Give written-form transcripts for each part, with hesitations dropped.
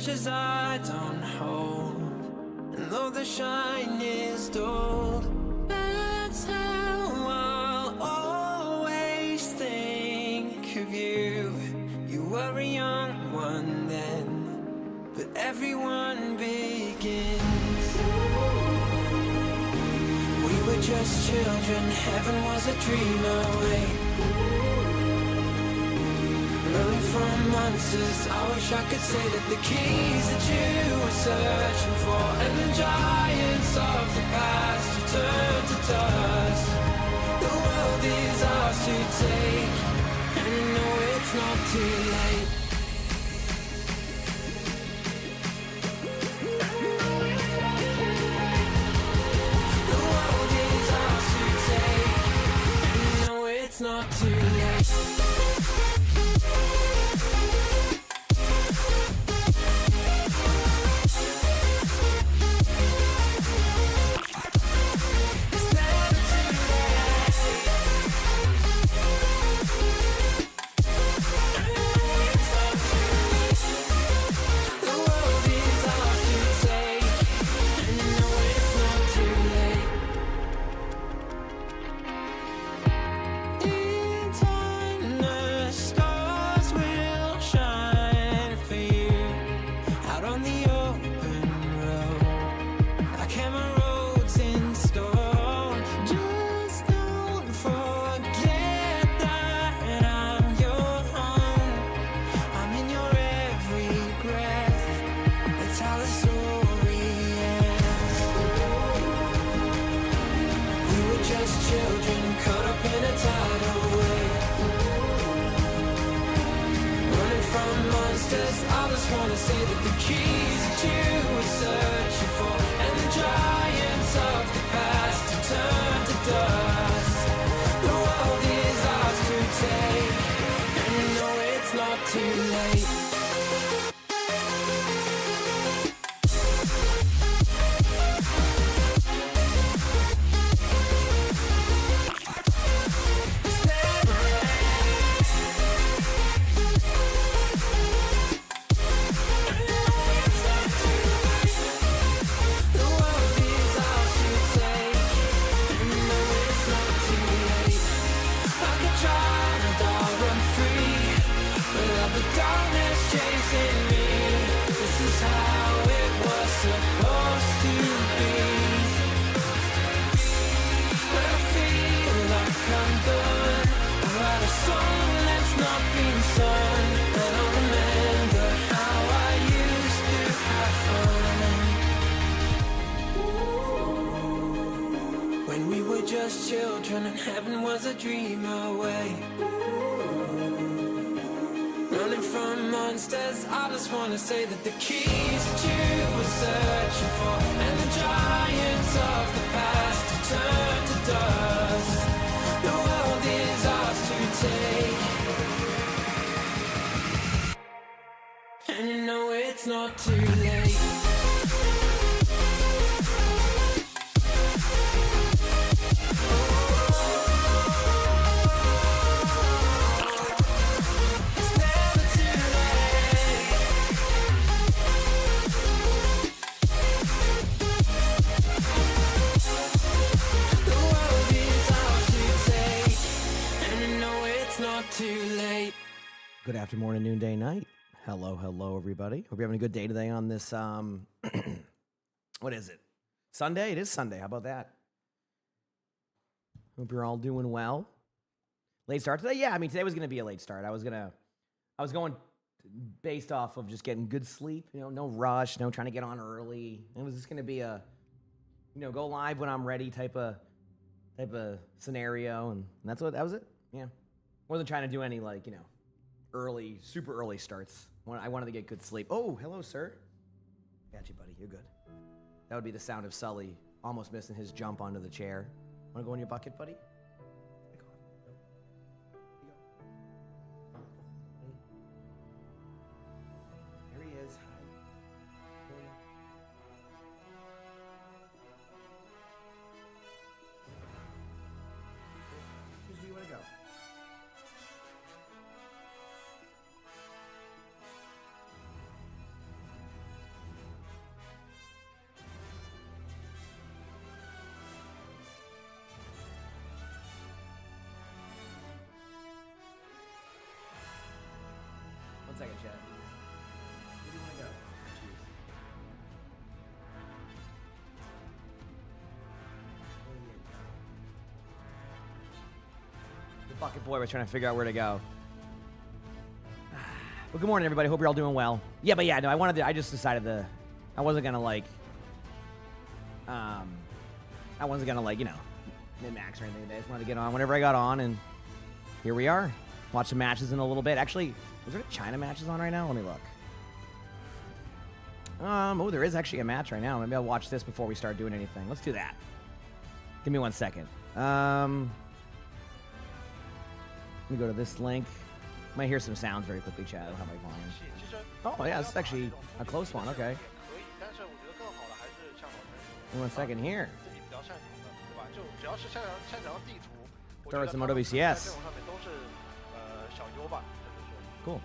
treasures I don't hold, and though the shine is dulled, that's how I'll always think of you. You were a young one then, but everyone begins. We were just children, heaven was a dream away. Running from monsters, I wish I could say that the keys that you were searching for, and the giants of the past have turned to dust. The world is ours to take, and you know it's not too late. The world is ours to take, and you know it's not too late. Children and heaven was a dream away. Running from monsters, I just wanna say that the keys that you were searching for, and the giants of the past have turned to dust. The world is ours to take, and you know it's not too late. Good afternoon, morning, noonday, night. Hello, everybody. Hope you're having a good day today on this, what is it? Sunday? It is Sunday. How about that? Hope you're all doing well. Late start today? Yeah, I mean, today was going to be a late start. I was going based off of just getting good sleep, no rush, no trying to get on early. It was just going to be a, go live when I'm ready type of scenario, and that was it. Yeah. Wasn't trying to do any, early, super early starts. I wanted to get good sleep. Oh, hello, sir. Got you, buddy. You're good. That would be the sound of Sully almost missing his jump onto the chair. Want to go in your bucket, buddy? There he is. Where do you want to go? second, chat. Where do you want to go? Choose. The bucket boy was trying to figure out where to go. Well, good morning, everybody. Hope you're all doing well. Yeah, but yeah, no, I just decided I wasn't gonna like, min-max or anything today. I just wanted to get on whenever I got on, and here we are. Watch some matches in a little bit. Actually, is there any China matches on right now? Let me look. Oh, there is actually a match right now. Maybe I'll watch this before we start doing anything. Let's do that. Give me 1 second. Let me go to this link. Might hear some sounds very quickly, chat. I don't have my volume. Oh, yeah, this is actually a close one. Okay. Give me 1 second here. Start with some OWCS. Cool.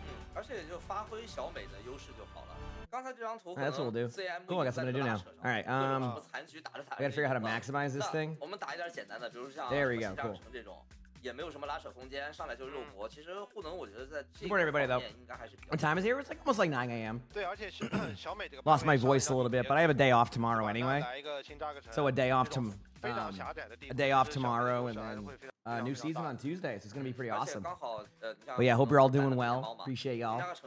That's what we'll do. Cool, I got something to do now. All right, I gotta figure out how to maximize this thing. There we go, cool. Good morning, everybody, though. What time is it here? It's like almost like 9 a.m. Lost my voice a little bit, but I have a day off tomorrow anyway. So a day off tomorrow, and then new season on Tuesday. So it's gonna be pretty awesome. But yeah, hope you're all doing well. Appreciate y'all. Got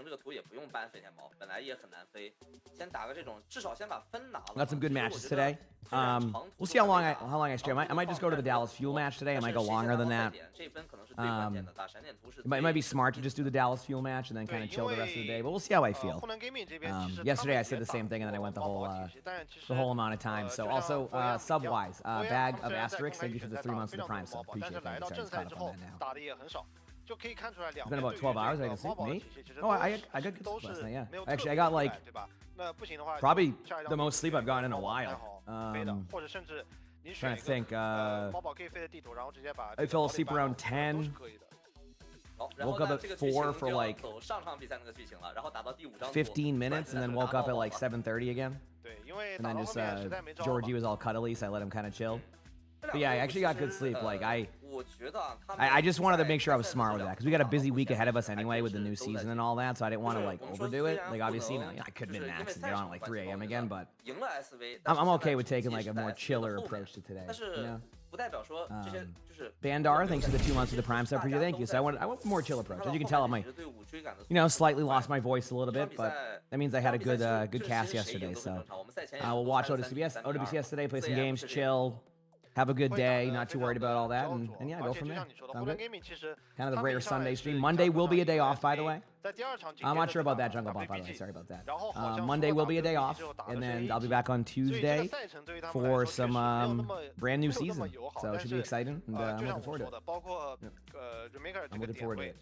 some good matches today. We'll see how long I stream. I might just go to the Dallas Fuel match today. I might go longer than that. It might be smart to just do the Dallas Fuel match and then kind of chill the rest of the day. But we'll see how I feel. Yesterday I said the same thing, and then I went the whole amount of time. So also sub-wise, bag of asterisks. Thank you for the 3 months of the Prime sub. Appreciate that. I'm just caught up on that now. It's been about 12 hours. I can sleep. Me? Oh, I got good sleep last night. Yeah. Actually, I got like probably the most sleep I've gotten in a while. Trying to think. I fell asleep around 10. Woke up at 4 for like 15 minutes, and then woke up at like 7:30 again. And then just Georgie was all cuddly, so I let him kind of chill. But yeah, I actually got good sleep. Like I just wanted to make sure I was smart with that, because we got a busy week ahead of us anyway with the new season and all that, so I didn't want to like overdo it. Like obviously, I could min-max and get on at like 3 a.m. again, but I'm okay with taking like a more chiller approach to today. You know? Bandar, thanks for the 2 months of the Prime sub. Thank you. So I want a more chill approach. As you can tell, I slightly lost my voice a little bit, but that means I had a good cast yesterday. So we'll watch OWCS today, play some games, chill. Have a good day, not too worried about all that, and yeah, go from there. Sound good? Kind of the rare Sunday stream. Monday will be a day off, by the way. I'm not sure about that, Jungle Bot, by the way. Sorry about that. Monday will be a day off, and then I'll be back on Tuesday for some brand new season. So it should be exciting, and I'm looking forward to it. Yep. I'm looking forward to it.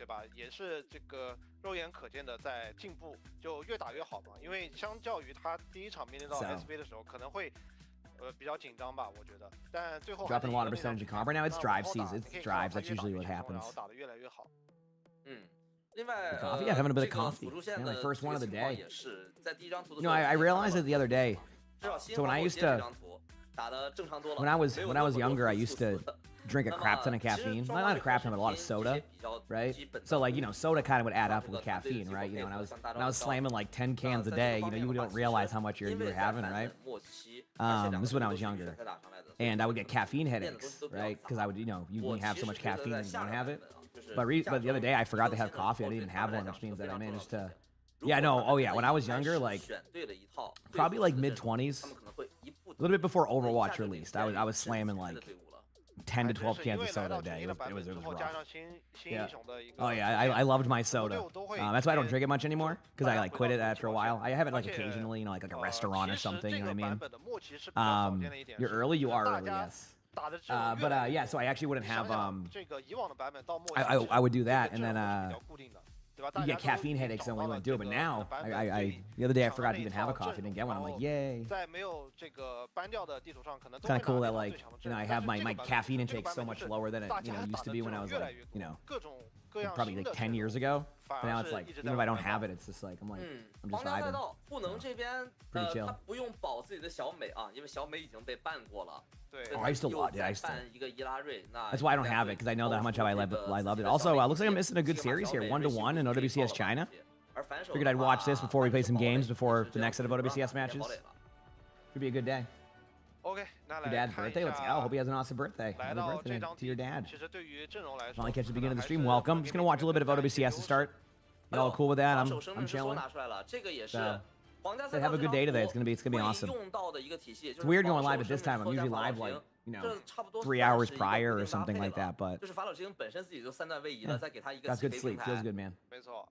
Dropping a lot of percentage of comp right now. It's drive season. It's drives. That's usually what happens. Coffee? Yeah, having a bit of coffee. Man, my first one of the day. I realized it the other day. So when I used to, when I was younger, I used to drink a crap ton of caffeine. Not a crap ton, but a lot of soda, right? So like, soda kind of would add up with caffeine, right? When I was slamming like 10 cans a day, you don't realize how much you were having, right? This is when I was younger, and I would get caffeine headaches, right? Because I would, you can have so much caffeine and you don't have it. But the other day I forgot to have coffee. I didn't even have one, which means that I managed to. Yeah, no, oh yeah. When I was younger, like probably like mid-20s, a little bit before Overwatch released, I was slamming like 10 to 12 cans of soda a day. It was rough. Yeah. Oh yeah, I loved my soda. That's why I don't drink it much anymore, because I like quit it after a while. I have it like occasionally, like a restaurant or something. You know what I mean? You're early. You are early. Yes. But yeah, so I actually wouldn't have. I would do that, and then you get caffeine headaches and we wouldn't do it. But now, the other day I forgot to even have a coffee, didn't get one. I'm like, yay. It's kind of cool that like, I have my caffeine intake so much lower than it used to be when I was like, probably like 10 years ago. But now it's like, even if I don't have it, it's just like, I'm just vibing. Pretty chill. Oh, I used to love it. That's why I don't have it, because I know that how much I loved it. Also, looks like I'm missing a good series here. 1-1 in OWCS China. Figured I'd watch this before we play some games before the next set of OWCS matches. Could be a good day. OK， 那 Your 来 dad's 看一 birthday. Let's go. 下 Hope he has an awesome birthday. 来 Happy 到 birthday 这张 to your 地 dad. 其实对于阵容来说， Finally catch the 可 beginning 能 of the 还 stream. 是 Welcome. Just gonna watch a little bit of OWCS to start. You all cool with that? I'm chilling. So, have a good day today. It's gonna be awesome. It's weird going live at this time. I'm usually live like 3 hours prior or something like that. But got good sleep. Feels good, man. 没错。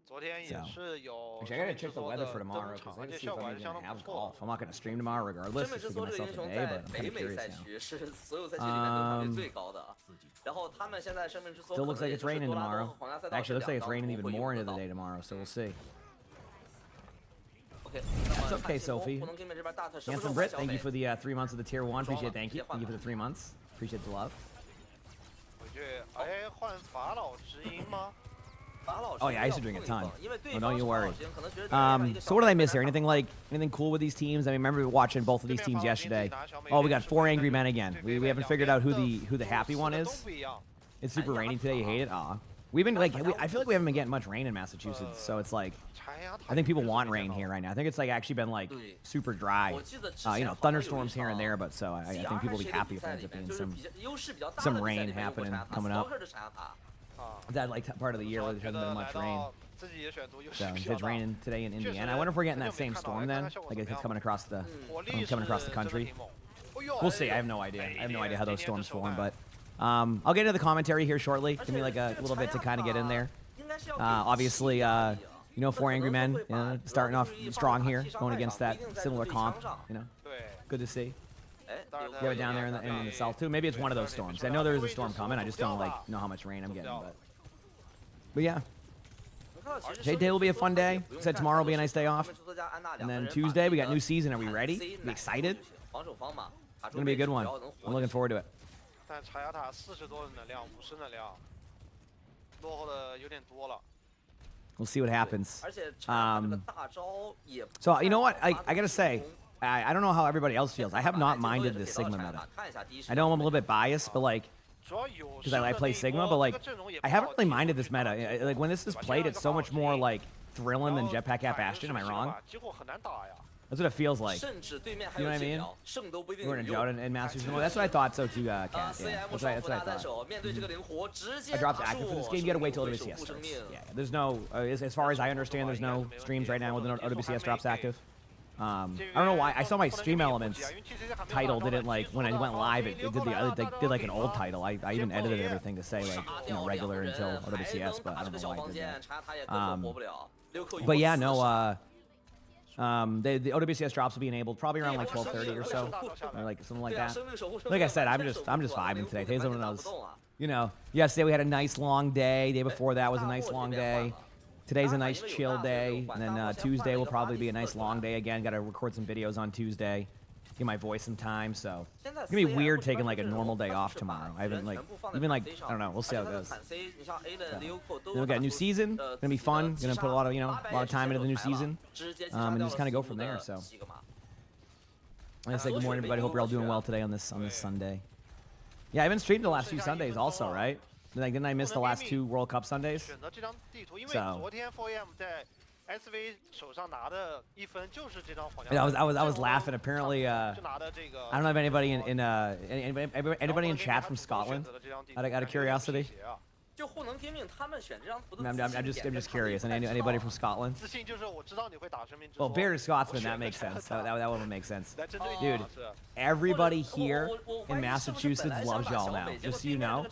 昨天也 So, 是有 actually, I gotta 生命 check 之 the 所 weather 的 for 登 tomorrow 场， because 而 I 且 gotta see 效 if 果 I'm 还是相 gonna 当 have 不错 golf. I'm not gonna stream tomorrow regardless. Just to give myself a day, but I'm kind of curious now. Still looks like it's raining tomorrow. Actually, looks like it's raining even more into the day tomorrow. So we'll see. That's okay, Sophie. Handsome Brit, thank you for the 3 months of the tier 1. Appreciate it. Thank you. Thank you for the 3 months. Appreciate the love. 回去哎换法老之音吗？ Oh yeah, I used to drink a ton. Oh, don't you worry. So what did I miss here? Anything cool with these teams? I mean, remember watching both of these teams yesterday. Oh, we got 4 angry men again. We haven't figured out who the happy one is. It's super rainy today. You hate it? Aw. We've been like I feel like we haven't been getting much rain in Massachusetts, so it's like I think people want rain here right now. I think it's like actually been like super dry. Thunderstorms here and there, but so I think people will be happy if there ends up being some rain happening coming up. That like part of the year where there hasn't been much rain. So it's raining today in Indiana. I wonder if we're getting that same storm then, like it's coming across the country. We'll see. I have no idea. I have no idea how those storms form, but I'll get into the commentary here shortly. Give me like a little bit to kind of get in there. Obviously, 4 angry men starting off strong here, going against that similar comp. Good to see. You have it down there in the south too. Maybe it's one of those storms. I know there is a storm coming. I just don't know how much rain I'm getting. But yeah. Today will be a fun day. Said tomorrow will be a nice day off. And then Tuesday we got new season. Are we ready? Are we excited? It's gonna be a good one. I'm looking forward to it. 但查亚塔40多的能量，50能量，落后的有点多了。 We'll see what happens. So you know what? I gotta say, I don't know how everybody else feels. I have not minded this Sigma meta. I know I'm a little bit biased, but like, because I play Sigma, but like, I haven't really minded this meta. Like when this is played, it's so much more like thrilling than Jetpack App Bastion. Am I wrong? That's what it feels like. You know what I mean? We're in Jordan and Masters. Well, that's what I thought so too, Kat. Yeah, that's what I thought. I dropped active for this game. You gotta wait till OWCS starts. Yeah, there's no, as far as I understand, there's no streams right now when the OWCS drops active. I don't know why. I saw my Stream Elements title didn't like when I went live. It did like an old title. I even edited everything to say like regular until OWCS, but I don't know why it did that. But yeah, no. The OWCS drops will be enabled probably around like 12:30 or so, or like something like that. Like I said, I'm just vibing today. Today's one of those, yesterday we had a nice long day. Day before that was a nice long day. Today's a nice chill day, and then Tuesday will probably be a nice long day again. Got to record some videos on Tuesday, give my voice some time. So it's gonna be weird taking like a normal day off tomorrow. I haven't I don't know. We'll see how it goes. So, then we got a new season. Gonna be fun. Gonna put a lot of time into the new season, and just kind of go from there. So I say good morning, everybody. Hope you're all doing well today on this Sunday. Yeah, I haven't streamed the last few Sundays also, right? Like, didn't I miss the last 2 World Cup Sundays? So I was laughing. Apparently, I don't know if anybody anybody in chat from Scotland. Out of curiosity. I'm just curious. Anybody from Scotland? Well, Bearded Scotsman, that makes sense. That would make sense. Dude, everybody here in Massachusetts loves y'all now. Just so you know.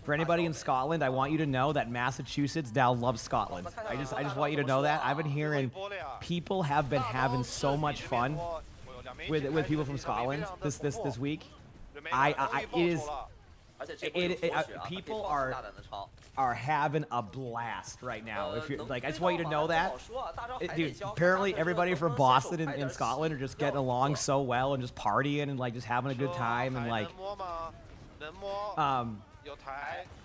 For anybody in Scotland, I want you to know that Massachusetts now loves Scotland. I just want you to know that. I've been hearing people have been having so much fun with people from Scotland this week. People are having a blast right now. If you're like, I just want you to know that, dude. Apparently, everybody from Boston and Scotland are just getting along so well and just partying and like just having a good time and like,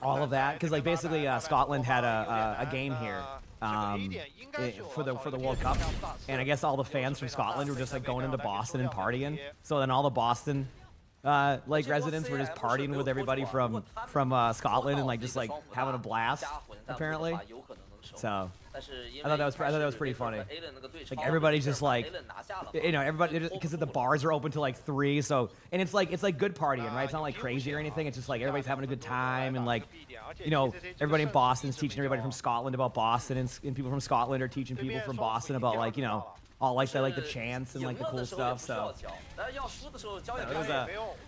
all of that. Because like basically, Scotland had a game here for the World Cup, and I guess all the fans from Scotland were just like going into Boston and partying. So then all the Boston like residents were just partying with everybody from Scotland and like just like having a blast, apparently. So I thought that was pretty funny. Like everybody's just like, you know, everybody because the bars are open till like 3. So and it's like good partying, right? It's not like crazy or anything. It's just like everybody's having a good time and like, you know, everybody in Boston's teaching everybody from Scotland about Boston and people from Scotland are teaching people from Boston about like, you know, all like the chants and like the cool stuff. So just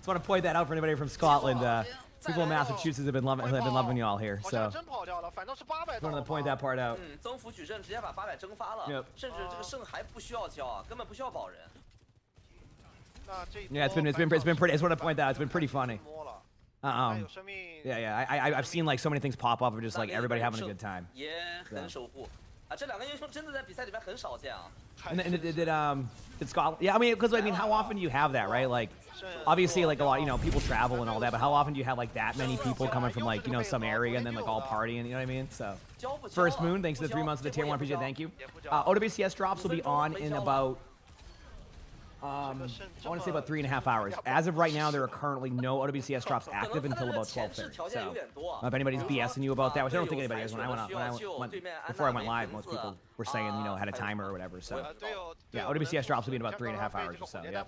want to point that out for anybody from Scotland. People in Massachusetts have been loving you all here. So just wanted to point that part out. Yep. Yeah, it's been pretty. I just want to point that out. It's been pretty funny. Yeah. I've seen like so many things pop up of just like everybody having a good time. And did Scotland? Yeah, I mean, because how often do you have that, right? Like, obviously, like a lot, you know, people travel and all that, but how often do you have like that many people coming from like, you know, some area and then like all partying? You know what I mean? So, First Moon, thanks for the 3 months of the tier 1. Appreciate it. Thank you. OWCS drops will be on in about. I want to say about 3.5 hours. As of right now, there are currently no OWCS drops active until about 12:30. So, if anybody's BSing you about that, which I don't think anybody is. When I went before I went live, most people were saying, you know, had a timer or whatever. So, yeah, OWCS drops will be in about 3.5 hours or so. Yeah.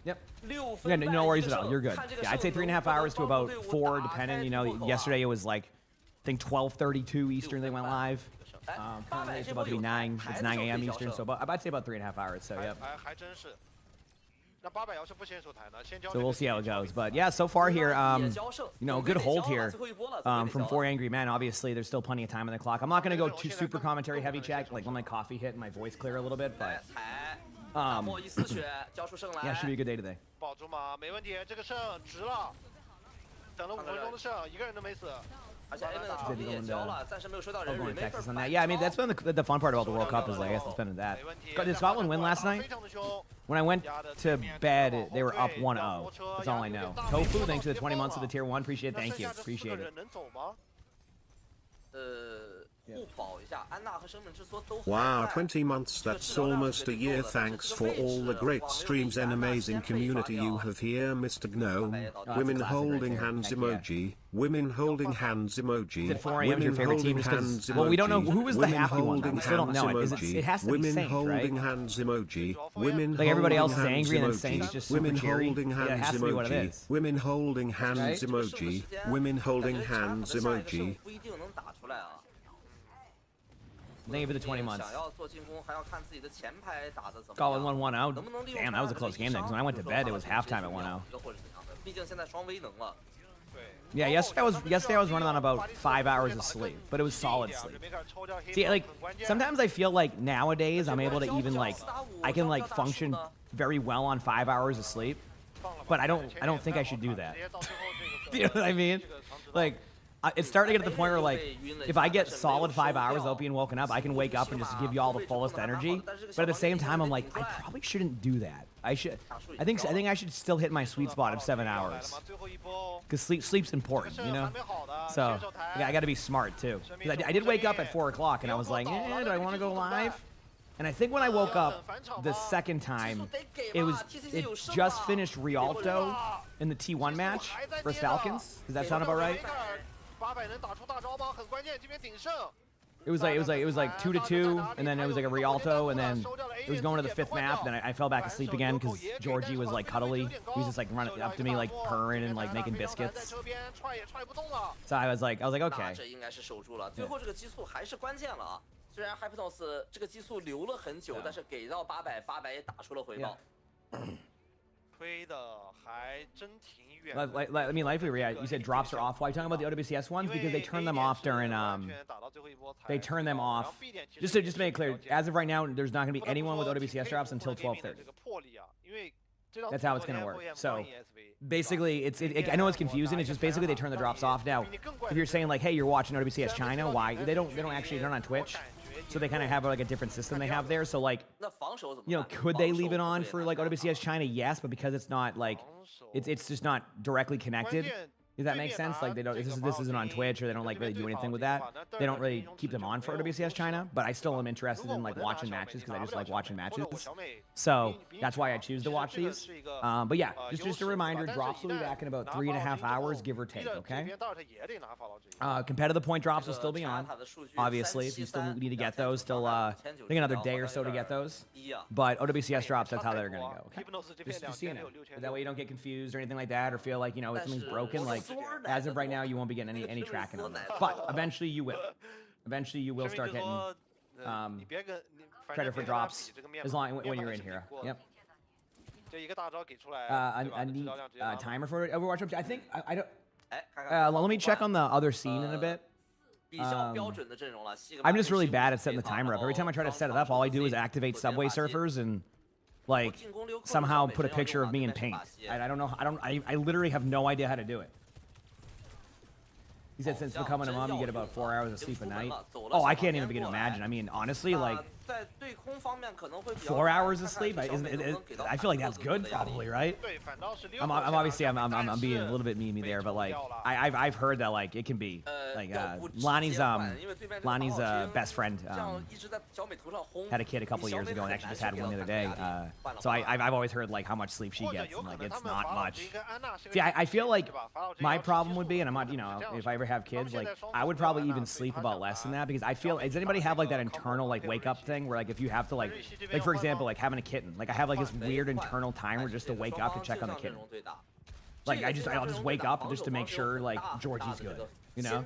Yep. Yeah, no worries at all. You're good. Yeah, I'd say 3.5 hours to about 4, depending. You know, yesterday it was like, I think 12:32 Eastern they went live. Currently it's about to be 9. It's 9 a.m. Eastern, so I'd say about 3.5 hours. So yep. So we'll see how it goes. But yeah, so far here, you know, good hold here from 4 Angry Men. Obviously, there's still plenty of time on the clock. I'm not going to go too super commentary heavy check, like let my coffee hit and my voice clear a little bit, but yeah, should be a good day today. Yeah, I mean, that's been the fun part about the World Cup is, I guess, it's been that. Did Scotland win last night? When I went to bed, they were up 1-0. That's all I know. Tofu, thanks for the 20 months of the tier 1. Appreciate it. Thank you. Appreciate it. Wow, 20 months, that's almost a year. Thanks for all the great streams and amazing community you have here, Mr. Gnome. Women holding hands emoji. Women holding hands emoji. At 4 a.m. your favorite team just because, well, we don't know who was the happy one. We still don't know it. It has to be Saint, right? Women holding hands emoji. Women like everybody else is angry and then Saint's just super cheery. Holding hands yeah, it has to be what it is. Women holding hands emoji. Women holding hands emoji. Thank you for the 20 months. Scotland won 1-0. Damn, that was a close game then. Because when I went to bed, it was halftime at 1-0. Yeah, yesterday I was running on about 5 hours of sleep, but it was solid sleep. See, like sometimes I feel like nowadays I'm able to even like I can like function very well on 5 hours of sleep, but I don't think I should do that. You know what I mean? Like. It's starting to get to the point where, like, if I get solid 5 hours without being woken up, I can wake up and just give you all the fullest energy. But at the same time, I'm like, I probably shouldn't do that. I think I should still hit my sweet spot of 7 hours. Because sleep's important, you know? So, I got to be smart, too. I did wake up at 4 o'clock, and I was like, do I want to go live? And I think when I woke up the second time, it just finished Rialto in the T1 match for Falcons. Does that sound about right? It was like 2-2, and then it was like a Rialto, and then it was going to the 5th map. Then I fell back asleep again because Georgie was like cuddly. He was just like running up to me, like purring and like making biscuits. So I was like, okay. I mean, likely, you said drops are off. Why are you talking about the OWCS ones? Because they turn them off during, they turn them off. Just to make it clear, as of right now, there's not going to be anyone with OWCS drops until 12:30. That's how it's going to work. So, basically, I know it's confusing. It's just basically they turn the drops off. Now, if you're saying like, hey, you're watching OWCS China, why? They don't actually turn on Twitch. So they kind of have like a different system they have there. So like, you know, could they leave it on for like OWCS China? Yes, but because it's not like, it's just not directly connected. Does that make sense? Like they don't. This isn't on Twitch, or they don't like really do anything with that. They don't really keep them on for OWCS China. But I still am interested in like watching matches because I just like watching matches. So that's why I choose to watch these. But yeah, just a reminder. Drops will be back in about 3.5 hours, give or take. Okay. Competitive point drops will still be on. Obviously, if you still need to get those, still I think another day or so to get those. But OWCS drops, that's how they're gonna go. Okay. Just seeing it. That way you don't get confused or anything like that, or feel like something's broken. Like as of right now, you won't be getting any tracking on that. But eventually you will. Eventually you will start getting credit for drops as long when you're in here. Yep. A neat timer for Overwatch. I think I don't. Let me check on the other scene in a bit. I'm just really bad at setting the timer up. Every time I try to set it up, all I do is activate Subway Surfers and like somehow put a picture of me in paint. I don't know. I literally have no idea how to do it. He said since becoming a mom, you get about 4 hours of sleep a night. Oh, I can't even begin to imagine. I mean, honestly, like 4 hours of sleep. I feel like that's good, probably, right? I'm obviously I'm being a little bit memey there, but like I've heard that like it can be like Lonnie's best friend had a kid a couple years ago and actually just had one the other day. So I've always heard like how much sleep she gets, and like it's not much. See, I feel like my problem would be, and I'm not, if I ever have kids, like I would probably even sleep about less than that because I feel. Does anybody have like that internal like wake up thing where like if you have to like for example like having a kitten, like I have like this weird internal timer just to wake up to check on the kitten. Like I'll just wake up just to make sure like Georgie's good, So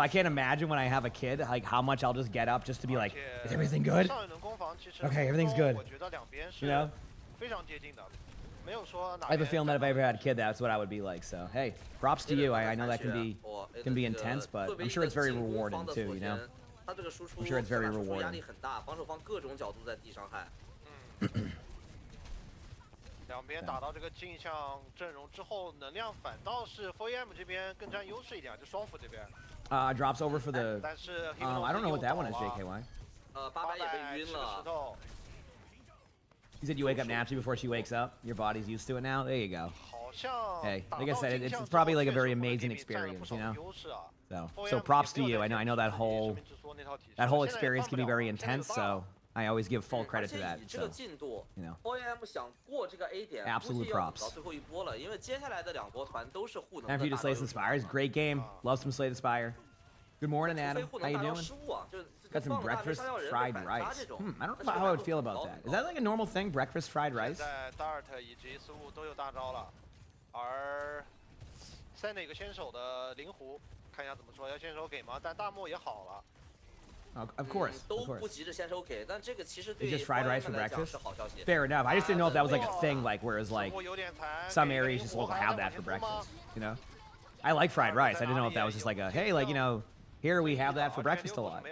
I can't imagine when I have a kid like how much I'll just get up just to be like, is everything good? Okay, everything's good. I have a feeling that if I ever had a kid, that's what I would be like. So hey, props to you. I know that can be intense, but I'm sure it's very rewarding too. I'm sure it's very rewarding. 两边打到这个镜像阵容之后，能量反倒是 4AM 这边更占优势一点，就双辅这边。Drops over for the. I don't know what that one is, JKY. 800也被晕了。 You said you wake up naturally before she wakes up. Your body's used to it now. There you go. Hey, like I said, it's probably like a very amazing experience, So props to you. I know that whole experience can be very intense. So I always give full credit to that. So, absolute props. Time for you to slay some spires. Great game. Love some Slay the Spire. Good morning, Adam. How you doing? Got some breakfast fried rice. I don't know how I would feel about that. Is that like a normal thing, breakfast fried rice? 而塞哪个先手的灵狐，看一下怎么说，要先手给吗？但大漠也好了。Of course. 都不急着先手给，但这个其实对 It's just fried rice for 来讲 breakfast. 是好消息。 Fair enough. I just didn't know if that was like a thing, like whereas like some areas just won't have that for breakfast. I like fried rice. I didn't know if that was just like a hey, like here we have that for breakfast a lot.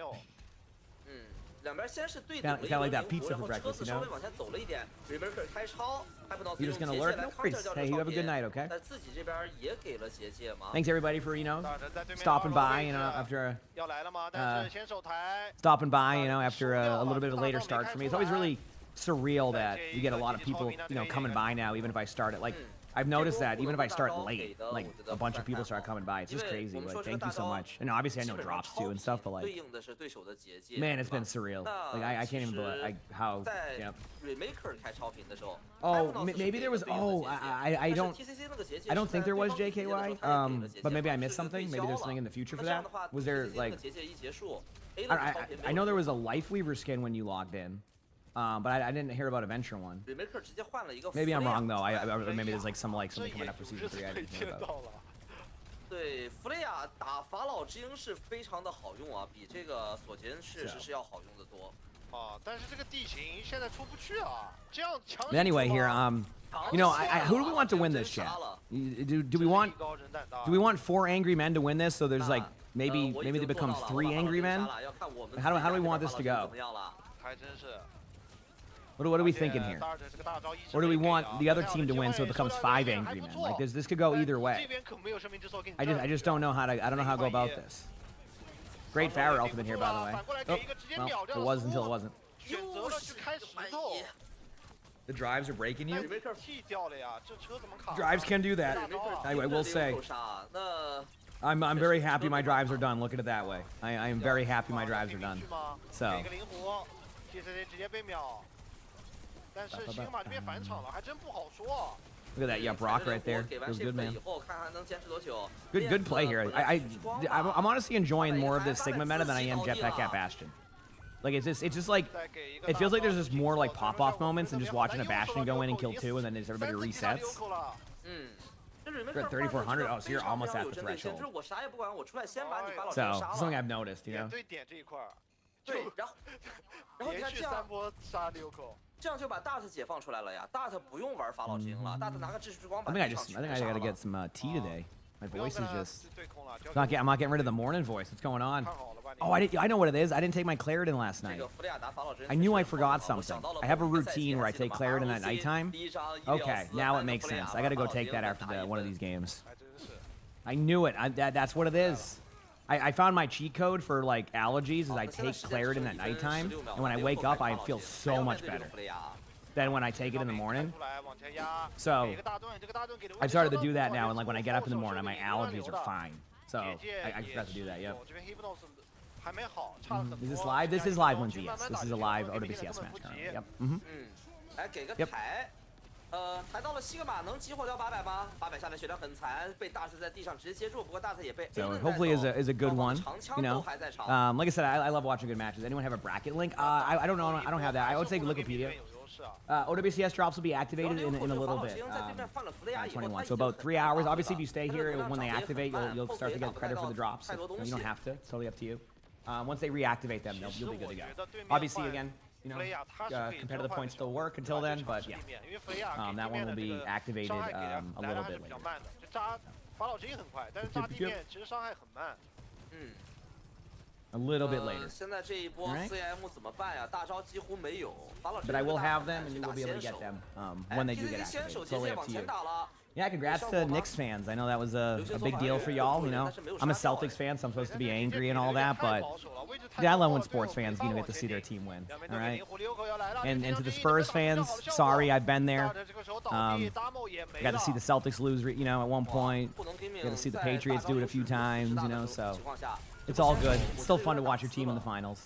两边先是对 Kind of like that pizza for breakfast, 稍微往前走了一点 ，Remarker 开超，还不到 You're just gonna lurk? No worries. Hey, you have a good night, okay? 但自己这边也给了结界嘛。 Thanks everybody for stopping by, after 要来了吗？但是先手台 stopping by, after a little bit of a later start for me. It's always really surreal that you get a lot of people, coming by now, even if I start at like. I've noticed that even if I start late, like a bunch of people start coming by. It's just crazy. Like, thank you so much. And obviously I know drops too and stuff, but like, man, it's been surreal. Like I can't even believe how. Yep. Oh, maybe there was. Oh, I don't think there was JKY. But maybe I missed something. Maybe there's something in the future for that. Was there like? I know there was a Life Weaver skin when you logged in. But I didn't hear about Adventure one. Maybe I'm wrong though. Or maybe there's like something coming up for season 3 I didn't hear about. 对，弗雷亚打法老之鹰是非常的好用啊，比这个索杰恩确实是要好用的多。啊，但是这个地形现在出不去啊，这样强。Anyway, here, who do we want to win this, chat? Do we want 4 angry men to win this? So there's like maybe they become 3 angry men. How do we want this to go? 还真是。 What are we thinking here? Or do we want the other team to win so it becomes 5 angry men? Like this could go either way. I just don't know how to go about this. Great Farrah ultimate here, by the way. Oh, well, it was until it wasn't. The drives are breaking 但 you. 是 T 掉了呀，这车怎么卡？ Drives can do that. I will say. 6杀，那 I'm very happy my drives are done. Look at it that way. I am very happy my drives are 给 done. 进去吗 So 给一个灵活 ，TCC 直接被秒。但是西格玛这边返场了，还真不好说。 look at that. Yeah, Brock right there. 给 It 完 was 这 good, 份 man. 以后，看还能坚持多久。 Good play here. I'm honestly enjoying more of this Sigma meta than I am Jetpack at Bastion. Like it's just like it feels like there's just more like pop off moments and just watching a Bastion go in and kill 2 and then just everybody resets. 嗯。 We're at 3,400. Oh, so you're almost at the threshold. 就是我啥也不管，我出来先把你法老 So 杀 something 了。 I've noticed, you know. 对点这一块儿，对，然后你连续看这样3波杀6口。 这样就把 Dart 解放出来了呀 ，Dart 不用玩法老之鹰了 ，Dart 拿个秩序之光 I 把 think I 地上 just 全 I think I 杀 gotta 了 get some tea today. My 不用 voice is 跟他 just 对空了，交 I'm not getting rid of the morning voice. What's going on? 看好了吧你 Oh, I know what it is. I didn't take my Claritin last 这 night. 个弗利亚打法老之鹰 I knew I 非常 forgot 好我 something. 想到了 I have a 某个赛季 routine where I 记得 take 吗 Claritin at ROC nighttime. 第一张1-6 Okay, now it makes 弗利亚 sense. I gotta go 法老之 take 鹰 that after 打 one of 1 these games. 还真是。 I knew it. That's what it is. I found my cheat code for like allergies is I 那现在 take 时间 Claritin 只 at 有1分 nighttime, 16秒 and when I 6 后 wake up, 开 I 法老 feel 之鹰 so 还有 much 这种 better 弗利亚 than when I take it in the 开 morning. 出来往前压 So 给一个大盾这个大盾给的 I've started to do that now, and like when I get up in the morning, my allergies are fine. So 结界 I forgot to do that. Yep. 这边 Hypnos 还没好，差了很多。 Is this live? This is live, Lindsay. Yes, this is a live OWCS match currently. Yep. 嗯，来给个 Yep 抬，抬到了西格玛能激活掉800吗？800下来血量很残，被大特在地上直接接住，不过大特也被 So A 盾 hopefully 带 is a good 双方 one. 长 You 枪 know. 都还在场。 Like I said, I love watching good matches. Anyone have a bracket link? I don't know. I don't have that. I would say Wikipedia. 有优势啊。 OWCS drops will be activated in a little bit. 21. So about 3 hours. Obviously, if you stay here, when they activate, you'll start to get credit for the drops. You don't have to. It's totally up to you. Once they reactivate them, you'll be good to go. Obviously, again, you know, competitive points still work until then, but yeah. That one will be activated a little bit later. 就扎法老之鹰很快，但是扎地面其实伤害很慢。 A little bit later. 现在这一波 Alright. CM 怎么办呀？大招几乎没有，法老之 But I 鹰 will 大 have 打 them, and you will be able to 先 get 手 them when they do get 先 activated. 手 It's 节 totally 节 up 往 to 前 you. 打了。 Yeah, congrats to Knicks fans. I know that was a big deal for y'all. You know, I'm a Celtics fan, so I'm supposed to be angry and all that. But yeah, I love when sports fans, get to see their team win. All right. And to the Spurs fans, sorry, I've been there. Got to see the Celtics lose, at one point. 不能给命 Got to see the 在 Patriots 大 do it 招 a few 优势 times, 大的 so 情况下 it's all good. It's still fun to watch your team in the finals.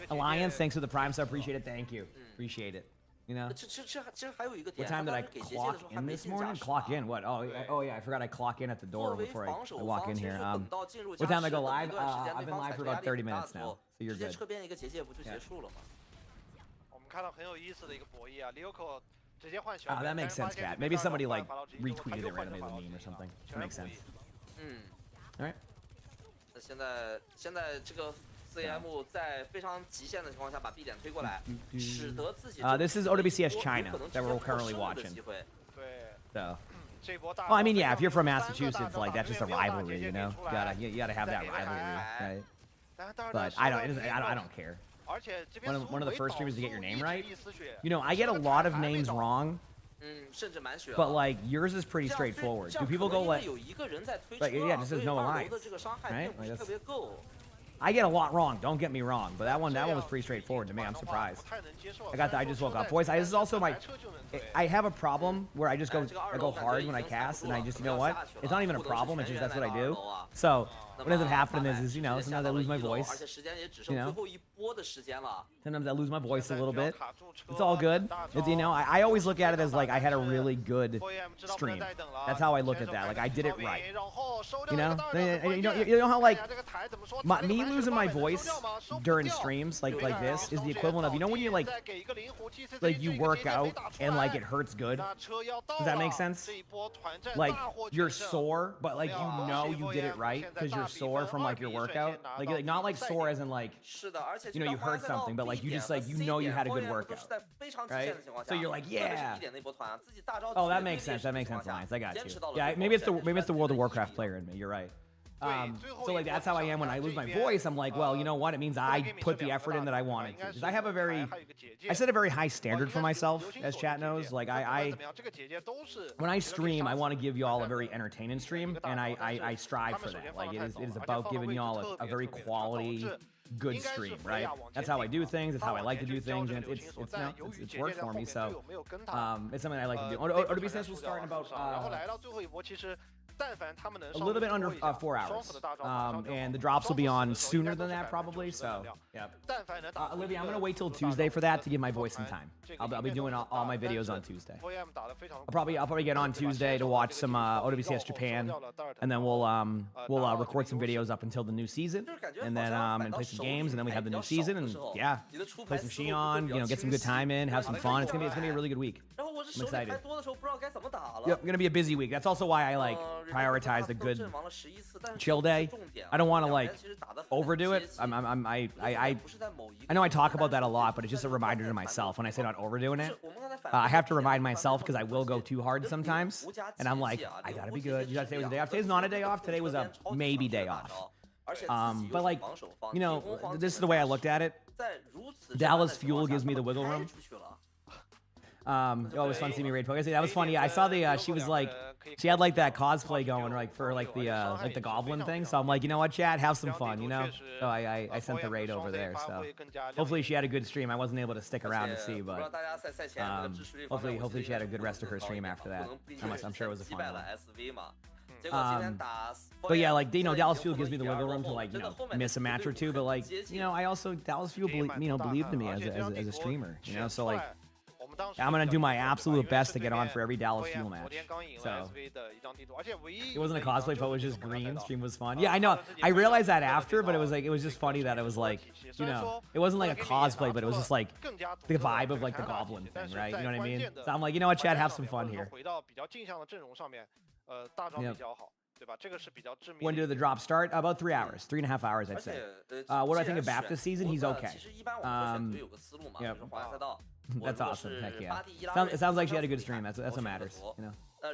Alliance, thanks for the prime sub. Appreciate it. Thank you. Appreciate it. You know. 其实还有一个 What 点， time did 当 I 时给结界的 clock 时候还 in 没 this 进 morning? 驾驶 Clock 嘛 in? What? Oh yeah, I forgot I clock in at the 作 door 为 before 防守 I walk 方， in 其 here. 实等到进入 What 驾 time 驶 I go 等 live? 一段时间， I've 对 been 方 live 踩 for 着压 about 力 30 很大 minutes 的时 now, 候 so you're 直接 good. 车边一个结界不就 Yeah. 结束了吗？我们看到很有意思的一个博弈啊 l i o k o 直接换小 Oh, that makes sense, Kat. Maybe somebody like retweeted it randomly as a meme or something. That makes sense. 嗯， All right. 那现在这个 CM 在非常极限的情况下把 B 点推过来，使得自己 This is OWCS China that we're currently 的 watching. 机会。对， So. 这波大。 Well, I mean, yeah, if you're from Massachusetts, like that's just a rivalry, you know. You gotta have that rivalry, right? But I don't care. 而且这边 One of the first streamers to get your name right. 一丝血 You know, I get a lot of names wrong, 甚至满血了。 but like yours is pretty 这样 straightforward. 这 Do 样 people 可能 go 因为 like? 有一个人在推 Like, 车 yeah, 啊 this 所 is 以 no 大楼 alliance, 的这个伤害 right? 并不 Like 是 that's- 特别够。 I get a lot wrong. Don't get me wrong, but that one was pretty straightforward to me. I'm 不 surprised. 太能接受 I just woke up. Boys, this is also my. 来车就能推 I have a problem where I just go hard when I cast, and I just, you know what? It's not even a problem. It's just that's what I do. So what ends up happening is sometimes I lose my 而 voice. 且时间也只剩 you know? 最后一波的时间了。 Sometimes I lose my voice a little 只要 bit. 卡住车 It's all good. 大 It's, 招 I always look at it as like I had a really good 4M 知道不能 stream. 再等了 That's how I look at 选手 that. 开 Like I 始 did it 超频 right. 然后收 You 掉 know? 这个大招很关 You 键 know how like 哎呀这个台怎么说 me 这个 losing 满 my 血 voice 收掉吗收不 during 掉 streams like 对啊 this is the 双血 equivalent of, you know, when you 倒 like 地再给一个灵活 TCC like you 这个 work 结界 out 没打出 and 来 like it hurts good. 那车要到 Does that 了 make sense? 这一波团战 Like 大获 you're 全胜 sore, but like you 对啊 know you did it right 现在 because 大 you're 比 sore 分 from like your 2-1 率 workout. 先拿 Like 到 not like 比赛 sore 点 as in like 是的，而且 you know, you hurt something, but like you just like you know you had a good workout. 在非常极限的情况下 So you're like, 特别是 yeah. 一点那波团，自己大招 Oh, that 绝对 makes sense. 劣势 That 的 makes 情 sense, 况 Lions. 下 I got 坚 you. 持到了 Yeah, 最后 maybe it's 再 the 去 World of 自己 Warcraft 的 player in me. You're right. 最后 So 一 like 波 that's how I 上 am when 来 I lose 这 my 边 voice. I'm like, well, you know what? It means I put the effort in that I wanted to. Because I have a very, I set a very high standard for myself, as chat knows. Like when I stream, I want to give you all a very entertaining stream, and I strive for that. Like it is about giving you all a very quality, good 应该是 stream, 弗雷 right? 亚往前 That's how I 顶 do 嘛 things. It's 他 how I 往 like to 前 do 去交 things, 这个 and 流 it's 星球， it's 但 no, 由于 it's 姐 worked 姐在 for 后 me. 面 So 队友没有跟他， it's something I like to do. 被 ODB 传 says 输 we'll 掉 start in 了 about 然后来到最后一波，其实但凡他们能 a 稍 little 微 bit 多 under 一下 4 双 hours. 斧的大招马上就好 And the drops will be 双 on 斧死的时候 sooner 应该 than 都是 that 100% probably. 的能 So 量 yep. 但凡能打出 Olivia, I'm 一 gonna 个 wait till 大招 Tuesday for that to give my 包 voice some 含 time. 这个 I'll be 赢面 doing 都 all 很 my 大 videos 但 on 是 Tuesday. VM 打得非常 I'll probably get on 对吧 Tuesday 先 to 手 watch 这个 some 地图 OWCS 绕后 Japan, 收掉了 Dart and then 然 we'll 后 we'll 达到这个 record some 优势 videos up until the new season, 就是感觉 and 好 then 像 and 反倒 play some 手 games, and then we 还 have the 比 new 较少 season, 的 and 时候 yeah, 你的出 play 牌 some 思路会 Xion, 比较 get some good 清晰 time in, have 打 some 得 fun. 更 It's gonna be a 快 really good week. 然后我这 I'm 手里 excited. 牌多的时候不知道该怎么打了。 Yep, gonna be a busy week. That's also why I like 人家 prioritize the 都 good 阵亡了11次，但是 chill 这 day. 是重点啊 I don't want to 两 like 边其实打得很 overdo it. 接近 I 不是在某一个 I know I talk about that a 单 lot, 独 but it's just a 但是 reminder to 我们在 myself when I say not overdoing 就 it. 是我们刚才反 I have to 复 remind 提到 myself 反 because I 复 will go 提 too hard 跟 sometimes, 无家 and I'm like, 节气啊 I gotta 灵 be 活节 good. 气 You gotta say it was a day off. 是 Today's not a day off. Today was a 超级 maybe 强势 day 的 off. 大招而且自己 But 又是 like, 防守方 you know, 进攻方 this is 进 the 的 way I 大 looked 师 at it. 在如此 Dallas 这般 Fuel 的情况下 gives me the 他们 wiggle 开 room. 出去了 Oh, it was fun seeing me raid poke. That was funny. I saw the she was like she had like that cosplay going like for like the goblin thing. So I'm like, you know what, chat, have some fun, you know. So I sent the raid over there. So hopefully she had a good stream. I wasn't able to stick around to see, 不知道 but 大家赛前那个支持率方面 hopefully she had a good rest of her stream after that. I'm sure it was a 击 fun 败了 one. SV 嘛。结果今天打 But yeah, like you know, Dallas Fuel gives me the wiggle room to like miss a match or two. But like I also Dallas Fuel believed in me as a streamer. So like I'm gonna do my absolute best to get on for every Dallas Fuel match. So it wasn't a cosplay, but it was just green. Stream was fun. Yeah, I know. I realized that after, but it was just funny that it was like it wasn't like a cosplay, but it was just like the vibe of like the goblin thing, right? You know what I mean? So I'm like, you know what, Chad, have some fun here. When did the drop start? About 3 hours, 3.5 hours, I'd say. What do I think of Bap this season? He's okay. Yep. That's awesome. Heck yeah. It sounds like she had a good stream. That's what matters.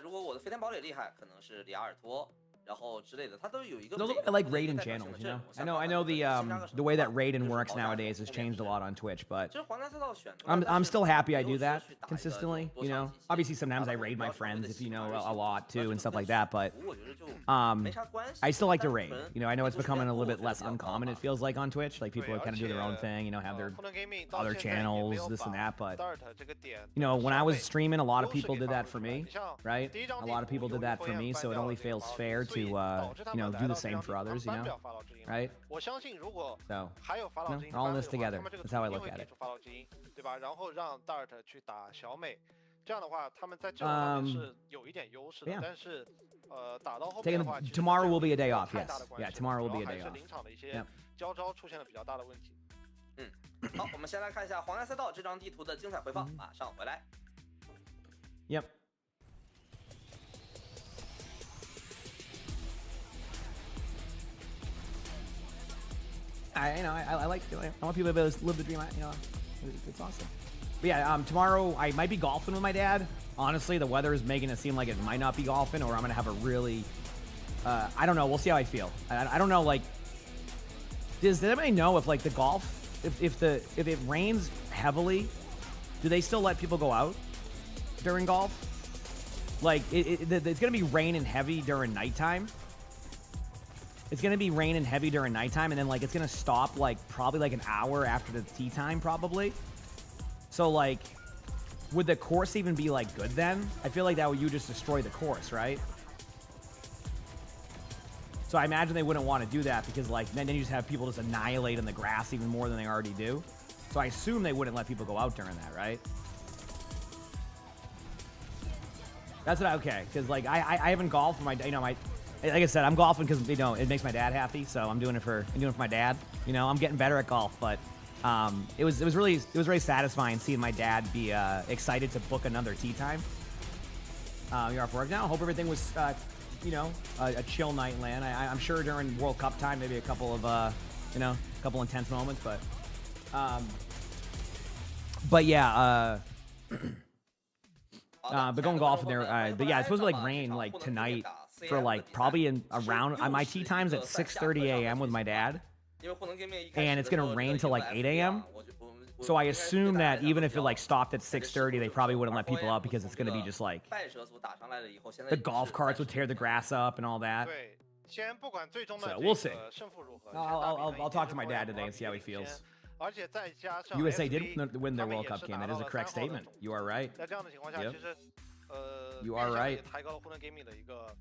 如果我的飞天堡垒厉害，可能是里亚尔托。然后之类的，它都有一个 Those are like Raiden channels, you know. I know the way that Raiden works nowadays has changed a lot on Twitch, but I'm still happy I do that consistently. Obviously sometimes I raid my friends if a lot too and stuff like that, but I still like to raid. I know it's becoming a little bit less uncommon. It feels like on Twitch, like people kind of do their own thing, have their other channels, this and that. But when I was streaming, a lot of people did that for me, right? A lot of people did that for me, so it only feels fair to do the same for others, right? So, we're all in this together. That's how I look at it. Tomorrow will be a day off, yes. Yeah, tomorrow will be a day off. Yep. 好，我们先来看一下黄岩赛道这张地图的精彩回放，马上回来。Yep. I like it. I want people to be able to live the dream. It's awesome. But yeah, tomorrow I might be golfing with my dad. Honestly, the weather is making it seem like it might not be golfing, or I'm gonna have a really, I don't know. We'll see how I feel. I don't know. Like, does anybody know if like the golf, if it rains heavily, do they still let people go out during golf? Like, it's gonna be raining heavy during nighttime. It's gonna be raining heavy during nighttime, and then like it's gonna stop like probably like an hour after the tee time, probably. So like, would the course even be like good then? I feel like that would just destroy the course, right? So I imagine they wouldn't want to do that because like then you just have people just annihilate in the grass even more than they already do. So I assume they wouldn't let people go out during that, right? That's what okay, because like I haven't golfed for my like I said, I'm golfing because it makes my dad happy, so I'm doing it for my dad. I'm getting better at golf, but it was really satisfying seeing my dad be excited to book another tee time. You're off work now. Hope everything was a chill night, Lan. I'm sure during World Cup time maybe a couple of couple intense moments, but yeah. But going golfing there. But yeah, it's supposed to like rain like tonight. For like probably around my tee time's at 6:30 a.m. with my dad, and it's gonna rain till like 8 a.m. So I assume that even if it like stopped at 6:30, they probably wouldn't let people out because it's gonna be just like the golf carts would tear the grass up and all that. 先不管最终的 So 这 we'll see. 个胜负如何 I'll talk to my dad today and see how he feels. 而且再加上 USA did SV win their 他们 World 也 Cup 是 game. 拿 That is 到 a 了 correct 3号的 statement. 头 You are right. 在这样的情况下， Yep. 其实You 变 are 相也 right. 抬高了湖人 gaming 的一个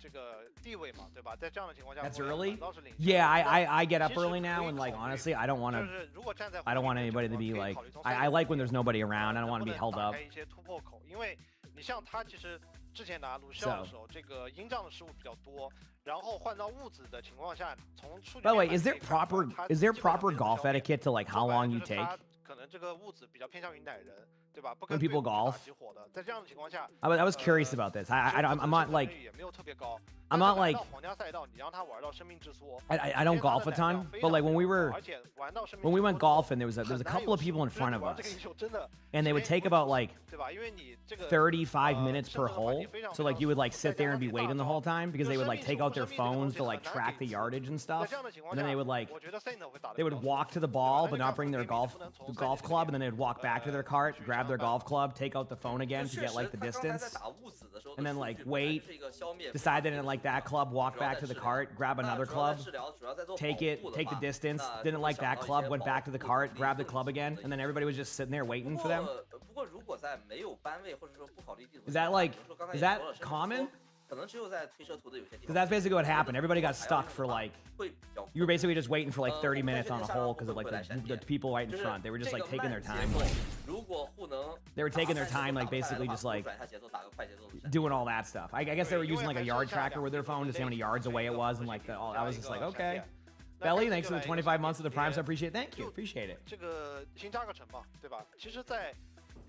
这个地位嘛，对吧？在这样的情况下 That's 湖人 early. 反倒是领先 Yeah, 了 I get up 其实 early now, 可以 and like 考虑 honestly, I don't want 就 to. 是如果站在 I don't want 湖人 anybody 这 to 边 be 可以 like. 考虑从 I like when there's nobody around. I don't 能 want 不 to be 能 held 打 up. 开一些突破口，因为你像他其实之前拿鲁肖的时候，这个鹰仗的失误比较多，然后换到物子的情况下，从数据 By the way, 面 is 来 there 可以看出 proper 他 is there 基本上 proper 没有 golf 消灭 etiquette to like how 说白了 long 就 you 是他 take? 可能这个物子比较偏向于奶人，对吧？不 When 跟队 people 友打 golf? 起火的，在这样的情况下， I was curious about this. I'm not like 也没有特别高。 I'm not 但是来 like 到皇家赛道，你让他玩到生命之梭， I don't 因为他 golf 的 a 奶量 ton, 非 but 常 like when we 非常 were 高而且玩到生命 when we 之 went 梭之后 golfing, there was a 很难 couple 有 of people in 就是 front 你 of 玩这个 us, 英雄真的 and they would 时间 take 不 about 长 like 对吧？因为你这个 35 minutes 生 per 存的环 hole. 境非常 So 非 like 常 you would like 再 sit 加 there 上 and be 你大 waiting the 招 whole time because 就 they would 生 like 命 take 守 out 护 their 生命这个东 phones 西 to 很 like 难 track 给 the 出 yardage and 在 stuff. 这样的情况 And then 下 they would like 我觉得 Saint 会打得 they would 比较 walk to the ball but not bring their 好 golf golf club, and then they'd walk back to their cart, grab their golf club, take out the phone again to 确 get 实 like the 他刚才在 distance, 打物子的时候 and 的 then 数 like 据本来 wait, 是一个消灭 decide they didn't like that club, walk 主要 back 在 to the 治疗 cart, grab 那 another 主要 club, 在治疗主要在做 take 保 it, 护的 take the 话 distance, 那 didn't 就会 like 想 that 到一 club, 些 went 保 back to the 护 cart, 的 grabbed the 理 club 论 again, 的 and then everybody was just sitting there 不 waiting 过 for them. 不过如果在没有班位或者说不考虑地图 Is 情 that 况下 like 比如说刚才 is 也 that 说了甚至 common? 说可能只有在推车图的有些地 Because 方 that's basically what happened. Everybody got 还要 stuck 用 for 的话 like 会比较 you were basically just waiting for like 30 我们 minutes 在 on a 这 hole 边 because of 会 like 不会来 the 闪电 people right in 就是 front. They were just 这 like 个 taking 慢 their 节 time, 奏 like 如果护能 they were 打 taking their 慢节奏 time, 打 like 不下来的 basically 话 just like 转一下节奏打个快节奏的闪电 doing all that stuff. I guess they were Right, using like a you yard have to tracker with their phone to see how many yards away it was, and like I was just like, okay. Belly, thanks for the 25 months of the primes. I appreciate it. Thank you, appreciate it. 这个新扎克城嘛，对吧？其实，在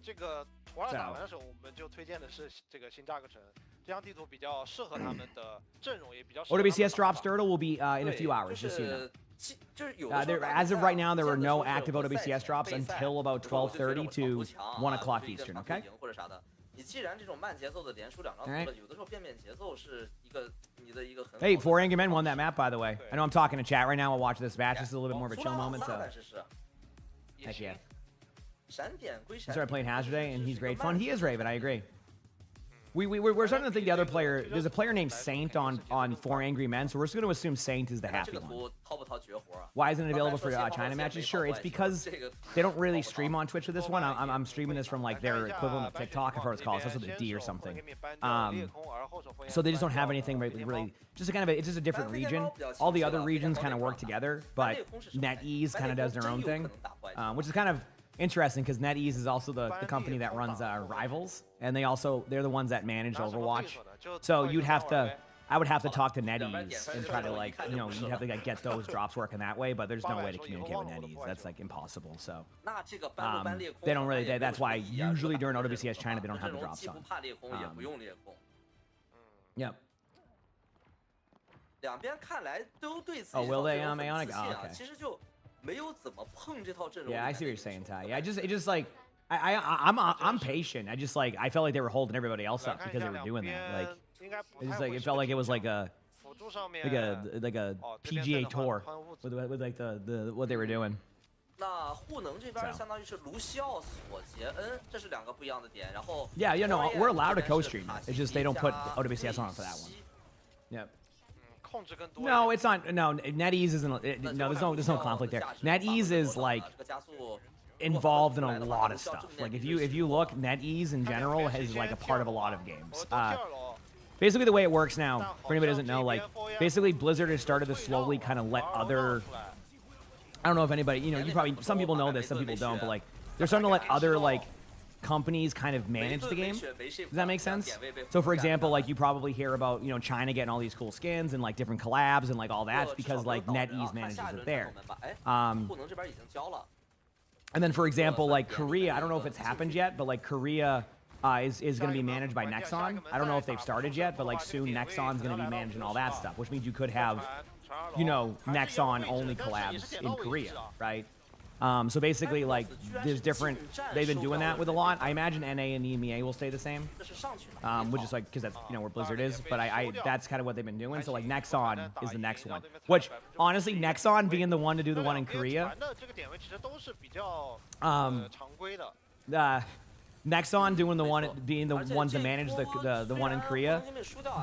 这个图二打完的时候，我们就推荐的是这个新扎克城，这张地图比较适合他们的阵容，也比较适合他们的 OWCS 打 drops 法 Turtle will be in a 对 few hours, 就 just so you know. 是就是有的时候 There, 大 as 家 of right now, there 见 were 的 no 说是 active 我赛 OWCS drops 备赛 until about 我就觉得 12:30 我 to 多强啊 1 o'clock 就一个 Eastern. 反 Okay. 复赢或者啥的。你既然这种慢节奏的连输两张图 Alright. 了，有的时候变节奏是一个你的一个很好的 Hey, 4 Angry Men won that map, by the way. I know I'm talking to chat right now. I'll watch this match. This is a little bit more of a 苏 chill 拉 moment, 萨 so 但是是 也 heck 行 yeah. 闪点归 I 闪 started 点 playing Hazard today, and 这 he's 是个 great 慢 fun. He 节 is 奏 Raven, I agree. We're starting to think the other player. There's a player named Saint on 4 Angry Men, so we're just going to assume Saint is the 那 happy 这个 one. 图掏不掏绝活啊？ Why isn't it 刚才 available 说 for 先抛 China 线 matches? 没 Sure, 抛 it's 外线 because 这个 they don't really 掏不掏 stream on Twitch for this one. I'm streaming this from like their equivalent of TikTok, if I recall. It's also the D or something. So they just don't have anything really. Just kind of it's just a different region. All the other regions kind of work together, but NetEase kind of does their own thing, which is kind of interesting because NetEase is also the company that runs Rivals, and they're the ones that manage Overwatch. So I would have to talk to NetEase and try to like, you'd have to like get those drops working that way, but there's no way to communicate with NetEase. That's like impossible. So 那这个班不班裂空 they don't 好像 really. 也没有 That's 什么 why 意义啊 usually 这个 during 打 OWCS China they don't 阵 have the 容 drops 既不 on. 怕裂空也不用裂空， Yep. 两边看来都对自己 Oh, 这 will 套 they? 阵容 Aeonic? 很自信 Oh, 啊， okay. 其实就没有怎么碰这套阵容。 Yeah, I see what you're saying, Ty. Yeah, it just like I'm patient. I just like I felt like they were holding everybody else up because they were doing that. Like it's just like it felt like it was like a 辅助上面 like a PGA tour with like the what they were doing. 那护能这边相当于是卢西奥索杰恩，这是两个不一样的点。然后 Yeah, you know, we're allowed to 这边是 co-stream. 塔 It's 西 just they don't 加 put OWCS on for that 瑞 one. 希 Yep. 控制更多。 No, it's not. No, NetEase isn't. No, there's no conflict there. NetEase is like 这个加速 involved in a lot of stuff. Like if you look, NetEase in general is like a part of a lot of games. Basically, the way it works now, for anybody who doesn't know, like basically Blizzard has started to slowly kind of let other. I don't know if anybody, you probably some people know this, some people don't, but like they're starting to let other like companies kind of manage the game. Does that make sense? So for example, like you probably hear about China getting all these cool skins and like different collabs and like all that's because like NetEase manages it there. 护能这边已经交了。 And then for example, like Korea, I don't know if it's happened yet, but like Korea is going to be managed by Nexon. I don't know if they've started yet, but like soon Nexon's going to be managing all that stuff, which means you could have, Nexon only collabs in Korea, right? So basically, like, there's different. They've been doing that with a lot. I imagine NA and EMEA will stay the same, 这是上去了。 which is like because that's where Blizzard is. But I that's kind of what they've been doing. So like Nexon is the next one, which honestly Nexon being the one to do the one in Korea. 这个点位其实都是比较 Um, 常规的。Nexon doing the one, being the ones that manage the one in Korea,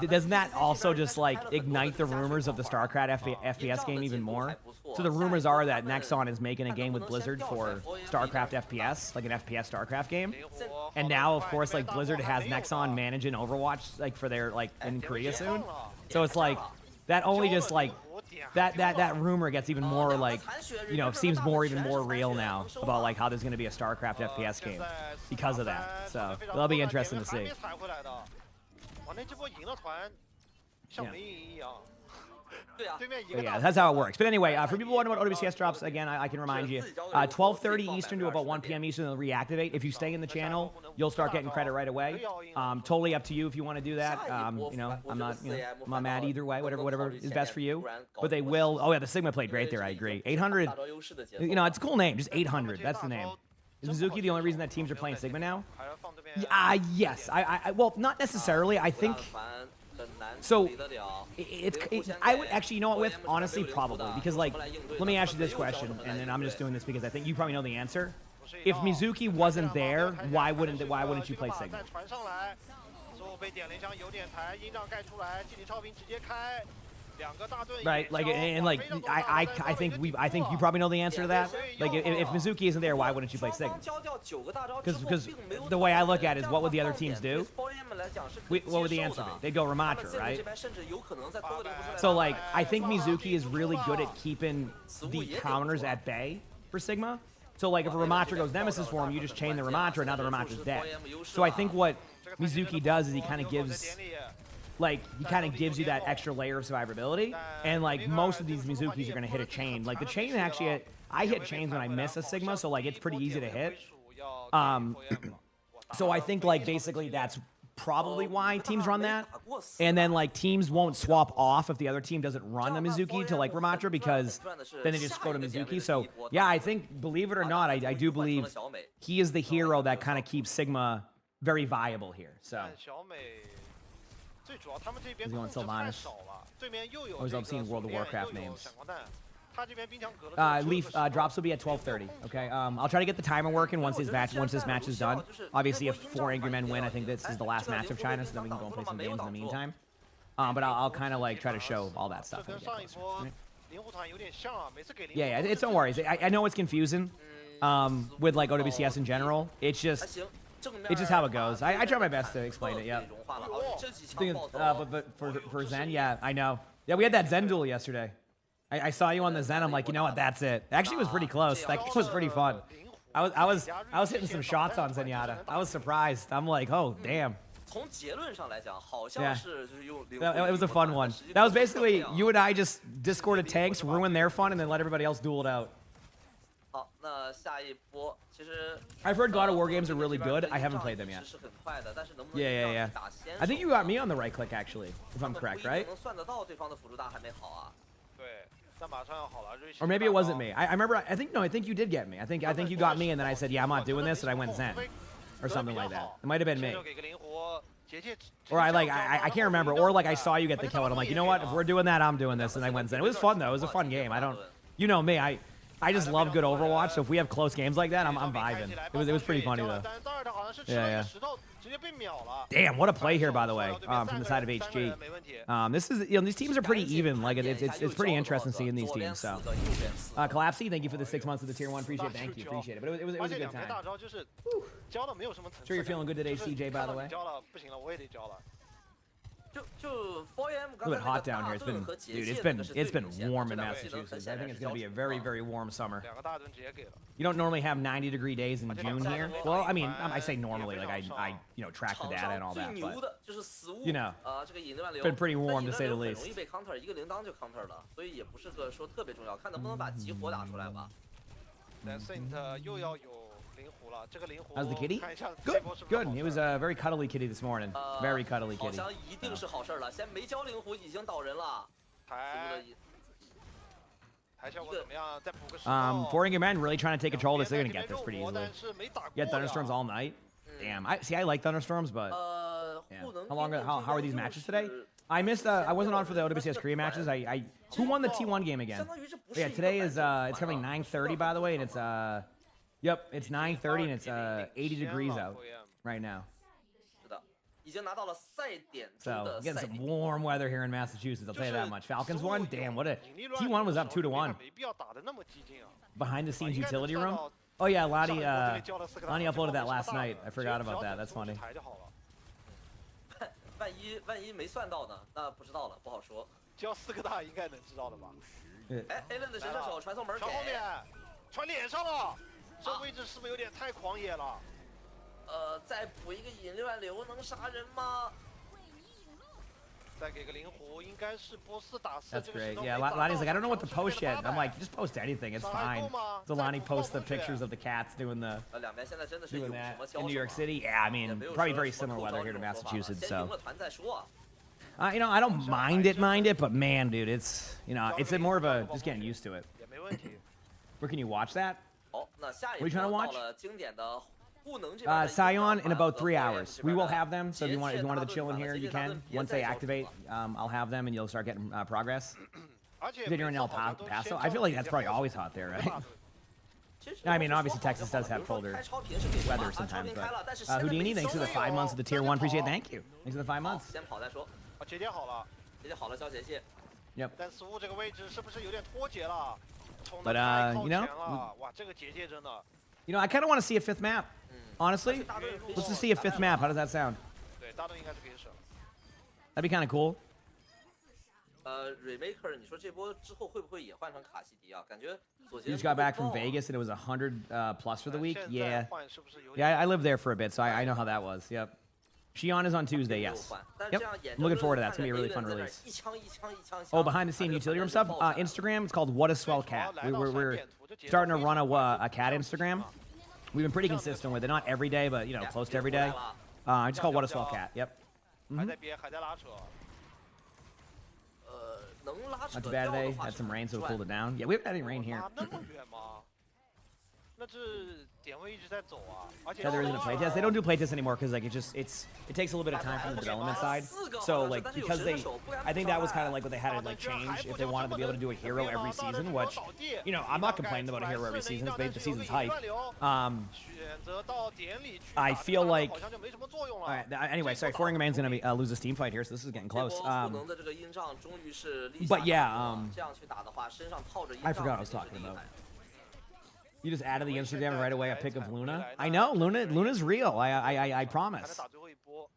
doesn't that also just like ignite the rumors of the StarCraft FPS game even more? So the rumors are that Nexon is making a game with Blizzard for StarCraft FPS, like an FPS StarCraft game. And now, of course, like Blizzard has Nexon managing Overwatch like for their like in Korea soon. So it's like that only just like that rumor gets even more like, you know, seems even more real now about like how there's going to be a StarCraft FPS game because of that. So that'll be interesting to see. But yeah, that's how it works. But anyway, for people wondering what OWCS drops, again, I can remind you, 12:30 Eastern to about 1 p.m. Eastern, they'll reactivate. If you stay in the channel, you'll start getting credit right away. Totally up to you if you want to do that. You know, I'm not mad either way. Whatever is best for you. But they will. Oh yeah, the Sigma played great there. I agree. 800. You know, it's a cool name. Just 800. That's the name. Is Mizuki the only reason that teams are playing Sigma now? Yes. Well, not necessarily. I think. So, I would actually, you know what, honestly, probably. Because, like, let me ask you this question, and then I'm just doing this because I think you probably know the answer. If Mizuki wasn't there, why wouldn't you play Sigma? Right, like, and like, I think you probably know the answer to that. Like, if Mizuki isn't there, why wouldn't you play Sigma? Because the way I look at it is, what would the other teams do? What would the answer be? They'd go Ramatra, right? So, like, I think Mizuki is really good at keeping the counters at bay for Sigma. So, like, if a Ramatra goes Nemesis for him, you just chain the Ramatra, and now the Ramatra's dead. So I think what Mizuki does is he kind of gives you that extra layer of survivability, and like most of these Mizukis are gonna hit a chain. Like the chain actually, I hit chains when I miss a Sigma, so like it's pretty easy to hit. So I think like basically that's probably why teams run that, and then like teams won't swap off if the other team doesn't run a Mizuki to like Ramatra, because then they just go to Mizuki. So yeah, I think, believe it or not, I do believe he is the hero that kind of keeps Sigma very viable here. So. He's going Sylvanas. Or is seeing World of Warcraft names. Leaf drops will be at 12:30. Okay. I'll try to get the timer working once this match is done. Obviously, if 4 Angry Men win, I think this is the last match of China, so then we can go and play some games in the meantime. But I'll kind of like try to show all that stuff. Yeah, it's don't worry. I know it's confusing with like OWCS in general. It's just how it goes. I try my best to explain it, yeah. But for Zen, yeah, I know. Yeah, we had that Zen duel yesterday. I saw you on the Zen. I'm like, you know what? That's it. Actually, it was pretty close. Like, it was pretty fun. I was hitting some shots on Zenyatta. I was surprised. I'm like, oh damn. Yeah. It was a fun one. That was basically you and I just discorded tanks, ruined their fun, and then let everybody else duel it out. I've heard God of War games are really good. I haven't played them yet. Yeah. I think you got me on the right click, actually, if I'm correct, right? Or maybe it wasn't me. I remember. I think you did get me. I think you got me, and then I said, yeah, I'm not doing this, and I went Zen, or something like that. It might have been me. Or I can't remember. Or like I saw you get the kill, and I'm like, you know what? If we're doing that, I'm doing this, and I went Zen. It was fun though. It was a fun game. You know me. I just love good Overwatch, so if we have close games like that, I'm vibing. It was pretty funny though. Yeah. Damn, what a play here, by the way, from the side of HG. This is, these teams are pretty even. Like it's pretty interesting seeing these teams. So, Collapsy, thank you for the 6 months of the tier 1. Appreciate it. But it was a good time. Whew. Sure you're feeling good today, CJ. By the way. A little bit hot down here. It's been warm in Massachusetts. I think it's going to be a very, very warm summer. You don't normally have 90-degree days in June here. Well, I mean, I say normally, like I track the data and all that, but it's been pretty warm to say the least. How's the kitty? Good. He was a very cuddly kitty this morning. Very cuddly kitty. 4 Angry Men really trying to take control of this. They're gonna get this pretty easily. You had thunderstorms all night. Damn. I like thunderstorms, but yeah. How are these matches today? I missed. I wasn't on for the OWCS Korea matches. Who won the T1 game again? Yeah, today is it's coming 9:30, by the way, and it's Yep, it's 9:30 and it's 80 degrees out right now. 是的，已经拿到了赛点中 So 的 getting 赛 some 点。 warm weather here in Massachusetts. I'll tell you that much. Falcons 所 won. 有 Damn, what a 盈利乱 T1 was 的 up 2 to 时候 1. 没必要打得那么激进啊。 Behind the scenes 应该能 utility 算 room. 到 Oh yeah, 上 Lonnie 一波这里交了4个大 Lonnie 这波 uploaded that 没什么 last 大的 night. I 只 forgot 要 about that. 等 That's 出去 funny. 抬就好了。万一没算到呢？那不知道了，不好说。交4个大应该能知道的吧？哎 ，Allen 的神射手传送门给传后面，传脸上了，这位置是不是有点太狂野了？再补一个引乱流能杀人吗？再给个灵狐，应该是波斯打4 That's 这个 great. 石头 Yeah, 没砸到 Lonnie's like, I don't know what to 尝试 post 变 yet. 成 I'm 800 like, just post anything. It's 上来 fine. 够吗？ So 再 Lonnie 补报 posts the 过去 pictures of the cats doing the 两边现在真的是有 doing 什 that 么交 in New 手 York 吗 City. Yeah, I 也 mean, 没有 probably 说 very 什么 similar 口 weather 罩 here 这 to 种说法了 Massachusetts. 先赢 So, 了团再说。 you know, I don't mind it, but man, dude, it's it's more of a just getting used to it. 也没问题。 Where can you watch that? 好，那下一 What are you trying to 波 watch? 到了经典的固能这边的 Scion in about 3 和火焰 hours. 这 We 边 will 的 have them. So if you 节 wanted to 节 chill in 大 here, 盾 you 大 can. 盾 Once they 别再 activate, 交手了 I'll have them, and you'll start getting progress. 而且 Then you're in 每 El 次好像都 Paso. 先 I feel like that's 交 probably 给 always hot there, 大 right? 盾 其实 I mean, 我 obviously 说好 Texas 就好 does 了 have 比如说 colder 开超频是给什么 weather 超 sometimes. 频 But 开了，但是现在 Houdini, 没 thanks for the 收 5 months of the tier 1. Appreciate it. Thank you. Thanks for the 5 months. 先跑再说。啊，节点好了，节节好了，交节气。 Yep. 但似乎这个位置是不是有点脱节了？冲 But, 得太靠 you 前 know, 了，哇，这个结界真的。 I kind of want to see a 5th map. Honestly, let's just see a 5th map. How does that sound? 对，大盾应该是可以省。 That'd be kind of cool. Remaker，你说这波之后会不会也换成卡西迪啊？感觉左 You 杰 just got back from Vegas and it was 100 plus for the week. 现 Yeah. 在换是不是有点 Yeah, I lived there for a bit, so I know how that was. Yep. Shion is on Tuesday, 没有 yes. 换，但 Yep. 这样眼 I'm 睁 looking 睁 forward to 地 that. It's 看 gonna be a 着 really 雷 fun 人在那儿 release. 一枪一枪一枪。 Oh, behind the scene 还是 utility room 反 stuff. 正爆下来 Instagram, it's called What a Swell Cat. We're starting to run a cat Instagram. We've been pretty consistent with it, not every day, but close to every day. It's called What a Swell Cat. Yep. 还在憋，还在拉扯。能拉扯 Not too 掉 bad 的 today. 话 Had 是 some 很 rain, so it 赚 cooled it down. Yeah, we haven't had any rain here. 拉那么远吗？那这点位一直在走啊，而且 Yeah, there isn't a playtest. They don't do playtest anymore because like it takes a little bit of time from the development side. So like because I think that was kind of like what they had to like change if they wanted to be able to do a hero every season. Which I'm not complaining about a hero every season. It's the season's hype. 选择到点里去 I 打 feel 这个 like 好像就没什么作用了。 All right. Anyway, sorry. Foreign Man's gonna be lose his team fight here, so this is getting 这波 close. 赋能的这个阴障终于是立 But 下 yeah, 来了这样去打的话，身上套着阴 I 障 forgot what I was 肯定 talking 是厉 about. 害。 You just added the Instagram and right away a pic of Luna. I know Luna's real. I 还能 promise. 打最后一波。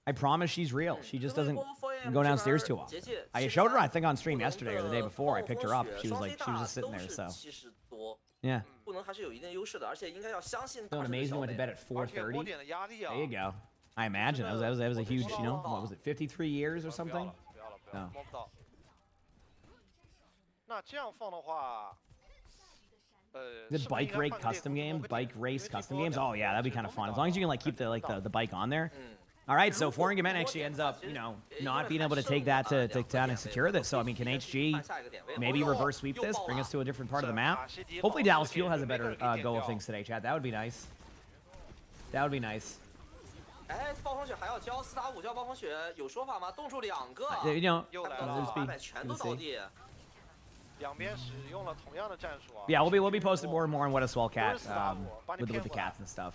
I promise she's real. She just 这 doesn't 波 4AM go 这 downstairs 边 too often. 结界 I 73 showed her I think on stream 不能 yesterday or the day 的 before. I 暴 picked her 风 up. 雪 She was 双 like 飞 she was 大 just sitting 都 there. 是 So 70多， yeah. 不能还是有一定优势的，而且应该要相信大 Feeling 神的 amazing. 小 Went to 美 bed at 而且波 4:30. 点的压力啊 There you go. I imagine that was a huge. What was it? 53 years or something. 不要了，不要了，No. 摸不到。那这样放的话， The bike race custom games, Oh yeah, that'd be kind of fun as long as you can like keep the bike on there. All right, so Foreign Gamen actually ends up not being able to take that to down and secure this. So I mean, can HG 看下一个点位， maybe reverse sweep this, bring us to a different part of the map? Hopefully Dallas Fuel has a better go of things today, chat. That would be nice. That would be nice. 哎，暴风雪还要交4打5交暴风雪，有说法吗？冻住2个， 又来 他们了， 800全都倒地。两边使用了同样的战术啊。 Yeah, we'll be posting more and more on What a Swell Cat with the 骗回来 cats and stuff.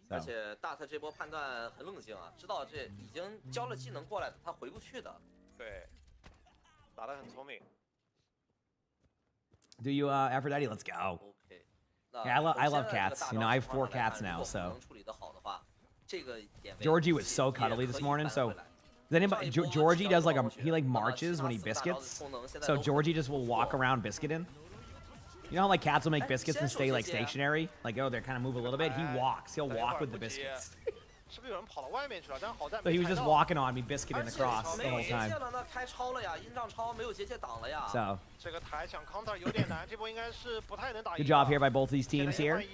而 So 且大特这波判断很冷静啊，知道这已经交了技能过来的，他回不去的。对，打得很聪明。 do you Aphrodite? Let's go. OK， Yeah, I love cats. I have 4 cats now, so. 能处理得好的话，这个点位 Georgie was so cuddly this morning, so does anybody Georgie does like he like marches when he biscuits. So Georgie just will walk around biscuiting. You know how like cats will make biscuits and stay like stationary? Like they're kind of move a little bit. He'll walk with the biscuits. 是不是有人跑到外面去了？但好在 So he was just walking on me, biscuiting 而且 across the 没有 whole 结界 time. 了，那开超了呀，阴障超没有结界挡了呀。 So 这个台想 counter 有点难，这波应该是不太能打赢。 good job here by both these teams here.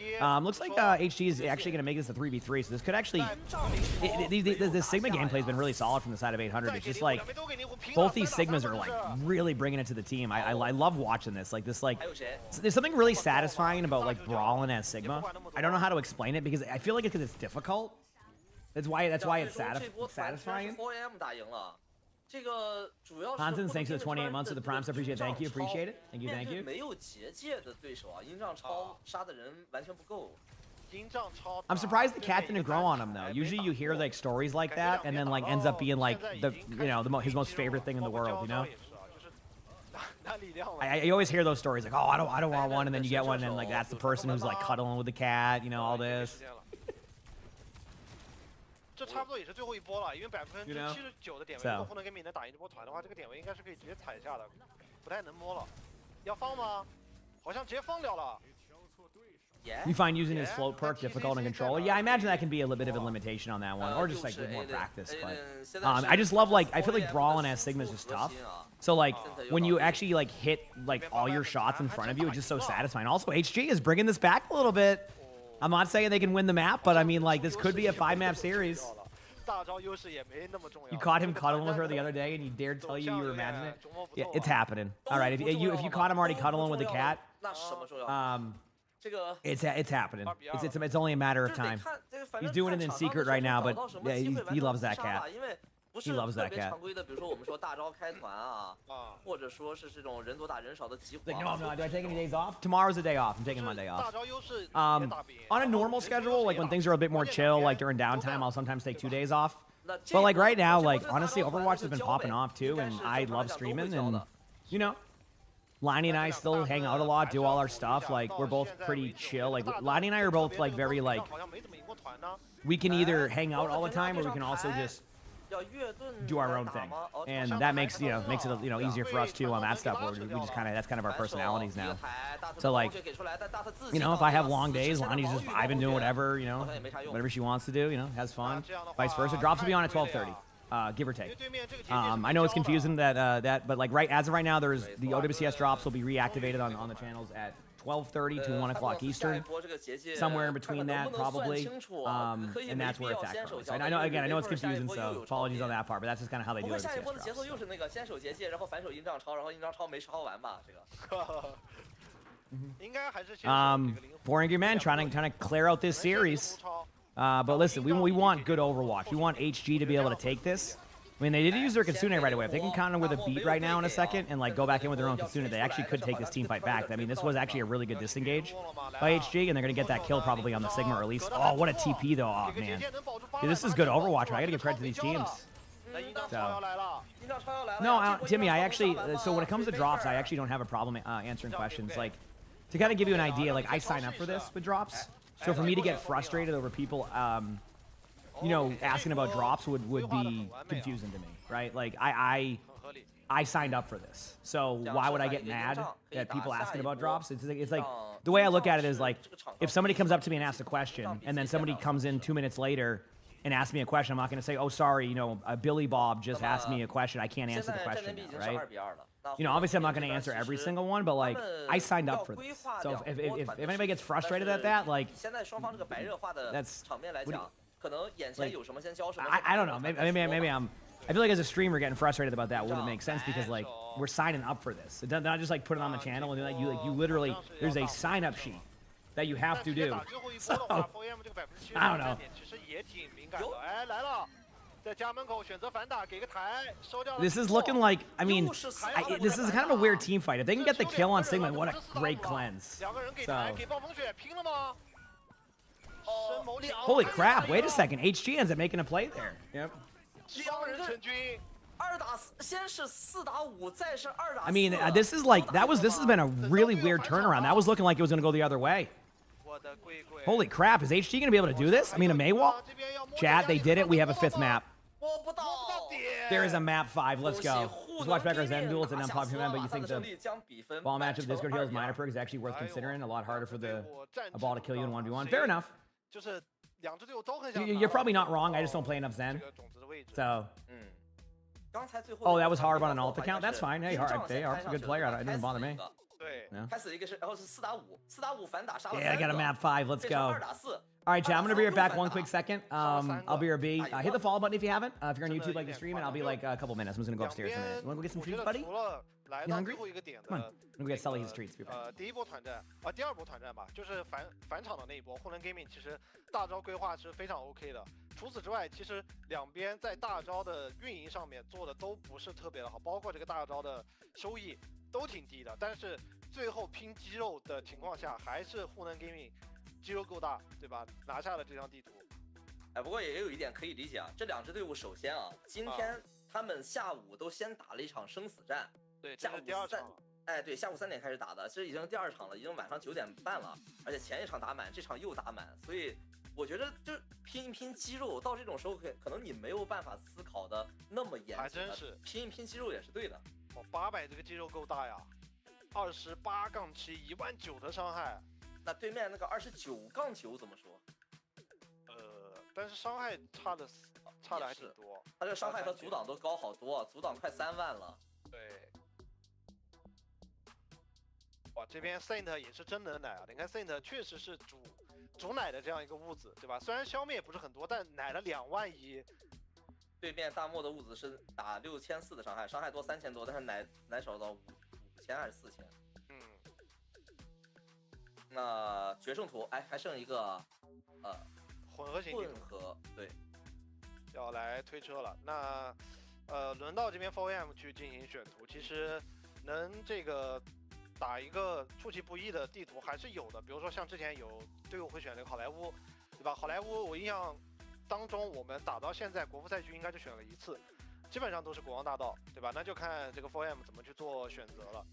Looks like HG is actually going to make this a 3v3. So this could actually the Sigma gameplay has been really solid from the side of 800. It's just like both these Sigmas are like really bringing it to the team. I love watching this. Like there's something really satisfying about like brawling as Sigma. I don't know how to explain it because I feel like it's difficult. That's why it's satisfying. 4AM 打赢了。这个主要是 Hansen, thanks for the 28 months of the Prime sub, appreciate it. Thank you, appreciate it. Thank you, thank 面对 you. 没有结界的对手啊，鹰杖超杀的人完全不够。 I'm surprised the cat didn't grow on him though. Usually you hear like stories like that, and then like ends up being like the his most favorite thing in the world. You know? I always hear those stories like, oh, I don't want one, and then you get one, and like that's the person who's like cuddling with the cat. You know all this. 这差不多也是最后一波了，因为79%的点位，如果不能给米能打赢这波团的话，这个点位应该是可以直接踩下的，不太能摸了。要放吗？好像直接放掉了。 You find using his float perk difficult in controller? Yeah, I imagine that can be a little bit of a limitation on that one, or just like with more practice. But I just love like I feel like brawling as Sigma is just tough. So like when you actually like hit like all your shots in front of you, it's just so satisfying. Also, HG is bringing this back a little bit. I'm not saying they can win the map, but I mean like this could be a 5-map series. You caught him cuddling with her the other day, and he dared tell you were imagining it. Yeah, it's happening. All right, if you caught him already cuddling with the cat, it's happening. It's only a matter of time. He's doing it in secret right now, but yeah, he loves that cat. He loves that cat. Like, no, do I take any days off? Tomorrow's a day off. I'm taking Monday off. On a normal schedule, like when things are a bit more chill, like during downtime, I'll sometimes take 2 days off. But like right now, like honestly, Overwatch has been popping off too, and I love streaming, and you know. Lonnie and I still hang out a lot, do all our stuff. Like, we're both pretty chill. Like, Lonnie and I are both, like, very, like, we can either hang out all the time or we can also just do our own thing. And that makes, it, easier for us, too, on that stuff. Where we just kind of, that's kind of our personalities now. So, like, if I have long days, Lonnie's just vibing, doing whatever, whatever she wants to do, has fun. Vice versa. Drops will be on at 12:30. Give or take. I know it's confusing but like as of right now, there's the OWCS drops will be reactivated on the channels at 12:30 to 1 o'clock Eastern, somewhere in between that probably, and that's where it's at currently. So I know it's confusing, so apologies on that part, but that's just kind of how they do OWCS drops. 4 Angry Men trying to clear out this series. But listen, we want good Overwatch. We want HG to be able to take this. I mean, they did use their Kitsune right away. If they can counter with a beat right now in a second and like go back in with their own Kitsune, they actually could take this team fight back. I mean, this was actually a really good disengage by HG, and they're gonna get that kill probably on the Sigma release. Oh, what a TP though! Oh man, dude, this is good Overwatch. I gotta give credit to these teams. So, no, Timmy, I actually. So when it comes to drops, I actually don't have a problem answering questions. Like to kind of give you an idea, like I sign up for this with drops. So for me to get frustrated over people, asking about drops would be confusing to me, right? Like I signed up for this, so why would I get mad at people asking about drops? It's like the way I look at it is like if somebody comes up to me and asks a question, and then somebody comes in 2 minutes later and asks me a question, I'm not going to say, oh sorry, Billy Bob just asked me a question, I can't answer the question now, right? Obviously I'm not going to answer every single one, but like I signed up for this. So if anybody gets frustrated at that, like that's I don't know. Maybe I feel like as a streamer getting frustrated about that wouldn't make sense because like we're signing up for this. It's not just like put it on the channel and like you literally there's a sign up sheet that you have to do. So, I don't know. This is looking like, I mean, this is kind of a weird team fight. If they can get the kill on Sigma, what a great cleanse. So. Holy crap, wait a second. HG ends up making a play there. Yep. I mean, this has been a really weird turnaround. That was looking like it was going to go the other way. Holy crap, is HG going to be able to do this? I mean, a Maywall? Chat, they did it. We have a 5th map. There is a map 5. Let's go. Just watch back our Zen duel. It's an unpopular but you think the ball matchup Discord Heroes minor perk is actually worth considering. A lot harder for a ball to kill you in 1v1. Fair enough. You're probably not wrong. I just don't play enough Zen. So. Oh, that was hard on an alt account. That's fine. Hey, they are a good player. It doesn't bother me. Yeah, I got a map 5. Let's go. All right, chat. I'm gonna be right back. 1 quick second. I'll be RB. Hit the follow button if you haven't. If you're on YouTube, like the stream, and I'll be like a couple minutes. I'm just gonna go upstairs in a minute. You wanna go get some treats, buddy? You hungry? Come on. I'm gonna get Sully his treats. Be back. 第一波团战第二波团战吧，就是返场的那一波，混沌 gaming 其实大招规划是非常 OK 的，除此之外，其实两边在大招的运营上面做的都不是特别的好，包括这个大招的收益都挺低的。但是最后拼肌肉的情况下，还是沪能 gaming 肌肉够大，对吧？拿下了这张地图。哎，不过也有一点可以理解啊，这两支队伍首先啊，今天他们下午都先打了一场生死战，对，这是第二场。哎，对，下午3点开始打的，这已经是第2场了，已经晚上9点半了，而且前一场打满，这场又打满，所以我觉得就拼一拼肌肉，到这种时候可能你没有办法思考的那么严谨，还真是拼一拼肌肉也是对的。哦，800这个肌肉够大呀，28-7，19000的伤害。那对面那个29-9怎么说？但是伤害差的还挺多，他这伤害和阻挡都高好多，阻挡快3万了。对。哇，这边 Saint 也是真能奶啊！你看 Saint 确实是主奶的这样一个物子，对吧？虽然消灭也不是很多，但奶了2万1。对面大漠的物子是打6400的伤害，伤害多3000多，但是奶少到5000还是4000。嗯。那决胜图，哎，还剩一个混合型对，要来推车了。那轮到这边 4AM 去进行选图，其实能这个打一个出其不意的地图还是有的。比如说像之前有队伍会选这个好莱坞，对吧？好莱坞我印象当中我们打到现在国服赛区应该就选了1次，基本上都是国王大道，对吧？那就看这个 4AM 怎么去做选择了。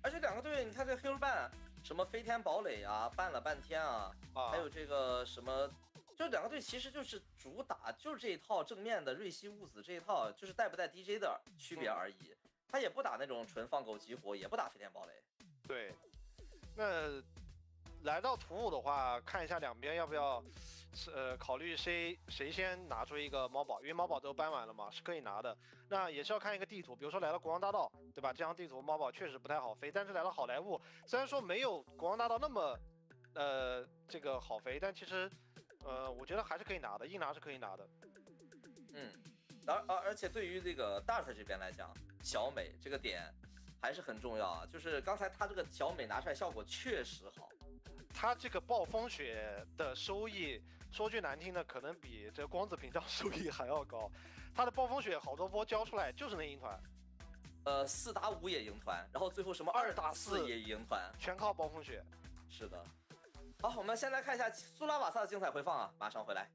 而且两个队，你看这 Hero 办什么飞天堡垒啊，办了半天啊，还有这个什么，就两个队其实就是主打就是这一套正面的瑞希物子这一套，就是带不带 DJ 的区别而已。他也不打那种纯放狗激活，也不打飞天堡垒。对，那来到图5的话，看一下两边要不要考虑谁先拿出一个猫宝，因为猫宝都搬完了嘛，是可以拿的。那也是要看一个地图，比如说来到国王大道，对吧？这张地图猫宝确实不太好飞，但是来到好莱坞，虽然说没有国王大道那么这个好飞，但其实我觉得还是可以拿的，硬拿是可以拿的。而且对于这个 Dart 这边来讲，小美这个点还是很重要啊。就是刚才他这个小美拿出来效果确实好，他这个暴风雪的收益，说句难听的，可能比这光子屏障收益还要高。他的暴风雪好多波交出来就是能赢团，4打5也赢团，然后最后什么2打4也赢团，全靠暴风雪。是的。好，我们先来看一下苏拉瓦萨的精彩回放啊，马上回来。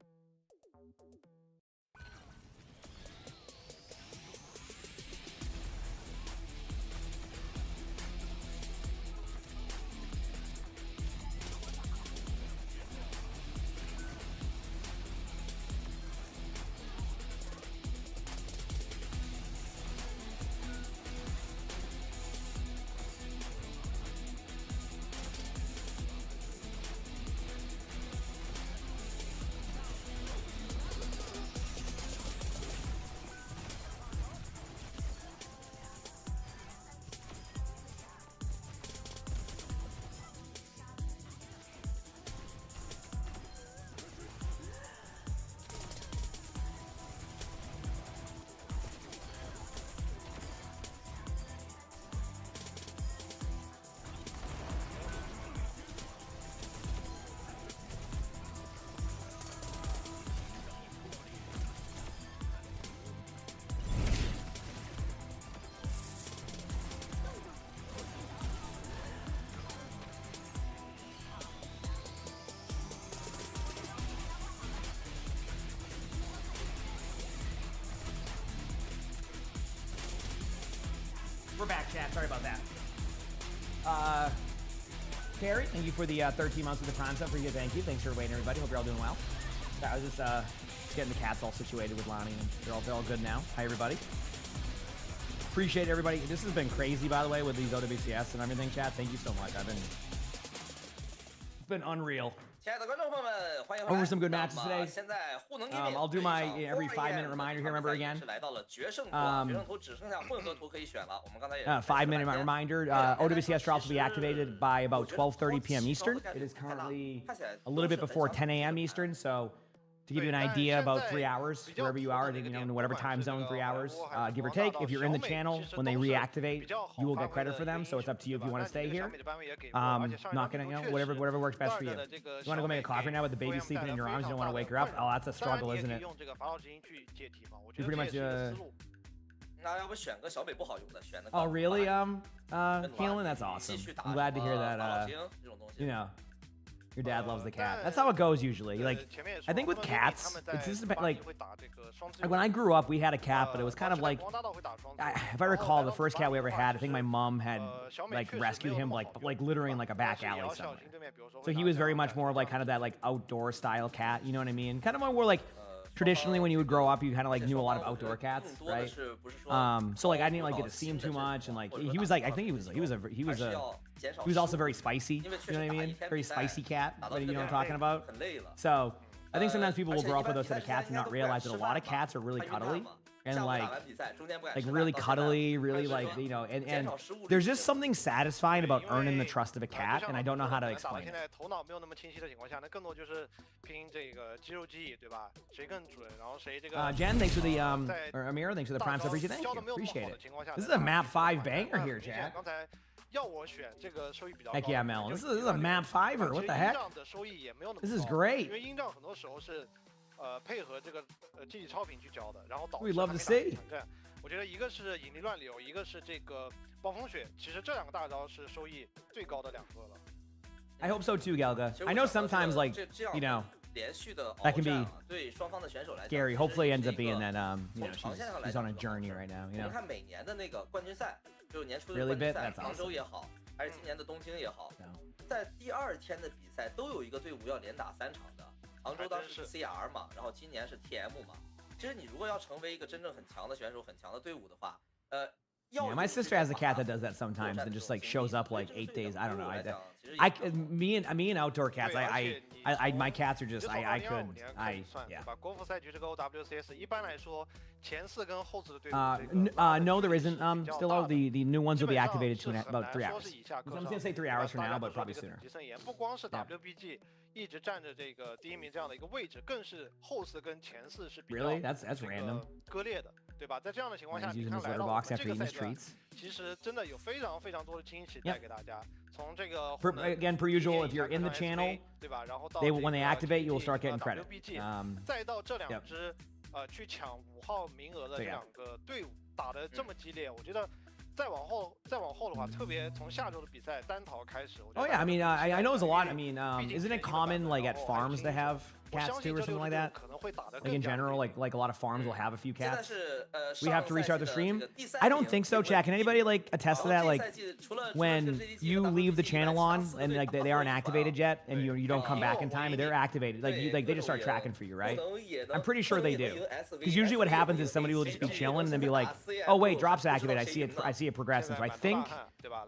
We're back, chat. Sorry about that. Carrie, thank you for the 13 months of the Prime sub. For you, thank you. Thanks for waiting, everybody. Hope you're all doing well. I was just getting the cats all situated with Lonnie, and they're all good now. Hi, everybody. Appreciate everybody. This has been crazy, by the way, with these OWCS and everything, chat. Thank you so much. It's been unreal. 亲爱的观众朋友们，欢迎回来。 Over some good matches today. 现在沪能 I'll do my every 5-minute reminder here. Remember again. 是来到了决胜图，决胜图只剩下混合图可以选了。我们刚才也 5-minute reminder. OWCS drops will be activated by about 12:30 p.m. Eastern. It is currently a little bit before 10 a.m. Eastern, so to give you an idea, about 3 hours, wherever you are, in whatever time zone, 3 hours, give or take. If you're in the channel, when they reactivate, you will get credit for them. So it's up to you if you want to stay here. Not gonna, whatever works best for you. You want to go make a coffee now with the baby sleeping in your arms? You don't want to wake her up? Oh, that's a struggle, isn't it? You pretty much. Oh, really? Healing? That's awesome. I'm glad to hear that. Your dad loves the cat. That's how it goes usually. Like, I think with cats, it's just like when I grew up, we had a cat, but it was kind of like, if I recall, the first cat we ever had, I think my mom had like rescued him like literally in like a back alley somewhere. So he was very much more like kind of that like outdoor style cat. You know what I mean? Kind of more like. Traditionally, when you would grow up, you kind of like knew a lot of outdoor cats, right? So like I didn't like get to see him too much, and like he was like I think he was also very spicy. You know what I mean? Very spicy cat. But you know what I'm talking about? So I think sometimes people will grow up with those type of cats and not realize that a lot of cats are really cuddly. And like really cuddly, really like, and there's just something satisfying about earning the trust of a cat, and I don't know how to explain it. Jen, thanks for the, or Amir, thanks for the prime sub. Thank you, appreciate it. This is a map 5 banger here, chat. Heck yeah, Mel. This is a map 5er. What the heck? This is great. We love to see. 我觉得一个是引力乱流，一个是这个暴风雪，其实这两个大招是收益最高的两个了。I hope so too, Galga. I know sometimes like that can be scary. Hopefully, it ends up being that she's on a journey right now. 我们看每年的那个冠军赛，就年初的 Really 冠军 bit? 赛， That's 杭州 awesome. 也好，还是今年的东京也好，在第二天的比赛都有一个队伍要连打3场的。杭州当时是 CR 嘛，然后今年是 TM 嘛。其实你如果要成为一个真正很强的选手、很强的队伍的话，Yeah, my sister has a cat that does that sometimes and just like shows up like 8 days. I don't know. Me and outdoor cats. My cats are just yeah. 国服赛局这个 OWCS 一般来说前4跟后4的队伍 no, there isn't. Still, the new ones will be activated in about 3 hours. I'm gonna say 3 hours from now, but probably sooner. 不光是 WBG 一直占着这个第1名这样的一个位置，更是后4跟前4是比较 That's random. 割裂的。 对吧？在这样的情况下，你 using 看 his 来 litter 到 box 这 after 个 eating 赛 his 段 treats. 其实真的有非常非常多的惊喜带给大家。从这个 Again, per usual, if you're in the channel, 对吧？然后到 when they activate, you will start getting credit. 再到这2支去抢5号名额的这2个队伍打得这么激烈，我觉得再往后的话，特别从下周的比赛单淘开始，我觉得 Oh yeah, I mean, I know it's a lot. I mean, isn't it common like at farms to have cats too or something like that? Like in general, like a lot of farms will have a few cats. We have to restart the stream. I don't think so, chat. Can anybody like attest to that? Like when you leave the channel on and like they aren't activated yet, and you don't come back in time, and they're activated. Like they just start tracking for you, right? I'm pretty sure they do. Because usually what happens is somebody will just be chilling and then be like, oh wait, drop's activated. I see it progressing. So I think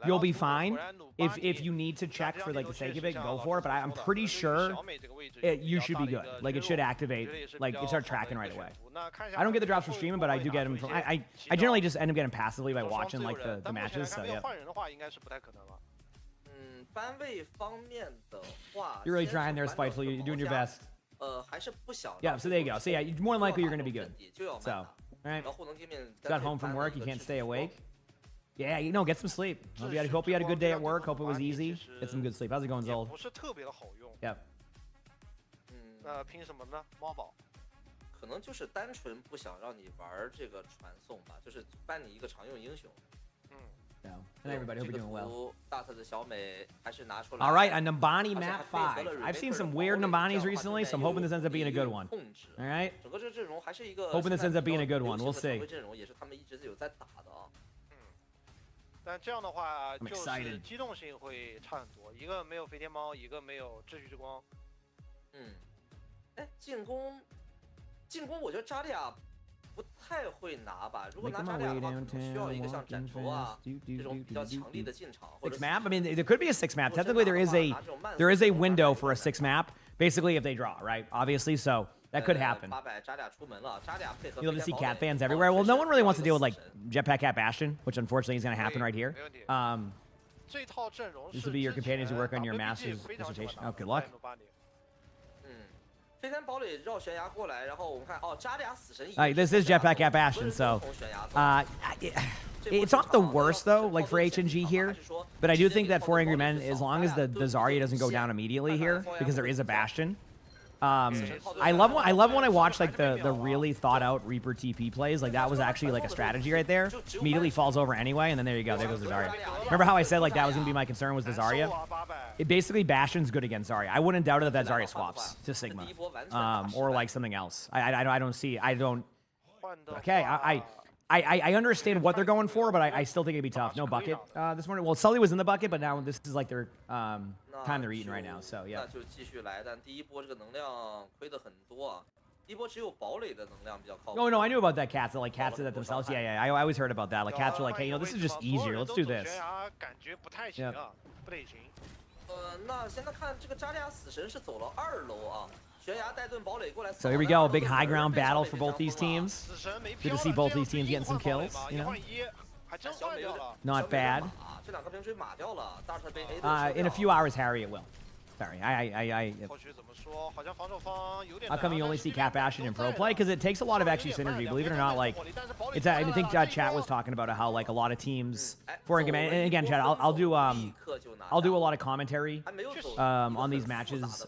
you'll be fine. If you need to check for like the sake of it, go for it. But I'm pretty sure you should be good. Like it should activate. Like it start tracking right away. I don't get the drops for streaming, but I do get them from. I generally just end up getting passively by watching like the matches. So yeah. You're really trying there, Spiteful. You're doing your best. Yeah, so there you go. So yeah, more than likely you're gonna be good. So, all right. Got home from work. You can't stay awake. Yeah, get some sleep. Hope you had a good day at work. Hope it was easy. Get some good sleep. How's it going, Zold? Yep. 拼什么呢？猫宝。可能就是单纯不想让你玩这个传送吧，就是办你一个常用英雄。No. And everybody, hope you're doing well. All right, a Nambani map 5. I've seen some weird Nambanis recently, so I'm hoping this ends up being a good one. All right? Hoping this ends up being a good one. We'll see. 但这样的话，就是机动性会差很多。一个没有飞天猫，一个没有秩序之光。进攻，我觉得扎利亚不太会拿吧。如果拿扎利亚的话，可能需要一个像斩头啊这种比较强力的进场。6 map? I mean, there could be a 6 map. Technically, there is a window for a 6 map. Basically, if they draw, right? Obviously, so that could happen. You'll just see cat fans everywhere. Well, no one really wants to deal with like Jetpack Cat Bastion, which unfortunately is going to happen right here. This will be your companions who work on your master's dissertation. Oh, good luck. 飞天堡垒绕悬崖过来，然后我们看哦，扎利亚死神。This is Jetpack at Bastion, so it's not the worst though, like for HNG here. But I do think that for Angry Men, as long as the Zarya doesn't go down immediately here, because there is a Bastion. I love when I watch like the really thought out Reaper TP plays. Like that was actually like a strategy right there. Immediately falls over anyway, and then there you go. There goes the Zarya. Remember how I said like that was gonna be my concern was the Zarya? It basically Bastion's good against Zarya. I wouldn't doubt it that Zarya swaps to Sigma, or like something else. I don't see. I don't. Okay, I understand what they're going for, but I still think it'd be tough. No bucket this morning. Well, Sully was in the bucket, but now this is like their time they're eating right now. So yeah. 那就继续来，但第一波这个能量亏的很多啊。第一波只有堡垒的能量比较靠谱。Oh no, I knew about that. Cats that like cats that themselves. Yeah. I always heard about that. Like cats are like, hey, this is just easier. Let's do this. 感觉不太行啊，不得行。那现在看这个扎利亚死神是走了2楼啊。 So here we go, a big high ground battle for both these teams. Good to see both these teams getting some kills, you know? Not bad. In a few hours, Harry, it will. Sorry, how come you only see Cap Bastion in pro play? Because it takes a lot of actually synergy. Believe it or not, like it's. I think chat was talking about how like a lot of teams for and again, chat. I'll do a lot of commentary on these matches.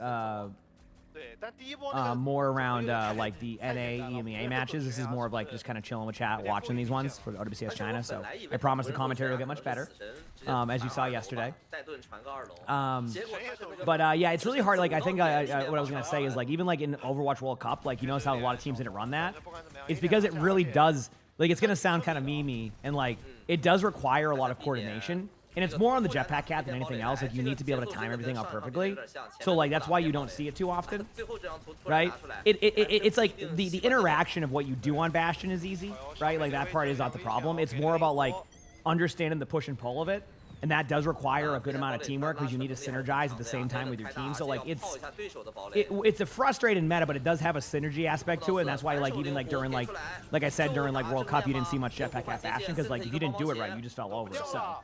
More around like the NA, EMEA matches. This is more of like just kind of chilling with chat, watching these ones for WCS China. So I promise the commentary will get much better, as you saw yesterday. But yeah, it's really hard. Like I think what I was gonna say is like even like in Overwatch World Cup, like you notice how a lot of teams didn't run that. It's because it really does. Like it's gonna sound kind of memey, and like it does require a lot of coordination. And it's more on the Jetpack Cat than anything else. Like you need to be able to time everything up perfectly. So like that's why you don't see it too often, right? It's like the interaction of what you do on Bastion is easy, right? Like that part is not the problem. It's more about like understanding the push and pull of it, and that does require a good amount of teamwork because you need to synergize at the same time with your team. So like it's a frustrating meta, but it does have a synergy aspect to it, and that's why like even like during like I said during like World Cup, you didn't see much Jetpack Cat Bastion because like if you didn't do it right, you just fell over. So.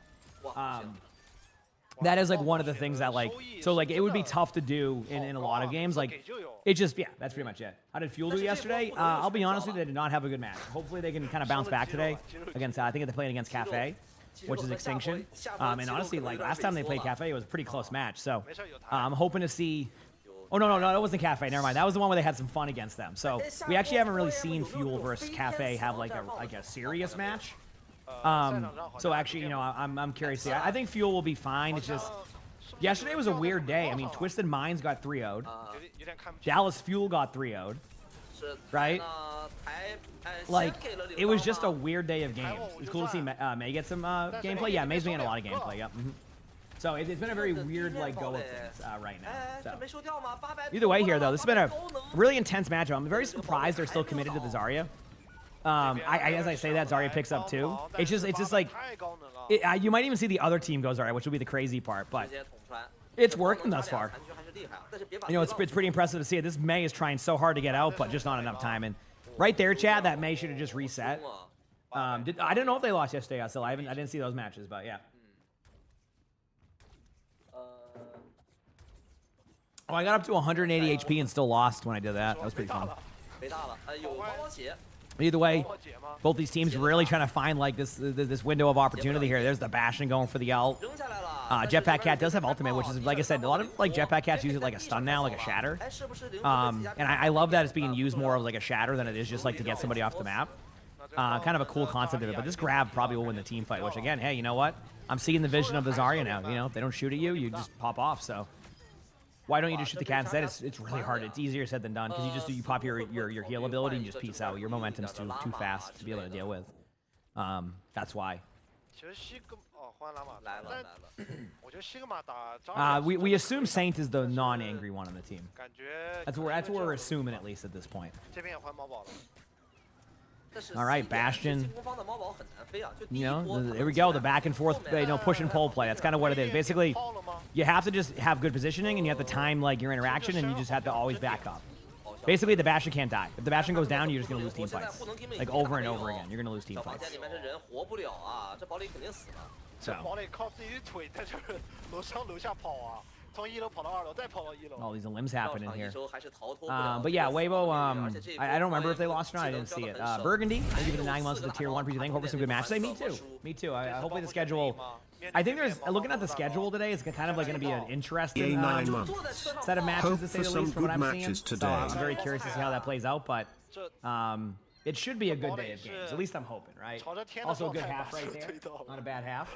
That is like one of the things that like so like it would be tough to do in a lot of games. Like it just that's pretty much it. How did Fuel do yesterday? I'll be honest with you, they did not have a good match. Hopefully they can kind of bounce back today against I think they're playing against Cafe, which is Extinction. And honestly, like last time they played Cafe, it was a pretty close match. So I'm hoping to see. Oh no, that wasn't Cafe. Never mind. That was the one where they had some fun against them. So we actually haven't really seen Fuel versus Cafe have like a serious match. So actually, you know, I'm curious here. I think Fuel will be fine. It's just yesterday was a weird day. I mean, Twisted Minds got 3-0'd. Dallas Fuel got 3-0'd. Right? Like, it was just a weird day of games. It's cool to see May get some gameplay. Yeah, May's been getting a lot of gameplay. Yep. So it's been a very weird like go of things right now. So. Either way here though, this has been a really intense matchup. I'm very surprised they're still committed to the Zarya. As I say that, Zarya picks up too. It's just like you might even see the other team go Zarya, which would be the crazy part, but it's working thus far. You know, it's pretty impressive to see it. This May is trying so hard to get out, but just not enough time. And right there, Chad, that May should have just reset. I didn't know if they lost yesterday. Still, I didn't see those matches, but yeah. Oh, I got up to 180 HP and still lost when I did that. That was pretty fun. Either way, both these teams really trying to find like this window of opportunity here. There's the Bastion going for the ult. Jetpack Cat does have ultimate, which is like I said, a lot of like Jetpack Cats use it like a stun now, like a shatter. And I love that it's being used more of like a shatter than it is just like to get somebody off the map. Kind of a cool concept of it, but this grab probably will win the team fight. Which again, hey, you know what? I'm seeing the vision of the Zarya now. You know, if they don't shoot at you, you just pop off. So. Why don't you just shoot the cat instead? It's really hard. It's easier said than done because you pop your heal ability and just peace out. Your momentum's too fast to be able to deal with. That's why. We assume Saint is the non-angry one on the team. That's what we're assuming at least at this point. All right, Bastion. You know, here we go. The back and forth, push and pull play. That's kind of what it is. Basically, you have to just have good positioning, and you have to time like your interaction, and you just have to always back up. Basically, the Bastion can't die. If the Bastion goes down, you're just gonna lose team fights, like over and over again. You're gonna lose team fights. So. 从1楼跑到2楼，再跑到1楼。 All these limbs happening here. 一周还是逃脱不了 But yeah, 这个 Weibo, 而且这一波 I don't remember if they 发 lost or not. I 技能 didn't 交 see 得 it. 很少 Burgundy, thank you for the 9 months of the tier 1 preview. Thank you for some good matches. Hey, me too. Me too. I hope the schedule. I think there's looking at the schedule today. It's kind of like going to be an interesting 9 months. set of matches Hope to say for the some least from what good I'm seeing. matches So today. I'm very curious to see how that plays out. But it should be a good day of games. At least I'm hoping, right? Also a good half right there. Not a bad half.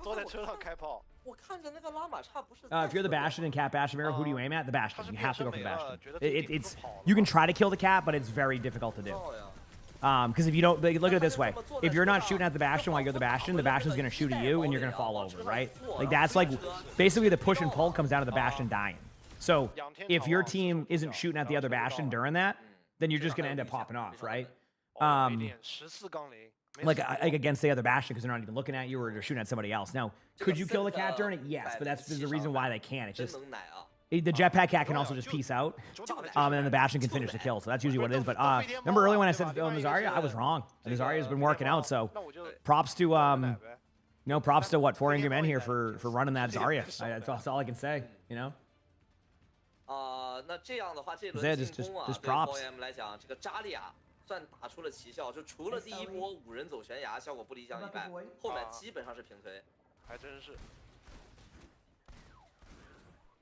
坐在车上开炮。 我看着那个拉玛差不是 If you're the Bastion and Cat Bastion Mirror, who do you aim at? The Bastion. You have to go for the Bastion. It's you can try to kill the Cat, but it's very difficult to do. 哦呀 Because if you don't, look at it this way. If you're not shooting at the Bastion while you're the Bastion's going to shoot at you and you're going to fall over, right? Like that's like basically the push and pull comes down to the Bastion dying. So if your team isn't shooting at the other Bastion during that, then you're just going to end up popping off, right? 14杠0。 Like against the other Bastion because they're not even looking at you or they're shooting at somebody else. Now, could you kill the Cat during it? Yes, but that's there's a reason why they can't. It's 真 just 能奶啊！ the jetpack cat can also just peace out, and then the Bastion can finish the kill. So that's usually what it is. But remember earlier when I said Nazaria, I was wrong. Nazaria's been working out. So props to props to what 4 Angry Men here for running that Zarya. That's all I can say. You know. 那这样的话，这 That's 轮 it, 进攻啊， just 对 props. VM 来讲，这个扎利亚算打出了奇效，就除了第一波5人走悬崖效果不理想以外，后面基本上是平推。还真是。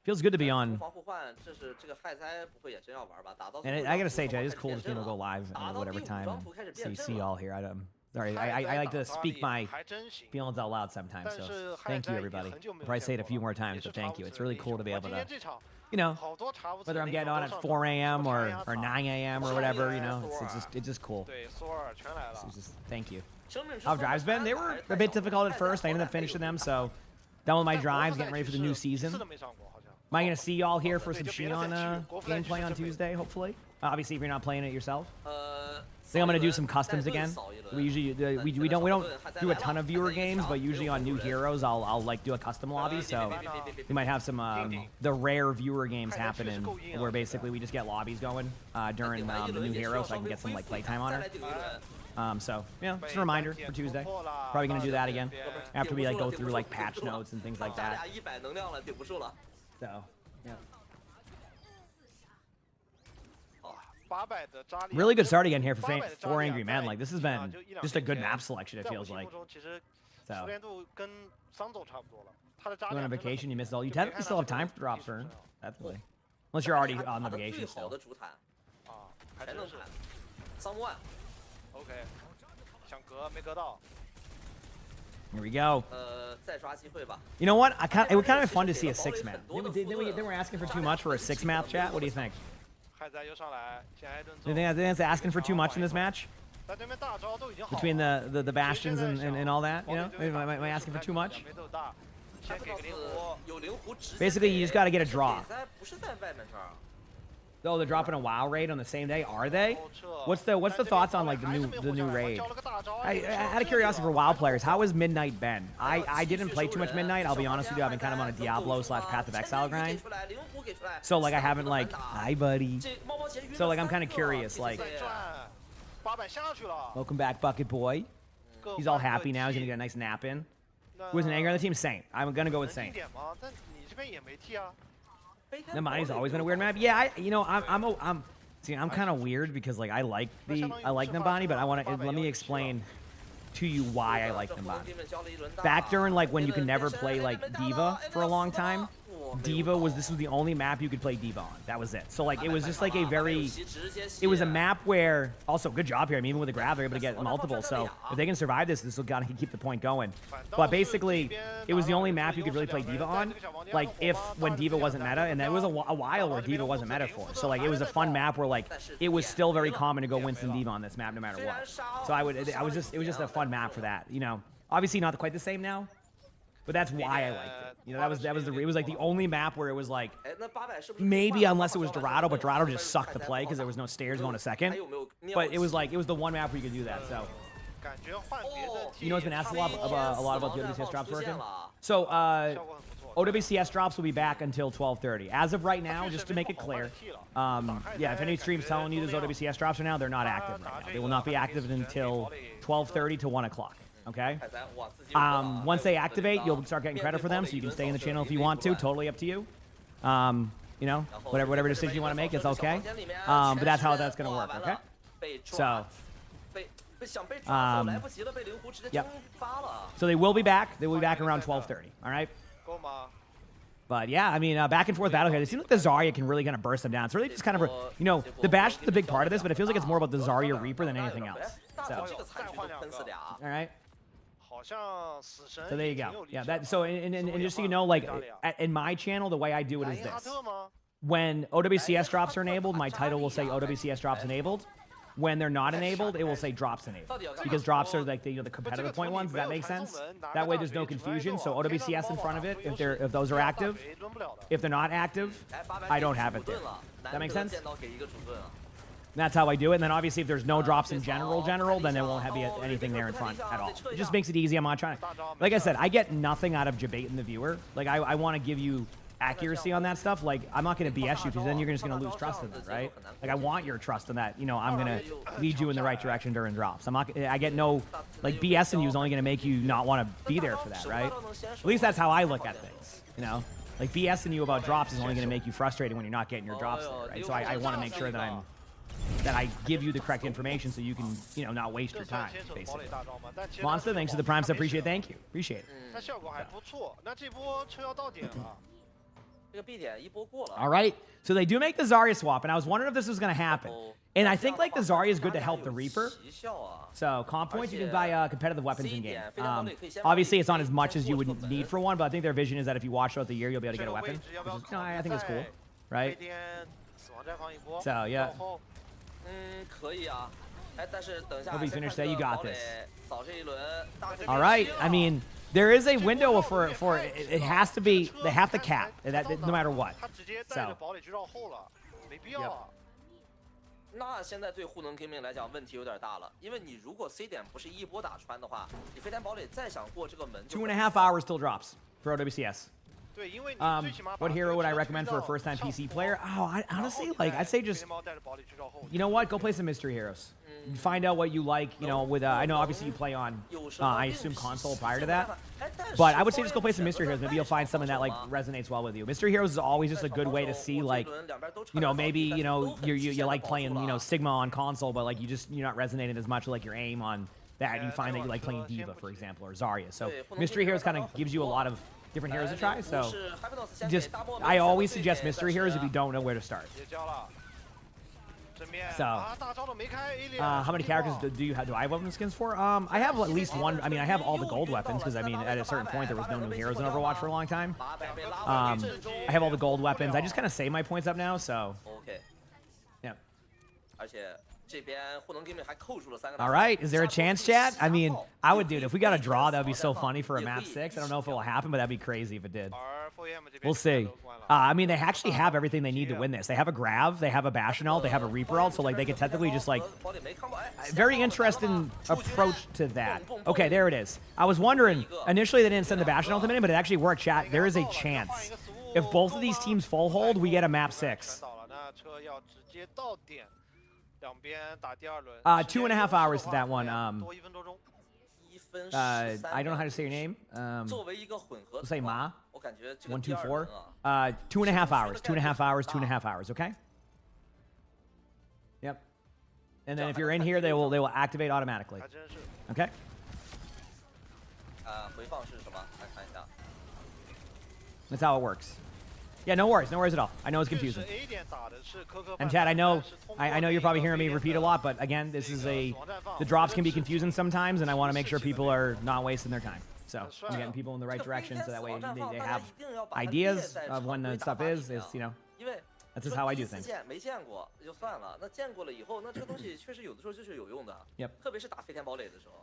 Feels good to be on. 防互换，这是这个害灾不会也真要玩吧？打到 And I gotta say, Jay, it's cool to go live at whatever time. See y'all here. Sorry, I like to speak my feelings out loud sometimes. So thank you everybody. I'll probably say it a few more times, but thank you. It's really cool to be able to, you know, whether I'm getting on at 4 a.m. or 9 a.m. or whatever, you know, it's just cool. 对，索尔全来了。 It's just thank you. 生命之 How drives been? They were a bit difficult at first. I ended up finishing them, so done with my drives, getting ready for the new season. 次都没上过，好像。 Am I gonna see y'all here for some Shion gameplay on Tuesday? Hopefully. Obviously, if you're not playing it yourself. I think I'm gonna do some customs again. We usually we don't do a ton of viewer games, but usually on new heroes I'll like do a custom lobby. So we might have some the rare viewer games happening where basically we just get lobbies going during the new hero, so I can get some like playtime on her. So yeah, just a reminder for Tuesday. Probably gonna do that again after we like go through like patch notes and things like that. 100能量了，顶不住了。 So yeah. 800的扎利。 Really good start again here for 4 Angry Men. Like this has been just a good map selection. It feels like. 其实 So 熟练度跟桑总差不多了。他的扎 going 利 on 真的 vacation, you missed all. You technically still have time for drops, for definitely. Unless you're already on the vacation 最好 still. 的主坦，啊，还真是。全能坦，Someone， OK，想隔没隔到。 Here we go. 再抓机会吧。 You know what? It would kind of be fun to see a 6-map. Then we're asking for too much for a 6-map chat. What do you think? 海仔又上来，先挨顿 Do you think that's asking for too much in this match 但对面大招都已经好了。 between the bastions and all that? You know, am I asking for too much? 没斗大，先给个灵狐。有灵狐直接 Basically, you just got to get a draw. 不是在外面这儿。 Oh, they're dropping a WoW raid on the same day. Are they? What's the thoughts on like the new raid? Out of curiosity for WoW players, how has Midnight been? I didn't play too much Midnight. I'll be honest with you. I've been kind of on a Diablo/Path of Exile grind. So like I haven't like hi buddy. So like I'm kind of curious. Like 800下去了。 welcome back, Bucket Boy. He's all happy now. He's gonna get a nice nap in. Who's an angry on the team? Saint. I'm gonna go with 能 Saint. 点吗？但你这边也没踢啊。 The Mighty's always been a weird map. Yeah, I'm kind of weird because like I like Nambani, but let me explain to you why I like Nambani. Back during like when you can never play like Diva for a long time, this was the only map you could play Diva on. That was it. So like it was just like it was a map where also good job here. I mean even with the grab they're able to get multiple. So if they can survive this will gotta keep the point going. But basically it was the only map you could really play Diva on. Like if when Diva wasn't meta, and there was a while where Diva wasn't meta for. So like it was a fun map where like it was still very common to go Winston Diva on this map no matter what. So it was just a fun map for that. You know, obviously not quite the same now. But that's why I liked it. You know, it was like the only map where it was like maybe unless it was Dorado, but Dorado just sucked to play because there was no stairs going to second. But it was the one map where you could do that. So 感觉换别的 you know, it's been asked a lot about the OWCS drops working. So OWCS drops will be back until 12:30. As of right now, just to make it clear, yeah, if any stream's telling you those OWCS drops are now, they're not active right now. They will not be active until 12:30 to 1 o'clock. Okay. 凯三哇，自己有了啊 Once they 还有自己 activate, 的 you'll start getting 面 credit 对 for 堡 them, 垒 so you 一 can 轮 stay in the 扫射 channel if 一 you 堆 want 出 to. 来 Totally up to you. You know, 然后 whatever 这边 decision you want to 扫 make, 射 it's 小 okay. 房间里面 But that's how 全是 that's gonna 哇 work. 完 Okay. 了被抓 So 被想被抓走来不及了，被灵狐直接 yep. 蒸发了。 So they will be back. They will be back around 12:30. All right. 够吗？ But yeah, I mean, back and forth battle here. It seems like the Zarya can really kind of burst them down. It's really just kind of, you know, the Bash is the big part of this, but it feels like it's more about the Zarya Reaper than anything else. 大 So, 头这个残局都喷死俩。 all right. 好像死神 So there you 已经 go. 有力 Yeah. 气了 That. So and just so you know, like in my channel, the way I do it 莱 is 茵哈 this. 特吗？ When OWCS drops are enabled, my title will say OWCS drops enabled. When they're not enabled, it will say drops enabled. Because drops are like the, you know, the competitive point ones. Does that make sense? That way there's no confusion. So OWCS in front of it, if those are active. If they're not active, I don't have it there. That make sense? 见到给一个主盾啊。 That's how I do it. And then obviously if there's no drops in general, then there won't be anything there in front at all. It just makes it easy. I'm not trying to, like I said, I get nothing out of debating the viewer. Like I want to give you accuracy on that stuff. Like I'm not going to BS you because then you're just going to lose trust in that, right? Like I want your trust in that. You know, I'm going to lead you in the right direction during drops. I'm not. I get no like BSing you is only going to make you not want to be there for that, right? At least that's how I look at things. You know, like BSing you about drops is only going to make you frustrated when you're not getting your drops there, right? So I want to make sure that I give you the correct information so you can, you know, not waste 这 your 算 time, 牵手堡垒 basically. 大招吗？但其实 Monster, thanks to the Prime sub, appreciate it. Thank you. Appreciate it. 但效果还不错。那这波车要到点了，这个 B 点一波过了。 All right. So they do make the Zarya swap, and I was wondering if this was going to happen. And I think, like, the Zarya is good to help the Reaper. 奇效啊！ So, comp points, you can buy competitive weapons in game. Obviously, it's not as much as you would need for one, but I think their vision is that if you watch throughout the year, you'll be able to get a weapon. Which is, you know, I think it's cool, 飞 right? 天死亡绽放一波。 So, yeah. 然后可以啊。哎，但是等一下， Hope you 先 finish 看 that, you 这个 got 堡垒 this. 扫这一轮，大飞 All right. I mean, there is a window for it has to be, they have to cap, that, no matter what. 他直接带着堡垒去绕后了，没必要啊。那现在对护能 gaming 来讲问题有点大了，因为你如果 C 点不是一波打穿的话，你飞天堡垒再想过这个门就 2.5 hours till drops for OWCS. 对，因为你最起码 What hero would I recommend for a first-time PC player? Oh, I honestly, like, I'd say just, you know what? Go play some mystery heroes. Find out what you like, you know, with, I know obviously you play on, I assume console prior to that. But I would say just go play some mystery heroes. Maybe you'll find something that, like, resonates well with you. Mystery heroes is always just a good way to see, like, you know, maybe, you know, you like playing, you know, Sigma on console, but, like, you're not resonating as much with, like, your aim on that. You find that you like playing Diva, for example, or Zarya. So mystery heroes kind of gives you a lot of different heroes to try. So just, I always suggest mystery heroes if you don't know where to start. So, how many characters do you have? Do I have weapon skins for? I have at least one. I mean, I have all the gold weapons because I mean, at a certain point there was no new heroes in Overwatch for a long time. I have all the gold weapons. I just kind of save my points up now. So, yeah. All right, is there a chance, chat? I mean, I would do it. If we got a draw, that would be so funny for a map 6. I don't know if it will happen, but that'd be crazy if it did. We'll see. I mean, they actually have everything they need to win this. They have a Grav, they have a Bastion ult, they have a Reaper ult, so like they could technically just like... Very interesting approach to that. Okay, there it is. I was wondering, initially they didn't send the Bastion ultimate in, but it actually worked, chat. There is a chance. If both of these teams full hold, we get a map 6. 2.5 hours to that one. I don't know how to say your name. We'll say Ma. 124. 2.5 hours. 2.5 hours. 2.5 hours. Okay. Yep. And then if you're in here, they will activate automatically. Okay. That's how it works. Yeah, no worries at all. I know it's confusing. And Chad, I know you're probably hearing me repeat a lot, but again, this is the drops can be confusing sometimes, and I want to make sure people are not wasting their time. So I'm getting people in the right direction, so that way they have ideas of when the stuff is, you know. That's just how I do things. Yep.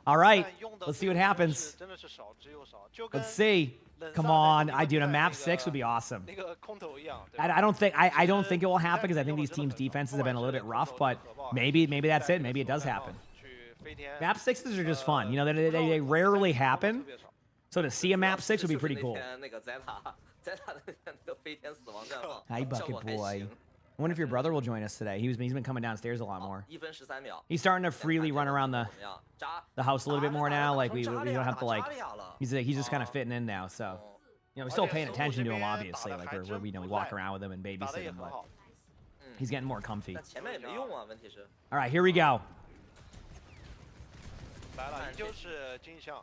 All right, let's see what happens. Let's see. Come on, dude, a map 6 would be awesome. I don't think it will happen because I think these teams' defenses have been a little bit rough, but maybe that's it. Maybe it does happen. Map 6s are just fun. You know, they rarely happen. So to see a map 6 would be pretty cool. Hi, Bucket Boy. I wonder if your brother will join us today. He's been coming downstairs a lot more. 1分13秒。 He's starting to freely run around the 怎么样？扎 house a little bit more now. Like we 扎 don't 了呀 have to like. 扎了呀了 He's just kind of fitting in now. So you know, we're still paying attention to him obviously. Like we're we walk around with him and 打得 babysit 也 him, 很 but 好。 he's getting more comfy. 但前面也没用啊，问题是。 All right, here we go. 来了，依旧是金像。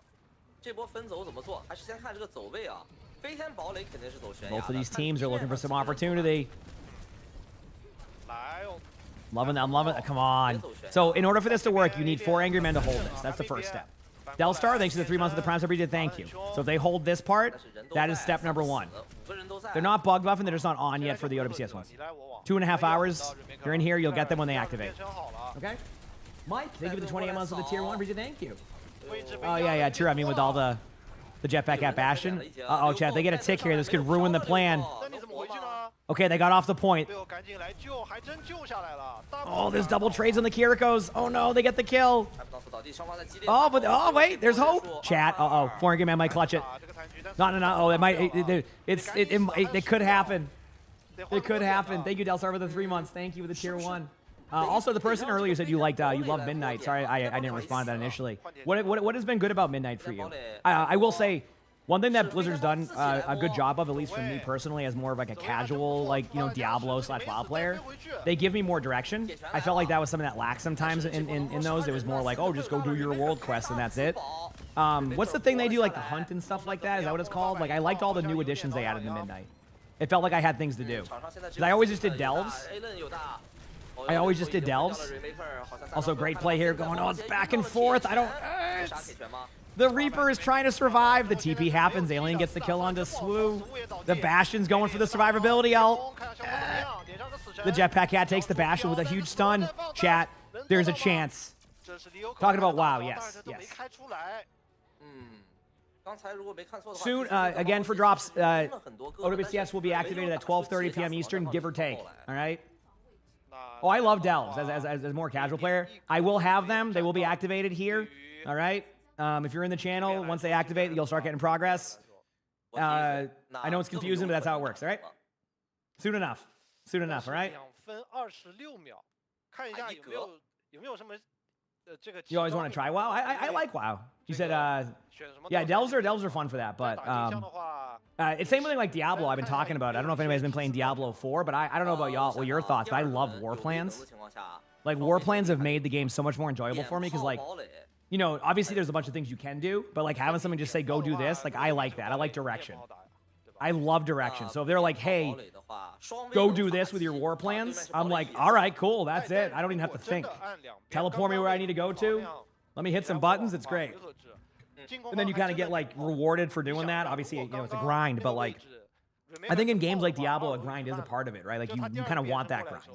这波分走怎么做？还是先看这个走位啊。飞天堡垒肯定是走悬崖 Both of 的 these teams are looking for some opportunity. 来哦， I'm loving it. Come on. So in order for this to work, you need 4 angry men to hold this. That's the first step. Delstar, thanks to the 3 months of the Prime Sub did. Thank you. So if they hold this part, 但是人都 that is 在 step number 1. 5个人都在 They're not bug buffing. They're just not on yet for the OWCS ones. 你来我往。 2.5 hours. You're in here. You'll get them when they 第二 activate. 变身好了。 Okay. Mike, thank you for the 28 months of the tier 1. Bridget, thank you. 位置被 Oh 压 yeah, 得 true. I mean with all the jetpack at Bastion. Uh-oh, Chad, they get a tick here. This could ruin the plan. 那你怎么回去呢？ Okay, they got off the point. 队友赶紧来救，还真救下来了。Oh, there's double trades on the Kirikos. Oh no, they get the kill. 还不到处倒地，双方在激烈。 Oh, but oh wait, there's hope. Chat. Uh-oh, 4 angry men might clutch it. 打这个残局，但是 No. Oh, it might. It could happen. 得换 It could 多点 happen. 啊 Thank you, Delstar, for the 3 months. Thank you for the tier 1. Also, the person earlier said you liked you love Midnight. Sorry, I didn't respond to that initially. What has been good about Midnight for you? I will say, one thing that Blizzard's done a good job of, at least for me personally, as more of like a casual, like Diablo / WoW player, they give me more direction. I felt like that was something that lacked sometimes in those. It was more like, oh, just go do your world quest and that's it. What's the thing they do, like the hunt and stuff like that? Is that what it's called? Like I liked all the new additions they added to Midnight. It felt like I had things to do. 场上现在只 'Cause I always just did delves. Allen 有大 I always just did delves. Also, great play here going, oh, it's back and forth. I don't... The Reaper is trying to survive. The TP happens. Alien gets the kill onto Swoo. The Bastion's going for the survivability ult. 看一下效果怎么样，点上个死神 The Jetpack Cat takes the Bastion with a huge stun. Chat, there's a chance. 这是李有可 Talking about 打 WoW, 到 yes, 但是都没 yes. 开出来。刚才如果没看错的话 Soon, again, for drops, OWCS will be activated at 12:30 p.m. Eastern, give or take. All right? 那 Oh, I love delves as a more casual player. I will have them. They will be activated here. All right? If you're in the channel, once they activate, you'll start getting progress. I know it's confusing, but that's how it works, all right? Soon enough. Soon enough, all right? 2分26秒，看一下有没有什么这个。 You always want to try WoW? I like WoW. You said, 选什么 yeah, 道 delves are fun for that, 具 but 打金像的话， it's same thing like Diablo I've been talking about. I don't know if anybody's been playing Diablo 4, but I don't know about y'all, what your thoughts, but I love war plans. Like, war plans have made the game so much more enjoyable for me, because, like, you know, obviously there's a bunch of things you can do, but, like, having someone just say, go do this, like, I like that. I like direction. I love direction. So if they're like, hey, go do this with your war plans, I'm like, all right, cool, that's it. I don't even have to think. Teleport me where I need to go to. Let me hit some buttons. It's great. And then you kind of get, like, rewarded for doing that. Obviously, you know, it's a grind, but, like, I think in games like Diablo, a grind is a part of it, right? Like, you kind of want that grind.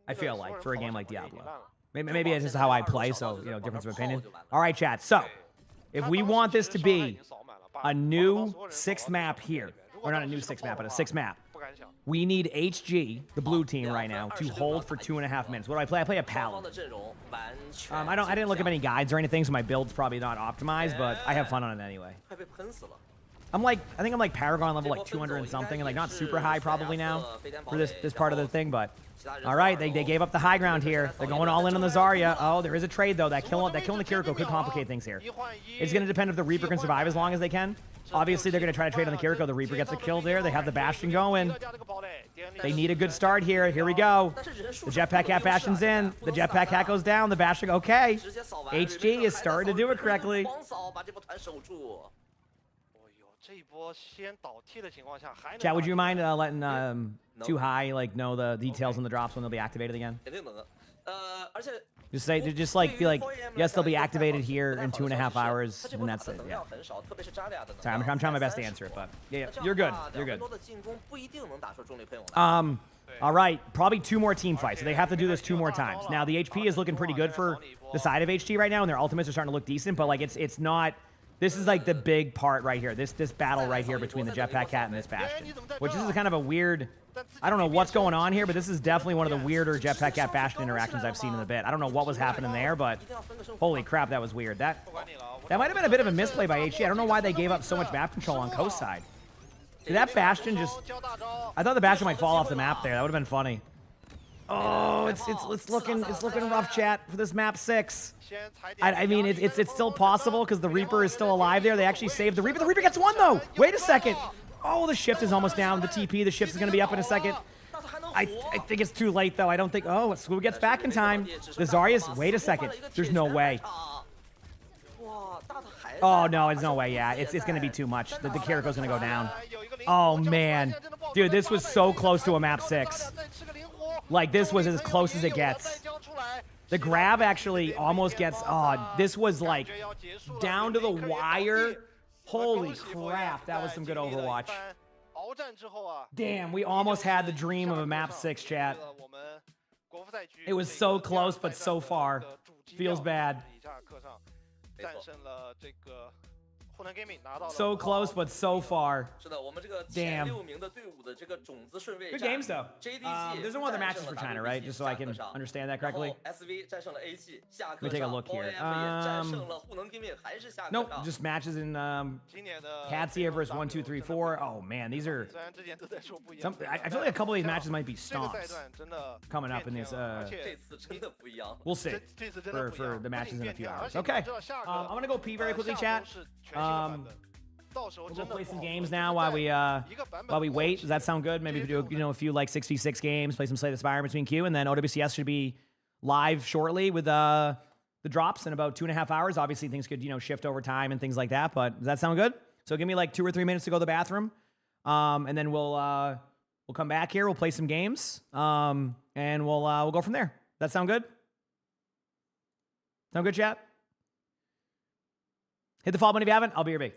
I feel like, for a game like Diablo. Maybe it's just how I play, so, you know, difference of opinion. All right, chat. So, if we want this to be a new 6th map here, or not a new 6th map, but a 6th map, we need HG, the blue team right now, to hold for 2.5 minutes. What do I play? I play a Paladin. I didn't look up any guides or anything, so my build's probably not optimized, but I have fun on it anyway. I think I'm like Paragon level like 200 and something, and like not super high probably now for this part of the thing, but all right, they gave up the high ground here. They're going all in on the Zarya. Oh, there is a trade though. That kill on the Kiriko could complicate things here. It's going to depend if the Reaper can survive as long as they can. Obviously, they're going to try to trade on the Kiriko. The Reaper gets a kill there. They have the Bastion going. They need a good start here. Here we go. The Jetpack Cat Bastion's in. The Jetpack Cat goes down. The Bastion, okay. HG is starting to do it correctly. 这一波先倒替的情况下，还能 Chat, would you mind letting Too High like know the details on the drops when they'll be activated again? Just say, just like be like, yes, they'll be activated here in 2.5 hours, and that's it. Yeah. Sorry, I'm trying my best to answer it, but yeah, you're good. You're good. All right, probably 2 more team fights. So they have to do this 2 more times. Now the HP is looking pretty good for the side of HG right now, and their ultimates are starting to look decent. But like, it's not. This is like the big part right here. This battle right here between the Jetpack Cat and this Bastion, which this is kind of a weird. I don't know what's going on here, but this is definitely one of the weirder Jetpack Cat Bastion interactions I've seen in a bit. I don't know what was happening there, but holy crap, that was weird. That might have been a bit of a misplay by HG. I don't know why they gave up so much map control on coast side. Did that Bastion just... I thought the Bastion might fall off the map there. That would have been funny. Oh, it's looking rough, chat, for this map 6. I mean, it's still possible because the Reaper is still alive there. They actually saved the Reaper. The Reaper gets one though. Wait a second. Oh, the shift is almost down. The TP, the shift is going to be up in a second. I think it's too late though. I don't think. Oh, Scoob gets back in time. The Zarya's. Wait a second. There's no way. Oh no, there's no way. Yeah, it's going to be too much. The Kiriko's going to go down. Oh man, dude, this was so close to a map 6. Like, this was as close as it gets. The grab actually almost gets. Oh, this was like down to the wire. Holy crap, that was some good Overwatch. Damn, we almost had the dream of a map 6, chat. It was so close, but so far. Feels bad. So close, but so far. Damn. Good games, though. There's no other matches for China, right? Just so I can understand that correctly. Let me take a look here. Nope, just matches in Katsia versus 1, 2, 3, 4. Oh, man, these are... I feel like a couple of these matches might be stomps coming up in this... We'll see for the matches in a few hours. Okay, I'm going to go pee very quickly, chat. We'll go play some games now while we wait. Does that sound good? Maybe we do a few like 6v6 games, play some Slay the Spire between Q, and then OWCS should be live shortly with the drops in about 2.5 hours. Obviously, things could shift over time and things like that. But does that sound good? So give me like 2 or 3 minutes to go to the bathroom, and then we'll come back here. We'll play some games, and we'll go from there. That sound good? Sound good, chat? Hit the follow button if you haven't. I'll be your big.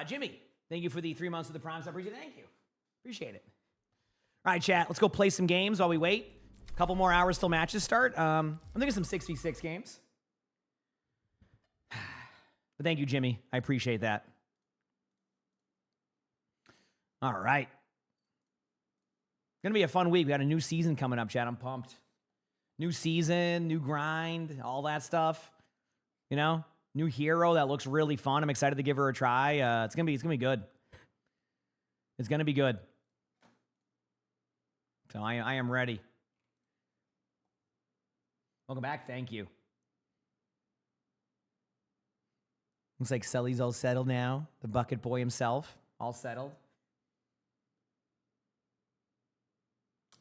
Jimmy, thank you for the 3 months of the Prime sub. Thank you. Appreciate it. All right, chat. Let's go play some games while we wait. A couple more hours till matches start. I'm thinking some 6v6 games. But thank you, Jimmy. I appreciate that. All right. Going to be a fun week. We got a new season coming up, chat. I'm pumped. New season, new grind, all that stuff. New hero that looks really fun. I'm excited to give her a try. It's gonna be good. It's gonna be good. So I am ready. Welcome back. Thank you. Looks like Sully's all settled now. The bucket boy himself, all settled.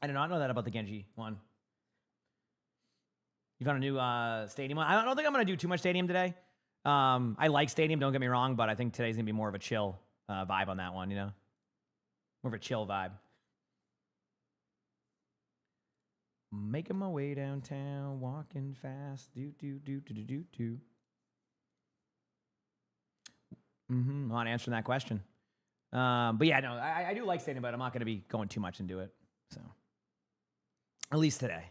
I did not know that about the Genji one. You found a new stadium one? I don't think I'm gonna do too much stadium today. I like stadium, don't get me wrong, but I think today's gonna be more of a chill vibe on that one, More of a chill vibe. Making my way downtown, walking fast, do. I'm not answering that question. But yeah, no, I do like standing, but I'm not going to be going too much into it. So at least today.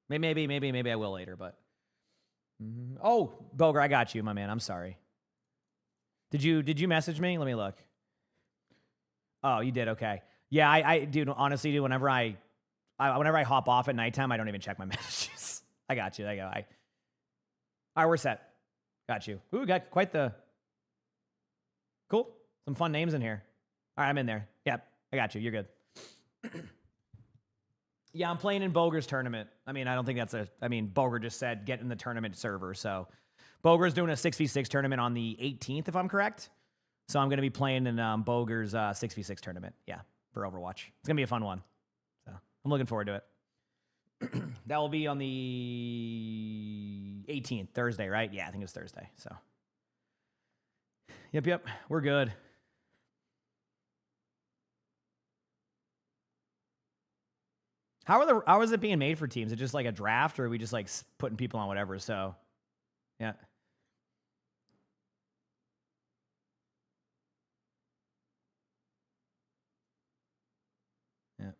Maybe I will later, but. Oh, Boger, I got you, my man. I'm sorry. Did you message me? Let me look. Oh, you did. Okay. Yeah, I dude, honestly, dude, whenever I hop off at nighttime, I don't even check my messages. I got you. All right, we're set. Got you. Ooh, got quite the cool. Some fun names in here. All right, I'm in there. Yep, I got you. You're good. Yeah, I'm playing in Boger's tournament. I mean, I don't think that's Boger just said get in the tournament server. So Boger's doing a 6v6 tournament on the 18th, if I'm correct. So I'm going to be playing in Boger's 6v6 tournament. Yeah, for Overwatch. It's going to be a fun one. So I'm looking forward to it. That will be on the 18th, Thursday, right? Yeah, I think it's Thursday. So yep, we're good. How is it being made for teams? Is it just like a draft, or are we just like putting people on whatever? So, yeah. Yeah.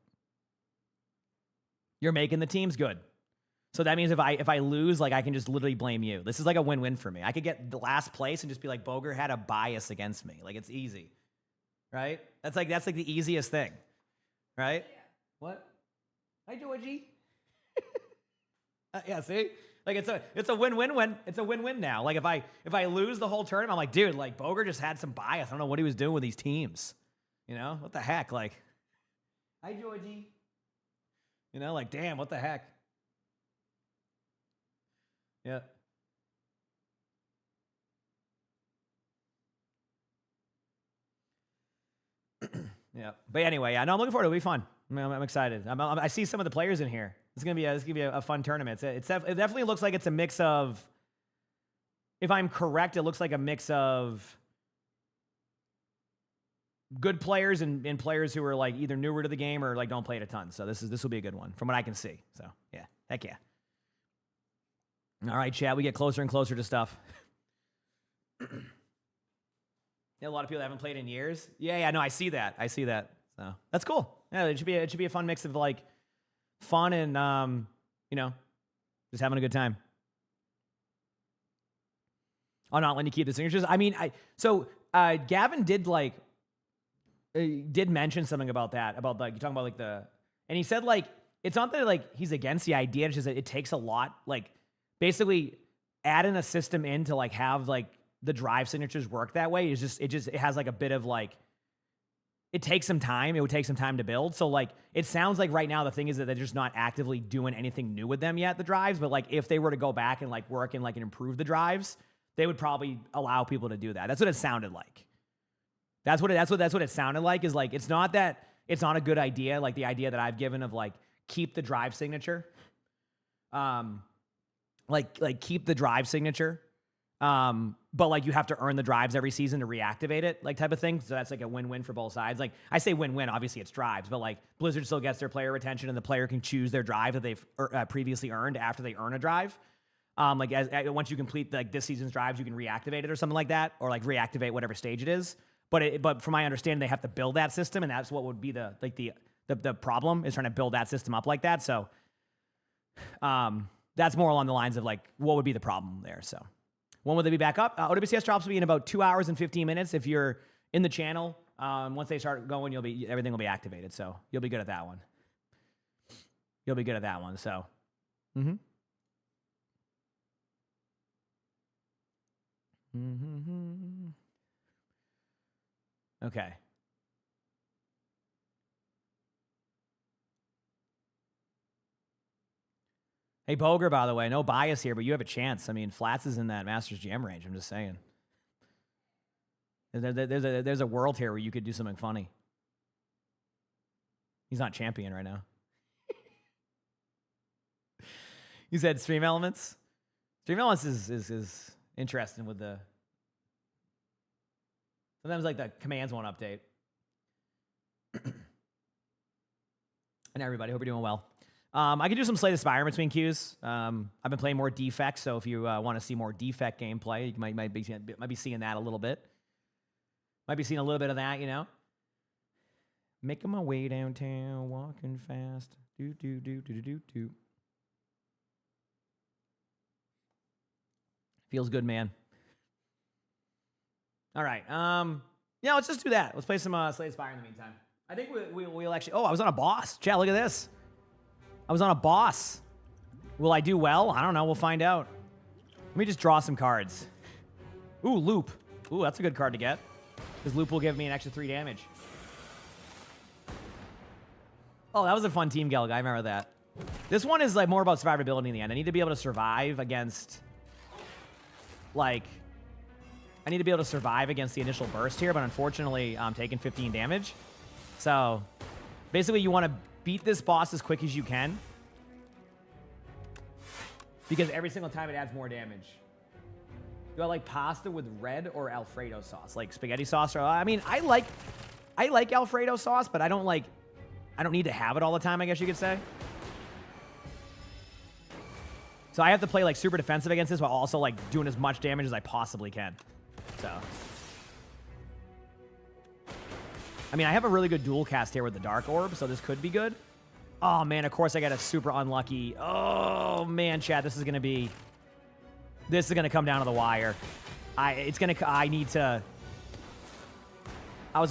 You're making the teams good. So that means if I lose, like I can just literally blame you. This is like a win-win for me. I could get the last place and just be like, Boger had a bias against me. Like it's easy, right? That's like the easiest thing, right? Yeah. What? Hi, Georgie. Yeah, see? Like it's a win-win-win. It's a win-win now. Like if I lose the whole tournament, I'm like, dude, like Boger just had some bias. I don't know what he was doing with these teams. You know? What the heck? Like, hi, Georgie. You know, like, damn, what the heck? Yeah. Yeah. But anyway, yeah, no, I'm looking forward to it. It'll be fun. I'm excited. I see some of the players in here. It's gonna be a fun tournament. It definitely looks like it's a mix of. If I'm correct, it looks like a mix of good players and players who are like either newer to the game or like don't play it a ton. So this will be a good one from what I can see. So yeah, heck yeah. All right, chat. We get closer and closer to stuff. Yeah, a lot of people haven't played in years. Yeah. No, I see that. So that's cool. Yeah, it should be a fun mix of like fun and just having a good time. Oh, not letting you keep the signatures. I mean, Gavin did mention something about that, about like you're talking about like and he said like it's not that like he's against the idea, it's just that it takes a lot, like basically adding a system in to like have like the drive signatures work that way is it has like a bit of like, it takes some time. It would take some time to build. So like, it sounds like right now the thing is that they're just not actively doing anything new with them yet, the drives. But like, if they were to go back and like work and like improve the drives, they would probably allow people to do that. That's what it sounded like. That's what it sounded like. Is like, it's not that it's not a good idea. Like the idea that I've given of like keep the drive signature, like keep the drive signature. But like you have to earn the drives every season to reactivate it, like type of thing. So that's like a win-win for both sides. Like I say win-win, obviously it's drives, but like Blizzard still gets their player retention and the player can choose their drive that they've previously earned after they earn a drive. Like once you complete like this season's drives, you can reactivate it or something like that, or like reactivate whatever stage it is. But from my understanding, they have to build that system, and that's what would be the problem is trying to build that system up like that. So, that's more along the lines of like what would be the problem there. So. When will they be back up? OWCS drops will be in about 2 hours and 15 minutes. If you're in the channel, once they start going, everything will be activated. So you'll be good at that one. So, Okay. Hey, Boger, by the way, no bias here, but you have a chance. I mean, Flats is in that Masters GM range. I'm just saying. There's a world here where you could do something funny. He's not champion right now. You said Stream Elements? Stream Elements is interesting with the... Sometimes like the commands won't update. And everybody, hope you're doing well. I can do some Slay the Spire between queues. I've been playing more defect, so if you want to see more defect gameplay, you might be seeing that a little bit. Might be seeing a little bit of that, you know. Making my way downtown, walking fast. Do do do do do do do. Feels good, man. All right. Yeah, let's just do that. Let's play some Slay Spire in the meantime. I think we'll actually. Oh, I was on a boss. Chat, look at this. I was on a boss. Will I do well? I don't know. We'll find out. Let me just draw some cards. Ooh, Loop. Ooh, that's a good card to get. Because Loop will give me an extra 3 damage. Oh, that was a fun team, Gelg. I remember that. This one is like more about survivability in the end. I need to be able to survive against, like, I need to be able to survive against the initial burst here, but unfortunately, I'm taking 15 damage. So, basically, you want to beat this boss as quick as you can. Because every single time it adds more damage. Do I like pasta with red or Alfredo sauce? Like spaghetti sauce? Or, I mean, I like Alfredo sauce, but I don't need to have it all the time, I guess you could say. So I have to play like super defensive against this while also like doing as much damage as I possibly can. So. I mean, I have a really good dual cast here with the Dark Orb, so this could be good. Oh, man, of course I got a super unlucky. Oh, man, Chad, this is going to come down to the wire. I was going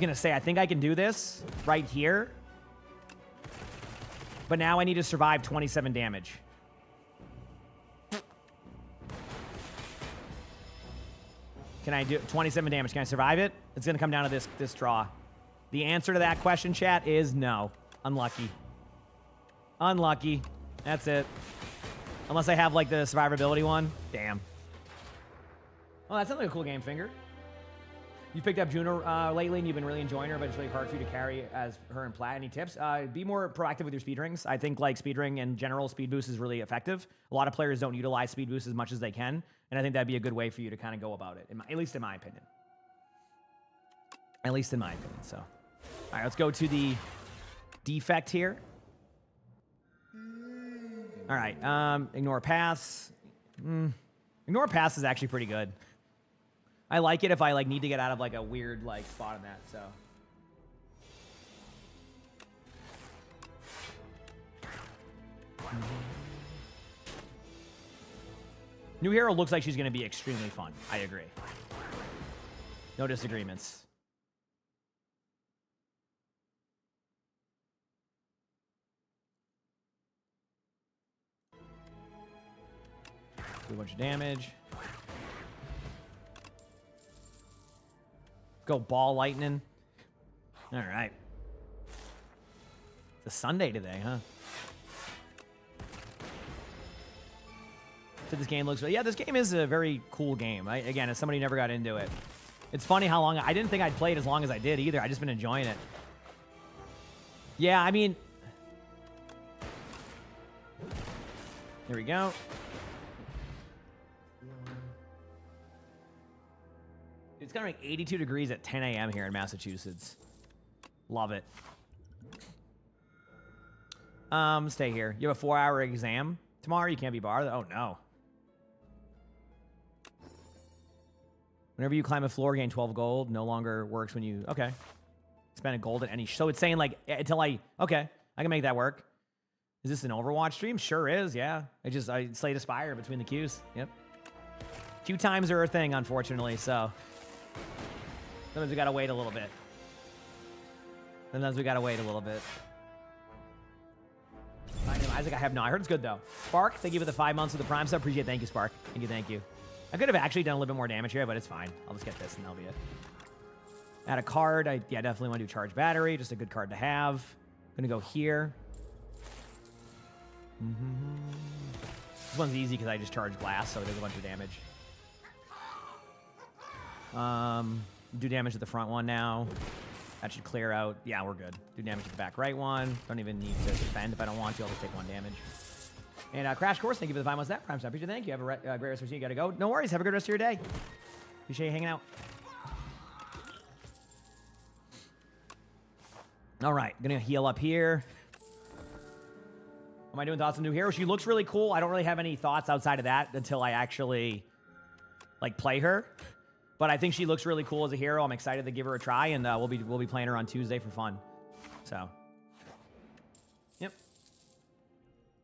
to say, I think I can do this right here. But now I need to survive 27 damage. Can I do 27 damage? Can I survive it? It's going to come down to this draw. The answer to that question, chat, is no. Unlucky. Unlucky. That's it. Unless I have, like, the survivability one. Damn. Oh, that sounds like a cool game, Finger. You picked up Juno lately, and you've been really enjoying her, but it's really hard for you to carry as her and Plat. Any tips? Be more proactive with your speed rings. I think, like, speed ring in general, speed boost is really effective. A lot of players don't utilize speed boost as much as they can, and I think that'd be a good way for you to kind of go about it, at least in my opinion. At least in my opinion, so. All right, let's go to the defect here. All right, ignore pass. Ignore pass is actually pretty good. I like it if I like need to get out of like a weird like spot in that, so. New hero looks like she's going to be extremely fun. I agree. No disagreements. Do a bunch of damage. Go ball lightning. All right. It's a Sunday today, huh? So this game looks... Yeah, this game is a very cool game. Again, as somebody who never got into it. It's funny how long... I didn't think I'd played as long as I did either. I just been enjoying it. Yeah, I mean... Here we go. It's gonna be 82 degrees at 10 a.m. here in Massachusetts. Love it. Stay here. You have a 4-hour exam tomorrow? You can't be barred? Oh, no. Whenever you climb a floor, gain 12 gold. No longer works when you... Okay. Spend a gold at any... So it's saying, like, until I... Okay. I can make that work. Is this an Overwatch stream? Sure is, yeah. I Slay the Spire between the queues. Yep. Queue times are a thing, unfortunately, so... Sometimes we gotta wait a little bit. Isaac, I heard it's good, though. Spark, thank you for the 5 months of the Prime sub. Appreciate it. Thank you, Spark. Thank you. I could have actually done a little bit more damage here, but it's fine. I'll just get this, and that'll be it. Add a card. I definitely want to do charge battery. Just a good card to have. Gonna go here. This one's easy because I just charge glass, so it does a bunch of damage. Do damage to the front one now. That should clear out. Yeah, we're good. Do damage to the back right one. Don't even need to defend if I don't want to. I'll just take 1 damage. And Crash Course, thank you for the 5 months. That Prime Stop. Thank you. Have a great rest of your day. You gotta go. No worries. Have a good rest of your day. Appreciate you hanging out. All right, gonna heal up here. Am I doing thoughts on new hero? She looks really cool. I don't really have any thoughts outside of that until I actually like play her. But I think she looks really cool as a hero. I'm excited to give her a try, and we'll be playing her on Tuesday for fun. So, yep.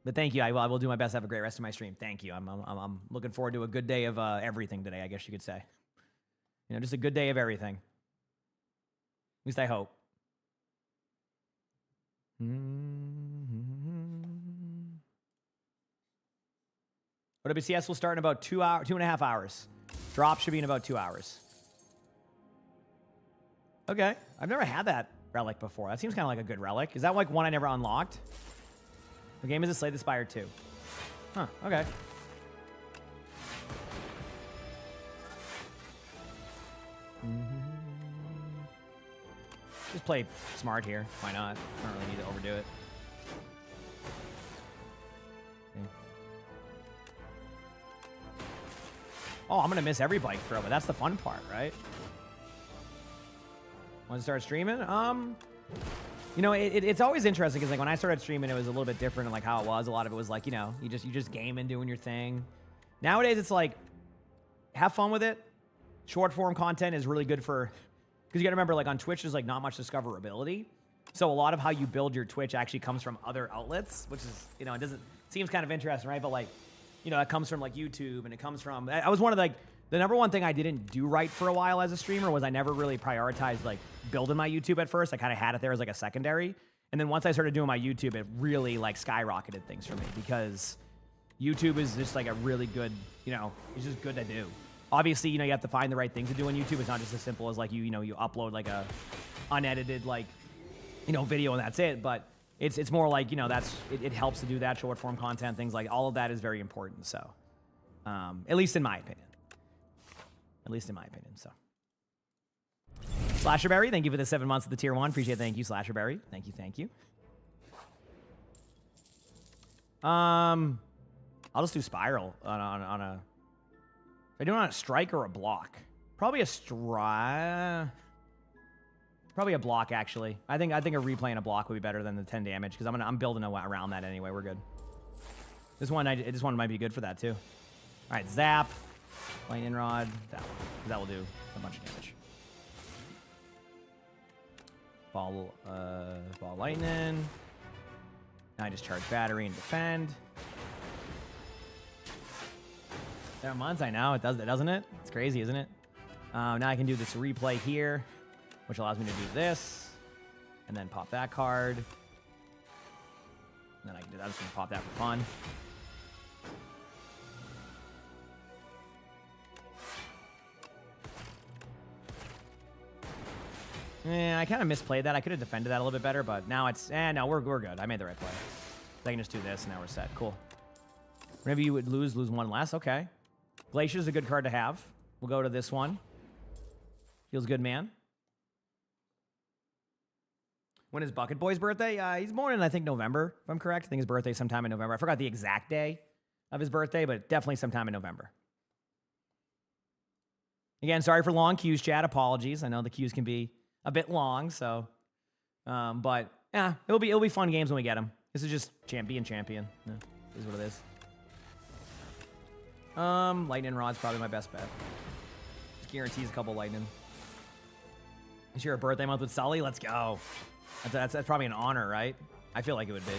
But thank you. I will do my best to have a great rest of my stream. Thank you. I'm looking forward to a good day of everything today, I guess you could say. You know, just a good day of everything. At least I hope. WCS will start in about 2.5 hours. Drop should be in about 2 hours. Okay. I've never had that relic before. That seems kind of like a good relic. Is that like one I never unlocked? What game is it? Slay the Spire 2. Huh. Okay. Just play smart here. Why not? I don't really need to overdo it. Okay. Oh, I'm gonna miss every bike throw, but that's the fun part, right? Want to start streaming? You know, it's always interesting because like when I started streaming, it was a little bit different and like how it was. A lot of it was like, you know, you just gaming, doing your thing. Nowadays, it's like have fun with it. Short form content is really good for, because you got to remember, like on Twitch, there's like not much discoverability. So a lot of how you build your Twitch actually comes from other outlets, which is, you know, it doesn't seems kind of interesting, right? But like, you know, it comes from like YouTube and it comes from, I was one of like, the number one thing I didn't do right for a while as a streamer was I never really prioritized like building my YouTube at first. I kind of had it there as like a secondary. And then once I started doing my YouTube, it really like skyrocketed things for me because YouTube is just like a really good, you know, it's just good to do. Obviously, you know, you have to find the right thing to do on YouTube. It's not just as simple as like you know, you upload like a unedited like, you know, video and that's it. But it's more like, you know, it helps to do that short form content, things like all of that is very important. So, at least in my opinion. At least in my opinion, so. Slasherberry, thank you for the 7 months of the tier 1. Appreciate it. Thank you, Slasherberry. Thank you, thank you. I'll just do Spiral on a... Should I do it on a strike or a block? Probably a strike... Probably a block, actually. I think a replay and a block would be better than the 10 damage, because I'm building around that anyway. We're good. This one might be good for that, too. All right, Zap. Lightning Rod, that will do a bunch of damage. Ball Lightning. Now I just charge Battery and defend. 7 months, I know, it doesn't it? It's crazy, isn't it? Now I can do this replay here, which allows me to do this, and then pop that card. And then I can do that. I'm just gonna pop that for fun. Yeah, I kind of misplayed that. I could have defended that a little bit better, but now it's... no, we're good. I made the right play. So I can just do this, and now we're set. Cool. Whenever you would lose one less. Okay. Glacier's a good card to have. We'll go to this one. Feels good, man. When is Bucket Boy's birthday? He's born in, I think, November, if I'm correct. I think his birthday's sometime in November. I forgot the exact day of his birthday, but definitely sometime in November. Again, sorry for long queues, chat. Apologies. I know the queues can be a bit long, so, but yeah, it'll be fun games when we get them. This is just being champion. Yeah, this is what it is. Lightning Rod's probably my best bet. Just guarantees a couple lightning. Is your a birthday month with Sully? Let's go. That's probably an honor, right? I feel like it would be.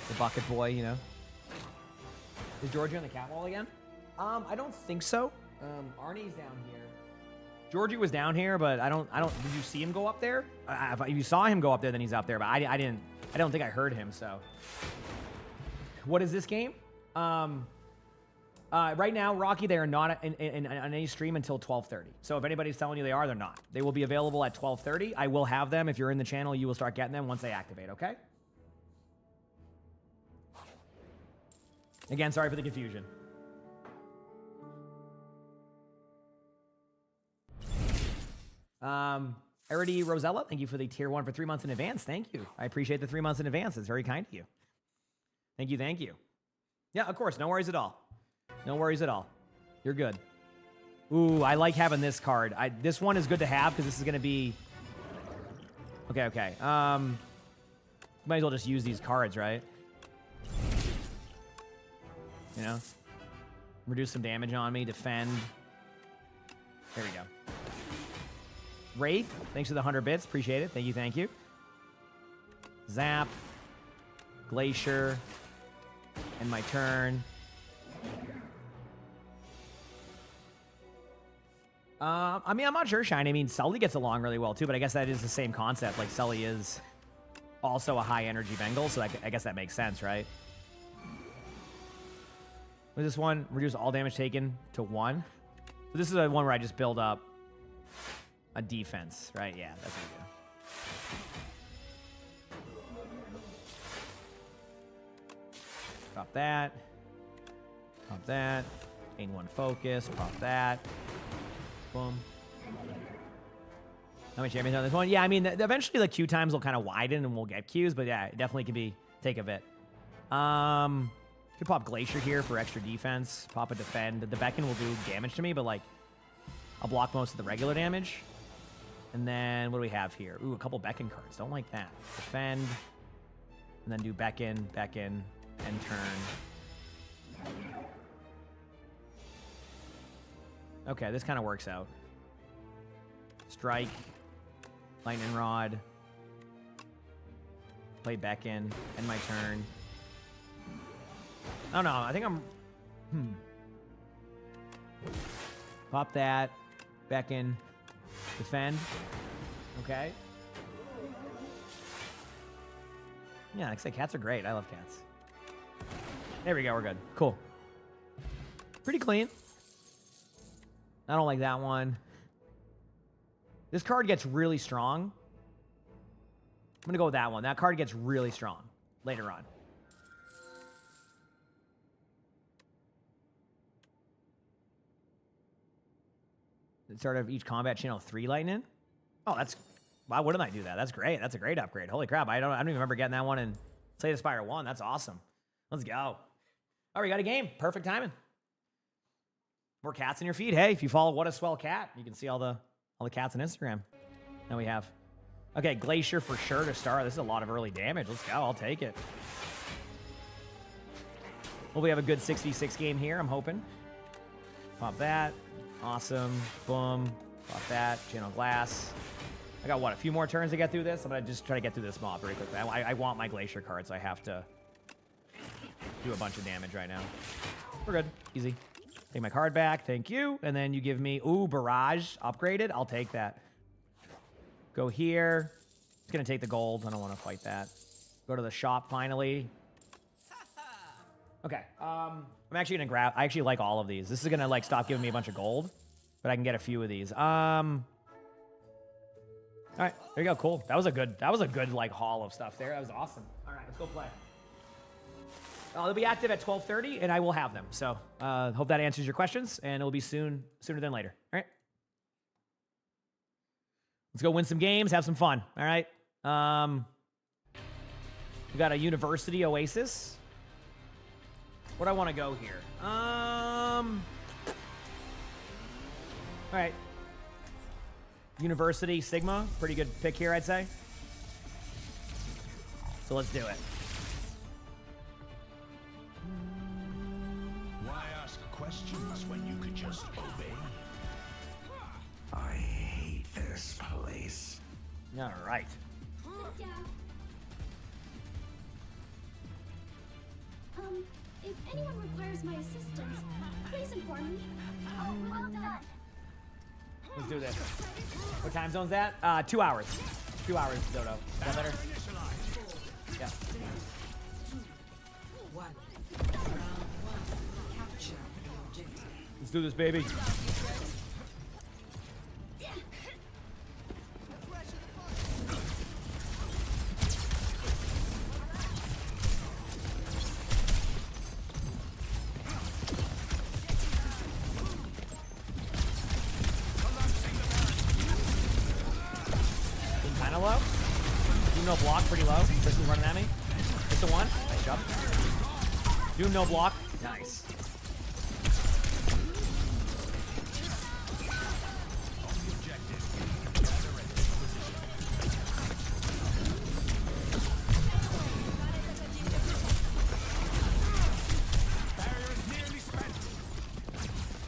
The Bucket Boy, you know. Is Georgie on the catwall again? I don't think so. Arnie's down here. Georgie was down here, but I don't. Did you see him go up there? If you saw him go up there, then he's up there. But I didn't. I don't think I heard him. So, what is this game? Right now, Rocky, they are not in any stream until 12:30. So if anybody's telling you they are, they're not. They will be available at 12:30. I will have them. If you're in the channel, you will start getting them once they activate. Okay. Again, sorry for the confusion. Erity Rosella, thank you for the tier 1 for 3 months in advance. Thank you. I appreciate the 3 months in advance. It's very kind of you. Thank you. Thank you. Yeah, of course. No worries at all. No worries at all. You're good. Ooh, I like having this card. This one is good to have because this is going to be... Okay. Might as well just use these cards, right? You know? Reduce some damage on me. Defend. There we go. Wraith, thanks for the 100 bits. Appreciate it. Thank you. Zap. Glacier. End my turn. I mean, I'm not sure, Shiny. I mean, Sully gets along really well, too, but I guess that is the same concept. Like, Sully is also a high-energy Bengal, so I guess that makes sense, right? What is this one? Reduce all damage taken to 1. So this is a one where I just build up a defense, right? Yeah, that's what I do. Pop that. Pop that. Gain 1 focus. Pop that. Boom. How many champions on this one? Yeah, I mean, eventually the queue times will kind of widen and we'll get queues, but yeah, it definitely can take a bit. Could pop Glacier here for extra defense. Pop a defend. The Beacon will do damage to me, but like, I'll block most of the regular damage. And then what do we have here? Ooh, a couple Beacon cards. Don't like that. Defend. And then do Beacon, Beacon, and turn. Okay, this kind of works out. Strike. Lightning Rod. Play Beacon. End my turn. I don't know. I think I'm... Pop that. Beacon. Defend. Okay. Yeah, like I say, cats are great. I love cats. There we go. We're good. Cool. Pretty clean. I don't like that one. This card gets really strong. I'm going to go with that one. That card gets really strong later on. At the start of each combat, channel 3 lightning. Oh, that's... Why wouldn't I do that? That's great. That's a great upgrade. Holy crap. I don't even remember getting that one in Slay the Spire 1. That's awesome. Let's go. All right, we got a game. Perfect timing. More cats in your feed. Hey, if you follow What a Swell Cat, you can see all the cats on Instagram that we have. Okay, Glacier for sure to start. This is a lot of early damage. Let's go. I'll take it. Well, we have a good 6v6 game here, I'm hoping. Pop that. Awesome. Boom. Pop that. Channel Glass. I got, what, a few more turns to get through this? I'm going to just try to get through this mob very quickly. I want my Glacier card, so I have to do a bunch of damage right now. We're good. Easy. Take my card back. Thank you. And then you give me... Ooh, Barrage upgraded. I'll take that. Go here. It's going to take the gold. I don't want to fight that. Go to the shop finally. Okay. I'm actually going to grab... I actually like all of these. This is going to, like, stop giving me a bunch of gold. But I can get a few of these. All right, there you go. Cool. That was a good like haul of stuff there. That was awesome. All right, let's go play. They'll be active at 12:30, and I will have them. So hope that answers your questions, and it'll be sooner than later. All right. Let's go win some games, have some fun. All right. We got a University Oasis. What do I want to go here? All right. University Sigma, pretty good pick here, I'd say. So let's do it. Why ask questions when you could just obey? I hate this place. All right. If anyone requires my assistance, please inform me. Oh, well done. Let's do this. What time zone's that? 2 hours. 2 hours, Dodo. Is that better? Yeah. Let's do this, baby. Kind of low. Doom no block, pretty low. This is running at me. It's a one. Nice job. Doom no block. Nice.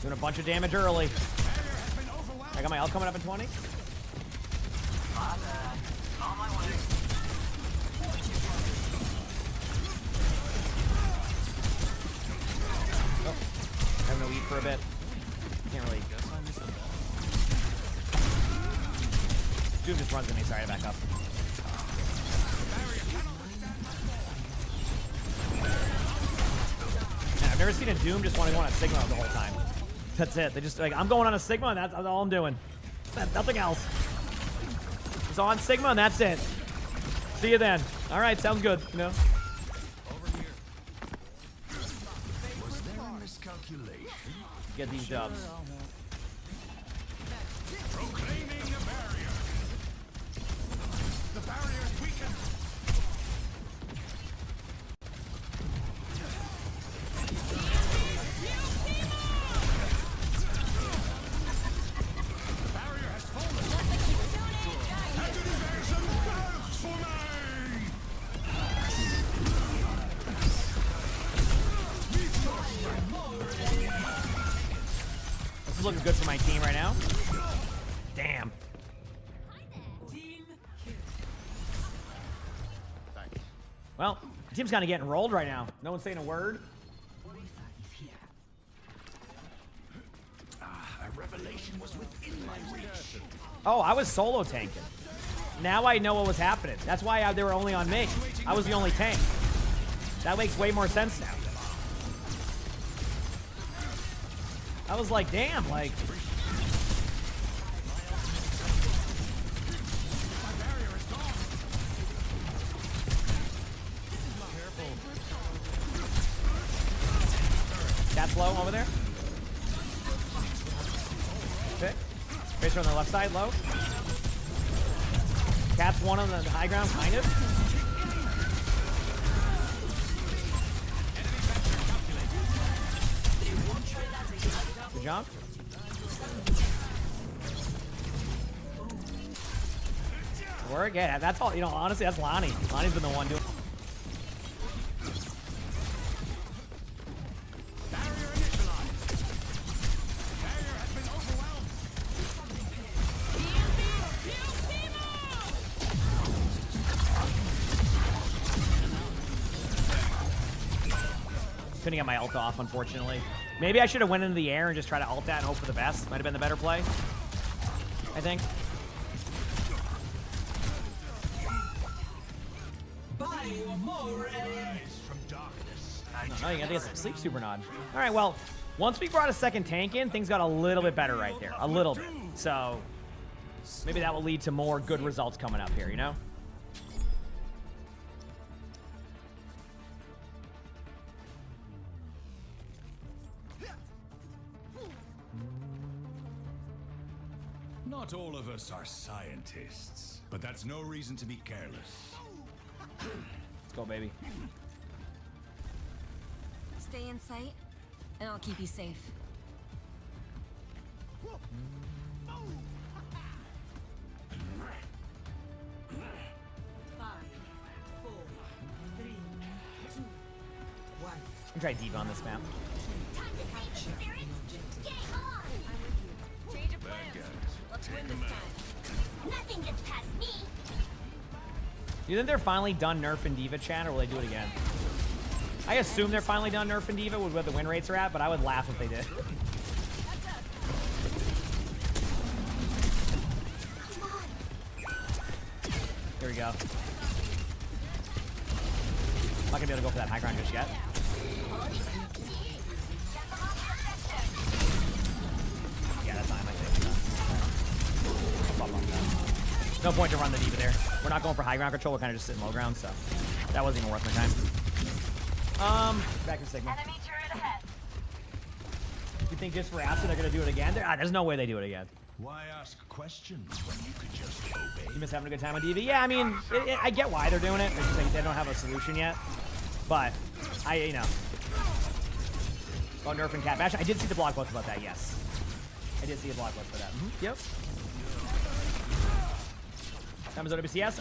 Doing a bunch of damage early. I got my ult coming up in 20. Doom just runs at me. Sorry, to back up. Man, I've never seen a Doom just want to go on a Sigma the whole time. That's it. They just like, I'm going on a Sigma, and that's all I'm doing. Nothing else. Just on Sigma, and that's it. See you then. All right, sounds good. You know. Was there a miscalculation? Get these dubs. Proclaiming the barrier. The barrier is weakened. The barrier has fallen. And the invasion goes for me. This is looking good for my team right now. Damn. Well, the team's kind of getting rolled right now. No one's saying a word. A revelation was within my reach. Oh, I was solo tanking. Now I know what was happening. That's why they were only on me. I was the only tank. That makes way more sense now. I was like, damn, like... Cat's low over there. Okay. Tracer on the left side, low. Cat's one on the high ground, kind of. Good job. Work, yeah, that's all, you know, honestly, that's Lonnie. Lonnie's been the one doing... Couldn't get my ult off, unfortunately. Maybe I should have went into the air and just tried to ult that and hope for the best. Might have been the better play, I think. No, you gotta get some sleep, super nod. All right, well, once we brought a second tank in, things got a little bit better right there. A little bit. So maybe that will lead to more good results coming up here, you know? Not all of us are scientists, but that's no reason to be careless. Let's go, baby. Stay in sight, and I'll keep you safe. I'm trying deep on this map. Time to save the spirits. Game on! Change of plans. Let's win this time. Nothing gets past me. You think they're finally done nerfing D.Va, chat, or will they do it again? I assume they're finally done nerfing D.Va with what the win rates are at, but I would laugh if they did. Here we go. I'm not gonna be able to go for that high ground just yet. Yeah, that's time, I think. I'll pop on that. No point to run the D.Va there. We're not going for high ground control, we're kind of just sitting low ground, so that wasn't even worth my time. Back to Sigma. Enemy turret ahead. You think just for acid they're gonna do it again? There's no way they do it again. Why ask questions when you could just obey? You miss having a good time on D.Va? Yeah, I mean, I get why they're doing it. It's just like they don't have a solution yet. But, you know. About nerfing Cat Bash. I did see the blog post about that, yes. I did see a blog post for that. Yep. Time is WCS.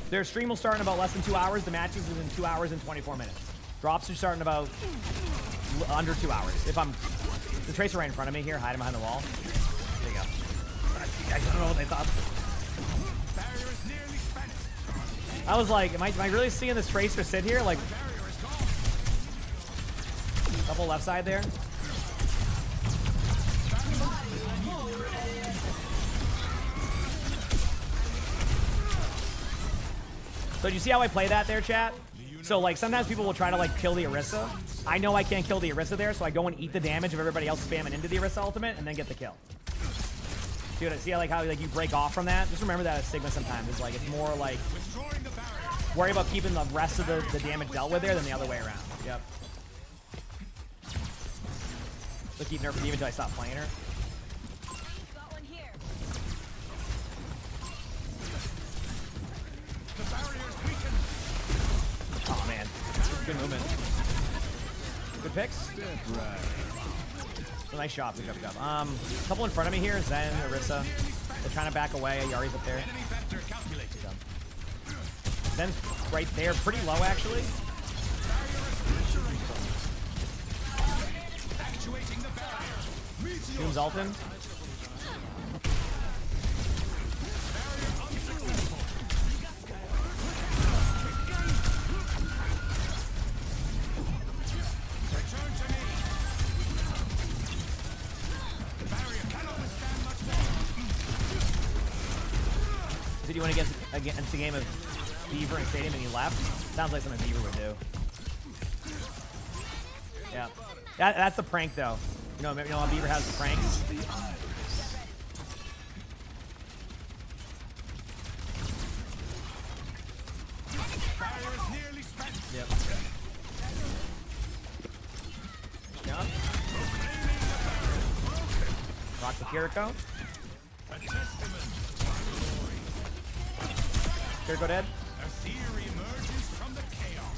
Their stream will start in about less than 2 hours. The matches is in 2 hours and 24 minutes. Drops are starting about under 2 hours. If I'm... The Tracer right in front of me here, hiding behind the wall. There you go. I don't know what they thought. I was like, am I really seeing this Tracer sit here? Like, double left side there. So do you see how I play that there, chat? So like sometimes people will try to like kill the Orisa. I know I can't kill the Orisa there, so I go and eat the damage of everybody else spamming into the Orisa ultimate and then get the kill. See how like you break off from that? Just remember that as Sigma sometimes. It's like it's more like worry about keeping the rest of the damage dealt with there than the other way around. Yep. So keep nerfing Demon until I stop playing her. Got one here. Oh man, good movement. Good picks. Nice shot. Good job. Couple in front of me here. Zen, Orisa. They're trying to back away. Yari's up there. Zen's right there. Pretty low, actually. Doom's ulting. Did you want to get against a game of Beaver and Stadium and you left? Sounds like something Beaver would do. Yeah. That's the prank, though. You know how Beaver has the pranks? Yep. Jump. Rock the Kiriko. Kiriko dead. A theory emerges from the chaos.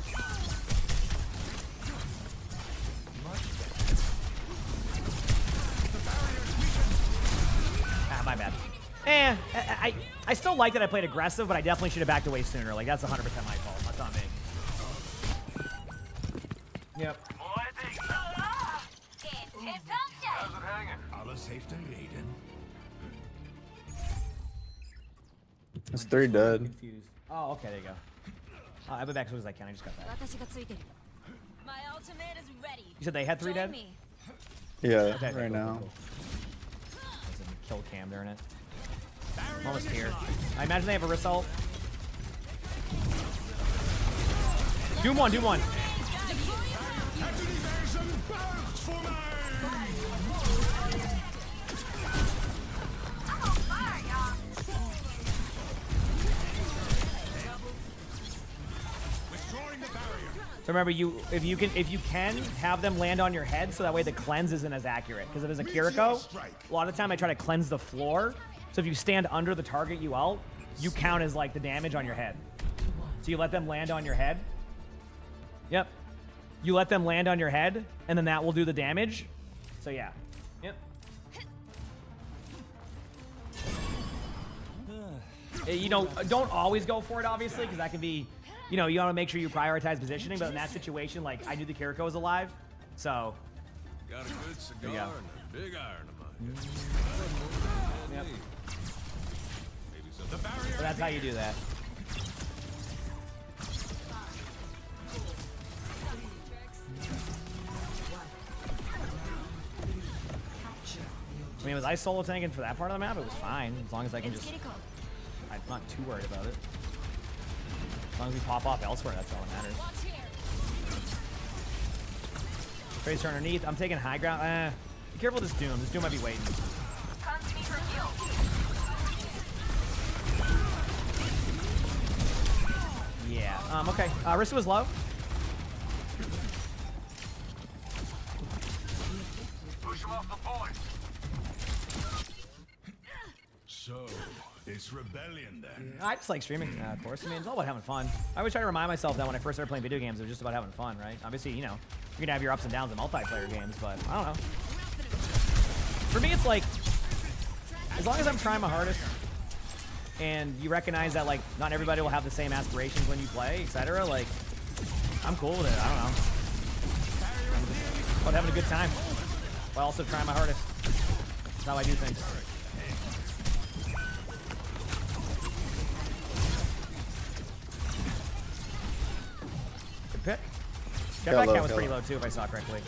Ah, my bad. I still like that I played aggressive, but I definitely should have backed away sooner. Like, that's 100% my fault. That's on me. Yep. Alla safety, Aiden. It's 3 dead. Confused. Oh, okay, there you go. I'll be back as soon as I can. I just got that. My ultimate is ready. You said they had 3 dead? Me. Yeah, Okay, right now. Cool. There's a kill cam during it. I'm almost here. I imagine they have a result. Doom one, Doom one. So remember, if you can have them land on your head, so that way the cleanse isn't as accurate. Because if it's a Kiriko, a lot of the time I try to cleanse the floor. So if you stand under the target you ult, you count as like the damage on your head. So you let them land on your head. Yep. You let them land on your head, and then that will do the damage. So yeah. Yep. You know, don't always go for it, obviously, because that can be, you know, you want to make sure you prioritize positioning. But in that situation, like, I knew the Kiriko was alive, so. Got a good cigar and a big iron in my head. Yep. The barrier. So that's how you do that. I mean, was I solo tanking for that part of the map? It was fine, as long as I can just. I'm not too worried about it. As long as we pop off elsewhere, that's all that matters. Tracer underneath. I'm taking high ground. Be careful with this Doom. This Doom might be waiting. Yeah. Okay. Rissa was low. Push him off the point. So, it's rebellion then. I just like streaming, of course. I mean, it's all about having fun. I always try to remind myself that when I first started playing video games, it was just about having fun, right? Obviously, you know, you're gonna have your ups and downs in multiplayer games, but I don't know. For me, it's like, as long as I'm trying my hardest, and you recognize that, like, not everybody will have the same aspirations when you play, etc. Like, I'm cool with it. I don't know. About having a good time, while also trying my hardest. That's how I do things. Good pick. Jetpack count was pretty low too, if I saw correctly.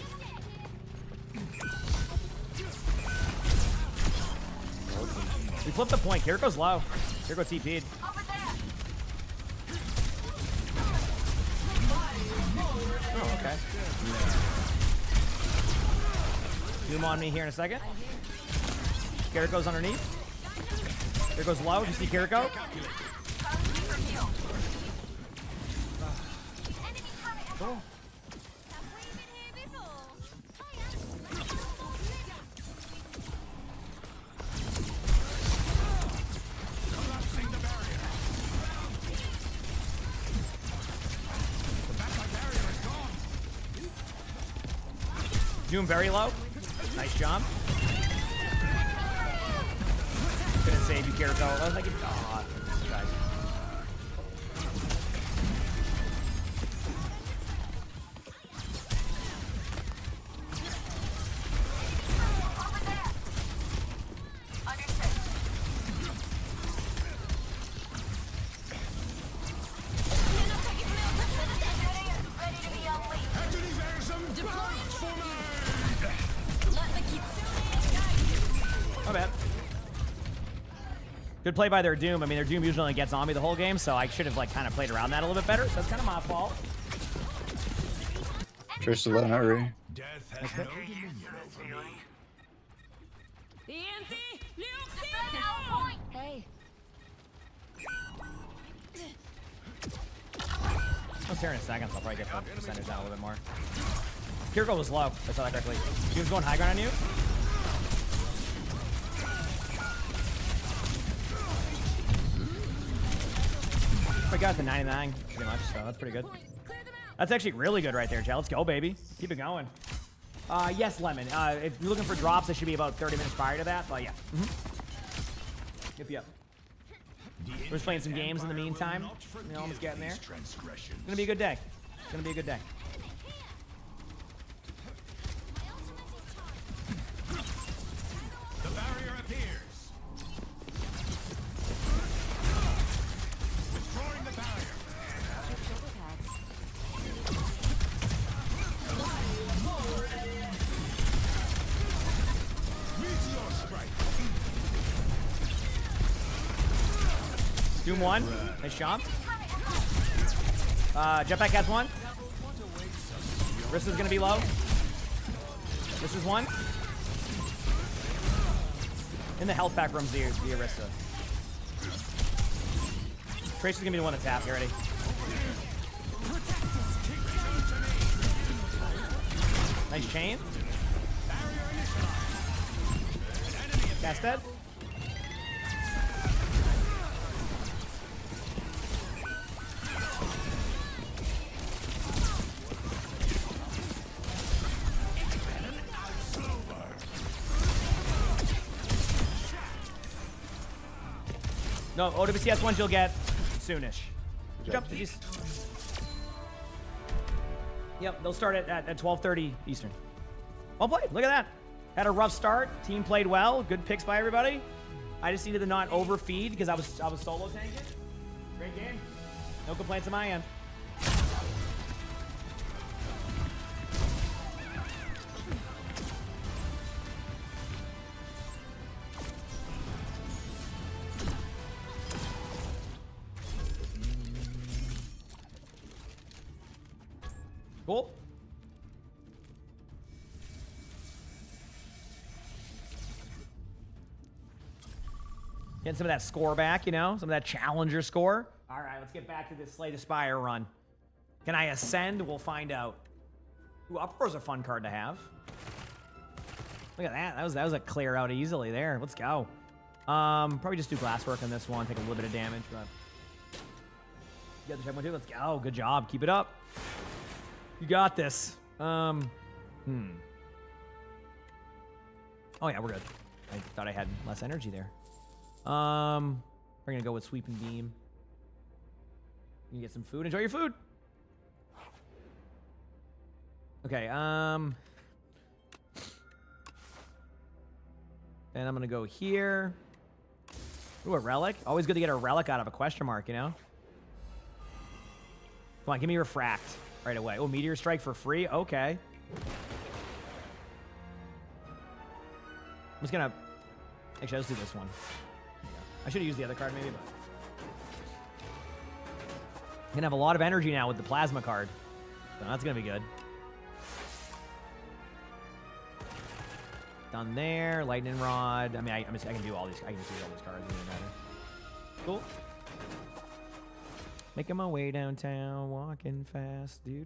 We flipped the point. Kiriko's low. Kiriko TP'd. Okay. Zoom on me here in a second. Kiriko's underneath. Kiriko's low. Do you see Kiriko? Cool. Doom very low. Nice jump. Couldn't save you, Kiriko. I was like, oh, this guy. Not bad. Good play by their Doom. I mean, their Doom usually only gets on me the whole game, so I should have like kind of played around that a little bit better. So that's kind of my fault. Trish is letting out Ray. Death has no dominion over me. Hey. I'll tear in a second, so I'll probably get the percentage down a little bit more. Kiriko was low, if I saw that correctly. He was going high ground on you? I got the 99, pretty much, so that's pretty good. That's actually really good right there, Chad. Let's go, baby. Keep it going. Yes, Lemon. If you're looking for drops, it should be about 30 minutes prior to that, but yeah. Yep. We're just playing some games in the meantime. We're almost getting there. It's gonna be a good day. It's gonna be a good day. The barrier appears. Destroying the barrier. Meteor strike. Doom 1. Nice jump. Jetpack has 1. Rista's gonna be low. This is 1. In the health pack room's the Arista. Tracer's gonna be the one that's tapped. You ready? Nice chain. Cast dead. No, OWCS ones you'll get soonish. Jump. Yep, they'll start at 12:30 Eastern. Well played. Look at that. Had a rough start. Team played well. Good picks by everybody. I just needed to not overfeed because I was solo tanking. Great game. No complaints on my end. Cool. Getting some of that score back, you know? Some of that challenger score. All right, let's get back to this Slay the Spire run. Can I ascend? We'll find out. Ooh, Uproar's a fun card to have. Look at that. That was a clear out easily there. Let's go. Probably just do glasswork on this one. Take a little bit of damage, but... You got the check one too? Let's go. Good job. Keep it up. You got this. Oh yeah, we're good. I thought I had less energy there. We're gonna go with sweeping beam. You can get some food. Enjoy your food. Okay. And I'm gonna go here. Ooh, a relic. Always good to get a relic out of a question mark, you know. Come on, give me refract. Right away. Oh, Meteor Strike for free? Okay. I'm just gonna... Actually, let's do this one. I should have used the other card maybe, but... I'm gonna have a lot of energy now with the Plasma card. So that's gonna be good. Done there. Lightning Rod. I mean, I can do all these. I can just use all these cards. It doesn't matter. Cool. Making my way downtown, walking fast. Do.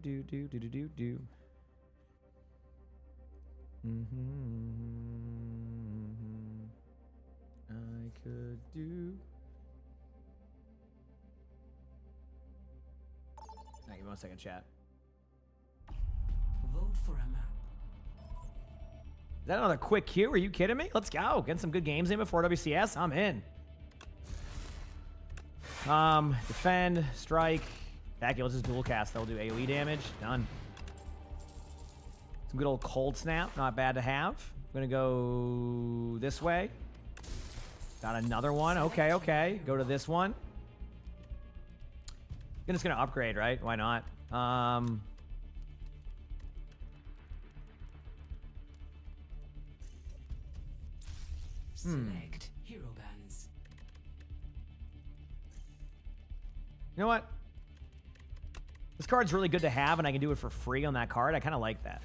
I could do. Give me 1 second, chat. Vote for a map. Is that another quick queue? Are you kidding me? Let's go. Getting some good games in before WCS. I'm in. Defend, strike. Backy, let's just dual cast. That'll do AoE damage. Done. Some good old cold snap. Not bad to have. I'm gonna go this way. Got another one. Okay. Go to this one. I'm just gonna upgrade, right? Why not? Select hero bands. You know what? This card's really good to have, and I can do it for free on that card. I kind of like that.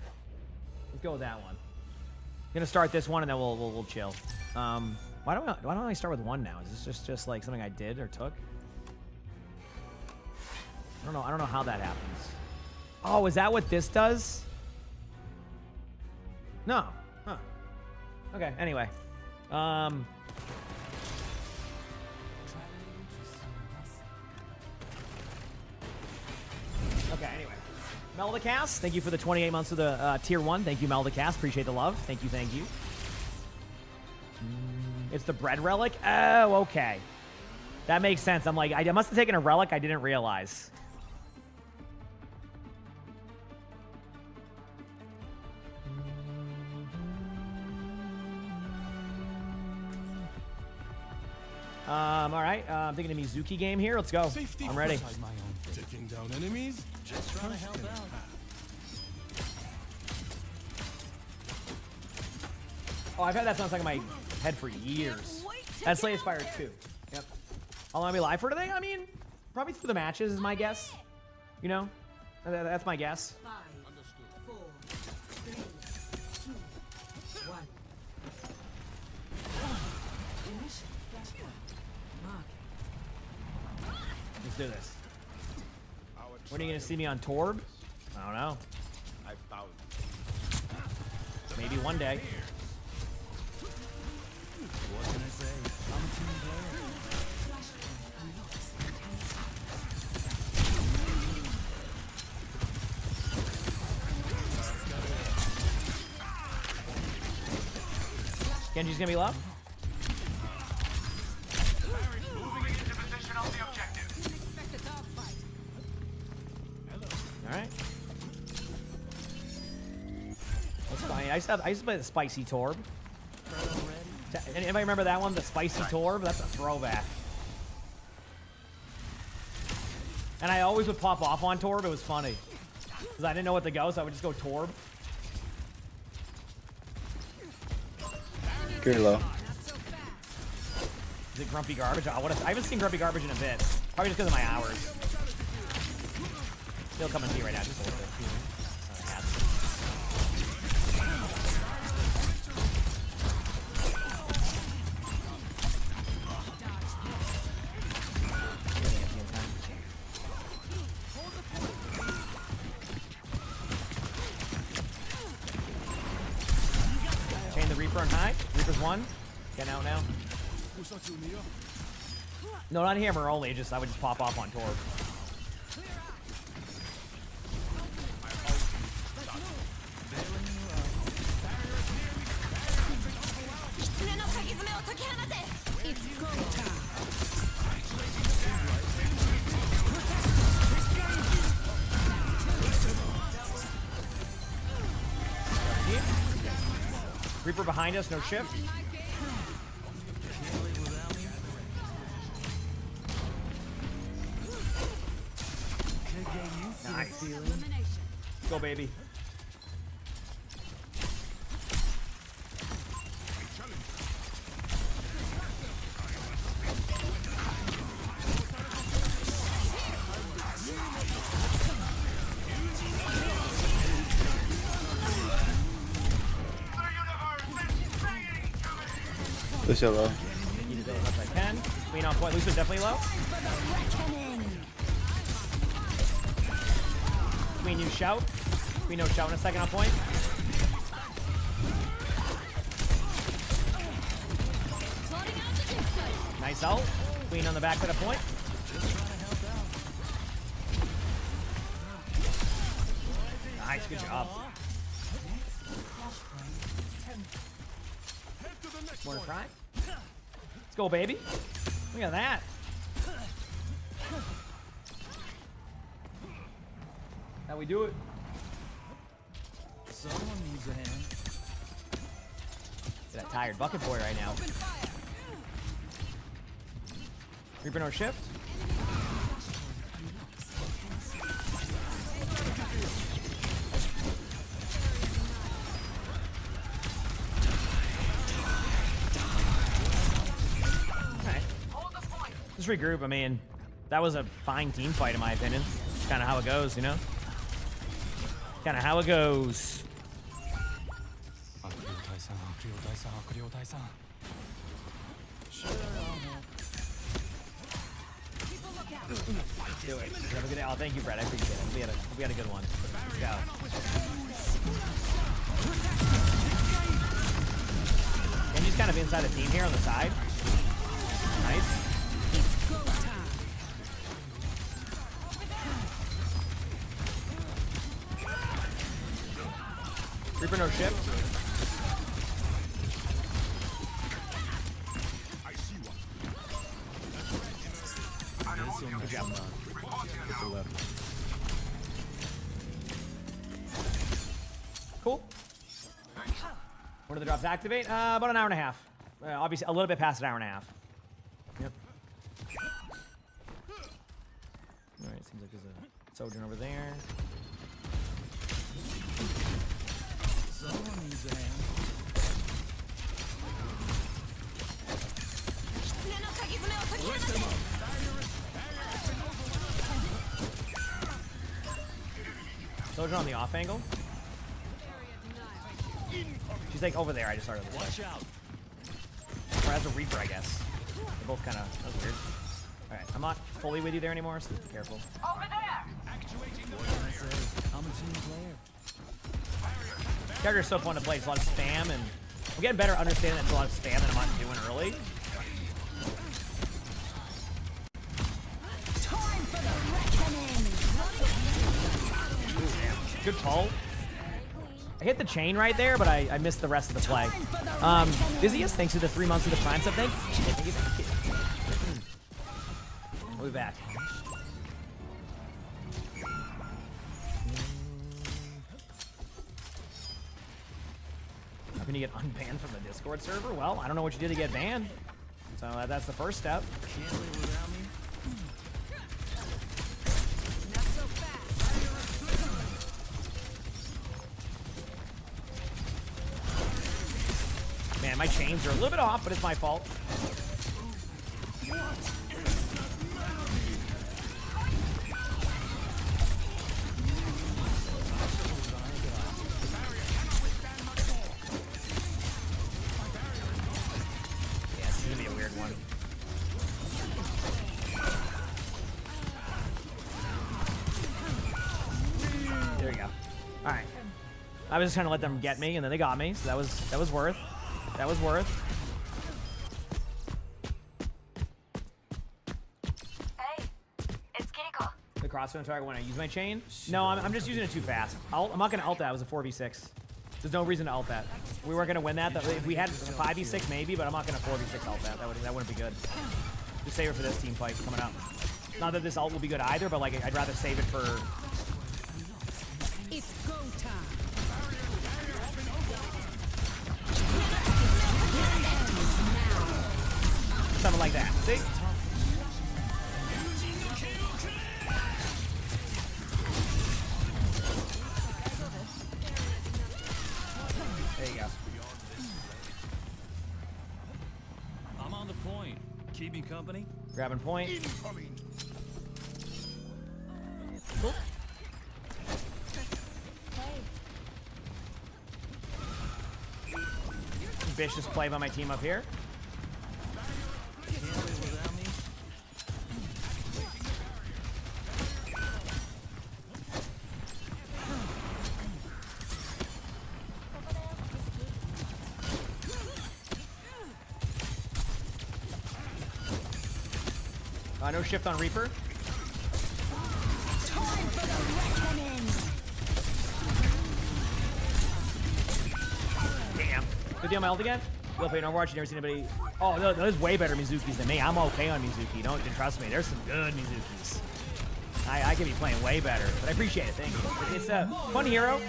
Let's go with that one. I'm gonna start this one, and then we'll chill. Why don't I start with one now? Is this just like something I did or took? I don't know how that happens. Oh, is that what this does? No. Huh. Okay. Anyway. Okay, anyway. Meldacast, thank you for the 28 months of the tier 1. Thank you, Meldacast. Appreciate the love. Thank you. It's the bread relic? Oh, okay. That makes sense. I'm like, I must have taken a relic I didn't realize. All right. I'm thinking a Mizuki game here. Let's go. I'm ready. Taking down enemies, just trying to help out. Oh, I've had that sound stuck in my head for years. That's Slay Aspire 2. Yep. How long will I be live for today? I mean, probably through the matches is my guess. You know? That's my guess. 5, 4, 3, 2, 1. Initial flashpoint. Mark. Let's do this. When are you going to see me on Torb? I don't know. Maybe one day. What can I say? I'm a team player. Genji's gonna be low. Moving into position on the objective. Alright. That's fine. I used to play the Spicy Torb. Anybody remember that one? The Spicy Torb? That's a throwback. And I always would pop off on Torb. It was funny. Because I didn't know what to go, so I would just go Torb. Pretty low. Is it Grumpy Garbage? I haven't seen Grumpy Garbage in a bit. Probably just because of my hours. Still coming to you right now. Just a little bit. Chain the Reaper on high. Reaper's one. Getting out now. No, not hammer only. Just I would just pop off on Torb. It's go time. Reaper behind us, no shift. Nice. Let's go, baby. Lucio low. Need to build as much as I can. Queen on point. Lucio's definitely low. Queen, you shout. Queen, no shout in a second on point. Nice ult. Queen on the back to the point. Nice, good job. More to try. Let's go, baby. Look at that. How we do it? Someone needs a hand. Get that tired bucket boy right now. Reaper no shift. Just regroup. I mean, that was a fine team fight in my opinion. It's kind of how it goes, you know? Kind of how it goes. Do it. Have a good day. Oh, thank you, Brett. I appreciate it. We had a good one. Let's go. And he's kind of inside the team here on the side. Nice. Reaper no ship. Good job. Cool. When do the drops activate? About an hour and a half. Obviously, a little bit past an hour and a half. Yep. Alright, seems like there's a Sojourn over there. Someone needs a hand. Sojourn on the off angle. She's like over there. I just started. Watch out. Or as a Reaper, I guess. They're both kind of. That's weird. All right, I'm not fully with you there anymore, so be careful. Over there. Actuating the I'm a team player. Character's so fun to play. It's a lot of spam, and I'm getting better at understanding that it's a lot of spam that I'm not doing early. Time for the reckoning. Good pull. I hit the chain right there, but I missed the rest of the play. Busiest, thanks to the 3 months of the Prime sub. Thank you. We'll be back. How can you get unbanned from the Discord server? Well, I don't know what you did to get banned. So that's the first step. Can't live without me. Man, my chains are a little bit off, but it's my fault. Yeah, this is gonna be a weird one. There you go. All right. I was just trying to let them get me, and then they got me, so that was worth. That was worth. Hey, it's Kiriko. The crossbow target when I use my chain? No, I'm just using it too fast. I'm not going to ult that. It was a 4v6. There's no reason to ult that. We weren't going to win that. If we had 5v6 maybe, but I'm not going to 4v6 ult that. That wouldn't be good. Just save it for this team fight coming up. Not that this ult will be good either, but like I'd rather save it for... It's go time. Something like that. See? There you go. I'm on the point. Keep me company. Grabbing point. Cool. Vicious play by my team up here. No shift on Reaper. Time for the reckoning. Damn. Good deal, my ult again. Will play in Overwatch. You never seen anybody. Oh, no, there's way better Mizukis than me. I'm okay on Mizuki. Don't trust me. There's some good Mizukis. I could be playing way better, but I appreciate it. Thank you. It's a fun hero.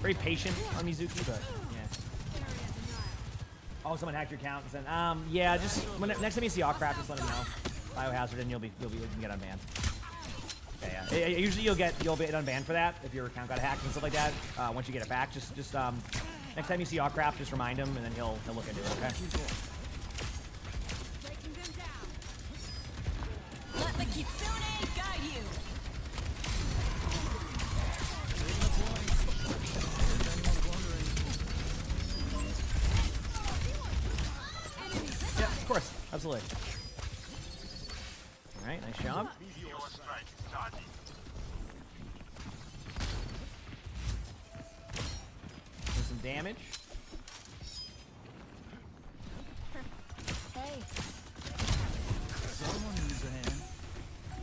Very patient on Mizuki, but yeah. Oh, someone hacked your account and said, yeah, just next time you see Awcraft, just let him know. Biohazard, and you can get unbanned. Yeah. Usually you'll get unbanned for that if your account got hacked and stuff like that. Once you get it back, just next time you see Awcraft, just remind him, and then he'll look into it. Okay. Let the Kitsune guide you. Yeah, of course, absolutely. All right, nice job. Do some damage. Hey.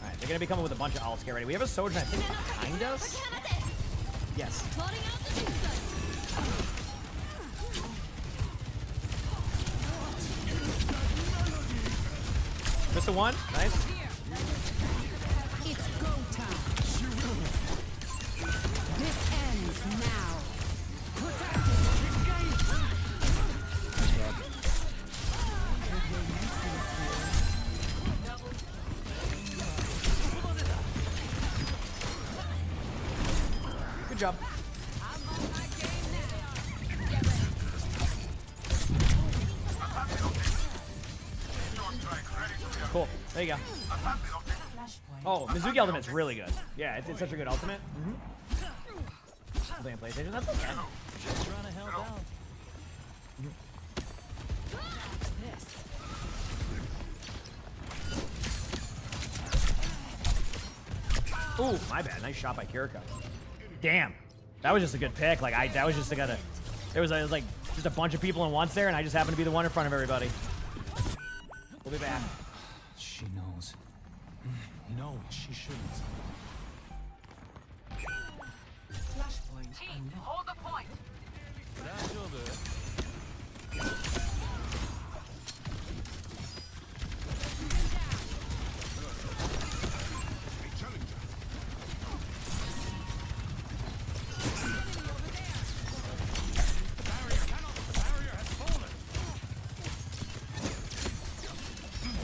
All right, they're gonna be coming with a bunch of ults. Get ready. We have a Sojourn, I think, behind us. Yes. Plotting out the inside. Missed a one. Nice. It's go time. This ends now. Good job. Cool. There you go. Oh, Mizuki ultimate's really good. Yeah, it's such a good ultimate. Playing PlayStation, that's okay. Just trying to help out. Ooh, my bad. Nice shot by Kiriko. Damn. That was just a good pick. Like, that was just like there was like just a bunch of people in once there, and I just happened to be the one in front of everybody. We'll be back. She knows. No, she shouldn't. Team, hold the point.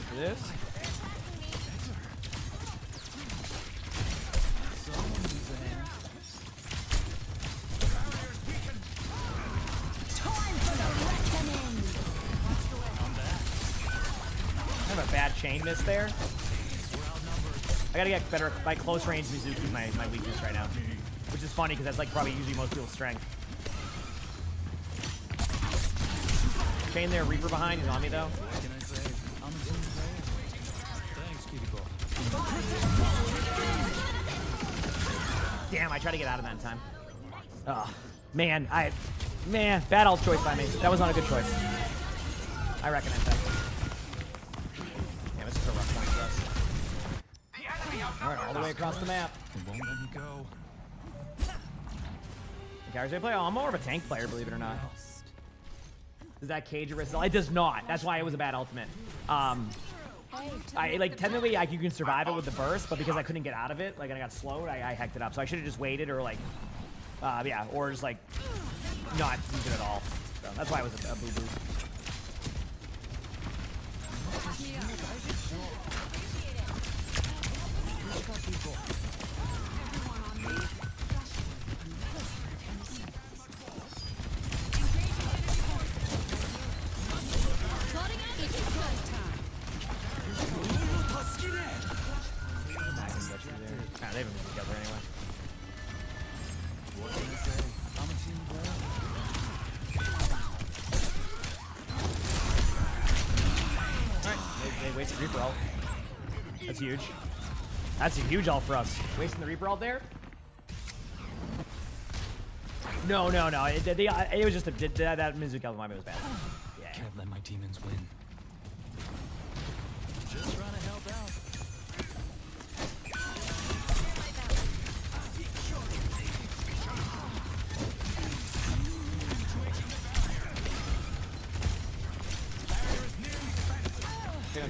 For this. I have a bad chain miss there. I gotta get better by close range. Mizuki is my weakness right now, which is funny because that's like probably usually most people's strength. Chain there, Reaper behind. He's on me though. What can I say? I'm a team player. Thanks, Kiriko. Damn, I tried to get out of that in time. Oh, man, bad ult choice by me. That was not a good choice. I recognize that. Damn, this is a rough one for us. Alright, all the way across the map. It won't let me go. The characters I play, I'm more of a tank player, believe it or not. Does that cage a result? It does not. That's why it was a bad ultimate. Technically, you can survive it with the burst, but because I couldn't get out of it, and I got slowed, I hacked it up. So I should have just waited, or or just not use it at all. So that's why it was a boo-boo. They haven't been together anyway. What can I say? I'm a team player. Alright, they wasted Reaper ult. That's huge. That's a huge ult for us. Wasting the Reaper ult there? No. It was just that Mizuki ult was bad. Yeah. Can't let my demons win. Just trying to help out.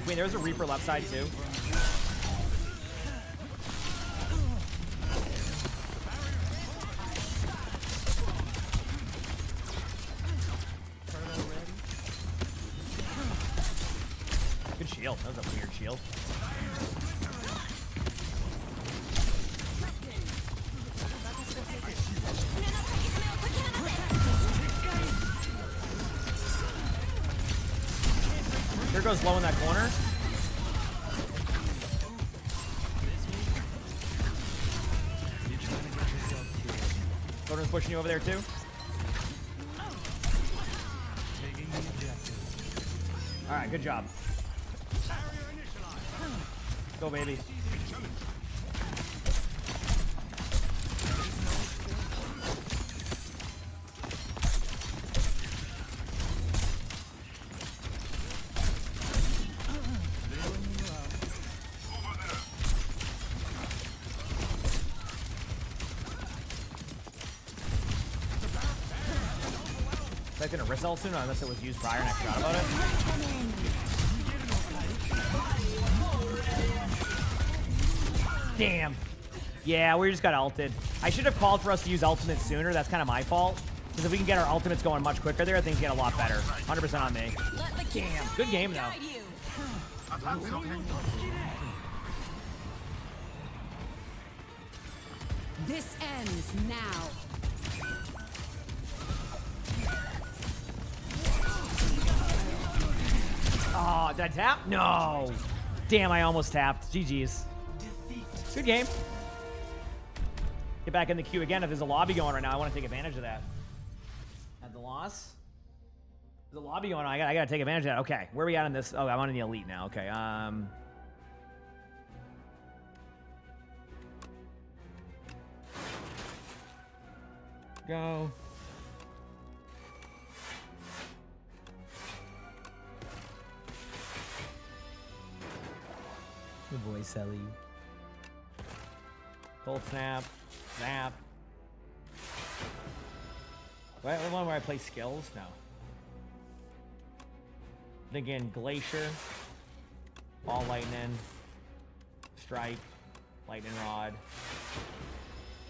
Queen, there's a Reaper left side too. Good shield. That was a weird shield. Here goes low in that corner. Gordon's pushing you over there too. All right, good job. Go, baby. Is that gonna result soon, unless it was used prior and I forgot about it? Damn. Yeah, we just got ulted. I should have called for us to use ultimate sooner. That's kind of my fault. Because if we can get our ultimates going much quicker there, things get a lot better. 100% on me. Damn. Good game, though. This ends now. Oh, did I tap? No. Damn, I almost tapped. GG's. Good game. Get back in the queue again. If there's a lobby going right now, I want to take advantage of that. At the loss? There's a lobby going on. I gotta take advantage of that. Okay, where are we at in this? Oh, I'm on the elite now. Okay. Go. Good boy, Selly. Cold snap. Snap. What one where I play skills? No. Again, Glacier. Ball Lightning. Strike. Lightning Rod.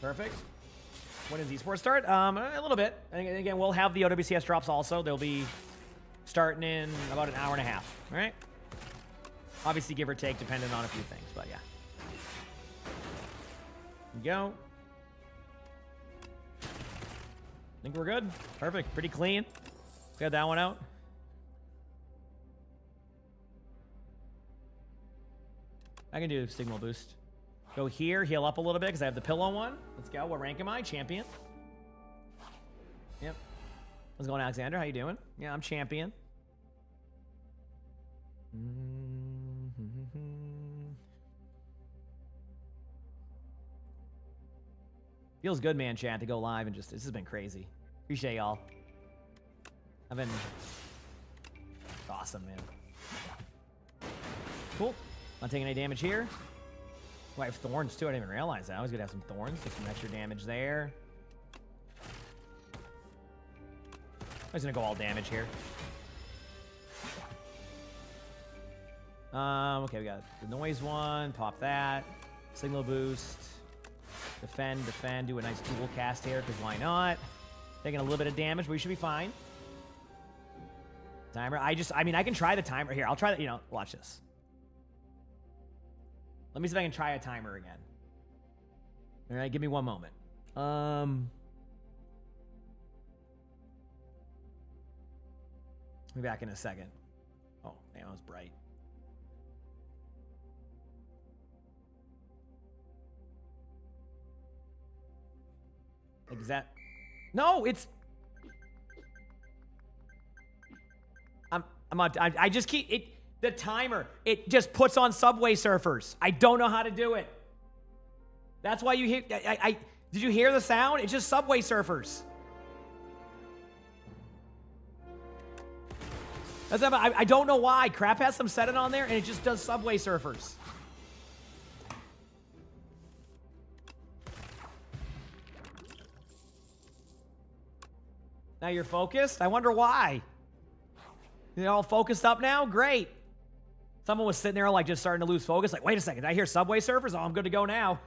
Perfect. When does esports start? A little bit. And again, we'll have the OWCS drops also. They'll be starting in about an hour and a half. All right? Obviously, give or take, depending on a few things, but yeah. Here we go. I think we're good. Perfect. Pretty clean. Got that one out. I can do signal boost. Go here, heal up a little bit because I have the pillow one. Let's go. What rank am I? Champion. Yep. How's it going, Alexander? How you doing? Yeah, I'm champion. Feels good, man, chat, to go live and just, this has been crazy. Appreciate y'all. I've been awesome, man. Cool. Not taking any damage here. Oh, I have thorns too. I didn't even realize that. I was gonna have some thorns. Get some extra damage there. I was gonna go all damage here. Okay, we got the noise one. Pop that. Signal boost. Defend, defend. Do a nice dual cast here, because why not? Taking a little bit of damage, but we should be fine. Timer. I mean, I can try the timer here. I'll try that. You know, watch this. Let me see if I can try a timer again. All right, give me one moment. I'll be back in a second. Oh, man, that was bright. Like, is that... No, it's... I just keep... The timer, it just puts on Subway Surfers. I don't know how to do it. That's why you hear... did you hear the sound? It's just Subway Surfers. I don't know why. Crap has some setting on there, and it just does Subway Surfers. Now you're focused? I wonder why. You're all focused up now? Great. Someone was sitting there like just starting to lose focus. Like, wait a second, I hear Subway Surfers. Oh, I'm good to go now.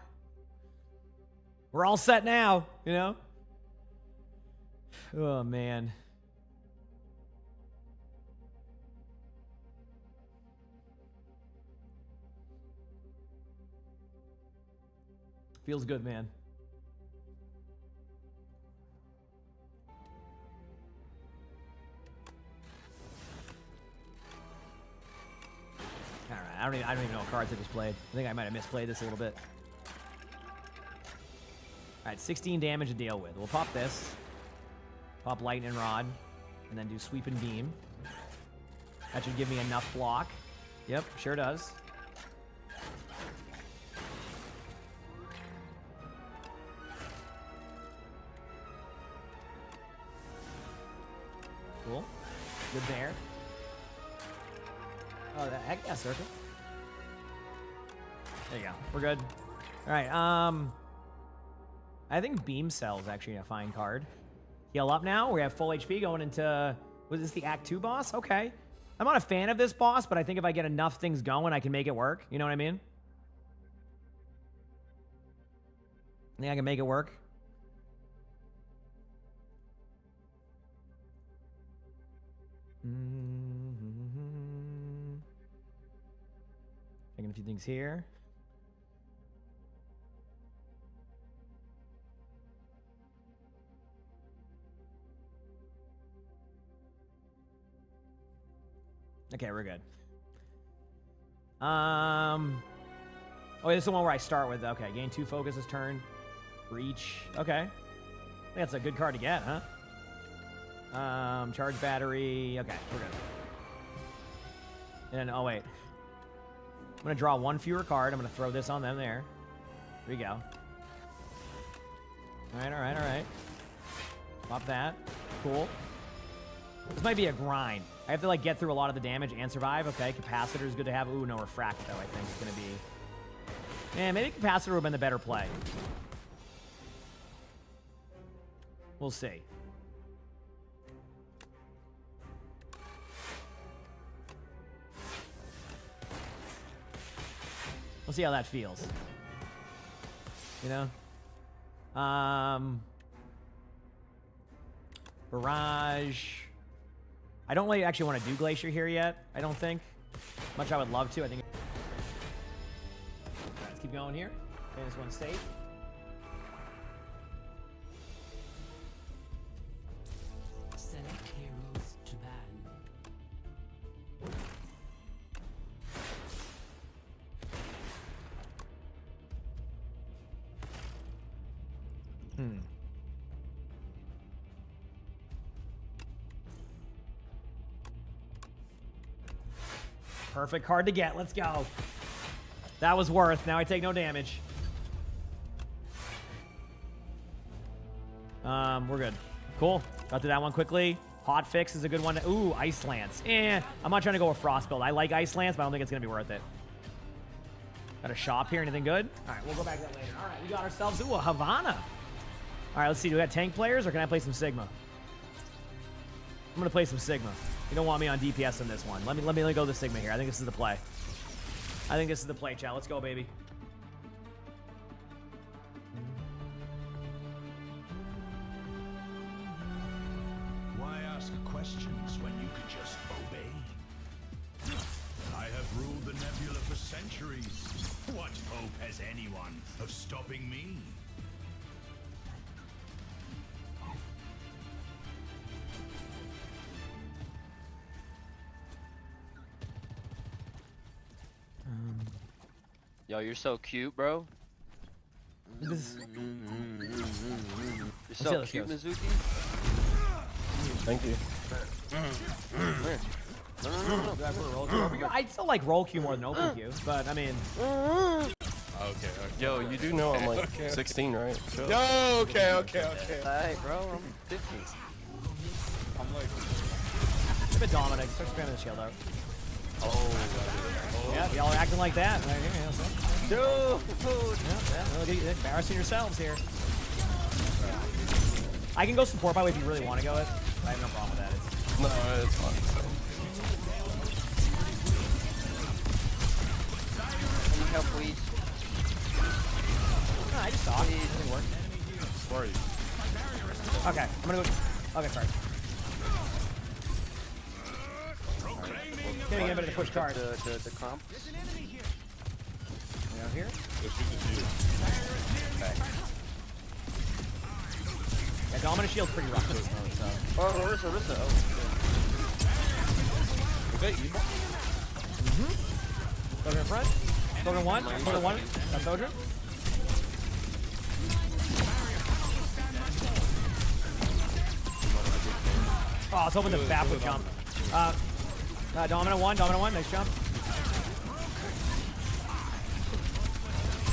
We're all set now, you know? Oh, man. Feels good, man. All right, I don't even know what cards I just played. I think I might have misplayed this a little bit. All right, 16 damage to deal with. We'll pop this. Pop Lightning Rod. And then do Sweep and Beam. That should give me enough block. Yep, sure does. Cool. Good there. Oh, the heck yeah, circle. There you go. We're good. All right. I think Beam Cell is actually a fine card. Heal up now. We have full HP going into... Was this the Act 2 boss? Okay. I'm not a fan of this boss, but I think if I get enough things going, I can make it work. You know what I mean? I think I can make it work. Taking a few things here. Okay, we're good. Oh, this is the one where I start with. Okay, gain 2 focus this turn. Reach. Okay. I think that's a good card to get, huh? Charge battery. Okay, we're good. And then, oh wait. I'm gonna draw 1 fewer card. I'm gonna throw this on them there. Here we go. Alright, alright, alright. Pop that. Cool. This might be a grind. I have to like get through a lot of the damage and survive. Okay, capacitor is good to have. Ooh, no refract though, I think it's gonna be. Man, maybe capacitor would have been the better play. We'll see. We'll see how that feels. You know? Barrage. I don't really actually want to do Glacier here yet, I don't think. Much I would love to, I think. Right, let's keep going here. Okay, this one's safe. Select heroes to ban. Perfect card to get. Let's go. That was worth. Now I take no damage. We're good. Cool. Got through that one quickly. Hot Fix is a good one. Ooh, Ice Lance. I'm not trying to go with Frost build. I like Ice Lance, but I don't think it's going to be worth it. Got a shop here. Anything good? All right, we'll go back to that later. All right, we got ourselves, ooh, a Havana. All right, let's see. Do we got tank players, or can I play some Sigma? I'm going to play some Sigma. You don't want me on DPS in this one. Let me go the Sigma here. I think this is the play. I think this is the play, chat. Let's go, baby. Why ask questions when you could just obey? I have ruled the nebula for centuries. What hope has anyone of stopping me? Yo, you're so cute, bro. You're so cute, Mizuki. Thank you. No. I still like roll Q more than open Q, but I mean. Okay. Yo, you do know I'm like 16, right? Chill. Yo, okay. Alright, bro. I'm 15. I'm like. Look at Dominic. Start spamming the shield out. Oh. Yeah, y'all are acting like that. Right here, Dude. yeah, embarrassing yourselves here. I can go support by way if you really want to go it. I have no problem with that. No, it's fine. help, please. No, I just saw it. It didn't work. Where are you? Okay, I'm gonna go. Okay, sorry. Can't get anybody to push card. The comp. Down here. Let's shoot the shield. Yeah, Dominant Shield's pretty rough this mode, so. Oh, Orisa. Oh, shit. Is that emo? Soldier in front. Soldier one. Soldier one. That's Soldier. Oh, I was hoping the Bap would jump. Dominant one. Nice jump.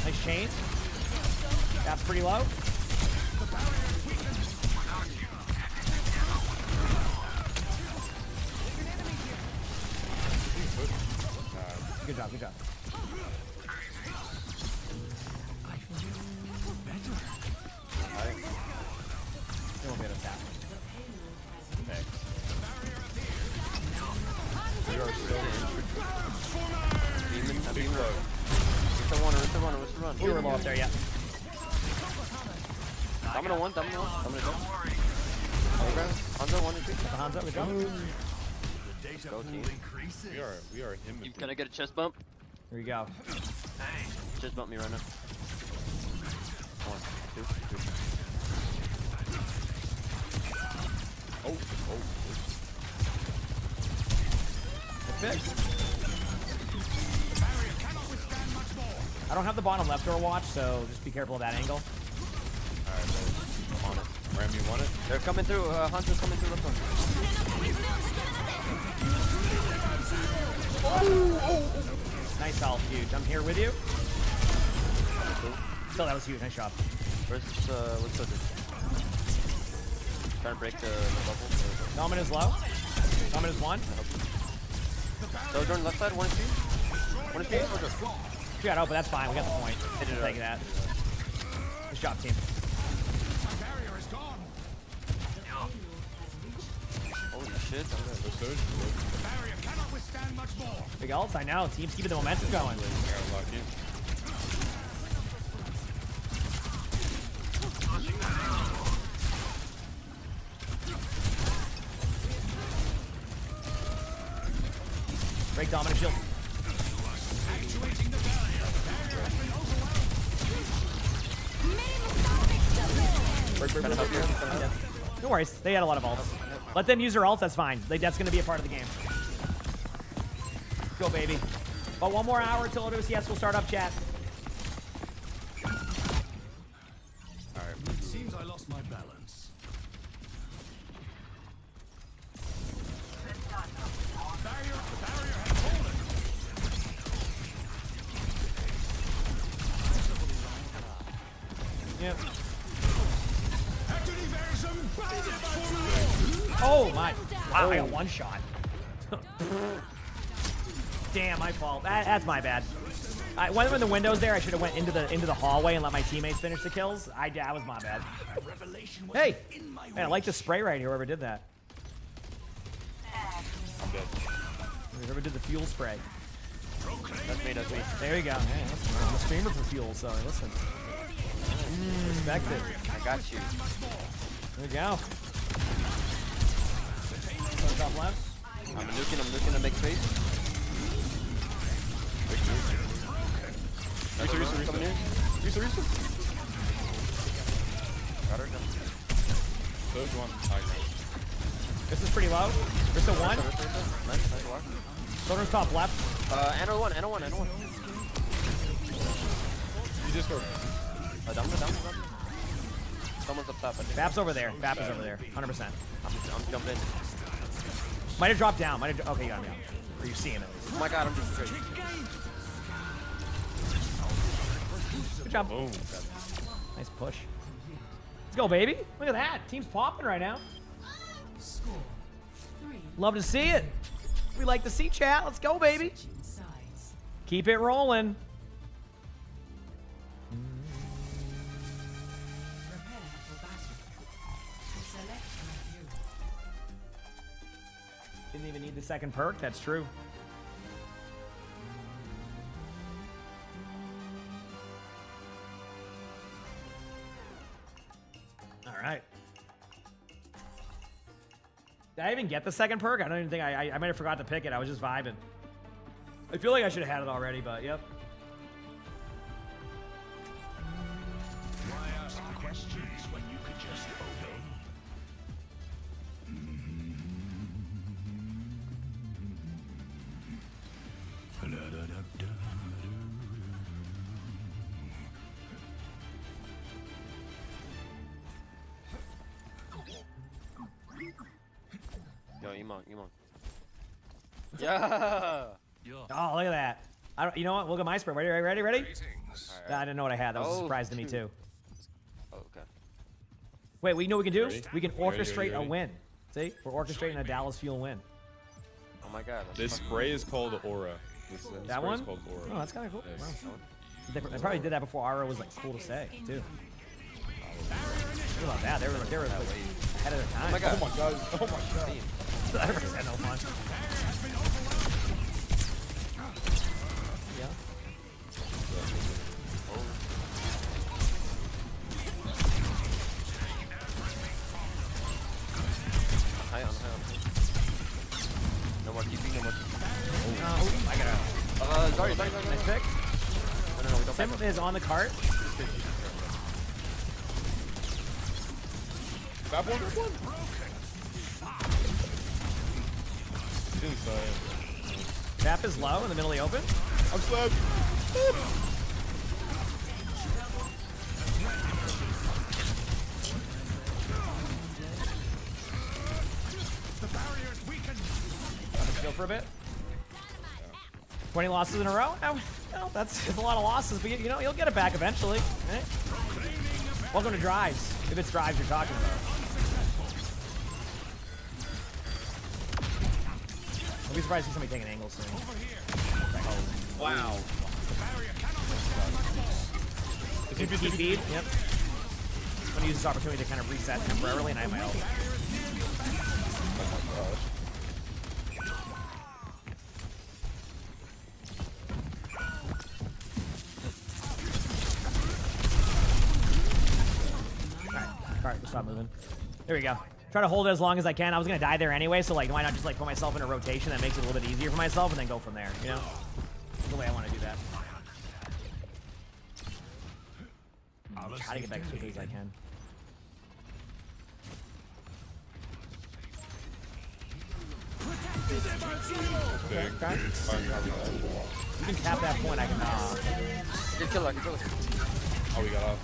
Nice chain. Bap's pretty low. Good job. They won't be able to tap. Okay. We are still in. Demon. What's the run? We were low up there, yeah. Domino one. Domino go. Hanzo 1 and 2. Hanzo, good job. Go team. We are him. You gonna get a chest bump? Here we go. Chest bump me right now. 1, 2, 3. Oh. Fixed. I don't have the bottom left overwatch, so just be careful of that angle. Alright, I'm on it. Ram, you want it? They're coming through. Hanzo's coming through left one. Nice health, huge. I'm here with you. Still, that was huge. Nice job. What's Soldier? Trying to break the bubble. Dominant is low. Dominant is one. Soldier on left side, 1 and 2. 1 and 2, Soldier. She got out, but that's fine. We got the point. They didn't take that. Nice job, team. Holy shit. Big ults, I know. Team's keeping the momentum going. Break Dominant Shield. Break. No worries. They had a lot of ults. Let them use their ults. That's fine. That's going to be a part of the game. Go, baby. About 1 more hour until it yes, we'll start up chat. Alright. It seems I lost my balance. Barrier has fallen. Yep. Oh my! Wow, I got one shot. Damn, my fault. That's my bad. When the window's there, I should have went into the hallway and let my teammates finish the kills. That was my bad. Hey, man, I like the spray right here. Whoever did that. I'm dead. Whoever did the fuel spray. That's me. There you go. Hey, I'm a streamer for fuel, so listen. Respect it. I got you. There we go. Top left. I'm nuking to make space. Risa. Coming in. Risa. Got her. Those one high. This is pretty low. Risa one. Nice walk. Soldier's top left. Anno one. You just go. Down. Someone's up top, I think. Bap's over there. Bap is over there. 100%. I'm jumping in. Might have dropped down. Okay, you got him. Or you see him at least. Oh my god, I'm just straight. Good job. Boom. Nice push. Let's go, baby. Look at that. Team's popping right now. Love to see it. We like to see chat. Let's go, baby. Keep it rolling. Didn't even need the second perk. That's true. right. Did I even get the second perk? I don't even think I might have forgot to pick it. I was just vibing. I feel like I should have had it already, but yep. Why ask questions when you could just obey? Yo, emongg. Yeah. Oh, look at that. You know what? Look at my spray. Ready? Right. I didn't know what I had. That was a surprise to me, too. Oh, okay. Wait, we know what we can do? Ready? We can Ready, orchestrate a ready. win. See? We're orchestrating a Dallas Fuel win. Oh my god. This spray is called Aura. This That spray one? is called Aura. Oh, that's kind of cool. Yes. Wow. They probably did that before Aura was like cool to say, too. Think about that. They were like, ahead of their time. Oh my god. Oh my god. Oh my god. I never said no fun. Yeah. High on. No more TP, no more TP. Oh, I gotta. Sorry. Nice pick. No, we don't Sim back up. is on the cart. That one? He's inside. Tap is low in the middle of the open. I'm slapped. Go for a bit. 20 losses in a row? Oh, well, that's a lot of losses, but you know, you'll get it back eventually. Right? Welcome to drives. If it's drives you're talking about. I'll be surprised to see somebody take an angle soon. Wow. TP. Yep. I'm gonna use this opportunity to kind of reset temporarily, and I have my ult. Oh my gosh. Alright, we'll stop moving. There we go. Try to hold it as long as I can. I was gonna die there anyway, so like, why not just like put myself in a rotation that makes it a little bit easier for myself, and then go from there. You know, that's the way I want to do that. Try to get back as quickly as I can. Big. Okay. You can tap that point. I can. I can kill it. Oh, we got off.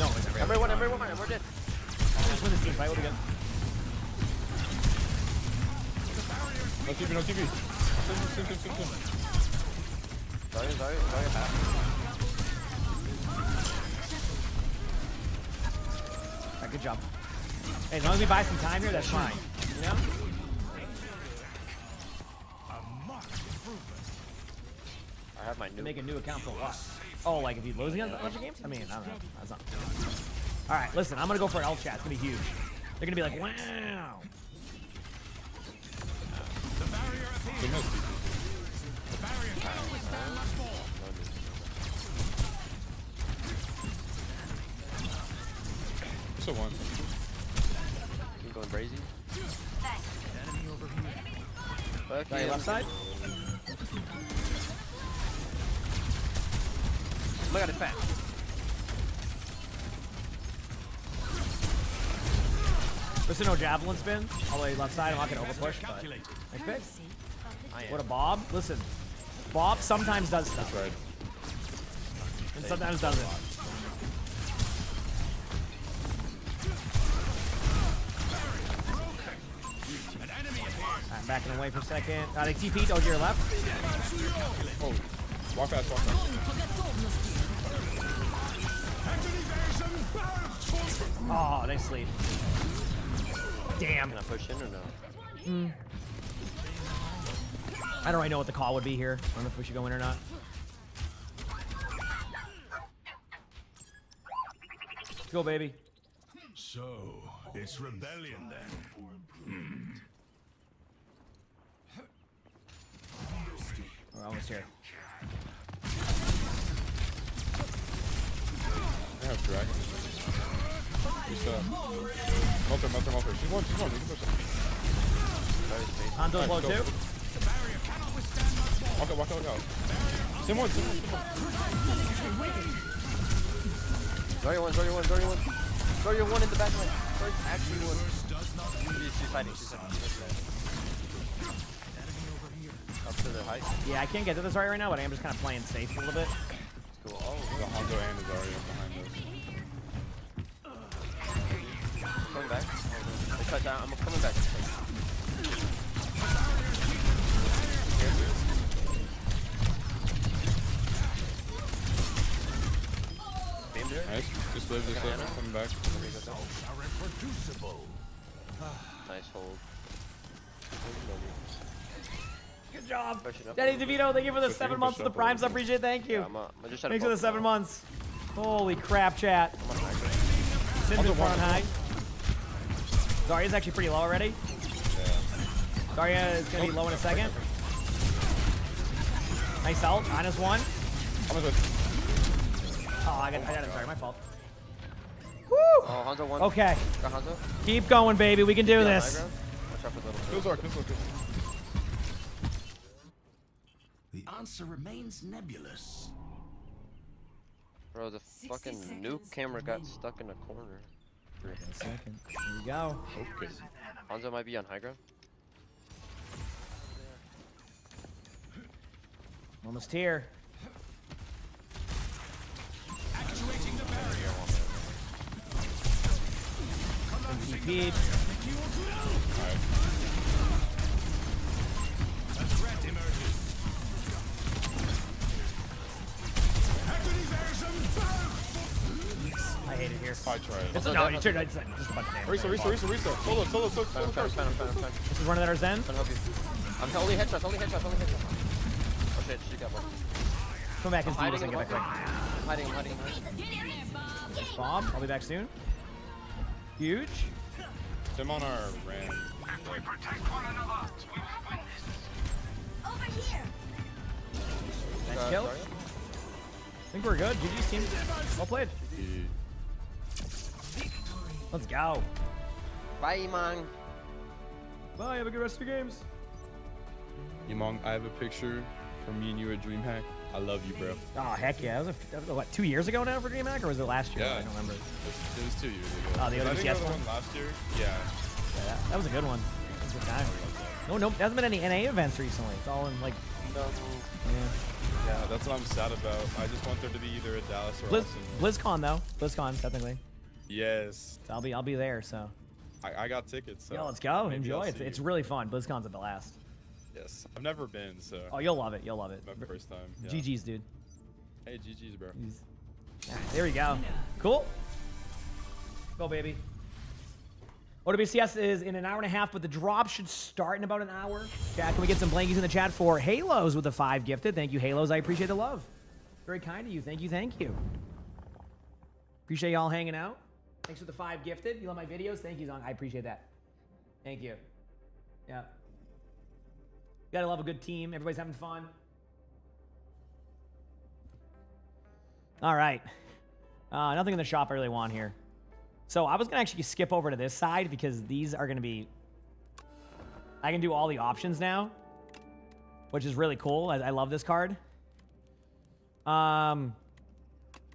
No, it's Everyone, we're dead. Let's win this team fight. What do we got? No TV. Sim. Sorry. Alright, good job. Hey, as long as we buy some time here, that's fine. You know? I have my new. Make a new account for what? Oh, like if you lose against a bunch of games? I mean, I don't know. That's not. Alright, listen, I'm gonna go for an L chat. It's gonna be huge. They're gonna be like, wow. So one. You going crazy? Sorry, left side? Oh my god, it's fat. Listen, no javelin spin. All the way left side. I'm not gonna overpush, but nice pick. What a Bob. Listen, Bob sometimes does stuff. That's right. And sometimes doesn't. I'm backing away for a second. They TP'd over to your left. Oh, walk fast. Oh, they sleep. Damn. Can I push in or no? I don't really know what the call would be here. I don't know if we should go in or not. Let's go, baby. So, it's rebellion then. We're almost here. I have dragon. She's Multi. She's one. You can push her. Hanzo's low too. Walk out. Same one. Zarya one. Zarya one in the back line. Zarya actually one. She's fighting. Up to the height. Yeah, I can't get to this Zarya right now, but I am just kind of playing safe a little bit. Cool. Oh, the Hanzo and the Zarya behind us. Coming back. They cut down. I'm coming back. Nice. Just live this up. Coming back. Nice hold. Good job. Daddy DeVito, thank you for the 7 months of the primes. I appreciate it. Thank you. Yeah, Thanks for the 7 months. Holy crap, chat. Sin's in front high. Zarya's actually pretty low already. Yeah. Zarya is going to be low in a second. Nice ult. Minus one. Oh, I got it. Sorry, my fault. Woo! Oh, Hanzo one. Okay. Got Hanzo. Keep going, baby. We can do this. Watch out for little. Kill. The answer remains nebulous. Bro, the fucking nuke camera got stuck in a corner. Wait a second. Here we go. Okay. Hanzo might be on high ground. Almost here. Activating the barrier. TP'd. Alright. A threat emerges. I hate it here. I tried. It's no, you should just a bunch of damage. Risa. Solo. This is running at our Zen. I'm help you. I'm only headshots. Oh shit, she got one. Come back and I'm get back quick. hiding. Bomb. I'll be back soon. Huge. Sim on our ram. We protect one another. We will win this. Over here. Nice kill. I think we're good. GG's team. Well played. Let's go. Bye, emongg. Bye. Have a good rest of your games. Emongg, I have a picture from me and you at DreamHack. I love you, bro. Oh, heck yeah. That was what, 2 years ago now for DreamHack, or was it last year? Yeah. I don't remember. It was 2 years ago. Oh, the other I think CS the one? one last year? Yeah. Yeah, that was a good one. That was a good time. No, there hasn't been any NA events recently. It's all in like. Yeah, that's what I'm sad about. I just want there to be either a Dallas or Austin. BlizzCon though. BlizzCon technically. Yes. So I'll be there. So. I got tickets. So Yo, let's go. maybe Enjoy. I'll It's see you. really fun. BlizzCon's a blast. Yes. I've never been, so. Oh, you'll love it. You'll love it. My first time. Yeah. GG's, dude. Hey, GG's, bro. There we go. Cool. Go, baby. OWCS is in an hour and a half, but the drop should start in about an hour. Chat, can we get some blankies in the chat for Halos with the 5 gifted? Thank you, Halos. I appreciate the love. Very kind of you. Thank you. Appreciate y'all hanging out. Thanks for the 5 gifted. You love my videos? Thank you, Zong. I appreciate that. Thank you. Yeah. You gotta love a good team. Everybody's having fun. All right. Nothing in the shop I really want here. So I was going to actually skip over to this side because these are going to be... I can do all the options now, which is really cool. I love this card. I'm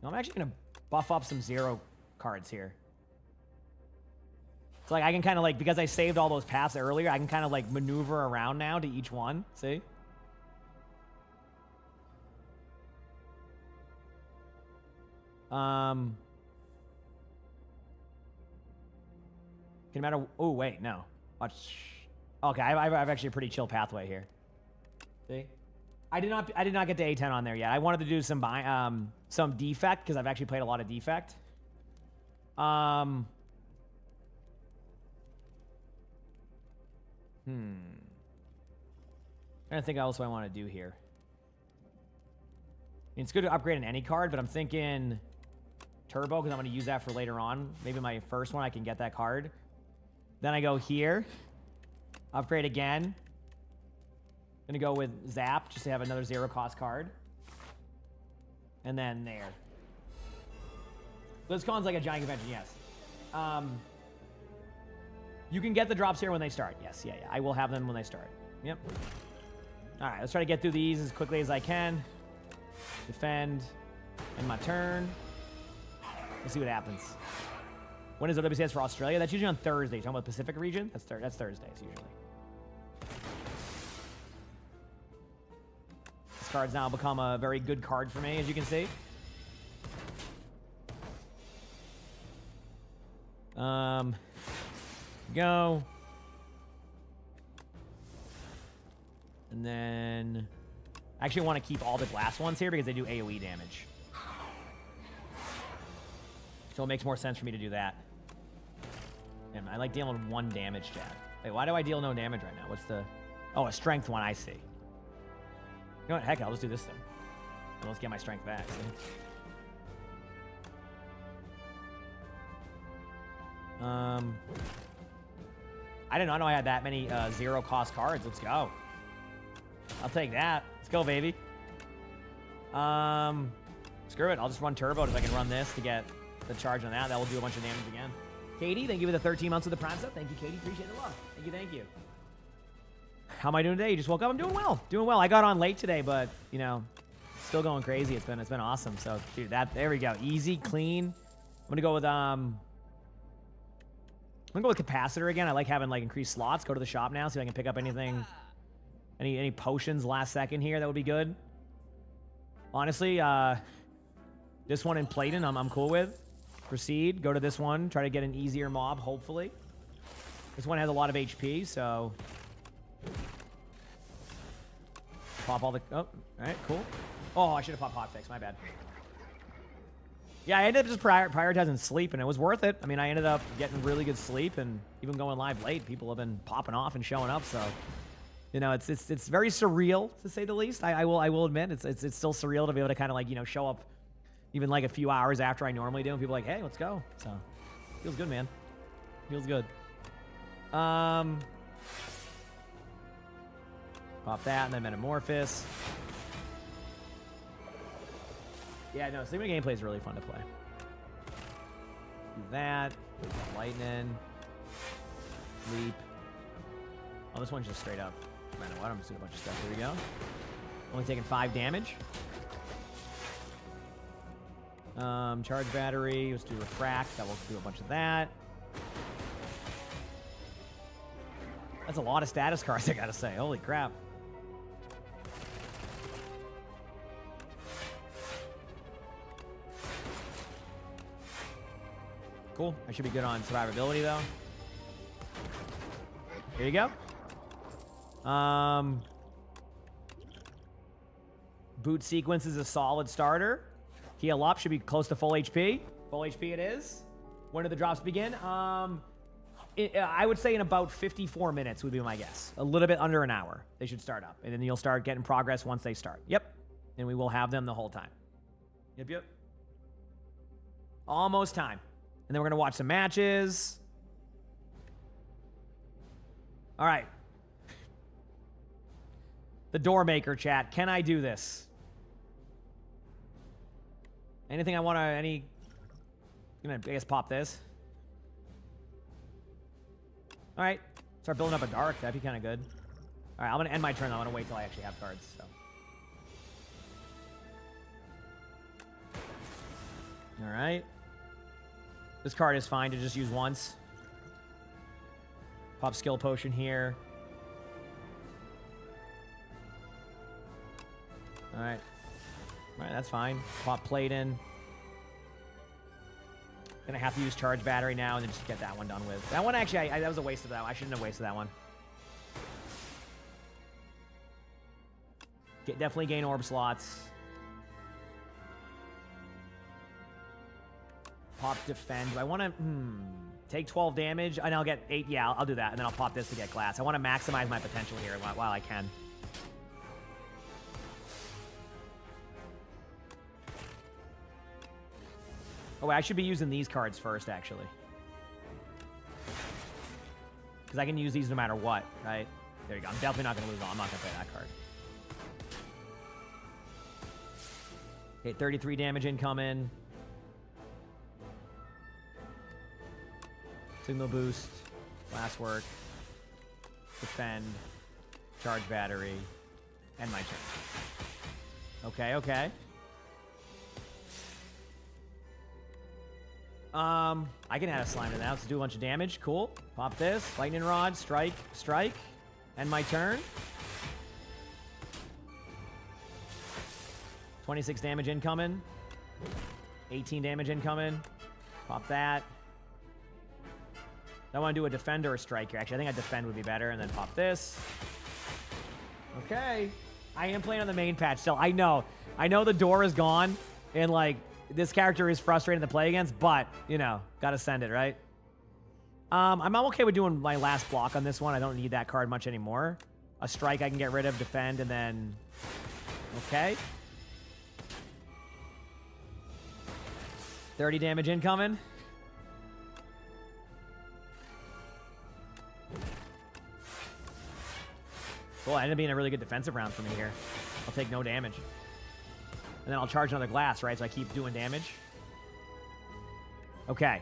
actually going to buff up some 0 cards here. So like I can kind of like, because I saved all those paths earlier, I can kind of like maneuver around now to each one. See? Can matter. Oh wait, no. Watch. Okay, I've actually a pretty chill pathway here. See, I did not get to A10 on there yet. I wanted to do some defect because I've actually played a lot of defect. Trying to think what else I want to do here. I mean, it's good to upgrade in any card, but I'm thinking turbo because I'm going to use that for later on. Maybe my first one I can get that card. Then I go here, upgrade again. Gonna go with Zap just to have another 0 cost card. And then there. BlizzCon's like a giant convention, yes. You can get the drops here when they start. Yes, yeah. I will have them when they start. Yep. All right, let's try to get through these as quickly as I can. Defend. End my turn. Let's see what happens. When is OWCS for Australia? That's usually on Thursday. You're talking about the Pacific region? That's Thursdays usually. This card's now become a very good card for me, as you can see. Go. And then I actually want to keep all the glass ones here because they do AoE damage. So it makes more sense for me to do that. And I like dealing 1 damage, Chad. Wait, why do I deal no damage right now? What's the... Oh, a strength one, I see. You know what? Heck, I'll just do this then. And let's get my strength back, see? I did not know I had that many 0-cost cards. Let's go. I'll take that. Let's go, baby. Screw it. I'll just run turbo if I can run this to get the charge on that. That will do a bunch of damage again. Katie, thank you for the 13 months of the Prime sub. Thank you, Katie. Appreciate the love. Thank you, thank you. How am I doing today? You just woke up? I'm doing well. Doing well. I got on late today, but, you know, still going crazy. It's been awesome. So, dude, there we go. Easy, clean. I'm going to go with, capacitor again. I like having, like, increased slots. Go to the shop now, see if I can pick up anything. Any potions last second here. That would be good. Honestly, this one in Playdon, I'm cool with. Proceed. Go to this one. Try to get an easier mob, hopefully. This one has a lot of HP, so... Pop all the... Oh, all right, cool. Oh, I should have popped hotfix. My bad. Yeah, I ended up just prioritizing sleep, and it was worth it. I mean, I ended up getting really good sleep, and even going live late, people have been popping off and showing up, so... You know, it's very surreal, to say the least. I will admit, it's still surreal to be able to kind of, like, you know, show up even, like, a few hours after I normally do, and people are like, hey, let's go. So, feels good, man. Feels good. Pop that, and then Metamorphosis. Yeah, no, Sleeping gameplay is really fun to play. Do that. Lightning. Leap. Oh, this one's just straight up. No matter what, I'm just doing a bunch of stuff. Here we go. Only taking 5 damage. Charge battery. Let's do refract. That will do a bunch of that. That's a lot of status cards, I gotta say. Holy crap. Cool. I should be good on survivability, though. Here you go. Boot sequence is a solid starter. Heal up should be close to full HP. Full HP it is. When do the drops begin? I would say in about 54 minutes would be my guess. A little bit under an hour. They should start up. And then you'll start getting progress once they start. Yep. And we will have them the whole time. Yep. Almost time. And then we're going to watch some matches. All right. The door maker chat. Can I do this? Anything I want to... I'm going to, I guess, pop this. All right. Start building up a dark. That'd be kind of good. All right. I'm going to end my turn. I'm going to wait till I actually have cards. So. All right. This card is fine to just use once. Pop skill potion here. All right. All right, that's fine. Pop plate in. Gonna have to use charge battery now and then just get that one done with. That one actually, that was a waste of that one. I shouldn't have wasted that one. Definitely gain orb slots. Pop defend. Do I want to take 12 damage? And I'll get 8. Yeah, I'll do that. And then I'll pop this to get glass. I want to maximize my potential here while I can. Oh, wait, I should be using these cards first, actually. Because I can use these no matter what, right? There you go. I'm definitely not going to lose all. I'm not going to play that card. Okay, 33 damage incoming. Signal boost. Last work. Defend. Charge battery. And my turn. Okay, okay. I can add a slime to that. Let's do a bunch of damage. Cool. Pop this. Lightning rod. Strike. Strike. End my turn. 26 damage incoming. 18 damage incoming. Pop that. I want to do a defend or a strike here. Actually, I think a defend would be better. And then pop this. Okay. I am playing on the main patch still. I know the door is gone. And, like, this character is frustrating to play against. But, you know, gotta send it, right? I'm okay with doing my last block on this one. I don't need that card much anymore. A strike I can get rid of, defend, and then... Okay. 30 damage incoming. Cool, I ended up being a really good defensive round for me here. I'll take no damage. And then I'll charge another glass, right? So I keep doing damage. Okay.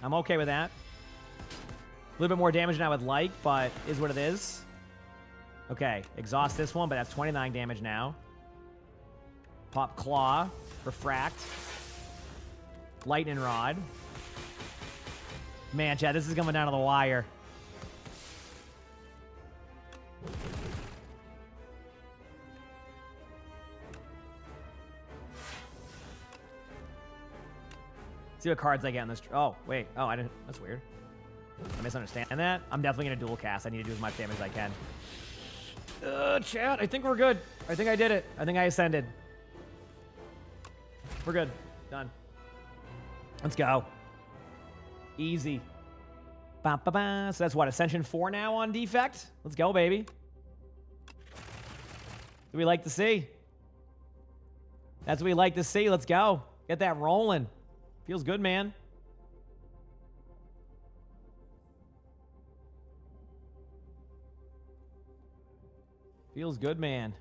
I'm okay with that. A little bit more damage than I would like, but is what it is. Okay, exhaust this one, but that's 29 damage now. Pop Claw, Refract, Lightning Rod. Man, chat, this is coming down to the wire. See what cards I get in this. Oh, wait. Oh, I didn't. That's weird. I misunderstand that. I'm definitely going to dual cast. I need to do as much damage as I can. Chat, I think we're good. I think I did it. I think I ascended. We're good. Done. Let's go. Easy. Ba, ba, ba. So that's what? Ascension 4 now on defect? Let's go, baby. What we like to see. That's what we like to see. Let's go. Get that rolling. Feels good, man. Feels good, man.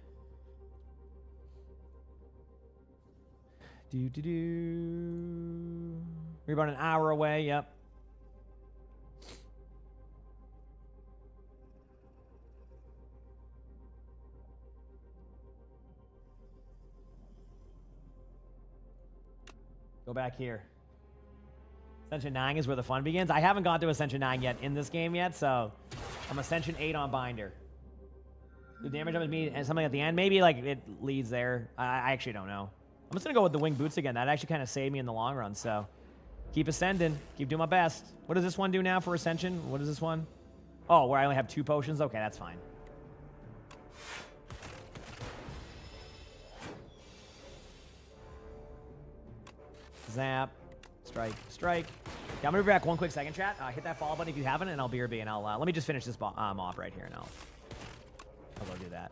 We're about an hour away, yep. Go back here. Ascension 9 is where the fun begins. I haven't gone to Ascension 9 yet in this game yet, so I'm Ascension 8 on Binder. The damage up with me and something at the end. Maybe like it leads there. I actually don't know. I'm just gonna go with the winged boots again. That actually kind of saved me in the long run. So keep ascending. Keep doing my best. What does this one do now for Ascension? What is this one? Oh, where I only have 2 potions? Okay, that's fine. Zap. Strike. Strike. Yeah, I'm gonna be back 1 quick second, chat. Hit that follow button if you haven't, and I'll BRB, and I'll let me just finish this mob right here, and I'll go do that.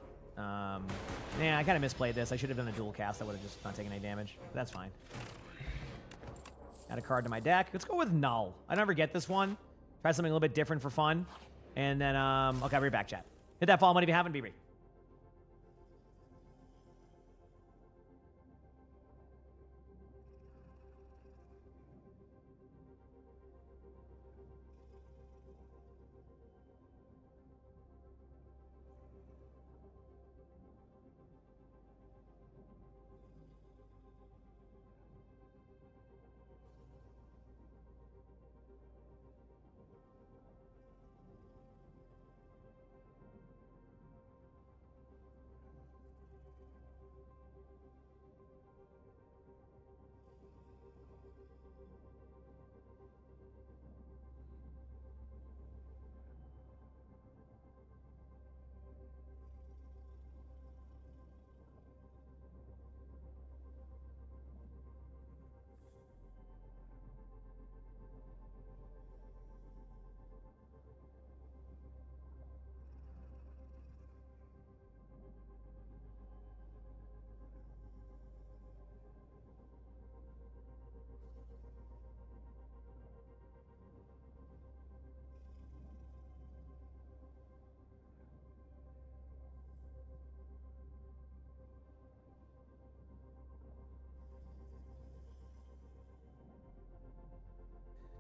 Yeah, I kind of misplayed this. I should have done a dual cast. I would have just not taken any damage. But that's fine. Add a card to my deck. Let's go with Null. I never get this one. Try something a little bit different for fun. And then, okay, I'll be back, chat. Hit that follow button if you haven't, BRB.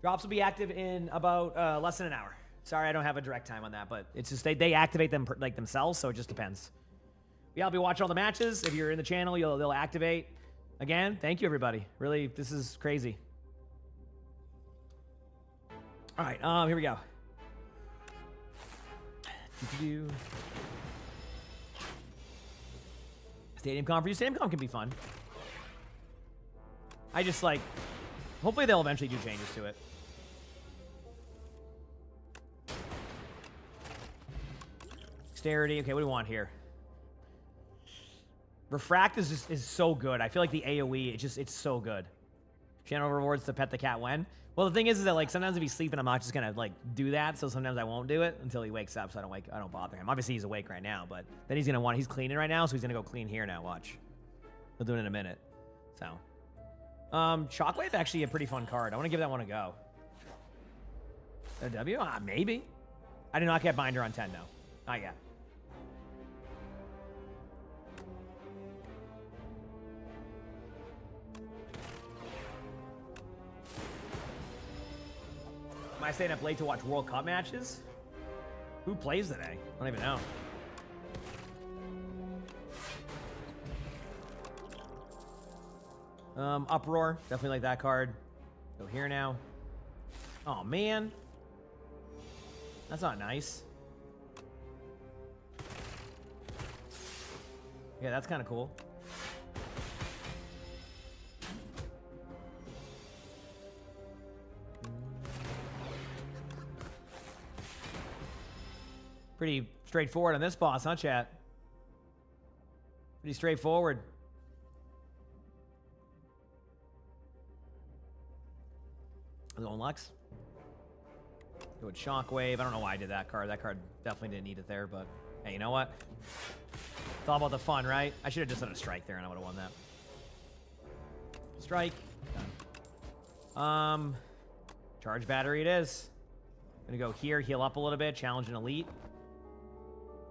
Drops will be active in about less than an hour. Sorry, I don't have a direct time on that, but it's just they activate them like themselves, so it just depends. Yeah, I'll be watching all the matches. If you're in the channel, they'll activate. Again, thank you everybody. Really, this is crazy. All right, here we go. Stadium Con for you. Stadium Con can be fun. I just like, hopefully they'll eventually do changes to it. Dexterity. Okay, what do we want here? Refract is so good. I feel like the AoE, it's so good. Channel rewards to pet the cat when. Well, the thing is that like sometimes if he's sleeping, I'm not just gonna like do that. So sometimes I won't do it until he wakes up. So I don't bother him. Obviously he's awake right now, but then he's cleaning right now, so he's gonna go clean here now. Watch. He'll do it in a minute. So, Shockwave actually a pretty fun card. I want to give that one a go. A W? Maybe. I did not get Binder on 10 though. Not yet. Am I staying up late to watch World Cup matches? Who plays today? I don't even know. Uproar. Definitely like that card. Go here now. Oh, man. That's not nice. Yeah, that's kind of cool. Pretty straightforward on this boss, huh, chat? Pretty straightforward. Going Lux. Go with Shockwave. I don't know why I did that card. That card definitely didn't need it there, but hey, you know what? It's all about the fun, right? I should have just done a strike there and I would have won that. Strike. Done. Charge battery it is. Gonna go here, heal up a little bit, challenge an elite.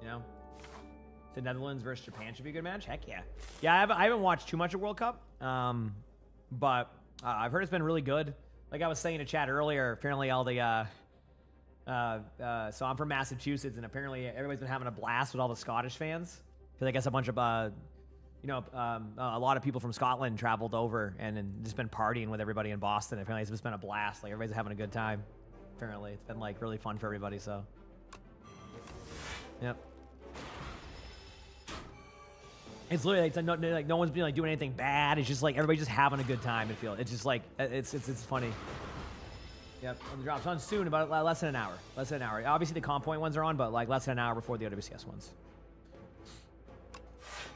You know? The Netherlands versus Japan should be a good match. Heck yeah. Yeah, I haven't watched too much of World Cup, but I've heard it's been really good. Like I was saying to chat earlier, apparently all the so I'm from Massachusetts, and apparently everybody's been having a blast with all the Scottish fans. Because I guess a bunch of, a lot of people from Scotland traveled over and just been partying with everybody in Boston. Apparently it's just been a blast. Like everybody's having a good time. Apparently it's been like really fun for everybody. So, yep. It's literally like no one's been like doing anything bad. It's just like everybody's just having a good time. It feels. It's just like it's funny. Yep, and the drop's on soon, about less than an hour. Less than an hour. Obviously the comp point ones are on, but like less than an hour before the OWCS ones.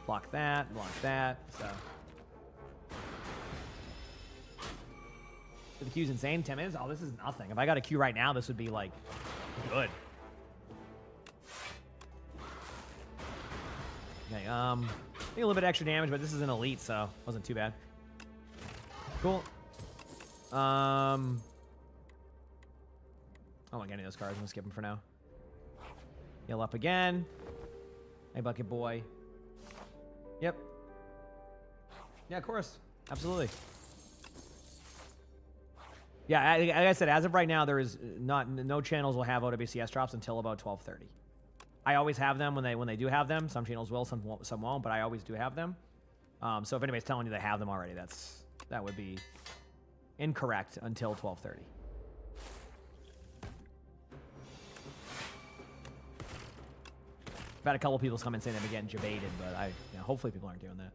Block that. So the queue's insane. 10 minutes. Oh, this is nothing. If I got a queue right now, this would be like good. Okay. I think a little bit extra damage, but this is an elite, so it wasn't too bad. Cool. I don't like any of those cards. I'm gonna skip them for now. Heal up again. Hey, Bucket Boy. Yep. Yeah, of course. Absolutely. Yeah, like I said, as of right now, there is no channels will have OWCS drops until about 12:30. I always have them when they do have them. Some channels will, some won't, but I always do have them. So if anybody's telling you they have them already, that would be incorrect until 12:30. I've had a couple people come and say they've been getting debated, but hopefully people aren't doing that.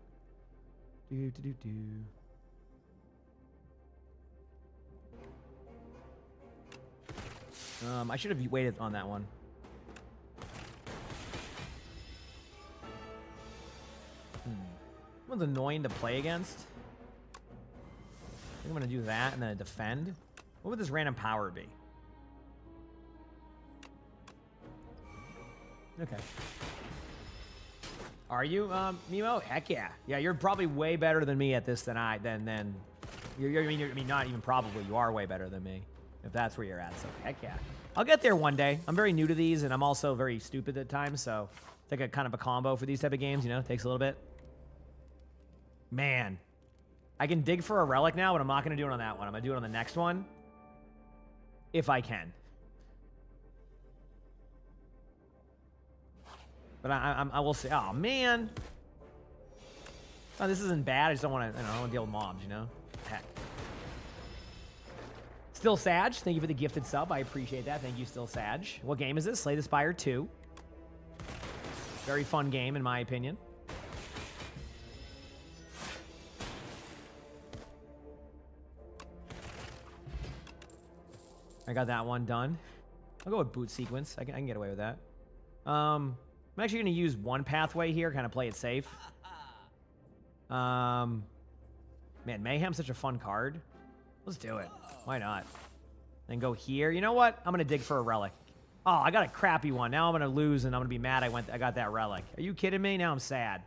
I should have waited on that one. One's annoying to play against. I think I'm gonna do that and then a defend. What would this random power be? Okay. Are you, Mimo? Heck yeah. Yeah, you're probably way better than me at this than not even probably. You are way better than me, if that's where you're at. So heck yeah. I'll get there one day. I'm very new to these, and I'm also very stupid at times. So it's like a kind of a combo for these type of games. You know, it takes a little bit. Man, I can dig for a relic now, but I'm not gonna do it on that one. I'm gonna do it on the next one. if I can. But I will say, oh man, oh, this isn't bad. I just don't want to. I don't want to deal with mobs, you know. Heck. Still Sag, thank you for the gifted sub. I appreciate that. Thank you, Still Sag. What game is this? Slay the Spire 2. Very fun game, in my opinion. I got that one done. I'll go with boot sequence. I can get away with that. I'm actually going to use one pathway here, kind of play it safe. Man, Mayhem's such a fun card. Let's do it. Why not? Then go here. You know what? I'm going to dig for a relic. Oh, I got a crappy one. Now I'm going to lose, and I'm going to be mad I got that relic. Are you kidding me? Now I'm sad.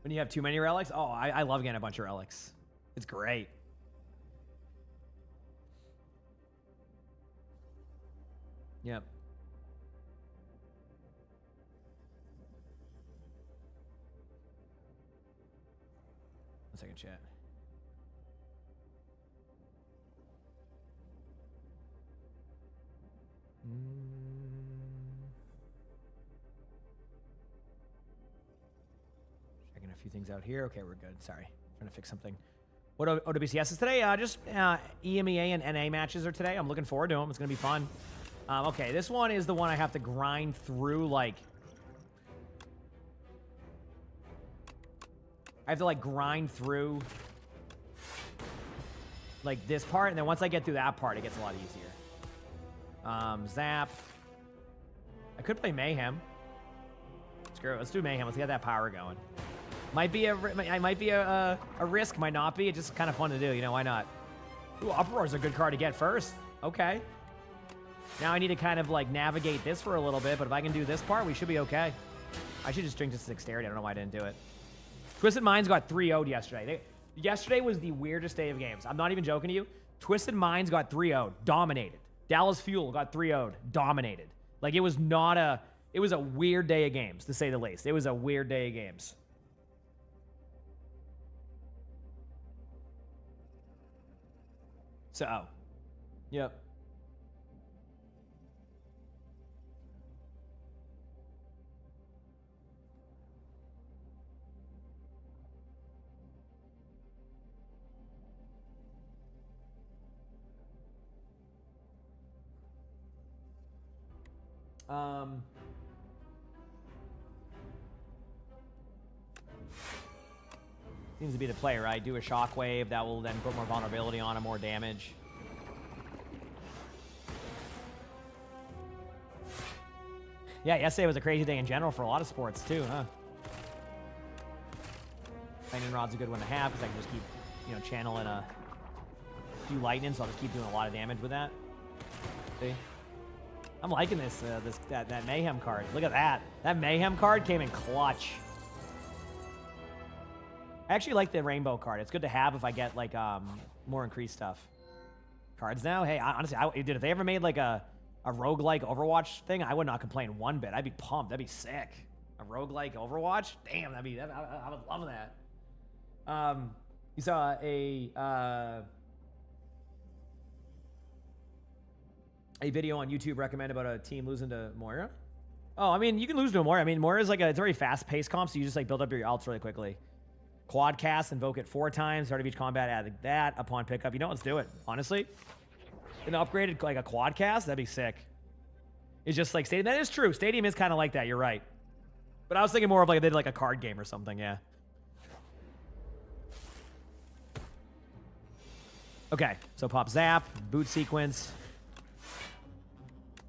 When you have too many relics? Oh, I love getting a bunch of relics. It's great. Yep. One second, chat. Checking a few things out here. Okay, we're good. Sorry. Trying to fix something. What OWCS is today? Just EMEA and NA matches are today. I'm looking forward to them. It's going to be fun. Okay, this one is the one I have to grind through, like... I have to, like, grind through, like, this part, and then once I get through that part, it gets a lot easier. Zap. I could play Mayhem. Screw it. Let's do Mayhem. Let's get that power going. Might be a risk, might not be. It's just kind of fun to do, you know, why not? Ooh, Uproar's a good card to get first. Okay. Now I need to kind of, like, navigate this for a little bit, but if I can do this part, we should be okay. I should just drink this dexterity. I don't know why I didn't do it. Twisted Minds got 3-0'd yesterday. Yesterday was the weirdest day of games. I'm not even joking to you. Twisted Minds got 3-0'd. Dominated. Dallas Fuel got 3-0'd. Dominated. Like, it was not a... It was a weird day of games, to say the least. It was a weird day of games. So, yep. Seems to be the play, right? Do a shockwave that will then put more vulnerability on him, more damage. Yeah, yesterday was a crazy day in general for a lot of sports too, huh? Lightning Rod's a good one to have because I can just keep, you know, channeling a few lightning, so I'll just keep doing a lot of damage with that. See? I'm liking this, that Mayhem card. Look at that. That Mayhem card came in clutch. I actually like the Rainbow card. It's good to have if I get, like, more increased stuff. Cards now? Hey, honestly, dude, if they ever made, like, a roguelike Overwatch thing, I would not complain one bit. I'd be pumped. That'd be sick. A roguelike Overwatch? Damn, I would love that. You saw a video on YouTube recommend about a team losing to Moira. Oh, I mean, you can lose to a Moira. I mean, Moira is like it's a very fast-paced comp, so you just like build up your ults really quickly. Quad cast, invoke it 4 times, start of each combat, add that upon pickup. You know, let's do it. Honestly, an upgraded like a quad cast, that'd be sick. It's just like Stadium. That is true. Stadium is kind of like that. You're right. But I was thinking more of like they did like a card game or something. Yeah. Okay, so pop zap, boot sequence.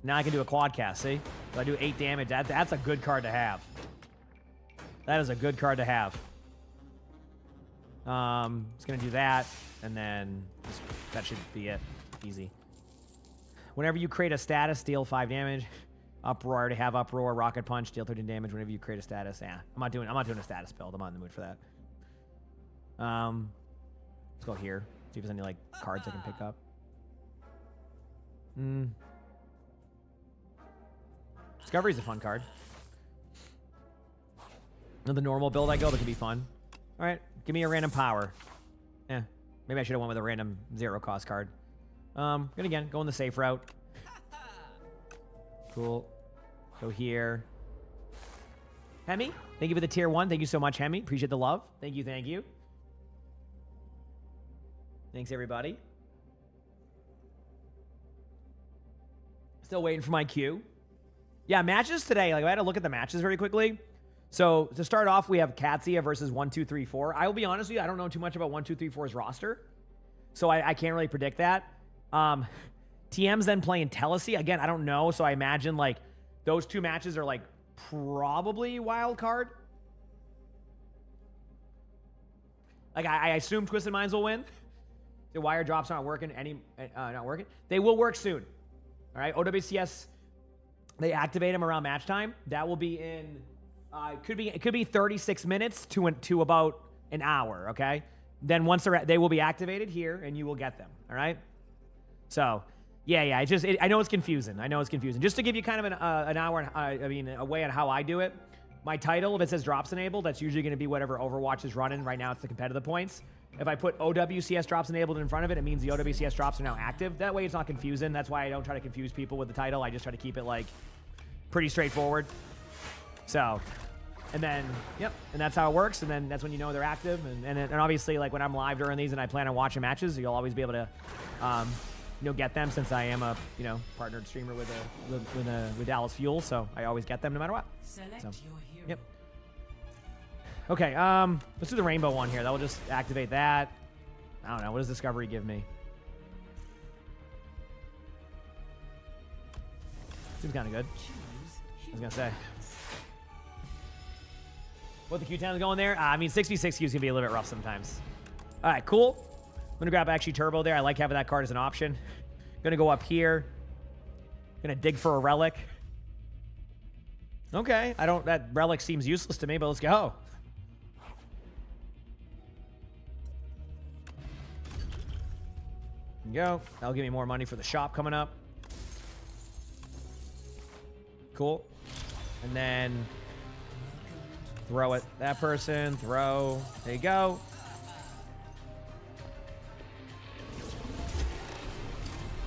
Now I can do a quad cast, see? So I do 8 damage. That's a good card to have. That is a good card to have. It's going to do that, and then that should be it. Easy. Whenever you create a status, deal 5 damage. Uproar, I already have Uproar. Rocket Punch, deal 13 damage whenever you create a status. Yeah, I'm not doing a status build. I'm not in the mood for that. Let's go here. See if there's any, like, cards I can pick up. Discovery's a fun card. Another normal build I go that can be fun. All right, give me a random power. Maybe I should have went with a random 0 cost card. Gonna again go on the safe route. Cool. Go here. Hemi, thank you for the tier 1. Thank you so much, Hemi. Appreciate the love. Thank you, thank you. Thanks, everybody. Still waiting for my cue. Yeah, matches today. Like, I had to look at the matches very quickly. So, to start off, we have Katsuya versus 1, 2, 3, 4. I will be honest with you, I don't know too much about 1, 2, 3, 4's roster. So, I can't really predict that. TM's then playing Telesi. Again, I don't know. So, I imagine, like, those 2 matches are, like, probably wild card. Like, I assume Twisted Minds will win. The wire drops aren't working. Not working. They will work soon. All right. OWCS, they activate them around match time. That will be in. It could be 36 minutes to about an hour. Okay. Then once they will be activated here, and you will get them. All right. So. Yeah. I know it's confusing. Just to give you kind of an hour, a way on how I do it. My title, if it says drops enabled, that's usually going to be whatever Overwatch is running. Right now, it's the competitive points. If I put OWCS drops enabled in front of it, it means the OWCS drops are now active. That way, it's not confusing. That's why I don't try to confuse people with the title. I just try to keep it, like, pretty straightforward. So, and then, yep, and that's how it works. And then that's when you know they're active. And obviously, like, when I'm live during these and I plan on watching matches, you'll always be able to, get them, since I am a, partnered streamer with Dallas Fuel. So I always get them no matter what. Select So, your hero. yep. Okay, let's do the rainbow one here. That will just activate that. I don't know. What does Discovery give me? Seems kind of good. I was going to say. What the Q10 is going there? 6v6 Q's can be a little bit rough sometimes. All right, cool. I'm going to grab actually Turbo there. I like having that card as an option. Going to go up here. Going to dig for a relic. Okay, that relic seems useless to me, but let's go. Go. That'll give me more money for the shop coming up. Cool. And then throw at that person. Throw. There you go.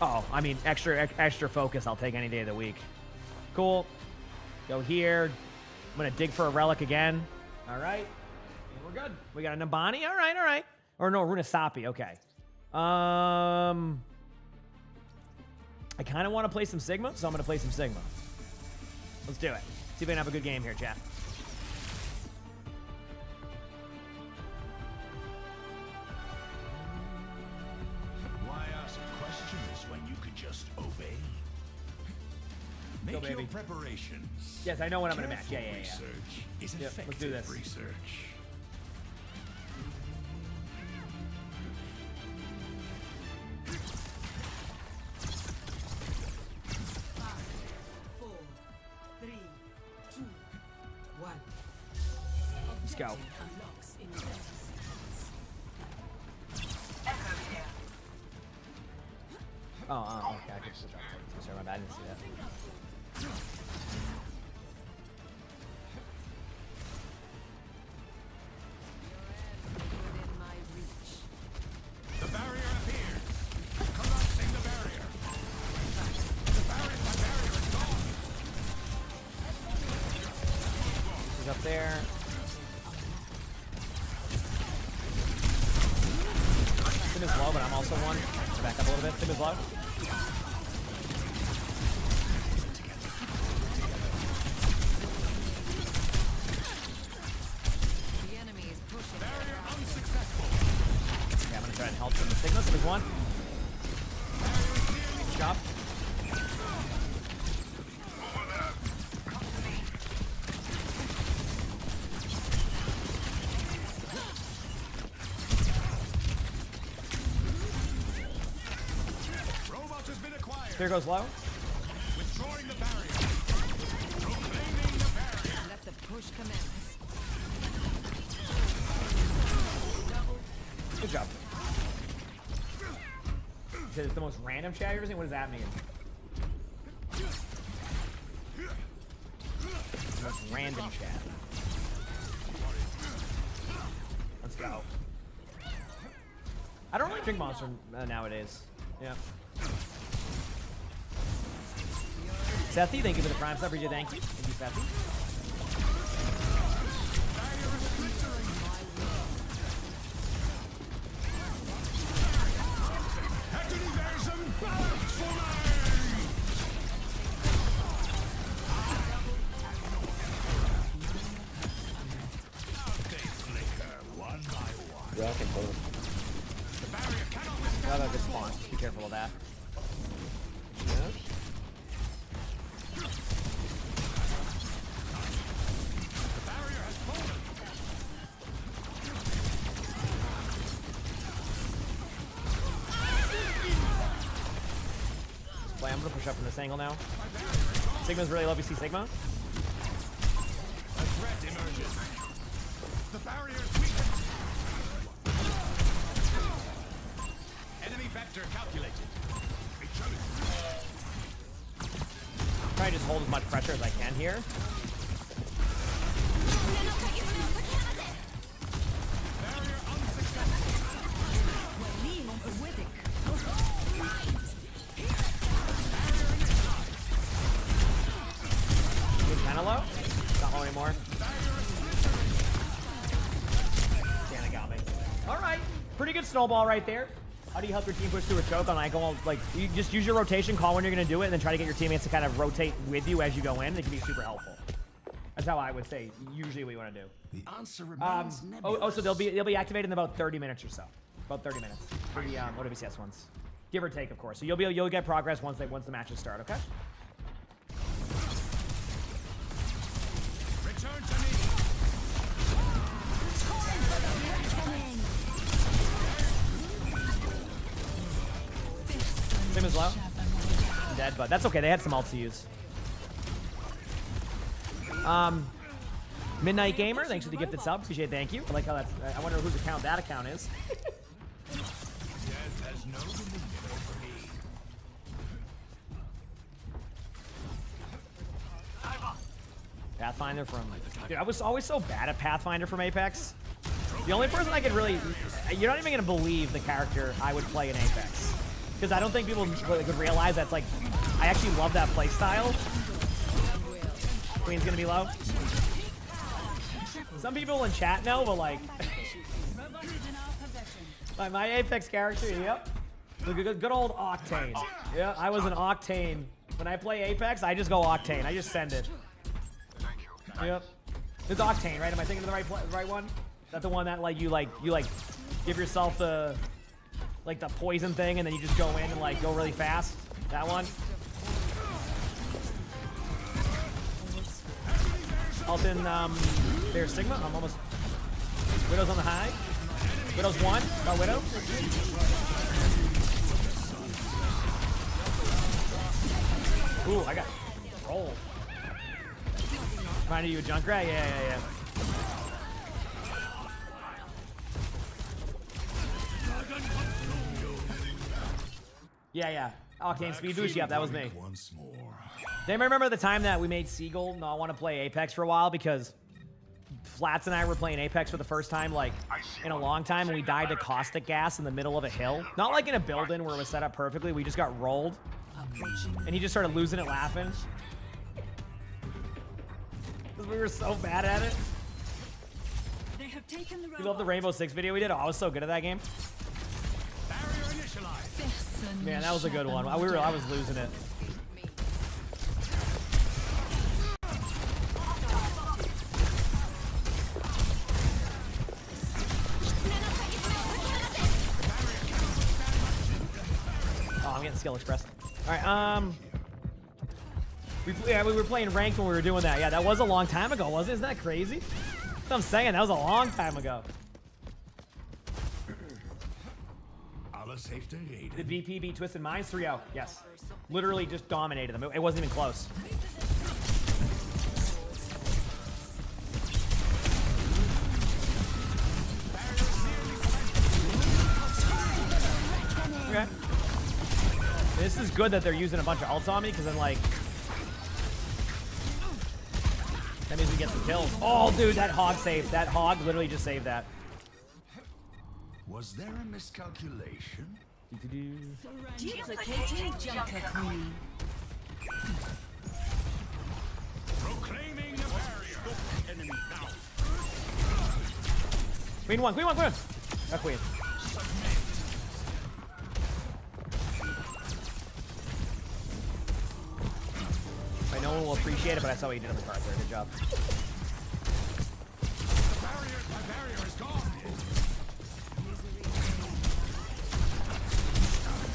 Oh, extra focus I'll take any day of the week. Cool. Go here. I'm going to dig for a relic again. All right. And we're good. We got a Nabani. All right. Or no, Runasapi. Okay. I kind of want to play some Sigma, so I'm going to play some Sigma. Let's do it. See if we can have a good game here, chat. Why ask questions when you could just obey? Make baby. your preparations. Yes, I know what I'm going to match. Yeah. Research is Yep, effective let's do this. research. Let's go. Okay. I could switch off. Sorry, my bad. I didn't see that. The barrier appeared. Collapsing the barrier. The barrier is gone. He's up there. Sim is low, but I'm also one. Back up a little bit. Sim is low. The enemy is pushing. Barrier unsuccessful. Okay, I'm gonna try and help from the signal. Sim is one. Good job. Here goes low. Withdrawing the barrier. Proclaiming the barrier. Let the push commence. Good job. It's the most random chat you've ever seen? What does that mean? The most random chat. Let's go. Drink Monster nowadays. Yeah. Sethy, thank you for the Prime sub. Bridget, thank you. Thank you, Sethy. Yeah, I can pull it. That's a good spawn. Just be careful of that. Yeah. Wait, I'm gonna push up from this angle now. Sigma's really low. You see Sigma? A threat emerges. The barrier is weakened. Enemy vector calculated. Try to just hold as much pressure as I can here. Barrier unsuccessful. Kinda low? Not low anymore. Damn, it got me. Alright. Pretty good snowball right there. How do you help your team push through a choke on like you just use your rotation, call when you're gonna do it, and then try to get your teammates to kind of rotate with you as you go in. It can be super helpful. That's how I would say usually what you want to do. The answer remains So they'll be activated in about 30 minutes or so. About 30 minutes for the OWCS ones, give or take, of course. So you'll get progress once the matches start. Okay. return to me. Same as low. Dead, but that's okay. They had some ults to use. Midnight Gamer, thanks for the gifted sub. Appreciate it. Thank you. I like how that's. I wonder whose account that account is. Death has no dominion over me. Pathfinder from. Dude, I was always so bad at Pathfinder from Apex. The only person I could really. You're not even gonna believe the character I would play in Apex. Because I don't think people could realize that's like. I actually love that playstyle. Queen's gonna be low. Some people in chat know, but like. my Apex character, yep. The good old Octane. Yeah, I was an Octane. When I play Apex, I just go Octane. I just send it. Yep. It's Octane, right? Am I thinking of the right one? Is that the one that like you give yourself the like the poison thing and then you just go in and like go really fast? That one? Alton, there's Sigma. I'm almost. Widow's on the high. Widow's one. Got Widow. Ooh, I got rolled. Reminded you of Junkrat? Yeah. Yeah. Octane speed boost. Yep, that was me. Once more. They remember the time that we made Seagull not want to play Apex for a while because Flats and I were playing Apex for the first time like in a long time, and we died to caustic gas in the middle of a hill. Not like in a building where it was set up perfectly. We just got rolled, and he just started losing it laughing because we were so bad at it. You love the Rainbow Six video we did? Oh, I was so good at that game. Man, that was a good one. I was losing it. Oh, I'm getting skill expressed. All right, we were playing ranked when we were doing that. Yeah, that was a long time ago, wasn't it? Isn't that crazy? That's what I'm saying. That was a long time ago. Did VP beat Twisted Minds 3-0? Yes. Literally just dominated them. It wasn't even close. Okay. This is good that they're using a bunch of ults on me, because then, like... That means we get some kills. Oh, dude, that hog saved. That hog literally just saved that. Was there a miscalculation? Duplicating Junker Queen. Proclaiming a barrier. Enemy now. Queen one, queen one, queen one. Not queen. I know one will appreciate it, but I saw what you did on the card there. Good job. My barrier is gone.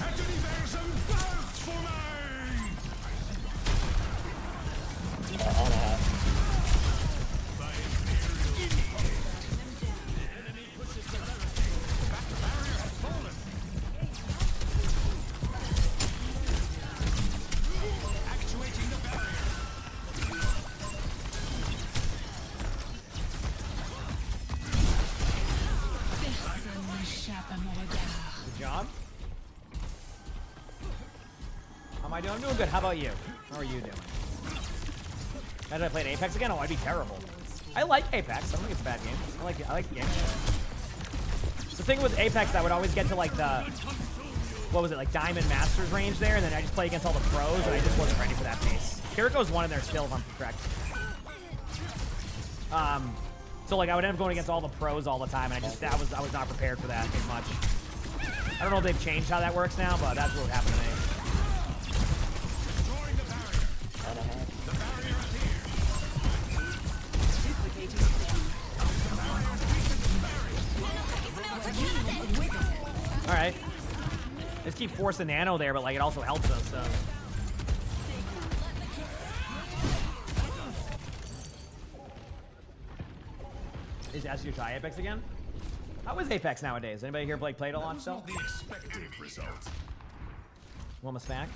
Anthony Verson vote for me. Good job. How am I doing? I'm doing good. How about you? How are you doing? Imagine I played Apex again? Oh, I'd be terrible. I like Apex. I don't think it's a bad game. I like the game. The thing with Apex, I would always get to like the, what was it, like Diamond Masters range there, and then I just play against all the pros, and I just wasn't ready for that pace. Kiriko's one in there still, if I'm correct. So like I would end up going against all the pros all the time, and I was not prepared for that as much. I don't know if they've changed how that works now, but that's what happened to me. All right. Just keep forcing nano there, but like it also helps us. So. Is ask you to try Apex again? How is Apex nowadays? Anybody here play Play-Doh launch still? The expected result. Want a snack?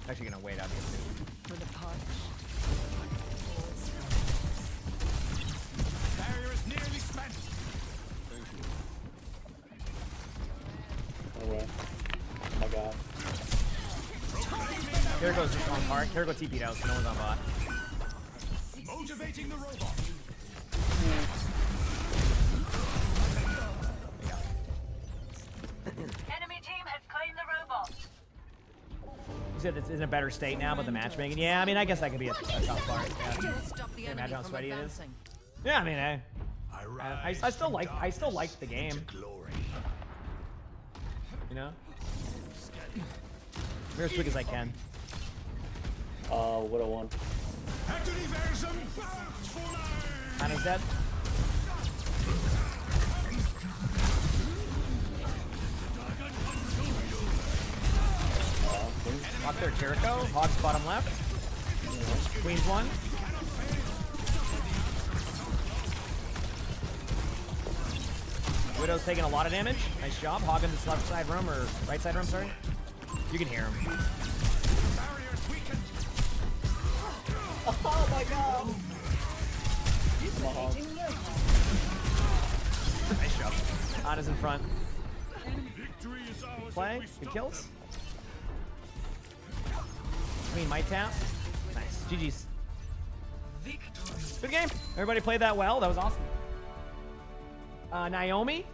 Actually gonna wait out here too. For the punch. Barrier is nearly spent. Oh my god. Here goes the strong part. Here go TP'd out, so no one's on bot. Motivating the robot. Enemy team has claimed the robot. You said it's in a better state now, but the matchmaking. Yeah, I mean, I guess that could be a tough part. Yeah. Stop the Can you enemy imagine how from sweaty it is? advancing. Yeah, I mean, I still like the game. You know, we're as quick as I can. What a one. Anthony Verson vote for me. Hannah's dead. Lock there, Jericho. Hog's bottom left. Queen's one. Widow's taking a lot of damage. Nice job. Hog in this left side room, or right side room, sorry. You can hear him. Oh my god! Nice job. Anna's in front. Play. Good kills. Queen might tap. Nice. GG's. Good game. Everybody played that well. That was awesome. Naomi.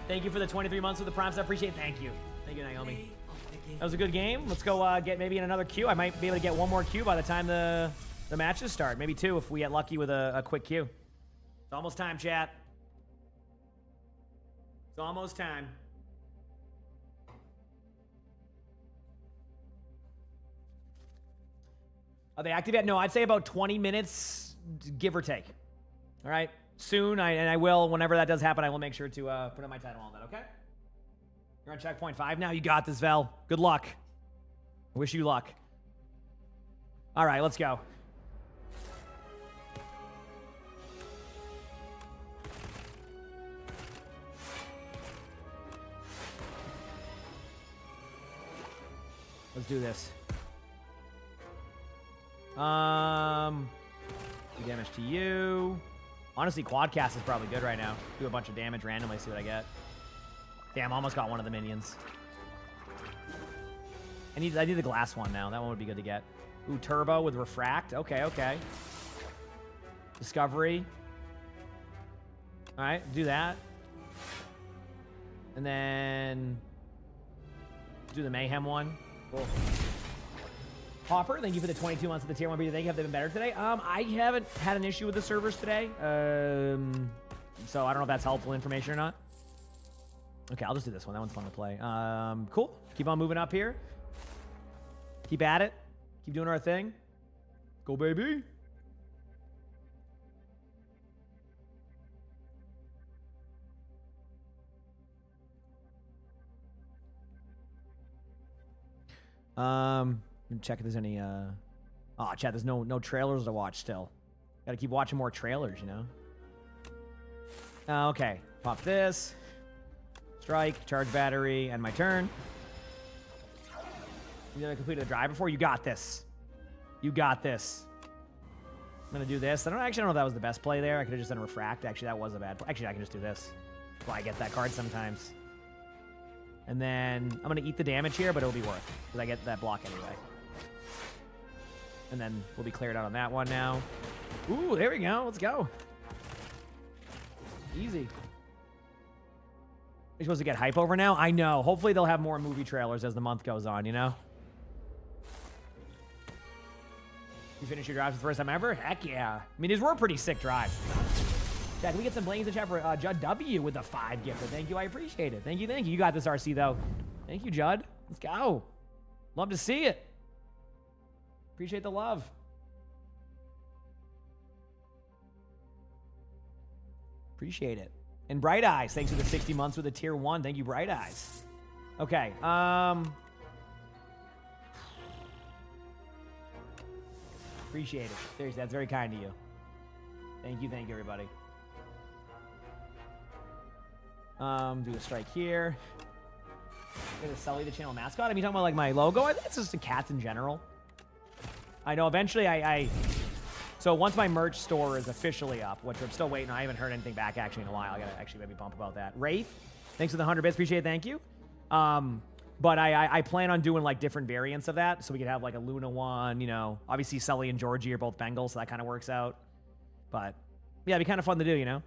Thank you for the 23 months with the prompts. I appreciate it. Thank you. Thank you, Naomi. That was a good game. Let's go get maybe in another queue. I might be able to get one more queue by the time the matches start. Maybe two if we get lucky with a quick queue. It's almost time, chat. It's almost time. Are they active yet? No, I'd say about 20 minutes, give or take. All right? Soon, and I will, whenever that does happen, I will make sure to put on my title on that, okay? You're on checkpoint 5 now. You got this, Vel. Good luck. I wish you luck. All right, let's go. Let's do this. Do damage to you. Honestly, Quadcast is probably good right now. Do a bunch of damage randomly, see what I get. Damn, almost got one of the minions. I need the glass one now. That one would be good to get. Ooh, turbo with refract. Okay, okay. Discovery. All right, do that. And then do the Mayhem one. Cool. Hopper, thank you for the 22 months of the tier 1 beta. Thank you. Have they been better today? I haven't had an issue with the servers today. So I don't know if that's helpful information or not. Okay, I'll just do this one. That one's fun to play. Cool. Keep on moving up here. Keep at it. Keep doing our thing. Go, baby. Check if there's any oh, chat, there's no trailers to watch still. Gotta keep watching more trailers, you know. Okay, pop this. Strike, charge battery, and my turn. You gonna complete the drive before? You got this. You got this. I'm gonna do this. I don't know if that was the best play there. I could have just done a refract. Actually, that was a bad play. Actually, I can just do this. Well, I get that card sometimes. And then I'm gonna eat the damage here, but it'll be worth, because I get that block anyway. And then we'll be cleared out on that one now. Ooh, there we go. Let's go. Easy. You're supposed to get hype over now? I know. Hopefully they'll have more movie trailers as the month goes on, you know? You finished your drives for the first time ever? Heck yeah. I mean, these were pretty sick drives. Yeah, can we get some blames in the chat for Judd W with the 5 gifter? Thank you. I appreciate it. Thank you. Thank you. You got this, RC, though. Thank you, Judd. Let's go. Love to see it. Appreciate the love. Appreciate it. And Bright Eyes, thanks for the 60 months with a tier 1. Thank you, Bright Eyes. Okay. Appreciate it. Seriously, that's very kind of you. Thank you, everybody. Do a strike here. Gonna Sully the channel mascot. I mean, talking about like my logo. I think it's just the cats in general. I know eventually so once my merch store is officially up, which I'm still waiting, I haven't heard anything back actually in a while. I gotta actually maybe bump about that. Wraith, thanks for the 100 bits. Appreciate it. Thank you. But I plan on doing like different variants of that, so we could have like a Luna one. You know, obviously Sully and Georgie are both Bengals, so that kind of works out. But yeah, it'd be kind of fun to do, you know.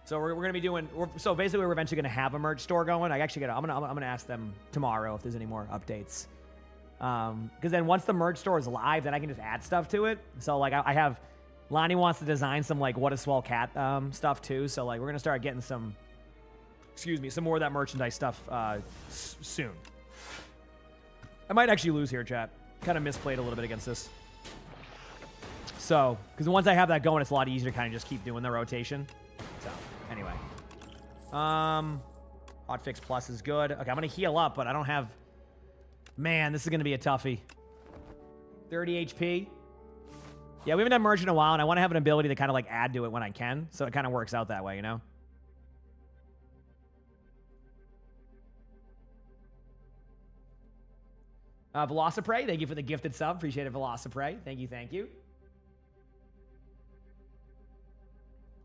So we're gonna be doing. So basically, we're eventually gonna have a merch store going. I'm gonna ask them tomorrow if there's any more updates. Because then once the merch store is live, then I can just add stuff to it. So like I have, Lonnie wants to design some like What a Swell Cat stuff too. So like we're gonna start getting some more of that merchandise stuff soon. I might actually lose here, chat. Kind of misplayed a little bit against this. So, because once I have that going, it's a lot easier to kind of just keep doing the rotation. So, anyway. Hotfix Plus is good. Okay, I'm going to heal up, but I don't have... Man, this is going to be a toughie. 30 HP. Yeah, we haven't done merge in a while, and I want to have an ability to kind of like add to it when I can. So it kind of works out that way, you know? Velocipray, thank you for the gifted sub. Appreciate it, Velocipray. Thank you, thank you.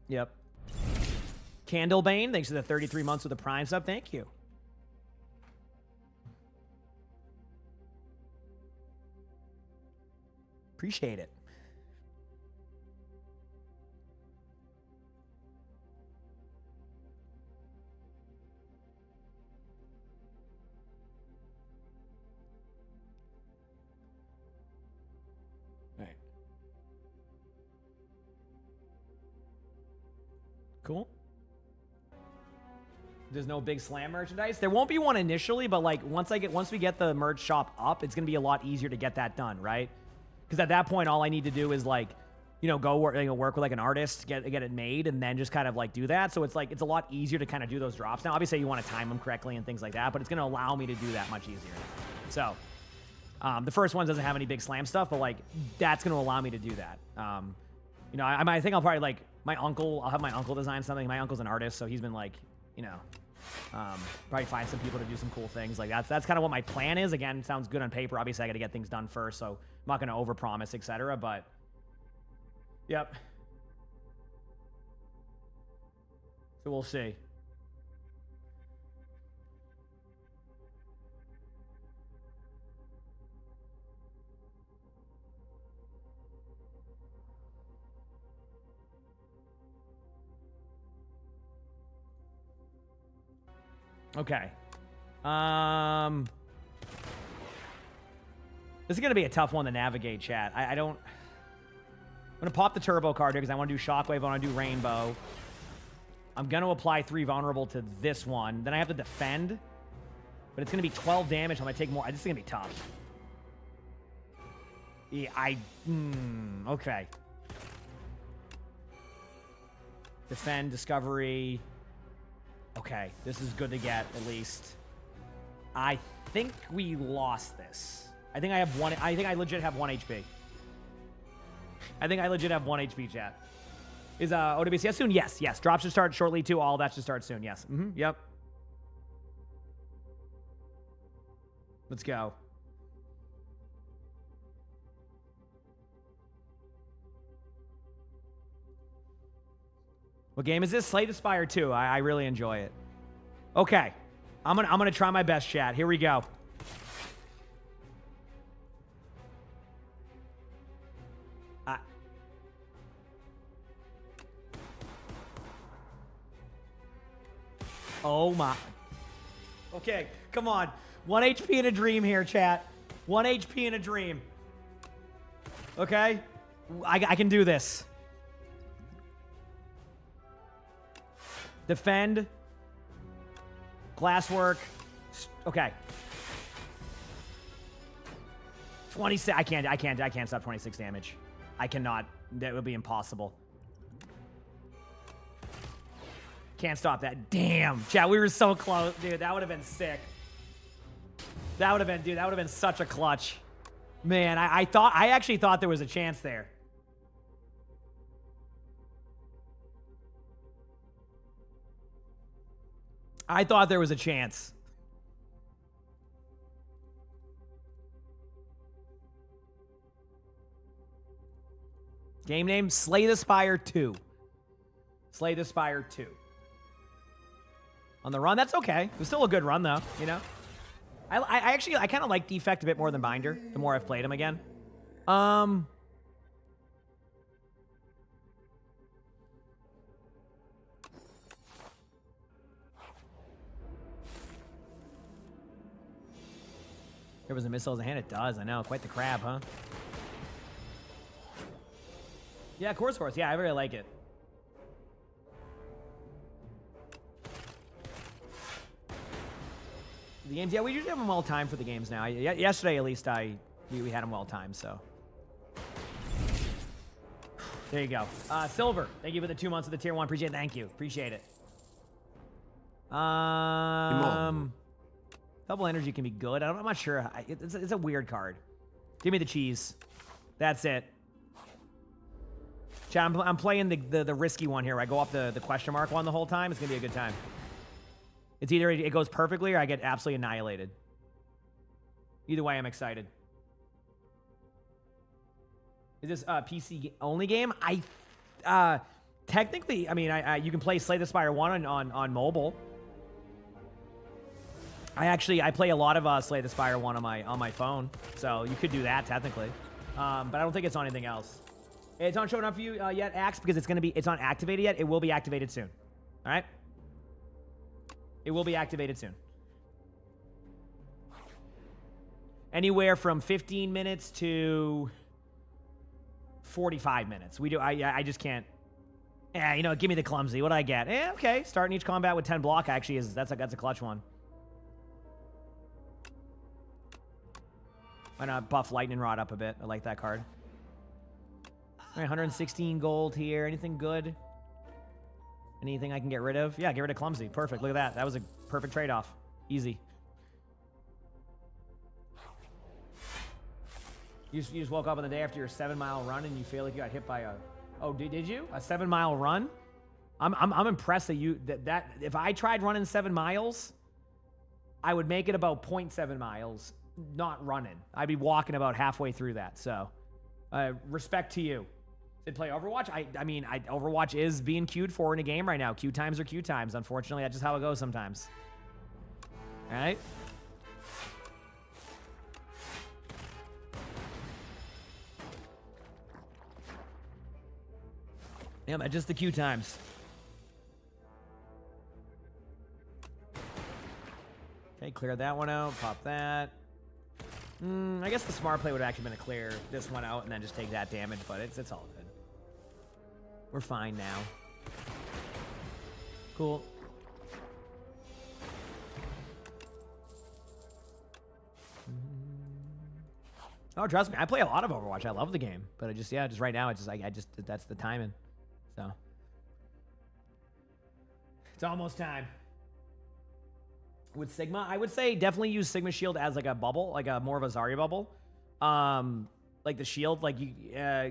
Yep. Candlebane, thanks for the 33 months with the Prime sub. Thank you. Appreciate it. Cool. There's no big slam merchandise. There won't be one initially, but like once we get the merch shop up, it's gonna be a lot easier to get that done, right? Because at that point, all I need to do is like, you know, go work with like an artist, get it made, and then just kind of like do that. So it's like it's a lot easier to kind of do those drops. Now, obviously, you want to time them correctly and things like that, but it's gonna allow me to do that much easier. So the first one doesn't have any big slam stuff, but like that's gonna allow me to do that. You know, I think I'll probably like. I'll have my uncle design something. My uncle's an artist, so he's been like, you know, probably find some people to do some cool things. Like that's kind of what my plan is. Again, it sounds good on paper. Obviously, I got to get things done first, so I'm not going to overpromise, etc. But, yep. So we'll see. Okay. This is going to be a tough one to navigate, chat. I don't... I'm going to pop the turbo card here because I want to do Shockwave, I want to do Rainbow. I'm going to apply 3 vulnerable to this one. Then I have to defend. But it's going to be 12 damage. I'm going to take more. This is going to be tough. Yeah, okay. Defend, Discovery. Okay, this is good to get, at least. I think we lost this. I think I legit have 1 HP. I think I legit have 1 HP, chat. Is OWCS soon? Yes, yes. Drop should start shortly, too. All that should start soon, yes. Yep. Let's go. What game is this? Slay the Spire 2. I really enjoy it. Okay. I'm gonna try my best, chat. Here we go. Oh my. Okay, come on. 1 HP in a dream here, chat. 1 HP in a dream. Okay? I can do this. Defend. Glasswork. Okay. 26. I can't stop 26 damage. I cannot. That would be impossible. Can't stop that. Damn. Chat, we were so close. Dude, that would have been sick. That would have been such a clutch. Man, I actually thought there was a chance there. I thought there was a chance. Game name, Slay the Spire 2. Slay the Spire 2. On the run, that's okay. It was still a good run, though, you know? I kind of like Defect a bit more than Binder, the more I've played him again. There was a missile in the hand. It does. I know. Quite the crab, huh? Yeah, Course Horse. Yeah, I really like it. The games, yeah, we usually have them well timed for the games now. Yesterday, at least, we had them well timed, so. There you go. Silver, thank you for the 2 months of the tier 1. Appreciate it. Thank you. Appreciate it. Double energy can be good. I'm not sure. It's a weird card. Give me the cheese. That's it. Chat, I'm playing the risky one here. I go up the question mark one the whole time. It's going to be a good time. It's either it goes perfectly or I get absolutely annihilated. Either way, I'm excited. Is this a PC only game? Technically, I mean, you can play Slay the Spire 1 on mobile. I play a lot of Slay the Spire 1 on my phone, so you could do that technically. But I don't think it's on anything else. It's not showing up for you yet, Axe, because it's not activated yet. It will be activated soon. All right. It will be activated soon. Anywhere from 15 minutes to 45 minutes. I just can't. Yeah, you know, give me the clumsy. What do I get? Okay. Starting each combat with 10 block actually that's a clutch one. Why not buff Lightning Rod up a bit? I like that card. All right, 116 gold here. Anything good? Anything I can get rid of? Yeah, get rid of Clumsy. Perfect. Look at that. That was a perfect trade-off. Easy. You just woke up on the day after your 7-mile run and you feel like you got hit by a... Oh, did you? A 7-mile run? I'm impressed that if I tried running 7 miles, I would make it about 0.7 miles, not running. I'd be walking about halfway through that. So, respect to you. Did play Overwatch? I mean, Overwatch is being queued for in a game right now. Queue times are queue times. Unfortunately, that's just how it goes sometimes. All right? Yeah, just the queue times. Okay, clear that one out. Pop that. I guess the smart play would have actually been to clear this one out and then just take that damage, but it's all good. We're fine now. Cool. Oh, trust me, I play a lot of Overwatch. I love the game, but I just right now, it's just that's the timing. So it's almost time. With Sigma, I would say definitely use Sigma Shield as like a bubble, like a more of a Zarya bubble. Like the shield, like you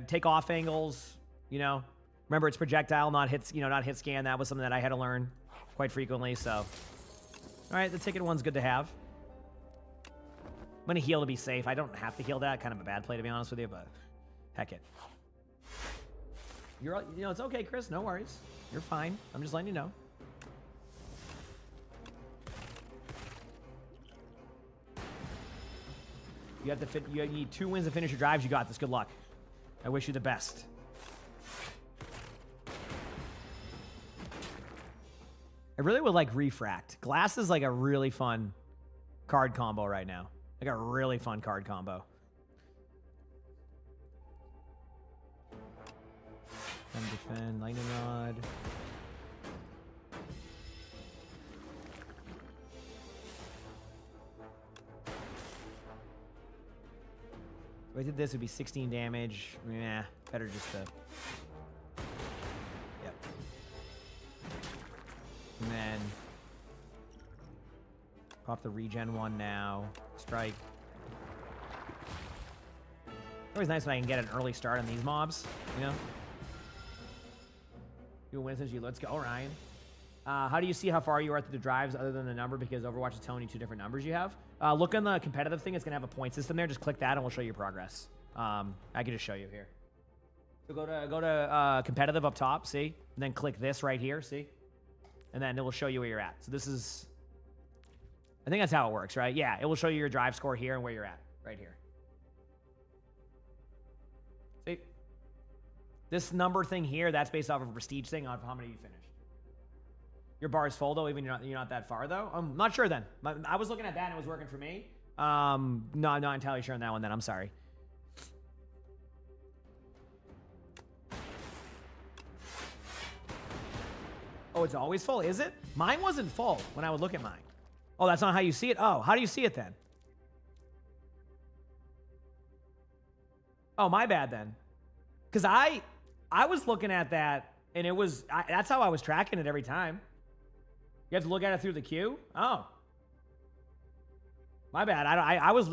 take off angles, you know. Remember, it's projectile, not hits, not hit scan. That was something that I had to learn quite frequently. So, all right, the ticket one's good to have. I'm gonna heal to be safe. I don't have to heal that. Kind of a bad play, to be honest with you, but heck it. It's okay, Chris. No worries. You're fine. I'm just letting you know. You have to fit. You need 2 wins to finish your drives. You got this. Good luck. I wish you the best. I really would like Refract. Glass is like a really fun card combo right now. Like a really fun card combo. And defend, lightning rod. If I did this, it would be 16 damage. Yeah, better just to... Yep. And then... Pop the regen one now. Strike. Always nice when I can get an early start on these mobs, you know? You win since you... Let's go, Ryan. How do you see how far you are through the drives other than the number? Because Overwatch is telling you 2 different numbers you have. Look on the competitive thing. It's going to have a point system there. Just click that and we'll show you your progress. I can just show you here. So go to competitive up top, see? And then click this right here, see? And then it will show you where you're at. So this is... I think that's how it works, right? Yeah, it will show you your drive score here and where you're at, right here. See? This number thing here, that's based off of a prestige thing of how many you finished. Your bar is full, though, even you're not that far, though? I'm not sure, then. I was looking at that, and it was working for me. No, I'm not entirely sure on that one, then. I'm sorry. Oh, it's always full, is it? Mine wasn't full when I would look at mine. Oh, that's not how you see it? Oh, how do you see it, then? Oh, my bad, then. Because I was looking at that, and it was... that's how I was tracking it every time. You have to look at it through the queue? Oh. My bad. I was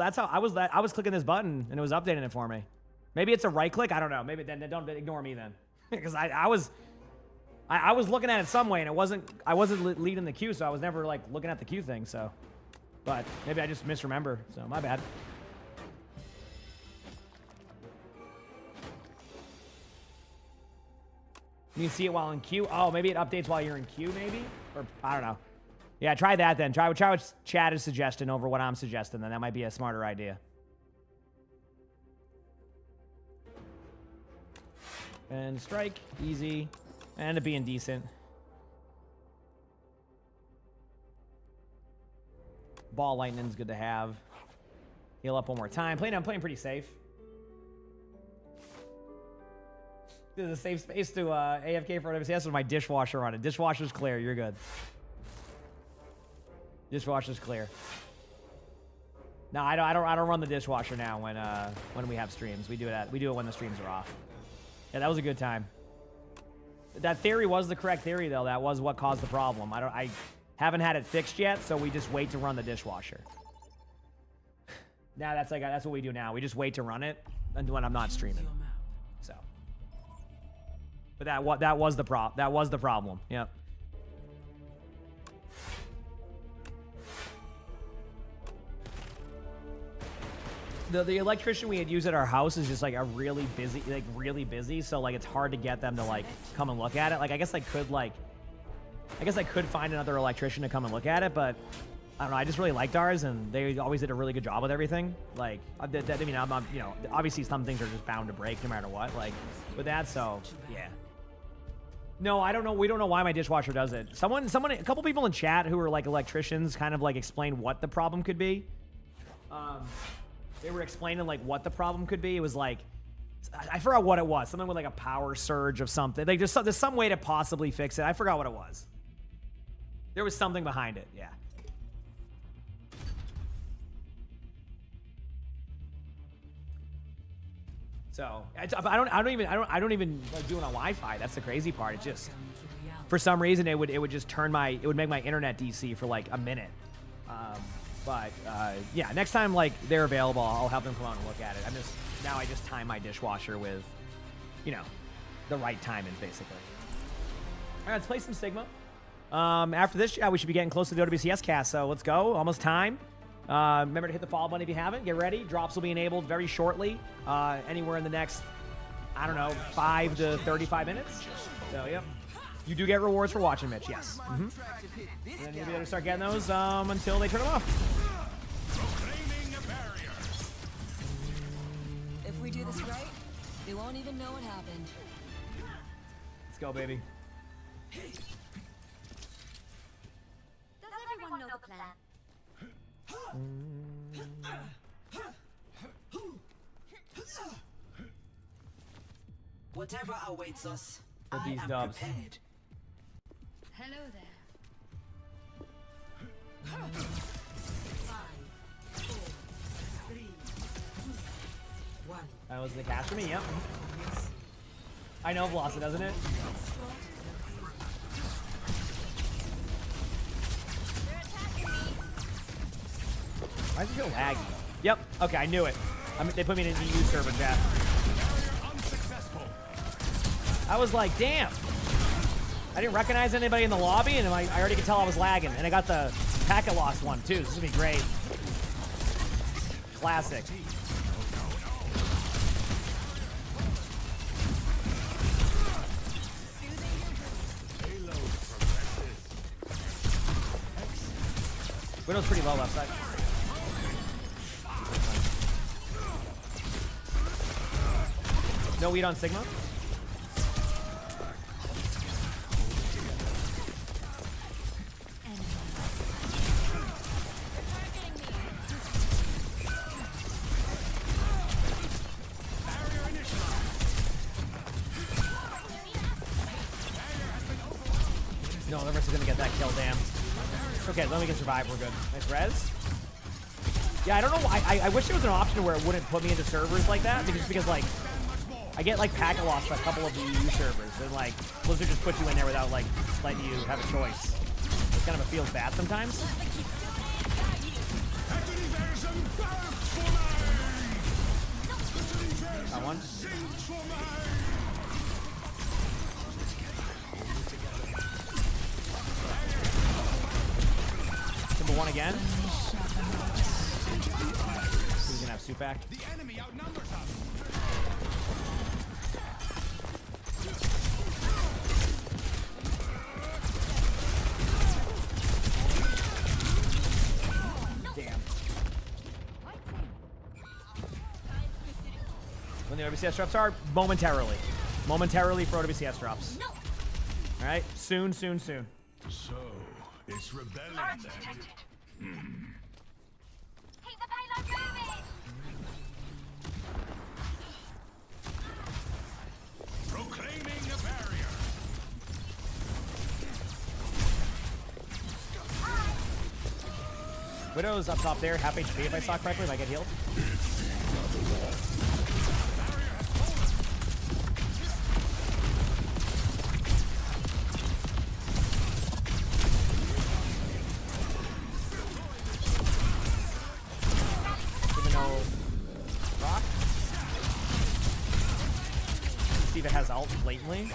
clicking this button and it was updating it for me. Maybe it's a right click. I don't know. Maybe then don't ignore me then. Because I was looking at it some way and I wasn't leading the queue, so I was never like looking at the queue thing, so. But maybe I just misremember, so my bad. You can see it while in queue. Oh, maybe it updates while you're in queue, maybe? Or, I don't know. Yeah, try that then. Try what Chad is suggesting over what I'm suggesting, then. That might be a smarter idea. And strike. Easy. And it being decent. Ball lightning's good to have. Heal up one more time. I'm playing pretty safe. There's a safe space to AFK for WCS with my dishwasher on it. Dishwasher's clear. You're good. Dishwasher's clear. No, I don't run the dishwasher now when we have streams. We do it when the streams are off. Yeah, that was a good time. That theory was the correct theory, though. That was what caused the problem. I haven't had it fixed yet, so we just wait to run the dishwasher. Now that's what we do now. We just wait to run it when I'm not streaming. So. But that was the problem. Yep. The electrician we had used at our house is just like really busy, so like it's hard to get them to like come and look at it. Like I guess I could find another electrician to come and look at it, but I don't know. I just really liked ours, and they always did a really good job with everything. Like I'm obviously some things are just bound to break no matter what. Like with that, so yeah. No, I don't know. We don't know why my dishwasher does it. A couple people in chat who are like electricians kind of like explained what the problem could be. They were explaining like what the problem could be. It was like, I forgot what it was. Something with like a power surge of something. Like there's some way to possibly fix it. I forgot what it was. There was something behind it. Yeah. So I don't even like, do it on Wi-Fi. That's the crazy part. It just, for some reason, it would just it would make my internet DC for like a minute. Yeah, next time like they're available, I'll have them come out and look at it. I just time my dishwasher with, you know, the right timing basically. All right, let's play some Sigma. After this, yeah, we should be getting close to the OWCS cast. So let's go. Almost time. Remember to hit the follow button if you haven't. Get ready. Drops will be enabled very shortly. Anywhere in the next, I don't know, 5 to 35 minutes. So, yep. You do get rewards for watching, Mitch. Yes. And then you'll be able to start getting those until they turn them off. If we do this right, they won't even know what happened. Let's go, baby. Does everyone know the plan? Whatever awaits us, With these dubs. prepared. Hello there. 5, 4, 3, 2, 1. That was the cash for me, yep. I know Velocity, doesn't it? Why does it feel laggy? Yep. Okay, I knew it. They put me in an EU server chat. I was like, damn. I didn't recognize anybody in the lobby, and I already could tell I was lagging. And I got the packet loss one, too. This is going to be great. Classic. Widow's pretty low left side. No weed on Sigma. No, the rest is gonna get that kill, damn. Okay, then we can survive, we're good. Nice res. Yeah, I don't know why. I wish there was an option where it wouldn't put me into servers like that, because like, I get like packet loss for a couple of the EU servers, and like, Blizzard just puts you in there without like letting you have a choice. It kind of feels bad sometimes. Got one. Number one again. He's gonna have suit back. The enemy outnumbers us. Damn. When the OWCS drops are momentarily for OWCS drops. All right, soon. So it's rebellion then. Keep the payload moving! Proclaiming a barrier. Widow's up top there, half HP if I saw correctly, if I get healed. Even though rock. See if it has ult blatantly.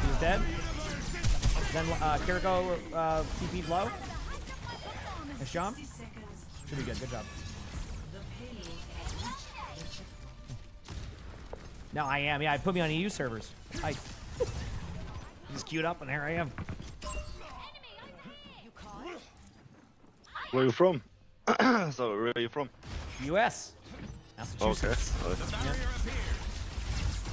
He's dead. Then Kiriko TP'd low. Nice job. Should be good. Good job. No, I am. Yeah, it put me on EU servers. I just queued up and here I am. Where are you from? So, where are you from? US. Massachusetts. Okay. Yep.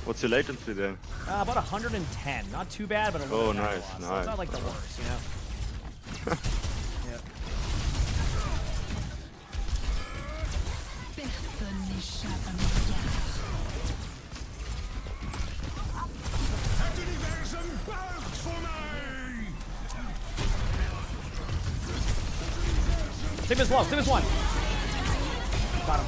What's your latency then? About 110. Not too bad, but a little bit nice, loss. nice. So it's not like the worst, you know? Yep. Sim is low. Sim is one. Got him.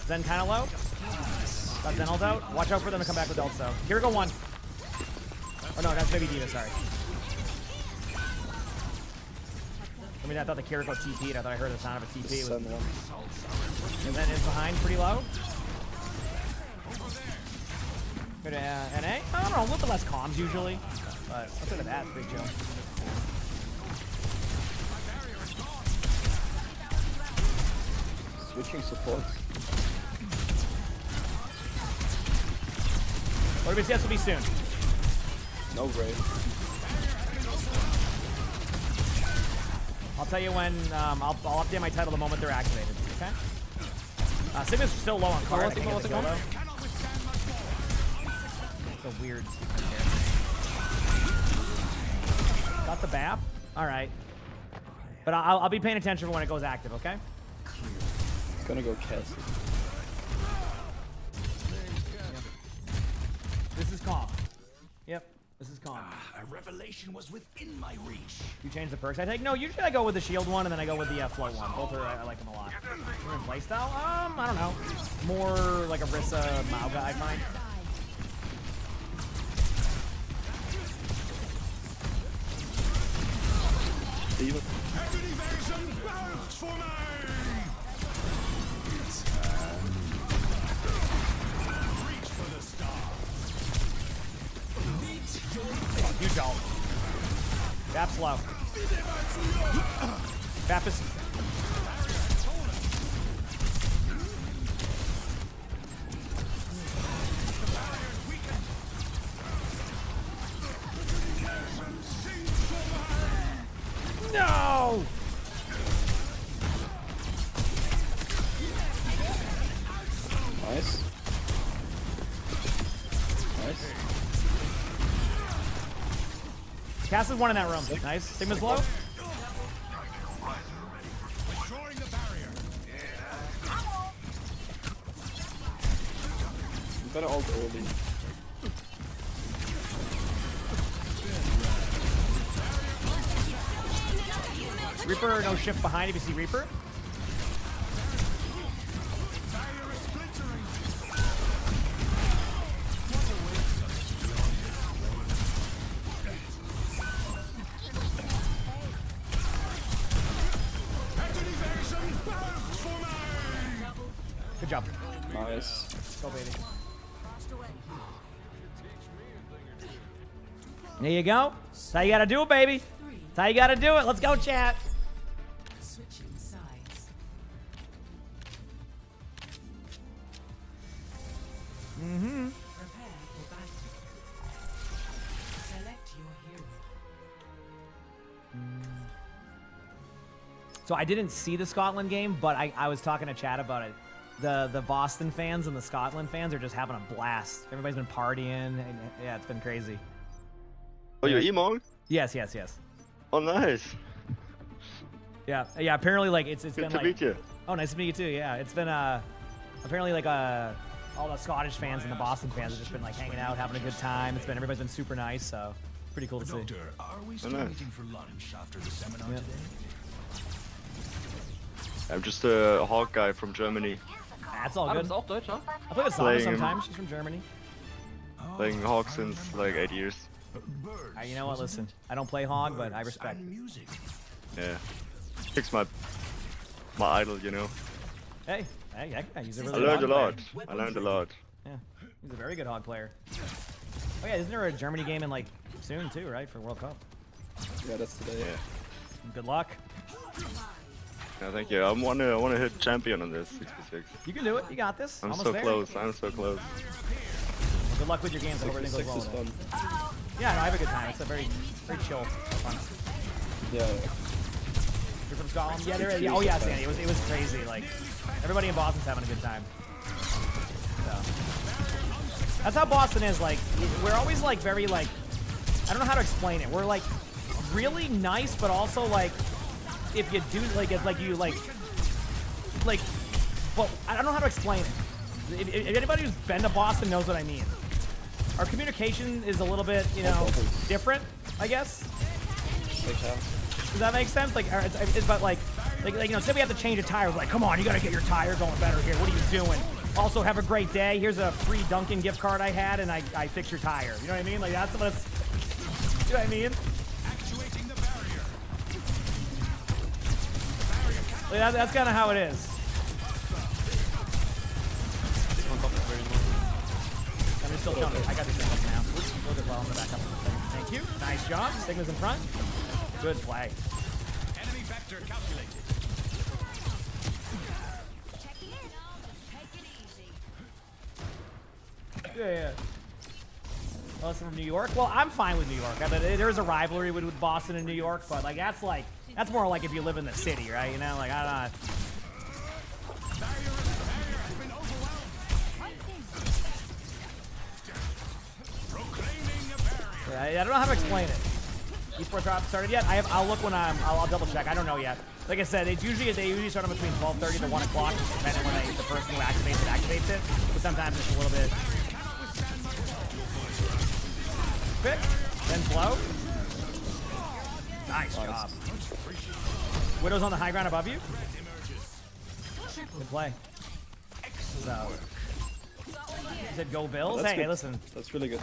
Zen kind of low. Got Zen ult out. Watch out for them to come back with ults though. Here we go one. Oh no, that's Baby Diva, sorry. I mean, I thought the Kiriko TP'd. I thought I heard the sound of a TP. And Zen is behind pretty low. Good NA? I don't know, a little bit less comms usually. But outside of that, it's pretty chill. Switching supports. OWCS will be soon. No Ray. I'll tell you when, I'll update my title the moment they're activated, okay? Sim is still low on card. I think it's a kill, though. So weird. Got the BAP? Alright. But I'll be paying attention for when it goes active, okay? Gonna go Cassie. This is calm. Yep, this is calm. A revelation was within my reach. You change the perks I take? No, usually I go with the shield one and then I go with the float one. Both are, I like them a lot. Different playstyle? I don't know. More like a Rissa Mao guy, I find. Steven. Huge ult. Bap's low. Bap is... No! Nice. Nice. Cass is one in that room. Nice. Sigma's low. You better ult early. Reaper, no shift behind if you see Reaper. Good job. Nice. Let's go, baby. There you go. That's how you gotta do it, baby. That's how you gotta do it. Let's go, chat. Switching sides. Mm-hmm. Prepare for battle. Select your hero. So I didn't see the Scotland game, but I was talking to Chad about it. The Boston fans and the Scotland fans are just having a blast. Everybody's been partying. And, yeah, it's been crazy. Oh, you're emongg? Yes, yes, yes. Oh, nice. Yeah, yeah. Apparently, like it's Good been to like. meet you. Oh, nice to meet you too. Yeah, it's been apparently like all the Scottish fans and the Boston fans have just been like hanging out, having a good time. Everybody's been super nice, so pretty cool to see. Doctor, are we still nice. waiting for lunch after the seminar Yep. today? I'm just a Hawk guy from Germany. That's all good. Auch Deutsch, huh? I play with Sana Playing him. sometimes. She's from Germany. Playing Hawk since like 8 years. You know what? Listen, I don't play Hog, but I respect. Yeah. Kick's my idol, you know. Hey, yeah, he's a I really learned a good Hog lot. player. I learned a lot. Yeah, he's a very good Hog player. Oh yeah, isn't there a Germany game in like soon too, right, for World Cup? Yeah, that's today. Yeah. Good luck. Yeah, thank you. I wanna hit champion on this 6v6. You can do it. You got this. I'm Almost so there. close. I'm so close. Well, good luck with your games. I hope everything goes well. 6 is with it. fun. Yeah, no, I have a good time. It's a very chill, fun. Yeah. You're from Storm's Golem. Yeah, there. Yeah, oh yeah, Sandy. It was crazy. Like everybody in Boston's having a good time. So that's how Boston is. Like we're always like very like I don't know how to explain it. We're like really nice, but also like if you do like it's like you like well I don't know how to explain it. If anybody who's been to Boston knows what I mean. Our communication is a little bit, you know, different, I guess. Does that make sense? Like, but like, you know, say we have to change a tire. We're like, come on, you gotta get your tire going better here. What are you doing? Also, have a great day. Here's a free Dunkin' gift card I had, and I fixed your tire. You know what I mean? Like that's what it's. You know what I mean? Like, that's kind of how it is. I'm still coming. I got these things now. Look at well in the back up. Thank you. Nice job. Stigma's in front. Good play. Enemy vector calculated. Yeah. Well, it's from New York. Well, I'm fine with New York. I mean, there's a rivalry with Boston and New York, but like that's more like if you live in the city, right? You know, like I don't know. Yeah, I don't know how to explain it. Esports drop started yet? I'll look when I'll double check. I don't know yet. Like I said, they usually start them between 12:30 to 1 o'clock, depending when the person who activates it. But sometimes it's a little bit quick, then slow. Nice job. Widow's on the high ground above you. Good play. So, you said go Bills. Hey, listen. That's really good.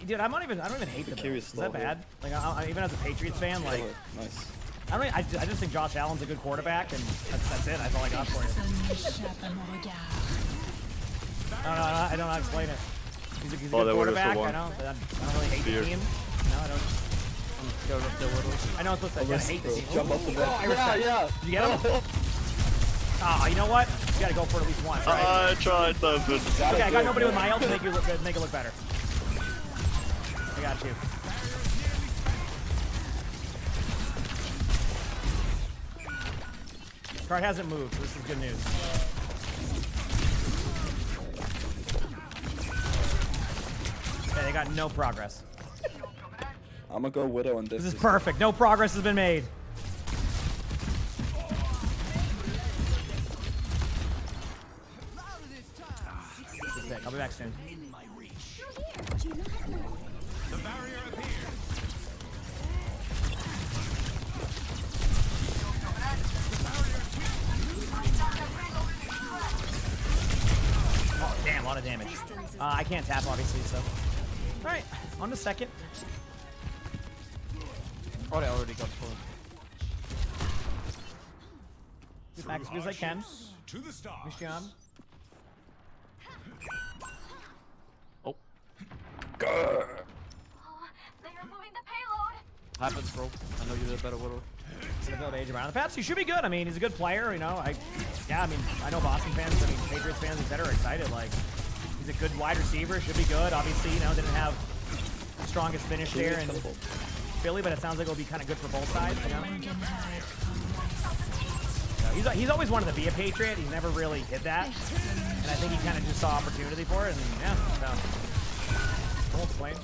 Dude, I don't even hate the Bills. Is that bad? Like, even as a Patriots fan, like, nice. I just think Josh Allen's a good quarterback, and that's it. That's all I got for you. I don't know how to explain it. He's a good quarterback. I don't really hate the team. No, I don't. I know it's supposed to. I gotta hate the team. Jump up the bed. Yeah. Did you get him? Ah, you know what? You gotta go for it at least once, right? I tried something. Okay, I got nobody with my ult to make it look better. I got you. Card hasn't moved, so this is good news. Okay, they got no progress. I'm gonna go Widow on this. This is perfect. No progress has been made. I'll be back soon. The barrier appears. Oh, damn, a lot of damage. I can't tap, obviously, so. Alright, on to second. Oh, they already got full. Get back as good as I can. To the stars. Nice job. Oh. They are moving the payload. Happens, bro. I know you did a better Widow. Gonna build AJ Brown. The Pats, he should be good. I mean, he's a good player, you know. I know Boston fans, Patriots fans, etc. are excited. Like, he's a good wide receiver, should be good. Obviously, you know, didn't have the strongest finish there in Philly, but it sounds like it'll be kind of good for both sides, you know. He's always wanted to be a Patriot. He's never really did that, and I think he kind of just saw opportunity for it, and yeah, so I won't complain.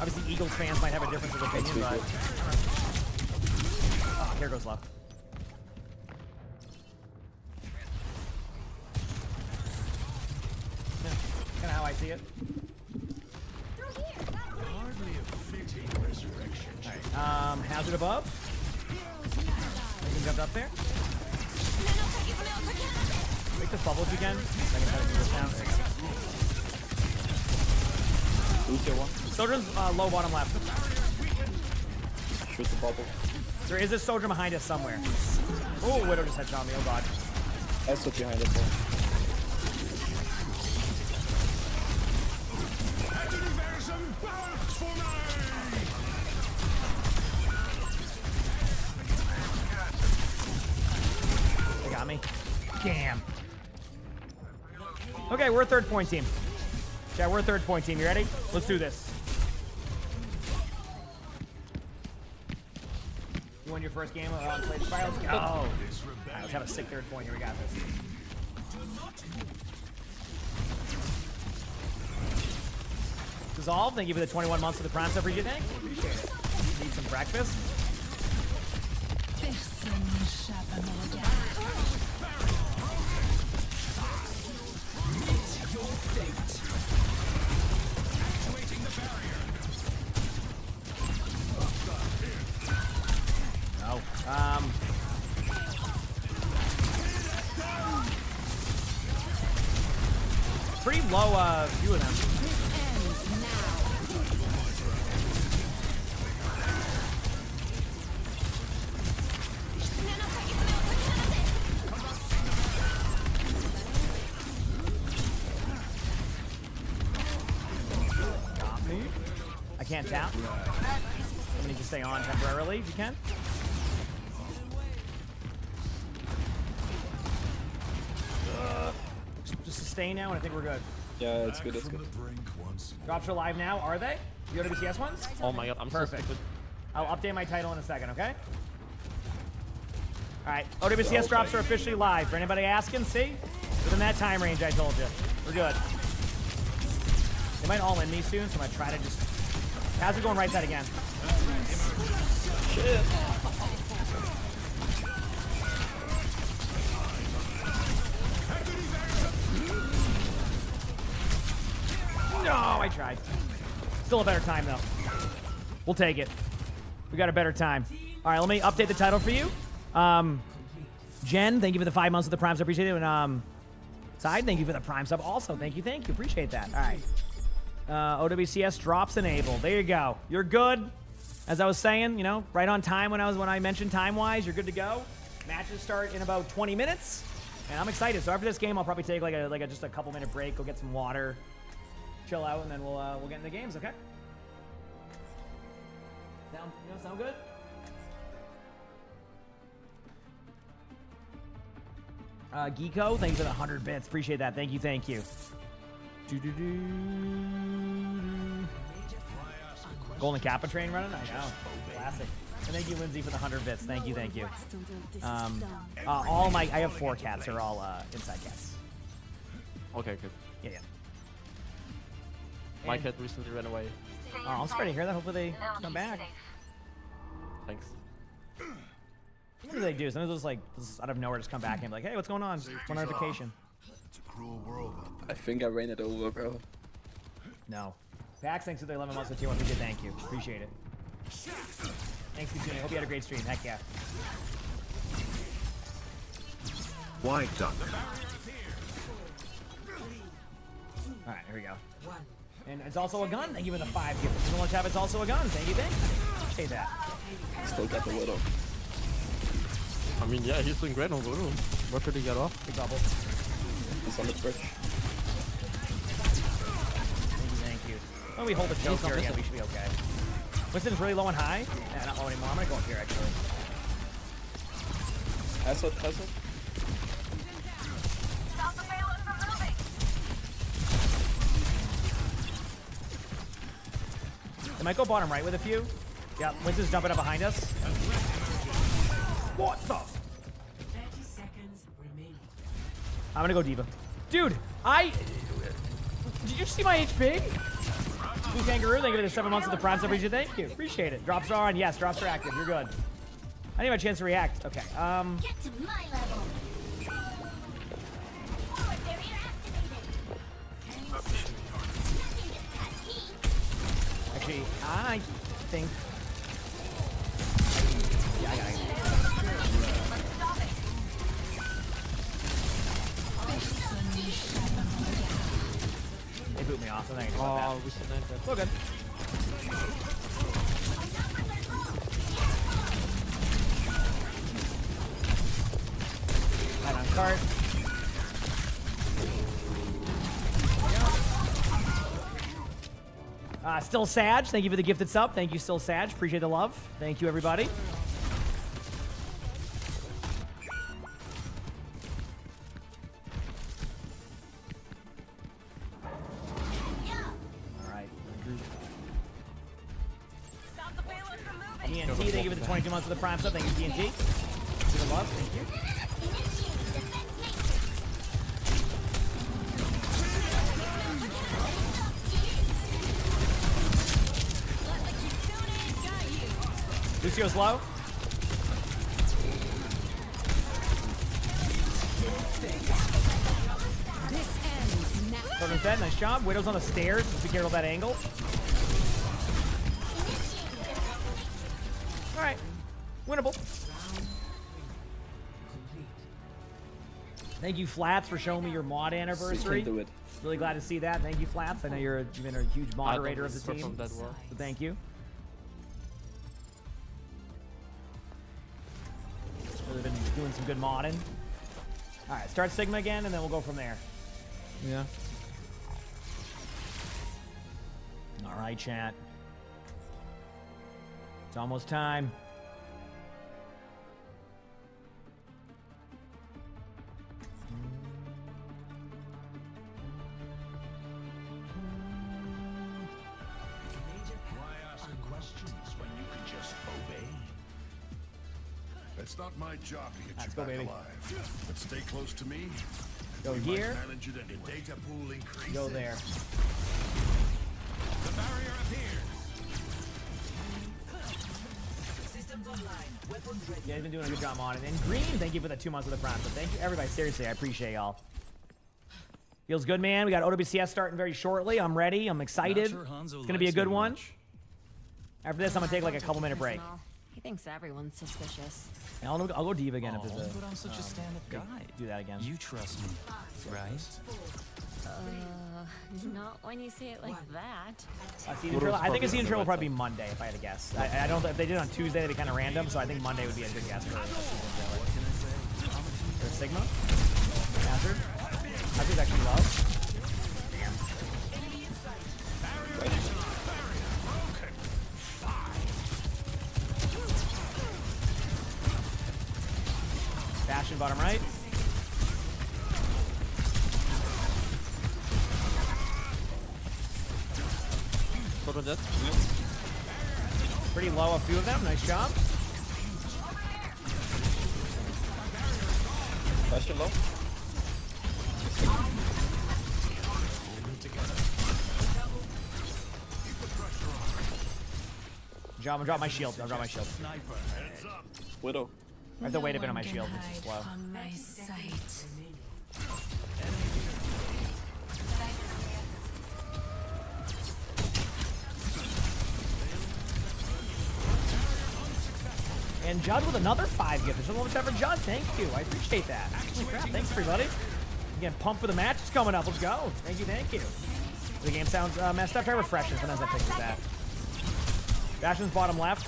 Obviously, Eagles fans might have a difference of opinion, but oh, here goes love. Yeah, kind of how I see it. Hardly a fitting resurrection. All right, hazard above. I can jump up there. Make the bubble if you can. I can try to do this down. There you go. Who's your one? Sojourn's low bottom left. Shoot the bubble. There is a Sojourn behind us somewhere. Oh, Widow just had on me. Oh god. That's what's behind us. They got me. Damn. Okay, we're a third point team. Yeah, we're a third point team. You ready? Let's do this. win your first game on Slade Spire. Let's go. All right, let's have a sick third point here. We got this. Dissolve, thank you for the 21 months of the Prime sub for you, thank you. Appreciate it. Need some breakfast? No. Pretty low view of them. I can't tap. I need to stay on temporarily if you can. Just sustain now, and I think we're good. Yeah, it's good. It's good. Drops are live now, are they? The OWCS ones? Oh my god, I'm perfect. So stupid. I'll update my title in a second, okay? Alright, OWCS drops are officially live. For anybody asking, see? Within that time range I told you. We're good. They might all end me soon, so I'm gonna try to just... How's it going right side again? Shit. No, I tried. Still a better time, though. We'll take it. We got a better time. All right, let me update the title for you. Jen, thank you for the 5 months of the Prime sub. Appreciate it. And Side, thank you for the Prime sub. Also, thank you. Appreciate that. All right. OWCS drops enabled. There you go. You're good. As I was saying, you know, right on time when I mentioned time-wise, you're good to go. Matches start in about 20 minutes, and I'm excited. So after this game, I'll probably take just a couple-minute break, go get some water, chill out, and then we'll get into games. Okay? Sound good? Geeko, thank you for the 100 bits. Appreciate that. Thank you. Golden Kappa train running? I know. Classic. And thank you, Lindsay, for the 100 bits. Thank you. All my... I have 4 cats. They're all inside cats. Okay, good. Yeah. My cat recently ran away. Oh, I'm sorry to hear that. Hopefully they come back. Thanks. What do they do? Sometimes they'll just out of nowhere just come back and be like, hey, what's going on? Went on vacation. It's a cruel world out there. I think I ran it over, bro. No. Pax, thanks for the 11 months with you. Thank you. Appreciate it. Thanks for tuning in. Hope you had a great stream. Heck yeah. White duck. Alright, here we go. And it's also a gun. Thank you for the 5 gift. If you want to have it's also a gun. Thank you. Appreciate that. Still got the Widow. I mean, yeah, he's doing great on Voodoo. What should he get off? Big bubble. He's on the Twitch. Thank you. When we hold the choke here again, we should be okay. Winston's really low and high. Yeah, not low anymore. I'm gonna go up here actually. Hazard. Stop the payload from moving. They might go bottom right with a few. Yeah, Winston's jumping up behind us. What the? 30 seconds remaining. I'm gonna go Diva. Dude, did you see my HP? Blue Kangaroo, thank you for the 7 months of the Prime sub. Thank you. Appreciate it. Drops are on. Yes, drops are active. You're good. I need my chance to react. Okay. Get to my level. Forward barrier activated. Actually, I think. Yeah, I got it. They boot me off. So thank you. Oh, we should end that. We're good. Right on cart. Still Sag, thank you for the gifted sub. Thank you, Still Sag. Appreciate the love. Thank you, everybody. Stop the payload from moving. Me and TNT, thank you for the 22 months of the Prime sub. Thank you, TNT. For the love, thank you. Lucio's low. Children's dead, nice job. Widow's on the stairs. Let's be careful of that angle. Alright. Winnable. Thank you, Flats, for showing me your mod anniversary. Do it. Really glad to see that. Thank you, Flats. I know you've been a huge moderator of the team. So thank you. Really been doing some good modding. Alright, start Sigma again, and then we'll go from there. Yeah. Alright, chat. It's almost time. Why ask questions when you can just obey? It's not my job to get Let's you go, back baby. alive, but stay close to me. Go We here. might manage it anyway. Data pool increases. Go there. The barrier appears. Systems online. Weapons ready. You guys been doing a good job on it. And Green, thank you for the 2 months of the Prime. So thank you, everybody. Seriously, I appreciate y'all. Feels good, man. We got OWCS starting very shortly. I'm ready. I'm excited. It's gonna be a good one. After this, I'm gonna take like a couple-minute break. He thinks everyone's suspicious. And I'll go Diva again if there's a. But I'm such a stand-up guy. Do that again. You trust me, right? Not when you say it like that. Season trailer. I think a season trailer will probably be Monday if I had to guess. I don't. If they did it on Tuesday, they'd be kind of random. So I think Monday would be a good guess for a season trailer. For Sigma. Hazard. Hazard's actually low. Bastion bottom right. Total death. Pretty low, a few of them. Nice job. Bastion low. I'll drop my shield. I'll drop my shield. Widow. I have to wait a bit on my shield. It's slow. My sight. And Judd with another 5 gift. There's a little bit for Judd. Thank you. I appreciate that. Holy crap. Thanks, everybody. Again, pumped for the match. It's coming up. Let's go. Thank you. Thank you. The game sounds messed up. Try refreshing. Sometimes that fixes that. Bastion's bottom left.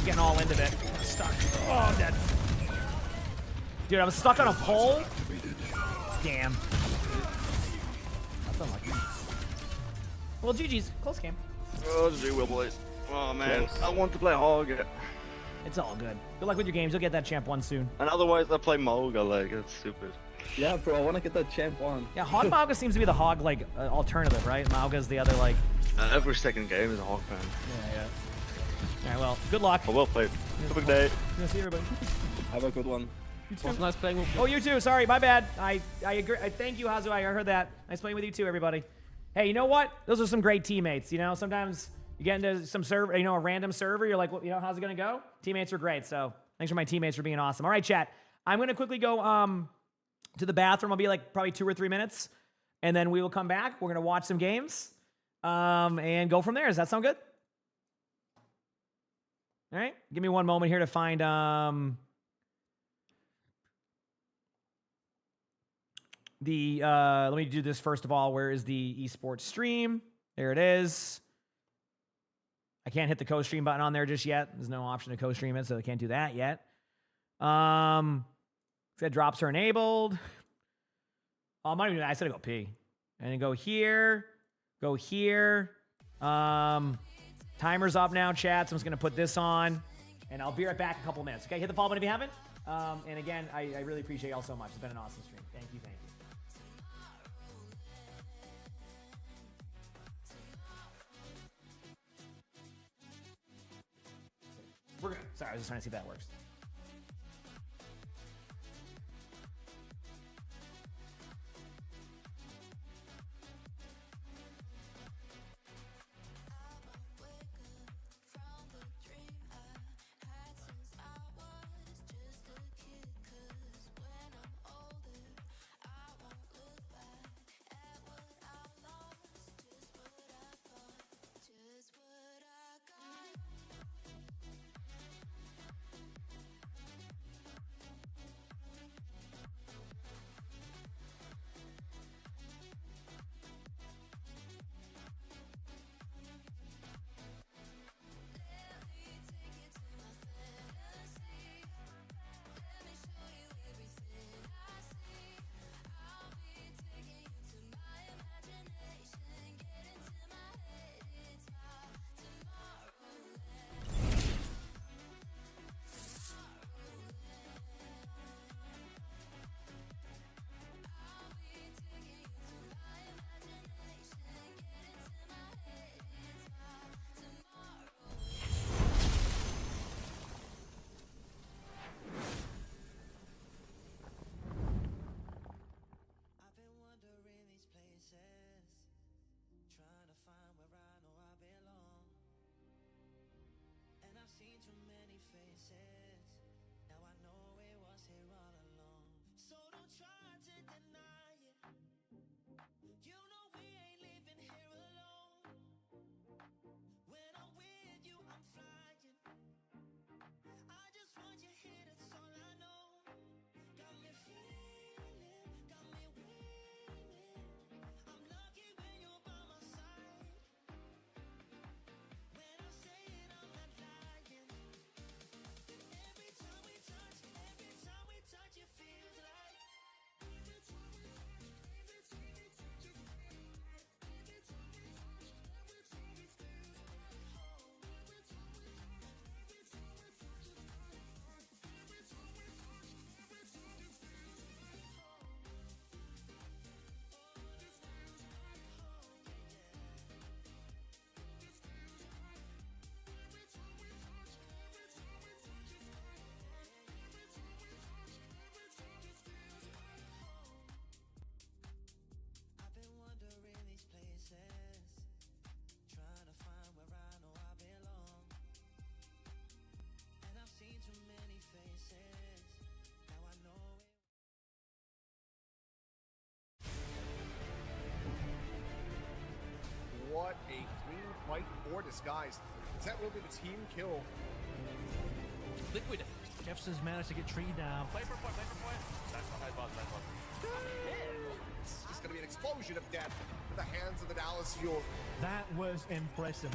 Getting all into it. Stuck. Oh, I'm dead. Dude, I was stuck on a pole. Damn. That's unlucky. Well, GG's. Close game. Oh, G will play. Oh man, I want to play Hog. It's all good. Good luck with your games. You'll get that champ 1 soon. And otherwise, I play Mauga. Like it's stupid. Yeah, bro, I want to get that champ 1. Yeah, Hog Mauga seems to be the Hog like alternative, right? Mauga's the other like. Every second game is a Hog fan. Yeah. All right, well, good luck. Oh, well played. Have a good day. See everybody. Have a good one. You too. Well, nice playing with you. Oh, you too. Sorry, my bad. I agree. Thank you, Hazu. I heard that. Nice playing with you too, everybody. Hey, you know what? Those are some great teammates. You know, sometimes you get into some server, you know, a random server. You're like, well, you know, how's it gonna go? Teammates are great. So thanks for my teammates for being awesome. All right, chat. I'm gonna quickly go to the bathroom. I'll be like probably 2 or 3 minutes, and then we will come back. We're gonna watch some games, and go from there. Does that sound good? All right. Give me one moment here to find let me do this first of all. Where is the esports stream? There it is. I can't hit the co-stream button on there just yet. There's no option to co-stream it, so I can't do that yet. Said drops are enabled. Oh, I'm not even. I said to go pee. And then go here. Go here. Time Timer's up now, chat, so I'm just going to put this on, and I'll be right back in a couple minutes. Okay, hit the follow button if you haven't. And again, I really appreciate y'all so much. It's been an awesome stream. Thank you, thank you. We're good. Sorry, I was just trying to see if that works. What a clean fight or disguise. Is that really the team kill? Liquid. Jefferson's managed to get Tree down. Play for point. Nice one. It's just going to be an explosion of death in the hands of the Dallas Fuel. That was impressive.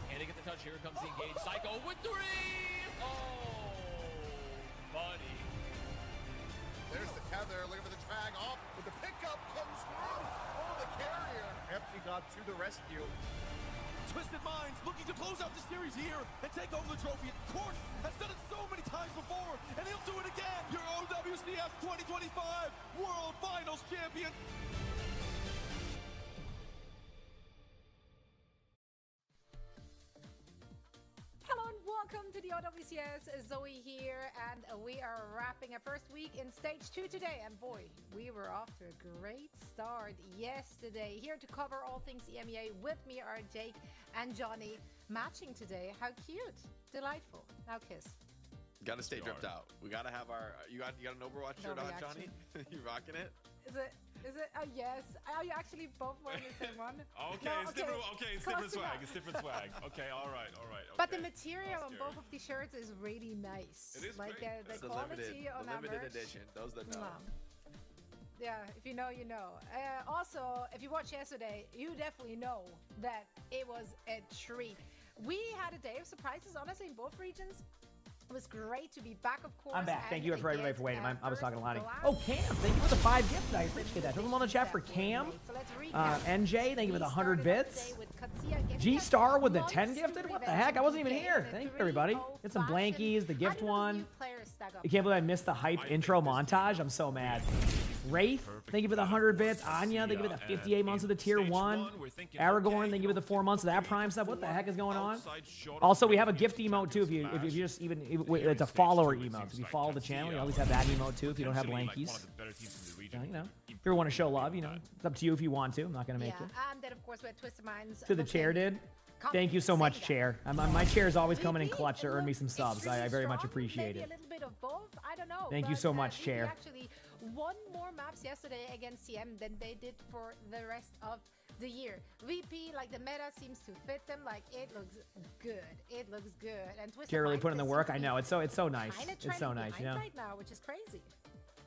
And to get the touch, here comes the engage. Psycho with 3! Oh, buddy. There's the tether, looking for the drag off, but the pickup comes through. Oh, the carrier. Empty got to the rescue. Twisted Minds looking to close out the series here and take home the trophy. Course has done it so many times before, and he'll do it again. Your OWCF 2025 World Finals Champion. Hello and welcome to the OWCS. Zoe here, and we are wrapping a first week in stage 2 today. And boy, we were off to a great start yesterday. Here to cover all things EMEA with me are Jake and Johnny, matching today. How cute, delightful. Now kiss. Gotta stay dripped out. We gotta have our. You got an Overwatch shirt on, Johnny? You rocking it? Is it? Yes. Are you actually both wearing the same one? Okay, No, it's different. Okay, it's different swag. It's different swag. Okay, all right. Okay. But the material on both of the shirts is really nice. It is like great. the quality on the our limited merch. edition. Those that know. Yeah, if you know, you know. Also, if you watched yesterday, you definitely know that it was a treat. We had a day of surprises, honestly, in both regions. It was great to be back, of course. I'm back. Thank you for everybody for waiting. I was talking to Lonnie. go Oh, out. Cam, thank you for the 5 gifts. I appreciate that. Throw them on the chat for Cam. So let's recap. NJ, thank you for the 100 We started bits. today with Katsuya giving G us Star with the one 10 gifted? super What the revenge heck? I wasn't even game here. in a Thank you, everybody. 3-0 Get some fashion. blankies, the How gift do the one. new players stack up? You can't believe I missed the hype intro montage. I'm so mad. Wraith, thank you for the 100 bits. Anya, thank you for the 58 months of the tier 1. Aragorn, thank you for the 4 months of that prime sub. What the heck is going on? Also, we have a gift emote too. If you just it's a follower emote. If you follow the channel, you always have that emote too. If you don't have blankies, you know. If you want to show love, you know, it's up to you if you want to. I'm not gonna make it. And then of course we had Twisted Minds. To the chair did. Thank you so much, Chair. My chair is always coming in clutch to earn me some subs. I very much appreciate Maybe it. a little bit of both. I don't know. Thank you but, so much, we Chair. actually won more maps yesterday against CM than they did for the rest of the year. VP, like the meta seems to fit them. Like it looks good. It looks good. And Twisted Chair really Minds, put in the they work. seem I to know. be It's so nice. kinda It's so trending nice. You behind know. right now, which is crazy.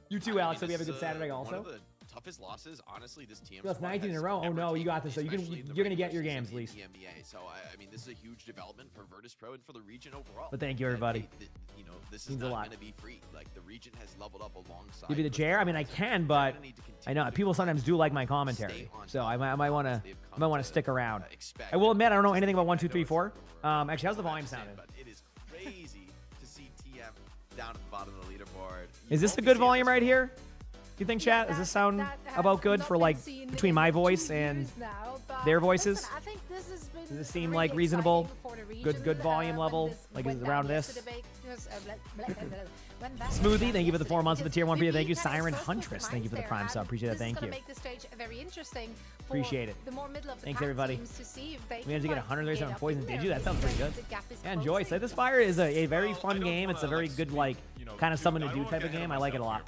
You too, Alex. Hope you have a good Saturday One also. of the toughest losses, honestly, this TM That's squad 19 in a has row. Oh ever no, you got taken, this. So especially in the you're gonna get regular your games season at in least. the NBA. So I mean, this is a huge development for Virtus Pro and for the region overall. But thank you, everybody. You know, this is Means a not lot. going to be free. Like the region has leveled up alongside. Give me the chair. I mean, I can, but I know people sometimes do like my commentary, so I might want to stick around. I will admit I don't know anything about 1, 2, 3, 4. Actually, how's the volume sounding? But it is crazy to see TM down at the bottom of the leaderboard. Is this a good volume right here? Do you think, chat? Does this sound about good for like between my voice and their voices? I think this has been Does it seem really like reasonable? exciting for the region, Good volume when level? this Like went is down around this? yesterday, because, when that Smoothie, went down thank you for the 4 yesterday, months of the tier 1 because video. Thank you, VP had Siren so Huntress. Thank you for the there, prime and sub. Appreciate that. this is Thank gonna you. make the stage very interesting for Appreciate it. the more middle of the Thanks, pack everybody. teams to see if they We had to can, get like, 137 get up poison. in Did there. you? That sounds pretty The good. gap is Yeah, enjoy. closing. Slay the Spire is a very fun game. It's a very good like kind of something to do type of game. I like it a lot.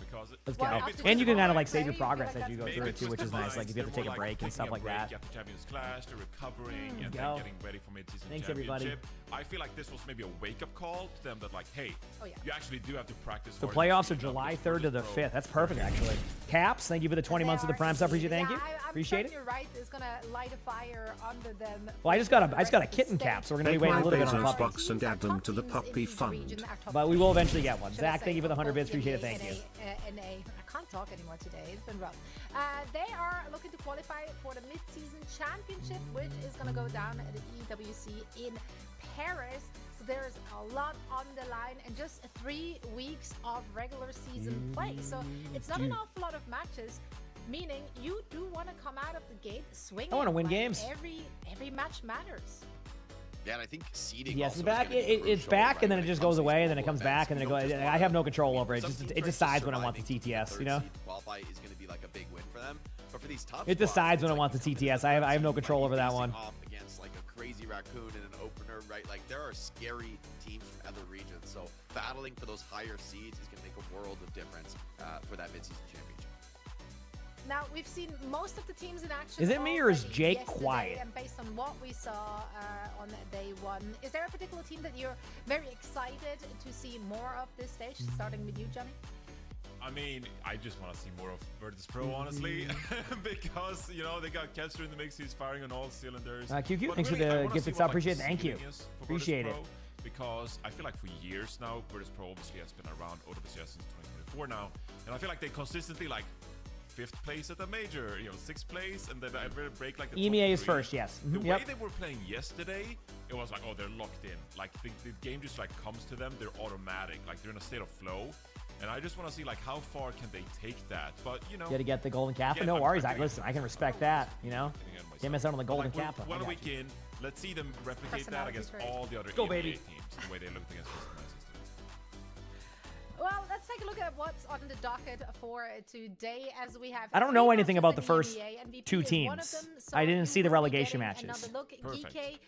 Let's go. And you can kind of like save your progress as you go through it too, which is nice. Like if you have to take a break and stuff like that. After Champions Clash, they're recovering and Go. then getting ready for mid-season Thanks, championship. everybody. I feel like this was maybe a wake-up call to them that like, hey, you actually do have to practice. The hard playoffs to are speed up July this 3rd to the Virtus Pro. 5th. That's perfect, actually. Caps, thank you for the 20 months of the prime sub. Appreciate it. Thank you. Appreciate it. You're right. It's gonna light a fire under them. Well, I just got a kitten cap, so we're gonna be Take waiting a my little bit on Bezos puppy. box and add them to the puppy fund. But we will eventually get one. Zach, thank you for the 100 bits. Appreciate it. Thank you. I can't talk anymore today. It's been rough. They are looking to qualify for the mid-season championship, which is going to go down at the EWC in Paris. So there's a lot on the line and just 3 weeks of regular season play. So it's not an awful lot of matches. Meaning you do want to come out of the gate swinging. I wanna win like games. Every match matters. Yeah, and I think seeding. Yes, also it's back. is gonna be It's crucial, back, right, and then when it just comes goes to these away, and then it global comes back, and then it events. goes. You don't just I have no wanna- control over it. Some Just teams it are decides when I want the surviving. TTS. You know. Third seed Qualify is going to be like a big win for them, but for these top It squads, decides when it's I want the like TTS. I have no control over that one. off against like a crazy raccoon in an opener, right? Like there are scary teams from other regions, so battling for those higher seeds is going to make a world of difference for that midseason championship. Now, we've seen most of the teams in action. Is it me or is already Jake yesterday, quiet? And based on what we saw on day 1, is there a particular team that you're very excited to see more of this stage? Starting with you, Johnny. I mean, I just want to see more of Virtus Pro, honestly, because you know they got Kester in the mix. He's firing on all cylinders. QQ, But thanks for really, I the wanna gifted see sub. what, Appreciate it. Thank you. seeding is for Virtus Appreciate it. Pro, because I feel like for years now, Virtus Pro obviously has been around OWCS since 2024 now, and I feel like they consistently like 5th place at the major, 6th place, and then I really break like the EMEA top is 3. first, yes. The Mhm, way yep. they were playing yesterday, it was like, oh, they're locked in. Like the game just like comes to them, they're automatic, like they're in a state of flow. And I just want to see like how far can they take that. But you know, You got to get the golden kappa. again, No I'm worries. doing Listen, I can respect that. You know, can't miss out on the But, golden like, kappa. I One got week you. in, let's see them replicate that Personality against trait. all the other Go, EMEA baby. teams, the way they looked against System yesterday. Well, let's take a look at what's on the docket for today as we have. I don't know 3 anything matches about in the first EMEA, and VP 2 is one of teams. them, so I didn't you see the will be relegation getting matches. another look. Perfect. GK,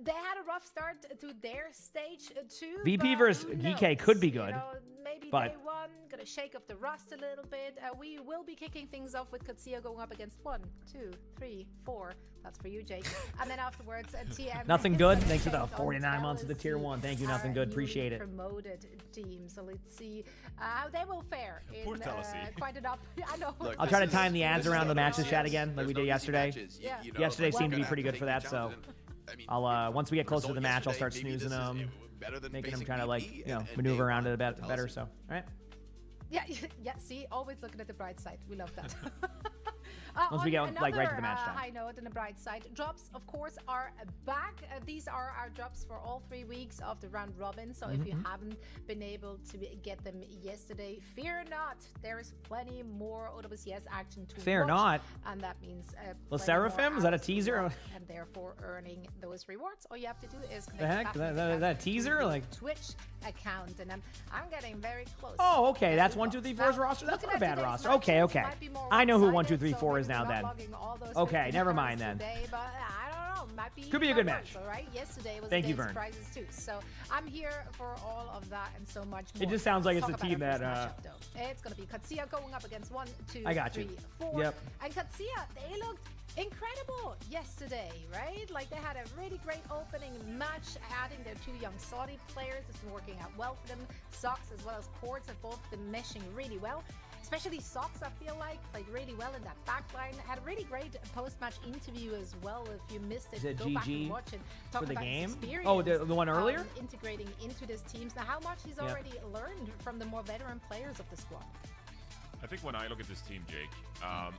they had a rough start to their stage too. VP but versus who GK knows? could be You good, know, maybe but- day 1 gonna shake up the rust a little bit. We will be kicking things off with Katsuya going up against 1, 2, 3, 4. That's for you, Jake. And then afterwards, TM. Nothing is good. gonna Thanks for the take on 49 months of the tier LSC, 1. Thank you. Nothing our good. newly Appreciate it. Promoted team. So let's see how they will fare in Poor Telesi. quite an up. I know. Look, I'll this try to is- time the this ads is around the no matches easy- chat again, like there's we no did easy yesterday. matches. Yeah. You know, Yesterday we're seemed to be gonna pretty have good for take that, each so other. I mean, I'll once we get closer to the result match, I'll start yesterday, maybe snoozing this is- them. better than making them facing kind of like, BB you know, and maneuver day around one it a bit tells better. you. So, all right. Yeah, yeah. See, always looking at the bright side. We love that. Once we get like right to the match time. High note and the bright side. Drops, of course, are back. These are our drops for all 3 weeks of the round robin. So if you haven't been able to get them yesterday, fear not. There is plenty more OWCS action to Fear watch, not. and that means La plenty more Seraphim? Is that a hours to teaser? watch, and therefore earning those rewards. All you have to do is The heck? connect That teaser? to Like Twitch account, and I'm getting very close. Oh, okay. That's Now, 1-2-3-4's roster. That's looking not a at bad today's roster. matches, Okay, okay. might be more I know who one-sided, 1-2-3-4 is so now maybe then. not logging all those Okay, 15 never cards mind then. today, but I don't know. Might be Could be a good match. All right. Yesterday was Thank a you, day of Vern. surprises too. So I'm here for all of that and so much more. It just sounds like Let's it's talk a team about our that, first matchup, though. It's gonna be Katsuya going up against 1, 2, I got you. 3, 4. Yep. And Katsuya, they looked incredible yesterday, right? Like they had a really great opening match, adding their 2 young Saudi players. It's been working out well for them. Sox as well as Quartz have both been meshing really well. Especially Sox, I feel like, played really well in that backline. Had a really great post-match interview as well. If you missed it, Is it go back GG and watch and talk for the about game? his experience. Oh, the one earlier? Integrating into this team. Now, how much he's Yeah. already learned from the more veteran players of the squad. I think when I look at this team, Jake,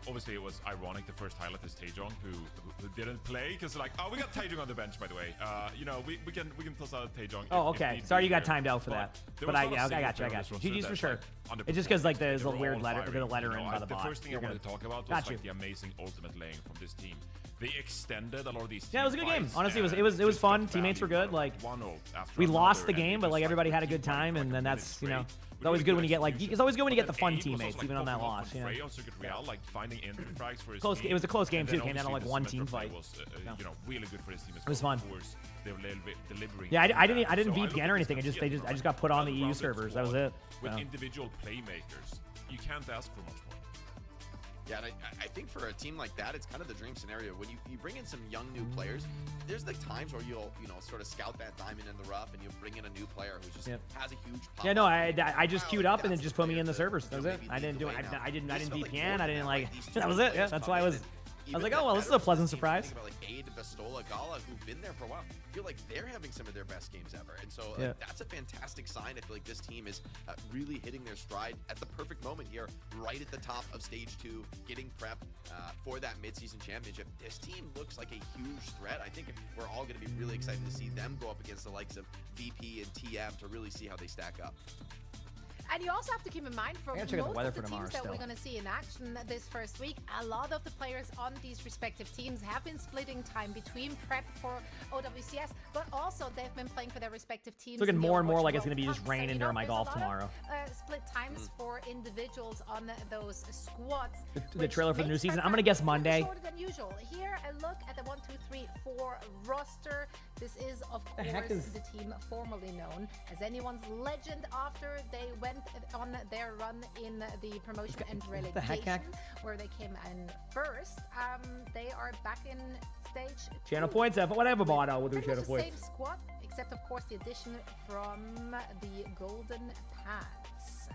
obviously it was ironic the first highlight is Taejong, who didn't play because like, oh, we got Taejong on the bench, by the way. You know, we can toss out Taejong. Oh, if okay. need Sorry be you got here. timed out for that. There But was a lot of I single got you. players GG's that, for sure. like, It's just because like underperformed. there's They a were weird all letter, firing. the letter You in know, by the The bot. first thing I You're wanted good. to talk about Got was you. like the amazing ultimate laying from this team. They extended a lot of these. Yeah, it was a good game. fights Honestly, and it was just fun. got Teammates were value good. Like 1-0 after we lost the another, and game, they but just, like everybody had a keep good fighting time, for and like then a that's minute you know. straight. It's always good when you get like Execution. it's always good when you get the But fun then 8 was teammates, also, even like, on that popping off loss. from You know. Frey on Circuit Real, like finding entry frags for his Close. team. It was a close game And too. then Came down to like obviously one the team Symmetra play fight. was, Yeah. you know, really good for his team as It was well. fun. Of course, they were a little bit delivering. Yeah, I didn't So look VPN at or this anything. Katsuya I just got put on the EU well-rounded servers. That was squad it. With So. individual playmakers, you can't ask for much more. Yeah, and I think for a team like that, it's kind of the dream scenario. When you bring in some young new players, there's the times where you'll sort of scout that diamond in the rough, and you'll bring in a new player who just has a huge pop. Yeah, no, I just queued up and then that's just the put me in the player servers. That was it. I didn't do it. now. I didn't This felt like VPN. more I than didn't that, like. these That two was it. Yeah, players that's come why I in was. and I was even like, oh well, this is a veterans pleasant team, surprise. Think about like Aid, Vestola, Gala, who've been there for a while. I feel like they're having some of their best games ever, and so Yeah. that's a fantastic sign. I feel like this team is really hitting their stride at the perfect moment here, right at the top of stage 2, getting prep for that mid-season championship. This team looks like a huge threat. I think we're all going to be really excited to see them go up against the likes of VP and TM to really see how they stack up. And you also have to keep in mind for I most gotta check out the weather of the for tomorrow teams that still. we're going to see in action this first week, a lot of the players on these respective teams have been splitting time between prep for OWCS, but also they've been playing for their respective teams. It's looking in the more and more Overwatch like it's World gonna be just Cup. So, raining you during my there's golf a lot tomorrow. Of, split times for individuals on those squads. The trailer for the new makes season. prep I'm gonna guess time Monday. shorter than usual. Here, a look at the 1, 2, 3, 4 roster. This is, of The heck course, is- the team formerly known as anyone's legend after they went on their run in the promotion and the heck, relegation, where they came in first. They are back in stage Channel 2. points. Whatever bought out with the Pretty channel much the points. same squad, except of course the addition from the Golden Pants,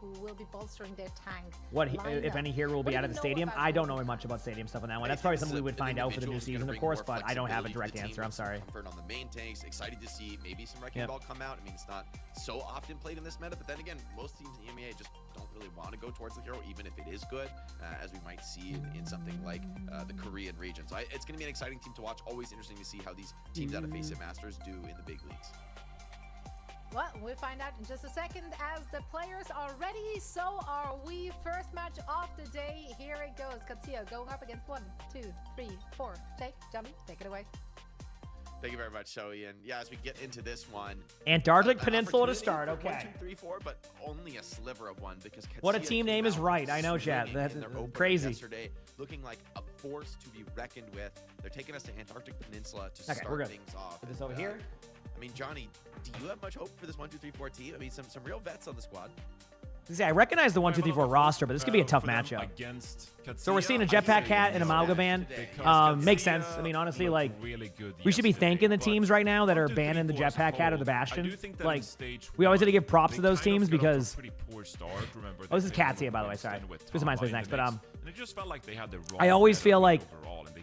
who will be bolstering their tank. What, lineup. if any hero will What be do out of you the know stadium? about I don't Golden know much Pants? about stadium stuff on that one. I That's probably think something we would an find out for the new individual is season, gonna of bring course, more but I don't have a flexibility direct to the answer. team, I'm sorry. comfort on the main tanks. Excited to see maybe some Wrecking Yep. Ball come out. I mean, it's not so often played in this meta, but then again, most teams in the EMEA just don't really want to go towards the hero, even if it is good, as we might see in something like the Korean region. So it's going to be an exciting team to watch. Always interesting to see how these teams out of Face It Masters do in the big leagues. Well, we'll find out in just a second as the players are ready. So are we. First match of the day. Here it goes. Katsuya going up against 1, 2, 3, 4. Take, Johnny, take it away. Thank you very much, Shoei. And yeah, as we get into this one, Antarctic an Peninsula to opportunity start. for Okay. 1, 2, 3, 4, but only a sliver of one because What a Katsuya team came name is out right. I know, chat. swinging That's in their opener crazy. Yesterday, looking like a force to be reckoned with. They're taking us to Antarctic Peninsula to Okay, we're start good. things off. Put this And, over here. I mean, Johnny, do you have much hope for this 1, 2, 3, 4 team? I mean, some real vets on the squad. See, I recognize the 1, 2, 3, 4 roster, but this could be a tough matchup. So we're seeing a Jetpack Cat and a Malga ban. Makes sense. I mean, honestly, like, we should be thanking the teams right now that are banning the Jetpack Cat or the Bastion. Like, we always got to give props to those teams because. Oh, this is Katsuya, by the way. Sorry. This is MySpace next, but And it just felt like they had the wrong I always meta feel like overall, and they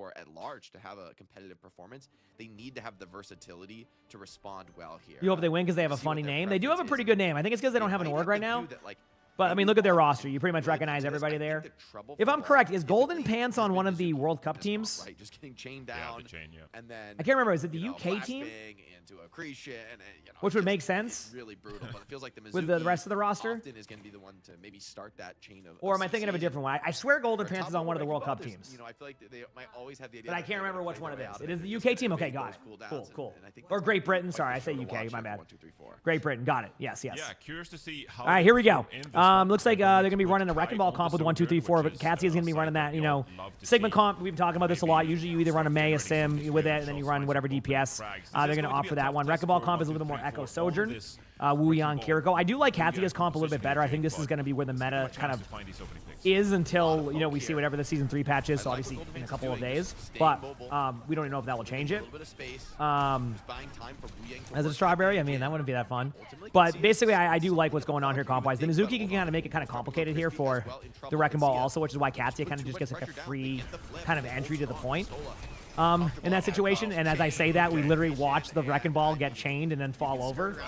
Tour at large to have a competitive performance, they need to have the versatility to respond well here. You hope they win because they have a funny name. They do have a pretty good name. I think it's because they don't have an org right now. But, I mean, look at their roster. You pretty much recognize everybody there. If I'm correct, is Golden Pants on one of the World Cup teams? Right, just getting chained down. And then I can't remember. Is it the UK team? Into accretion, and, which would make sense. Really brutal, but it feels like the with the rest of the roster is going to be the one to maybe start that chain of. Or am I thinking of a different one? I swear Golden Pants is on one of the World Cup teams. You know, I feel like they might always have the idea. But I can't remember which one it is. It is the UK team. Okay, got it. Cool. Or Great Britain. Sorry, I say UK. My bad. Great Britain. Got it. Yes. Yeah, curious to see how. All right, here we go. Looks like they're gonna be running a Wrecking Ball comp with 1, 2, 3, 4. But Katsi is gonna be running that. You know, Sigma comp. We've been talking about this a lot. Usually, you either run a May, a Sim with it, and then you run whatever DPS. They're gonna opt for that one. Wrecking Ball comp is a little bit more Echo Sojourn. Wu Yang, Kiriko. I do like Katsuya's comp a little bit better. I think this is going to be where the meta kind of is until, you know, we see whatever the Season 3 patch is, so obviously in a couple of days. But we don't even know if that will change it. As a Strawberry, I mean, that wouldn't be that fun. But basically, I do like what's going on here comp-wise. The Mizuki can kind of make it kind of complicated here for the Wrecking Ball also, which is why Katsuya kind of just gets like a free kind of entry to the point. In that situation, and as I say that, we literally watch the Wrecking Ball get chained and then fall over.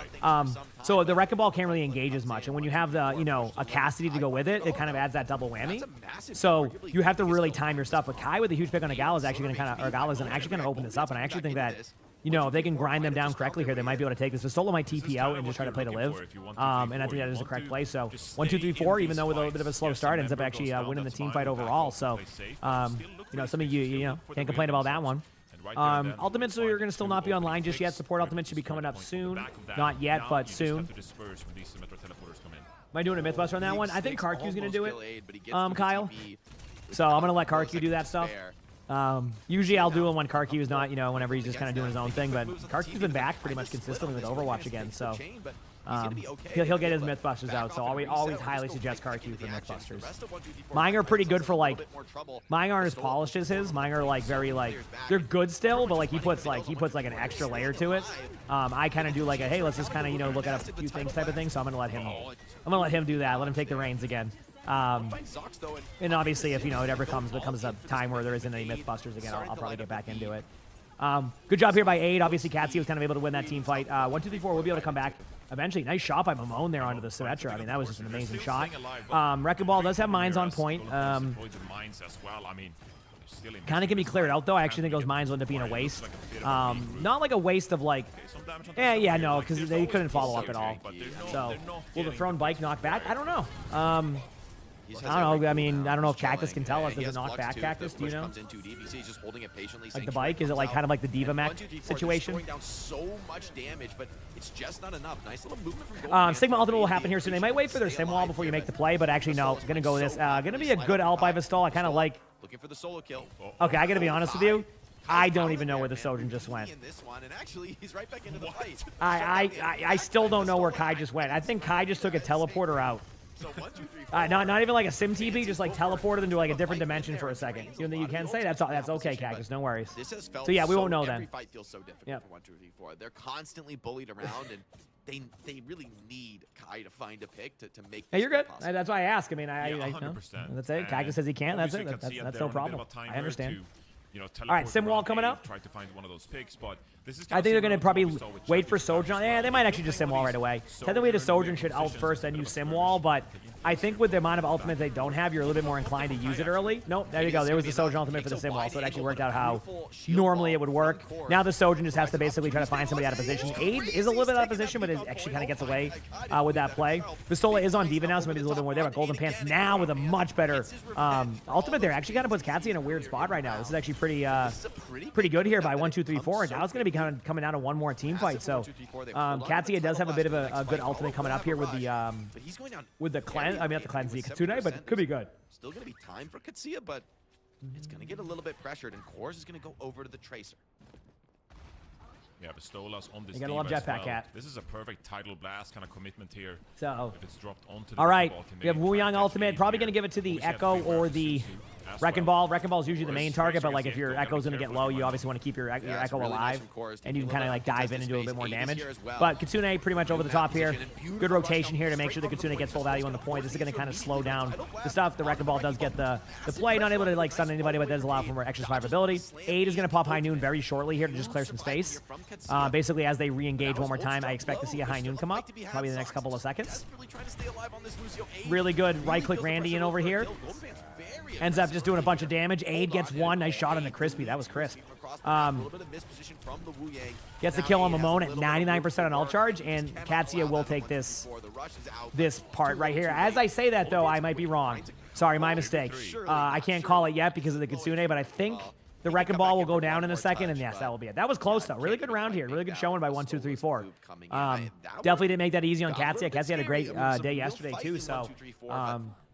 So the Wrecking Ball can't really engage as much, and when you have the, you know, a Cassidy to go with it, it kind of adds that double whammy. So you have to really time your stuff. But Kai with a huge pick on Agala is actually going to kind of, or Agala's actually going to open this up, and I actually think that, you know, if they can grind them down correctly here, they might be able to take this. Vistola might TP out and just try to play to live. And I think that is the correct play. So 1, 2, 3, 4, even though with a little bit of a slow start, ends up actually winning the team fight overall. So, you know, some of you know, can't complain about that one. Ultimates are going to still not be online just yet. Support Ultimate should be coming up soon. Not yet, but soon. Am I doing a Mythbuster on that one? I think Karq's going to do it, Kyle. So I'm going to let Karq do that stuff. Usually I'll do it when Karq is not, you know, whenever he's just kind of doing his own thing. But Karq's been back pretty much consistently with Overwatch again, so he'll get his Mythbusters out. So we always highly suggest Karq for Mythbusters. Mine are pretty good for like, mine aren't as polished as his. Mine are like very like, they're good still, but like he puts like an extra layer to it. I kind of do like a, hey, let's just kind of, you know, look at a few things type of thing. So I'm gonna let him do that. Let him take the reins again. And obviously, if, you know, it ever becomes a time where there isn't any Mythbusters again, I'll probably get back into it. Good job here by Aid. Obviously, Katsuya was kind of able to win that team fight. 1, 2, 3, 4. We'll be able to come back eventually. Nice shot by Mamone there onto the Symmetra. I mean, that was just an amazing shot. Wrecking Ball does have mines on point. Kind of can be cleared out, though. I actually think those mines will end up being a waste. Not like a waste of, like... Yeah, no, because they couldn't follow up at all. So, will the thrown bike knock back? I don't know. I don't know. I mean, I don't know if Cactus can tell us. Does it knock back, Cactus? Do you know? Like the bike? Is it like kind of like the Diva Mech situation? Sigma Ultimate will happen here soon. They might wait for their Sim Wall before you make the play, but actually, no. It's going to go with this. Going to be a good ult by Vistol. I kind of like... Looking for the solo kill. Okay, I got to be honest with you. I don't even know where the Sojourn just went. I still don't know where Kai just went. I think Kai just took a teleporter out. Not even like a sim TP, just like teleported into like a different dimension for a second. You know, you can say that's okay, Cactus. No worries. So yeah, we won't know then. Every fight feels so different for 1, 2, 3, 4. They're constantly bullied around, and they really need Kai to find a pick to make. Yeah, you're good. That's why I ask. I mean, I know. That's it. Cactus says he can. That's it. That's no problem. I understand. You know, all right, Sim Wall coming up. Try to find one of those picks, but this is I think they're going to probably wait for Sojourn. Yeah, they might actually just Sim Wall right away. Technically, the Sojourn should ult first, then use Sim Wall, but I think with the amount of ultimates they don't have, you're a little bit more inclined to use it early. Nope, there you go. There was the Sojourn ultimate for the Sim Wall, so it actually worked out how normally it would work. Now the Sojourn just has to basically try to find somebody out of position. Aid is a little bit out of position, but it actually kind of gets away with that play. Pistola is on Diva now, so maybe there's a little bit more there, but Golden Pants now with a much better ultimate there. Actually kind of puts Katsuya in a weird spot right now. This is actually pretty good here by 1, 2, 3, 4. And now it's going to be kind of coming down to one more team fight. So Katsuya does have a bit of a good ultimate coming up here with the cleanse. I mean, not the cleanse, the Kitsune, but it could be good. Still going to be time for Katsuya, but it's going to get a little bit pressured, and Kors is going to go over to the Tracer. Yeah, Vistola's on this. You gotta love Jetpack Cat. This is a perfect title blast kind of commitment here. So if it's dropped onto the all right, we have Wu Yang ultimate. Probably gonna give it to the Echo or the Wrecking Ball. Wrecking Ball is usually the main target, but like if your Echo's gonna get low, you obviously want to keep your Echo alive, and you can kind of like dive in and do a little bit more damage. But Kitsune pretty much over the top here. Good rotation here to make sure the Kitsune gets full value on the point. This is gonna kind of slow down the stuff. The Wrecking Ball does get the play, not able to like stun anybody, but does allow for more extra survivability. Aid is gonna pop High Noon very shortly here to just clear some space. Basically, as they re-engage one more time, I expect to see a High Noon come up, probably the next couple of seconds. Really good right-click Randy in over here. Ends up just doing a bunch of damage. Aid gets one. Nice shot on the Crispy. That was crisp. Gets the kill on Mamone at 99% on ult charge, and Katsuya will take this part right here. As I say that, though, I might be wrong. Sorry, my mistake. I can't call it yet because of the Kitsune, but I think the Wrecking Ball will go down in a second, and yes, that will be it. That was close, though. Really good round here. Really good showing by 1, 2, 3, 4. Definitely didn't make that easy on Katsuya. Katsuya had a great day yesterday, too, so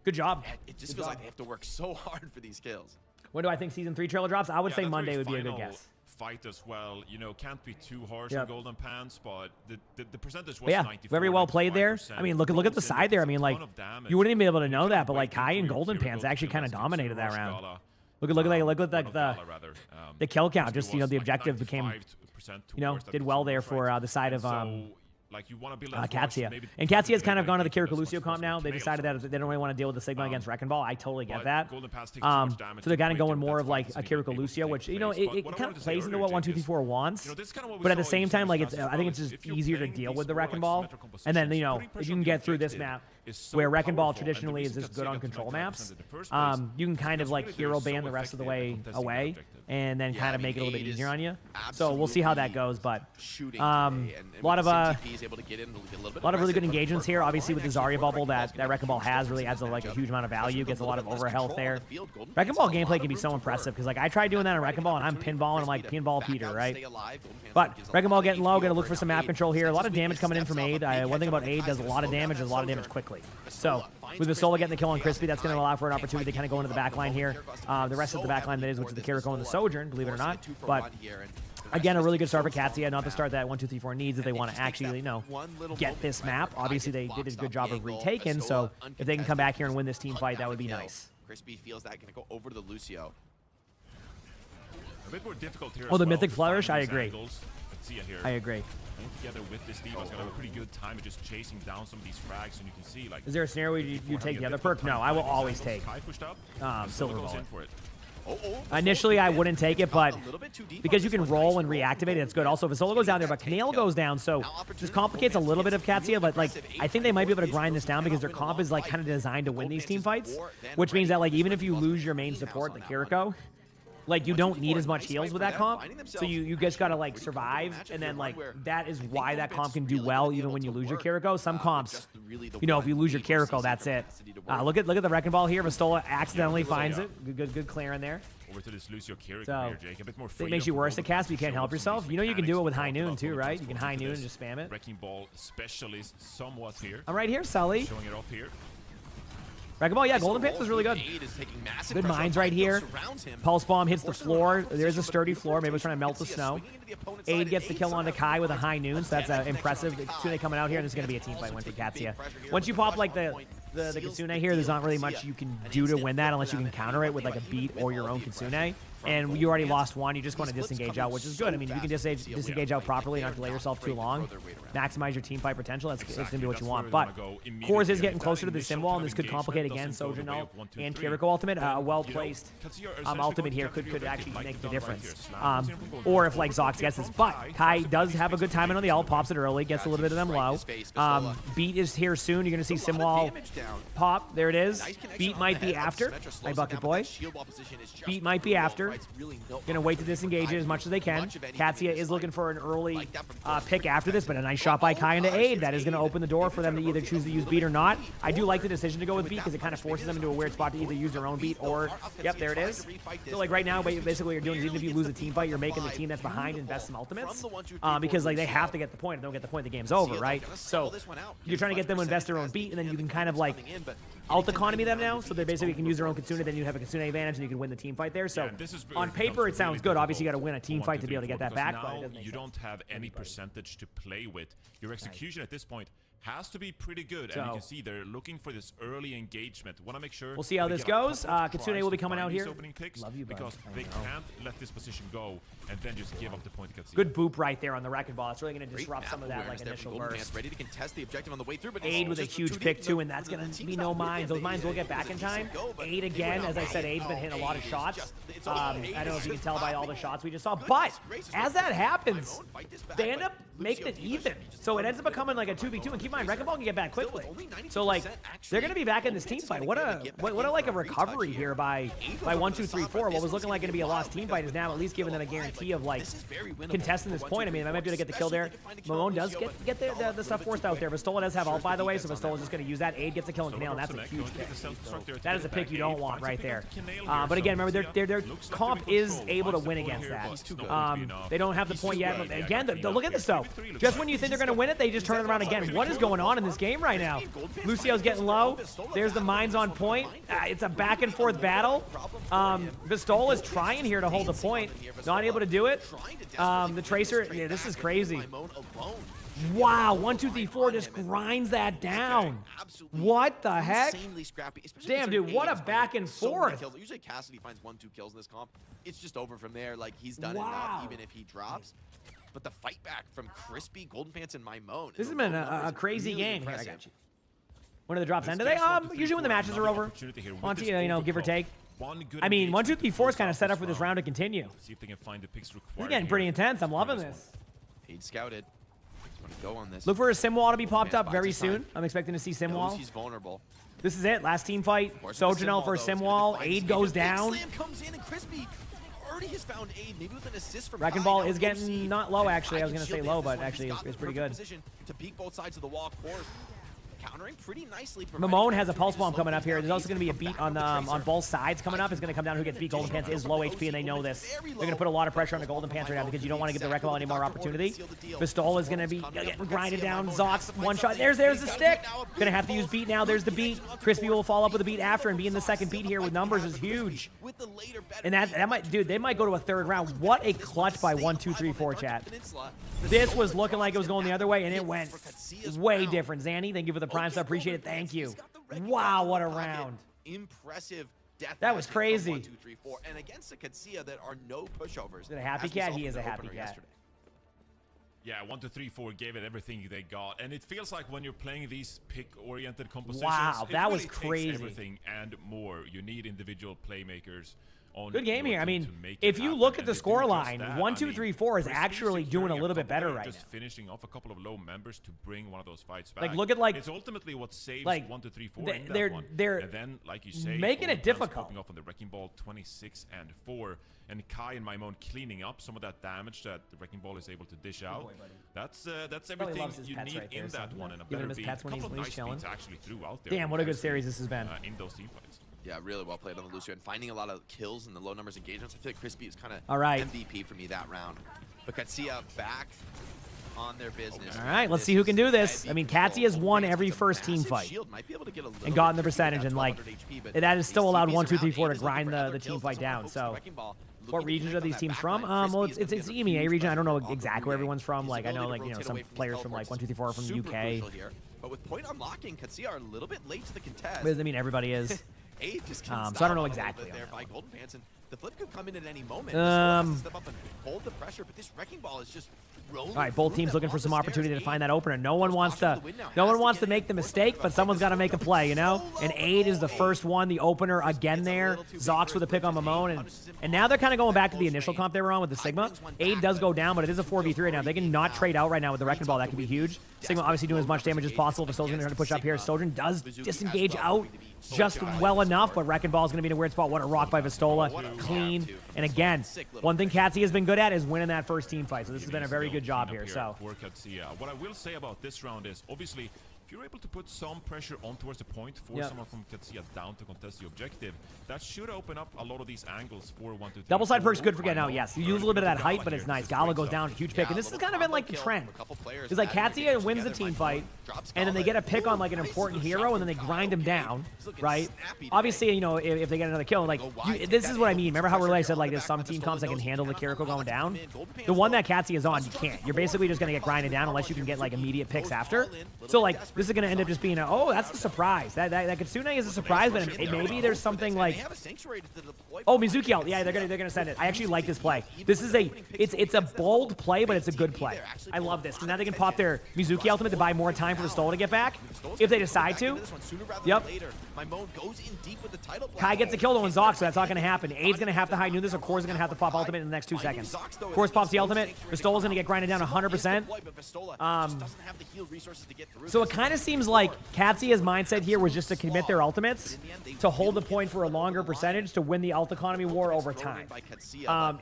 good job. It just feels like they have to work so hard for these kills. When do I think Season 3 trailer drops? I would say Monday would be a good guess. fight as well. You know, can't be too harsh Yep. on Golden Pants, but the percentage was But yeah, 94, very well played there. 95%. I mean, look at the side there. I mean, like, you wouldn't even be able to know that, but like Kai and Golden Kira Pants goes actually to kind of Gala, dominated that Rush round. Gala. Look at the Gala, rather. the kill count. Crispy Just, you know, was the like objective became, 95% you know, towards that did well there consumer, right? for the side of So, like, you want to build that Katsuya. maybe And try to Katsuya's play kind of very gone to the quickly Kiriko as much Lucio as comp now. possible They to decided nail that they don't really want to deal with the Sigma against Wrecking Ball. I totally get but that. Golden Pass takes too much damage So they're to kind of break going them. more That of like fight a isn't gonna Kiriko be able to Lucio, take which, you know, place. it But what I kind wanted of to say plays into earlier, what Jake, 1234 wants. you know, this is kind of what we But at the saw same in time, like, Smash it's, Bros. I think it's just If you're easier to playing deal these with the more, Wrecking like, Ball. symmetrical And then, you compositions, know, putting if pressure you on can the get through this objective map is so where Wrecking Ball powerful, and the traditionally is reason just good on Katsuya got control 99% maps, in the first place you can kind of because like really they're hero so ban the rest of the effective at way contesting that away, objective. and then Yeah, kind I of make it a mean, little bit Aid easier is on you. So we'll see how that goes, but shooting a today, and lot of CTP is able to get in, a little bit lot of really good aggressive, but engagements here. Obviously, with the Brian Zarya actually bubble Wrecking that Wrecking Ball has really adds like a huge amount of value, gets a lot of overhealth there. Wrecking Ball gameplay can be so impressive because like I tried doing that on Wrecking Ball and I'm pinballing, I'm like pinball Peter, right? But Wrecking Ball getting low, gonna look for some map control here. A lot of damage coming in from Aid. One thing about Aid does a lot of damage, does a lot of damage quickly. So with Vasola getting the kill on Crispy, that's going to allow for an opportunity to kind of go into the back line here. The rest of the back line that is, which is the Kiriko and the Sojourn, believe it or not. But again, a really good start for Katsuya, not the start that 1, 2, 3, 4 needs if they want to actually, you know, get this map. Obviously, they did a good job of retaking, so if they can come back here and win this team fight, that would be nice. Crispy feels that going to go over to the Lucio. A bit more difficult here Oh, as the well Mythic to Flourish? find I these agree. angles. Let's see it here. I agree. Playing together with this Diva is going to have a pretty good time at just chasing down some of these frags, and you can see like. Is there a scenario where you take the other perk? No, I will always take Kai pushed up, and Silver Solo goes Bullet. in for it. Initially, I wouldn't take it, but because you can roll and reactivate it, it's good. Also, Vasola goes down there, but Canale goes down, so this complicates a little bit of Katsuya, but like I think they might be able to grind this down because their comp is like kind of designed to win these team fights, which means that like even if you lose your main support, the Kiriko, like you don't need as much heals with that comp, so you just gotta like survive, and then like that is why that comp can do well even when you lose your Kiriko. Some comps, you know, if you lose your Kiriko, that's it. Look at the Wrecking Ball here. Vastola accidentally finds it. Good clear in there. Over to this Lucio Kiriko So here, Jake. A bit more it makes you worse at cast, but you can't help yourself. You know you can do it with High Noon too, right? You can High Noon and just spam it. Wrecking Ball specialist somewhat here. I'm right here, Sully. Showing it off here. Wrecking Ball, yeah, Golden Pants was really good. Good mines right here. Pulse Bomb hits the floor. There's a sturdy floor. Maybe it's trying to melt the snow. Aid gets the kill onto Kai with a High Noon, so that's impressive. Kitsune coming out here, and this is going to be a team fight win for Katsuya. Once you pop like the Kitsune here, there's not really much you can do to win that unless you can counter it with like a beat or your own Kitsune. And you already lost one, you just want to disengage out, which is good. I mean, if you can disengage out properly, not delay yourself too long, maximize your team fight potential, that's going to be what you want. But Kors is getting closer to the symbol, and this could complicate again Sojourn and Kiriko ultimate. A well-placed ultimate here could actually make the difference. Or if like Zox gets this. But Kai does have a good timing on the ult, pops it early, gets a little bit of them low. Beat is here soon. You're going to see Simwall pop. There it is. Beat might be after. My bucket boy. Beat might be after. Gonna wait to disengage it as much as they can. Katsuya is looking for an early pick after this, but a nice shot by Kai into Aid. That is gonna open the door for them to either choose to use Beat or not. I do like the decision to go with Beat because it kind of forces them into a weird spot to either use their own Beat or, yep, there it is. So like right now, basically what you're doing is even if you lose a team fight, you're making the team that's behind invest some ultimates because like they have to get the point. If they don't get the point, the game's over, right? So you're trying to get them to invest their own Beat, and then you can kind of like ult economy them now, so they basically can use their own Kitsune, then you have a Kitsune advantage and you can win the team fight there. So on paper it sounds good. Obviously you got to win a team fight to be able to get that back, but it doesn't make you sense. don't have any percentage to play with. Your execution at this point has to be pretty good, and you can see they're looking for this early engagement. Want to make sure we'll see how this goes. Kitsune will be coming out here. Love you, because they can't let this position go and then just give up the point to Katsuya. Good boop right there on the Wrecking Ball. It's really going to disrupt some of that like initial burst. Ready to contest the objective on the way through, but Aid with a huge pick too, and that's going to be no mines. Those mines will get back in time. Aid again, as I said, Aid's been hitting a lot of shots. I don't know if you can tell by all the shots we just saw, but as that happens, they end up making it even. So it ends up becoming like a 2v2, and keep in mind, Wrecking Ball can get back quickly. So like, they're going to be back in this team fight. What a like a recovery here by 1, 2, 3, 4. What was looking like going to be a lost team fight is now at least giving them a guarantee of like contesting this point. I mean, I might be able to get the kill there. Malone does get the stuff forced out there. Vastola does have ult, by the way, so Vastola's just going to use that. Aid gets a kill on Canale, and that's a huge pick. That is a pick you don't want right there. But again, remember, their comp is able to win against that. They don't have the point yet. But again, look at this though. Just when you think they're going to win it, they just turn it around again. What is going on in this game right now. Lucio's getting low. There's the mines on point. It's a back and forth battle. Vistola is trying here to hold the point. Not able to do it. The Tracer, yeah, this is crazy. Wow, 1, 2, 3, 4 just grinds that down. What the heck? Damn, dude, what a back and forth. Usually Cassidy finds 1, 2 kills in this comp. It's just over from there. Like, he's done enough, even if he drops. But the fight back from Crispy, Golden Pants, and Mymone. This has been a crazy game. Here, I got you. When do the drops end today? Usually when the matches are over. Monty, you know, give or take. I mean, 1, 2, 3, 4 is kind of set up for this round to continue. See if they can find the picks This required. is getting pretty intense. I'm loving this. Paid scouted. Go on this. Look for a sim wall to be popped up very soon. I'm expecting to see sim wall. He's vulnerable. This is it. Last team fight. Sojanel for a sim wall. Aid goes down. Slam comes in and Crispy already has found Aid. Maybe with an assist from Wrecking Ball is getting not low actually. I was gonna say low, but actually it's pretty good. To peek both sides of the wall, of course. Countering pretty nicely. Mymone has a pulse bomb coming up here. There's also going to be a beat on both sides coming up. It's going to come down who gets beat. Golden Pants is low HP, and they know this. They're going to put a lot of pressure on the Golden Pants right now because you don't want to give the Wrecking Ball any more opportunity. Vistola is going to be getting grinded down. Zox, one shot. There's the stick. Going to have to use beat now. There's the beat. Crispy will follow up with a beat after, and being the second beat here with numbers is huge. And that might, dude, they might go to a third round. What a clutch by 1, 2, 3, 4 chat. This was looking like it was going the other way, and it went way different. Zanny, thank you for the prime sub. Appreciate it. Thank you. Wow, what a round. Impressive death. That was crazy. 1, 2, 3, 4. And against the Katsia that are no pushovers. Is it a happy cat? He is a happy cat. Yesterday. Yeah, 1, 2, 3, 4 gave it everything they got, and it feels like when you're playing these pick-oriented compositions, wow, that was really crazy. Takes everything and more. You need individual playmakers. Good game here. I mean, if you look at the score line, 1, 2, 3, 4 is actually doing a little bit better right now. Just finishing off a couple of low members to bring one of those fights back. Like, look at it's ultimately what saves 1, 2, 3, 4 in that one. And then, like you say, making it difficult. Popping off on the Wrecking Ball 26 and 4, and Kai and Mymone cleaning up some of that damage that the Wrecking Ball is able to dish out. That's everything you need in that one, and a better beat. A couple of nice beats actually throughout there. Damn, what a good series this has been. In those team fights. Yeah, really well played on the Lucio and finding a lot of kills and the low numbers engagements. I feel like Crispy is kind of MVP for me that round. But Katsia back on their business. All right, let's see who can do this. I mean, Katsia has won every first team fight and gotten the percentage, and like that is still allowed 1, 2, 3, 4 to grind the team fight down. So, what regions are these teams from? Well, it's EMEA region. I don't know exactly where everyone's from. Like I know like some players from like 1, 2, 3, 4 are from the UK. But with point unlocking, Katsia are a little bit late to the contest. But I mean, everybody is. So I don't know exactly. There by Golden Pants, and the flip could come in at any moment. Step up and hold the pressure, but this Wrecking Ball is just rolling. All right, both teams looking for some opportunity to find that opener. No one wants to make the mistake, but someone's got to make a play, you know? And Aid is the first one, the opener again there. Zox with a pick on Mymone, and now they're kind of going back to the initial comp they were on with the Sigma. Aid does go down, but it is a 4v3 right now. They can not trade out right now with the Wrecking Ball. That could be huge. Sigma obviously doing as much damage as possible. But Soldier's going to try to push up here. Soldier does disengage out just well enough, but Wrecking Ball is going to be in a weird spot. What a rock by Vistola. Clean. And again, one thing Katsia has been good at is winning that first team fight. So this has been a very good job here. So what I will say about this round is, obviously, if you're able to put some pressure on towards the point, force someone from Katsia down to contest the objective, that should open up a lot of these angles for 1, 2, 3. Double side perk's good for getting out, yes. You use a little bit of that height, but it's nice. Gala goes down, huge pick. And this has kind of been like the trend. It's like Katsia wins the team fight, and then they get a pick on like an important hero, and then they grind him down, right? Obviously, you know, if they get another kill, like, this is what I mean. Remember how earlier I said, like, there's some team comps that can handle the Kiriko going down? The one that Katsia is on, you can't. You're basically just going to get grinded down unless you can get, like, immediate picks after. So, like, this is going to end up just being oh, that's a surprise. That Kitsune is a surprise, but maybe there's something like, oh, Mizuki ult. Yeah, they're gonna send it. I actually like this play. This is it's a bold play, but it's a good play. I love this. Now they can pop their Mizuki ultimate to buy more time for the Stola to get back if they decide to. Yep. Kai gets a kill on Zox, so that's not gonna happen. Aid's gonna have to high noon this, or Core's gonna have to pop ultimate in the next 2 seconds. Core's pops the ultimate. The Stola's gonna get grinded down 100%. So it kind of seems like Katsia's mindset here was just to commit their ultimates to hold the point for a longer percentage to win the ult economy war over time.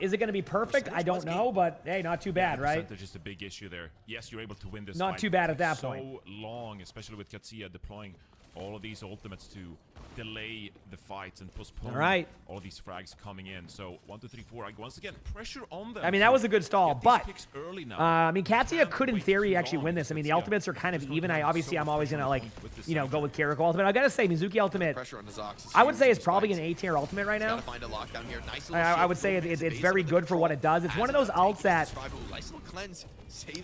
Is it going to be perfect? I don't know, but hey, not too bad, right? Percentage is a big issue there. Yes, you're able to win this. Not too bad at that point. So long, especially with Katsia deploying all of these ultimates to delay the fights and postpone all these frags coming in. So 1, 2, 3, 4. Once again, pressure on them. I mean, that was a good stall, but early now. I mean, Katsuya could, in theory, actually win this. I mean, the ultimates are kind of even. I'm always gonna like, you know, go with Kiriko ultimate. I gotta say, Mizuki ultimate, I would say it's probably an A tier ultimate right now. I would say it's very good for what it does. It's one of those ults that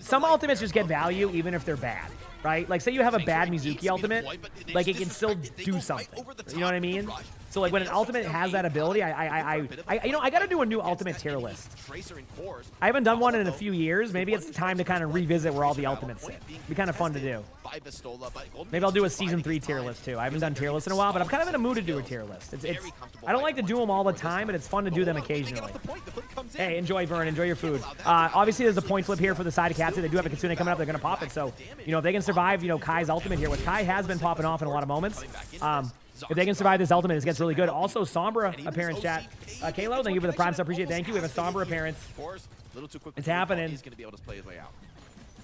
some ultimates just get value even if they're bad. Right? Like, say you have a bad Mizuki ultimate, like, it can still do something. You know what I mean? So, like, when an ultimate has that ability, you know, I gotta do a new ultimate tier list. I haven't done one in a few years. Maybe it's time to kind of revisit where all the ultimates sit. It'd be kind of fun to do. Maybe I'll do a Season 3 tier list, too. I haven't done tier lists in a while, but I'm kind of in a mood to do a tier list. I don't like to do them all the time, but it's fun to do them occasionally. Hey, enjoy, Vern. Enjoy your food. Obviously, there's a point flip here for the side of Katsu. They do have a Kitsune coming up. They're going to pop it. So, you know, if they can survive, you know, Kai's ultimate here, which Kai has been popping off in a lot of moments. If they can survive this ultimate, it gets really good. Also, Sombra appearance, chat. Kalo, thank you for the prime sub. Appreciate it. Thank you. We have a Sombra appearance. It's happening.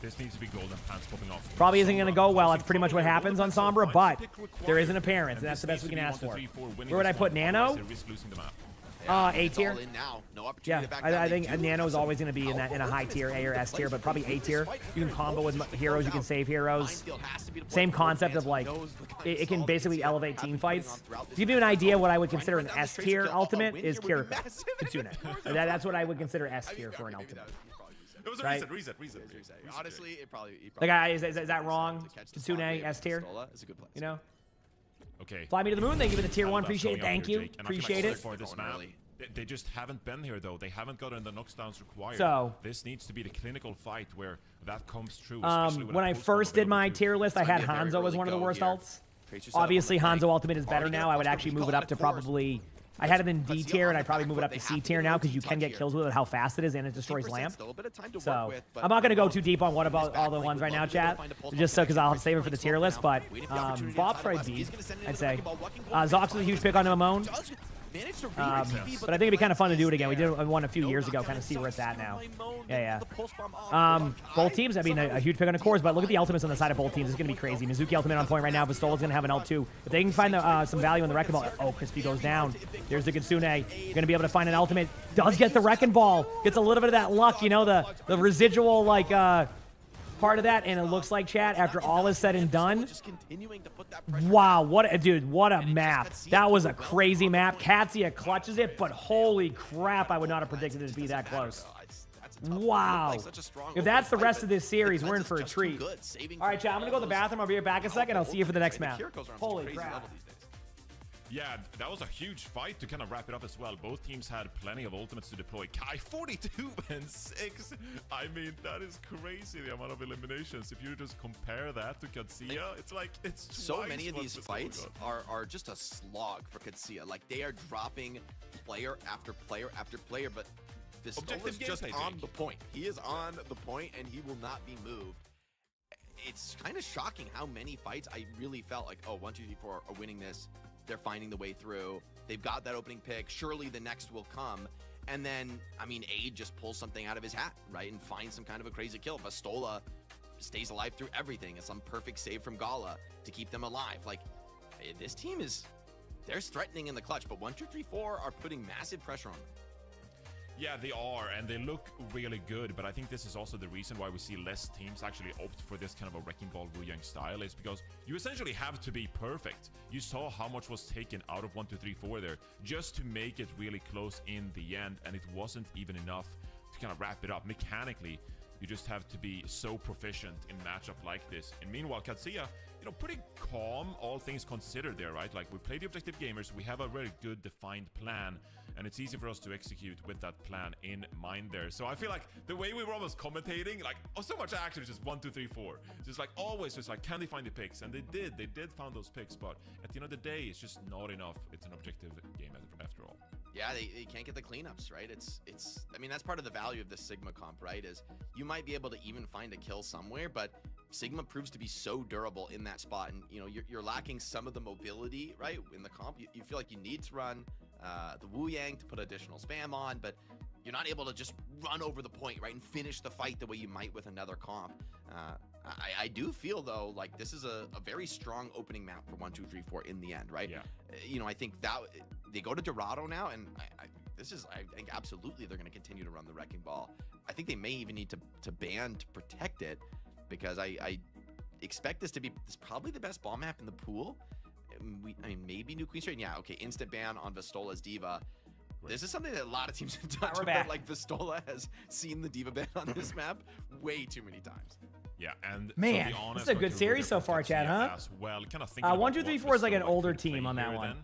This needs to be golden pants popping off. Probably isn't going to go well. That's pretty much what happens on Sombra, but there is an appearance, and that's the best we can ask for. Where would I put Nano? A tier. Yeah, I think Nano is always going to be in a high tier, A or S tier, but probably A tier. You can combo with heroes, you can save heroes. Same concept of like, it can basically elevate team fights. To give you an idea, what I would consider an S tier ultimate is Kiriko Kitsune. That's what I would consider S tier for an ultimate. It was a reset. Honestly, it probably like, is that wrong? Kitsune S tier. You know. Okay. Fly me to the moon. Thank you for the tier 1. Appreciate it. Thank you. Appreciate it. For this map, they just haven't been here though. They haven't gotten the knockdowns required. So this needs to be the clinical fight where that comes true. When I first did my tier list, I had Hanzo as one of the worst ults. Obviously, Hanzo ultimate is better now. I would actually move it up to probably. I had it in D tier, and I'd probably move it up to C tier now because you can get kills with it, how fast it is, and it destroys lamp. So I'm not going to go too deep on what about all the ones right now, chat, just so because I'll save it for the tier list. But Bob's probably B, I'd say. Zox was a huge pick on Emongg. But I think it'd be kind of fun to do it again. We did one a few years ago, kind of see where it's at now. Yeah. Both teams, I mean, a huge pick on the cores, but look at the ultimates on the side of both teams. It's going to be crazy. Mizuki ultimate on point right now. Vistola's going to have an ult too. If they can find some value in the Wrecking Ball. Oh, Crispy goes down. There's the Kitsune. You're going to be able to find an ultimate. Does get the Wrecking Ball. Gets a little bit of that luck, you know, the residual, like, part of that, and it looks like, chat, after all is said and done, wow, what a map. That was a crazy map. Katsuya clutches it, but holy crap, I would not have predicted it to be that close. Wow. If that's the rest of this series, we're in for a treat. All right, chat, I'm gonna go to the bathroom. I'll be right back a second. I'll see you for the next map. Holy crap. Yeah, that was a huge fight to kind of wrap it up as well. Both teams had plenty of ultimates to deploy. Kai 42 and 6. I mean, that is crazy, the amount of eliminations. If you just compare that to Katsuya, it's like, it's so many of these fights are just a slog for Katsuya. Like, they are dropping player after player after player, but Vistola's just on the point. He is on the point, and he will not be moved. It's kind of shocking how many fights I really felt like, oh, 1, 2, 3, 4 are winning this. They're finding the way through. They've got that opening pick. Surely the next will come. And then, I mean, Aid just pulls something out of his hat, right? And finds some kind of a crazy kill. Vistola stays alive through everything. It's some perfect save from Gala to keep them alive. Like, this team they're threatening in the clutch, but 1, 2, 3, 4 are putting massive pressure on them. Yeah, they are, and they look really good, but I think this is also the reason why we see less teams actually opt for this kind of a Wrecking Ball Wu Yang style, is because you essentially have to be perfect. You saw how much was taken out of 1, 2, 3, 4 there, just to make it really close in the end, and it wasn't even enough to kind of wrap it up. Mechanically, you just have to be so proficient in matchup like this. And meanwhile, Katsuya, you know, pretty calm, all things considered there, right? Like, we play the objective gamers, we have a very good defined plan, and it's easy for us to execute with that plan in mind there. So I feel like the way we were almost commentating, like, so much action is just 1, 2, 3, 4. Just like, always just like, can they find the picks? And they did find those picks, but at the end of the day, it's just not enough. It's an objective game after all. Yeah, they can't get the cleanups, right? It's I mean, that's part of the value of this Sigma comp, right? Is you might be able to even find a kill somewhere, but Sigma proves to be so durable in that spot, and you know, you're lacking some of the mobility, right? In the comp, you feel like you need to run the Wu Yang to put additional spam on, but you're not able to just run over the point, right, and finish the fight the way you might with another comp. I do feel though like this is a very strong opening map for 1, 2, 3, 4 in the end, right? Yeah. You know, I think that they go to Dorado now, and I think absolutely they're going to continue to run the Wrecking Ball. I think they may even need to ban to protect it, because I expect this to be probably the best ball map in the pool. I mean, maybe New Queen Street. Yeah, okay, instant ban on Vistola's Diva. This is something that a lot of teams have done. But like Vistola has seen the Diva ban on this map way too many times. Yeah, and man, to be honest, this is a good series so far, Chad, huh? As well, kind of 1, 2, 3, 4 is like an older team on that one.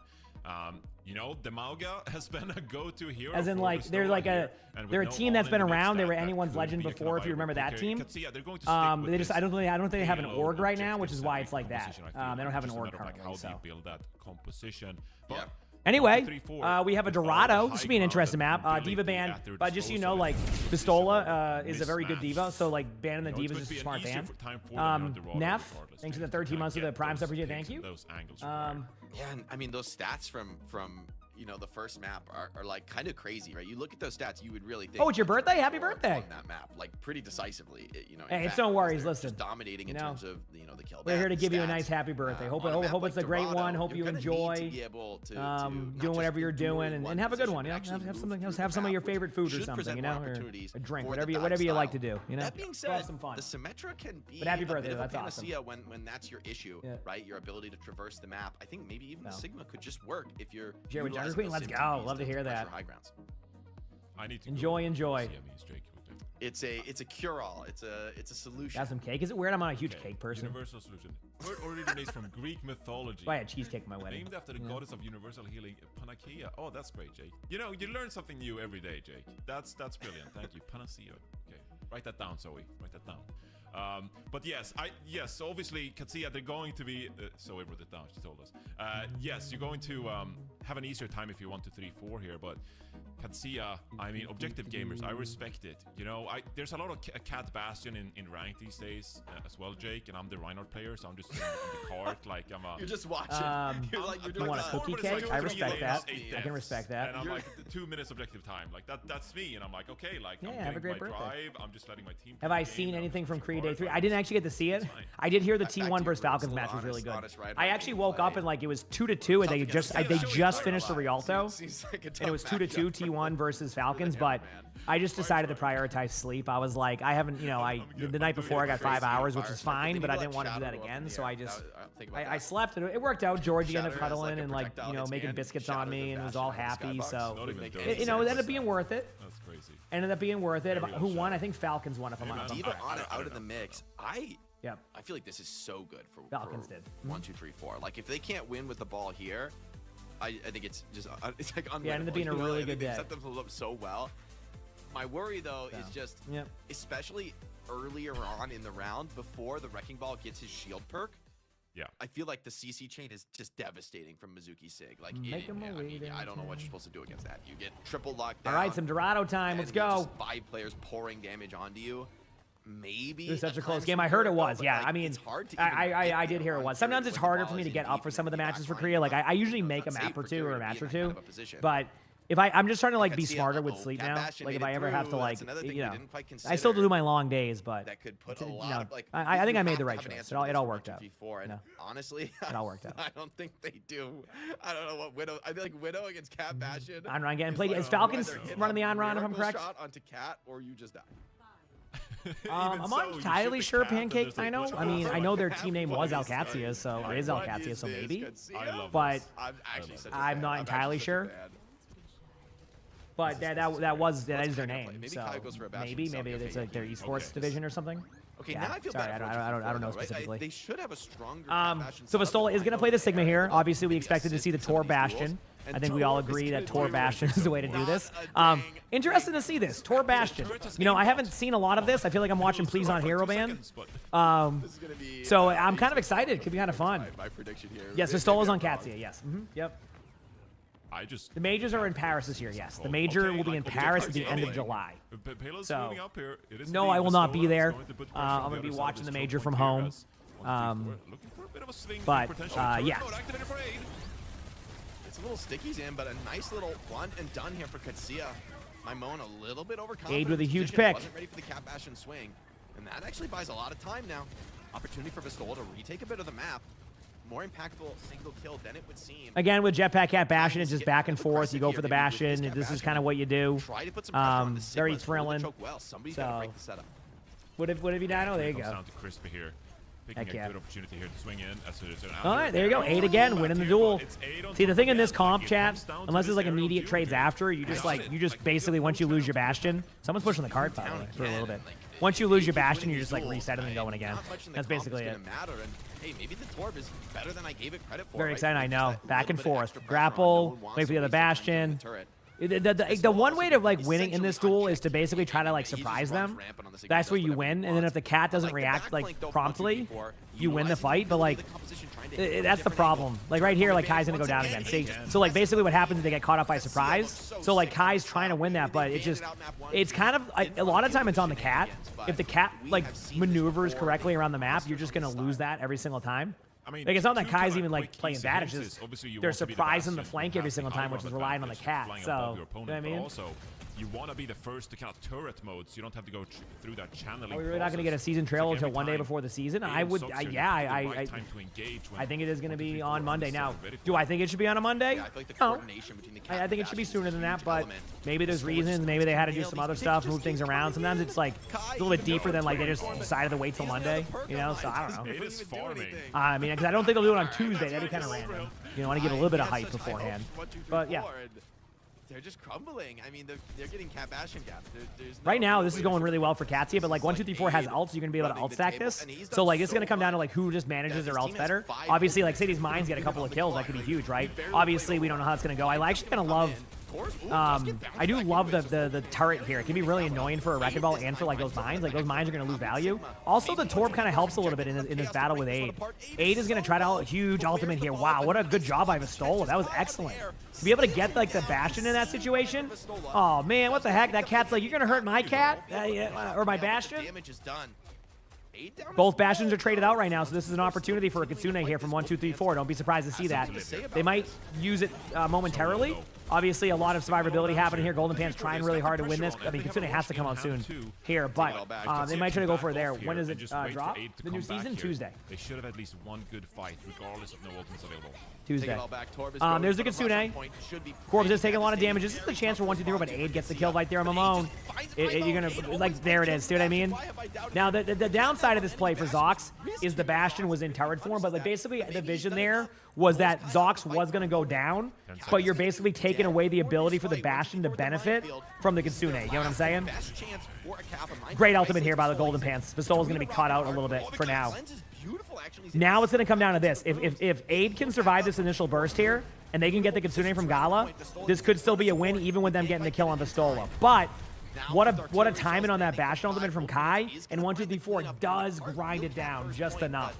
You know, the Mauga has been a go-to hero. As in, like, they're like they're a team that's been around. They were anyone's legend before, if you remember that team. They're going to they just I don't think they have an org right now, which is why it's like that. They don't have an org currently. How do you build that composition? But anyway, we have a Dorado. This should be an interesting map. Diva ban, but just so you know, like Pistola is a very good diva, so like banning the diva is just a smart ban. Neff, thanks for the 13 months of the Prime stuff for you. Thank you. Yeah, and I mean those stats from you know the first map are like kind of crazy, right? You look at those stats, you would really think. Oh, it's your birthday! Happy birthday! On that map, like pretty decisively, you know. Hey, it's no worries. Listen, just dominating in terms of the kill. We're here to give you a nice happy birthday. Hope it's a great one. Hope you enjoy. Doing whatever you're doing and have a good one. Yeah, have some of your favorite food or something, you know, or a drink, whatever you like to do. You know, that being said, some fun. The Symmetra can be. But happy birthday! That's awesome. When that's your issue, right? Your ability to traverse the map. I think maybe even the Sigma could just work if you're. Jared Jungle Queen, let's go. Love to hear that. I need to enjoy. It's a cure-all. It's a solution. Got some cake. Is it weird? I'm not a huge cake person. Universal solution. Word originates from Greek mythology. I had cheesecake at my wedding. Named after the goddess of universal healing, Panacea. Oh, that's great, Jake. You know, you learn something new every day, Jake. That's brilliant. Thank you, Panacea. Okay, write that down, Zoe. Write that down. But yes, obviously, Katsuya, they're going to be. Zoe wrote it down. She told us. Yes, you're going to have an easier time if you want to 3-4 here, but. Katsuya, I mean, objective gamers, I respect it. You know, there's a lot of Cat Bastion in rank these days as well, Jake, and I'm the Reinhardt player, so I'm just in the cart, like I'm a... You're just watching. You're you want a cookie cake? I respect that. I can respect that. And I'm like, 2 minutes objective time. Like, that's me, and I'm like, okay, like, I'm have a great my birthday. drive, I'm just letting my team... Have I seen anything from Creed Day 3? I didn't actually get to see it. I did hear the T1 versus Falcons match was really good. I actually woke up and, like, it was 2-2, and they just finished the Rialto, and it was 2-2 T1 versus Falcons, but I just decided to prioritize sleep. I was like, I haven't, you know, the night before I got 5 hours, which is fine, but I didn't want to do that again, so I slept, and it worked out. Georgie ended up cuddling and, like, you know, making biscuits on me, and was all happy, so, you know, it ended up being worth it. That's crazy. Ended up being worth it. Who won? I think Falcons won, if I'm not Diva out of the mix. I feel like this is so good for Falcons did 1, 2, 3, 4. Like, if they can't win with the ball here, I think it's just it's like unwinnable. Yeah, it ended up being a really good day. They set themselves up so well. My worry though is just, especially earlier on in the round before the Wrecking Ball gets his shield perk. Yeah, I feel like the CC chain is just devastating from Mizuki Sig. Like, I don't know what you're supposed to do against that. You get triple lockdown. All right, some Dorado time. Let's go. Just 5 players pouring damage onto you. Maybe it was such a close game. I heard it was. Yeah, I mean, it's hard to I did hear it was. Sometimes it's harder for me to get up for some of the matches for Korea. Like I usually make a map or two or a match or two, but if I'm just trying to like be smarter with sleep now. Like if I ever have to like, you know, I still do my long days, but that could put a lot of like. I think I made the right choice. It all worked out. Honestly, it all worked out. I don't think they do. I don't know what Widow. I feel like Widow against Cat Bastion. Onron getting played. Is Falcons running the Onron if I'm correct? Shot onto Cat or you just die. I'm not entirely sure, Pancake. I know. I mean, I know their team name was Alcatia, so it is Alcatia, so maybe. But I'm not entirely sure. But that is their name. So maybe it's like their esports division or something. Okay, now I feel sorry, I don't know specifically. They should have a stronger. So Vistola is going to play the Sigma here. Obviously, we expected to see the Tor Bastion. I think we all agree that Tor Bastion is the way to do this. Interesting to see this. Tor Bastion. You know, I haven't seen a lot of this. I feel like I'm watching Please on Hero Band. So I'm kind of excited. It could be kind of fun. My prediction here. Yes, Vistola's on Katsuya. Yes. Yep. The majors are in Paris this year, yes. The major will be in Paris at the end of July. So, no, I will not be there. I'm going to be watching the major from home. But, yeah. It's a little sticky, Zan, but a nice little one and done here for Katsuya. Maimon a little bit overconfident. Aid with a huge pick. Wasn't ready for the Cat Bastion swing. And that actually buys a lot of time now. Opportunity for Pistola to retake a bit of the map. More impactful single kill than it would seem. Again, with Jetpack Cat Bastion, it's just back and forth. You go for the Bastion. This is kind of what you do. Very thrilling. So, what have you done? Oh, there you go. Down to Crispy here. Picking a good opportunity here to swing in as soon as all right, there you go. 8 again, winning the duel. See, the thing in this comp, chat, unless there's like immediate trades after, you just basically, once you lose your Bastion, someone's pushing the cart, by the way, for a little bit. Once you lose your Bastion, you're just like resetting and going again. That's basically it. Hey, maybe the Torb is better than I gave it credit for. Very exciting, I know. Back and forth. Grapple, wait for the other Bastion. The one way to like winning in this duel is to basically try to like surprise them. That's where you win, and then if the cat doesn't react like promptly, you win the fight. But like that's the problem. Like right here, like Kai's gonna go down again. See, so like basically what happens is they get caught up by surprise. So like Kai's trying to win that, but it's kind of a lot of time it's on the cat. If the cat like maneuvers correctly around the map, you're just gonna lose that every single time. I mean, like it's not that Kai's even like playing bad. It's just they're surprising the flank every single time, which is relying on the cat. So, you know what I mean? Also, you want to be the first to kind of turret mode, so you don't have to go through that channeling. Are we really not going to get a season trailer until one day before the season? I would, yeah, I think it is going to be on Monday. Now, do I think it should be on a Monday? No. I think it should be sooner than that, but maybe there's reasons. Maybe they had to do some other stuff, move things around. Sometimes it's like a little bit deeper than like they just decided to wait till Monday, you know? So I don't know. It is farming. I mean, because I don't think they'll do it on Tuesday. That'd be kind of random. You know, want to get a little bit of hype beforehand. But yeah. They're just crumbling. I mean, they're getting Cat Bastion gap. Right now, this is going really well for Katsia, but like 1, 2, 3, 4 has ults, so you're gonna be able to ult stack this. So like this is gonna come down to like who just manages their ults better. Obviously, like say these mines get a couple of kills, that could be huge, right? Obviously, we don't know how it's gonna go. I actually kind of love. I do love the turret here. It can be really annoying for a Wrecking Ball and for like those mines. Like those mines are gonna lose value. Also, the Torb kind of helps a little bit in this battle with Aid. Aid is gonna try to huge ultimate here. Wow, what a good job by Vistola. That was excellent. To be able to get like the Bastion in that situation. Oh man, what the heck? That cat's like, you're gonna hurt my cat or my Bastion. Both Bastions are traded out right now, so this is an opportunity for a Kitsune here from 1, 2, 3, 4. Don't be surprised to see that. They might use it momentarily. Obviously, a lot of survivability happening here. Golden Pants trying really hard to win this. I mean, Kitsune has to come out soon here, but they might try to go for it there. When does it drop? The new season? Tuesday. They should have at least one good fight, regardless of no ultimates available. Tuesday. There's the Kitsune. Corbs is taking a lot of damage. This is the chance for 1, 2, 3, but Aid gets the kill right there on Mamone. You're gonna like there it is. See what I mean? Now the downside of this play for Zox is the Bastion was in turret form, but like basically the vision there was that Zox was gonna go down, but you're basically taking away the ability for the Bastion to benefit from the Kitsune. You know what I'm saying? Great ultimate here by the Golden Pants. Pistola's gonna be caught out a little bit for now. Now it's going to come down to this. If Aid can survive this initial burst here, and they can get the Kitsune from Gala, this could still be a win, even with them getting the kill on Pistola. But what a timing on that Bastion ultimate from Kai, and 1, 2, 3, 4 does grind it down just enough.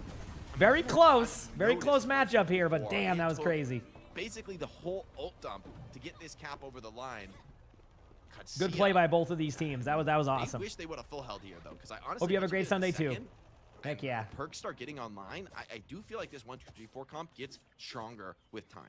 Very close matchup here, but damn, that was crazy. Basically, the whole ult dump to get this cap over the line. Good play by both of these teams. That was awesome. I wish they would have full held here though, because I honestly hope you have a great Sunday too. Heck yeah. Perks start getting online. I do feel like this 1, 2, 3, 4 comp gets stronger with time.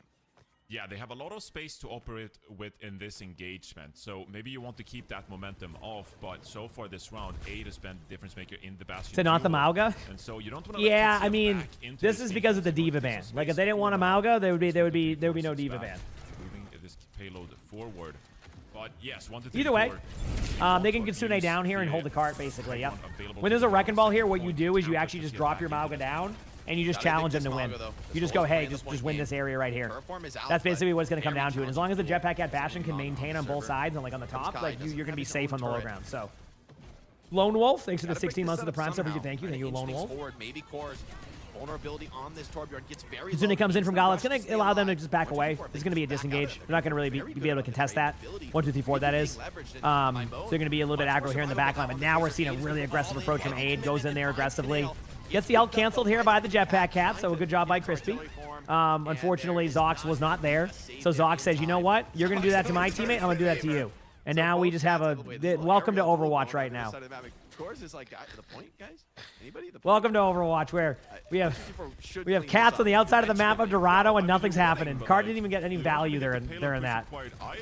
Yeah, they have a lot of space to operate with in this engagement. So maybe you want to keep that momentum off, but so far this round, Aid has been the difference maker in the Bastion. To not the Mauga? And so you don't want to yeah, I mean, this is because of the Diva ban. Like if they didn't want a Mauga, there would be no Diva ban. Moving this payload forward. But yes, 1, 2, 3, either way, they can Kitsune down here and hold the cart, basically, yep. When there's a Wrecking Ball here, what you do is you actually just drop your Mauga down, and you just challenge them to win. You just go, hey, just win this area right here. That's basically what it's going to come down to. And as long as the Jetpack Cat Bastion can maintain on both sides and like on the top, like you're going to be safe on the low ground. So, Lone Wolf, thanks for the 16 months of the Prime sub. Thank you, Lone Wolf. Vulnerability on this Torbjorn gets very Kitsune comes in from Gala. It's going to allow them to just back away. It's going to be a disengage. They're not going to really be able to contest that. 1, 2, 3, 4, that is. So they're going to be a little bit aggro here in the back line. But now we're seeing a really aggressive approach from Aid. Goes in there aggressively. Gets the ult canceled here by the Jetpack Cat. So a good job by Crispy. Unfortunately, Zox was not there. So Zox says, you know what? You're going to do that to my teammate. I'm going to do that to you. And now we just have a welcome to Overwatch right now. Is like the point, guys? Anybody? Welcome to Overwatch, where we have cats on the outside of the map of Dorado and nothing's happening. Card didn't even get any value there in that.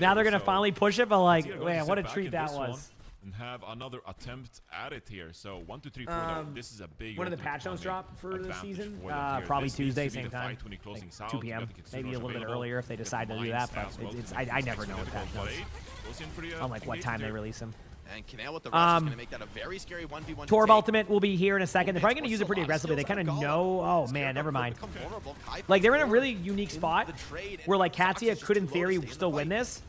Now they're gonna finally push it, but like, man, what a treat that was. and have another attempt at it here. So 1, 2, 3, 4. Though, this is a big. When do the patch notes drop for the season? For them here. Probably This needs Tuesday, to be same the time, fight when he closing like south. 2 p.m. Maybe a little bit earlier if they decide to do that. But I never know what patch notes. On like what time they release them. And Canal with the rush is going to make that a very scary 1v1. Torb ultimate will be here in a second. They're probably going to use it pretty aggressively. They kind of know. Oh man, never mind. Like they're in a really unique spot where like Katsia could in theory still win this.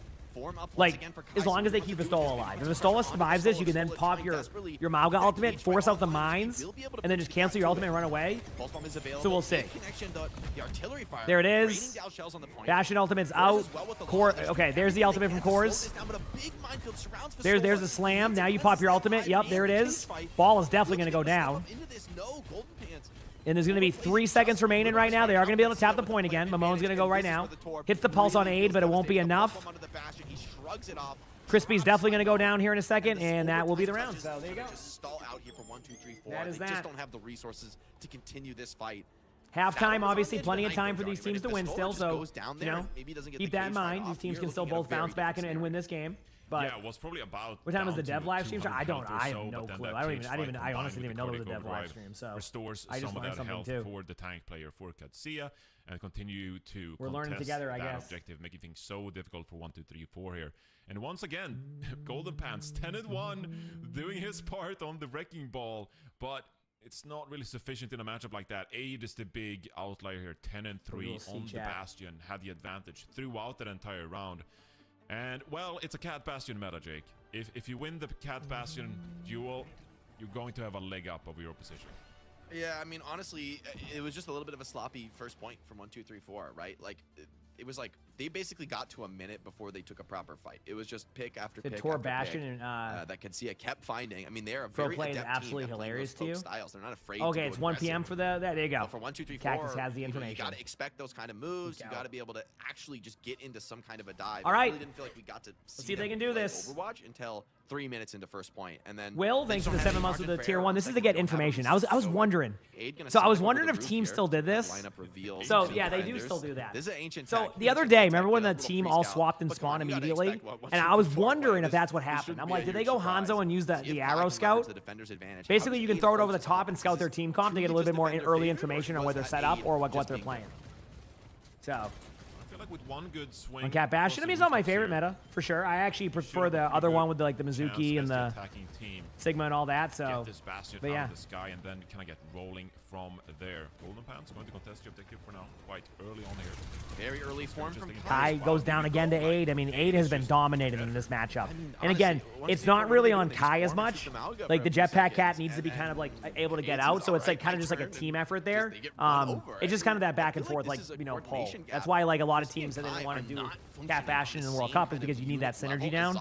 Like, as long as they keep Vistola alive. If Vistola survives this, you can then pop your Mauga ultimate, force out the mines, and then just cancel your ultimate and run away. So we'll see. There it is. Bastion ultimate's out. Core. Okay, there's the ultimate from Cores. There's the slam. Now you pop your ultimate. Yep, there it is. Ball is definitely going to go down. And there's going to be 3 seconds remaining right now. They are going to be able to tap the point again. Mamon's going to go right now. Hits the pulse on Aid, but it won't be enough. Crispy's definitely going to go down here in a second, and that will be the round. So there you go. Just stall out here for 1, 2, 3, 4. That is they that. just don't have the resources to continue this fight. Halftime, obviously, plenty of time for these teams to win still. So, you know, keep that in mind. These teams can still both bounce back and win this game. But yeah, it was probably about. What time was the dev live stream? I have no so, clue. I honestly didn't even know there was a dev live stream. So restores I just some of learned that something health too. for the tank player for Katsia and continue to. We're learning together, I guess. Objective, making things so difficult for 1, 2, 3, 4 here. And once again, Golden Pants 10-1, doing his part on the wrecking ball, but it's not really sufficient in a matchup like that. Aid is the big outlier here, 10-3 on the Bastion, had the advantage throughout that entire round. And, well, it's a Cat Bastion meta, Jake. If you win the Cat Bastion duel, you're going to have a leg up over your opposition. Yeah, I mean, honestly, it was just a little bit of a sloppy first point from 1, 2, 3, 4, right? Like, it was like they basically got to a minute before they took a proper fight. It was just pick after pick after Bastion pick and that Katsia kept finding. I mean, they're a Pro very play is adept absolutely team hilarious to you. Styles. They're not afraid. Okay, to it's 1 p.m. for the. There you go. But for 1, 2, 3, 4, Cactus has the information. You got to expect those kind of moves. You got to be able to actually just get into some kind of a dive. All right. I really didn't feel like we got to see if they can do this. Overwatch until 3 minutes into first point, and then Will, thanks for the 7 months with the tier 1. This is to get information. I was wondering. So I was wondering if teams still did this. So yeah, they do still do that. This is an ancient. So the other day, remember when the team all swapped and spawned immediately? And I was wondering if that's what happened. I'm like, did they go Hanzo and use the arrow scout? Basically, you can throw it over the top and scout their team comp to get a little bit more early information on where they're set up or what they're playing. So. I feel like with one good swing on Cat Bastion, I mean, it's not my favorite meta, for sure. I actually prefer the other one with the Mizuki and the Sigma and all that, so. Get this Bastion but yeah. out of the sky and then kind of get rolling from there. Golden Pants going to contest the objective for now, quite early on here. Very early form from Kai goes down again to Aid. I mean, Aid has been dominating in this matchup. And again, it's not really on Kai as much. Like, the Jetpack Cat needs to be kind of, like, able to get out, so it's, like, kind of just like a team effort there. It's just kind of that back and forth, like, you know, pull. That's why, like, a lot of teams that didn't want to do Cat Bastion in the World Cup is because you need that synergy down.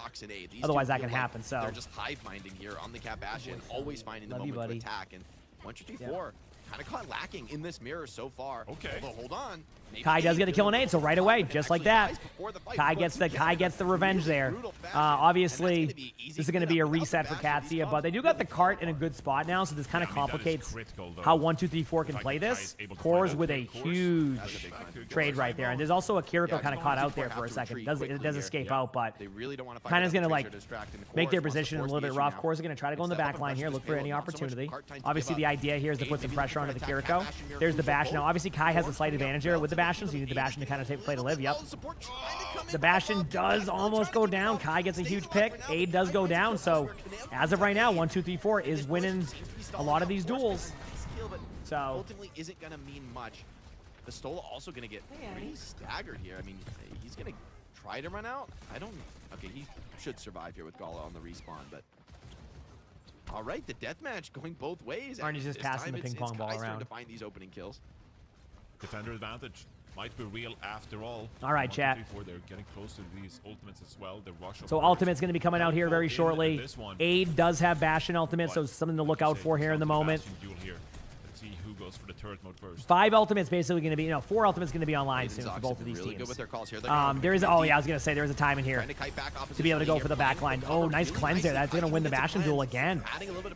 Otherwise, that can happen, so. They're just hive minding here on the Cat Bastion, always finding the moment to attack. And 1, 2, 3, 4. Kind of caught lacking in this mirror so far. Okay. Although, hold on. Kai does get a kill on Aid, so right away, just like that, Kai gets the revenge there. Obviously, this is going to be a reset for Katsia, but they do got the cart in a good spot now, so this kind of complicates how 1, 2, 3, 4 can play this. Cores with a huge trade right there, and there's also a Kiriko kind of caught out there for a second. It does escape out, but kind of is going to like make their position a little bit rough. Cores are going to try to go in the back line here, look for any opportunity. Obviously, the idea here is to put some pressure onto the Kiriko. There's the bash. Now, obviously, Kai has a slight advantage here with the Bastion, so you need the Bastion to kind of play to live. Yep. The Bastion does almost go down. Kai gets a huge pick. Aid does go down. So as of right now, 1, 2, 3, 4 is winning a lot of these duels. So ultimately isn't going to mean much. Vistola also going to get pretty staggered here. I mean, he's going to try to run out. I don't. Okay, he should survive here with Gala on the respawn, but. All right, the deathmatch going both ways. Arnie's just passing the ping pong ball around to find these opening kills. Defender advantage might be real after all. All right, chat. They're getting close to these ultimates as well. The rush so ultimate's going to be coming out here very shortly. Aid does have Bastion ultimate, so something to look out for here in the moment. Let's see who goes for the turret mode first. 5 ultimates basically going to be, 4 ultimates going to be online soon for both of these teams. There is, I was going to say there is a time in here to be able to go for the back line. Oh, nice cleanse there. That's going to win the Bastion duel again.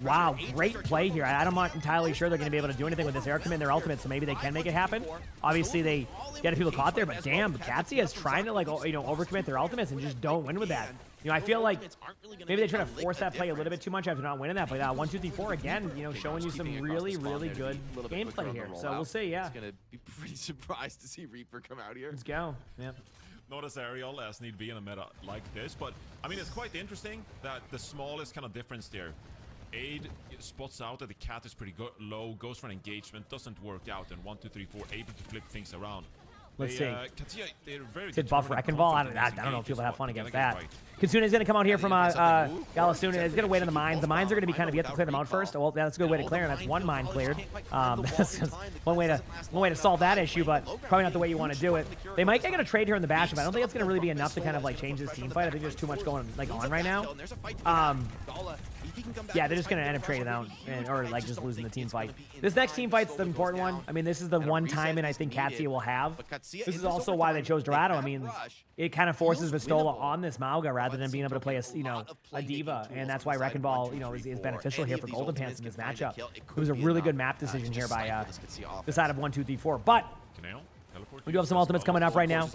Wow, great play here. I'm not entirely sure they're going to be able to do anything with this air command, their ultimate, so maybe they can make it happen. Obviously, they get people caught there, but damn, Katsia is trying to, like, overcommit their ultimates and just don't win with that. You know, I feel like maybe they try to force that play a little bit too much after not winning that. But 1, 2, 3, 4 again, you know, showing you some really, really good gameplay here. So we'll see. Yeah. It's gonna be pretty surprised to see Reaper come out here. Let's go. Yeah. Not as aerial as need be in a meta like this, but I mean, it's quite interesting that the smallest kind of difference there. Aid spots out that the cat is pretty low, goes for an engagement, doesn't work out, and 1, 2, 3, 4 able to flip things around. Let's see. Katia, they're very Did buff Wrecking Ball? I don't know if people have fun against that. Katsuna is going to come out here from Galasuna. Is going to wait on the mines. The mines are going to be kind of, you have to clear them out first. Well, that's a good way to clear them. That's one mine cleared. That's one way to solve that issue, but probably not the way you want to do it. They might get a trade here in the bash, but I don't think it's going to really be enough to kind of like change this team fight. I think there's too much going like on right now. Yeah, they're just going to end up trading out or like just losing the team fight. This next team fight's the important one. I mean, this is the one time and I think Katsia will have. This is also why they chose Dorado. I mean, it kind of forces Vistola on this Mauga rather than being able to play a diva, and that's why Wrecking Ball, is beneficial here for Golden Pants in this matchup. It was a really good map decision here by the side of 1, 2, 3, 4. But we do have some ultimates coming up right now.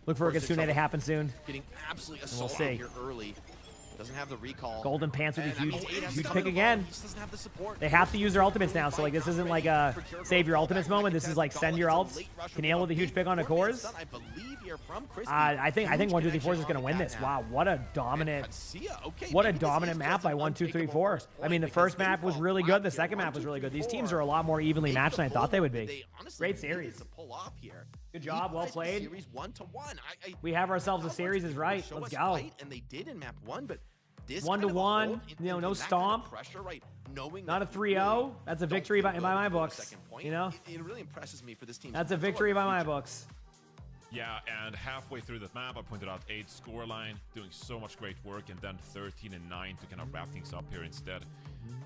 Look for a Kitsune to happen soon. We'll see. Doesn't have the recall. Golden Pants with a huge pick again. They have to use their ultimates now, so like this isn't like a save your ultimates moment. This is like send your ults. Canale with a huge pick on the cores. I think 1, 2, 3, 4 is just gonna win this. Wow, what a dominant map by 1, 2, 3, 4. I mean, the first map was really good. The second map was really good. These teams are a lot more evenly matched than I thought they would be. Great series. Good job, well played. Series 1-1. We have ourselves a series is right. Let's go. And they did in map 1, but this 1-1, no stomp. Not a 3-0. That's a victory by my books. You know? It really impresses me for this team. That's a victory by my books. Yeah, and halfway through that map, I pointed out 8 scoreline, doing so much great work, and then 13 and 9 to kind of wrap things up here instead.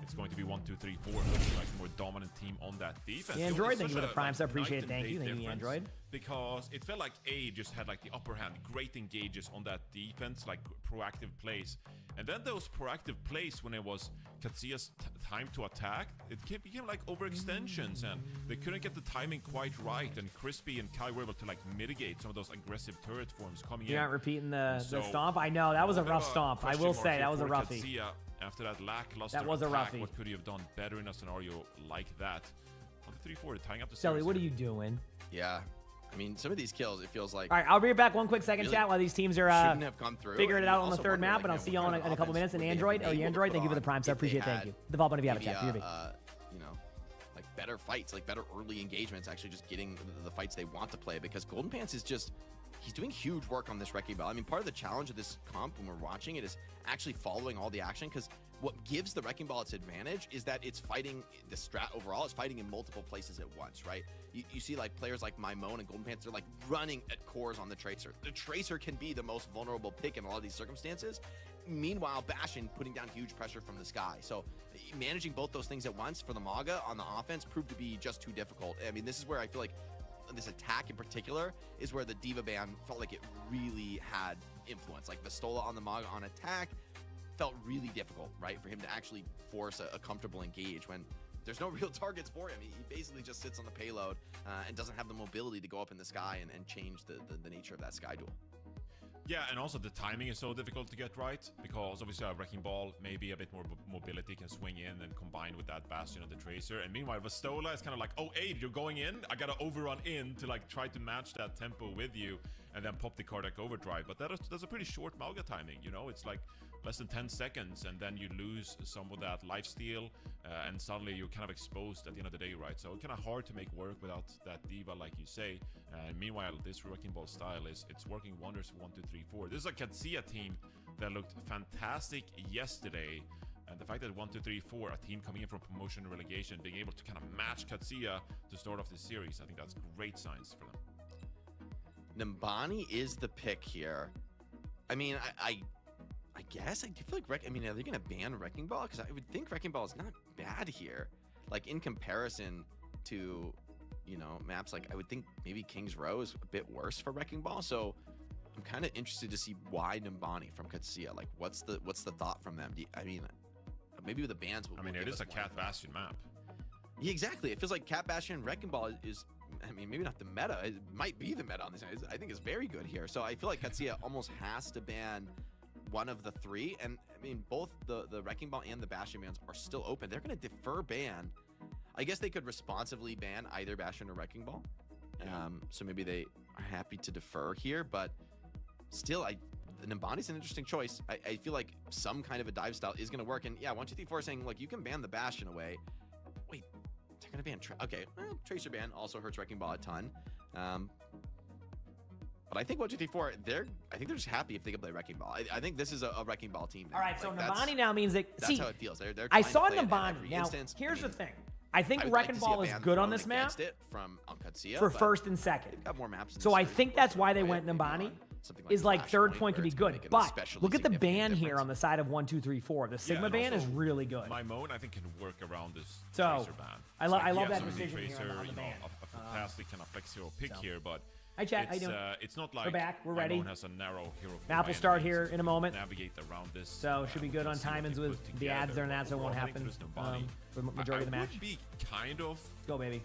It's going to be 1, 2, 3, 4, looking like a more dominant team on that defense. The Android, thank you for the prime, so appreciate it. Thank you, Android. Because it felt like A just had like the upper hand, great engages on that defense, like proactive plays. And then those proactive plays, when it was Katsia's time to attack, it became like overextensions, and they couldn't get the timing quite right. And Crispy and Kai were able to like mitigate some of those aggressive turret forms coming in. You're not repeating the stomp? I know, that was a rough stomp. I will say, that was a roughie. Katsia, after that lackluster that was a attack, roughie. what could he have done better in a scenario like that? 1, 2, 3, 4, tying up the Sully, series. what are you doing? Yeah. I mean, some of these kills, it feels like... All right, I'll be back 1 quick second, chat, while these teams are figuring it out on the third map, and I'll see you all in a couple minutes. And Android, Android, thank you for the prime, so I appreciate it. Thank you. The ball button if you have a chat. Like better fights, like better early engagements, actually just getting the fights they want to play, because Golden Pants is just... He's doing huge work on this Wrecking Ball. I mean, part of the challenge of this comp when we're watching it is actually following all the action, because what gives the Wrecking Ball its advantage is that it's fighting, the strat overall is fighting in multiple places at once, right? You see like players like Maimon and Golden Pants, they're like running at cores on the Tracer. The Tracer can be the most vulnerable pick in a lot of these circumstances. Meanwhile, Bastion putting down huge pressure from the sky. So managing both those things at once for the Mauga on the offense proved to be just too difficult. I mean, this is where I feel like this attack in particular is where the Diva ban felt like it really had influence. Like Vistola on the Mauga on attack felt really difficult, right? For him to actually force a comfortable engage when there's no real targets for him. He basically just sits on the payload and doesn't have the mobility to go up in the sky and change the nature of that sky duel. Yeah, and also the timing is so difficult to get right, because obviously a Wrecking Ball, maybe a bit more mobility, can swing in and combine with that Bastion of the Tracer. And meanwhile, Vistola is kind of like, oh, Aid, you're going in? I gotta overrun in to like try to match that tempo with you and then pop the cardiac overdrive. But that's a pretty short Mauga timing, you know? It's like less than 10 seconds, and then you lose some of that lifesteal, and suddenly you're kind of exposed at the end of the day, right? So kind of hard to make work without that Diva, like you say. Meanwhile, this Wrecking Ball style it's working wonders for 1, 2, 3, 4. This is a Katsia team that looked fantastic yesterday, and the fact that 1, 2, 3, 4, a team coming in from promotion and relegation, being able to kind of match Katsia to start off this series, I think that's great signs for them. Nimbani is the pick here. I mean, I guess I do feel like are they gonna ban Wrecking Ball? Because I would think Wrecking Ball is not bad here. Like in comparison to, maps like I would think maybe King's Row is a bit worse for Wrecking Ball. So I'm kind of interested to see why Nimbani from Katsia. Like what's the thought from them? Maybe with the bans. It is a Cat Bastion map. Yeah, exactly. It feels like Cat Bastion and Wrecking Ball is maybe not the meta. It might be the meta on this. I think it's very good here. So I feel like Katsia almost has to ban one of the three. And I mean, both the Wrecking Ball and the Bastion bans are still open. They're going to defer ban. I guess they could responsively ban either Bastion or Wrecking Ball. So maybe they are happy to defer here, but still, Nambani's an interesting choice. I feel like some kind of a dive style is going to work. And yeah, 1, 2, 3, 4 saying, like, you can ban the Bastion away. Wait, they're going to ban... okay, well, Tracer ban also hurts Wrecking Ball a ton. But I think 1, 2, 3, 4, I think they're just happy if they can play Wrecking Ball. I think this is a Wrecking Ball team now. All right, so like, Nambani now means that... That's how it feels. They're I trying saw to play it in Nambani. every Now, instance. here's the thing. I think I would Wrecking like to see a Ball is ban good on thrown this map against it from Alcatsia, for but first and second. they've got more maps in So this I series think where that's they why can they play went it maybe Nambani. on something Is like Flash third Point, point could where be it's gonna good, make an but especially look at the ban significant here difference. on the side of 1, 2, 3, 4. The Sigma and ban is also, really good. My Moan, I think, can work around this So, Tracer ban. I It's love he that has Omni decision here Tracer, on the you know, ban. a fantastic kind of flex hero pick here, but Hi, chat. How you doing? it's not like We're back. We're my ready. Moan has a narrow hero. Map will start here in a moment. Navigate around this. So should be good on timings with the ads there and that, so it won't happen for the majority of the match. I would be kind of go, baby.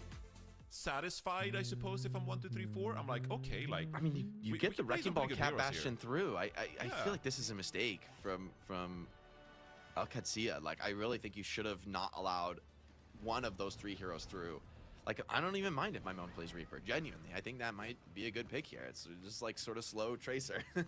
Satisfied, I suppose, if I'm 1, 2, 3, 4. I'm like, okay, like I mean, you get the Wrecking Ball Cat Bastion through. I feel like this is a mistake from Alcatsia. Like, I really think you should have not allowed one of those 3 heroes through. Like, I don't even mind if my Moan plays Reaper. Genuinely, I think that might be a good pick here. It's just like sort of slow Tracer, and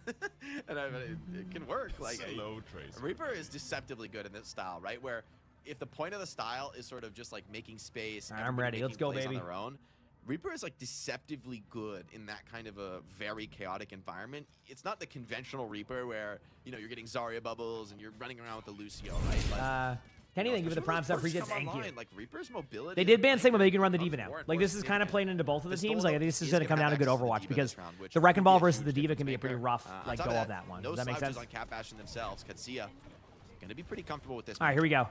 it can work. Like slow Tracer. Reaper is deceptively good in this style, right? Where if the point of the style is sort of just like making space, All right, I'm ready. Let's go, baby. On their own, Reaper is like deceptively good in that kind of a very chaotic environment. It's not the conventional Reaper where, you know, you're getting Zarya bubbles and you're running around with the Lucio, right? Like, Kenny, thank you for the prime sub. Appreciate it. come Thank you. online, like Reaper's mobility. They did ban Sigma, but you can run the across D.Va the now. board Like, was this is kind of significant. playing into both of the Pistol teams. Like, this is is going to come gonna down to have good access to Overwatch the D.Va because this round, which the would Wrecking be Ball a versus huge the D.Va can be a difference pretty maker. rough, On like, top go of of that, that one. no Does that make slouches sense? on Cat Bastion themselves. Katsia gonna be pretty comfortable with this. All right, here we go.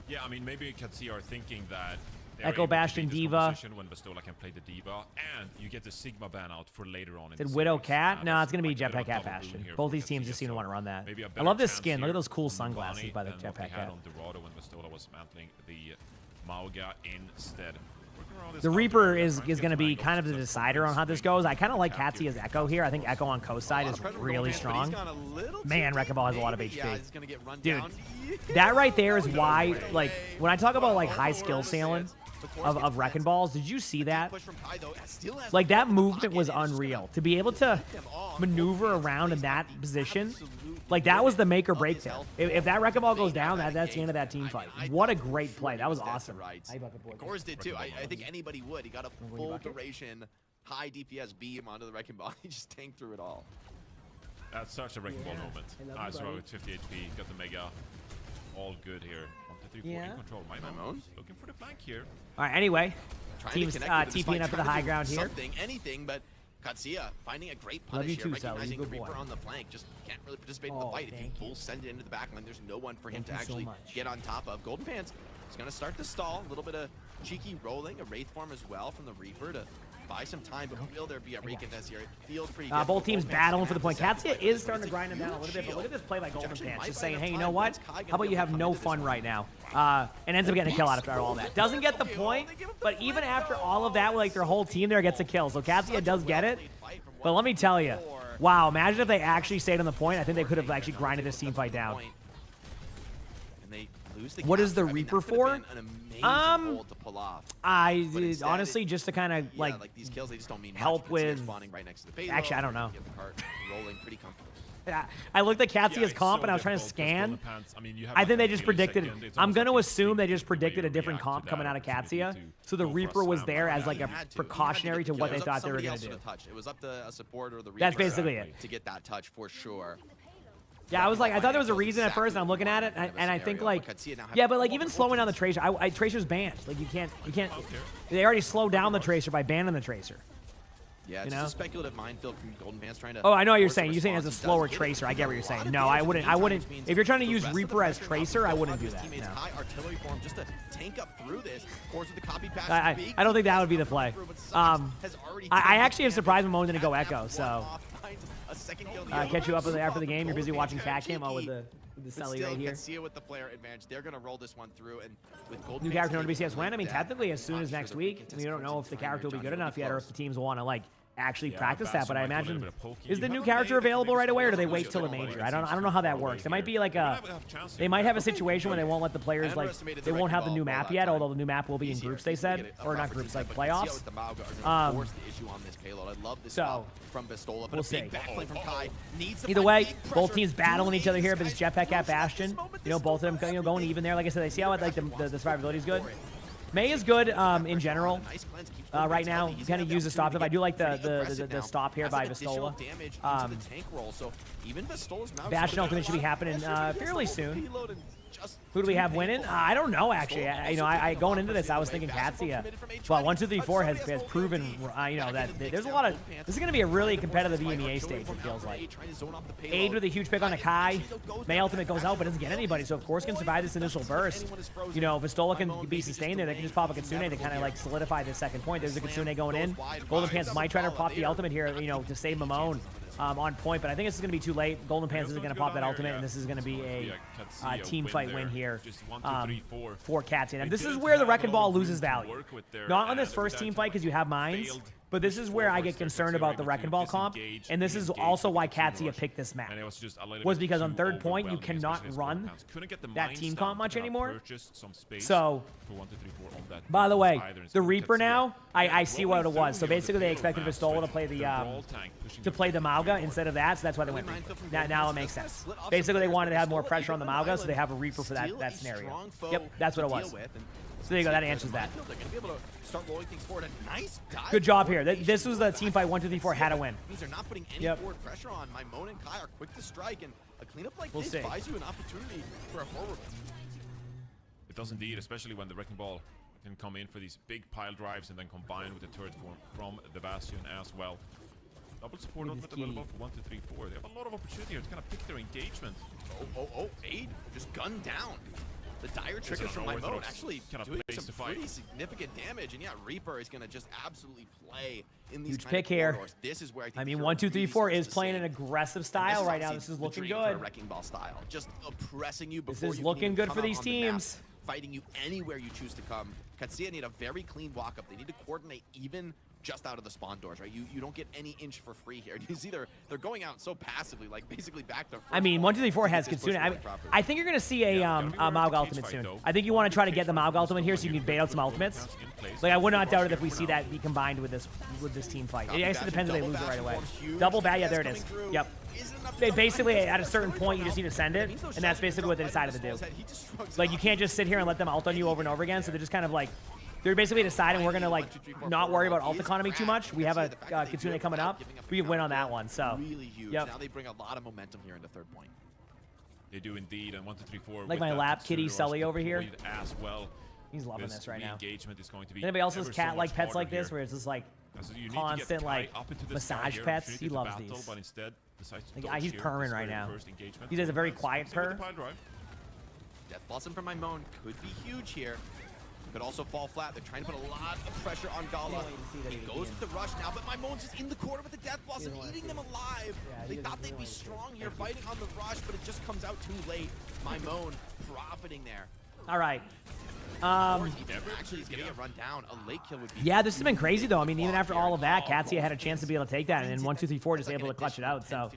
Yeah, I mean, maybe Katsia are thinking that Echo Bastion D.Va. When Bastola can play the D.Va, and you get the Sigma ban out for later on. Did Widow Cat? No, it's going to be Jetpack Cat Bastion. Both these teams just seem to want to run that. I love this skin. Look at those cool sunglasses by the Jetpack Cat. On Dorado when Bastola was mantling the Mauga instead. The Reaper is going to be kind of the decider on how this goes. I kind of like Katsia's Echo here. I think Echo on coast side is really strong. Man, Wrecking Ball has a lot of HP. Dude, that right there is why, like, when I talk about, like, high skill sailing of Wrecking Balls, did you see that? Like, that movement was unreal. To be able to maneuver around in that position, like, that was the make or break there. If that Wrecking Ball goes down, that's the end of that team fight. What a great play. That was awesome. Gores did too. I think anybody would. He got a full duration, high DPS beam onto the Wrecking Ball. He just tanked through it all. That's such a Wrecking Ball moment. Nice throw with 50 HP. Got the Mega. All good here. 1, 2, 3, 4 in control. My Moan looking for the flank here. All right, anyway. Trying Teams to connect with this TPing fight, up to the trying high do ground here. Something, anything, but Katsia finding a great Love you punish here, too, Sally. recognizing Good the Reaper boy. on the flank. Just can't really participate in the fight. If you full send it into the backline, there's no one for him to actually get on top of. Golden Pants is going to start the stall. A little bit of cheeky rolling, a Wraith form as well from the Reaper to buy some time, but will there be a recontest here? It feels pretty difficult. Both teams Golden Pants battling for the point. gonna have to Katsia sacrifice is starting to grind him down a little bit, but look at this play by Golden actually Pants. might Just buy saying, enough hey, you time. know what? When's Kai gonna How about be you able have to no come into this fun one? right now? And ends up getting a kill after all that. Doesn't get the point, but even after all of that, like their whole team there gets a kill. So Katsia does get it. But let me tell you, wow, imagine if they actually stayed on the point. I think they could have actually grinded this team fight down. What is the Reaper for? Honestly, just to kind of like these kills, they just don't mean help with. Right next to the payload, Actually, I don't know. rolling pretty comfortable. Yeah, I looked at Katsia's comp and I was trying to scan. I think they just predicted. I'm going to assume they just predicted a different comp coming out of Katsia. So the Reaper was there as like a precautionary to what they thought they were going to do. It was up to a support or the Reaper. That's basically it. To get that touch for sure. Yeah, I thought there was a reason at first, and I'm looking at it, and I think like, yeah, but like even slowing down the Tracer, Tracer's banned. Like you can't. They already slowed down the Tracer by banning the Tracer. Yeah, it's just a speculative minefield from Golden Pants trying to. Oh, I know what you're saying. You're saying as a slower Tracer. I get what you're saying. No, I wouldn't. If you're trying to use Reaper as Tracer, I wouldn't do that. No. High artillery form just to tank up through this. Course with the copy pass. I don't think that would be the play. I actually am surprised Moan didn't go Echo. So catch you up after the game. You're busy watching Cat Cam with the Sully right here. Katsia with the player advantage. They're gonna roll this one through, and with Golden new character on BCS when? I mean, technically as soon as next week. I mean, you don't know if the character will be good enough yet, or if the teams want to like actually Yeah, practice that, but I Bastion might do a imagine little bit of poking. is the You new have character a available right away, or do they maybe wait till the some major? like I don't know how that works. It might be like a they might have a situation where they won't let the players like they won't have the new map yet, although the new map will be in groups. They said, or not groups, like playoffs. So we'll see. Either way, both teams battling each other here, but it's Jetpack at Bastion. You know, both of them going even there. Like I said, I see how like the survivability is good. May is good in general. Right now, you kind of use the stop. If I do like the stop here by Vistola. Bastion ultimate should be happening fairly soon. Who do we have winning? I don't know, actually. I going into this, I was thinking Katsia. But 1, 2, 3, 4 has proven, that there's a lot of. This is going to be a really competitive EMEA stage. It feels like. Aid with a huge pick on a Kai. May ultimate goes out, but doesn't get anybody. So of course can survive this initial burst. Vistola can be sustained there. They can just pop a Kitsune to kind of like solidify the second point. There's a Kitsune going in. Golden Pants might try to pop the ultimate here, to save Mamone. On point, but I think this is going to be too late. Golden Pants isn't going to pop that ultimate, and this is going to be a team fight win here for Katsia. And this is where the Wrecking Ball loses value. Not on this first team fight because you have mines, but this is where I get concerned about the Wrecking Ball comp, and this is also why Katsia picked this map. Was because on third point, you cannot run that team comp much anymore. So, by the way, the Reaper now, I see what it was. So basically they expected Vistola to play the Mauga instead of that, so that's why they went Reaper. Now it makes sense. Basically they wanted to have more pressure on the Mauga, so they have a Reaper for that scenario. Yep, that's what it was. So there you go, that answers that. Good job here. This was the team fight 1, 2, 3, 4 had to win. These are not putting any forward pressure on. Mymone and Kai are quick to strike, and a cleanup like this buys you an opportunity for a forward. It does indeed, especially when the Wrecking Ball can come in for these big pile drives and then combine with the turret form from the Bastion as well. Double support ultimate available for 1, 2, 3, 4. They have a lot of opportunity here to kind of pick their engagement. Fade just gunned down. The dire triggers from Mymone actually doing some pretty significant damage, and yeah, Reaper is going to just absolutely play in these huge pick here. This is where I mean, 1, 2, 3, 4 is playing an aggressive style right now. This is looking good. Wrecking Ball style, just oppressing you before this is looking good for these teams. Fighting you anywhere you choose to come. Katsia need a very clean walk up. They need to coordinate even just out of the spawn doors, right? You don't get any inch for free here. You see they're going out so passively, like basically back to. I mean, 1, 2, 3, 4 has Kitsune. I think you're gonna see a Maug ultimate soon. I think you want to try to get the Maug ultimate here so you can bait out some ultimates. Like I would not doubt it if we see that be combined with this team fight. It actually depends if they lose it right away. Double bat, yeah, there it is. Yep. They basically at a certain point you just need to send it, and that's basically what they decided to do. Like you can't just sit here and let them ult on you over and over again. So they're just kind of like. They're basically deciding we're going to like not worry about ult economy too much. We have a Kitsune coming up. We can win on that one. So, really huge. Now they bring a lot of momentum here into third point. They do indeed. And 1, 2, 3, 4. Like my lap kitty Sully over here. As well. He's loving this right now. Engagement is going to be anybody else's cat like pets like this, where it's just like constant like massage pets? He loves these. Like, he's purring right now. He does a very quiet purr. Death Blossom from Mymone could be huge here. Could also fall flat. They're trying to put a lot of pressure on Gala. He goes with the rush now, but Mymone's just in the corner with the Death Blossom, eating them alive. They thought they'd be strong here, fighting on the rush, but it just comes out too late. Mymone profiting there. All right. Actually, he's getting a run down. A late kill would be. Yeah, this has been crazy though. I mean, even after all of that, Katsia had a chance to be able to take that, and then 1, 2, 3, 4 just able to clutch it out. So,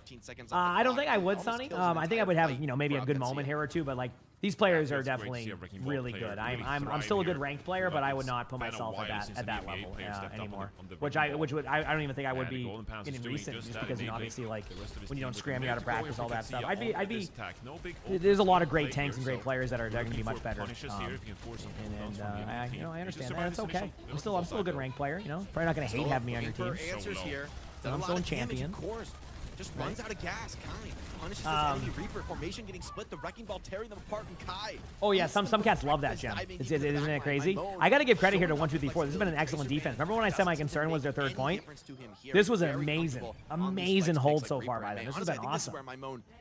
I don't think I would, Sonny. I think I would have maybe a good moment here or two, but like. These players are definitely really good. I'm still a good ranked player, but I would not put myself at that level anymore. I don't even think I would be in recent, just because obviously like when you don't scram me out of practice, all that stuff. I'd be. There's a lot of great tanks and great players that are going to be much better. I understand that. It's okay. I'm still a good ranked player. Probably not going to hate having me on your team. I'm still a champion. Just runs out of gas. Kai punishes this enemy Reaper formation getting split. The Wrecking Ball tearing them apart, and Kai. Oh yeah, some cats love that gem. Isn't it crazy? I got to give credit here to 1, 2, 3, 4. This has been an excellent defense. Remember when I said my concern was their third point? This was an amazing hold so far by them. This has been awesome.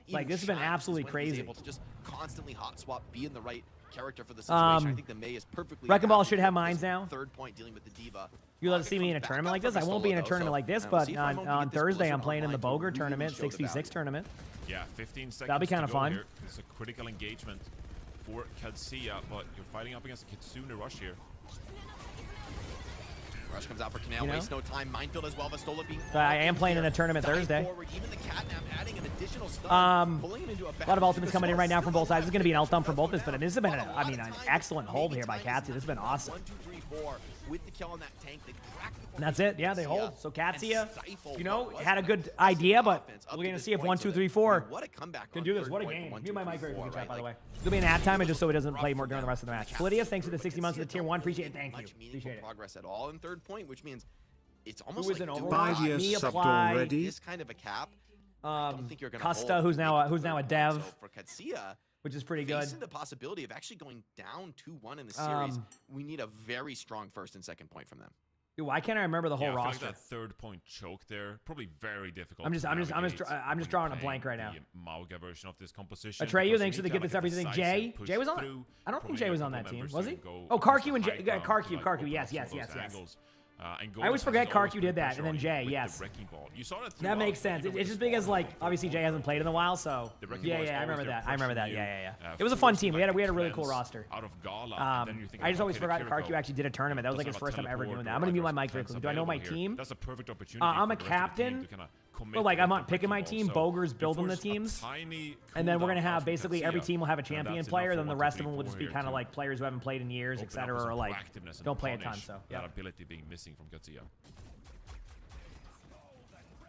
Like this has been absolutely crazy. Able to just constantly hot swap, be in the right character for the situation. I think the May is perfectly. Wrecking Ball should have mines now. Third point dealing with the Diva. You let see me in a tournament like this? I won't be in a tournament like this, but on Thursday I'm playing in the Boger tournament, 6v6 tournament. Yeah, 15 seconds. That'll be kind of fun. Here. It's a critical engagement for Katsia, but you're fighting up against a Kitsune rush here. Rush comes out for Canal, You know? wastes no time. Minefield as well. Vastola being So I am playing in a tournament dive Thursday. forward. Even the Catnap adding an additional stun, pulling him into a A lot of ultimates coming in right now from both sides. This is going to be an ult dump from both of us, but this has been, an excellent hold here by Katsia. This has been awesome. 1, 2, 3, 4 with the kill on that tank. They crack the And that's it. Yeah, they hold. So Katsia, stifle you know, what was had a the good idea, but offense up we're to going to this see if point. 1, 2, 3, 4 What a comeback can on do this. third What a point, game. 1, Mute my 2, mic very 4, quickly, chat, by the way. Like, It'll be an ad timer just so it doesn't play more during the rest of the match. Lydia, thanks for the 60 months of the tier 1. Appreciate it. Thank you. much meaningful Appreciate it. progress at all in third point, which means it's almost Who is like an doing Overwatch? 5 years Me subbed apply. already. this kind of a cap. I don't think you're gonna Custa, hold who's now a third dev, point. So for Katsia, which is pretty good. facing the possibility of actually going down 2-1 in the series, Um, we need a very strong first and second point from them. Dude, why can't I remember the whole I feel roster? like that third point choke there, probably very difficult. I'm just to drawing a navigate blank right now. the Mauga version of this composition. Atreyu, because thanks you for the need gift. to That's have, like, everything. a Jay, decisive Jay was on. push through. I don't think Probably Jay was a on couple that team, members was to he? go Oh, Karku and high Jay. ground to, Karku, like, Karku. open Yes, up yes, some of yes, those yes. angles. And I always Golden forget has always Karku put did that, pressure and then on Jay, with the yes. wrecking ball. You saw that That throughout, makes like, sense. even It's with just the because, like, spawn obviously Jay hasn't played in a while, so The wrecking yeah, ball is I remember always there that. I remember that. pushing Yeah, you, yeah. It was a fun team. We had a really cool cleanse roster. Out of Gala, and then you're thinking, I just always okay, forgot the Karku Kiriko actually did a tournament. That was like doesn't his have a first time ever teleport doing or that. I'm gonna mute my diverse mic very defense quickly. Do I know my available here. team? That's a perfect opportunity I'm for a the rest of the team captain. to kinda commit But like with I'm the not picking my wrecking team. ball. So Boger's you building the force a teams. tiny And then we're cooldown gonna have out from basically every Katsia, team will have a and champion that's player, enough then for the 1, 2, rest of 3, them will 4 just be here kind of to like players who haven't played in years, open up etc., with some or like proactiveness and don't play a ton. punish So that yeah. ability being missing from Katsia.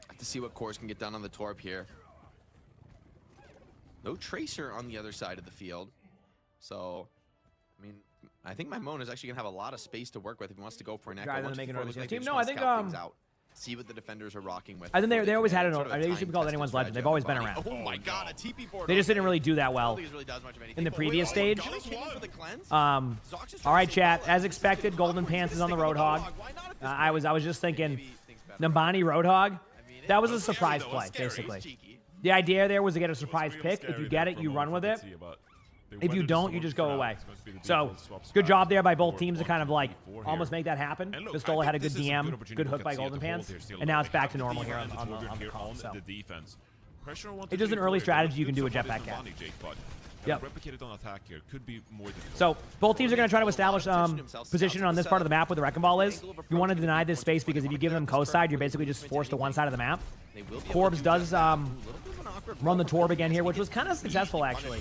Have to see what cores can get done on the Torp here. No Tracer on the other side of the field. So, I mean, I think my Moan is actually going to have a lot of space to work with if he wants to go for an echo. Rather than 1, 2, make an 4 order look like team. they just No, wanna I think, scout things out. See what the defenders are rocking with. I think they always had an. Sort of a They used to be called time-tested anyone's legend. strategy They've on always the been body. around. Oh my god, a TP board. They just didn't really do that I well don't think this really does much of anything. in the Oh, previous wait, stage. Gala's hitting for the cleanse? All right, chat. As expected, Oh, Golden Pants is on the Roadhog. I was just thinking, Nambani Roadhog. That was a surprise play, basically. The idea there was to get a surprise pick. If you get it, you run with it. If you don't, you just go away. So, good job there by both teams to kind of like almost make that happen. Pistola had a good DM, good hook by Golden Pants, and now it's back to normal here on the call. So, it's just an early strategy you can do with Jetpack Cat. Yep. Replicated on attack here could be more difficult. So both teams are going to try to establish position on this part of the map where the Wrecking Ball is. You want to deny this space because if you give them coast side, you're basically just forced to one side of the map. Corbs does run the Torb again here, which was kind of successful actually.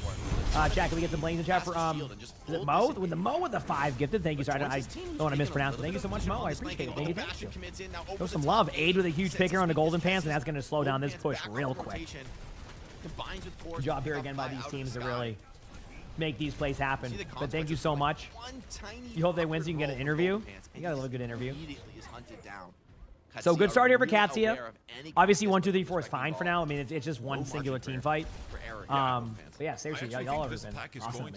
Jack, can we get some blames in chat for is it Mo? With the Mo with the 5 gifted. Thank you, sir. I don't want to mispronounce it. Thank you so much, Mo. I appreciate it. Thank you. Show some love. Aid with a huge picker on the Golden Pants, and that's going to slow down this push real quick. Good job here again by these teams to really make these plays happen. But thank you so much. You hope they win so you can get an interview. You got a little good interview. So good start here for Katsia. Obviously 1, 2, 3, 4 is fine for now. I mean it's just one singular team fight. But yeah, seriously, y'all have been awesome.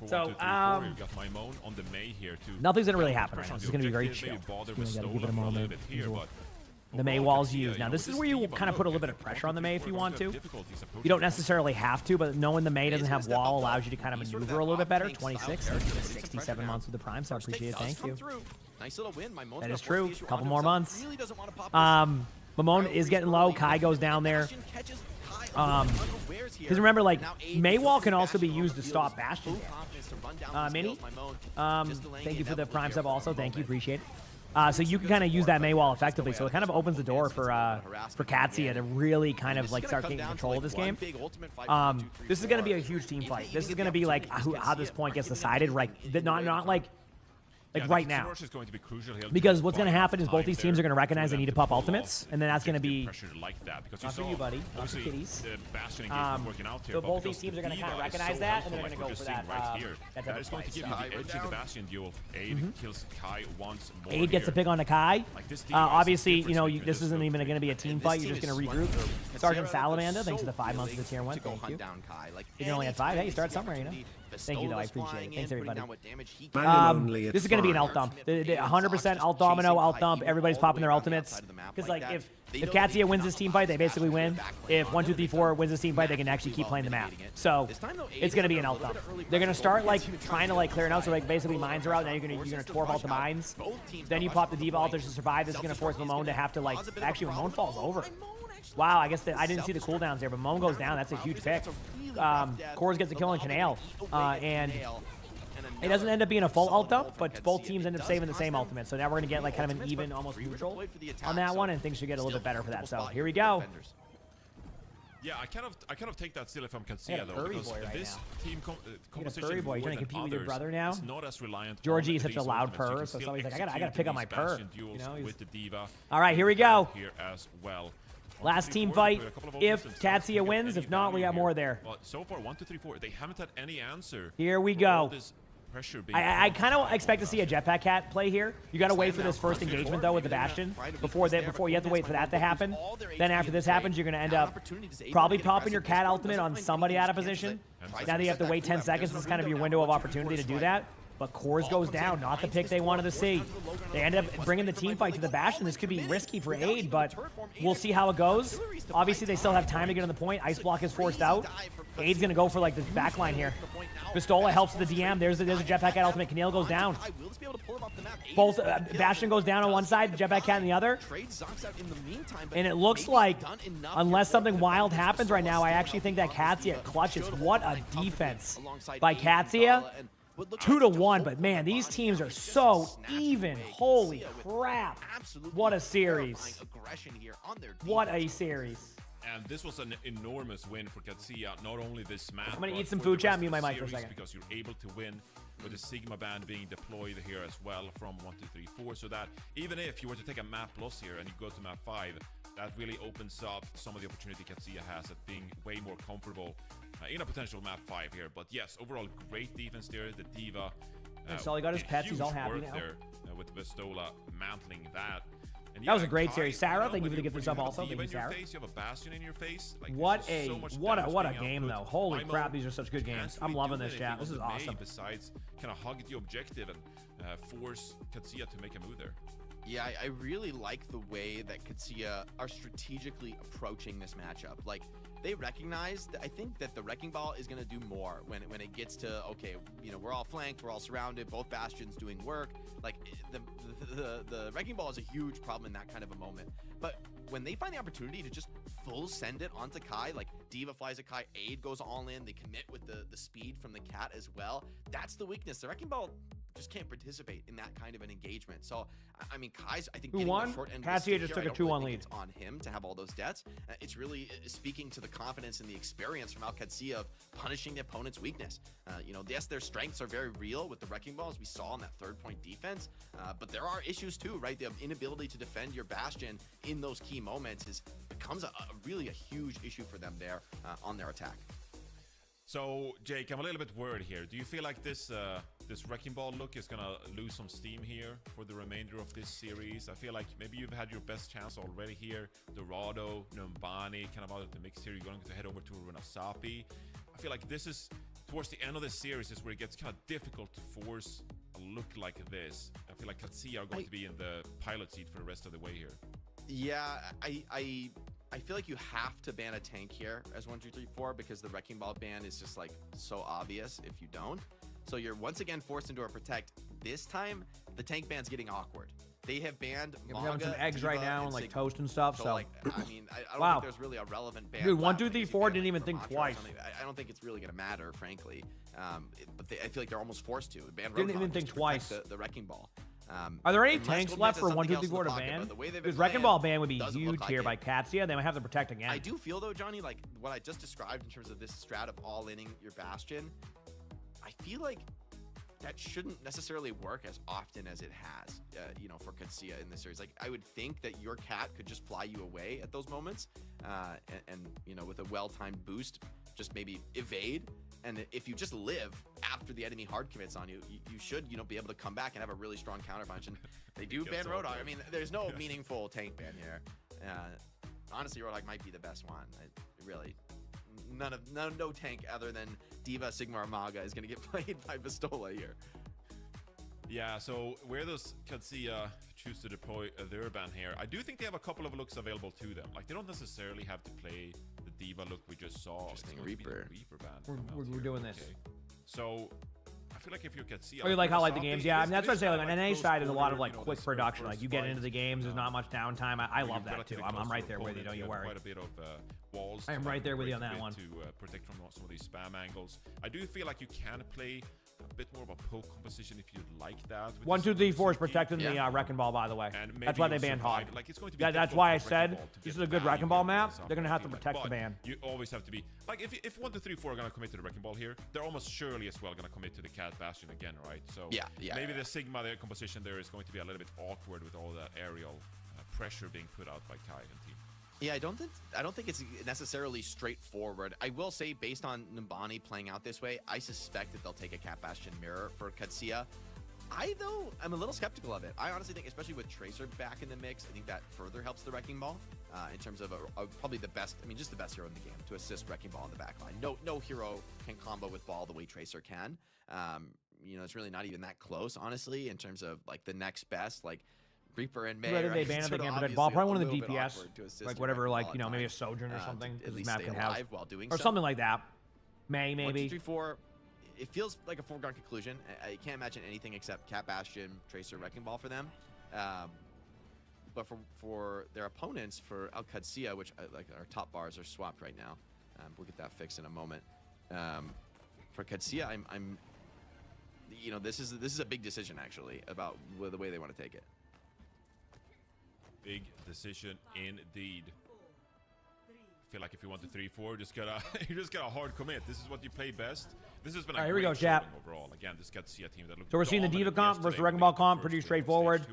So nothing's gonna really happen right now. This is gonna be very chill. You gotta give it a moment. The Mei wall's used. Now, this is where you kind of put a little bit of pressure on the Mei if you want to. You don't necessarily have to, but knowing the Mei doesn't have wall allows you to kind of maneuver a little bit better. 26, 67 months with the Prime, so I appreciate it. Thank you. Nice little win. That is true. A couple more months. Mamone is getting low. Kai goes down there. Because remember, like, Mei wall can also be used to stop Bastion damage. Mini, thank you for the Prime sub also. Thank you. Appreciate it. So you can kind of use that Mei wall effectively. So it kind of opens the door for Katsia to really kind of like start taking control of this game. This is going to be a huge team fight. This is going to be like how this point gets decided, right? Not like right now. Because what's going to happen is both these teams are going to recognize they need to pop ultimates, and then that's going to be not for you, buddy. Not for kitties. So both these teams are going to kind of recognize that, and they're going to go for that. That is going to give you the edge in the Bastion duel. Aid kills Kai once more. Aid gets a pick on the Kai. Obviously, you know, this isn't even going to be a team fight. You're just going to regroup. Sergeant Salamander, thanks for the 5 months of the tier 1. Thank you. You only had 5. Hey, you start somewhere, you know. Thank you, though. I appreciate it. Thanks, everybody. This is going to be an alt dump. 100% alt domino, alt dump. Everybody's popping their ultimates. Because, like, if Katsia wins this team fight, they basically win. If 1, 2, 3, 4 wins this team fight, they can actually keep playing the map. So it's going to be an alt dump. They're going to start, like, trying to, like, clear it out. So, like, basically mines are out. Now you're going to Torb alt the mines. Then you pop the Diva alters to survive. This is going to force Mamone to have to, like, actually, Mamone falls over. Wow, I guess I didn't see the cooldowns there, but Mamone goes down. That's a huge pick. Kors gets a kill on Canal. And It doesn't end up being a full ult up, but both teams end up saving the same ultimate. So now we're going to get like kind of an even, almost neutral on that one, and things should get a little bit better for that. So here we go. Yeah, I kind of take that still if I'm Katsia though, because this team composition You're trying to compete with your brother now. is not as reliant. Georgie is such a loud purr, so somebody's like, I gotta pick up my purr. You know, with the diva. All right, here we go. Here as well. Last team fight. If Katsia wins, if not, we got more there. But so far, 1, 2, 3, 4. They haven't had any answer. Here we go. I kind of expect to see a jetpack cat play here. You got to wait for this first engagement though with the Bastion before you have to wait for that to happen. Then after this happens, you're gonna end up probably popping your cat ultimate on somebody out of position. Now that you have to wait 10 seconds, this is kind of your window of opportunity to do that. But Cores goes down, not the pick they wanted to see. They end up bringing the team fight to the Bastion. This could be risky for Aid, but we'll see how it goes. Obviously, they still have time to get on the point. Ice Block is forced out. Aid's going to go for like this backline here. Pistola helps the DM. There's a Jetpack Cat ultimate. Camille goes down. Both Bastion goes down on one side, Jetpack Cat on the other. And it looks like, unless something wild happens right now, I actually think that Katsia clutches. What a defense by Katsia. 2-1, but man, these teams are so even. Holy crap. What a series. What a series. And this was an enormous win for Katsia, not only this map. I'm going to eat some food, chat, mute my mic for a second. Because you're able to win with the Sigma band being deployed here as well from 1, 2, 3, 4. So that even if you were to take a map loss here and you go to map 5, that really opens up some of the opportunity Katsia has at being way more comfortable in a potential map 5 here. But yes, overall great defense there. The diva. Sully got his pets. He's all happy now. There, with Pistola mantling that. And that was a great series. Sarah, thank you for the gift of sub also. Thank you, Sarah. You have a Bastion in your face. Like, what a game though. Holy crap, these are such good games. I'm loving this, chat. This is awesome. Besides kind of hug the objective and force Katsia to make a move there. Yeah, I really like the way that Katsia are strategically approaching this matchup. Like, they recognize that I think that the Wrecking Ball is going to do more when it gets to, okay, you know, we're all flanked, we're all surrounded, both Bastions doing work. Like, the Wrecking Ball is a huge problem in that kind of a moment. But when they find the opportunity to just full send it onto Kai, like Diva flies at Kai, Aid goes all in, they commit with the speed from the cat as well. That's the weakness. The Wrecking Ball just can't participate in that kind of an engagement. So, I mean, Kai's, I think, getting the short end of the stick just here. took a 2-1 lead. It's on him to have all those deaths. It's really speaking to the confidence and the experience from Katsia of punishing the opponent's weakness. You know, yes, their strengths are very real with the Wrecking Ball, as we saw in that 3rd-point defense, but there are issues too, right? The inability to defend your Bastion in those key moments becomes really a huge issue for them there on their attack. So, Jake, I'm a little bit worried here. Do you feel like this Wrecking Ball look is gonna lose some steam here for the remainder of this series? I feel like maybe you've had your best chance already here. Dorado, Numbani, kind of out of the mix here. You're going to head over to Runasapi. I feel like this is, towards the end of the series, is where it gets kind of difficult to force a look like this. I feel like Katsia are going to be in the pilot seat for the rest of the way here. Yeah, I feel like you have to ban a tank here as 1, 2, 3, 4 because the Wrecking Ball ban is just like so obvious if you don't. So you're once again forced into a protect. This time, the tank ban's getting awkward. They have banned We're having some eggs right now and like toast and stuff. So like, I mean, I don't think there's really a relevant ban. Dude, 1, 2, 3, 4 didn't even think twice. I don't think it's really gonna matter, frankly. But I feel like they're almost forced to ban. Didn't even think twice. The Wrecking Ball. Are there any tanks left for 1, 2, 3, 4 to ban? Because Wrecking Ball ban would be huge here by Katsia. They might have to protect again. I do feel though, Johnny, like what I just described in terms of this strat of all-inning your Bastion, I feel like that shouldn't necessarily work as often as it has, you know, for Katsia in this series. Like, I would think that your cat could just fly you away at those moments, and you know, with a well-timed boost, just maybe evade. And if you just live after the enemy hard commits on you, you should, you know, be able to come back and have a really strong counterpunch. And they do ban Roadhog. I mean, there's no meaningful tank ban here. Honestly, Roadhog might be the best one. Really, no tank other than Diva, Sigma, or Maga is going to get played by Pistola here. Yeah, so where does Katsia choose to deploy their ban here? I do think they have a couple of looks available to them. Like, they don't necessarily have to play the Diva look we just saw. Interesting, Reaper. Ban We're doing this. Okay. So, I feel like if you're Katsia... Oh, you like how I like the games? Yeah, I mean, that's what I say. Like, on NA side, there's a lot of, like, quick production. Like, you get into the games, there's not much downtime. I love that, too. I'm right there with you, don't you worry. Quite a bit of walls. I am right there with you on that one. To protect from some of these spam angles. I do feel like you can play a bit more of a poke composition if you'd like that. 1, 2, 3, 4 is protecting the Wrecking Ball, by the way. That's why they banned Hog. Like, it's going to be That's why I said this is a good Wrecking Ball map. They're going to have to protect the ban. You always have to be like, if 1, 2, 3, 4 are going to commit to the Wrecking Ball here, they're almost surely as well going to commit to the Cat Bastion again, right? So maybe the Sigma their composition there is going to be a little bit awkward with all the aerial pressure being put out by Kai and team. Yeah, I don't think it's necessarily straightforward. I will say, based on Numbani playing out this way, I suspect that they'll take a Cat Bastion mirror for Katsuya. Though, I'm a little skeptical of it. I honestly think, especially with Tracer back in the mix, I think that further helps the Wrecking Ball in terms of probably the best, just the best hero in the game to assist Wrecking Ball in the backline. No hero can combo with Ball the way Tracer can. It's really not even that close, honestly, in terms of like the next best, like Reaper and May. Whether they ban it again, but Ball probably one of the DPS, like whatever, like maybe a Sojourn or something. At least map stay can alive have, while doing or so. something like that. May maybe. 1, 2, 3, 4. It feels like a foregone conclusion. I can't imagine anything except Cat Bastion, Tracer, Wrecking Ball for them. But for their opponents, for Al Qadsiya, which like our top bars are swapped right now. We'll get that fixed in a moment. For Qadsiya, I'm this is a big decision actually about the way they want to take it. Big decision indeed. I feel like if you want the 3-4, you just gotta hard commit. This is what you play best. This has been a here we great go, chat. showing overall. Again, this Qadsiya team that looks. So we're seeing the Diva comp versus the Wrecking Ball comp, pretty straightforward.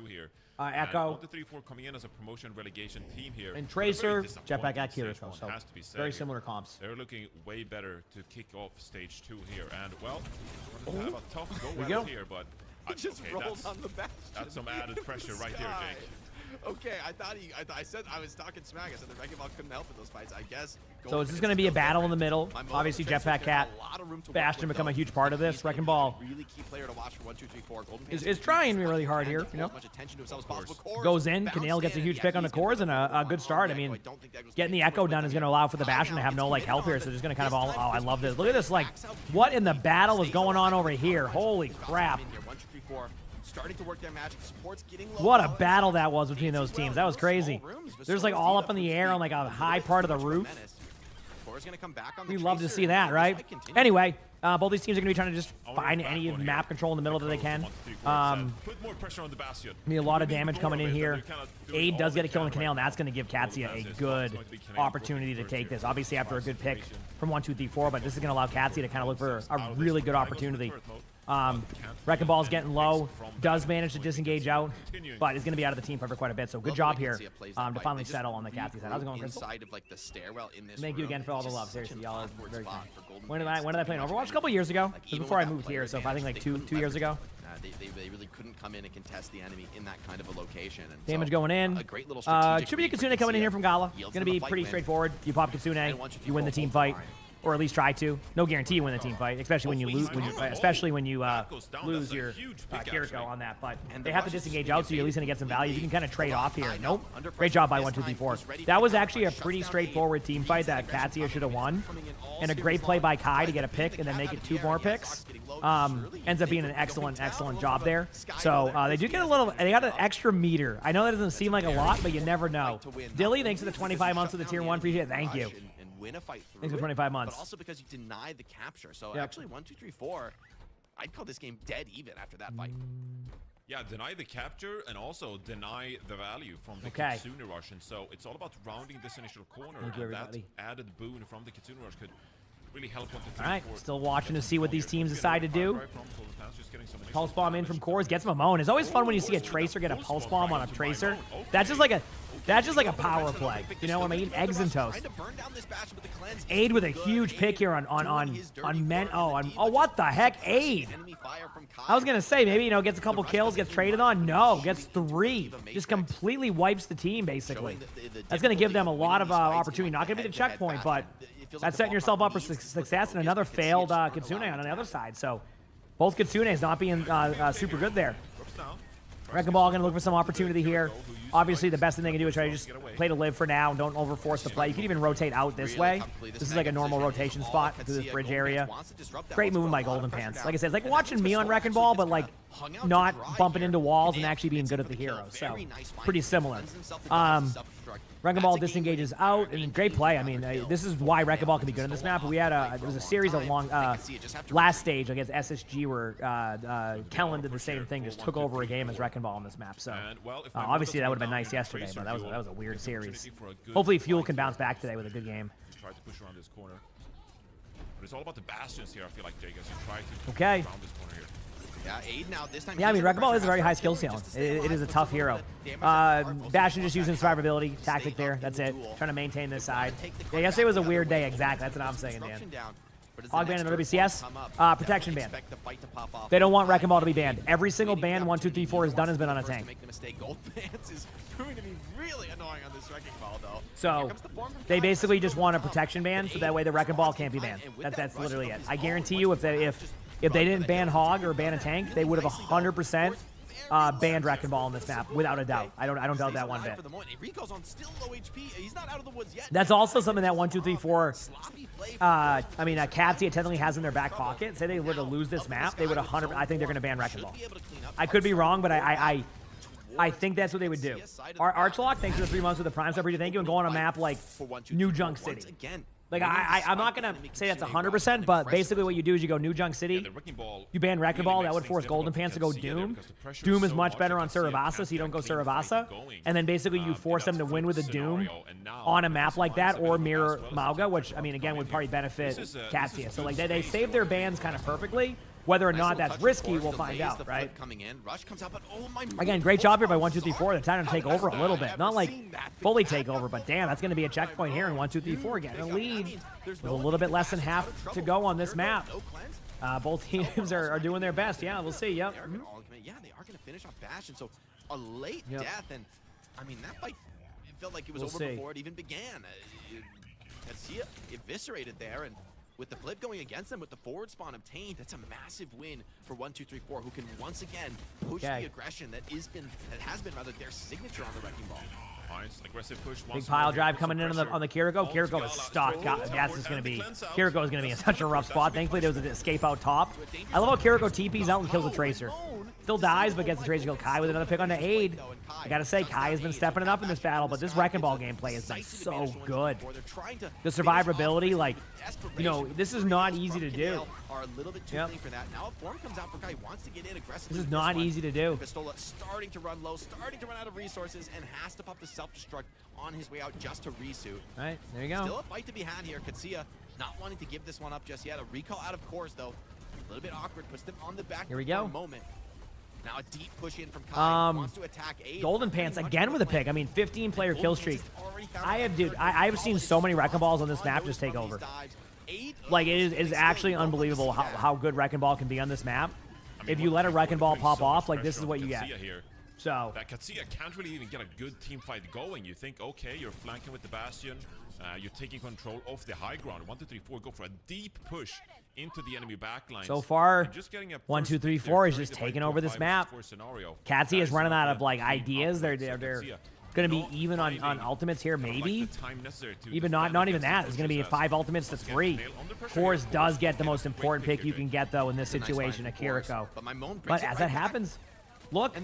Echo. The 3-4 coming in as a promotion relegation team here. And Tracer, Jetpack at Kiriko. So very similar comps. They're looking way better to kick off stage 2 here. And well, kind of a tough go here, but He just rolled on the Bastion. That's some added pressure right there, Jake. Okay, I said I was talking smack. I said the Wrecking Ball couldn't help in those fights. I guess. So is this going to be a battle in the middle? Obviously, Jetpack Cat, Bastion become a huge part of this. Wrecking Ball really key player to watch for 1, 2, 3, 4. is trying really hard here. Goes in. Canale gets a huge pick on the cores and a good start. I mean, getting the Echo done is going to allow for the Bastion to have no help here. So they're just going to kind of all. Oh, I love this. Look at this. Like, what in the battle is going on over here? Holy crap! 1, 2, 3, 4. Starting to work their magic. Support's getting low. What a battle that was between those teams. That was crazy. There's like all up in the air on like a high part of the roof. We love to see that, right? Anyway, both these teams are going to be trying to just find any map control in the middle that they can. Put more pressure on the Bastion. A lot of damage coming in here. Aid does get a kill in Canale, and that's going to give Qadsiya a good opportunity to take this. Obviously, after a good pick from 1, 2, 3, 4, but this is going to allow Qadsiya to kind of look for a really good opportunity. Wrecking Ball's getting low, does manage to disengage out, but is going to be out of the team for quite a bit. So good job here to finally settle on the Qadsiya side. How's it going, Crystal? Thank you again for all the love. Seriously, y'all are very kind. When did I play in Overwatch? A couple years ago. It was before I moved here, so I think like two years ago. They really couldn't come in and contest the enemy in that kind of a location. And damage so, going in. A great little strategic should be a Kitsune coming in here from Gala. It's going to be pretty straightforward. You pop Kitsune, you win the team fight. Or at least try to. No guarantee you win the team fight, especially when you lose. Especially when you lose your Kiriko on that. But they have to disengage out, so you're at least gonna get some value. You can kind of trade off here. Nope. Great job by 1, 2, 3, 4. That was actually a pretty straightforward team fight that Qadsiya should have won, and a great play by Kai to get a pick and then make it 2 more picks. Ends up being an excellent job there. So they do get a little. They got an extra meter. I know that doesn't seem like a lot, but you never know. Dilly, thanks for the 25 months of the tier 1. Appreciate it. Thank you. Win a fight through Thanks for 25 months. But also because you denied the capture. So actually 1, 2, 3, 4, I'd call this game dead even after that fight. Yeah, deny the capture and also deny the value from the Kitsune Rush. And so it's all about rounding this initial corner. And that added boon from the Kitsune Rush could really help 1, 2, 3, all right, 4. still watching to see what these teams decide to do. Pulse bomb in from Cores, gets Mamone. It's always fun when you see a Tracer get a pulse bomb on a Tracer. That's just like a power play. You know what I mean? Eggs and toast. Aid with a huge pick here on men. Oh, what the heck? Aid. I was gonna say maybe gets a couple kills, gets traded on. No, gets 3. Just completely wipes the team basically. That's gonna give them a lot of opportunity. Not gonna be the checkpoint, but that's setting yourself up for success. And another failed Kitsune on the other side. So both Kitsunes not being super good there. Wrecking Ball gonna look for some opportunity here. Obviously, the best thing they can do is try to just play to live for now and don't overforce the play. You can even rotate out this way. This is like a normal rotation spot through this bridge area. Great movement by Golden Pants. Like I said, it's like watching me on Wrecking Ball, but like not bumping into walls and actually being good at the hero. So pretty similar. Wrecking Ball disengages out, and great play. I mean, this is why Wrecking Ball can be good in this map. We had there was a series of long last stage against SSG where Kellen did the same thing, just took over a game as Wrecking Ball on this map. So obviously that would have been nice yesterday, but that was a weird series. Hopefully Fuel can bounce back today with a good game. Try to push around this corner. But it's all about the bastions here, I feel like, Jake, as you try to okay. around this corner here. Yeah, Aid now this time. Yeah, I mean, Wrecking Ball is a very high skill ceiling. It is a tough hero. Bastion just using survivability tactic there. That's it. Trying to maintain this side. Yeah, yesterday was a weird day. Exactly. That's what I'm saying, Dan. Hog ban and WCS. Protection ban. They don't want Wrecking Ball to be banned. Every single ban 1, 2, 3, 4 has done has been on a tank. Make the mistake. Gold bans is proving to be really annoying on this Wrecking Ball, though. So they basically just want a protection ban, so that way the Wrecking Ball can't be banned. That's literally it. I guarantee you, if they didn't ban Hog or ban a tank, they would have 100% banned Wrecking Ball on this map without a doubt. I don't doubt that one bit. That's also something that 1, 2, 3, 4. I mean, Catsy technically has in their back pocket. Say they were to lose this map, they would 100. I think they're going to ban Wrecking Ball. I could be wrong, but I think that's what they would do. Archlock, thanks for the 3 months with the Prime Sub. Thank you, and go on a map like New Junk City. Like, I'm not going to say that's 100%, but basically what you do is you go New Junk City, you ban Wrecking Ball, that would force Golden Pants to go Doom. Doom is much better on Suravasa, so you don't go Suravasa. And then basically you force them to win with a Doom on a map like that, or mirror Mauga, which, I mean, again, would probably benefit Katsia. So, like, they save their bans kind of perfectly. Whether or not that's risky, we'll find out, right? Again, great job here by 1, 2, 3, 4. They're trying to take over a little bit. Not like fully take over, but damn, that's going to be a checkpoint here in 1, 2, 3, 4. Getting a lead with a little bit less than half to go on this map. Both teams are doing their best. Yeah, we'll see. Yep. Yeah, they are going to finish off Bastion. So a late death, and I mean, that fight, it felt like it was over before it even began. Katsia eviscerated there, and with the flip going against them, with the forward spawn obtained, that's a massive win for 1, 2, 3, 4, who can once again push the aggression that has been their signature on the Wrecking Ball. Nice aggressive push. Big pile drive coming in on the Kiriko. Kiriko is stuck. That's just going to be. Kiriko is going to be in such a rough spot. Thankfully, there was an escape out top. I love how Kiriko TPs out and kills a Tracer. Still dies, but gets the Tracer kill. Kai with another pick on the Aid. I gotta say, Kai has been stepping it up in this battle, but this Wrecking Ball gameplay has been so good. The survivability, like, you know, this is not easy to do. Yep. This is not easy to do. Pistola starting to run low, starting to run out of resources, and has to pop the self-destruct on his way out just to resuit. All right, there you go. Still a fight to be had here. Katsia not wanting to give this one up just yet. A recall out of course, though. A little bit awkward, puts them on the back here we for go. a moment. Now a deep push in from Kai. Wants to attack Aid. Golden Pants again with a pick. I mean, 15-player kill streak. I've seen so many Wrecking Balls on this map just take over. Like, it is actually unbelievable how good Wrecking Ball can be on this map. If you let a Wrecking Ball pop off, like, this is what you get. So that Katsia can't really even get a good team fight going. You think, okay, you're flanking with the Bastion, you're taking control of the high ground. 1, 2, 3, 4, go for a deep push into the enemy backline. So far, 1, 2, 3, 4 is just taking over this map. Katsia is running out of like ideas. They're going to be even on ultimates here, maybe. Even not even that. It's going to be 5 ultimates to 3. Kors does get the most important pick you can get though in this situation, a Kiriko. But as that happens, look,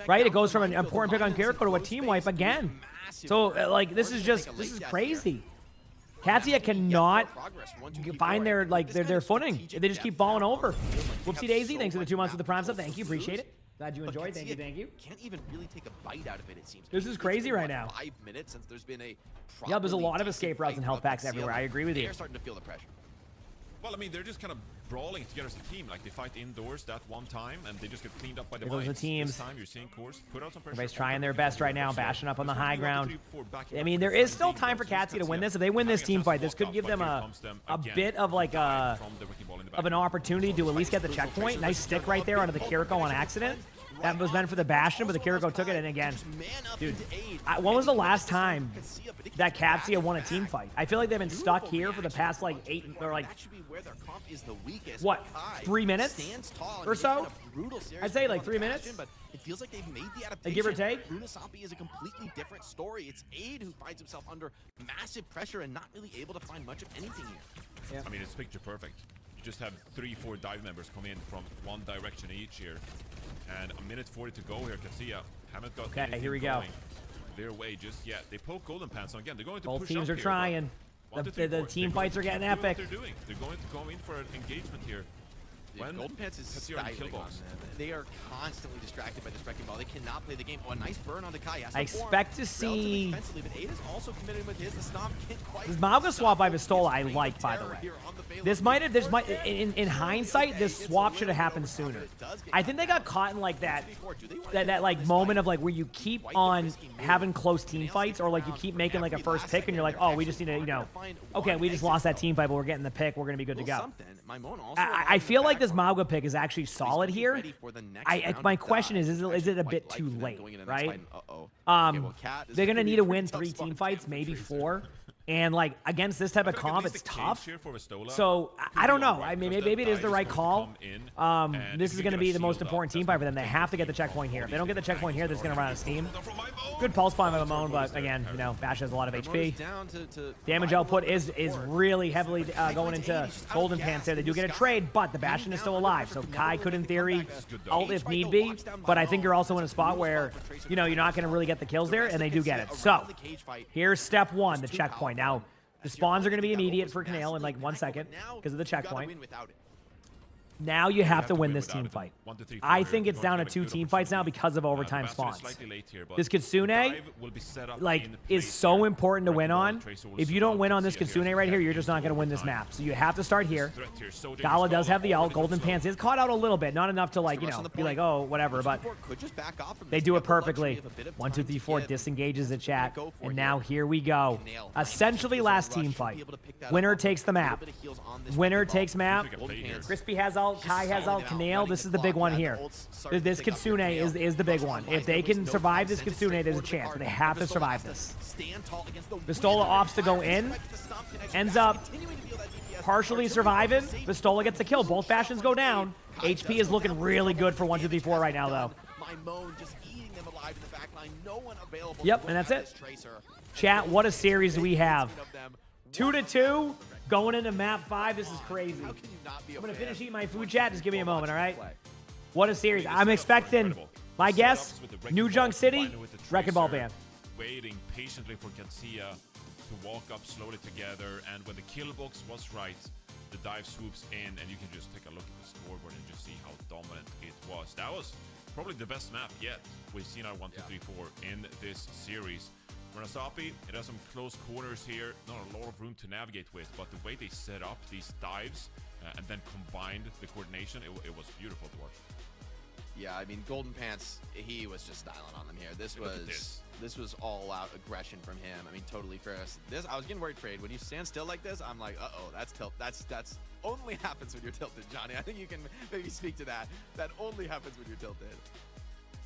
right? It goes from an important pick on Kiriko to a team wipe again. So like this is crazy. Katsia cannot find their footing. They just keep falling over. Whoopsie daisy, thanks for the 2 months with the Prime Sub. Thank you, appreciate it. Glad you enjoyed. Thank you. Can't even really take a bite out of it, it seems. This is crazy right now. 5 minutes since there's been a yeah, there's a lot of escape routes and health packs everywhere. I agree with you. They're starting to feel the pressure. Well, I mean, they're just kind of brawling together as a team. Like, they fight indoors that one time, and they just get cleaned up by the mines. The teams. This time, you're seeing Kors put out some pressure. Everybody's trying their best right now, bashing up on the high ground. I mean, there is still time for Katsia to win this. If they win this team fight, this could give them a bit of like of an opportunity to at least get the checkpoint. Nice stick right there onto the Kiriko on accident. That was meant for the Bastion, but the Kiriko took it, and again, dude, when was the last time that Katsia won a team fight? I feel like they've been stuck here for the past like 8 or like what, 3 minutes or so? I'd say like 3 minutes. But it feels like they've made the adaptation. Give or take. Runasapi is a completely different story. It's Aid who finds himself under massive pressure and not really able to find much of anything here. Yeah. I mean, it's picture perfect. You just have 3-4 dive members come in from one direction each here. And a minute 40 to go here. Katsia haven't got okay, here we go. their way just yet. They poke Golden Pants, so again, they're going to Both push teams up are here, trying. but 1, 2, 3, The 4. team They're fights are going to getting do what epic. They're doing. They're going to go in for an engagement here. Yeah, Golden Pants is Katsuya on the kill styling on box. them. They are constantly distracted by this wrecking ball. They cannot play the game. Oh, a nice burn on the Kai. I expect to see... Defensively, but Ada's also committed with his. The Stomp can't quite... This Mauga swap by Vistola I like, by the way. This might have, in hindsight, this swap should have happened sooner. I think they got caught in like that like moment of like where you keep on having close team fights, or like you keep making like a first pick and you're like, oh, we just need to, you know, okay, we just lost that team fight, but we're getting the pick, we're gonna be good to go. I feel like this Mauga pick is actually solid here. My question is it a bit too late, right? They're gonna need to win 3 team fights, maybe 4. And like against this type of comp, it's tough. So I don't know. I mean, maybe it is the right call. This is going to be the most important team fight for them. They have to get the checkpoint here. If they don't get the checkpoint here, they're just going to run out of steam. Good pulse bomb of Emongg, but again, you know, Bash has a lot of HP. Damage output is really heavily going into Golden Pants there. They do get a trade, but the Bastion is still alive. So Kai could, in theory, ult if need be. But I think you're also in a spot where, you know, you're not going to really get the kills there, and they do get it. So here's step 1, the checkpoint. Now, the spawns are going to be immediate for Canale in like 1 second because of the checkpoint. Now you have to win this team fight. I think it's down to 2 team fights now because of overtime spawns. This Kitsune, like, is so important to win on. If you don't win on this Kitsune right here, you're just not going to win this map. So you have to start here. Gala does have the ult. Golden Pants is caught out a little bit. Not enough to, like, you know, be like, oh, whatever. But they do it perfectly. 1, 2, 3, 4 disengages the chat. And now here we go. Essentially last team fight. Winner takes the map. Winner takes map. Crispy has ult. Kai has ult. Canale, this is the big one here. This Kitsune is the big one. If they can survive this Kitsune, there's a chance, but they have to survive this. Vistola opts to go in, ends up partially surviving. Vistola gets a kill. Both Bastions go down. HP is looking really good for 1, 2, 3, 4 right now, though. Yep, and that's it. Chat, what a series do we have. 2-2. Going into map 5, this is crazy. I'm going to finish eating my food, chat. Just give me a moment, all right? What a series. I'm expecting, my guess, New Junk City, Wrecking Ball ban. Waiting patiently for Katsuya to walk up slowly together, and when the kill box was right, the dive swoops in, and you can just take a look at the scoreboard and just see how dominant it was. That was probably the best map yet we've seen our 1, 2, 3, 4 in this series. Murasapi, it has some close corners here, not a lot of room to navigate with, but the way they set up these dives and then combined the coordination, it was beautiful to watch. Yeah, I mean, Golden Pants, he was just styling on them here. This was all out aggression from him. I mean, totally fair. I was getting worried, Trade. When you stand still like this, I'm like, uh-oh, that's tilt. That's only happens when you're tilted, Johnny. I think you can maybe speak to that. That only happens when you're tilted.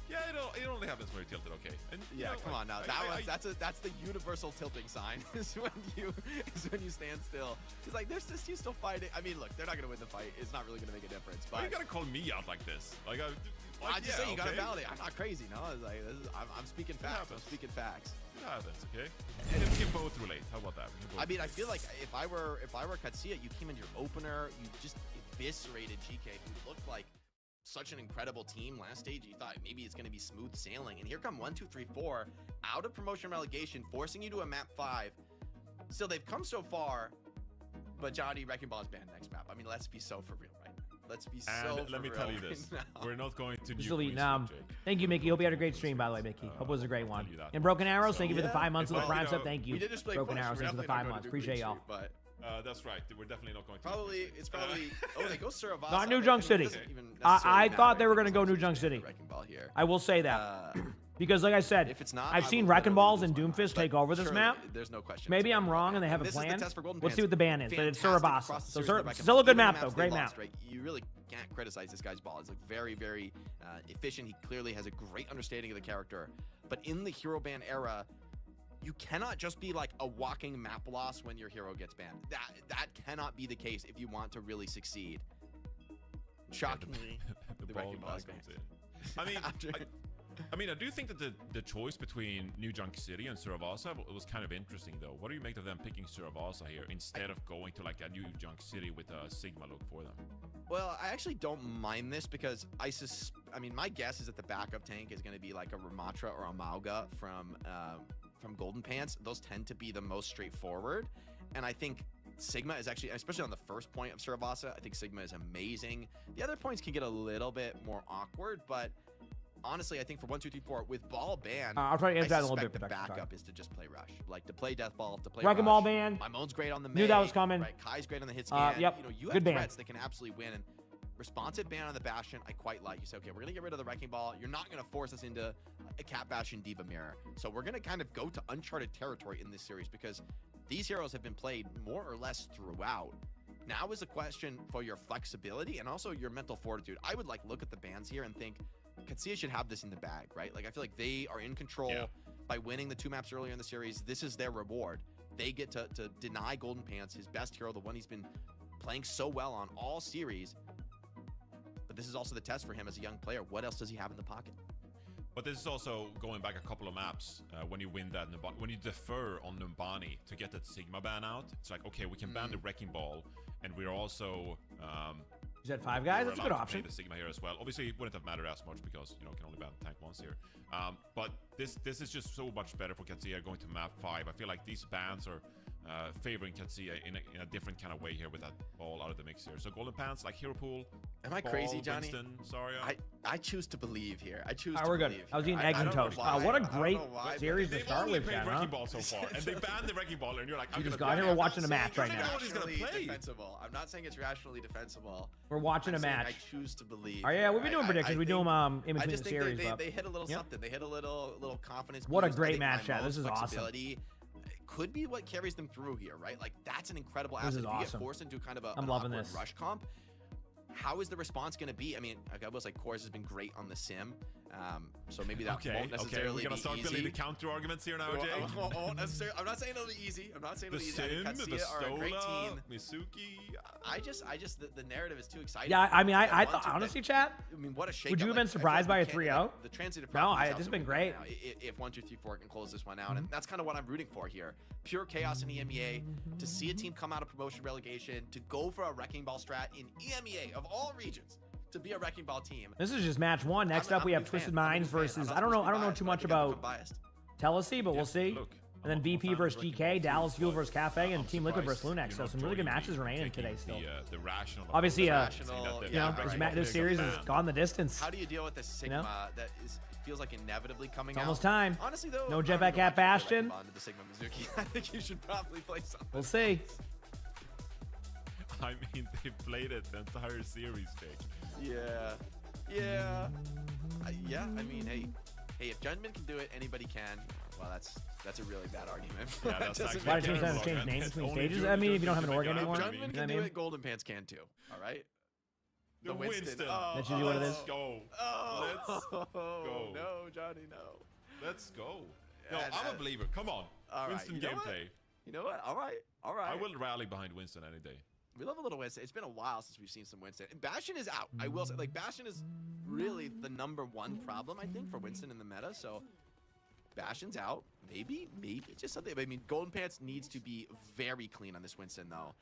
Yeah, it only happens when you're tilted, okay. And, yeah, come on now. That's the universal tilting sign is when you stand still. It's like there's just you still fighting. I mean, look, they're not gonna win the fight. It's not really gonna make a difference. But you gotta call me out like this. Like I just say you gotta validate. I'm not crazy, no. It's like I'm speaking facts. I'm speaking facts. It happens, okay. And we can both relate. How about that? I mean, I feel like if I were Katsuya, you came in your opener, you just eviscerated GK, who looked like such an incredible team last stage. You thought maybe it's going to be smooth sailing, and here come 1, 2, 3, 4 out of promotion relegation, forcing you to a map 5. Still, they've come so far, but Johnny, Wrecking Ball is banned next map. I mean, let's be so for real, right? Let's be so for real. Let me tell you this: we're not going to. Thank you, Mickey. Hope you had a great stream, by the way, Mickey. Hope it was a great one. And Broken Arrows, thank you for the 5 months of the Prime sub. Thank you. Broken Arrows, thank you for the 5 months. Appreciate y'all. That's right. We're definitely not going to. It's probably. Oh, they go Suravasa. Not New Junk City. I thought they were going to go New Junk City. I will say that. Because, like I said, if it's not, I've seen Wrecking Balls and Doomfist take over this map. There's no question. Maybe I'm wrong and they have a plan. Let's see what the ban is. But it's Surabasa. So still a good map, though. Great map. You really can't criticize this guy's ball. It's like very, very efficient. He clearly has a great understanding of the character. But in the hero ban era, you cannot just be like a walking map loss when your hero gets banned. That cannot be the case if you want to really succeed. Shockingly, the Wrecking Ball comes in. I mean, I do think that the choice between New Junk City and Suravasa was kind of interesting, though. What do you make of them picking Suravasa here instead of going to like a New Junk City with a Sigma look for them? Well, I actually don't mind this because I mean, my guess is that the backup tank is going to be like a Ramatra or a Mauga from Golden Pants. Those tend to be the most straightforward. And I think Sigma is actually, especially on the first point of Saravasa, I think Sigma is amazing. The other points can get a little bit more awkward, but honestly, I think for 1, 2, 3, 4 with ball ban, I'll try to answer that a little bit. The backup is to just play rush, like to play death ball, to play Wrecking rush. Ball ban. My Moan's great on the Knew that was coming. Right, Kai's great on the hit scan. Yep. You know, you have Good ban. threats that can absolutely win. And responsive ban on the Bastion, I quite like. You say, okay, we're gonna get rid of the Wrecking Ball. You're not gonna force us into a Cat Bastion Diva mirror. So we're gonna kind of go to uncharted territory in this series because these heroes have been played more or less throughout. Now is a question for your flexibility and also your mental fortitude. I would like look at the bans here and think Katsuya should have this in the bag, right? Like I feel like they are in control by winning the 2 maps earlier in the series. This is their reward. They get to deny Golden Pants, his best hero, the one he's been playing so well on all series. But this is also the test for him as a young player. What else does he have in the pocket? But this is also going back a couple of maps when you win that when you defer on Numbani to get that Sigma ban out. It's like, okay, we can ban the Wrecking Ball, and we're also you said 5 guys. That's a good option. Play the Sigma here as well. Obviously, it wouldn't have mattered as much because you know can only ban tank once here. But this is just so much better for Katsuya going to map 5. I feel like these bans are favoring Katsuya in a different kind of way here with that ball out of the mix here. So Golden Pants, like Hero Pool. Am I crazy, Johnny? Winston, sorry. I choose to believe here. I choose to we're believe. Good. I was eating eggs and toast. What a great series to start with, They've only played Wrecking Ball so far, and they banned the Wrecking Ball, and you're like, you just got here. We're watching a match right now. Defensible. I'm not saying it's rationally defensible. We're watching a match. I choose to believe. Oh yeah, we've been doing predictions. We do them in between the series. They hit a little something. They hit a little confidence. What a great match, chat. This is awesome. Could be what carries them through here, right? Like that's an incredible asset. This is awesome. Get forced into kind of a I'm loving this rush comp. How is the response going to be? I mean, I was like, Kors has been great on the sim, so maybe that won't necessarily we're gonna start building the counter arguments here now, Jay. I'm not saying it'll be easy. I'm not saying it'll be easy. The sim, the Stola, Mizuki. I just the narrative is too exciting. Yeah, I mean, I thought honestly, chat. I mean, what a shake. Would you have been surprised by a 3-0? The transitive. No, this has been great. If 1, 2, 3, 4 can close this one out, and that's kind of what I'm rooting for here. Pure chaos in EMEA. To see a team come out of promotion relegation, to go for a Wrecking Ball strat in EMEA of all regions. To be a Wrecking Ball team. This is just match 1. Next up, we have Twisted Minds versus. I don't know too much about Telesi, but we'll see. And then VP versus GK, Dallas Fuel versus Cafe, and Team Liquid versus Lunex. So some really good matches remaining today still. The rational. Obviously, this series has gone the distance. How do you deal with the Sigma that feels like inevitably coming out? Almost time. Honestly, though, no Jetpack Cat Bastion. The Sigma Mizuki. I think you should probably play something. We'll see. I mean, they played it the entire series, Jake. Yeah. I mean, hey, if Judgment can do it, anybody can. Well, that's a really bad argument. Yeah, that's actually. Why do teams have to change names between stages? I mean, if you don't have an org anymore. Judgment can do it. Golden Pants can too. All right. The Winston. That's usually what it is. Let's go. Let's go. No, Johnny, no. Let's go. No, I'm a believer. Come on. Winston gameplay. You know what? All right. I will rally behind Winston any day. We love a little Winston. It's been a while since we've seen some Winston. And Bastion is out. I will say, like, Bastion is really the #1 problem, I think, for Winston in the meta. So, Bastion's out. Maybe just something. I mean, Golden Pants needs to be very clean on this Winston, though.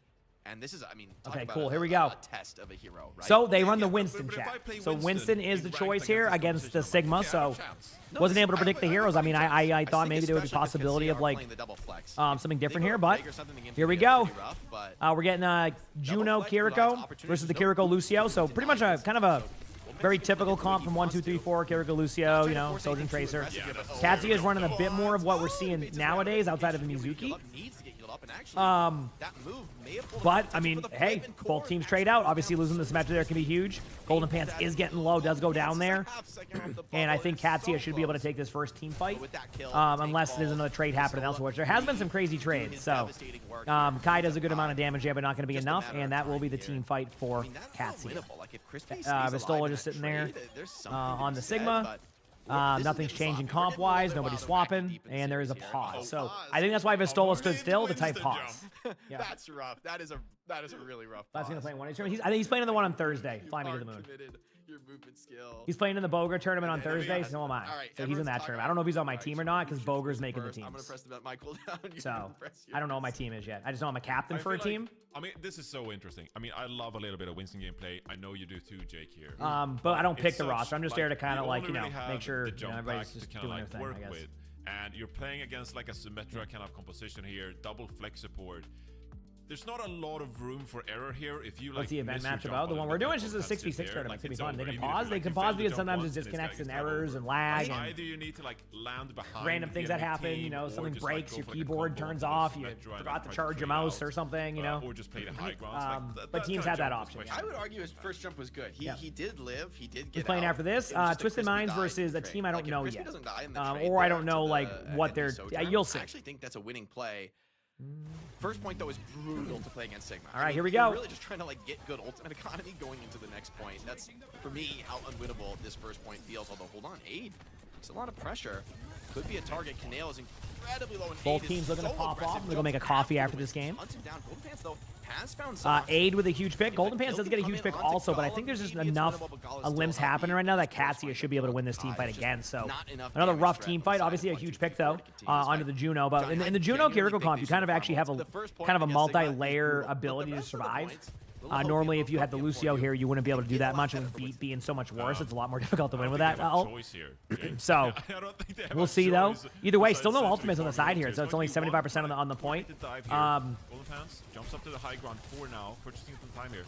And this is, I mean, okay, cool. Here we go. A test of a hero, right? So they run the Winston chat. So Winston is the choice here against the Sigma. So wasn't able to predict the heroes. I mean, I thought maybe there would be a possibility of like something different here, but here we go. We're getting Juno Kiriko versus the Kiriko Lucio. So pretty much a kind of a very typical comp from 1, 2, 3, 4. Kiriko Lucio, you know, Sojin Tracer. Katsuya is running a bit more of what we're seeing nowadays outside of the Mizuki. But I mean, hey, both teams trade out. Obviously, losing this match there can be huge. Golden Pants is getting low, does go down there, and I think Katsuya should be able to take this first team fight, unless there's another trade happening elsewhere. There has been some crazy trades, so Kai does a good amount of damage there, but not going to be enough, and that will be the team fight for Katsuya. Vistola just sitting there on the Sigma. Nothing's changing comp-wise, nobody's swapping, and there is a pause. So I think that's why Vistola stood still to type pause. Yeah. That's rough. That is a really rough pause. That's gonna play one. I think he's playing the one on Thursday. Fly me to the moon. your movement skill. He's playing in the Bogra tournament on And then we Thursday, got- so am I. All right, So he's in that tournament. I don't know if he's on my team or not because Bogra's making the teams. I'm gonna press the my cooldown. You're So gonna press I don't know what my team is yet. I just know I'm a captain I for a feel like- team. I mean, this is so interesting. I mean, I love a little bit of Winston gameplay. I know you do too, Jake here. But I don't pick It's the such, roster. I'm just there to kind of you like, only really have make sure the jump everybody's pack to just kinda doing like their thing, work I guess. with. And you're playing against like a Symmetra kind of composition here, double flex support. There's not a lot of room for error here if you like. What's the event miss your match jump about? The a one little we're bit, doing like is just a Golden Pass 6v6 there, tournament. like, It's gonna be it's fun. They over. can Even if pause. you, They like, can you fail pause to because jump sometimes once, there's this guy disconnects gets and run errors over. and lag. And Either you need to like land behind. random things that happen, you know, something breaks, your keyboard turns off, you forgot to charge your mouse or something, you know. Or just play the high grounds. But teams have that option. I would argue his first jump was good. He did live. He did get He's playing out. after this. It was just a Twisted crispy Minds die versus a trade. team I don't Like, if know Crispy yet. doesn't die in the trade Or I there don't to know the like what end they're. of Sojourn, You'll see. I actually think that's a winning play. First point though is brutal to play against Sigma. All right, here we you're go. Really just trying to like get good ultimate economy going into the next point. That's for me how unwinnable this first point feels. Although hold on, Aid, it's a lot of pressure. Could be a target. Kaneo is incredibly low. And Both Aid teams is looking to so pop aggressive. off. We're gonna make a coffee after this game. Hunts him down. Golden Pants though has found some. Aid with a huge pick. Golden Pants does get a huge pick also, but I think there's just enough limbs happening right now that Katsia should be able to win this team fight again. So another rough team fight. Obviously a huge pick though onto the Juno, but in the Juno Kiriko comp, you kind of actually have a kind of a multi-layer ability to survive. Normally, if you had the Lucio here, you wouldn't be able to do that much. And with Beat being so much worse, it's a lot more difficult to win with that. So we'll see though. Either way, still no ultimates on the side here, so it's only 75% on the point. Jumps up to the high ground for now, purchasing some time here.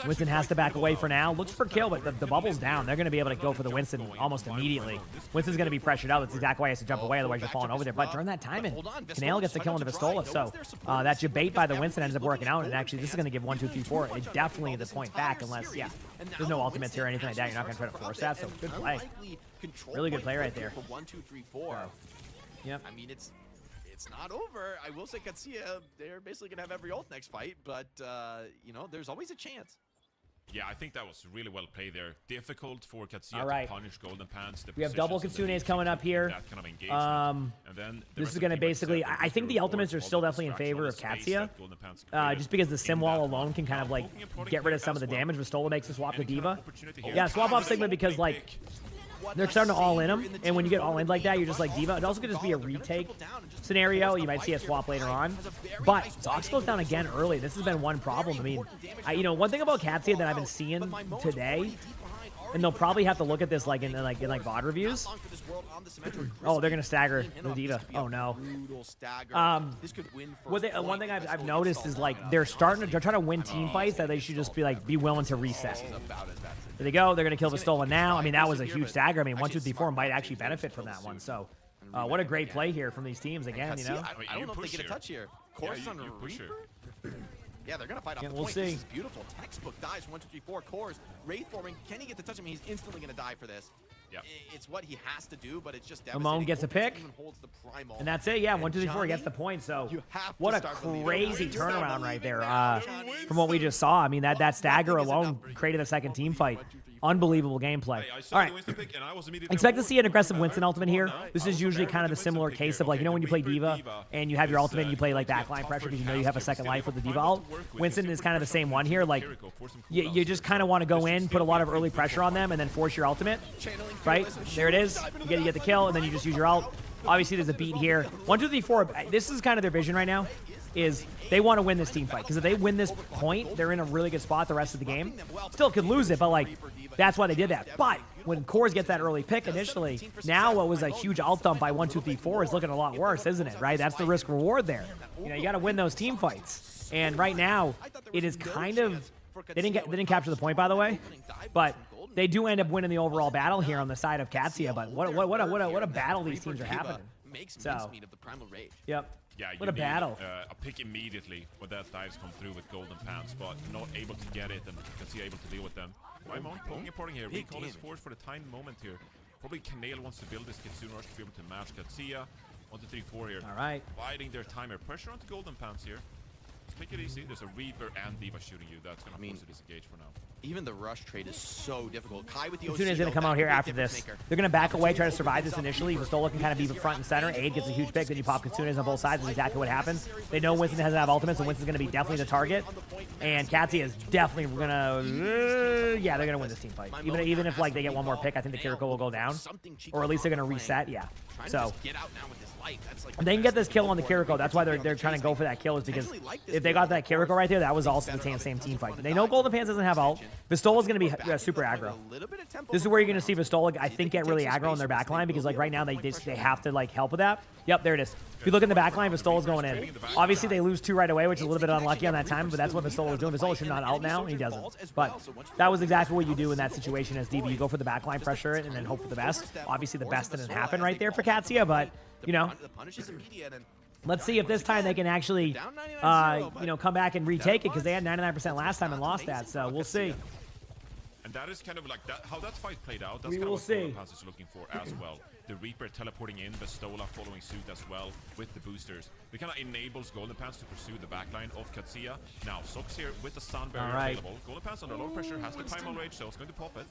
Winston has to back away for now. Looks for kill, but the bubble's down. They're going to be able to go for the Winston almost immediately. Winston's going to be pressured out. That's exactly why he has to jump away, otherwise you're falling over there. But during that time, Kanale gets the kill into Vistola, so that debate by the Winston ends up working out. And actually, this is going to give 1, 2, 3, 4. It definitely the point back, unless there's no ultimates here or anything like that. You're not going to try to force that. So good play. Really good play right there. 1, 2, 3, 4. Yep. I mean, it's not over. I will say Katsuya, they're basically going to have every ult next fight, but, you know, there's always a chance. Yeah, I think that was really well played there. Difficult for Katsuya to punish Golden Pants. We have double Kitsunes coming up here. And then this is going to basically, I think the ultimates are still definitely in favor of Katsuya. Just because the sim wall alone can kind of like get rid of some of the damage. Vistola makes a swap to Diva. Yeah, swap off Sigma because like they're starting to all in him, and when you get all in like that, you're just like Diva. It also could just be a retake scenario. You might see a swap later on, but Zox goes down again early. This has been one problem. I mean, you know, one thing about Katsuya that I've been seeing today, and they'll probably have to look at this like in VOD reviews. Oh, they're gonna stagger the Diva. Oh no. One thing I've noticed is like they're trying to win team fights that they should just be willing to reset. There they go. They're gonna kill Vistola now. I mean, that was a huge stagger. I mean, 1, 2, 3, 4 might actually benefit from that one. So, what a great play here from these teams again. You know. I don't know if they get a touch here. Course on Reaper. Yeah, they're gonna fight off the we'll point. see. This is beautiful. Textbook dies. 1, 2, 3, 4 cores. Wraith forming. Can he get the touch? I mean, he's instantly gonna die for this. Yeah. It's what he has to do, but it's just Emongg gets a pick, and that's it. Yeah, 1, 2, 3, 4 gets the point. So what a crazy turnaround right there from what we just saw. I mean, that stagger alone created a second team fight. Unbelievable gameplay. All right, expect to see an aggressive Winston ultimate here. This is usually kind of the similar case of like, you know, when you play Diva and you have your ultimate and you play like backline pressure because you know you have a second life with the Diva ult. Winston is kind of the same one here. Like you just kind of want to go in, put a lot of early pressure on them, and then force your ultimate. Right? There it is. You get the kill, and then you just use your ult. Obviously, there's a beat here. 1, 2, 3, 4. This is kind of their vision right now. Is they want to win this team fight because if they win this point, they're in a really good spot the rest of the game. Still could lose it, but like that's why they did that. But when Cores gets that early pick initially, now what was a huge ult dump by 1, 2, 3, 4 is looking a lot worse, isn't it? Right? That's the risk reward there. You know, you got to win those team fights. And right now, it is kind of they didn't capture the point, by the way, but they do end up winning the overall battle here on the side of Katsuya. But what a battle these teams are having. So, yep. Yeah, what a battle. A pick immediately when that dives come through with Golden Pants, but not able to get it and Katsuya able to deal with them. Emongg poking and porting here. Recall is forced for the tiny moment here. Probably Kanale wants to build this Kitsune Rush to be able to match Katsuya. 1, 2, 3, 4 here. All right. Biding their timer. Pressure onto Golden Pants here. Just make it easy. There's a Reaper and Diva shooting you. That's going to force you to disengage for now. Even the rush trade is so difficult. Kai with the Kitsune is going to come out here after this. They're going to back away, try to survive this initially. Vistola can kind of be front and center. Aid gets a huge pick, then you pop Kitsunes on both sides. That's exactly what happens. They know Winston doesn't have ultimates, and Winston's going to be definitely the target. And Katsuya is definitely going to... Yeah, they're gonna win this team fight. Even if like they get one more pick, I think the Kiriko will go down, or at least they're gonna reset. Yeah. So they can get this kill on the Kiriko. That's why they're trying to go for that kill, is because if they got that Kiriko right there, that was also the same team fight. They know Golden Pants doesn't have ult. Vistola's gonna be super aggro. This is where you're gonna see Vistola, I think, get really aggro on their backline, because like right now they have to like help with that. Yep, there it is. If you look in the backline, Vistola's going in. Obviously they lose 2 right away, which is a little bit unlucky on that time, but that's what Vistola was doing. Vistola should not out now, and he doesn't. But that was exactly what you do in that situation as DB. You go for the backline, pressure it, and then hope for the best. Obviously the best didn't happen right there for Katsia, but you know, let's see if this time they can actually, you know, come back and retake it, because they had 99% last time and lost that. So we'll see. And that is kind of like that, how that fight played out. That's kind of what Golden Pants is looking for as well. The Reaper teleporting in, Vistola following suit as well with the boosters. It kind of enables Golden Pants to pursue the backline of Katsia. Now, Sox here with the Sun Barrier available. Golden Pants under low pressure has the Primal Rage, so it's going to pop it.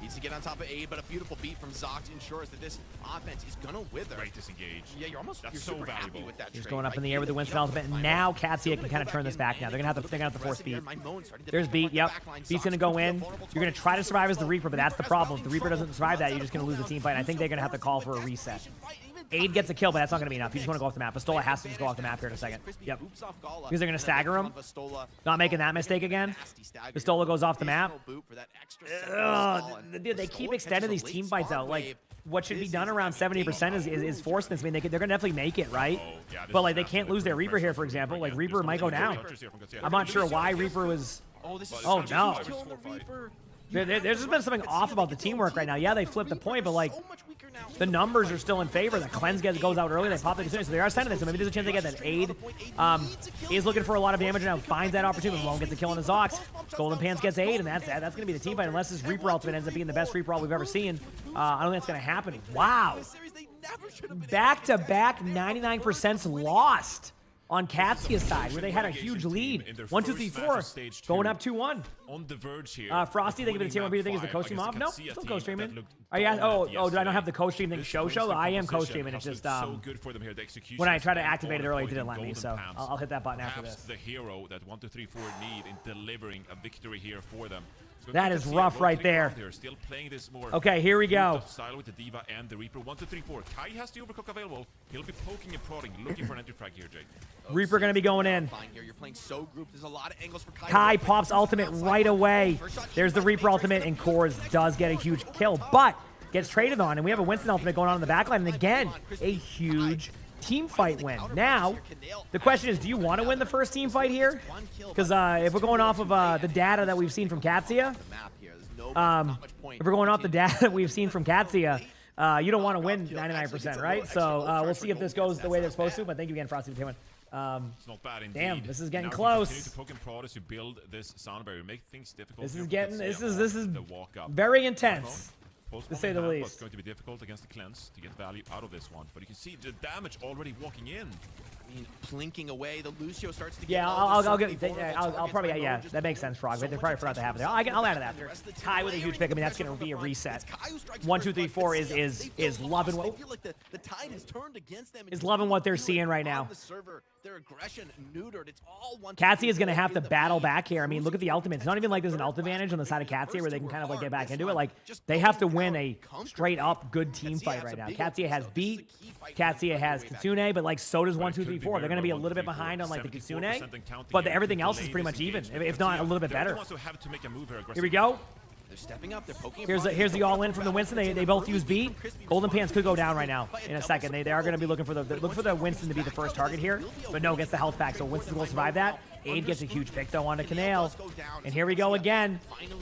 Needs to get on top of Aid, but a beautiful beat from Zox ensures that this offense is gonna wither. Great disengage. Yeah, you're so valuable. with that. He's going up in the air with the Winston ultimate, and now Katsia can kind of turn this back now. They're gonna have to force beat. There's beat. Yep. Beat's gonna go in. You're gonna try to survive as the Reaper, but that's the problem. If the Reaper doesn't survive that, you're just gonna lose the team fight. I think they're gonna have to call for a reset. Aid gets a kill, but that's not gonna be enough. You just want to go off the map. Vistola has to just go off the map here in a second. Yep. Because they're gonna stagger him. Not making that mistake again. Vistola goes off the map. Dude, they keep extending these team fights out. Like, what should be done around 70% is forcing this. I mean, they're gonna definitely make it, right? But like, they can't lose their Reaper here, for example. Like, Reaper might go down. I'm not sure why Reaper was. Oh no. There's just been something off about the teamwork right now. Yeah, they flipped the point, but like, the numbers are still in favor. The cleanse goes out early. They pop the decision, so they are sending this. So maybe there's a chance they get that Aid. Is looking for a lot of damage now. Finds that opportunity. Won't get the kill on his Zox. Golden Pants gets Aid, and that's going to be the team fight. Unless this Reaper ultimate ends up being the best Reaper ult we've ever seen. I don't think that's going to happen. Wow. Back-to-back 99% lost on Katsia's side, where they had a huge lead. 1, 2, 3, 4, going up 2-1. On the verge here. Frosty, they give it a tier 1 beat. Think is the co-stream off? No, still co-streaming. Are you? Oh, do I not have the co-stream thing? Show? I am co-streaming. It's just when I try to activate it early, it didn't let me. So I'll hit that button after this. The hero that 1, 2, 3, 4 need in delivering a victory here for them. That is rough right there. Still playing this more okay, here we go. Style with the Diva and the Reaper. 1, 2, 3, 4. Kai has the overcook available. He'll be poking and prodding, looking for an entry frag here, Jake. Reaper gonna be going in. You're playing so group. There's a lot of angles for Kai pops ultimate right away. There's the Reaper ultimate, and Kors does get a huge kill, but gets traded on, and we have a Winston ultimate going on in the backline, and again, a huge team fight win. Now, the question is, do you want to win the first team fight here? Because if we're going off of the data that we've seen from Katsia, if we're going off the data that we've seen from Katsia, you don't want to win 99%, right? So we'll see if this goes the way they're supposed to. But thank you again, Frosty, for taking one. It's not bad indeed. Damn, this is getting now close. Continue to poke and prod as you build this sound barrier, make things difficult. This is very intense. To say the least. It's going to be difficult against the cleanse to get value out of this one, but you can see the damage already walking in. I mean, plinking away, the Lucio starts to get. Yeah, I'll probably, yeah, that makes sense, Frog. They probably forgot to have it. I'll add it after. Kai with a huge pick. I mean, that's going to be a reset. 1, 2, 3, 4 is loving what. The tide has turned against them. Is loving what they're seeing right now. Their aggression neutered. It's all one. Katsia is going to have to battle back here. I mean, look at the ultimate. It's not even like there's an ult advantage on the side of Katsia where they can kind of like get back into it. Like, they have to win a straight up good team fight right now. Katsia has beat. Katsia has Kitsune, but like so does 1, 2, 3, 4. They're going to be a little bit behind on like the Kitsune, but everything else is pretty much even, if not a little bit better. Here we go. They're stepping up. They're poking. Here's the all in from the Winston. They both use beat. Golden Pants could go down right now in a second. They are going to be looking for the Winston to be the first target here, but no, gets the health pack, so Winston will survive that. Aid gets a huge pick though onto Canale, and here we go again.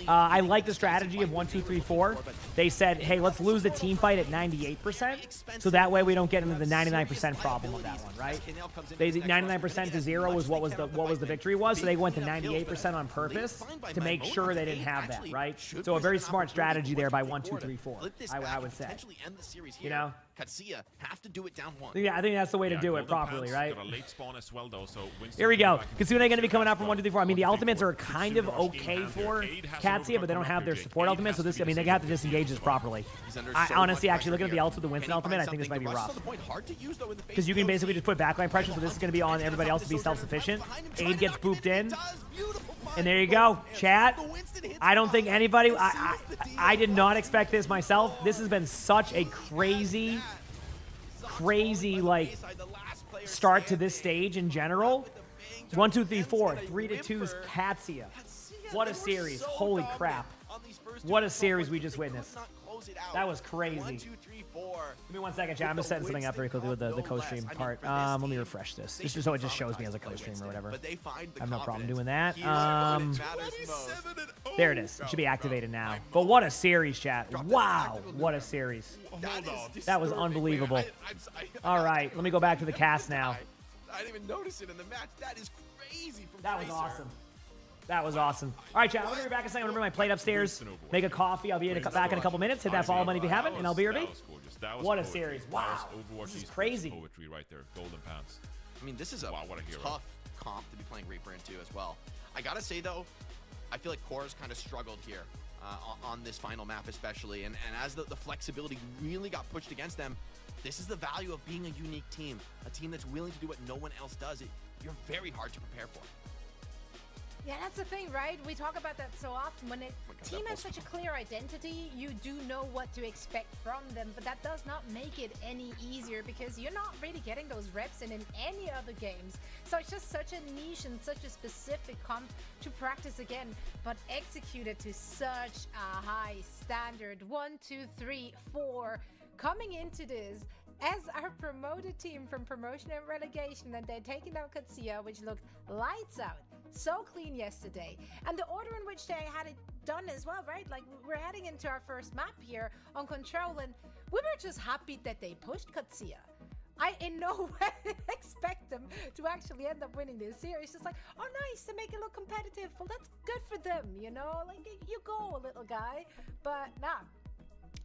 I like the strategy of 1, 2, 3, 4. They said, hey, let's lose the team fight at 98%, so that way we don't get into the 99% problem of that one, right? They 99% to 0 was what was the victory was, so they went to 98% on purpose to make sure they didn't have that, right? So a very smart strategy there by 1, 2, 3, 4. I would say, you know. Katsuya have to do it down one. Yeah, I think that's the way to do it properly, right? Got a late spawn as well, though, so Here we go. Kasune going to be coming out from 1, 2, 3, 4. I mean, the ultimates are kind of okay for Katsuya, but they don't have their support ultimate, so this, I mean, they have to disengage this properly. I honestly, actually, looking at the ults with the Winston ultimate, I think this might be rough. Because you can basically just put backline pressure, so this is going to be on everybody else to be self-sufficient. Aid gets booped in. And there you go, chat. I don't think anybody, I did not expect this myself. This has been such a crazy, like, start to this stage in general. 1, 2, 3, 4, 3 to 2's Katsuya. What a series, holy crap. What a series we just witnessed. That was crazy. 1, 2, 3, 4. Give me 1 second, chat. I'm just setting something up very quickly with the co-stream part. Let me refresh this. Just so it just shows me as a co-stream or whatever. I have no problem doing that. There it is. It should be activated now. But what a series, chat. Wow. What a series. That was unbelievable. All right. Let me go back to the cast now. I didn't even notice it in the match. That is crazy from That was awesome. That was awesome. All right, chat. I'm going to be back in a second. I'm going to bring my plate upstairs, make a coffee. I'll be back in a couple minutes. Hit that follow button if you haven't, and I'll be RB. What a series. Wow. This is crazy. Poetry right there. Golden Pants. I mean, this is a tough comp to be playing Reaper into as well. I got to say, though, I feel like Core's kind of struggled here on this final map especially. And as the flexibility really got pushed against them, this is the value of being a unique team. A team that's willing to do what no one else does. You're very hard to prepare for. Yeah, that's the thing, right? We talk about that so often. When a team has such a clear identity, you do know what to expect from them, but that does not make it any easier because you're not really getting those reps in any other games. So it's just such a niche and such a specific comp to practice again, but executed to such a high standard. 1, 2, 3, 4. Coming into this as our promoted team from promotion and relegation, and they're taking out Katsuya, which looked lights out. So clean yesterday. And the order in which they had it done as well, right? Like, we're heading into our first map here on Control, and we were just happy that they pushed Katsuya. I in no way expect them to actually end up winning this series. Just like, oh, nice, to make it look competitive. Well, that's good for them, you know? Like, you go, little guy. But nah.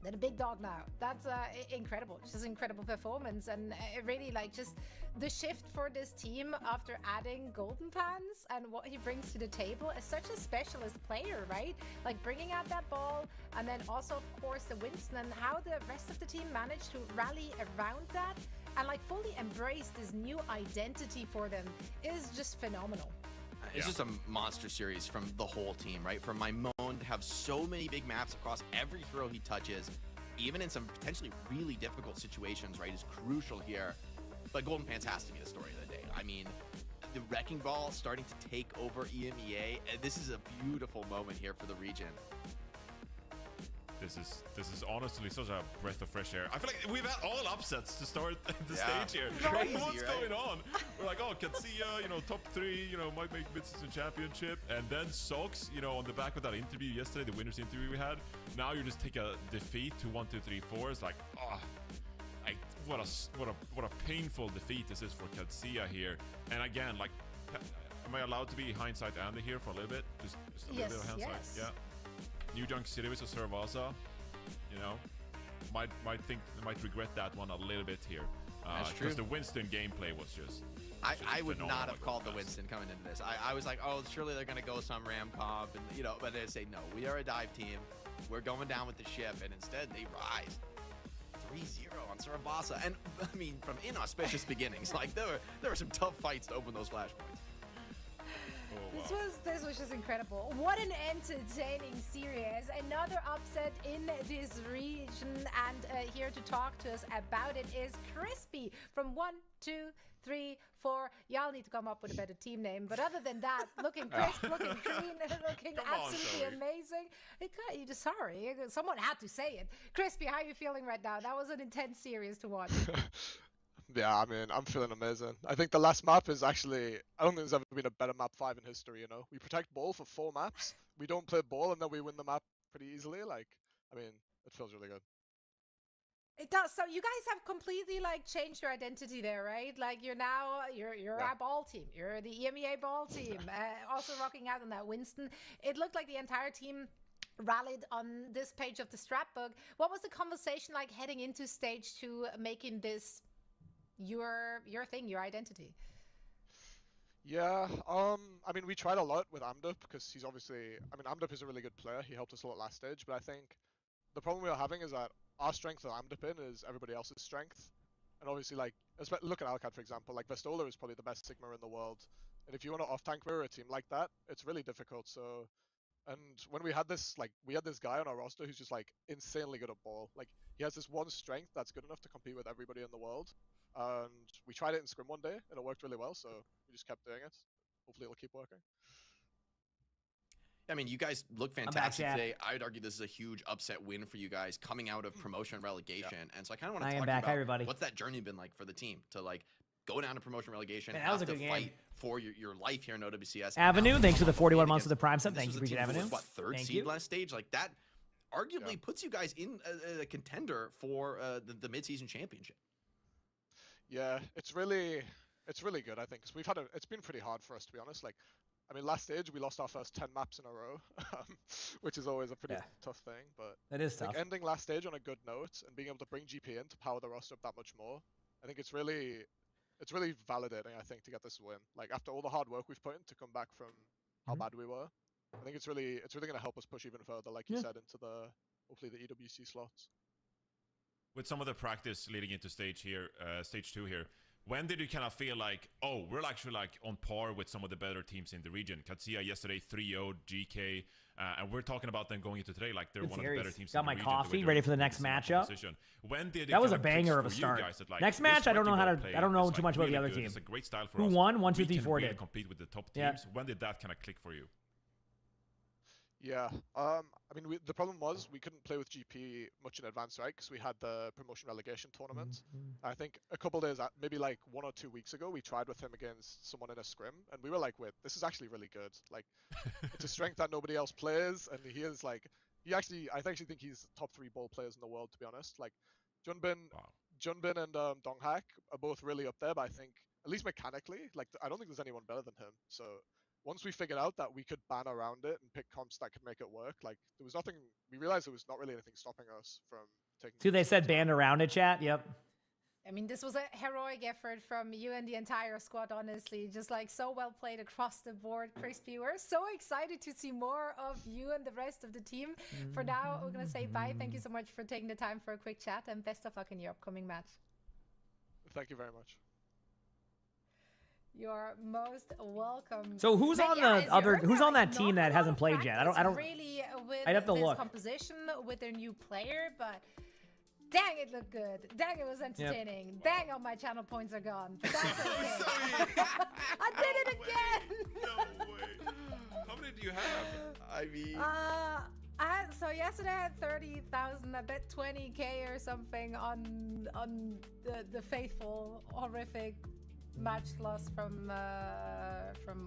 They're a big dog now. That's incredible. Just incredible performance, and really like just the shift for this team after adding Golden Pants and what he brings to the table as such a specialist player, right? Like bringing out that ball, and then also of course the Winston, and how the rest of the team managed to rally around that and like fully embrace this new identity for them is just phenomenal. It's just a monster series from the whole team, right? From my Moan to have so many big maps across every hero he touches, even in some potentially really difficult situations, right, is crucial here. But Golden Pants has to be the story of the day. I mean, the Wrecking Ball starting to take over EMEA. This is a beautiful moment here for the region. This is honestly such a breath of fresh air. I feel like we've had all upsets to start the stage here. Crazy, what's right? going on? We're like, oh, Katsuya, top 3, might make mid-season championship, and then Sox, on the back of that interview yesterday, the winners interview we had. Now you just take a defeat to 1, 2, 3, 4. It's like, what a painful defeat this is for Katsuya here. And again, like, am I allowed to be hindsight Andy here for a little bit? Just a little bit of hindsight. Yes. Yeah. New Junk City with Servasa, might regret that one a little bit here. That's true. Because the Winston gameplay was just I would not have called the Winston coming into this. I was like, oh, surely they're gonna go some Ram comp, and but they say no. We are a dive team. We're going down with the ship, and instead they rise 3-0 on Servasa. And I mean, from inauspicious beginnings, like there were some tough fights to open those flashpoints. Oh, wow. This was just incredible. What an entertaining series. Another upset in this region, and here to talk to us about it is Crispy from 1, 2, 3, 4. Y'all need to come up with a better team name. But other than that, looking crisp, looking clean, looking absolutely amazing. Sorry, someone had to say it. Crispy, how are you feeling right now? That was an intense series to watch. Yeah, I mean, I'm feeling amazing. I think the last map is actually, I don't think there's ever been a better map 5 in history, We protect ball for 4 maps. We don't play ball, and then we win the map pretty easily. Like, I mean, it feels really good. It does. So you guys have completely like changed your identity there, right? Like you're a ball team. You're the EMEA ball team. Also rocking out on that Winston. It looked like the entire team rallied on this page of the strap book. What was the conversation like heading into stage 2, making this your thing, your identity? Yeah, I mean, we tried a lot with Amdup because he's obviously, I mean, Amdup is a really good player. He helped us a lot last stage, but I think the problem we are having is that our strength that Amdup in is everybody else's strength. And obviously, like, look at Alcad, for example. Like, Vestola is probably the best Sigma in the world. And if you want to off-tank mirror a team like that, it's really difficult. So, and when we had this guy on our roster who's just, like, insanely good at ball. Like, he has this one strength that's good enough to compete with everybody in the world. And we tried it in Scrim one day, and it worked really well, so we just kept doing it. Hopefully it'll keep working. I mean, you guys look fantastic today. I'd argue this is a huge upset win for you guys coming out of promotion and relegation. Yeah. And so I kind of want to talk about everybody. What's that journey been like for the team to like go down to promotion relegation, and have to fight for your life here in OWCS. Avenue, thanks for the 41 months of the Prime sub. Thank you, Bridget Avenue. What, third seed last stage? Like that arguably puts you guys in a contender for the mid-season championship. Yeah, it's really good, I think, because it's been pretty hard for us, to be honest. Like, I mean, last stage we lost our first 10 maps in a row, which is always a pretty tough thing. But that is tough. Like, ending last stage on a good note and being able to bring GP in to power the roster up that much more, I think it's really validating. I think to get this win, like after all the hard work we've put in to come back from how bad we were, I think it's really going to help us push even further, like you said, into hopefully the EWC slots. With some of the practice leading into stage 2 here, when did you kind of feel like, oh, we're actually like on par with some of the better teams in the region? Katsuya yesterday 3-0 GK, and we're talking about them going into today like they're one of the better teams. Got in the my region, coffee ready for the next matchup. When did it that was a banger of a start. Like, next match, I don't know too much about the other team. It's a great style for Who us. won? 1, 2, 3, we 4 can did. compete with the top teams. When did that kind of click for you? Yeah, I mean, the problem was we couldn't play with GP much in advance, right? Because we had the promotion relegation tournament. I think a couple days, maybe like 1 or 2 weeks ago, we tried with him against someone in a scrim, and we were like, wait, this is actually really good. Like, it's a strength that nobody else plays, and he is like, I actually think he's top 3 ball players in the world, to be honest. Like, Junbin and Donghak are both really up there, but I think, at least mechanically, like, I don't think there's anyone better than him. So once we figured out that we could ban around it and pick comps that could make it work, like there was nothing. We realized there was not really anything stopping us from taking. See, they said banned around it, chat. Yep. I mean, this was a heroic effort from you and the entire squad, honestly. Just like so well played across the board, Crispy. We're so excited to see more of you and the rest of the team. For now, we're going to say bye. Thank you so much for taking the time for a quick chat, and best of luck in your upcoming match. Thank you very much. You're most welcome. So who's on the other? Who's on that team that hasn't played yet? I don't really. With I'd have to this look. Composition with their new player, but dang, it looked good. Dang, it was entertaining. Dang, all my channel points are gone. But that's okay. I did it again. No way. How many do you have? I mean. So yesterday I had 30,000. I bet 20k or something on the faithful horrific match loss from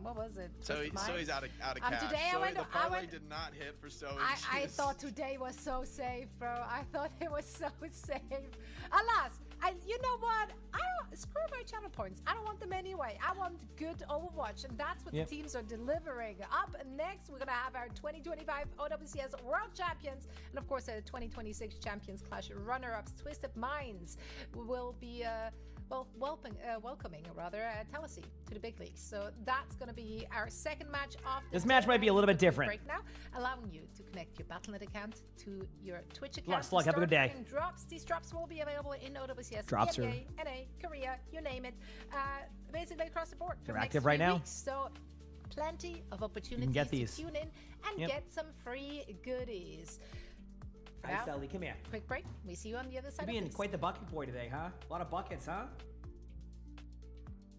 what was it? So he's out of cash. Today the parlay did not hit for Zoe. I thought today was so safe, bro. I thought it was so safe. Alas, you know what? I don't screw my channel points. I don't want them anyway. I want good Overwatch, and that's what the teams are delivering. Up next, we're gonna have our 2025 OWCS World Champions, and of course, a 2026 Champions Clash runner-ups. Twisted Minds will be welcoming Talisi to the big leagues. So that's going to be our second match of this match might be a little bit different. Break now, allowing you to connect your Battle.net account to your Twitch account. Luck, have a good day. Drops. These drops will be available in OWCS, drops NA, Korea, you name it. Basically across the board. They're active right now. So plenty of opportunities to tune in and get some free goodies. Hi, Sally, come here. Quick break. We see you on the other side. You're being quite the bucket boy today, huh? A lot of buckets, huh?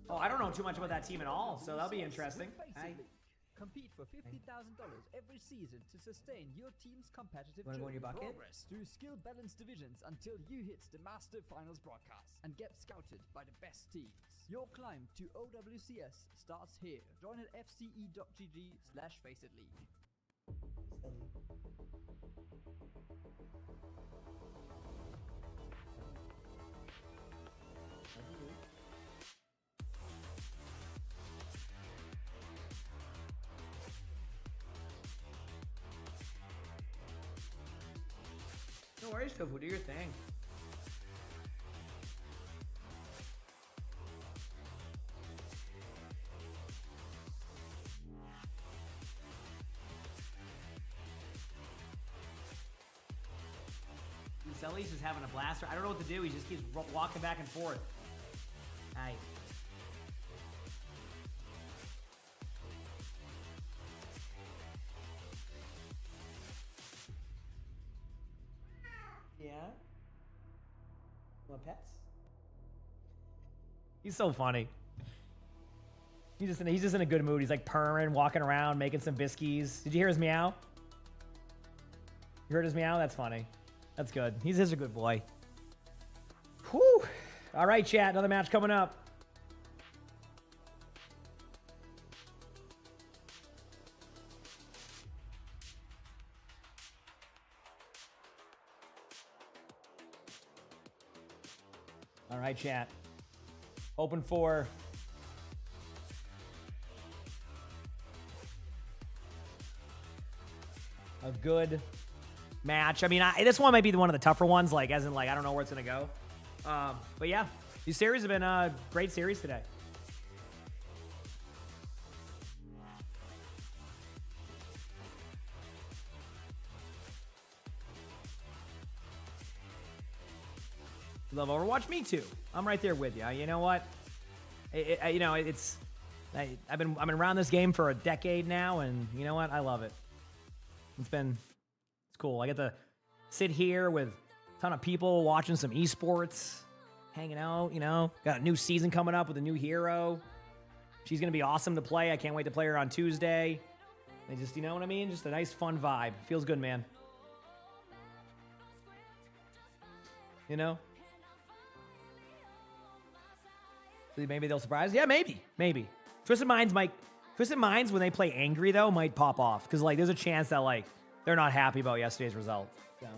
Oh, I don't know too much about that team at all, so that'll be interesting. Compete for $50,000 every season to sustain your team's competitive progress through skill balanced divisions until you hit the Master Finals broadcast and get scouted by the best teams. Your climb to OWCS starts here. Join at fce.gg/faceit-league. worries, Tofu. Do your thing. Sully's just having a blaster. I don't know what to do. He just keeps walking back and forth. Aye. Yeah? Want pets? He's so funny. He's just in a good mood. He's like purring, walking around, making some biscuits. Did you hear his meow? You heard his meow? That's funny. That's good. He's a good boy. Whew. All right, chat. Another match coming up. All right, chat. Open for a good match. I mean, this one might be one of the tougher ones, like as in like I don't know where it's gonna go. But yeah, these series have been a great series today. You love Overwatch? Me too. I'm right there with you. You know what? I've been around this game for a decade now, and you know what? I love it. It's cool. I get to sit here with a ton of people watching some esports, hanging out, you know. Got a new season coming up with a new hero. She's going to be awesome to play. I can't wait to play her on Tuesday. And just, you know what I mean? Just a nice, fun vibe. Feels good, man. You know? So maybe they'll surprise? Yeah, maybe. Maybe. Twisted Minds, when they play angry, though, might pop off. Because, like, there's a chance that, like, they're not happy about yesterday's result. So.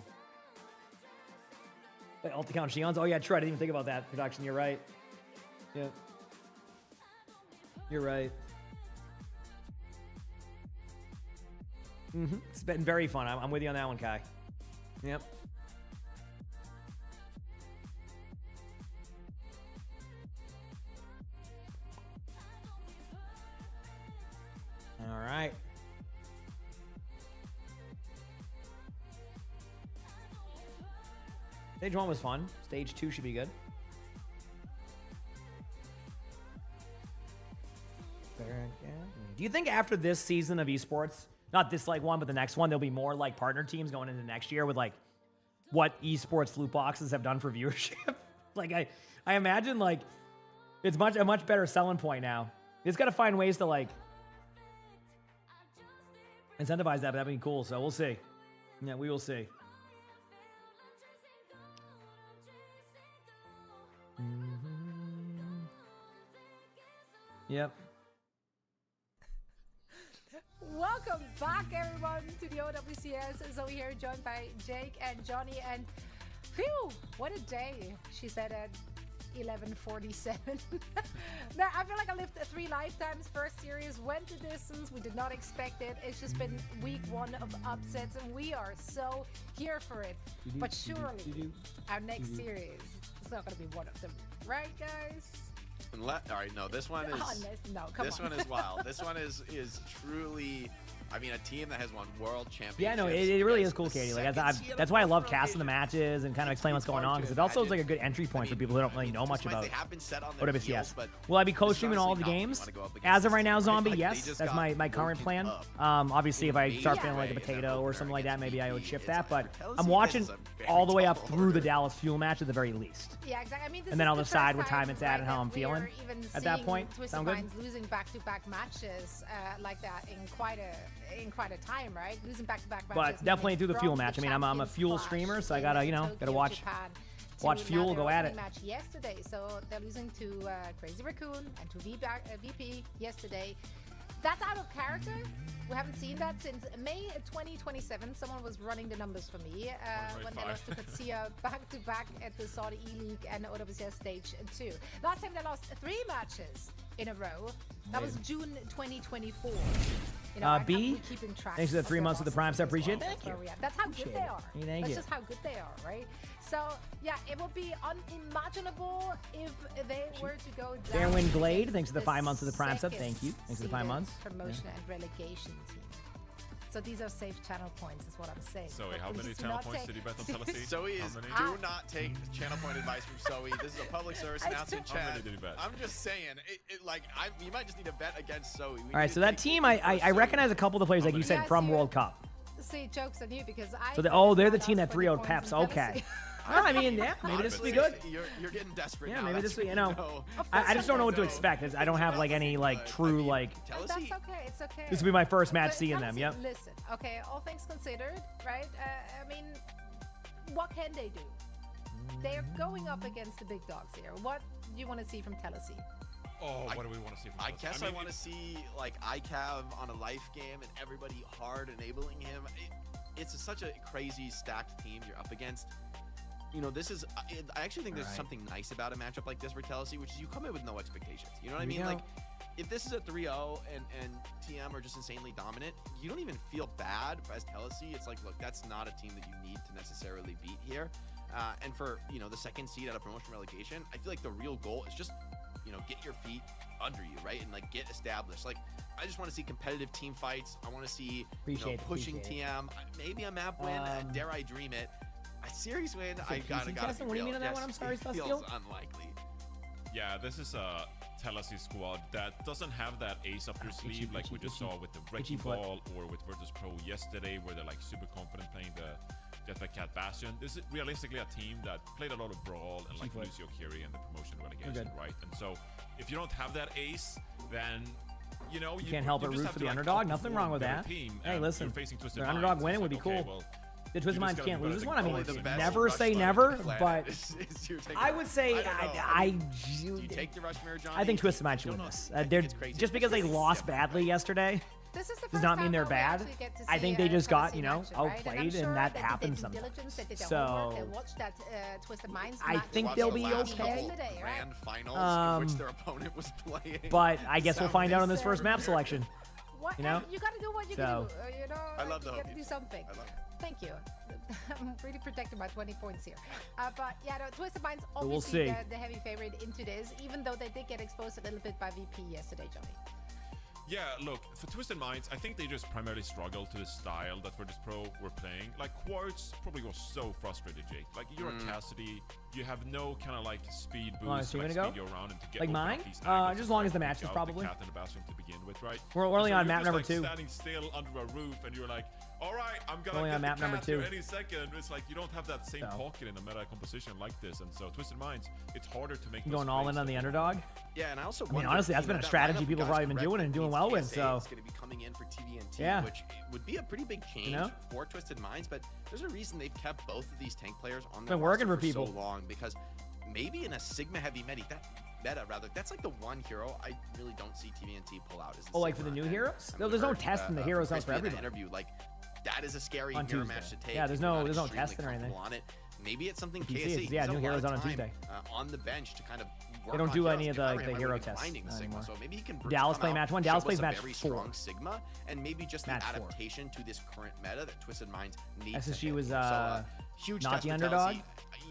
Like, alt account Shion's. Oh, yeah, true. I didn't even think about that, production. You're right. Yep. You're right. It's been very fun. I'm with you on that one, Kai. Yep. All right. Stage 1 was fun. Stage 2 should be good. Do you think after this season of esports, not this like one, but the next one, there'll be more like partner teams going into next year with like what esports loot boxes have done for viewership? Like I imagine like it's a much better selling point now. It's got to find ways to like incentivize that, but that'd be cool. So we'll see. Yeah, we will see. Yep. Welcome back, everyone, to the OWCS. Zoe here, joined by Jake and Johnny. And phew, what a day, she said at 11:47. Now, I feel like I lived 3 lifetimes. First series went the distance. We did not expect it. It's just been week 1 of upsets, and we are so here for it. But surely, our next series is not going to be one of them. Right, guys? All right, no, this one is this one is wild. This one is truly, I mean, a team that has won world championships. Yeah, no, it really is cool, Katie. Like that's why I love casting the matches and kind of explain what's going on, because it also is like a good entry point for people who don't really know much about OWCS. Will I be co-streaming all of the games? As of right now, Zombie, yes. That's my current plan. Obviously, if I start feeling like a potato or something like that, maybe I would shift that. But I'm watching all the way up through the Dallas Fuel match at the very least. Yeah, exactly. I mean, and then I'll decide what time it's at and how I'm feeling at that point. Sound good? Losing back-to-back matches like that in quite a time, right? Losing back-to-back matches. But definitely through the Fuel match. I mean, I'm a Fuel streamer, so I gotta watch Fuel, go at it. Match yesterday, so they're losing to Crazy Raccoon and to VP yesterday. That's out of character. We haven't seen that since May 2027. Someone was running the numbers for me when they lost to Katsia back-to-back at the Saudi E-League and OWCS Stage 2. Last time they lost 3 matches in a row. That was June 2024. You know, B, we're keeping track thanks for the of 3 their months of the Prime losses sub. as Appreciate it. well. Thank you. That's where we are. That's how good they are. Thank That's you. just how good they are, right? So yeah, it would be unimaginable if they were to go down. Fairwind Glade, against thanks for the 5 months of the Prime sub. second Thank you. Thanks for the 5 seeded months. Promotion and relegation team. So these are safe channel points, is what I'm saying. Zoe, But how many please do channel not points take- did you bet on Tennessee? Zoe is, How do not take channel point advice from Zoe. This is a public service announcement How many chat. did you bet? I'm just saying, you might just need to bet against Zoe. We All need right, to so that take team, it I for recognize a couple of the players, like you said, Yeah, from see, World Cup. See, joke's on you because I. So they're the team that 3-0'd Peps. Okay. No, I mean, yeah, maybe this will be good. You're getting desperate Yeah, now. maybe That's this will, what you know. Of I course just don't know what to I'm expect. I don't have like any like true like. That's okay. It's okay. This will be my first match But seeing them. Tennessee, Yep. Listen, okay. All things considered, right? I mean, what can they do? They're going up against the big dogs here. What do you want to see from Tennessee? Oh, what do we want to see from I Tennessee? guess I, mean, want to see like ICAV on a life game and everybody hard enabling him. It's such a crazy stacked team you're up against. You know, this is. I actually think there's something nice about a matchup like this for Tennessee, which is you come in with no expectations. You know what I mean? Like, if this is a 3-0 and TM are just insanely dominant, you don't even feel bad as Tennessee. It's like, look, that's not a team that you need to necessarily beat here. And for the second seed out of promotion relegation, I feel like the real goal is just get your feet under you, right, and like get established. Like, I just want to see competitive team fights. I want to see pushing TM. Maybe a map win. Dare I dream it? A series win. I gotta be What do you mean on that one? I'm sorry, it feels Celestial. unlikely. Yeah, this is a Tennessee squad that doesn't have that ace up their sleeve like we just saw with the Wrecking Ball or with Virtus Pro yesterday, where they're like super confident playing the Jetpack Cat Bastion. This is realistically a team that played a lot of Brawl and like Lucio Curie in the promotion relegation, right? And so if you don't have that ace, then you can't help but root for the underdog. Nothing wrong with that. Hey, listen, the underdog winning would be cool. The Twisted Minds can't lose this one. I mean, never say never, but I would say Do you take the Rush Mirror, Johnny? I think Twisted Minds should win this. They're just because they lost badly yesterday. This is the Does not first mean they're time that we bad. actually get to I see think they just got, Tennessee match, right? outplayed, I'm sure and that they happens did due sometimes. diligence, they did their So homework, they watched that Twisted Minds I match. think they'll be okay. Yesterday, right? Grand finals in which their opponent was playing. But I guess we'll find out on this first map selection. What? You know? You gotta do what you So- can do. I love the you hope gotta do games. something. I love it. Thank you. I'm really protecting my 20 points here. But yeah, no, Twisted Minds We'll obviously see. the heavy favorite into this, even though they did get exposed a little bit by VP yesterday, Johnny. Yeah, look, for Twisted Minds, I think they just primarily struggle to the style that Virtus Pro were playing. Like, Quartz probably was so frustrated, Jake. Like, you're a Cassidy, you have no kind of like speed boost to so like, you're gonna speed you around and to get Like open up mine? these angles Just as to long try as the and match pick is out probably. the cat and the bastion to begin with, right? We're only So on you're map just, number like, 2. standing still under a roof, and you're like, all right, I'm gonna Only get on the map number cat here 2. any second. It's like you don't have that same pocket in a meta composition like this, and so Twisted Minds, it's harder to make those Going all in plays on the that- underdog. Yeah, and I also I mean, wonder, honestly, that's been a that strategy lineup people have got probably been doing and doing well with. means So PSA is going to be coming in for TVNT, Yeah. which would be a pretty big change for Twisted Minds. But there's a reason they've kept both of these tank players on their Been working roster for people. so long, because maybe in a Sigma heavy meta, that's like the one hero I really don't see TVNT pull out. Is the Oh, like for the Sigma. new And heroes? I No, mean, there's no heard, test in the heroes out for Crispy in that everybody. interview, like that is a scary On hero Tuesday. match to take. Yeah, there's if you're no- not there's no extremely testing or anything. comfortable on it. Maybe it's something You see KSE. it. Yeah, has a new lot heroes of out on time, Tuesday. on the bench to kind of work They don't on do heroes. any of If the, I like, were the him, I hero would be tests grinding the Sigma. anymore. So maybe he can Dallas come play out, match 1. show Dallas us plays a match very 4. strong Sigma, and maybe just Match the 4. adaptation to this current meta that Twisted Minds needs. SSG to hit. was So, huge not test the for underdog. Tennessee.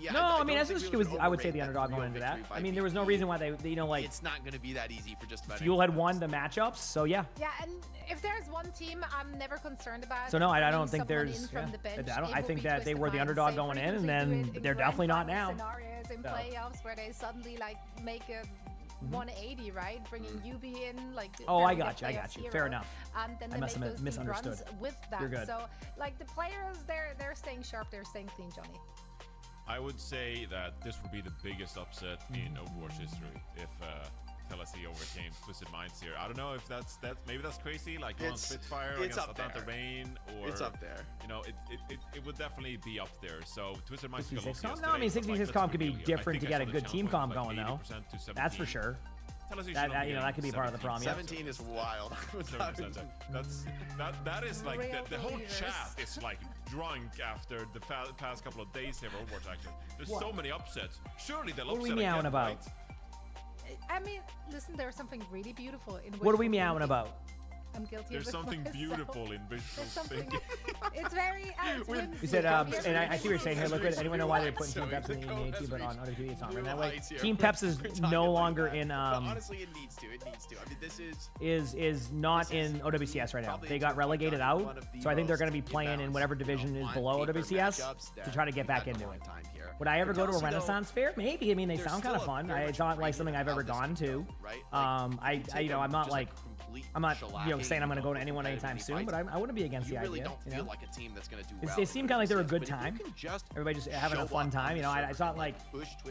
Yeah, No, I mean don't think SSG we was. would I would say overrate the underdog real going into that. victory by I mean, there was no VP. reason why they like. It's not going to be that easy for just about Fuel had anyone won else. the matchups, so yeah. Yeah, and if there's one team I'm never concerned about. So no, I don't bringing think someone there's. in from the bench, I don't. it I will think be that they Twisted were the Minds. underdog They going in, and frequently do then it in they're definitely not grand now. final Scenarios in So. playoffs where they suddenly like make a 180, right? Bringing UB in like. Oh, I very got you. I big got you. playoff Fair hero, enough. And then I they must make have those deep misunderstood. runs with that. You're good. So like the players, they're staying sharp, they're staying clean, Johnny. I would say that this would be the biggest upset in Overwatch history if Tennessee overcame Twisted Minds here. I don't know if that's maybe that's crazy, like on Spitfire it's against up Atlanta there. Rain, or It's up there. You know, it would definitely be up there. So Twisted Minds. 66 comp? No, I mean 66 comp could be different to get a good team comp going though. That's for sure. That that could be part of the problem. 17 is wild. 70%. That is like the whole chat is like drunk after the past couple of days here of Overwatch action. There's so many upsets. Surely they'll What are we upset meowing again, about? right? I mean, listen, there's something really beautiful in. What are we wishful meowing thinking. about? I'm guilty There's of it something myself. beautiful in There's visual something. thinking. It's very. It's whimsy. You said, Come here. and I see what you're saying here. Look, anyone know why they're putting Team Peps in the EMEA team, but on other teams it's not right that way? Team Peps is no longer in. Honestly, it needs to. It needs to. I mean, this is not in OWCS right now. They got relegated out, so I think they're going to be playing in whatever division is below OWCS to try to get back into it. Would I ever go to a Renaissance fair? Maybe. I mean, they sound kind of fun. It's not like something I've ever gone to. I you know, I'm not like. I'm not, you know, saying I'm going to go to anyone anytime soon, but I wouldn't be against the idea. You know? like a team that's going to do well. They seem kind of like they're a good time. Everybody just having a fun time. You know, it's not like,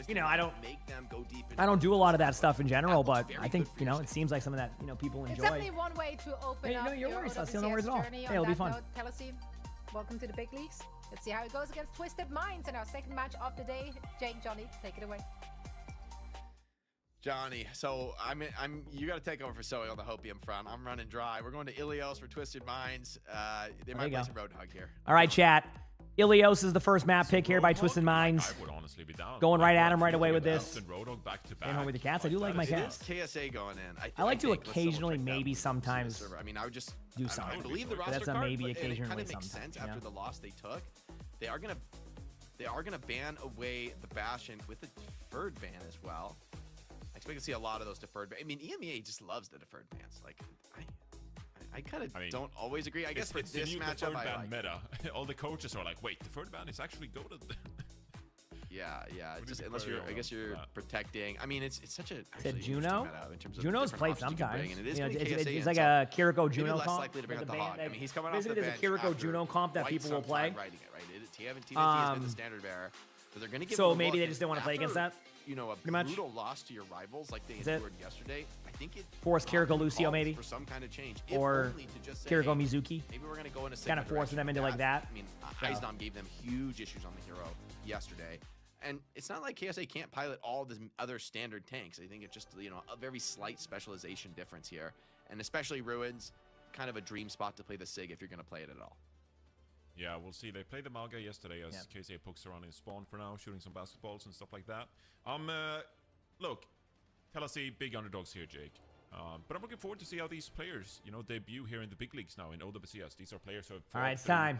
you know, I don't do a lot of that stuff in general, but I think, you know, it seems like something that, you know, people enjoy. It's definitely one way to open Hey, up no, you're your worries. I see no worries at all. journey. Hey, it'll On be that fun. note, Pelosi, welcome to the big leagues. Let's see how it goes against Twisted Minds in our second match of the day. Jake, Johnny, take it away. Johnny, so you got to take over for Zoe on the Hopium front. I'm running dry. We're going to Ilios for Twisted Minds. They might play some Roadhog here. All right, chat. Ilios is the first map pick here by Twisted Minds. I would honestly be down. Going right at him right away with this. Roadhog back to back. Staying home with the cats. I do like my cats. It is KSA going in. I like to occasionally, maybe sometimes. I mean, I would just do something. I believe the But roster that's a card, maybe but it occasionally kind of makes sometimes, sense after the loss they took. They are gonna ban away the Bastion with the deferred ban as well. I expect to see a lot of those deferred bans. I mean, EMEA just loves the deferred bans. Like, I kind of don't always agree. I guess for it's this the new matchup, deferred I ban like. meta. All the coaches are like, wait, deferred ban is actually goated. Yeah. Just unless you're, I guess you're protecting. I mean, it's such a. Said Juno. Juno's played sometimes. And it is You know, gonna be it's KSA like and a so Kiriko maybe Juno less comp. likely to bring Like out the the band Hawk. that- I mean, he's coming off the basically, there's a bench Kiriko after Juno comp that quite people will some play. time writing it, right? TFNT has been the standard bearer. So they're gonna give So him a maybe look. they just didn't want to play against that. You know, a pretty much. brutal loss to your rivals like they Is it? endured yesterday. I think it Force Kiriko Lucio maybe, for some kind of change, if or only to just say, Kiriko hey, Mizuki. Maybe we're gonna go in a Kind of forcing them into like that. I mean, So. Heisdom gave them huge issues on the hero yesterday. And it's not like KSA can't pilot all the other standard tanks. I think it's just, you know, a very slight specialization difference here. And especially Ruins, kind of a dream spot to play the SIG if you're going to play it at all. Yeah, we'll see. They played the Malga yesterday as KSA pokes around in spawn for now, shooting some basketballs and stuff like that. Look, Tennessee, big underdogs here, Jake. But I'm looking forward to see how these players, you know, debut here in the big leagues now in OWCS. These are players who have All right, it's through, time.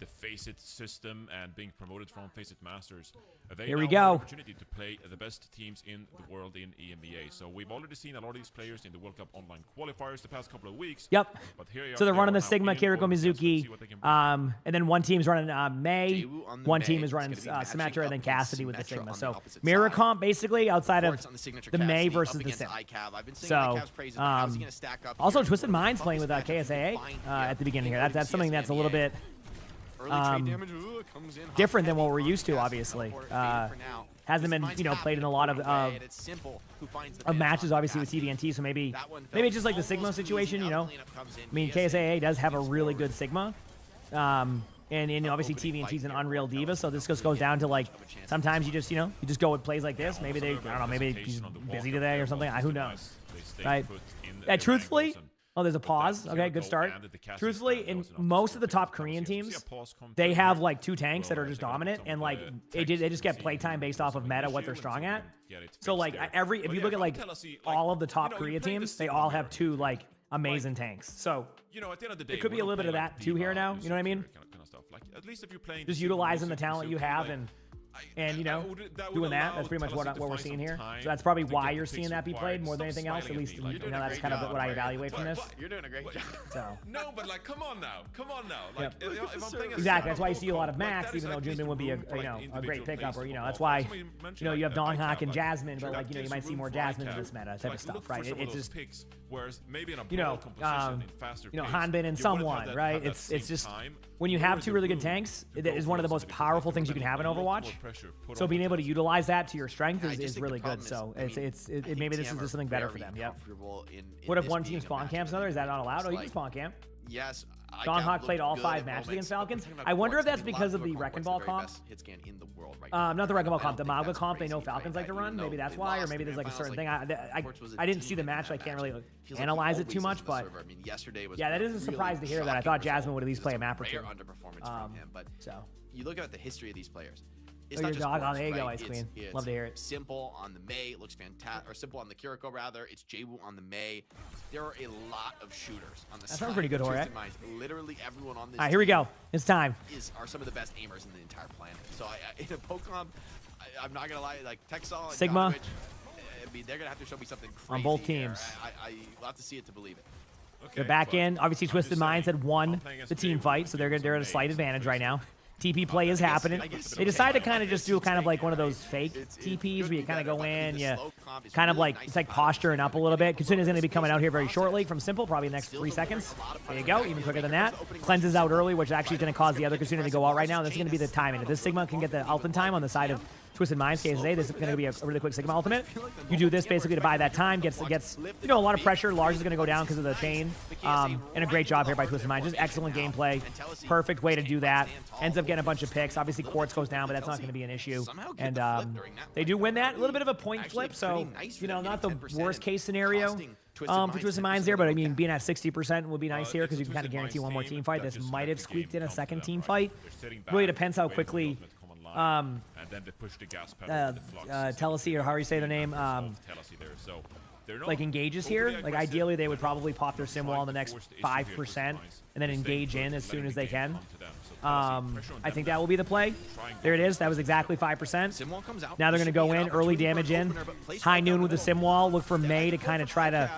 The Face It system and being promoted from Face It Masters. They Here we now have go. an opportunity to play the best teams in the world in EMEA. So we've already seen a lot of these players in the World Cup online qualifiers the past couple of weeks. Yep. But here So they're running the now Sigma, in Kiriko OWCS. Let's see Mizuki, what they can bring. and then one team's running May, Daewoo on the one May team is running is gonna be Symmetra, matching and then up Cassidy with the Symmetra Sigma. on the So opposite mirror side. comp basically outside of Forts on the signature the May Cassidy versus up the against Sim. ICAV. I've been seeing So ICAV's praises, but how's he gonna stack up also here? Twisted Minds What playing is with this matchup KSAA you find at the beginning here. in That's something that's a little OWCS bit Early trade damage comes in hot different than heavy what we're from used to, Cassidy. obviously. Teleport faded for now. Hasn't been, Twisted you know, Minds played in a have lot it of away, and it's simple who finds the matches, finish. obviously with TVNT. So maybe That one maybe felt it's just like the Sigma almost easy. situation, you Now know. the cleanup comes in. I mean, KSAA does have a really good Sigma. And obviously TVNT's an Unreal Diva, so this just goes down to like sometimes you just go with plays like this. Maybe they, I don't know, maybe he's busy today or something. Who knows, right? Truthfully, oh, there's a pause. Okay, good start. Truthfully, in most of the top Korean teams, they have like two tanks that are just dominant, and like they just get playtime based off of meta, what they're strong at. So like if you look at like all of the top Korea teams, they all have two like amazing tanks. So at the end of the day, it could be a little bit of that too here now. You know what I mean? At least if you're playing Just utilizing the talent you have and doing that. That's pretty much what we're seeing here. So that's probably why you're seeing that be played more than anything else. At least that's kind of what I evaluate from this. You're doing a great job. So no, but like, come on now. Like, if I'm playing exactly. That's why you see a lot of Max, even though Junbin would be a great pickup, or that's why you have Donghak and Jasmine, but like you might see more Jasmine in this meta type of stuff, right? It's just whereas maybe in a Hanbin and someone, right? It's just when you have two really good tanks, it is one of the most powerful things you can have in Overwatch. So being able to utilize that to your strength is really good. So maybe this is just something better for them. Yep. What if one team spawn camps another? Is that not allowed? Oh, you can spawn camp. Yes. Donghak played all 5 matches against Falcons. I wonder if that's because of the Wrecking Ball comp. Not the Wrecking Ball comp, the Malga comp. They know Falcons like to run. Maybe that's why, or maybe there's like a certain thing. I didn't see the match. I can't really analyze it too much, but yeah, that is a surprise to hear that. I thought Jasmine would at least play a map or two. Underperformance from him, but so you look at the history of these players. It's Oh, not your just dog? Corpse, Oh, there you go, right? Ice Queen. It's Love to hear it. Simple on the Mei, it looks fantastic. Or simple on the Kiriko, rather. It's Jwoo on the Mei. There are a lot of shooters on the side. That sounds pretty good, of Horak. Twisted Minds. Literally everyone on this All right, here we go. It's time. are some of the best aimers in the entire planet. So in a Pokemon, I'm not gonna lie, like Texal and Sigma. Donovich, I mean, they're gonna have to show me something crazy On both here. teams. I'll have to see it to believe it. They're back in. Obviously, Twisted Minds had won the team fight, so they're at a slight advantage right now. TP play is happening. They decided to kind of just do kind of like one of those fake TPs where you kind of go in, you kind of like, it's like posturing up a little bit. Kasuna is going to be coming out here very shortly from Simple, probably the next 3 seconds. There you go, even quicker than that. Cleanses out early, which actually is going to cause the other Kasuna to go out right now. This is going to be the timing. If this Sigma can get the ult in time on the side of Twisted Minds KSA, this is going to be a really quick Sigma ultimate. You do this basically to buy that time, gets you know, a lot of pressure. Lars is going to go down because of the chain. And a great job here by Twisted Minds. Just excellent gameplay. Perfect way to do that. Ends up getting a bunch of picks. Obviously, Quartz goes down, but that's not going to be an issue. And they do win that. A little bit of a point flip, so, you know, not the worst case scenario for Twisted Minds there, but I mean, being at 60% would be nice here because you can kind of guarantee one more team fight. This might have squeaked in a second team fight. Really depends how quickly and then they push the gas pedal with the flux. Telesi, or however you say the name, Telesi there. So they're not like engages here. overly Like aggressive. ideally, they would probably pop their sim wall in the next Force the issue here, Twisted 5%, Minds. and then They're engage staying in put, as soon letting as the they game can. come to them. So Telesi, pressure on I them think now. that will be the play. There it is. That was exactly 5%. Now they're going to go in, early damage in. High noon with the sim wall. Look for Mei to kind of try to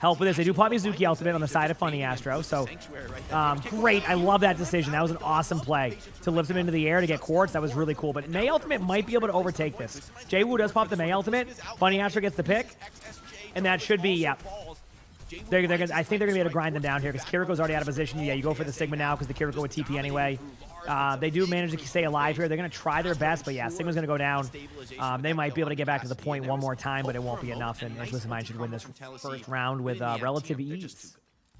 help with this. They do pop Mizuki ultimate on the side of Funny Astro. So great. I love that decision. That was an awesome play to lift him into the air to get Quartz. That was really cool. But Mei ultimate might be able to overtake this. Jwoo does pop the Mei ultimate. Funny Astro gets the pick. And that should be, yeah. I think they're going to be able to grind them down here because Kiriko's already out of position. Yeah, you go for the Sigma now because the Kiriko would TP anyway. They do manage to stay alive here. They're going to try their best, but yeah, Sigma's going to go down. They might be able to get back to the point one more time, but it won't be enough, and Twisted Minds should win this first round with relative ease.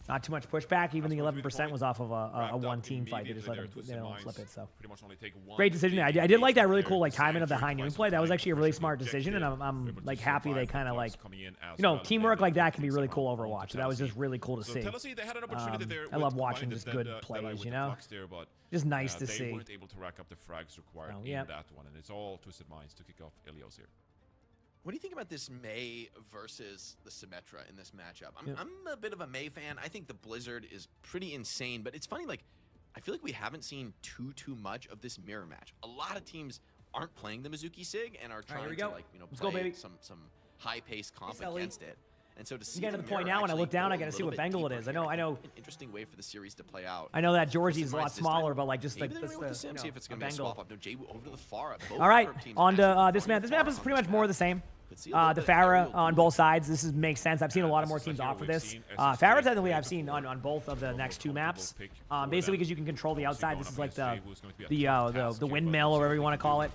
Not too much pushback. Even the 11% was off of a one-team fight. They just let them flip it. So great decision. I did like that really cool like timing of the high noon play. That was actually a really smart decision, and I'm like happy they kind of like, you know, teamwork like that can be really cool Overwatch. So that was just really cool to see. I love watching just good plays, you know. Just nice to see. They weren't able to rack up the frags required in that one, and it's all Twisted Minds to kick off Ilios here. What do you think about this Mei versus the Symmetra in this matchup? I'm a bit of a Mei fan. I think the Blizzard is pretty insane, but it's funny, like, I feel like we haven't seen too much of this mirror match. A lot of teams aren't playing the Mizuki Sig and are trying to, like, you know, play some high-paced comp against it. And so to see get to the point now when I look down, I got to see what Bengal it is. I know. An interesting way for the series to play out. I know that Georgie's a lot smaller, but like just like this, see if it's going to be a swap up. No, Jwoo over to the far. All right, on to this map. This map is pretty much more of the same. The Pharah on both sides. This makes sense. I've seen a lot of more teams offer this. Pharah technically I've seen on both of the next two maps. Basically because you can control the outside. This is like the windmill or whatever you want to call it.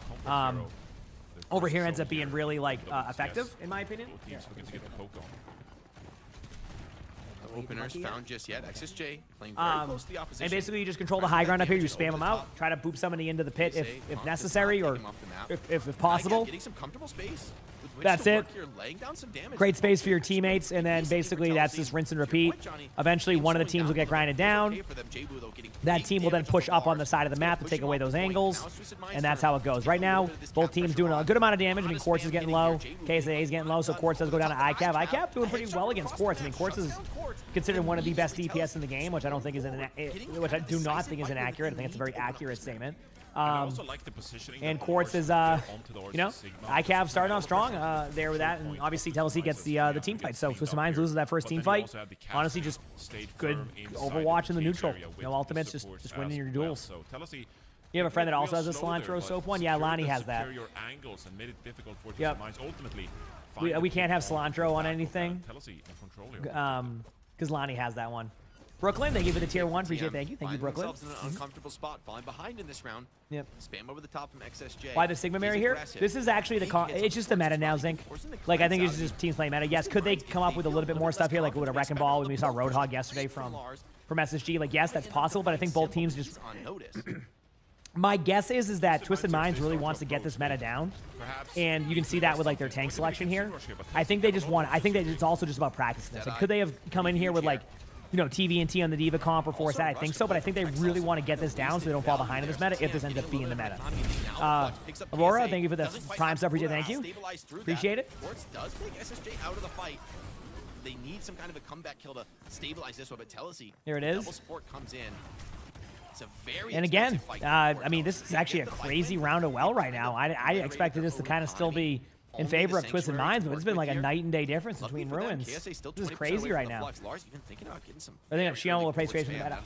Over here ends up being really like effective in my opinion. Openers found just yet. XSJ playing very close to the opposition. And basically you just control the high ground up here. You spam them out. Try to boop somebody into the pit if necessary or if possible. Getting some comfortable space. That's it. Down some damage. Great space for your teammates, and then basically that's just rinse and repeat. Eventually, one of the teams will get grinded down. That team will then push up on the side of the map to take away those angles, and that's how it goes. Right now, both teams doing a good amount of damage. I mean, Quartz is getting low, KSA is getting low, so Quartz does go down to ICAV. ICAV doing pretty well against Quartz. I mean, Quartz is considered one of the best DPS in the game, which I don't think is which I do not think is inaccurate. I think it's a very accurate statement. And Quartz is, you know, ICAV starting off strong there with that, and obviously Telesi gets the team fight. So Twisted Minds loses that first team fight. Honestly, just good Overwatch in the neutral. No ultimates, just winning your duels. You have a friend that also has a Cilantro Soap one? Yeah, Lonnie has that. Yep. We can't have Cilantro on anything because Lonnie has that one. Brooklyn, thank you for the tier 1. Appreciate it. Thank you. Thank you, Brooklyn. In an uncomfortable spot, falling behind in this round. Yep. Spam over the top from XSJ. Why the Sigma Mary here? This is actually it's just the meta now, Zinc. Like, I think it's just teams playing meta. Yes, could they come up with a little bit more stuff here, like with a Wrecking Ball when we saw Roadhog yesterday from SSG? Like, yes, that's possible, but I think both teams just... My guess is that Twisted Minds really wants to get this meta down, and you can see that with like their tank selection here. I think they just want. I think that it's also just about practicing this. Like, could they have come in here with like you know, TVNT on the Diva comp or force that. I think so, but I think they really want to get this down so they don't fall behind in this meta if this ends up being the meta. Aurora, thank you for the prime stuff. Thank you. Appreciate it. Quartz does take SSJ out of the fight. They need some kind of a comeback kill to stabilize this one, but Telesi, here it is. double support comes in. It's a very and again, I mean, this is actually a crazy round of well right now. I expected this to kind of still be in favor of Twisted Minds, but it's been like a night and day difference between Ruins. This is crazy right now. I think Shion will replace Trace from the meta.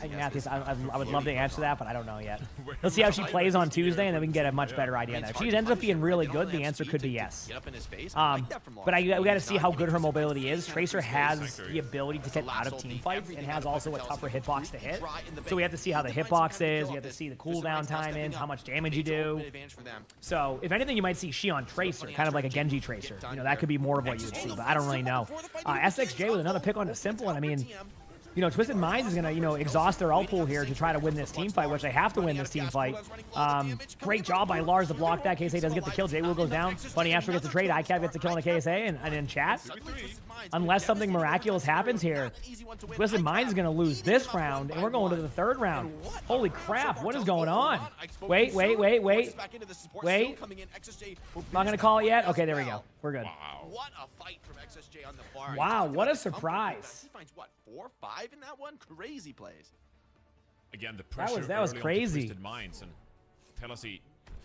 I would love to answer that, but I don't know yet. Let's see how she plays on Tuesday, and then we can get a much better idea there. If she ends up being really good, the answer could be yes. But we got to see how good her mobility is. Tracer has the ability to get out of team fights and has also a tougher hitbox to hit. So we have to see how the hitbox is. We have to see the cooldown time is, how much damage you do. So if anything, you might see Shion Tracer, kind of like a Genji Tracer. You know, that could be more of what you would see, but I don't really know. SXJ with another pick on the simple, and I mean, you know, Twisted Minds is going to, you know, exhaust their ult pool here to try to win this team fight, which they have to win this team fight. Great job by Lars to block that. KSA does get the kill. J-Will goes down. Bunny Astro gets the trade. ICAP gets the kill on the KSA, and in chat, unless something miraculous happens here, Twisted Minds is going to lose this round, and we're going to the third round. Holy crap, what is going on? Wait. Not going to call it yet? Okay, there we go. We're good. What a fight from XSJ on the far. Wow, what a surprise. He finds what, 4 or 5 in that one? Crazy plays. Again, the pressure that was crazy. Twisted Minds and Telesi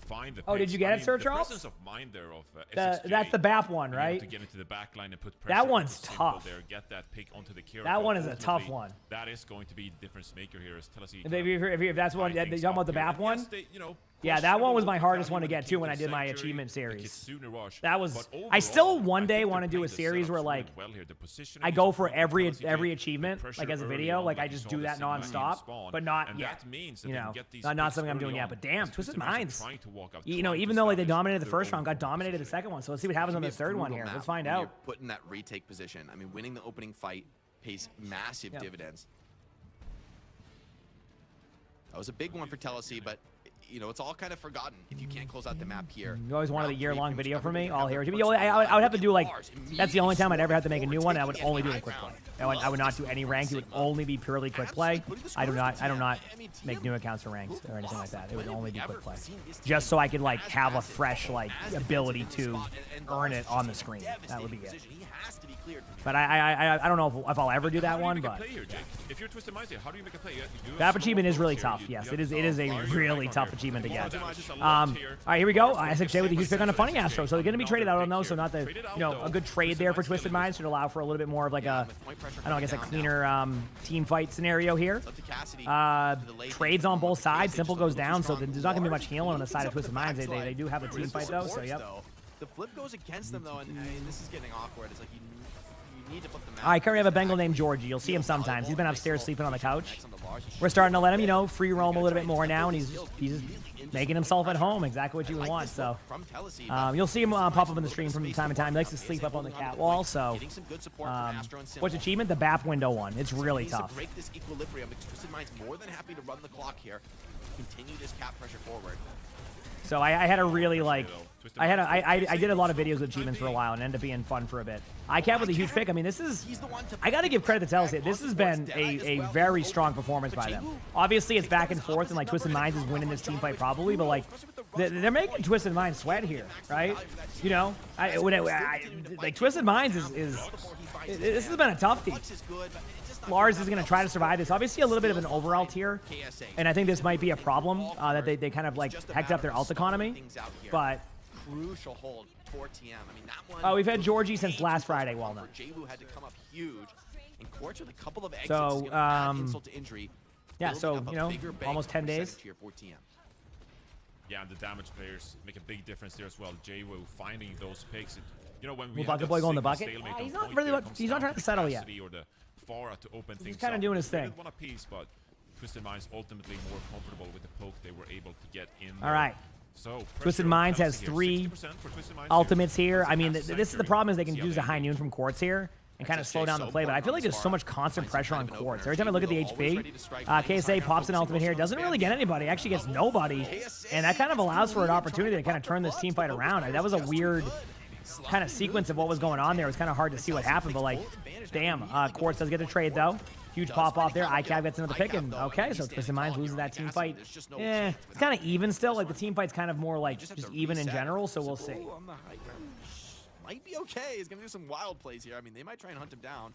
find the Oh, did you get it, Sir the Charles? presence of mind there of that's the BAP one, right? To get into the back line and put pressure that one's tough. There, get that pick onto the Kira. That one is a tough one. That is going to be the difference maker here as Telesi. If that's one, you talking about the BAP one? Yeah, that one was my hardest one to get too when I did my achievement series. That was. I still one day want to do a series where like I go for every achievement like as a video, like I just do that nonstop, but not yet. You know, not something I'm doing yet. But damn, Twisted Minds. You know, even though like they dominated the first round, got dominated the second one. So let's see what happens on the third one here. Let's find out. Put in that retake position. I mean, winning the opening fight pays massive dividends. That was a big one for Telesi, but you know, it's all kind of forgotten if you can't close out the map here. You always wanted a year-long video for me, all here. I would have to do like, that's the only time I'd ever have to make a new one, and I would only do it in quick play. I would not do any ranked. It would only be purely quick play. I do not make new accounts for ranked or anything like that. It would only be quick play. Just so I could like have a fresh like ability to earn it on the screen. That would be it. But I don't know if I'll ever do that one, but if you're Twisted Minds, how do you make a play? that achievement is really tough. Yes, it is a really tough achievement to get. All right, here we go. SXJ with a huge pick on a Funny Astro. So they're going to be traded. I don't know. So not the, you know, a good trade there for Twisted Minds should allow for a little bit more of like a, I don't know, I guess a cleaner team fight scenario here. Trades on both sides. Simple goes down, so there's not going to be much healing on the side of Twisted Minds. They do have a team fight though. So yep. The flip goes against them though, and this is getting awkward. It's like you need to flip them out. All right, currently have a Bengal named Georgie. You'll see him sometimes. He's been upstairs sleeping on the couch. We're starting to let him, you know, free roam a little bit more now, and he's making himself at home, exactly what you would want. So you'll see him pop up in the stream from time to time. He likes to sleep up on the cat wall. So what's achievement? The BAP window one. It's really tough. Break this equilibrium. Twisted Minds more than happy to run the clock here. Continue this cap pressure forward. So I had a really like, I did a lot of videos with achievements for a while and ended up being fun for a bit. ICAP with a huge pick. I mean, this is, I got to give credit to Telesi. This has been a very strong performance by them. Obviously, it's back and forth, and like Twisted Minds is winning this team fight probably, but like they're making Twisted Minds sweat here, right? You know, like Twisted Minds is this has been a tough team. Lars is going to try to survive this. Obviously, a little bit of an overall tier, and I think this might be a problem that they kind of like hecked up their ult economy. But crucial hold for TM. I mean, that one. We've had Georgie since last Friday. Well done. J-Woo had to come up huge, and Quartz with a couple of exits. So insult to injury. Yeah. So you know, almost 10 days. Yeah, and the damage players make a big difference there as well. J-Woo finding those picks. You know, when we bucket boy go in the bucket. He's not really. He's not trying to settle yet. To open things he's kind of doing his thing. One apiece, but Twisted Minds ultimately more comfortable with the poke they were able to get in there. All right. So Twisted Minds has 3 ultimates here. I mean, this is the problem is they can use the high noon from Quartz here and kind of slow down the play, but I feel like there's so much constant pressure on Quartz. Every time I look at the HP, KSA pops an ultimate here, doesn't really get anybody, actually gets nobody, and that kind of allows for an opportunity to kind of turn this team fight around. That was a weird kind of sequence of what was going on there. It was kind of hard to see what happened, but like, damn, Quartz does get a trade though. Huge pop off there. ICAV gets another pick, and okay, so Twisted Minds loses that team fight. It's kind of even still. Like the team fight's kind of more like just even in general. So we'll see. Might be okay. He's gonna do some wild plays here. I mean, they might try and hunt him down.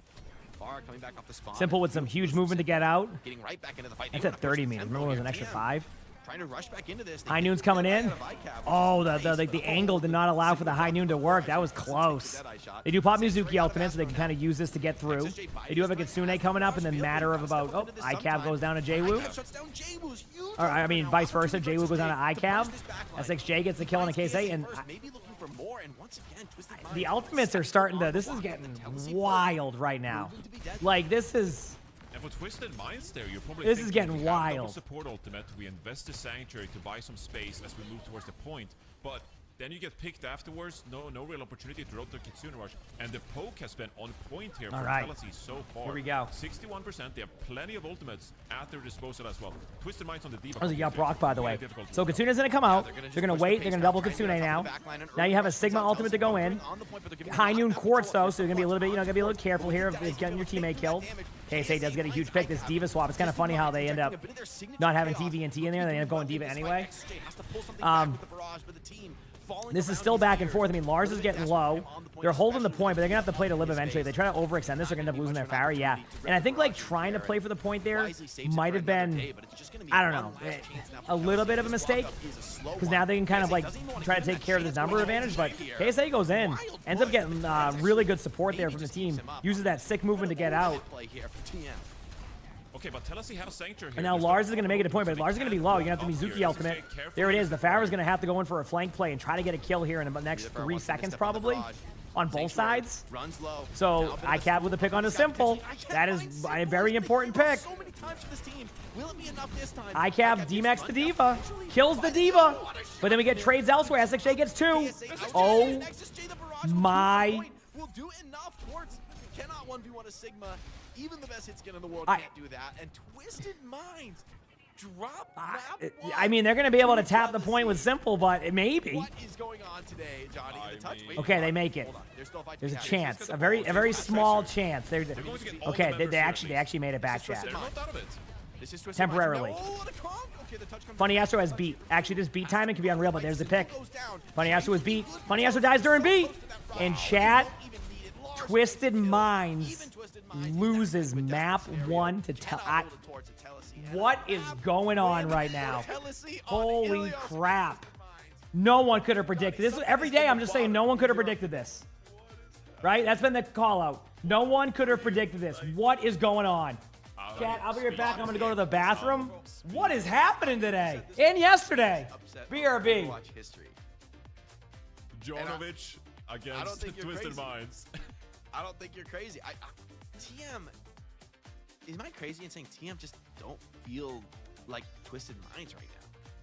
Far coming back off the spawn. Simple with some huge movement to get out. Getting right back into the fight. That's at 30 meters. Remember, it was an extra 5. Trying to rush back into this. High Noon's coming in. Oh, the angle did not allow for the High Noon to work. That was close. They do pop Mizuki ultimate, so they can kind of use this to get through. They do have a Kitsune coming up in the matter of about... Oh, ICAV goes down to Jwoo. Or, I mean, vice versa. Jwoo goes down to ICAV. SXJ gets the kill on a case 8, and... The ultimates are starting to... This is getting wild right now. Like, this is... And for Twisted Minds there, you're probably this is getting wild. Support ultimate, we invest the Sanctuary to buy some space as we move towards the point, but then you get picked afterwards. No real opportunity to rotate the Kitsune Rush, and the poke has been on point here for Fallacy so far. Here we go. 61%. They have plenty of ultimates at their disposal as well. Twisted Minds on the D.Va. That was a Yup Rock, by the way. So Kitsune's going to come out. They're going to wait. They're going to double Kitsune now. Now you have a Sigma ultimate to go in. High Noon Quartz, though, so you're going to be a little bit, going to be a little careful here of getting your teammate killed. KSA does get a huge pick. This D.Va swap. It's kind of funny how they end up not having TVNT in there. They end up going D.Va anyway. This is still back and forth. I mean, Lars is getting low. They're holding the point, but they're going to have to play to live eventually. If they try to overextend this, they're going to end up losing their Pharah, yeah. And I think, like, trying to play for the point there might have been, I don't know, a little bit of a mistake. Because now they can kind of, like, try to take care of this number advantage. But KSA goes in. Ends up getting really good support there from the team. Uses that sick movement to get out. Okay, but Telesi has Sanctuary here. And now Lars is going to make it a point, but Lars is going to be low. You're going to have the Mizuki ultimate. There it is. The Pharah is going to have to go in for a flank play and try to get a kill here in the next 3 seconds probably on both sides. So ICAV with a pick on a Simple. That is a very important pick. ICAV D-Max the D.Va. Kills the D.Va. But then we get trades elsewhere. SXJ gets 2. Oh my. Will do enough towards cannot 1v1 a Sigma. Even the best hit skin in the world can't do that. And Twisted Minds drop map I mean, they're going to be able to tap the point with Simple, but maybe. What is going on today, Johnny? Okay, they make it. There's a chance, a very small chance. Okay, they actually made it back, chat. Temporarily. Funny Astro has beat. Actually, this beat timing could be unreal, but there's the pick. Funny Astro was beat. Funny Astro dies during beat. And chat, Twisted Minds loses map 1 to what is going on right now? Holy crap. No one could have predicted this. Every day I'm just saying no one could have predicted this. Right? That's been the call out. No one could have predicted this. What is going on? Chat, I'll be right back. I'm going to go to the bathroom. What is happening today? And yesterday. BRB. Jovanovic against Twisted Minds. I don't think you're crazy. TM, am I crazy in saying TM just don't feel like Twisted Minds right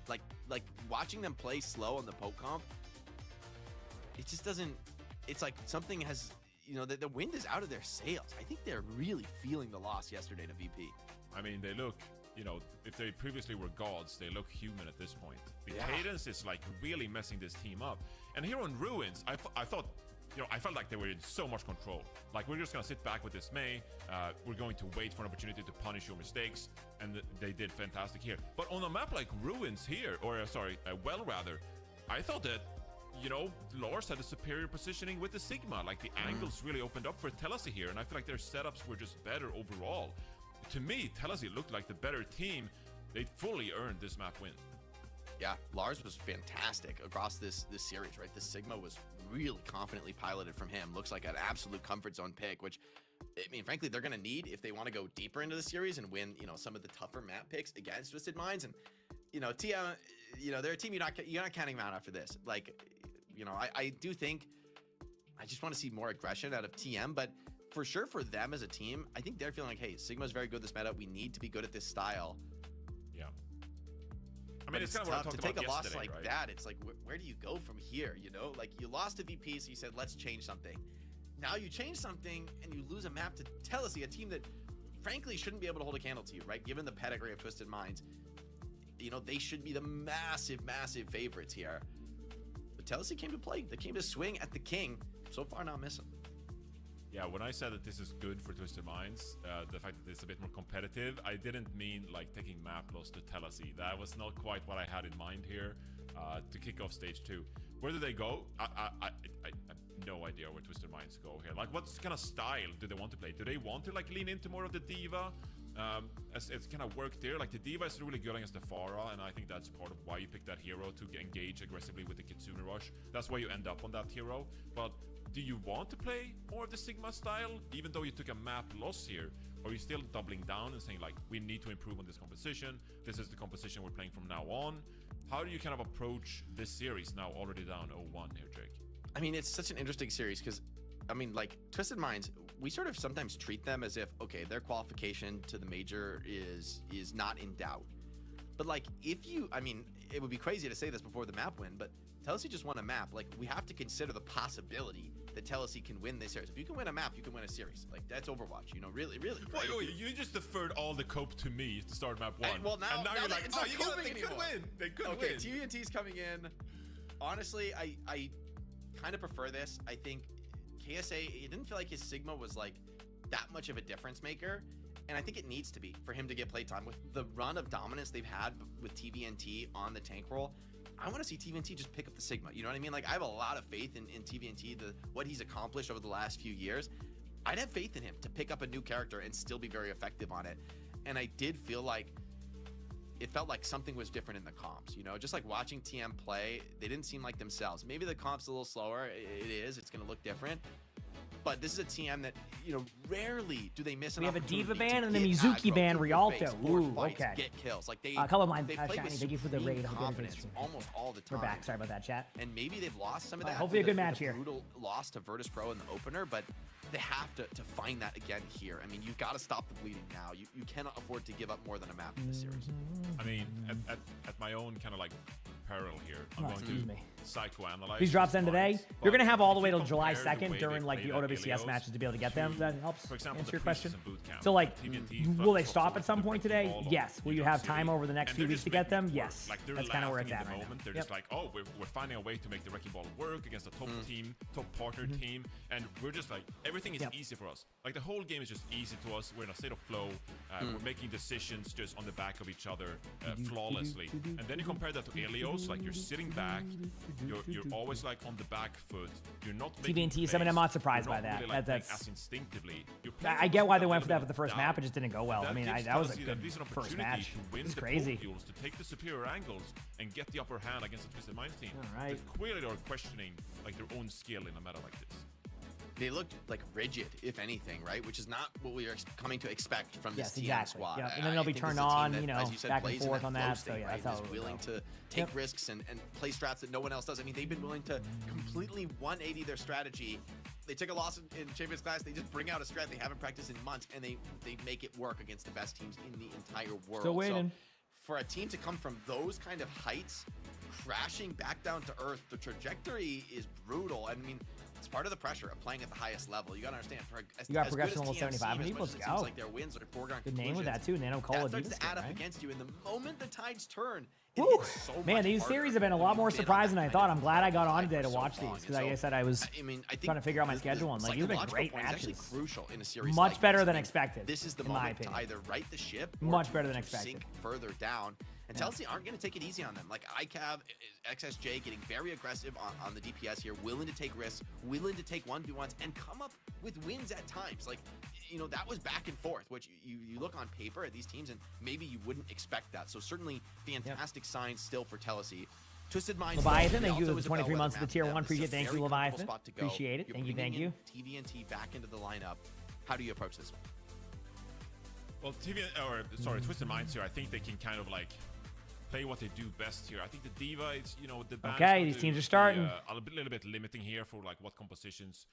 now? Like watching them play slow on the poke comp, it just doesn't. It's like something has, the wind is out of their sails. I think they're really feeling the loss yesterday to VP. I mean, they look, if they previously were gods, they look human at this point. The cadence is like really messing this team up. And here on Ruins, I thought. I felt like they were in so much control. Like, we're just going to sit back with this May. We're going to wait for an opportunity to punish your mistakes. And they did fantastic here. But on a map like Ruins here, or Well rather, I thought that, Lars had a superior positioning with the Sigma. Like, the angles really opened up for Telesi here. And I feel like their setups were just better overall. To me, Telesi looked like the better team. They fully earned this map win. Yeah, Lars was fantastic across this series, right? The Sigma was really confidently piloted from him. Looks like an absolute comfort zone pick, which, I mean, frankly, they're going to need if they want to go deeper into the series and win, some of the tougher map picks against Twisted Minds. And, TM, they're a team you're not counting them out after this. Like, I do think, I just want to see more aggression out of TM, but for sure for them as a team, I think they're feeling like, hey, Sigma's very good this meta. We need to be good at this style. I mean, it's kind of tough to take a loss like that. It's like, where do you go from here? Like you lost to VP, so you said, let's change something. Now you change something and you lose a map to Telesi, a team that frankly shouldn't be able to hold a candle to you, right? Given the pedigree of Twisted Minds, they should be the massive favorites here. But Telesi came to play. They came to swing at the king. So far, not missing. Yeah, when I said that this is good for Twisted Minds, the fact that it's a bit more competitive, I didn't mean like taking map loss to Telesi. That was not quite what I had in mind here to kick off stage 2. Where do they go? I have no idea where Twisted Minds go here. Like, what kind of style do they want to play? Do they want to like lean into more of the D.Va? It's kind of worked there. Like, the D.Va is really good against the Pharah, and I think that's part of why you pick that hero to engage aggressively with the Kitsune Rush. That's why you end up on that hero. But do you want to play more of the Sigma style, even though you took a map loss here? Or are you still doubling down and saying, like, we need to improve on this composition, this is the composition we're playing from now on? How do you kind of approach this series now, already down 0-1 here, Jake? I mean, it's such an interesting series because, I mean, like, Twisted Minds, we sort of sometimes treat them as if, okay, their qualification to the major is not in doubt. But, like, if you, I mean, it would be crazy to say this before the map win, but Telesi just won a map. Like, we have to consider the possibility that Telesi can win this series. If you can win a map, you can win a series. Like, that's Overwatch, you know, really. Right? Wait, you just deferred all the cope to me to start map 1. Well, now you're like, it's oh, not you coping they could anymore. win. They could okay, win. TVNT's coming in. Honestly, I kind of prefer this. I think KSA, it didn't feel like his Sigma was like that much of a difference maker. And I think it needs to be for him to get playtime. With the run of dominance they've had with TVNT on the tank role, I want to see TVNT just pick up the Sigma. You know what I mean? Like, I have a lot of faith in TVNT, what he's accomplished over the last few years. I'd have faith in him to pick up a new character and still be very effective on it. And I did feel like it felt like something was different in the comps, you know, just like watching TM play, they didn't seem like themselves. Maybe the comp's a little slower. It's going to look different. But this is a TM that, you know, rarely do they miss an opportunity. We have a D.Va ban and a Mizuki ban, Rialto. Ooh, fights, okay. Get kills. Like they Colorblind, they play Shiny, with thank you for the raid. confidence almost all the time. We're back. Sorry about that, chat. And maybe they've lost some of that. Hopefully a good match here. Brutal loss to Virtus Pro in the opener, but they have to find that again here. I mean, you've got to stop the bleeding now. You cannot afford to give up more than a map in this series. I mean, at my own kind of like peril here, I'm going to psychoanalyze. These drops end today. You're going to have all the way till till July 2nd during like the OWCS matches to be able to get them. That helps answer your question. So like, will they stop at some point today? Yes. Will you have time over the next few weeks to get them? Yes. That's kind of where it's at right now. They're just like, oh, we're finding a way to make the Wrecking Ball work against a top team, top partner team, and we're just like, everything is easy for us. Like, the whole game is just easy to us. We're in a state of flow. We're making decisions just on the back of each other flawlessly. And then you compare that to Elios, like, you're sitting back, you're always like on the back foot. You're not making TVNT, I'm not surprised by that. Really, like, that's as instinctively. I get why they went for that for the first map. It just didn't go well. I mean, that was a good first match. It's crazy. To take the superior angles and get the upper hand against the Twisted Minds team. All right. Clearly, they're questioning like their own skill in a meta like this. They looked like rigid, if anything, right? Which is not what we are coming to expect from this TM exactly. squad. Yep. And then they'll be turned on, you know, as you said, back and forth on that. State, so yeah, right? that's how is willing to take risks and play strats that no one else does. I mean, they've been willing to completely 180 their strategy. They took a loss in Champions Class. They just bring out a strat they haven't practiced in months, and they make it work against the best teams in the entire world. Still waiting. So for a team to come from those kind of heights, crashing back down to earth, the trajectory is brutal. I mean, it's part of the pressure of playing at the highest level. You gotta understand. You got progression level 75 people. Let's Seems go. like their wins are foregone Good name with that too. Nano Cola. That starts to add up against you. And the moment the tides turn, man, these series have been a lot more surprising than I thought. I'm glad I got on today to watch these because, like I said, I was trying to figure out my schedule and like these have been great matches. Crucial in a series much like better this. than expected. This is the in my moment opinion. to either right the ship, much better than to expected. sink further down. And Telesi aren't going to take it easy on them. Like ICAV, XSJ getting very aggressive on the DPS here, willing to take risks, willing to take 1v1s, and come up with wins at times. Like, you know, that was back and forth, which you look on paper at these teams, and maybe you wouldn't expect that. So certainly fantastic signs still for Telesi. Twisted Minds. Leviathan, thank you for the 23 months of the tier 1. Appreciate it. Thank you, Leviathan. Appreciate it. Thank you. TVNT back into the lineup. How do you approach this one? Well, Twisted Minds here, I think they can kind of like play what they do best here. I think the D.Va, it's, you know, the okay, these teams are starting. A little bit limiting here for like what compositions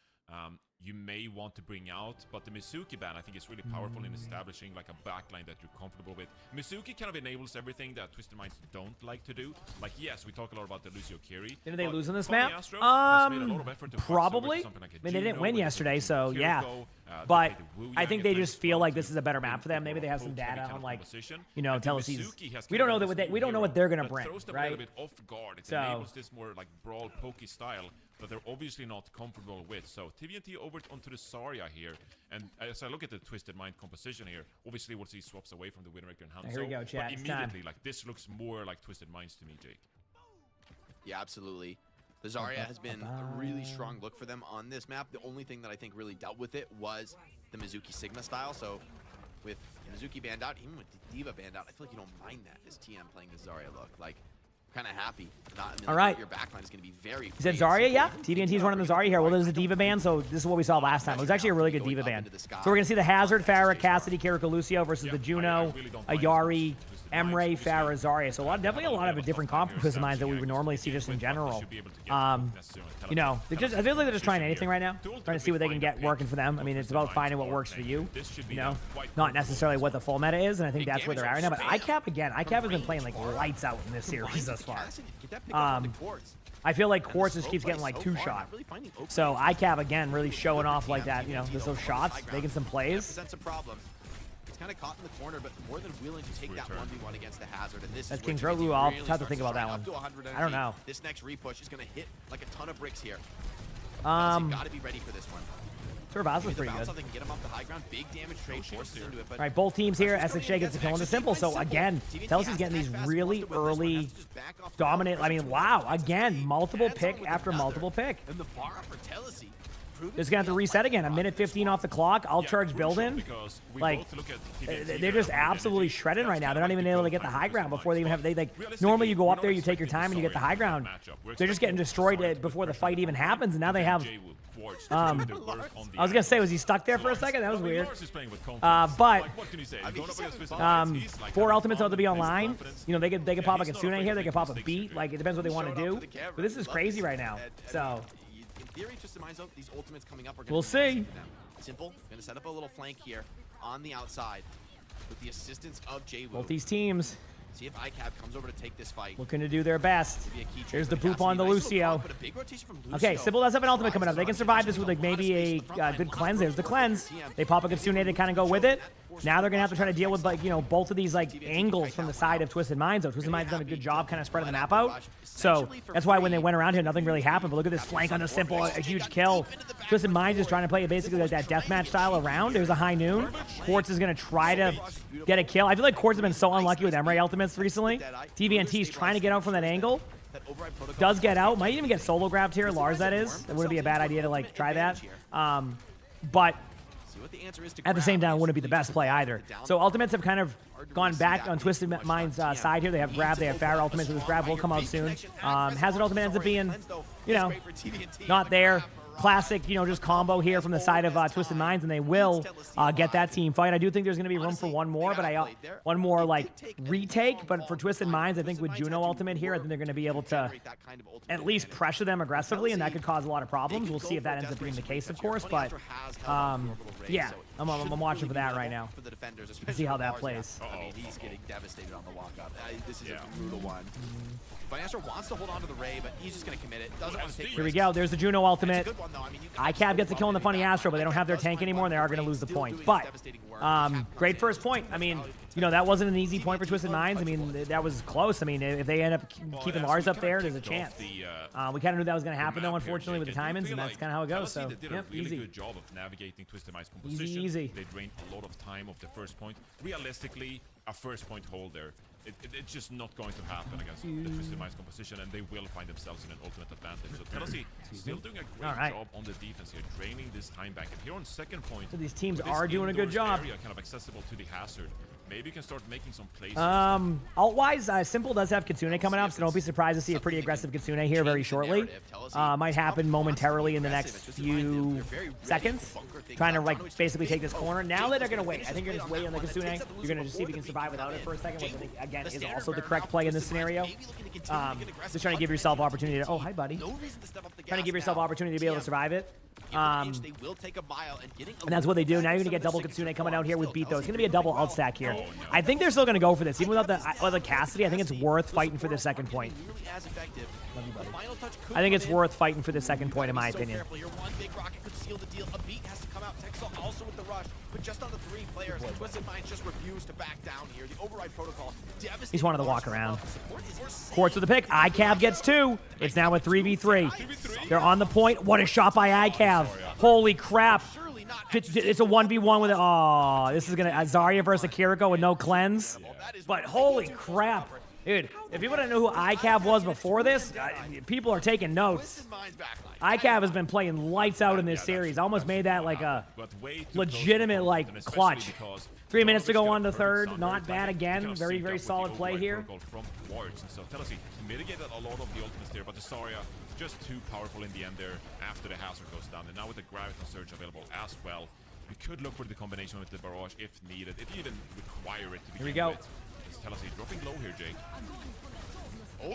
you may want to bring out, but the Mizuki ban I think is really powerful in establishing like a backline that you're comfortable with. Mizuki kind of enables everything that Twisted Minds don't like to do. Like, yes, we talk a lot about the Lucio Kiri. Did they lose on this map? Astro has made a lot of effort to probably. like I mean, they didn't win yesterday, so yeah. But I think they just feel like this is a better map for them. Maybe they have some data on, like, you know, Teleseas. We don't know that we don't know what they're gonna bring, right? A little bit off guard. It So enables this more like brawl pokey style that they're obviously not comfortable with. So TVNT over onto the Zarya here, and as I look at the Twisted Mind composition here, obviously we'll see swaps away from the Widowmaker and Hanzo. Here we go, chat. But It's immediately, like, this looks more like Twisted Minds to me, Jake. Yeah, absolutely. The Zarya has been a really strong look for them on this map. The only thing that I think really dealt with it was the Mizuki Sigma style. So with Mizuki banned out, even with the Diva banned out, I feel like you don't mind that as TM playing the Zarya look. Like, kind of happy. All right. Your backline is going to be very. He said Zarya, yeah. TVNT's running the Zarya here. Well, there's a Diva ban, so this is what we saw last time. It was actually a really good Diva ban. So we're going to see the Hazard, Farah, Cassidy, Kiriko, Lucio versus the Juno, Ayari, Emre, Farah, Zarya. So definitely a lot of different comp Twisted Minds that we would normally see just in general. You know, I feel like they're just trying anything right now. Trying to see what they can get working for them. I mean, it's about finding what works for you. You know, not necessarily what the full meta is, and I think that's where they're at right now. But ICAP has been playing like lights out in this series thus far. I feel like Quartz just keeps getting like 2-shot. So ICAP again really showing off like that, you know, just those shots, making some plays. That's a problem. It's kind of caught in the corner, but more than willing to take that 1v1 against the Hazard. And this That's is King where Drogu. I'll have to think about that one. I don't know. This next repush is going to hit like a ton of bricks here. Got to be ready for this one. Turbaz was pretty good. Something, get him off the high ground. Big damage trade forces into it, but all right, both teams here. SXJ gets the kill on the simple. So again, Teleseas getting these really early dominant. I mean, wow. Again, multiple pick after multiple pick. And the bar up for Teleseas. It's gonna have to reset again. A minute 15 off the clock. I'll charge build-in. Like, they're just absolutely shredding right now. They're not even able to get the high ground before they even have. They like normally you go up there, you take your time, and you get the high ground. They're just getting destroyed before the fight even happens, and now they have. I was gonna say, was he stuck there for a second? That was weird. But 4 ultimates ought to be online. You know, they could pop a Kitsune here. They could pop a beat. Like, it depends what they want to do. But this is crazy right now. So. In theory, Twisted Minds, these ultimates coming up are we'll see. Simple. Going to set up a little flank here on the outside with the assistance of Jay Wu. Both these teams. See if ICAP comes over to take this fight. Looking to do their best. Here's the boop on the Lucio. Okay, Sybil does have an ultimate coming up. They can survive this with like maybe a good cleanse. There's the cleanse. They pop a Kitsune to kind of go with it. Now they're gonna have to try to deal with, like, you know, both of these like angles from the side of Twisted Minds. So Twisted Minds done a good job kind of spreading the map out. So that's why when they went around here, nothing really happened. But look at this flank on the simple, a huge kill. Twisted Minds is trying to play it basically like that deathmatch style around. There's a high noon. Quartz is gonna try to get a kill. I feel like Quartz has been so unlucky with Emre ultimates recently. TVNT's trying to get out from that angle. Does get out. Might even get solo grabbed here. Lars, that is. It wouldn't be a bad idea to like try that. But at the same time, it wouldn't be the best play either. So ultimates have kind of gone back on Twisted Mind's side here. They have grab, they have Farah ultimates. So this grab will come out soon. Hazard ultimate ends up being, you know, not there. Classic, you know, just combo here from the side of Twisted Minds, and they will get that team fight. I do think there's going to be room for one more, but one more like retake. But for Twisted Minds, I think with Juno ultimate here, I think they're going to be able to at least pressure them aggressively, and that could cause a lot of problems. We'll see if that ends up being the case, of course. But yeah, I'm watching for that right now. See how that plays. I mean, he's getting devastated on the walk-up. This is a brutal one. Financial wants to hold on to the Ray, but he's just going to commit it. Doesn't want to take Here we go. There's the Juno ultimate. ICAP gets the kill on the Funny Astro, but they don't have their tank anymore, and they are going to lose the point. But great first point. I mean, you know, that wasn't an easy point for Twisted Minds. I mean, that was close. I mean, if they end up keeping Lars up there, there's a chance. We kind of knew that was going to happen, though, unfortunately, with the timings, and that's kind of how it goes. So, yep, easy. Really good job of navigating Twisted Minds' composition. Easy. They drained a lot of time of the first point. Realistically, a first point hold there. It's just not going to happen against the Twisted Minds composition, and they will find themselves in an ultimate advantage. So Teleseas still doing a great job on the defense here, draining this time back. And here on second point, so these teams are doing a good job. Area kind of accessible to the Hazard. Maybe you can start making some plays. Alt-wise, Simple does have Kitsune coming up, so don't be surprised to see a pretty aggressive Kitsune here very shortly. Might happen momentarily in the next few seconds. Trying to, like, basically take this corner. Now that they're going to wait, I think you're going to wait on the Kitsune. You're going to just see if you can survive without it for a second, which I think, again, is also the correct play in this scenario. Just trying to give yourself opportunity to... Oh, hi, buddy. Trying to give yourself opportunity to be able to survive it. They will take a mile, And that's what they do. Now you're going to get double Kitsune coming out here with Beat, though. It's going to be a double alt stack here. I think they're still going to go for this. Even without the Cassidy, I think it's worth fighting for the second point. Love you, buddy. I think it's worth fighting for the second point, in my opinion. One big rocket could seal the deal. A Beat has to come out. Texel also with the rush, but just on the 3 players. Twisted Minds just refuse to back down here. The override protocol devastating. He's wanted to walk around. Quartz with the pick. ICAV gets 2. It's now a 3v3. They're on the point. What a shot by ICAV. Holy crap. It's a 1v1 with it. Oh, this is going to Zarya versus Kiriko with no cleanse. But holy crap. Dude, if people didn't know who ICAV was before this, people are taking notes. ICAV has been playing lights out in this series. Almost made that like a legitimate like clutch. 3 minutes to go on the third. Not bad again. Very, very solid play here. So Telesi mitigated a lot of the ultimates there, but the Zarya just too powerful in the end there after the hazard goes down. And now with the Gravity Surge available as well, you could look for the combination with the Barrage if needed, if you even require it to begin Here we go. with. Telesi dropping low here, Jake.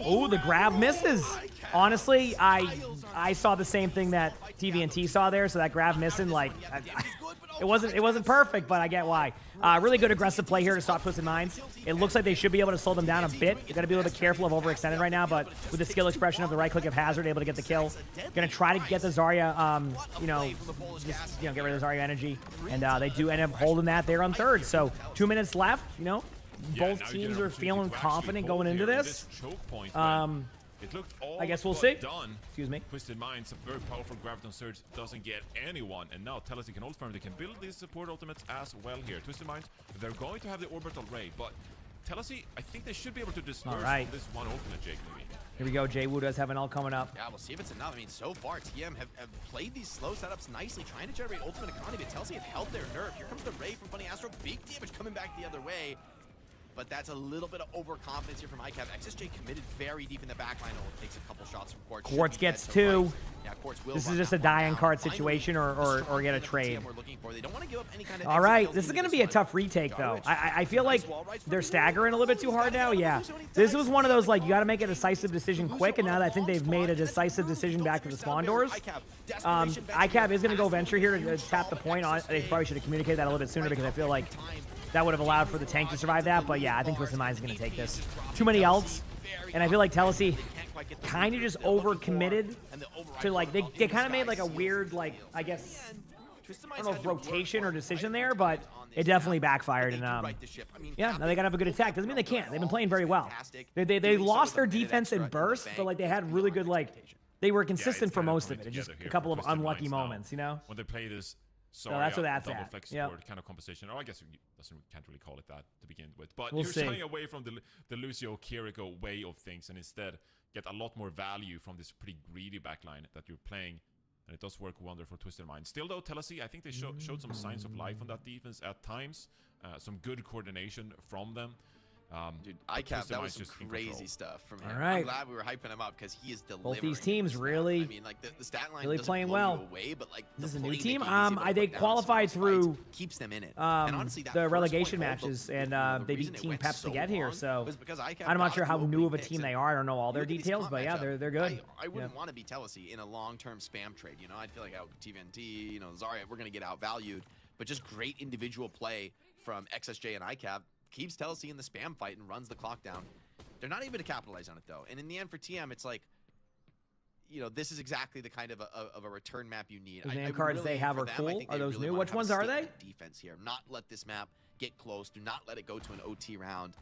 Oh, the grab misses. Honestly, I saw the same thing that TVNT saw there, so that grab missing, like, it wasn't perfect, but I get why. Really good aggressive play here to stop Twisted Minds. It looks like they should be able to slow them down a bit. You got to be a little bit careful of overextending right now, but with the skill expression of the right click of Hazard, able to get the kill. Gonna try to get the Zarya, get rid of the Zarya energy, and they do end up holding that there on third. So 2 minutes left. Both teams are feeling confident going into this. It looked all I guess we'll see. Done. Excuse me. Twisted Minds, a very powerful Graviton Surge, doesn't get anyone. And now Telesi can ult farm. They can build these support ultimates as well here. Twisted Minds, they're going to have the Orbital Ray, but Telesi, I think they should be able to disperse this one ultimate, Jake, maybe. Here we go. Jay Wu does have an ult coming up. Yeah, we'll see if it's enough. I mean, so far, TM have played these slow setups nicely, trying to generate ultimate economy, but Telesi have held their nerve. Here comes the Ray from Bunny Astro. Big damage coming back the other way. But that's a little bit of overconfidence here from ICAV. XSJ committed very deep in the backline. Oh, takes a couple shots from Quartz. Quartz gets 2. Yeah, Quartz will this is just a die-in card situation or get a trade. They don't want to give up any kind of all right, this is going to be a tough retake, though. I feel like they're staggering a little bit too hard now. Yeah, this was one of those, like, you got to make a decisive decision quick, and now that I think they've made a decisive decision back to the spawn doors. ICAV is going to go venture here to tap the point on. They probably should have communicated that a little bit sooner because I feel like that would have allowed for the tank to survive that. But yeah, I think Twisted Minds is going to take this. Too many ults. And I feel like Telesi kind of just over-committed to, like, they kind of made, like, a weird, like, I guess, I don't know if rotation or decision there, but it definitely backfired. And, yeah, now they got to have a good attack. Doesn't mean they can't. They've been playing very well. They lost their defense in burst, but, like, they had really good, like, they were consistent for most of it. It's just a couple of unlucky moments, you know? When they play this so that's what that's double at. flex Yep. support kind of composition, or I guess can't really call it that to begin with. But We'll you're see. shying away from the Lucio Kiriko way of things, and instead get a lot more value from this pretty greedy backline that you're playing, and it does work wonder for Twisted Mind. Still though, Telesi, I think they showed some signs of life on that defense at times, some good coordination from them. Dude, ICAV, that was some crazy stuff from him. All right. I'm glad we were hyping him up because he is delivering. Both these teams really, I mean, like the stat line really doesn't playing blow well. you away, but like This is a the new playmaking team. he's able to They put down in qualified small fights through keeps them in it. And honestly, that the first relegation point hold, matches, the and they reason beat it Team went Peps so to get here. long So was because ICAV I'm not got sure how two new of a opening team picks, they and are. I don't know all their look at these details, comp but yeah, matchups. they're good. I wouldn't want to be Telesi in a long-term spam trade. You know, I'd feel like TVNT, Zarya, we're gonna get outvalued. But just great individual play from XSJ and ICAV keeps Telesi in the spam fight and runs the clock down. They're not able to capitalize on it, though. And in the end, for TM, it's like, this is exactly the kind of a return map you need. The name cards they have are cool. Are those new? Which ones are they? Defense here. Not let this map get close. Do not let it go to an OT round.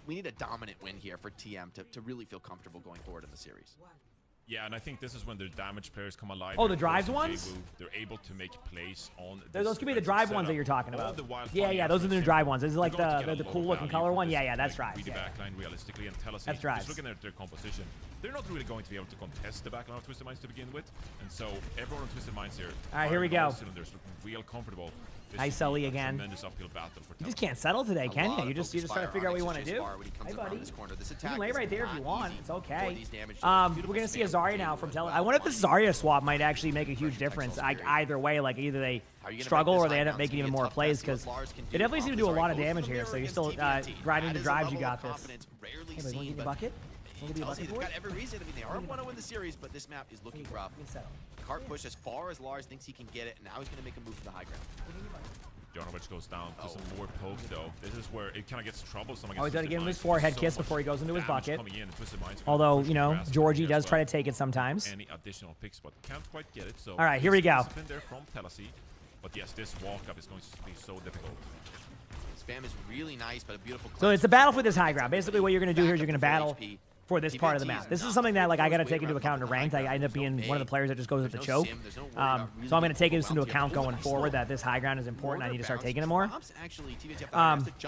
We need a dominant win here for TM to really feel comfortable going forward in the series. Yeah, and I think this is when the damage players come alive. Oh, the drives ones? They're able to make plays on. Those could be the drive ones that you're talking about. Yeah, those are the new drive ones. This is like the cool looking color one. Yeah, that's drives. Really backline realistically, and Telesi, that's drives. just looking at their composition, they're not really going to be able to contest the backline of Twisted Minds to begin with, and so everyone on Twisted Minds here. All right, here we go. Cylinders looking real comfortable. Nice Sully again. Tremendous uphill battle for you just can't settle today, can you? You just try to figure out what you want to do. Hey, buddy. You can lay right there if you want. It's okay. We're going to see a Zarya now from Tele. I wonder if this Zarya swap might actually make a huge difference. Either way, like either they struggle or they end up making even more plays because they definitely seem to do a lot of damage here. So you're still grinding the drives. You got this. Hey, buddy, want to get your bucket? Chelsea, they've got every reason. I mean, they are want to win the series, but this map is looking rough. Cart push as far as Lars thinks he can get it, and now he's going to make a move to the high ground. Jonovich goes down to some more poke though. This is where it kind of gets troublesome. Oh, he's got to give him his forehead kiss before he goes into his bucket. Although, you know, Georgie does try to take it sometimes. Any additional picks, but can't quite get it. So all right, here we go. There from Telesi. But yes, this walk-up is going to be so difficult. Spam is really nice, but a beautiful. So it's a battle for this high ground. Basically, what you're going to do here is you're going to battle for this part of the map. This is something that like I got to take into account in ranked. I end up being one of the players that just goes with the choke. So I'm going to take this into account going forward that this high ground is important. I need to start taking it more.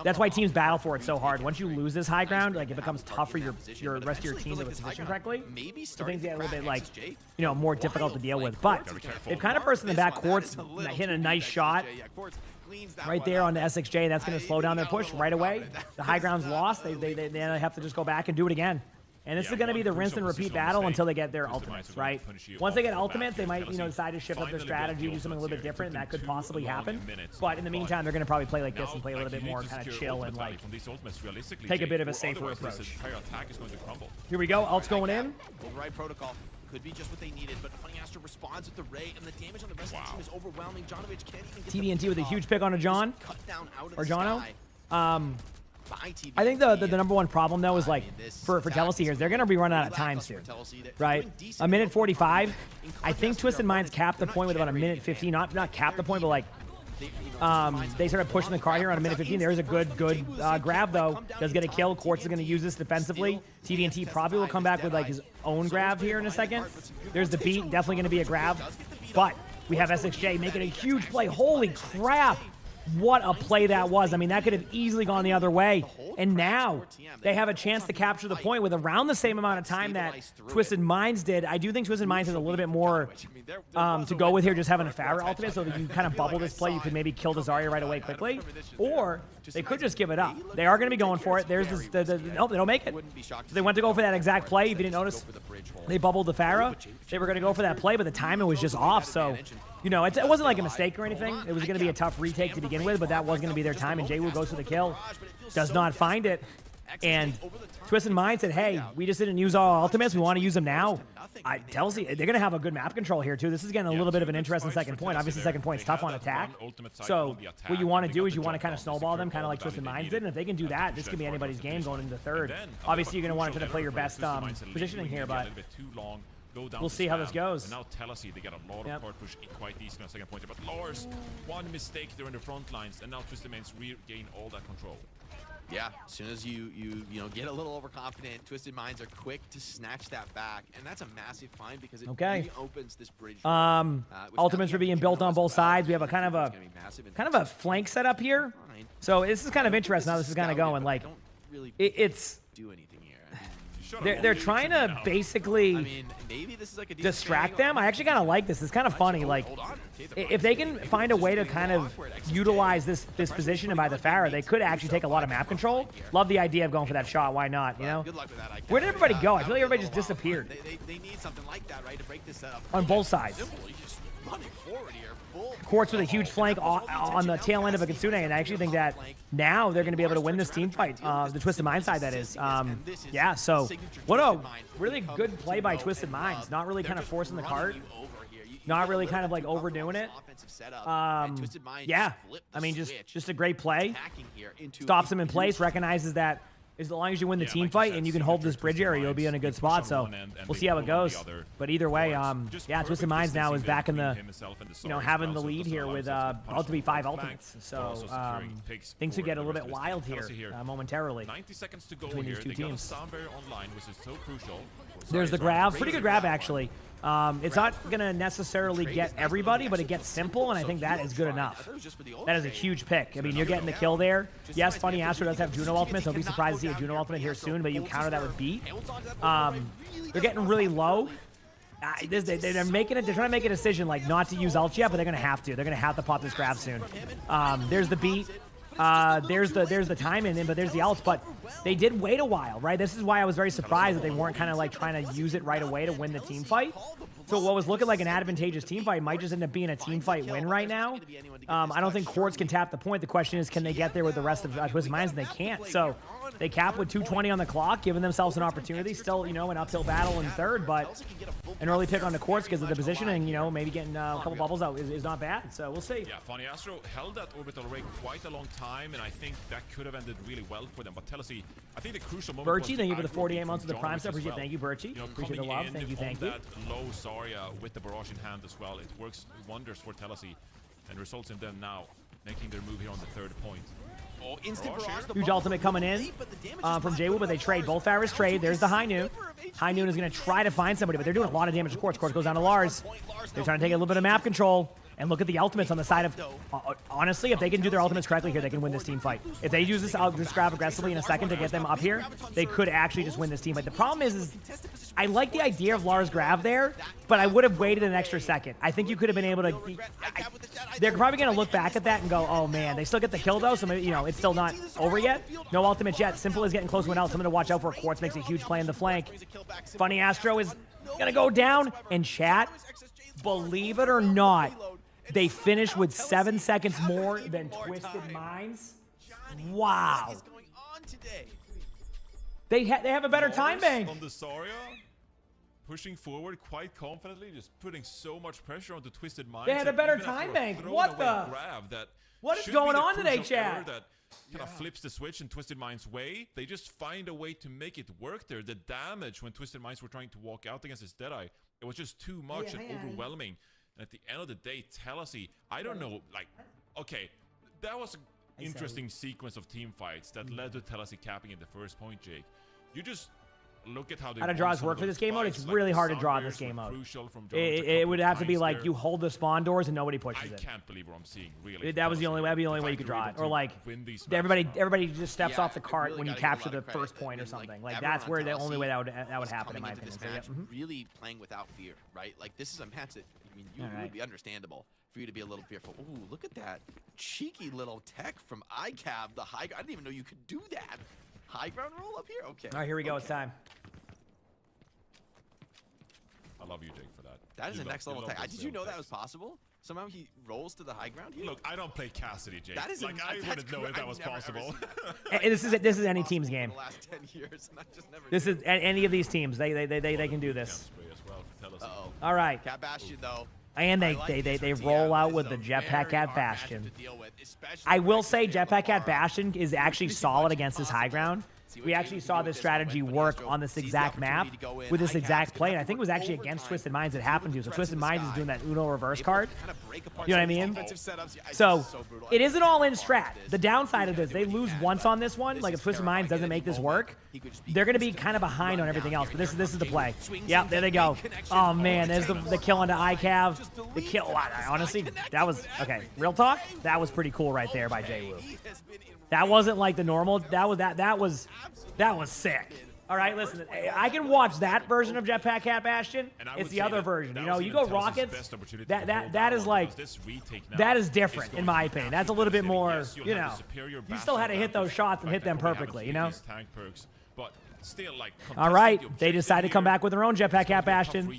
That's why teams battle for it so hard. Once you lose this high ground, like it becomes tough for your rest of your team to position correctly. So things get a little bit like, you know, more difficult to deal with. But they've kind of burst in the back. Quartz hit a nice shot right there on the SXJ. That's going to slow down their push right away. The high ground's lost. They have to just go back and do it again. And this is going to be the rinse and repeat battle until they get their ultimates, right? Once they get ultimates, they might, you know, decide to shift up their strategy, do something a little bit different, and that could possibly happen. But in the meantime, they're going to probably play like this and play a little bit more kind of chill and like take a bit of a safer approach. Here we go. Ult's going in. Right protocol. Could be just what they needed, but Funny Astro responds with the Ray, and the damage on the rest of the team is overwhelming. Jonovich can't even get TVNT with a huge pick on a John. Cut down out of or the Jono. sky. I think the number one problem though is like for Telesi here is they're gonna be running out of time soon, right? A minute 45. I think Twisted Minds capped the point with about a minute 15. Not cap the point, but like they started pushing the car here on a minute 15. There's a good grab though. Does get a kill. Quartz is gonna use this defensively. TVNT probably will come back with like his own grab here in a second. There's the beat. Definitely gonna be a grab, but we have SXJ making a huge play. Holy crap! What a play that was. I mean, that could have easily gone the other way. And now they have a chance to capture the point with around the same amount of time that Twisted Minds did. I do think Twisted Minds has a little bit more to go with here, just having a Farah ultimate, so that you kind of bubble this play. You could maybe kill the Zarya right away quickly. Or they could just give it up. They are going to be going for it. There's this, nope, they don't make it. So they went to go for that exact play. If you didn't notice, they bubbled the Farah. They were going to go for that play, but the timing was just off. So, you know, it wasn't like a mistake or anything. It was going to be a tough retake to begin with, but that was going to be their time. And Jwoo goes for the kill. Does not find it. And Twisted Mind said, hey, we just didn't use all ultimates. We want to use them now. Telsi, they're going to have a good map control here, too. This is getting a little bit of an interesting second point. Obviously, second point's tough on attack. So what you want to do is you want to kind of snowball them, kind of like Twisted Minds did. And if they can do that, this could be anybody's game going into the third. Obviously, you're going to want to try to play your best positioning here, but we'll see how this goes. And now Telesi, they get a lot of card push quite easily on second point. But Lars, one mistake there in the front lines, and now Twisted Minds regain all that control. Yeah, as soon as you get a little overconfident, Twisted Minds are quick to snatch that back, and that's a massive find because it really opens this bridge. Ultimates are being built on both sides. We have a kind of a flank setup here. So this is kind of interesting how this is kind of going. Like it's they're trying to basically distract them. I actually kind of like this. It's kind of funny. Like, if they can find a way to kind of utilize this position by the Farah, they could actually take a lot of map control. Love the idea of going for that shot. Why not? You know? Where did everybody go? I feel like everybody just disappeared. They need something like that, right, to break this up. On both sides. Quartz with a huge flank on the tail end of a Kitsune, and I actually think that now they're going to be able to win this team fight. The Twisted Mind side, that is. Yeah, so what a really good play by Twisted Minds. Not really kind of forcing the cart. Not really kind of like overdoing it. Yeah, I mean, just a great play. Stops him in place, recognizes that as long as you win the team fight and you can hold this bridge area, you'll be in a good spot. So we'll see how it goes. But either way, yeah, Twisted Minds now is back in the, you know, having the lead here with about to be 5 ultimates. So things could get a little bit wild here momentarily 90 seconds to go between here. these two teams. Online, which is so crucial. There's the grab. Pretty good grab, actually. It's not going to necessarily get everybody, but it gets simple, and I think that is good enough. That is a huge pick. I mean, you're getting the kill there. Yes, Funny Astro does have Juno ultimate, so I'll be surprised to see a Juno ultimate here soon, but you counter that with beat. They're getting really low. They're trying to make a decision like not to use ult yet, but they're going to have to. They're going to have to pop this grab soon. There's the beat. there's the time in, but there's the ults. But they did wait a while, right? This is why I was very surprised that they weren't kind of like trying to use it right away to win the team fight. So what was looking like an advantageous team fight might just end up being a team fight win right now. I don't think Quartz can tap the point. The question is, can they get there with the rest of Twisted Minds? And they can't. So they cap with 2:20 on the clock, giving themselves an opportunity. Still, you know, an uphill battle in third, but an early pick on the Quartz because of the positioning, you know, maybe getting a couple bubbles out is not bad. So we'll see. Yeah, Funny Astro held that orbital array quite a long time, and I think that could have ended really well for them. But Telesi, I think the crucial moment Birchie, thank you for the 48 months of the Prime stuff. Appreciate, thank you, Birchie. You know, appreciate the love. Thank you, thank you. That low Zarya with the barrage in hand as well, it works wonders for Telesi and results in them now making their move here on the third point. Oh, instant barrage. Huge ultimate coming in from Jwoo, but they trade. Both Farrahs trade. There's the High Noon. High Noon is going to try to find somebody, but they're doing a lot of damage to Quartz. Quartz goes down to Lars. They're trying to take a little bit of map control. And look at the ultimates on the side of... honestly, if they can do their ultimates correctly here, they can win this team fight. If they use this, I'll just grab aggressively in a second to get them up here, they could actually just win this team fight. The problem is I like the idea of Lars Grav there, but I would have waited an extra second. I think you could have been able to... they're probably going to look back at that and go, oh man, they still get the kill though, so maybe, you know, it's still not over yet. No ultimate yet. Simple as getting close to an ult. Something to watch out for. Quartz makes a huge play in the flank. Funny Astro is going to go down. And chat, believe it or not, they finish with 7 seconds more than Twisted Minds. Wow. They have a better time bank. On the Zarya, pushing forward quite confidently, just putting so much pressure onto Twisted Minds. They had a better time bank. What the? What is going on today, chat? That kind of flips the switch in Twisted Minds' way. They just find a way to make it work there. The damage when Twisted Minds were trying to walk out against his Deadeye, it was just too much and overwhelming. And at the end of the day, Telesi, I don't know, like, okay, that was an interesting sequence of team fights that led to Telesi capping at the first point, Jake. You just look at how they... How to draws work for this game mode? It's really hard to draw in this game mode. It would have to be like you hold the spawn doors and nobody pushes it. I can't believe what I'm seeing, really. That was the only way you could draw it. Or like, everybody just steps off the cart when you capture the first point or something. Like, that's where the only way that would happen, in my opinion. Really playing without fear, right? Like, this is a match that, I mean, you would be understandable for you to be a little fearful. Ooh, look at that cheeky little tech from iCab. The high, I didn't even know you could do that. High ground roll up here? Okay. All right, here we go. It's time. I love you, Jake, for that. That is a next level tech. Did you know that was possible? Somehow he rolls to the high ground here? Look, I don't play Cassidy, Jake. That is like, I wouldn't know if that was possible. This is any team's game. The last 10 years, and I just never this is any of these teams. They can do this. All right. Cat Bastion, though. And they roll out with the Jetpack Cat Bastion. I will say Jetpack Cat Bastion is actually solid against this high ground. We actually saw this strategy work on this exact map with this exact play, and I think it was actually against Twisted Minds it happened to. So Twisted Minds is doing that Uno reverse card. You know what I mean? So it is an all-in strat. The downside of this, they lose once on this one. Like if Twisted Minds doesn't make this work, they're going to be kind of behind on everything else. But this is the play. Yep, there they go. Oh man, there's the kill onto iCav. The kill. Honestly, that was okay. Real talk, that was pretty cool right there by Jwoo. That wasn't like the normal. That was sick. All right, listen. I can watch that version of Jetpack Cat Bastion. It's the other version. You know, you go Rockets. That is like that is different in my opinion. That's a little bit more. You know, you still had to hit those shots and hit them perfectly. You know. Still, like, all right, they decide to come back with their own Jetpack Cat Bastion.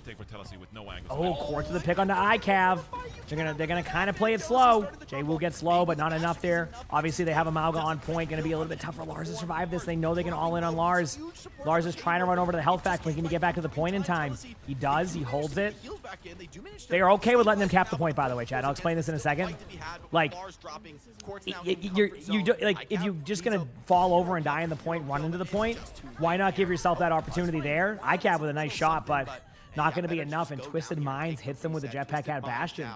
Oh, Quartz with the pick onto iCav. They're gonna kind of play it slow. Jwoo gets slow, but not enough there. Obviously, they have Emongg on point. Gonna be a little bit tough for Lars to survive this. They know they can all in on Lars. Lars is trying to run over to the health pack, but can he get back to the point in time? He does. He holds it. They are okay with letting them cap the point, by the way, Chad. I'll explain this in a second. Like, if you're just gonna fall over and die in the point, run into the point, why not give yourself that opportunity there? iCab with a nice shot, but not going to be enough. And Twisted Minds hits them with a Jetpack Cat Bastion.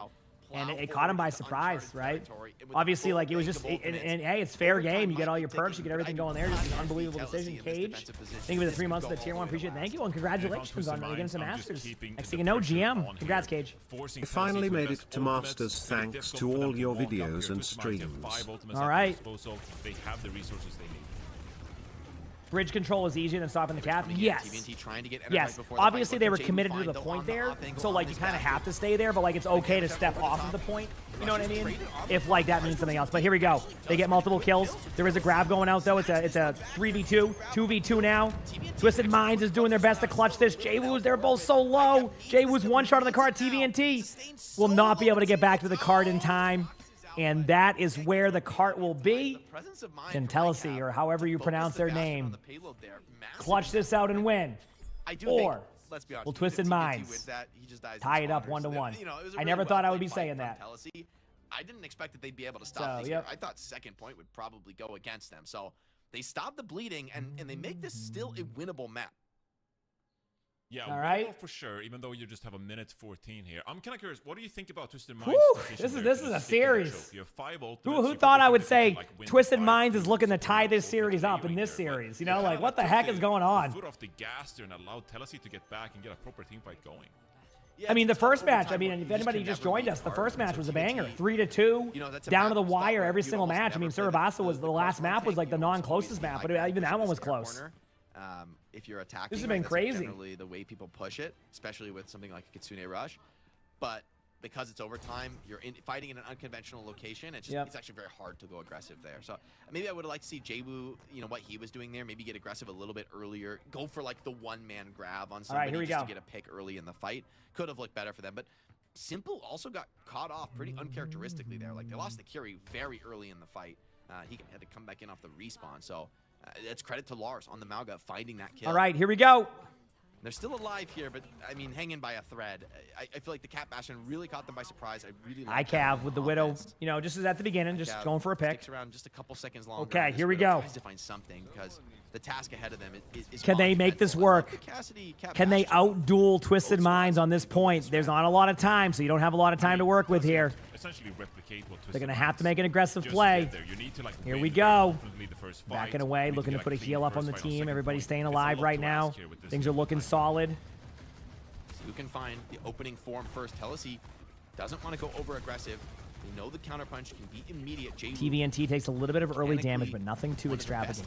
And it caught him by surprise, right? Obviously, like, it was just... And hey, it's fair game. You get all your perks. You get everything going there. Just an unbelievable decision. Cage, thank you for the 3 months of the Tier 1. Appreciate it. Thank you, and congratulations on getting some Masters. Next thing you know, GM. Congrats, Cage. You finally made it to Masters thanks to all your videos and streams. All right. They have the resources they need. Bridge control is easier than stopping the cap. Yes. TVNT trying to get Yes. before the Obviously, fight. they were What can committed Jaden to the find, point though, there, on the off so angle, like on you his kind of basket? have to stay there, but like it's okay to step off of the point. You know what I mean? If like that means something else. But here we go. They get multiple kills. There is a grab going out though. It's a 3v2, 2v2 now. Twisted Minds is doing their best to clutch this. Jwoo's, they're both so low. Jwoo's one shot on the card. TVNT will not be able to get back to the card in time. And that is where the cart will be. Gentelesi, or however you pronounce their name. Clutch this out and win. Or Let's be honest, will Twisted Minds tie it up 1-1. I never thought I would be saying that. I didn't expect that they'd be able to stop this. I thought second point would probably go against them. So they stop the bleeding, and they make this still a winnable map. Yeah, all right, for sure. Even though you just have a minute 14 here, I'm kind of curious. What do you think about Twisted Minds? This is a series. You have 5 ultimates. Who thought I would say Twisted Minds is looking to tie this series up in this series? You know, like what the heck is going on? Foot off the gas there and allow Telesi to get back and get a proper team fight going. I mean, the first match, I mean, if anybody just joined us, the first match was a banger. 3-2, down to the wire every single match. I mean, Surabasa was the last map, was like the non-closest map, but even that one was close. If you're attacking, this has been crazy. Generally, the way people push it, especially with something like a Kitsune Rush, but because it's overtime, you're fighting in an unconventional location. It's just it's actually very hard to go aggressive there. So maybe I would like to see Jwoo, what he was doing there, maybe get aggressive a little bit earlier, go for like the one-man grab on somebody just to get a pick early in the fight. Could have looked better for them, but Simple also got caught off pretty uncharacteristically there. Like they lost the Curie very early in the fight. He had to come back in off the respawn. So it's credit to Lars on the Mauga finding that kill. All right, here we go. They're still alive here, but I mean, hanging by a thread. I feel like the Cat Bastion really caught them by surprise. I really like ICAV with the Widow, just as at the beginning, just going for a pick. Sticks around just a couple seconds longer. Okay, here we go. Tries to find something because the task ahead of them is Can they make this work? Can they out-duel Twisted Minds on this point? There's not a lot of time, so you don't have a lot of time to work with here. Essentially replicate what They're going to have to make an aggressive play. Here we go. Backing away, looking to put a heal up on the team. Everybody's staying alive right now. Things are looking solid. Who can find the opening form first? Telesi doesn't want to go over-aggressive. We know the counterpunch can be immediate. TVNT takes a little bit of early damage, but nothing too extravagant.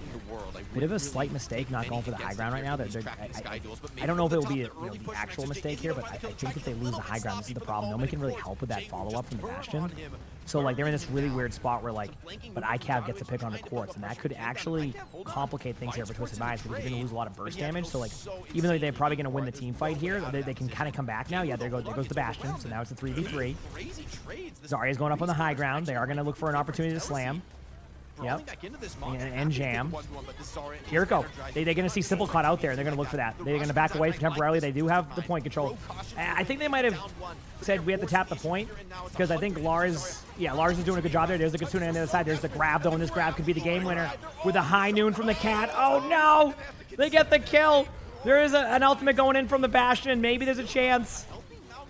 Bit of a slight mistake not going for the high ground right now. I don't know if it will be the actual mistake here, but I think if they lose the high ground, this is the problem. Nobody can really help with that follow-up from the Bastion. So, like, they're in this really weird spot where, like, but ICAV gets a pick on the quartz, and that could actually complicate things here for Twisted Minds because they're going to lose a lot of burst damage. So, like, even though they're probably going to win the team fight here, they can kind of come back now. Yeah, there goes the Bastion. So now it's a 3v3. Zarya's going up on the high ground. They are going to look for an opportunity to slam. Yep. And jam. Here it goes. They're going to see Simple caught out there. They're going to look for that. They're going to back away temporarily. They do have the point control. I think they might have said we have to tap the point because I think Lars is doing a good job there. There's the Kitsune on the other side. There's the grab, though, and this grab could be the game winner with a high noon from the Cat. Oh, no! They get the kill. There is an ultimate going in from the Bastion. Maybe there's a chance.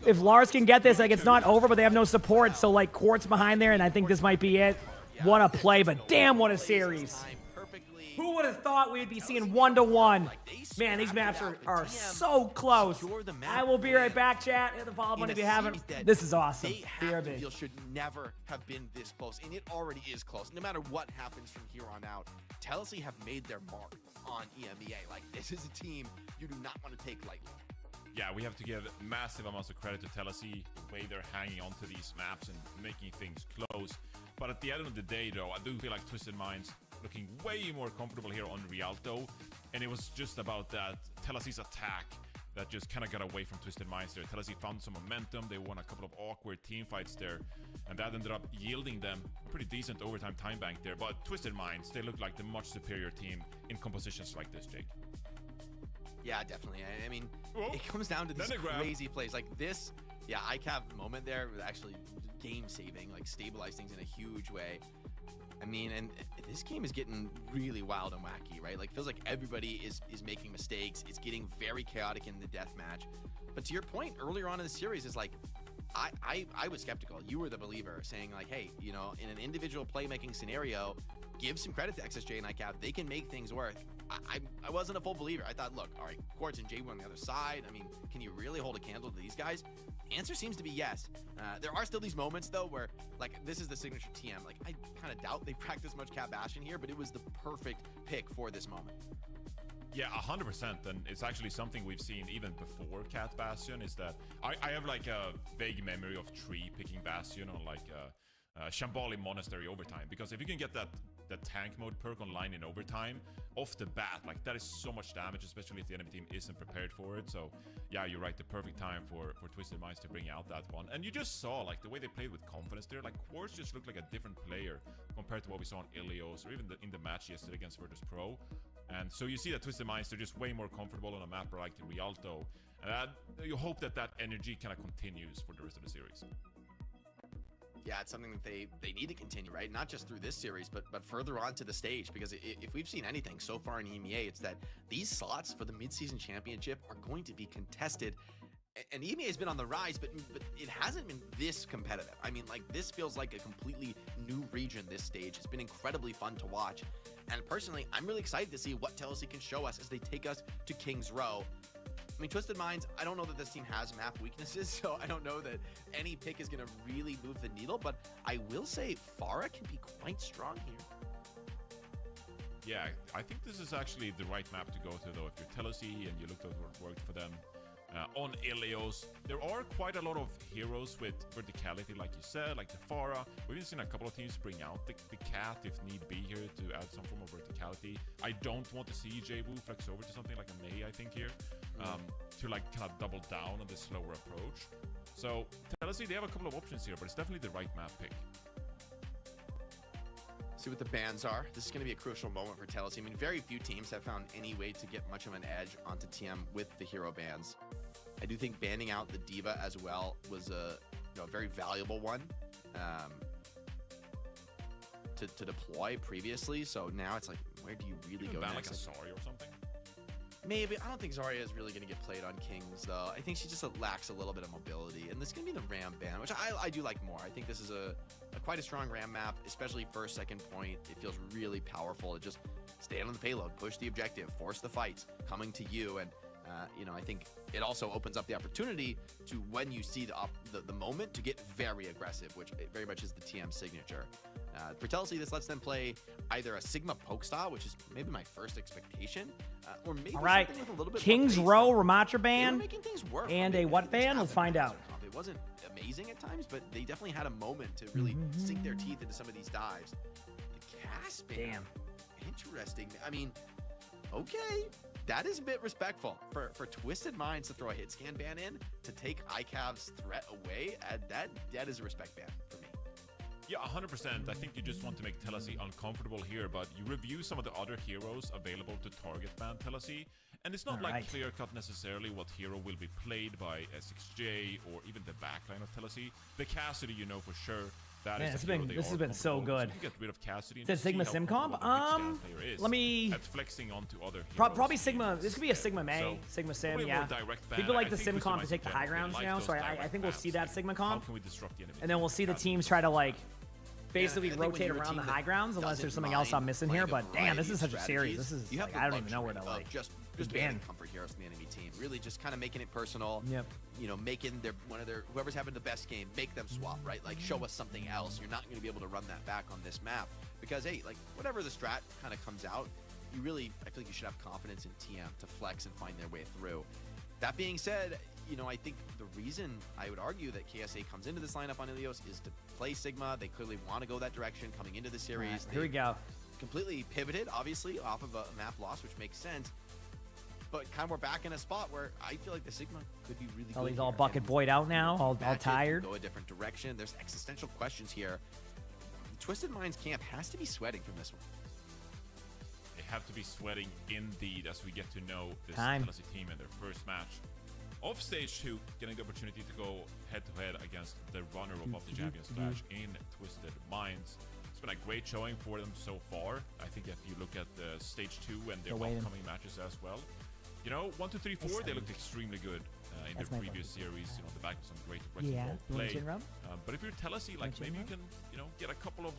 If Lars can get this, like, it's not over, but they have no support. So, like, Quartz behind there, and I think this might be it. What a play, but damn, what a series. Who would have thought we'd be seeing 1-1? Man, these maps are so close. I will be right back, chat. Hit the follow button if you haven't. This is awesome. Field should never have been this close, and it already is close. No matter what happens from here on out, Telesi have made their mark on EMEA. Like, this is a team you do not want to take lightly. Yeah, we have to give massive amounts of credit to Telesi, the way they're hanging on to these maps and making things close. But at the end of the day, though, I do feel like Twisted Minds looking way more comfortable here on Rialto. And it was just about that Telesi's attack that just kind of got away from Twisted Minds there. Telesi found some momentum. They won a couple of awkward team fights there. And that ended up yielding them a pretty decent overtime time bank there. But Twisted Minds, they look like the much superior team in compositions like this, Jake. Yeah, definitely. I mean, it comes down to these crazy plays. Like this, ICAV moment there was actually game-saving, like stabilize things in a huge way. I mean, and this game is getting really wild and wacky, right? Like, feels like everybody is making mistakes. It's getting very chaotic in the deathmatch. But to your point earlier on in the series is like, I was skeptical. You were the believer, saying like, hey, in an individual playmaking scenario, give some credit to XSJ and ICAV. They can make things work. I wasn't a full believer. I thought, look, all right, Quartz and Jwoo on the other side. I mean, can you really hold a candle to these guys? Answer seems to be yes. There are still these moments, though, where, like, this is the signature TM. Like, I kind of doubt they practiced much Cat Bastion here, but it was the perfect pick for this moment. Yeah, 100%, and it's actually something we've seen even before Cat Bastion, is that I have like a vague memory of Tree picking Bastion on like Shambali Monastery overtime, because if you can get that tank mode perk online in overtime off the bat, like that is so much damage, especially if the enemy team isn't prepared for it. So yeah, you're right, the perfect time for Twisted Minds to bring out that one. And you just saw like the way they played with confidence there, like Quartz just looked like a different player compared to what we saw on Ilios or even in the match yesterday against Virtus Pro. And so you see that Twisted Minds, they're just way more comfortable on a map like Rialto, and you hope that energy kind of continues for the rest of the series. Yeah, it's something that they need to continue, right? Not just through this series, but further on to the stage, because if we've seen anything so far in EMEA, it's that these slots for the mid-season championship are going to be contested. And EMEA has been on the rise, but it hasn't been this competitive. I mean, like, this feels like a completely new region this stage. It's been incredibly fun to watch. And personally, I'm really excited to see what Telesi can show us as they take us to King's Row. I mean, Twisted Minds, I don't know that this team has map weaknesses, so I don't know that any pick is going to really move the needle, but I will say Pharah can be quite strong here. Yeah, I think this is actually the right map to go to, though. If you're Telesi and you looked at what worked for them on Ilios, there are quite a lot of heroes with verticality, like you said, like the Pharah. We've even seen a couple of teams bring out the Cat if need be here to add some form of verticality. I don't want to see Jwoo flex over to something like a Mei, I think, here, to like kind of double down on the slower approach. So Telesi, they have a couple of options here, but it's definitely the right map pick. See what the bans are. This is going to be a crucial moment for Telesi. I mean, very few teams have found any way to get much of an edge onto TM with the hero bans. I do think banning out the Diva as well was a very valuable one to deploy previously. So now it's like, where do you really go ban next? Like a Zarya or something? Maybe. I don't think Zarya is really going to get played on Kings, though. I think she just lacks a little bit of mobility. And this is going to be the Ram ban, which I do like more. I think this is quite a strong Ram map, especially first, second point. It feels really powerful. It just stand on the payload, push the objective, force the fights coming to you. And, I think it also opens up the opportunity to, when you see the moment, to get very aggressive, which very much is the TM signature. For Telesi, this lets them play either a Sigma poke style, which is maybe my first expectation, or maybe something with a little bit King's more Row Ramatra ban making things work. and a what ban? We'll find out. It wasn't amazing at times, but they definitely had a moment to really sink their teeth into some of these dives. The cast ban. Damn. Interesting. I mean, okay. That is a bit respectful for Twisted Minds to throw a hit scan ban in to take iCav's threat away. That is a respect ban for me. Yeah, 100%. I think you just want to make Telesi uncomfortable here, but you review some of the other heroes available to target ban Telesi, and it's not like clear-cut necessarily what hero will be played by S6J or even the backline of Telesi. The Cassidy, you know for sure. That is this has been so good. So you get rid of Cassidy. Is it Sigma Sim comp? Let me. At flexing onto other probably Sigma. This could be a Sigma Mei, so, Sigma Sim. Yeah. People like the Sim comp to take the high grounds now, so I think we'll see that Sigma comp. How can we disrupt the enemy? And then we'll see the teams try to like basically rotate around the high grounds, unless there's something else I'm missing here. But damn, this is such a series. This is like, I don't even know where to like. Just banning comfort heroes from the enemy team. Really, just kind of making it personal. Yep. Making whoever's having the best game, make them swap, right? Like, show us something else. You're not going to be able to run that back on this map because, hey, like whatever the strat kind of comes out, I feel like you should have confidence in TM to flex and find their way through. That being said, I think the reason I would argue that KSA comes into this lineup on Ilios is to play Sigma. They clearly want to go that direction coming into the series. Right, here we go. Completely pivoted, obviously, off of a map loss, which makes sense. But kind of we're back in a spot where I feel like the Sigma could be really good. He's all bucket boyed out now, all tired. Go a different direction. There's existential questions here. The Twisted Minds camp has to be sweating from this one. They have to be sweating indeed as we get to know this Telesi team in their first match of Stage 2, getting the opportunity to go head-to-head against the runner-up of the Champions Clash in Twisted Minds. It's been a great showing for them so far. I think if you look at the Stage 2 and their upcoming matches as well, 1, 2, 3, 4, they looked extremely good in their previous series. The back of some great wrecking ball play. But if you're Telesi, like maybe you can, get a couple of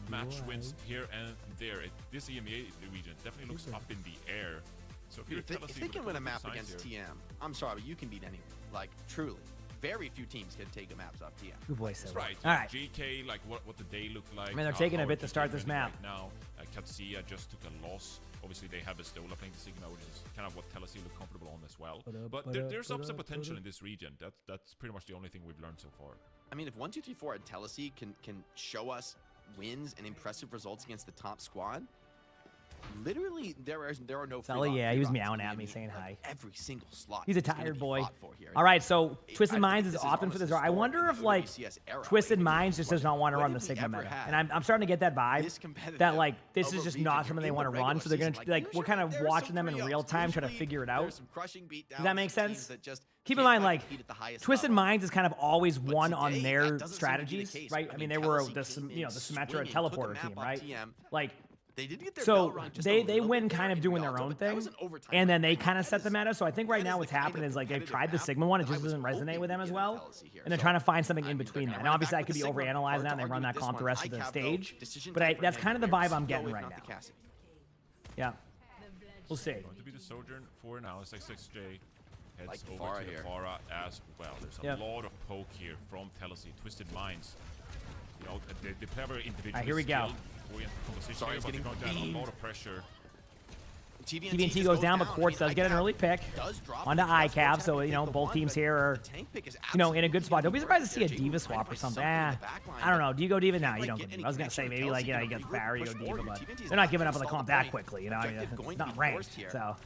match wins here and there. This EMEA region definitely looks up in the air. So if you're Telesi, if they can win a map against TM, I'm sorry, but you can beat anyone. Like, truly. very few teams can take the maps off TM. Good boy, Silver. Right. All right. GK, like what the day looked like. I mean, they're how- taking a how bit to GK start this trending map. Right now, Katsia just took a loss. Obviously, they have Estola playing the Sigma, which is kind of what Telesi look comfortable on as well. But there's upset potential in this region. That's pretty much the only thing we've learned so far. I mean, if 1, 2, 3, 4 and Telesi can show us wins and impressive results against the top squad, literally there are no. Sully, yeah, he was meowing at me saying hi. Every single slot. He's a tired boy. All right, so Twisted Minds is opting for this. I wonder if like Twisted Minds just does not want to run the Sigma meta, and I'm starting to get that vibe that like this is just not something they want to run. So they're gonna like we're kind of watching them in real time, trying to figure it out. Does that make sense? Keep in mind, like Twisted Minds is kind of always won on their strategies, right? I mean, they were the Symmetra teleporter team, right? Like. So they win kind of doing their own thing, and then they kind of set the meta. So I think right now what's happening is like they've tried the Sigma one, it just doesn't resonate with them as well, and they're trying to find something in between that. Now obviously I could be overanalyzing that, and they run that comp the rest of the stage, but that's kind of the vibe I'm getting right now. Yeah, we'll see. Going to be the Sojourn for now. SXJ heads over Farah to here. Farah as well. There's a lot of poke here from Telesi. Twisted Minds. You know, they play very individually. Here we go. Sorry, it's getting a lot of pressure. TVNT goes down, but Quartz does get an early pick onto ICAV, so you know both teams here are in a good spot. Don't be surprised to see a Diva swap or something. I don't know. Do you go Diva? No, you don't go Diva. I was gonna say maybe like you get the Barry, you go Diva, but they're not giving up on the comp that quickly. You know, I mean, it's not ranked. So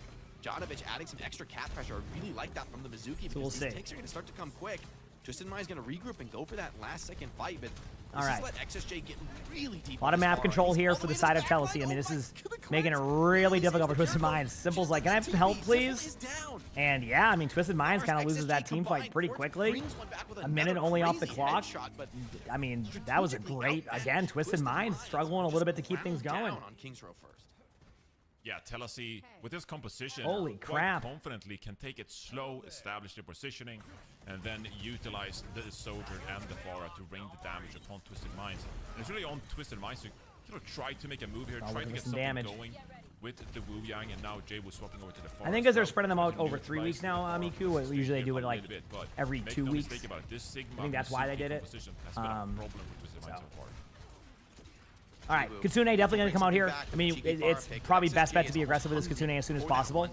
Jonovich adding some extra cat pressure. I really like that from the Mizuki. So we'll see. These takes are going to start to come quick. Twisted Mind's going to regroup and go for that last second fight, but all right. let XSJ get really deep. A lot of map control here for the side of Telesi. I mean, this is making it really difficult for Twisted Minds. Simple's like, can I have some help, please? And yeah, I mean, Twisted Minds kind of loses that team fight pretty quickly. A minute only off the clock. I mean, that was a great, again, Twisted Minds struggling a little bit to keep things going. Yeah, Telesi, with this composition, holy crap, quite confidently can take it slow, establish the positioning, and then utilize the Soldier and the Farah to rain the damage upon Twisted Minds. And it's really on Twisted Minds to try to make a move here, try to get something going with the Wu Yang, and now Jay was swapping over to the Farah. I think as they're spreading them out over 3 weeks now, Miku, usually they do it like every 2 weeks. I think that's why they did it. All right, Kitsune definitely going to come out here. I mean, it's probably best bet to be aggressive with this Kitsune as soon as possible.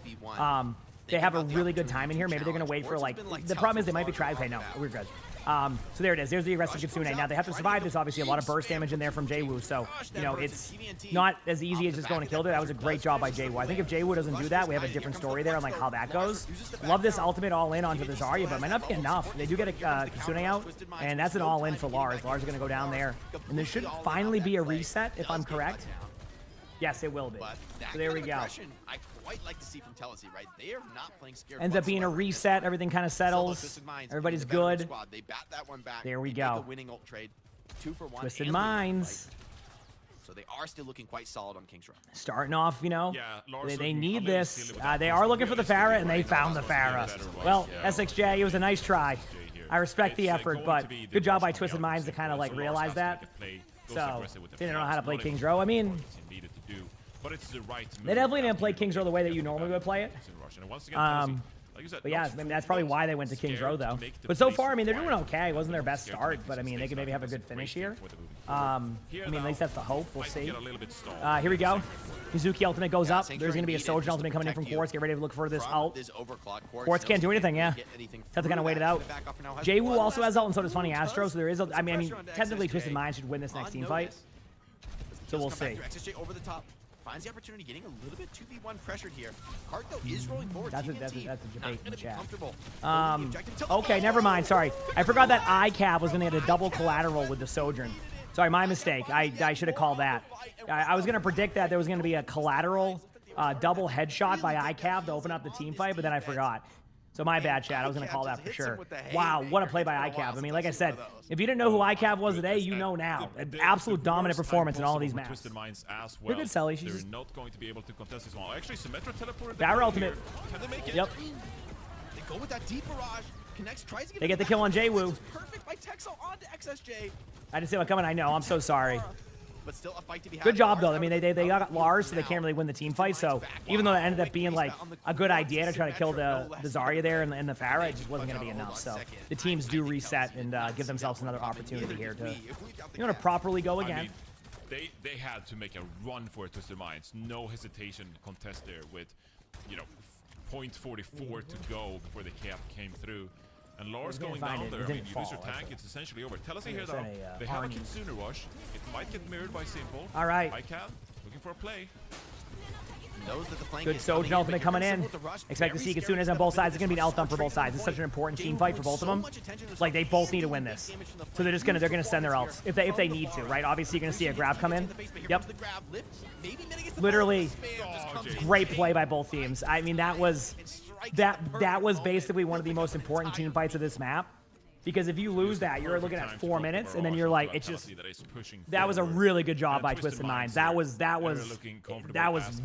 They have a really good time in here. Maybe they're going to wait for, like, the problem is they might be trying. Okay, no, we're good. So there it is. There's the aggressive Kitsune. Now, they have to survive this. Obviously, a lot of burst damage in there from Jaywu. So, you know, it's not as easy as just going to kill it. That was a great job by Jaywu. I think if Jaywu doesn't do that, we have a different story there on, like, how that goes. Love this ultimate all-in onto the Zarya, but it might not be enough. They do get a Kitsune out, and that's an all-in for Lars. Lars is going to go down there. And there should finally be a reset, if I'm correct. Yes, it will be. So there we go. I quite like to see from Telesi, right? They are not playing scared. Ends up being a reset. Everything kind of settles. Everybody's good. They bat that one back. There we go. Winning ult trade. 2 for 1. Twisted Minds. So they are still looking quite solid on King's Row. Starting off, you know, they need this. They are looking for the Farah, and they found the Farah. Well, SXJ, it was a nice try. I respect the effort, but good job by Twisted Minds to kind of like realize that. So they didn't know how to play King's Row. I mean, they definitely didn't play King's Row the way that you normally would play it. But yeah, I mean, that's probably why they went to King's Row, though. But so far, I mean, they're doing okay. It wasn't their best start, but I mean, they could maybe have a good finish here. I mean, at least that's the hope. We'll see. Here we go. Mizuki ultimate goes up. There's going to be a Sojourn ultimate coming in from Quartz. Get ready to look for this ult. Quartz can't do anything, yeah. Have to kind of wait it out. Jaywu also has ult, and so does Funny Astro. So there is, I mean, technically Twisted Minds should win this next team fight. So we'll see. Over the top. Finds the opportunity, getting a little bit 2v1 pressured here. Cart, though, is rolling forward. That's a debate in the chat. Okay, never mind. Sorry. I forgot that ICAV was going to get a double collateral with the Sojourn. Sorry, my mistake. I should have called that. I was going to predict that there was going to be a collateral double headshot by ICAV to open up the team fight, but then I forgot. So my bad, chat. I was going to call that for sure. Wow, what a play by ICAV. I mean, like I said, if you didn't know who ICAV was today, you know now. An absolute dominant performance in all of these maps. They're good, Sully. She's just... not going to be able to contest this one. Actually, Symmetra teleported. Barra ultimate. Can they make it? Yep. They go with that deep barrage. Connects, tries to get they get the kill on Jaywu. Perfect by Texel onto XSJ. I didn't see what coming. I know. I'm so sorry. but still a fight to be had. Good job, though. Lars I mean, out they of got Lars, so now. they can't really win the team fight. So even though that ended up being like a good idea to try to kill the Zarya there and the Pharah, it just wasn't going to be enough. So the teams do reset and give themselves another opportunity here to properly go again. I mean, they had to make a run for it, Twisted Minds. No hesitation contest there with, you know, 0.44 to go before the cap came through. And Lars going down there, I mean, you lose your tank, it's essentially over. Tell us here though, they have a Kitsune rush. It might get mirrored by Simple. All right. ICAL looking for a play. Good Sojourn ultimate coming in. Expect to see Kitsunes on both sides. It's going to be an outdone for both sides. It's such an important team fight for both of them. Like, they both need to win this. So they're going to send their ults if they need to, right? Obviously, you're going to see a grab come in. Yep. Literally, great play by both teams. I mean, that was basically one of the most important team fights of this map. Because if you lose that, you're looking at 4 minutes, and then you're like, it's just. That was a really good job by Twisted Minds. That was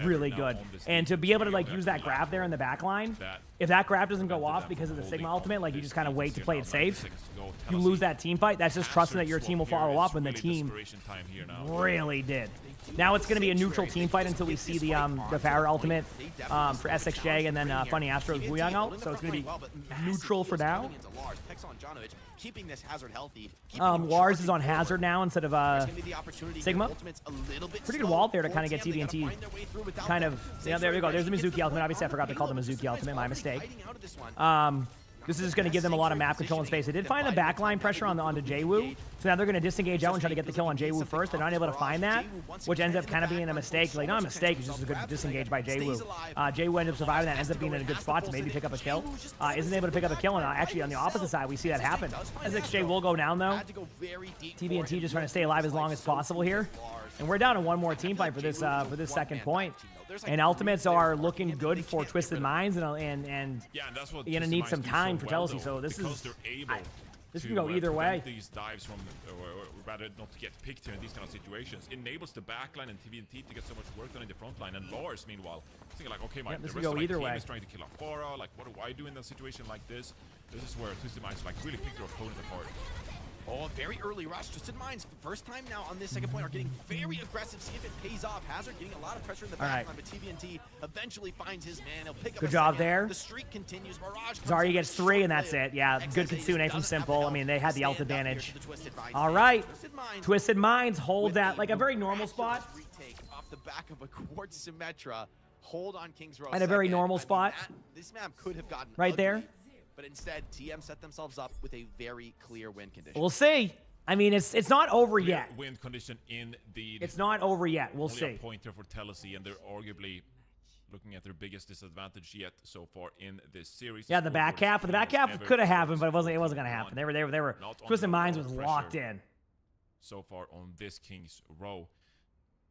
really good. And to be able to like use that grab there in the back line, if that grab doesn't go off because of the Sigma ultimate, like you just kind of wait to play it safe. You lose that team fight. That's just trusting that your team will follow up, and the team really did. Now it's going to be a neutral team fight until we see the Pharah ultimate for SXJ and then Funny Astro's Wuyang ult. So it's going to be neutral for now. Lars is on Hazard now instead of Sigma. Pretty good wall there to kind of get TVNT kind of. Yeah, there we go. There's the Mizuki ultimate. Obviously, I forgot to call the Mizuki ultimate. My mistake. This is going to give them a lot of map control and space. They did find the backline pressure onto Jwoo, so now they're going to disengage out and try to get the kill on Jwoo first. They're not able to find that, which ends up kind of being a mistake. Like, not a mistake, it's just a good disengage by Jwoo. Jwoo ends up surviving that, ends up being in a good spot to maybe pick up a kill. Isn't able to pick up a kill, and actually on the opposite side, we see that happen. SXJ will go down, though. TVNT just trying to stay alive as long as possible here. And we're down to one more team fight for this second point. And ultimates are looking good for Twisted Minds, and you're gonna need some time for Chelsea. So this can go either way. These dives from, or rather not to get picked here in these kind of situations, enables the backline and TVNT to get so much work done in the front line. And Lars, meanwhile, thinking like, okay, the rest of my team is trying to kill off Pharah. Like, what do I do in a situation like this? This is where Twisted Minds like really pick their opponent apart. Oh, very early rush. Twisted Minds, first time now on this second point, are getting very aggressive. See if it pays off. Hazard getting a lot of pressure in the backline, but TVNT eventually finds his man. He'll pick up good job there. The streak continues. Mirage Zarya gets 3, and that's it. Yeah, good Kitsune from Simple. I mean, they had the ult advantage. All right. Twisted Minds holds at like a very normal spot. Off the back of a Quartz Symmetra. Hold on Kings Row. At a very normal spot. This map could have gotten right ugly, there. But instead, TM set themselves up with a very clear win condition. We'll see. I mean, it's not over yet. Win condition in the. It's not over yet. We'll see. A pointer for Telsey, and they're arguably looking at their biggest disadvantage yet so far in this series. Yeah, the back half. The back half could have happened, but it wasn't going to happen. They were. Twisted Minds was locked in. So far on this Kings Row.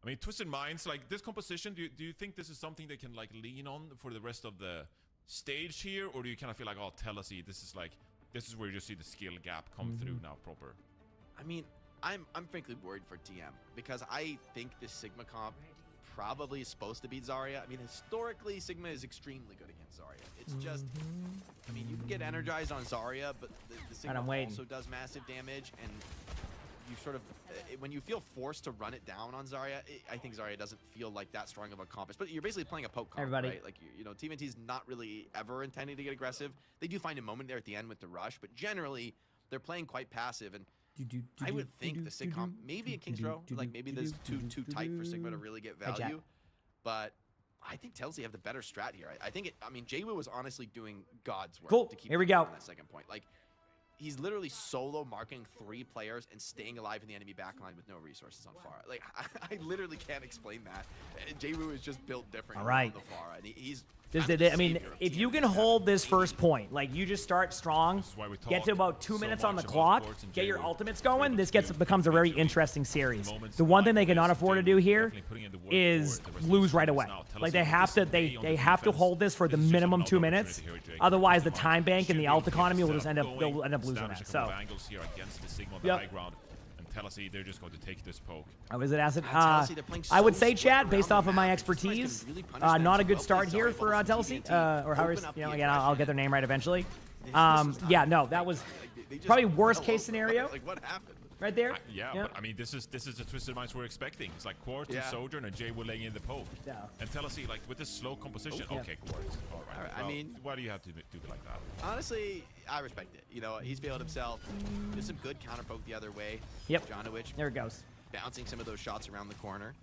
I mean, Twisted Minds, like this composition. Do you think this is something they can like lean on for the rest of the stage here, or do you kind of feel like, oh, Telsey, this is where you just see the skill gap come through now proper? I mean, I'm frankly worried for TM because I think this Sigma comp probably is supposed to beat Zarya. I mean, historically, Sigma is extremely good against Zarya. It's just, I mean, you can get energized on Zarya, but the Sigma also does massive damage, and you sort of, when you feel forced to run it down on Zarya, I think Zarya doesn't feel like that strong of a comp. But you're basically playing a poke comp, right? Like, you know, TVNT's not really ever intending to get aggressive. They do find a moment there at the end with the rush, but generally, they're playing quite passive. And I would think the Sig comp, maybe in Kings Row, like maybe there's too tight for Sigma to really get value. But I think Telsey have the better strat here. I think I mean, Jwoo was honestly doing God's work to keep here we go. On that second point. Like, he's literally solo marking 3 players and staying alive in the enemy backline with no resources on Pharah. Like, I literally can't explain that. Jwoo is just built different on the Pharah, and he's. I mean, if you can hold this first point, like you just start strong, get to about 2 minutes on the clock, get your ultimates going, this becomes a very interesting series. The one thing they cannot afford to do here is lose right away. Like they have to hold this for the minimum 2 minutes. Otherwise, the time bank and the ult economy will just end up losing that. So, Telsey, they're just going to take this poke. Oh, is it Acid? I would say, Chad, based off of my expertise, not a good start here for Telsey. Or however, you know, again, I'll get their name right eventually. Yeah, no, that was probably worst case scenario. right there. Yeah, Yep. but I mean, this is the Twisted Minds we're expecting. It's like Quartz and Sojourn and Jay will laying in the poke. Yeah. And Telesi, like with this slow composition. Oh, yeah. Okay, Quartz. All right. I Well, mean, why do you have to do it like that? Honestly, I respect it. You know, he's failed himself. There's some good counter poke the other way. Yep. Jonowich. There it goes. Bouncing some of those shots around the corner.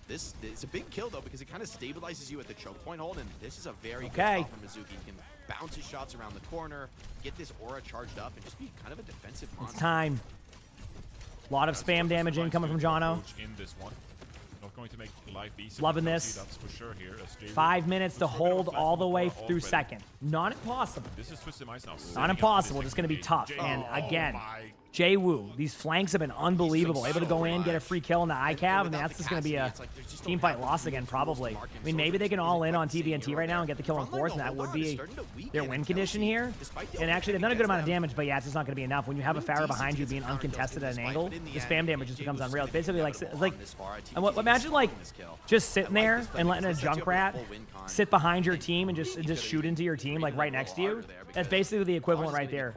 This is a big kill though because it kind of stabilizes you at the choke point hold, and this is a very good spot for Mizuki. He can bounce his shots around the corner, get this aura charged up, and just be kind of a defensive monster. It's time. A lot of spam damage incoming from Jono. In this one. Not going to make life easy. Loving this. That's for sure here. 5 minutes to hold all the way through second. Not impossible. This is Twisted Minds now. Not impossible. Just going to be tough. And again, Jay Wu, these flanks have been unbelievable. Able to go in, get a free kill in the ICAV. I mean, that's just going to be a team fight loss again, probably. I mean, maybe they can all in on TVNT right now and get the kill on fourth, and that would be their win condition here. And actually, they've done a good amount of damage, but yeah, it's just not going to be enough. When you have a Pharah behind you being uncontested at an angle, the spam damage just becomes unreal. It's basically like imagine like just sitting there and letting a Junkrat sit behind your team and just shoot into your team like right next to you. That's basically the equivalent right there.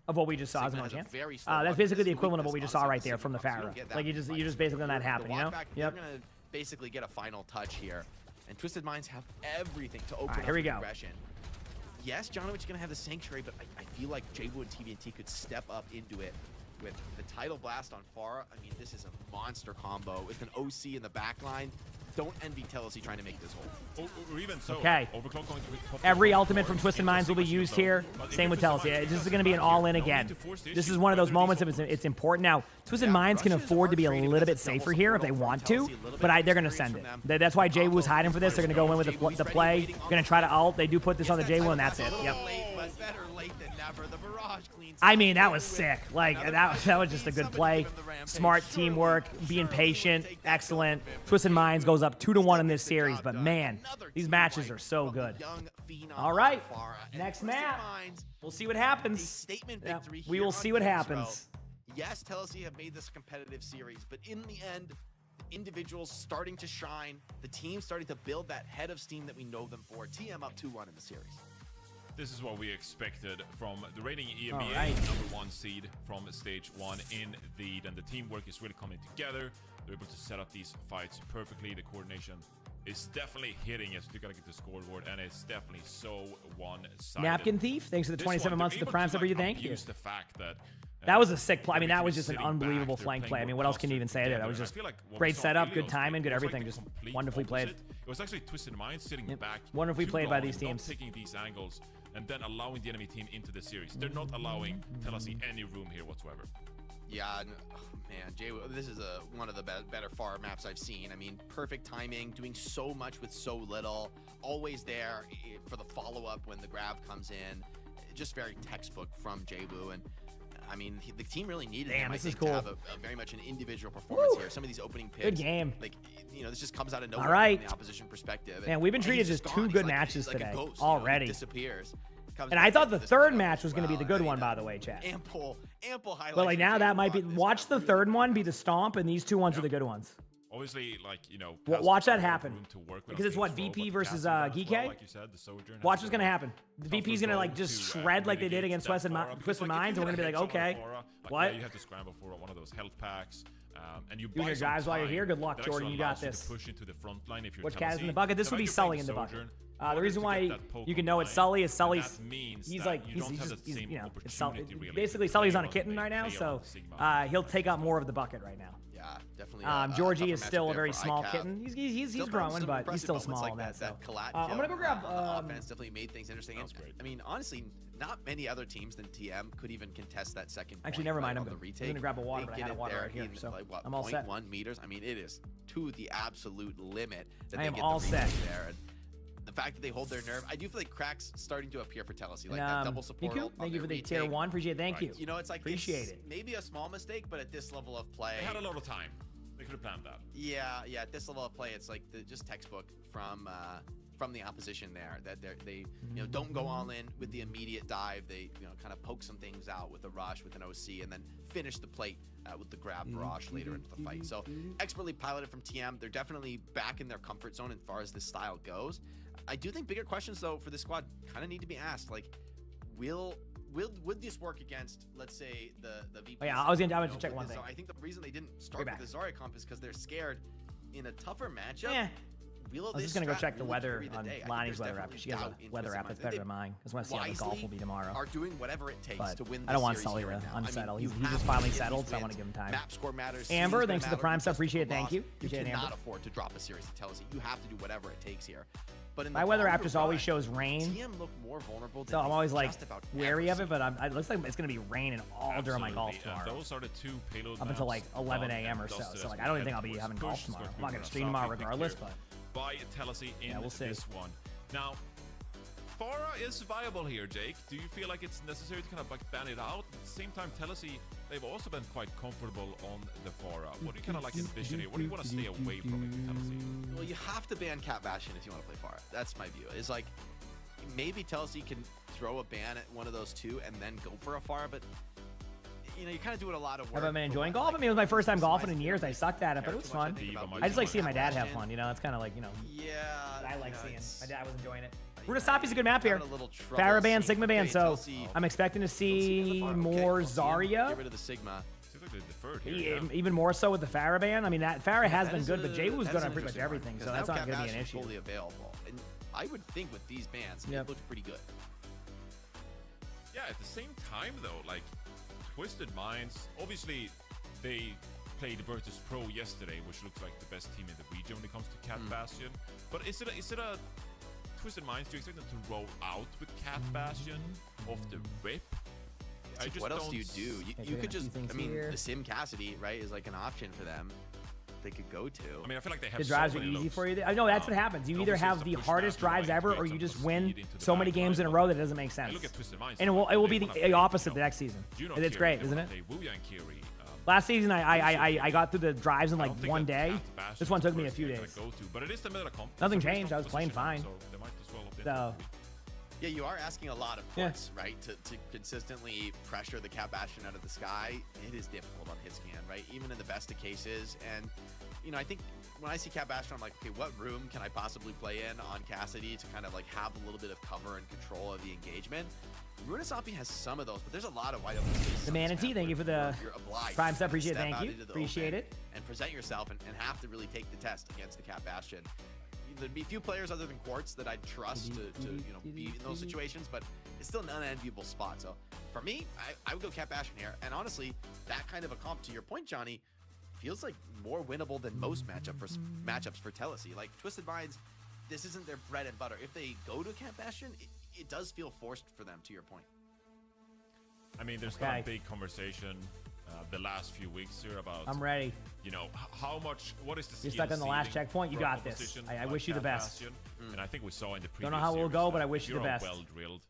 Of what we just saw as a chance. That's basically the equivalent of what we just saw right there from the Pharah. Like you just basically let that happen, you know? Yep. They're gonna basically get a final touch here, and Twisted Minds have everything to open up here we the go. progression. Yes, Jonowich is gonna have the Sanctuary, but I feel like Jaybu and TVNT could step up into it with the Tidal Blast on Pharah. I mean, this is a monster combo with an OC in the back line. Don't envy Telesi trying to make this hold. Or even so, okay. Overclock going to Every ultimate from Twisted Minds will be used here. Same with Telesi. Yeah, this is going to be an all-in again. This is one of those moments if it's important. Now, Twisted Minds can afford to be a little bit safer here if they want to, but they're going to send it. That's why Jay Wu's hiding for this. They're going to go in with the play. Going to try to ult. They do put this on the Jay Wu, and that's it. Yep. I mean, that was sick. Like, that was just a good play. Smart teamwork, being patient, excellent. Twisted Minds goes up 2-1 in this series, but man, these matches are so good. All right, next map. We'll see what happens. Yeah, we will see what happens. Yes, Telesi have made this a competitive series, but in the end, individuals starting to shine, the team starting to build that head of steam that we know them for. TM up 2-1 in the series. This is what we expected from the reigning EMEA #1 seed from stage 1 indeed, and the teamwork is really coming together. They're able to set up these fights perfectly. The coordination is definitely hitting as you gotta get the scoreboard, and it's definitely so one-sided. Napkin Thief, thanks for the 27 months to the Prime Sub. Thank you. The fact that that was a sick play. I mean, that was just an unbelievable flank play. I mean, what else can you even say there? That was just great setup, good timing, good everything. Just wonderfully played. It was actually Twisted Minds sitting back. Wonderfully played by these teams. Taking these angles and then allowing the enemy team into the series. They're not allowing Telesi any room here whatsoever. Yeah, oh man, Jay, this is one of the better Pharah maps I've seen. I mean, perfect timing, doing so much with so little, always there for the follow-up when the grab comes in. Just very textbook from Jaybu, and I mean, the team really needed him, I think, to have a very much an individual performance here. Some of these opening picks, good game. Like, you know, this just comes out of nowhere from the opposition perspective. Man, we've been treated just two good matches today already. Disappears. And I thought the third match was going to be the good one, by the way, chat. Ample highlights. But like now that might be, watch the third one be the stomp, and these two ones are the good ones. Obviously, like, you know, watch that happen because it's what VP versus Geek. Like you said, the Sojourn. Watch what's gonna happen. The VP's gonna like just shred like they did against Twisted Minds, and we're gonna be like, okay, what? You have to scramble for one of those health packs, and you buy your guys while you're here. Good luck, Jordan. You got this. Push into the front line if you're Which cat is in the bucket? This will be Sully in the bucket. The reason why you can know it's Sully is Sully's. He's like he's you know, it's Sully. Basically, Sully's on a kitten right now, so he'll take up more of the bucket right now. Yeah, definitely. Georgie is still a very small kitten. He's growing, but he's still small in that. So I'm gonna go grab. Offense definitely made things interesting. I mean, honestly, not many other teams than TM could even contest that second. Actually, never mind. I'm gonna grab a water, but I had a water right here, so like, what, I'm all set. 0.1 meters. I mean, it is to the absolute limit that I they am get all the set there. And the fact that they hold their nerve, I do feel like cracks starting to appear for Telesi, like that double support. Thank you for the tier 1. Appreciate it. Thank you. You know, it's like appreciate it. Maybe a small mistake, but at this level of play, they had a lot of time. They could have planned that. Yeah. At this level of play, it's like just textbook from the opposition there. That they you know, don't go all in with the immediate dive. They, you know, kind of poke some things out with a rush, with an OC, and then finish the plate with the grab barrage later into the fight. So expertly piloted from TM. They're definitely back in their comfort zone as far as this style goes. I do think bigger questions though for this squad kind of need to be asked. Like, will would this work against, let's say, the VP? Oh, yeah, I was gonna check one thing. I think the reason they didn't start with the Zarya comp is because they're scared in a tougher matchup. Yeah. Will I was this just gonna go strat check the really weather carry the on day? I think Lonnie's there's weather app. definitely She has doubt a in weather Twisted app that's Minds. better than mine. I just want to see how the golf will be tomorrow. Are doing whatever it takes But to win. I don't want series Sully here to and now. unsettle. I mean, He's you just have to finally get settled, these so I want wins. to give him time. Map score matters. Amber, series thanks for the matter, Prime sub. just Appreciate it. loss. Thank you. You Appreciate it, cannot Amber. afford to drop a series to Telsey. You have to do whatever it takes here. But in My the weather app longer just always run, shows rain. TM look more vulnerable than So I'm always like just about wary ever of it, but it looks like it's gonna be raining all during my golf Absolutely, tomorrow. Those are the two payload Up until like maps 11 done a.m. or and so. dusted So as like we I don't even head think I'll be towards having push. golf tomorrow. I'm not gonna Scorpion stream tomorrow Murasaki regardless, picked but by Telsey in we'll see. this one. Now, Pharah is viable here, Jake. Do you feel like it's necessary to kind of like ban it out? At the same time, Telsey, they've also been quite comfortable on the Pharah. What do you kind of like envision here? What do you want to stay away from in Telsey? Well, you have to ban Cat Bastion if you want to play Pharah. That's my view. Is like maybe Telsey can throw a ban at one of those two and then go for a Pharah, but you know, you're kind of doing a lot of work. have I been enjoying golf? I mean, it was my first time golfing in years. I sucked at it, but it was fun. I just like seeing my dad have fun. You know, it's kind of like, you know. Yeah. I like seeing. My dad was enjoying it. Runasapi's a good map here. trouble Farah ban, seeing- Sigma ban, okay, so Telsey- I'm expecting to see Okay, more I'll see him. Zarya. Get rid of the Sigma. Seems like they deferred here. Even more so with the Farah ban. I mean, that Farah has That been is good, but a- Jay was that good is on an pretty much interesting one, everything, so because that's now not going to be Cat an Bastion's issue. fully available, and I would think with these bans, Yep. it looked pretty good. Yeah, at the same time though, like Twisted Minds, obviously they played Virtus Pro yesterday, which looks like the best team in the region when it comes to Cat Bastion. But is it a Twisted Minds? Do you expect them to roll out with Cat Bastion off the rip? I just What else don't do you do? You could just, I mean, the Sim Cassidy, right, is like an option for them. They could go to. I mean, I feel like they have The drives so are many easy looks. for you. I know that's what happens. You either have the hardest drives ever, or you just win so many games in a row that it doesn't make sense. And it will be the opposite the next season. It's great, isn't it? Last season, I got through the drives in like one day. This one took me a few days. But it is the middle comp. Nothing changed. I was playing fine. So. Yeah, you are asking a lot of points, right? To consistently pressure the Cat Bastion out of the sky, it is difficult on hit scan, right? Even in the best of cases. And, you know, I think when I see Cat Bastion, I'm like, okay, what room can I possibly play in on Cassidy to kind of like have a little bit of cover and control of the engagement? Runasapi has some of those, but there's a lot of wide open spaces. The Manatee, thank you for the Prime sub. Appreciate it. Thank you. Appreciate it. And present yourself and have to really take the test against the Cat Bastion. There'd be few players other than Quartz that I'd trust to you know, be in those situations, but it's still an unenviable spot. So for me, I would go Cat Bastion here. And honestly, that kind of a comp, to your point, Johnny, feels like more winnable than most matchups for Telsey. Like Twisted Minds, this isn't their bread and butter. If they go to Cat Bastion, it does feel forced for them, to your point. I mean, there's been a big conversation the last few weeks here about. I'm ready. You know, how much? What is the? You're stuck on the last checkpoint. You got this. I wish you the best. And I think we saw in the previous. Don't know how we'll go, but I wish you the best. You're a well-drilled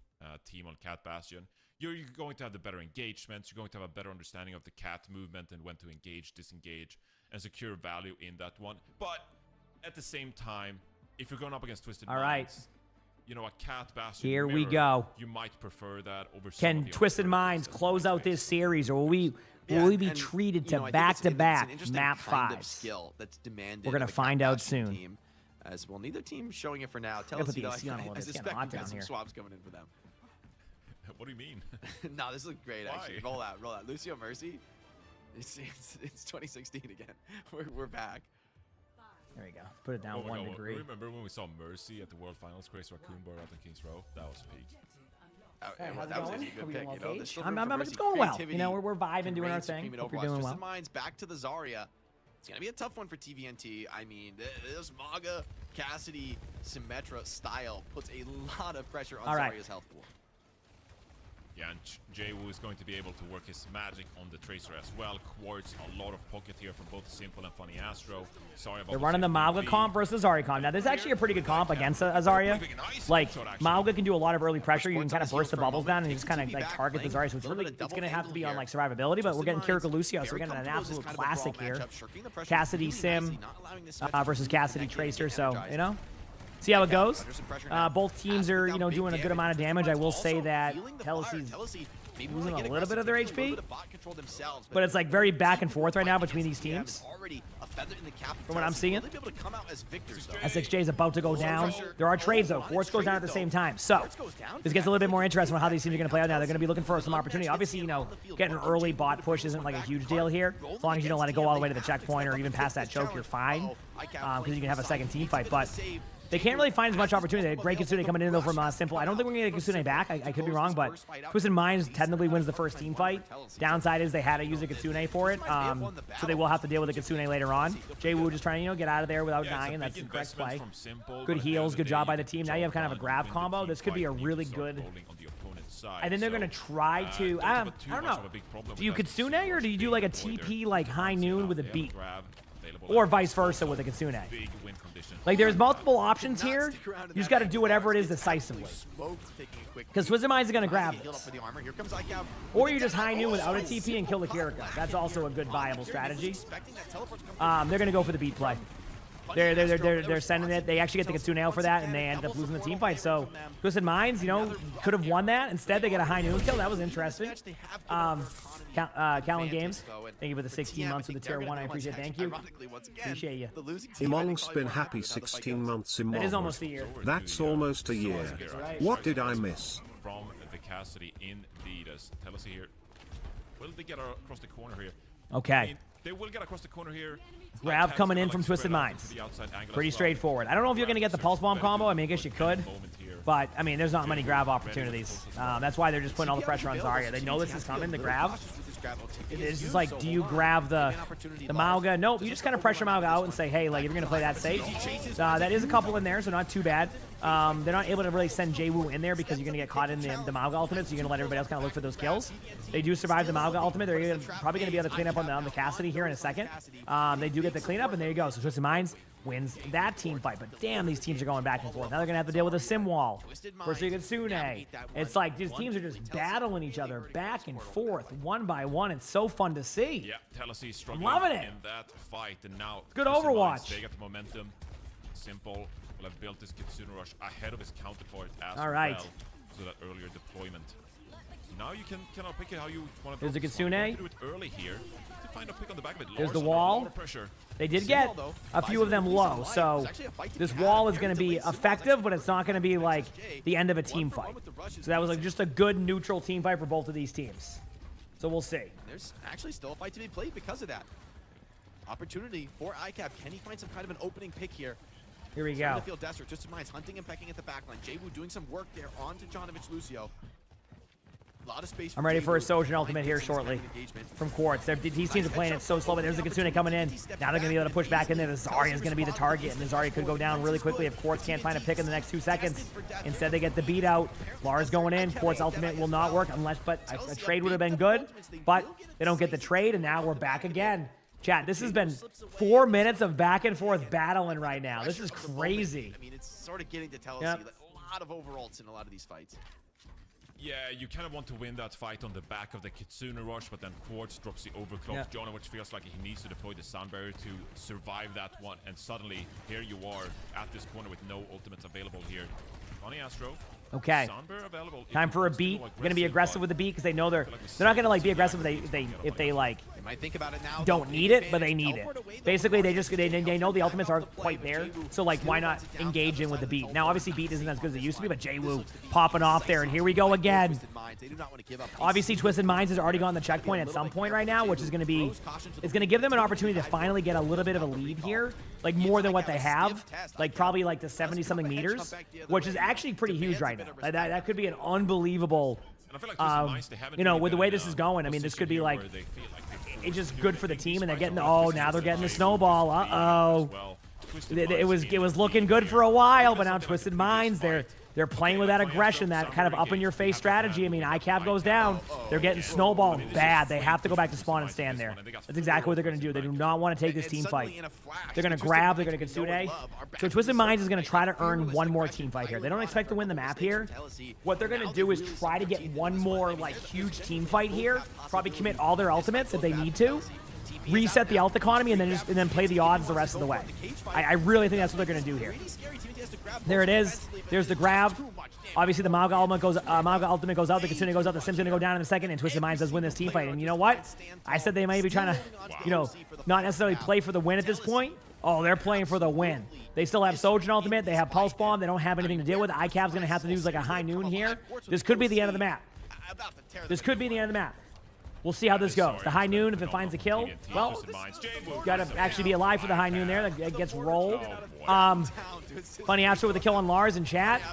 team on Cat Bastion. You're going to have the better engagements. You're going to have a better understanding of the cat movement and when to engage, disengage, and secure value in that one. But at the same time, if you're going up against Twisted Minds, you know, a Cat Bastion. Here we mirror, go. You might prefer that over. Can Twisted Minds close out this series, or will we be treated to back-to-back map fives? Skill that's demanded. We're gonna find out soon. Team. As well, neither team showing it for now. Tell us, I suspect we've got some swabs coming in for them. What do you mean? No, this looks great. Actually, roll out. Lucio Mercy. It's 2016 again. We're back. There you go. Put it down 1 degree. Remember when we saw Mercy at the World Finals, Chris Raccoon Bar out in Kings Row? That was peak. That was a good pick. You know, it's going well. You know, we're vibing, doing our thing. Hope you're doing well. Twisted Minds back to the Zarya. It's gonna be a tough one for TVNT. I mean, this Maga, Cassidy, Symmetra style puts a lot of pressure on Zarya's health pool. Yeah, and Jaywu is going to be able to work his magic on the Tracer as well. Quartz, a lot of pocket here from both Simple and Funny Astro. Sorry about. They're running the Mauga comp versus Zarya comp. Now, this is actually a pretty good comp against a Zarya. Like, Mauga can do a lot of early pressure. You can kind of burst the bubbles down and just kind of like target the Zarya. So it's really, it's going to have to be on like survivability, but we're getting Kiriko Lucio, so we're getting an absolute classic here. Cassidy Sim versus Cassidy Tracer, so, you know. See how it goes. Both teams are, you know, doing a good amount of damage. I will say that Telsey's Maybe losing wanna a get little bit of their HP. bot control themselves, But it's like very back and forth right now between these teams. already a feather in the cap. From what I'm seeing. Will they be able to come out as victors, though? SXJ is about to go down. There are trades, though. Quartz goes down at the same time. So, this gets a little bit more interesting on how these teams are going to play out now. They're going to be looking for some opportunity. Obviously, you know, getting an early bot push isn't like a huge deal here. As long as you don't let it go all the way to the checkpoint or even past that choke, you're fine. Because you can have a second team fight. But they can't really find as much opportunity. They had great Kitsune coming in, though, from Simple. I don't think we're going to get Kitsune back. I could be wrong, but Twisted Minds technically wins the first team fight. Downside is they had to use a Kitsune for it, so they will have to deal with a Kitsune later on. Jay-Woo just trying to, you know, get out of there without dying. That's the correct play. Good heals, good job by the team. Now you have kind of a grab combo. This could be a really good... And then they're going to try to... I don't know. Do you Kitsune, or do you do like a TP like high noon with a beat? Or vice versa with a Kitsune? Like, there's multiple options here. You just got to do whatever it is decisively. Because Twisted Minds is going to grab this. Or you just high noon without a TP and kill the Kiriko. That's also a good viable strategy. They're going to go for the beat play. They're sending it. They actually get the Kitsune out for that, and they ended up losing the team fight. So Twisted Minds, you know, could have won that. Instead, they get a high noon kill. That was interesting. Callan Games, thank you for the 16 months with the tier 1. I appreciate it. Thank you. Appreciate you. Emong's been happy 16 months. That is almost a year. That's almost a year. What did I miss? From the Cassidy indeed, as tell us here. Will they get across the corner here? Okay. I mean, they will get across the corner here. Grab coming in from Twisted Minds. Pretty straightforward. I don't know if you're going to get the Pulse Bomb combo. I mean, I guess you could. But, I mean, there's not many grab opportunities. That's why they're just putting all the pressure on Zarya. They know this is coming, the grab. It's just like, do you grab the Mauga? Nope, you just kind of pressure Mauga out and say, hey, like, if you're going to play that safe. That is a couple in there, so not too bad. They're not able to really send Jay-Woo in there because you're going to get caught in the Mauga ultimate, so you're going to let everybody else kind of look for those kills. They do survive the Mauga ultimate. They're probably going to be able to clean up on the Cassidy here in a second. They do get the cleanup, and there you go. So Twisted Minds wins that team fight. But damn, these teams are going back and forth. Now they're going to have to deal with a Sim Wall versus Kitsune. It's like these teams are just battling each other back and forth, one by one. It's so fun to see. Yeah, Telesi struggling loving it. in that fight. And now good Overwatch. They get the momentum. Simple will have built this Kitsune rush ahead of his counterpart as right. well. So that earlier deployment. Now you can kind of pick it how you want to. There's a Kitsune. Do it early here. To find a pick on the back of it. There's the wall. They did get a few of them low, so this wall is going to be effective, but it's not going to be like the end of a team fight. So that was like just a good neutral team fight for both of these teams. So we'll see. There's actually still a fight to be played because of that. Opportunity for ICAP. Can he find some kind of an opening pick here? Here we Starting go. to feel desperate. Twisted Minds hunting and pecking at the backline. Jay-Woo doing some work there onto Jonovich Lucio. A lot of space. I'm ready for a Sojourn ultimate here shortly from Quartz. These teams are playing it so slow, but there's a Kitsune coming in. Now they're going to be able to push back in there. The Zarya is going to be the target, and the Zarya could go down really quickly if Quartz can't find a pick in the next 2 seconds. Instead, they get the beat out. Lara's going in. Quartz ultimate will not work unless, but a trade would have been good, but they don't get the trade, and now we're back again. Chat, this has been 4 minutes of back and forth battling right now. This is crazy. I mean, it's sort of getting to tell us a lot of overalls in a lot of these fights. Yeah, you kind of want to win that fight on the back of the Kitsune rush, but then Quartz drops the overclock. Jonah, which feels like he needs to deploy the sound barrier to survive that one. And suddenly, here you are at this corner with no ultimates available here. Connie Astro. Okay. Time for a beat. We're gonna be aggressive with the beat because they know they're not gonna like be aggressive if they like might think about it now, don't need it, but they need it. Basically, they know the ultimates aren't quite there, so like why not engage in with the beat? Now, obviously, beat isn't as good as it used to be, but Jay-Woo popping off there, and here we go again. Obviously, Twisted Minds has already gone the checkpoint at some point right now, which is gonna give them an opportunity to finally get a little bit of a lead here, like more than what they have, like probably like the 70-something meters, which is actually pretty huge right now. Like that could be an unbelievable. You know, with the way this is going, I mean, this could be like. It's just good for the team, and they're getting now they're getting the snowball. It was looking good for a while, but now Twisted Minds, they're playing with that aggression, that kind of up-in-your-face strategy. I mean, ICAP goes down. They're getting snowballed bad. They have to go back to spawn and stand there. That's exactly what they're going to do. They do not want to take this team fight. They're going to grab. They're going to Kitsune. So Twisted Minds is going to try to earn one more team fight here. They don't expect to win the map here. What they're going to do is try to get one more, like, huge team fight here. Probably commit all their ultimates if they need to. reset the ult economy and then play the odds the rest of the way. I really think that's what they're going to do here. There it is. There's the grab. Obviously, the Mauga ultimate goes out. The Kitsune goes out. The Sim's going to go down in a second, and Twisted Minds does win this team fight. And you know what? I said they might be trying to, not necessarily play for the win at this point. Oh, they're playing for the win. They still have Sojourn ultimate. They have Pulse Bomb. They don't have anything to deal with. ICAV's going to have to do like a high noon here. This could be the end of the map. This could be the end of the map. We'll see how this goes. The high noon, if it finds a kill, well, got to actually be alive for the high noon there. That gets rolled. Funny Astro with a kill on Lars in chat.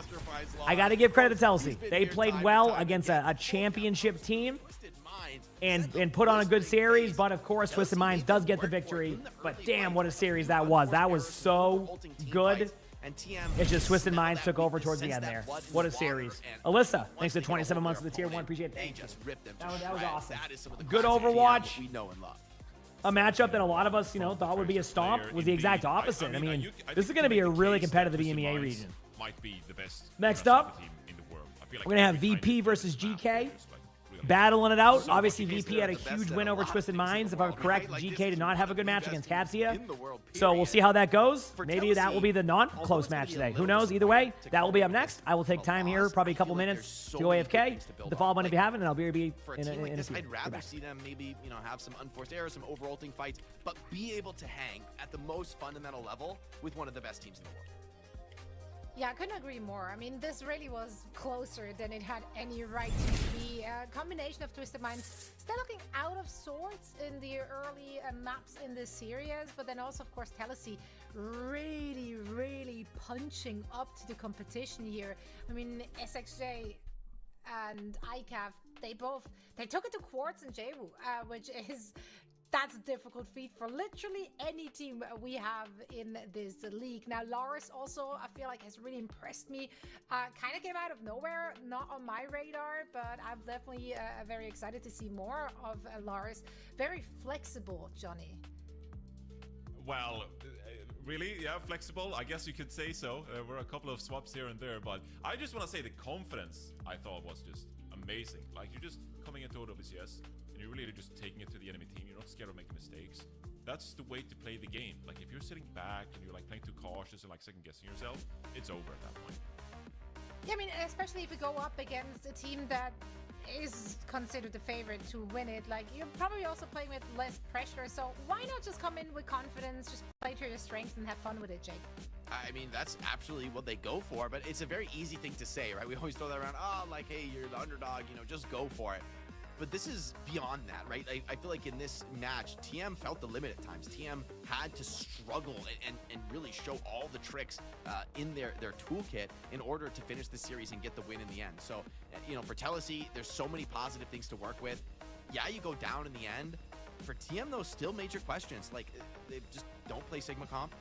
I got to give credit to Telsey. They played well against a championship team and put on a good series. But, of course, Twisted Minds does get the victory. But, damn, what a series that was. That was so good. It's just Twisted Minds took over towards the end there. What a series. Alyssa, thanks to 27 months of the tier 1. Appreciate it. That was awesome. Good Overwatch. A matchup that a lot of us, thought would be a stomp was the exact opposite. I mean, this is going to be a really competitive EMEA region. Next up, we're going to have VP versus GK. Battling it out. Obviously, VP had a huge win over Twisted Minds. If I'm correct, GK did not have a good match against Katsia. So we'll see how that goes. Maybe that will be the non-close match today. Who knows? Either way, that will be up next. I will take time here, probably a couple minutes to go AFK. The follow button if you haven't, and I'll be in a few. I'd rather see them maybe, have some unforced errors, some overulting fights, but be able to hang at the most fundamental level with one of the best teams in the world. Yeah, I couldn't agree more. I mean, this really was closer than it had any right to be. A combination of Twisted Minds still looking out of sorts in the early maps in this series, but then also, of course, Telsey really, really punching up to the competition here. I mean, SXJ and ICAV, they took it to Quartz and Jwoo, which is... That's a difficult feat for literally any team we have in this league. Now, Lars also, I feel like, has really impressed me. Kind of came out of nowhere, not on my radar, but I'm definitely very excited to see more of Lars. Very flexible, Johnny. Well, really? Yeah, flexible? I guess you could say so. There were a couple of swaps here and there, but I just want to say the confidence, I thought, was just amazing. Like, you're just coming into OWCS, and you're really just taking it to the enemy team. You're not scared of making mistakes. That's the way to play the game. Like, if you're sitting back and you're like playing too cautious and like second guessing yourself, it's over at that point. Yeah, I mean, especially if you go up against a team that is considered the favorite to win it. Like, you're probably also playing with less pressure, so why not just come in with confidence, just play to your strengths and have fun with it, Jake? I mean, that's absolutely what they go for, but it's a very easy thing to say, right? We always throw that around, like, hey, you're the underdog, just go for it. But this is beyond that, right? I feel like in this match, TM felt the limit at times. TM had to struggle and really show all the tricks in their toolkit in order to finish the series and get the win in the end. So, for Telsey, there's so many positive things to work with. Yeah, you go down in the end. For TM, though, still major questions. Like, they just don't play Sigma Comp,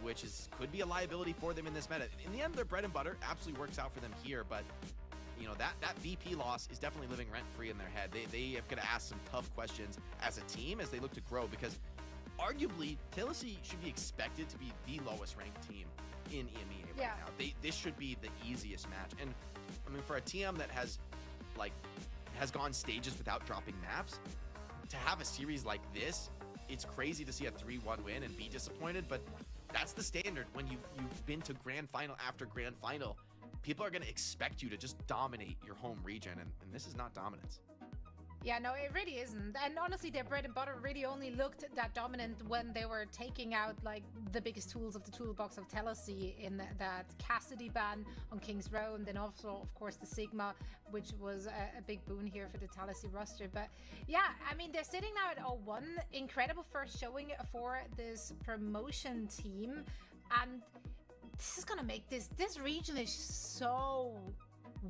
which could be a liability for them in this meta. In the end, their bread and butter absolutely works out for them here, but that VP loss is definitely living rent-free in their head. They have got to ask some tough questions as a team as they look to grow, because arguably, Telsey should be expected to be the lowest-ranked team in EMEA right now. This should be the easiest match. And, I mean, for a TM that has gone stages without dropping maps, to have a series like this, it's crazy to see a 3-1 win and be disappointed, but that's the standard when you've been to grand final after grand final. People are going to expect you to just dominate your home region, and this is not dominance. Yeah, no, it really isn't. And honestly, their bread and butter really only looked that dominant when they were taking out like the biggest tools of the toolbox of Telsey in that Cassidy ban on King's Row, and then also, of course, the Sigma, which was a big boon here for the Telsey roster. But yeah, I mean, they're sitting now at 0-1. Incredible first showing for this promotion team, and this is gonna make this region is so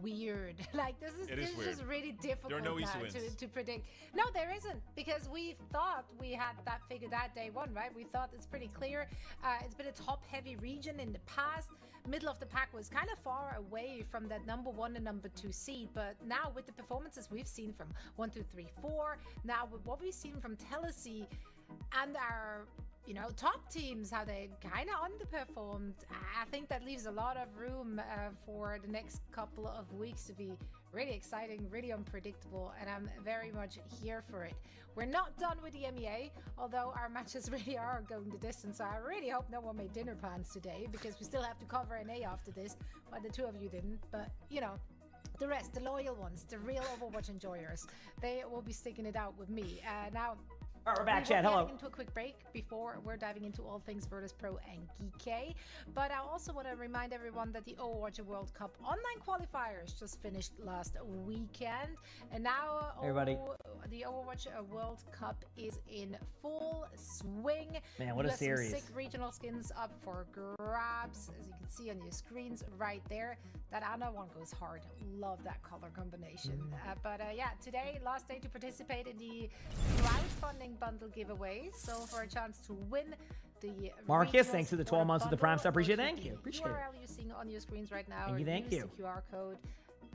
weird. Like, this is just really difficult to predict. No, there isn't, because we thought we had that figured out day one, right? We thought it's pretty clear. It's been a top heavy region in the past. Middle of the pack was kind of far away from that number 1 and number 2 seed, but now with the performances we've seen from 1, 2, 3, 4, now with what we've seen from Telsey and our top teams, how they kind of underperformed, I think that leaves a lot of room for the next couple of weeks to be Really exciting, really unpredictable, and I'm very much here for it. We're not done with the MEA, although our matches really are going the distance, so I really hope no one made dinner plans today, because we still have to cover NA after this. Well, the two of you didn't, but you know, the rest, the loyal ones, the real Overwatch enjoyers, they will be sticking it out with me. Now, all right, we're back, chat. Hello. Into a quick break before we're diving into all things Virtus Pro and GK. But I also want to remind everyone that the Overwatch World Cup online qualifiers just finished last weekend, and now the Overwatch World Cup is in full swing. Man, what a series! 6 regional skins up for grabs, as you can see on your screens right there. That Ana one goes hard. Love that color combination. Yeah, today last day to participate in the crowdfunding bundle giveaway. So for a chance to win the Marcus, thanks for the 12 months of the Prime sub. Appreciate it. Thank you. Appreciate it. URL you're seeing on your screens right now. Thank you. The QR code,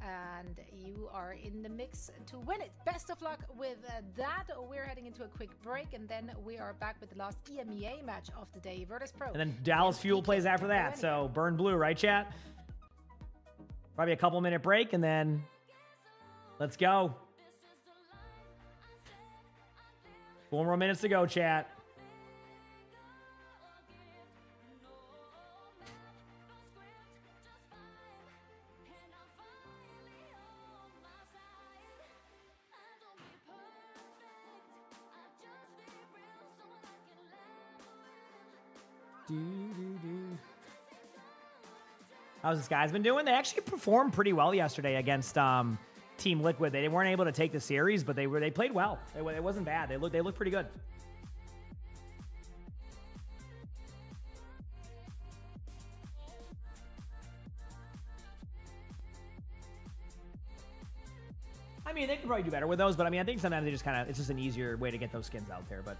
and you are in the mix to win it. Best of luck with that. We're heading into a quick break, and then we are back with the last EMEA match of the day, Virtus Pro. And then Dallas Fuel plays after that. So burn blue, right, chat? Probably a couple minute break, and then let's go. 4 more minutes to go, chat. How's this guy's been doing? They actually performed pretty well yesterday against Team Liquid. They weren't able to take the series, but they played well. It wasn't bad. They looked pretty good. I mean, they could probably do better with those, but I mean, I think sometimes they just it's just an easier way to get those skins out there. But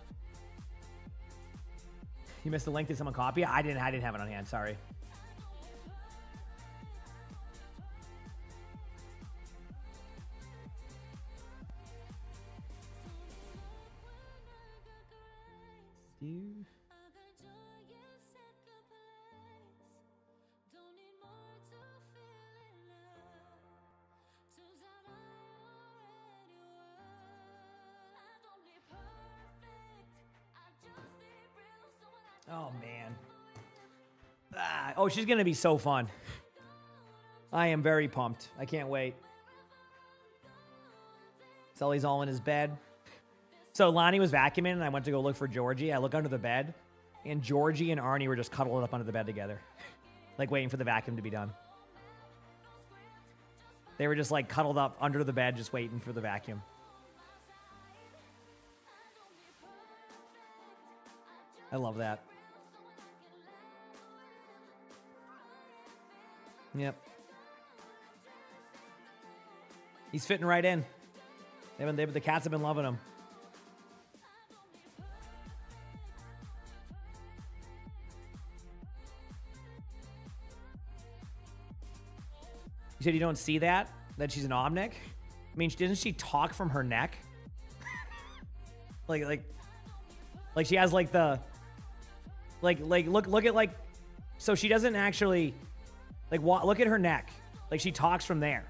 you missed the link. Did someone copy it? I didn't have it on hand. Sorry. Oh, man. Oh, she's going to be so fun. I am very pumped. I can't wait. Sully's all in his bed. So Lonnie was vacuuming, and I went to go look for Georgie. I look under the bed, and Georgie and Arnie were just cuddled up under the bed together, like waiting for the vacuum to be done. They were just like cuddled up under the bed, just waiting for the vacuum. I love that. Yep. He's fitting right in. The cats have been loving him. You said you don't see that she's an omnic? I mean, doesn't she talk from her neck? like she has like the look at so she doesn't actually look at her neck. Like she talks from there.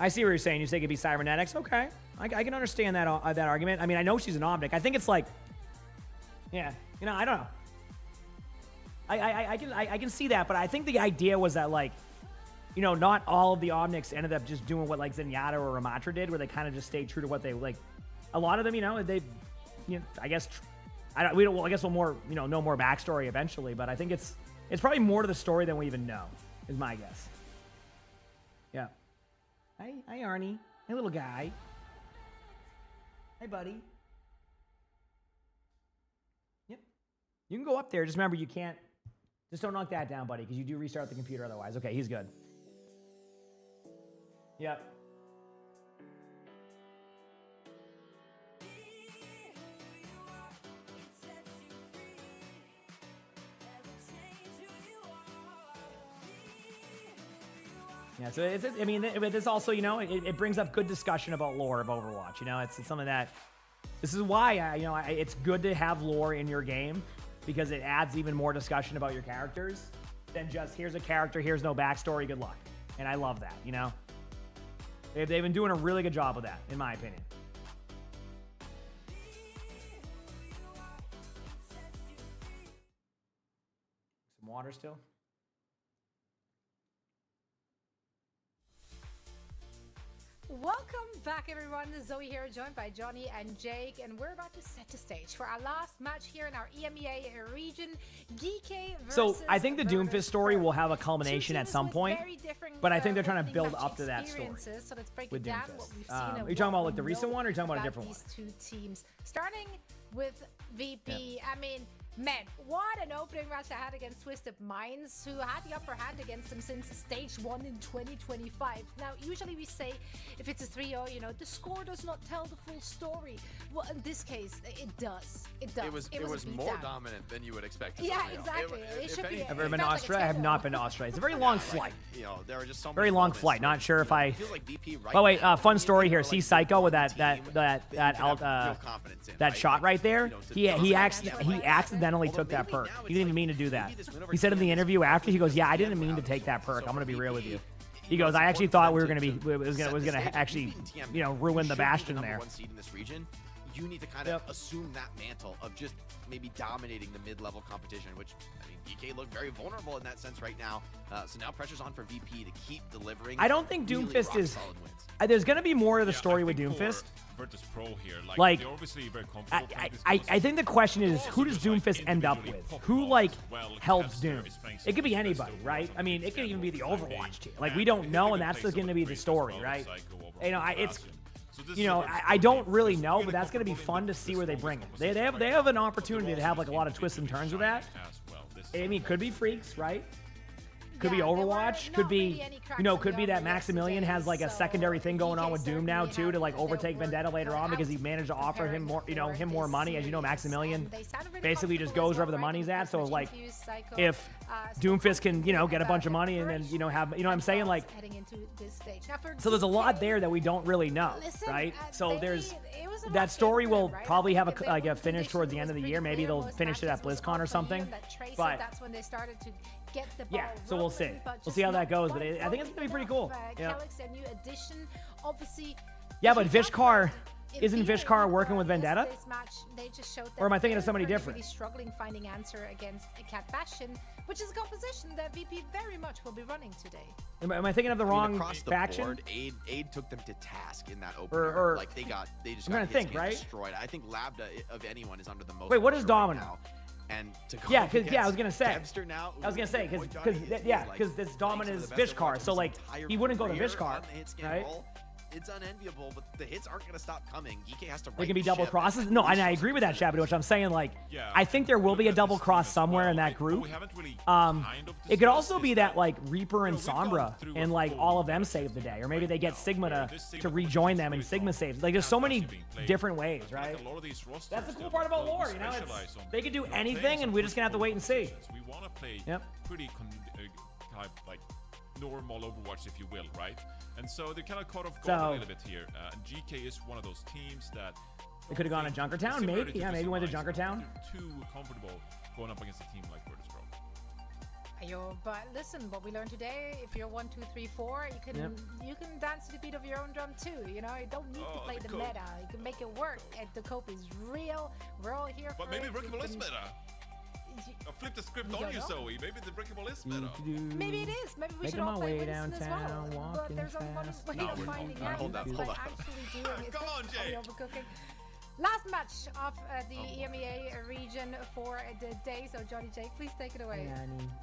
I see what you're saying. You say it could be cybernetics. Okay, I can understand that argument. I mean, I know she's an omnic. I think it's like, yeah, I don't know. I can see that, but I think the idea was that not all of the omnics ended up just doing what Zenyatta or Ramatra did, where they kind of just stayed true to what they like. A lot of them, they, I guess, I guess we'll more, know more backstory eventually, but I think it's probably more to the story than we even know, is my guess. Yeah. Hi, Arnie. Hey, little guy. Hey, buddy. Yep. You can go up there. Just remember, you can't. Just don't knock that down, buddy, because you do restart the computer otherwise. Okay, he's good. Yep. Yeah, so this also, it brings up good discussion about lore of Overwatch. It's something that This is why it's good to have lore in your game, because it adds even more discussion about your characters than just here's a character, here's no backstory, good luck. And I love that, you know? They've been doing a really good job with that, in my opinion. Some water still? Welcome back, everyone. Zoe here, joined by Johnny and Jake, and we're about to set the stage for our last match here in our EMEA region. GK versus So I think the Doomfist story will have a culmination at some point, but I think they're trying to build up to that story. So let's break with it down. Doomfist. What we've seen Are you talking about like the recent one, or are you talking about a different one? These two teams, starting with VP. I mean, man, what an opening match I had against Twisted Minds, who had the upper hand against them since stage 1 in 2025. Now, usually we say if it's a 3-0, you know, the score does not tell the full story. Well, in this case, it does. It does. It was more dominant than you would expect. Yeah, exactly. It should be. Ever been to Austria? I have not been to Austria. It's a very long flight. You know, there are just so very many long moments flight. Not sure if I. feels like VP right Oh wait, now, fun story here. like See Psycho with that confidence in, that right? shot right there. You know, He accidentally took that perk. He didn't even mean to do that. He said in the interview after, he goes, "Yeah, I didn't mean to take that perk. I'm gonna be real with you." He goes, "I actually thought we were gonna be was gonna actually, you know, ruin the Bastion there." Seed in this region, you need to kind of assume that mantle of just maybe dominating the mid-level competition, which, I mean, DK look very vulnerable in that sense right now. So now pressure's on for VP to keep delivering. I don't think really Doomfist is. rock-solid wins. There's gonna be more of the story with Doomfist. Virtus Pro here, Like, they're obviously very comfortable playing this I think the question is, who does Doomfist end up with? Who, like, helps Doom? It could be anybody, right? I mean, it could even be the Overwatch team. Like, we don't know, and that's going to be the story, right? You know, I don't really know, but that's going to be fun to see where they bring it. They have an opportunity to have, like, a lot of twists and turns with that. I mean, could be Freaks, right? Could be Overwatch. Could be, you know, could be that Maximilian has like a secondary thing going on with Doom now too, to like overtake Vendetta later on, because he managed to offer him more, you know, more money. As you know, Maximilian basically just goes wherever the money's at. So like, if Doomfist can, you know, get a bunch of money and then, you know, have, you know what I'm saying, like, so there's a lot there that we don't really know, right? So there's that story will probably have a finish towards the end of the year. Maybe they'll finish it at BlizzCon or something. But that's when they started to get the ball so we'll see. We'll see how that goes. But I think it's gonna be pretty cool. Yeah. Yeah, but Vishkar. Isn't Vishkar working with Vendetta? Or am I thinking of somebody different? Really struggling finding answer against Cat Bastion, which is a composition that VP very much will be running today. Am I thinking of the wrong across the faction? Board, Aid took them to task in that opener. Like they just got destroyed. I think Lambda of anyone is under the most. Wait, what is Domino? And to go I was gonna say. now, I was gonna say because this Dominant is Vishkar, so like he wouldn't go to Vishkar, right? It's unenviable, but the hits aren't going to stop coming. GK has to. They can be double crosses. No, and I agree with that, Shabby, which I'm saying, like, I think there will be a double cross somewhere in that group. It could also be that like Reaper and Sombra and like all of them save the day, or maybe they get Sigma to rejoin them and Sigma saves. Like, there's so many different ways, right? That's the cool part about lore, you know. They could do anything, and we're just gonna have to wait and see. We want to play pretty like normal Overwatch, if you will, right? And so they kind of caught off guard a little bit here. GK is one of those teams that they could have gone to Junkertown, maybe. Yeah, maybe went to Junkertown. Too comfortable going up against a team like Virtus Pro. But listen, what we learned today, if you're 1, 2, 3, 4, you can dance to the beat of your own drum too. You know, you don't need to play the meta. You can make it work. And the cope is real. We're all here for it. But maybe Breakable is meta. Flip the script on you, Zoe. Maybe the Breakable is meta. Maybe it is. Maybe we should all play Winston as well. But there's only one way of finding out. Hold up. Come on, Jay. Last match of the EMEA region for the day. So, Johnny J, please take it away.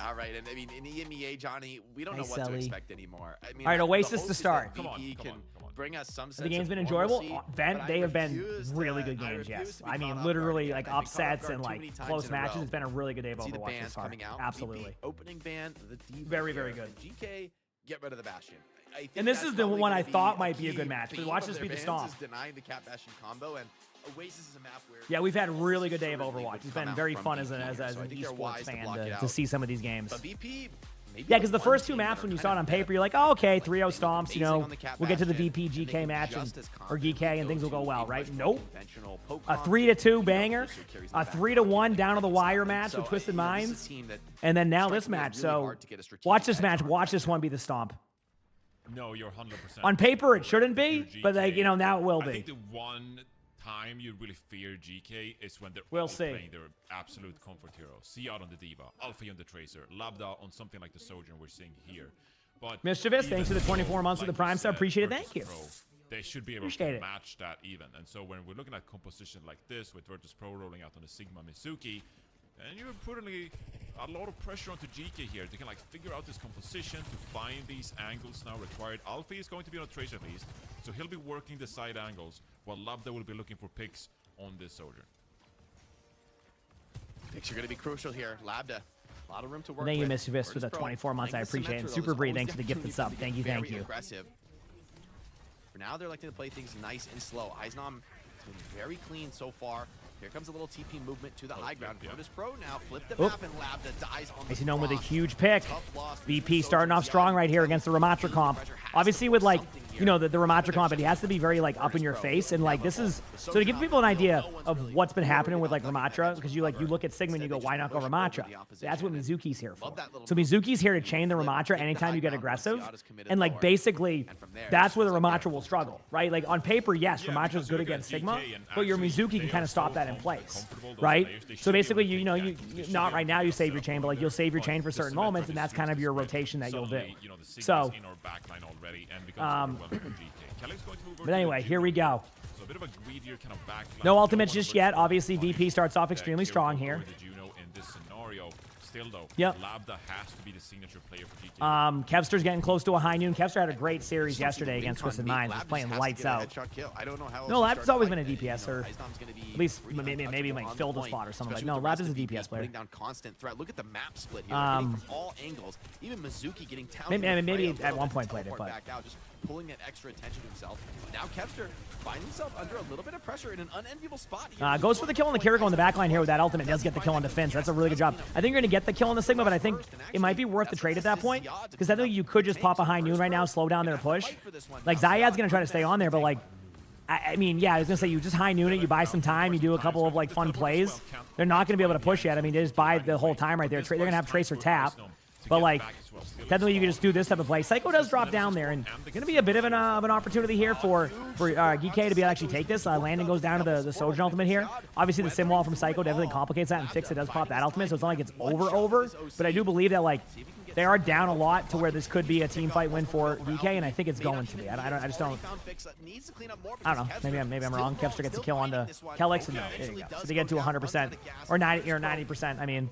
All right, and I mean, in EMEA, Johnny, we don't know what to expect anymore. I mean, all right, Oasis to start. Come on. Bring us some sense the game's been enjoyable. They have been really good games, yes. I mean, literally, like, upsets and, like, close matches. It's been a really good day of Overwatch this far. Absolutely. Opening band, the very, very good. GK, get rid of the Bastion. And this is the one I thought might be a good match. But watch this be the Stomp. Denying the Cat Bastion combo, and Oasis is a map where... Yeah, we've had a really good day of Overwatch. It's been very fun as an esports fan to see some of these games. But VP Yeah, because the first 2 maps, when you saw it on paper, you're like, oh, okay, 3-0 stomps, you know, we'll get to the VP GK match, or GK, and things will go well, right? Nope. A 3-2 banger, a 3-1 down to the wire match with Twisted Minds, and then now this match. So watch this match, watch this one be the stomp. No, you're 100%. On paper, it shouldn't be, but like, you know, now it will be. I think the one time you really fear GK is when they're playing their absolute comfort hero. See out on the Diva, Alfie on the Tracer, Labda on something like the Sojourn we're seeing here. But Mischievous, thanks for the 24 months with the Prime Star. Appreciate it. Thank you. They should be able to match that even. And so when we're looking at composition like this with Virtus Pro rolling out on the Sigma Mizuki, and you're putting a lot of pressure onto GK here. They can like figure out this composition to find these angles now required. Alfie is going to be on a Tracer at least, so he'll be working the side angles, while Labda will be looking for picks on this Soldier. Picks are going to be crucial here. Labda, a lot of room to work Thank you, with. Mischievous, for the 24 months. I appreciate it. Super Bree, thanks for the gifted sub. Thank you, thank you. Aggressive. For now, they're liking to play things nice and slow. Eisnom has been very clean so far. Here comes a little TP movement to the high ground. Virtus Pro now flip the map, and Labda dies on the Icy Gnome with a huge pick. VP starting off strong right here against the Ramatra comp. Obviously with like, you know, the Ramatra comp, but he has to be very like up in your face. And like this is, so to give people an idea of what's been happening with like Ramatra, because you look at Sigma and you go, why not go Ramatra? That's what Mizuki's here for. So Mizuki's here to chain the Ramatra anytime you get aggressive. And like basically, that's where the Ramatra will struggle, right? Like on paper, yes, Ramatra's good against Sigma, but your Mizuki can kind of stop that in place, right? So basically, you know, you not right now you save your chain, but like you'll save your chain for certain moments, and that's kind of your rotation that you'll do. So, but anyway, here we go. No ultimates just yet. Obviously, VP starts off extremely strong here. Still though, yep. Labda has to be the signature player for GK. Kevster's getting close to a high noon. Kevster had a great series yesterday against Twisted Minds. He's playing lights out. No, Labda's always been a DPS, or at least maybe like filled a spot or something. Like no, Labda's a DPS player. Down constant threat. Look at the map split here. From all angles. Even Mizuki getting talented. Maybe at one point played it, but just pulling that extra attention to himself. Now Kevster finds himself under a little bit of pressure in an unenviable spot. Goes for the kill on the Kiriko in the backline here with that ultimate. Does get the kill on defense. That's a really good job. I think you're going to get the kill on the Sigma, but I think it might be worth the trade at that point, because I think you could just pop a high noon right now, slow down their push. Like Zayad's going to try to stay on there, but like, I mean, yeah, I was going to say you just high noon it, you buy some time, you do a couple of like fun plays. They're not going to be able to push yet. I mean, they just buy the whole time right there. They're going to have Tracer tap. But like, technically you can just do this type of play. Psycho does drop down there, and going to be a bit of an opportunity here for GK to be able to actually take this. Landon goes down to the Sojourn ultimate here. Obviously the sim wall from Psycho definitely complicates that, and Fix It does pop that ultimate, so it's not like it's over. But I do believe that like they are down a lot to where this could be a team fight win for GK, and I think it's going to be. I just don't. I don't know. Maybe I'm wrong. Kevster gets a kill onto Kelix, and there you go. So they get to 100% or 90%. I mean,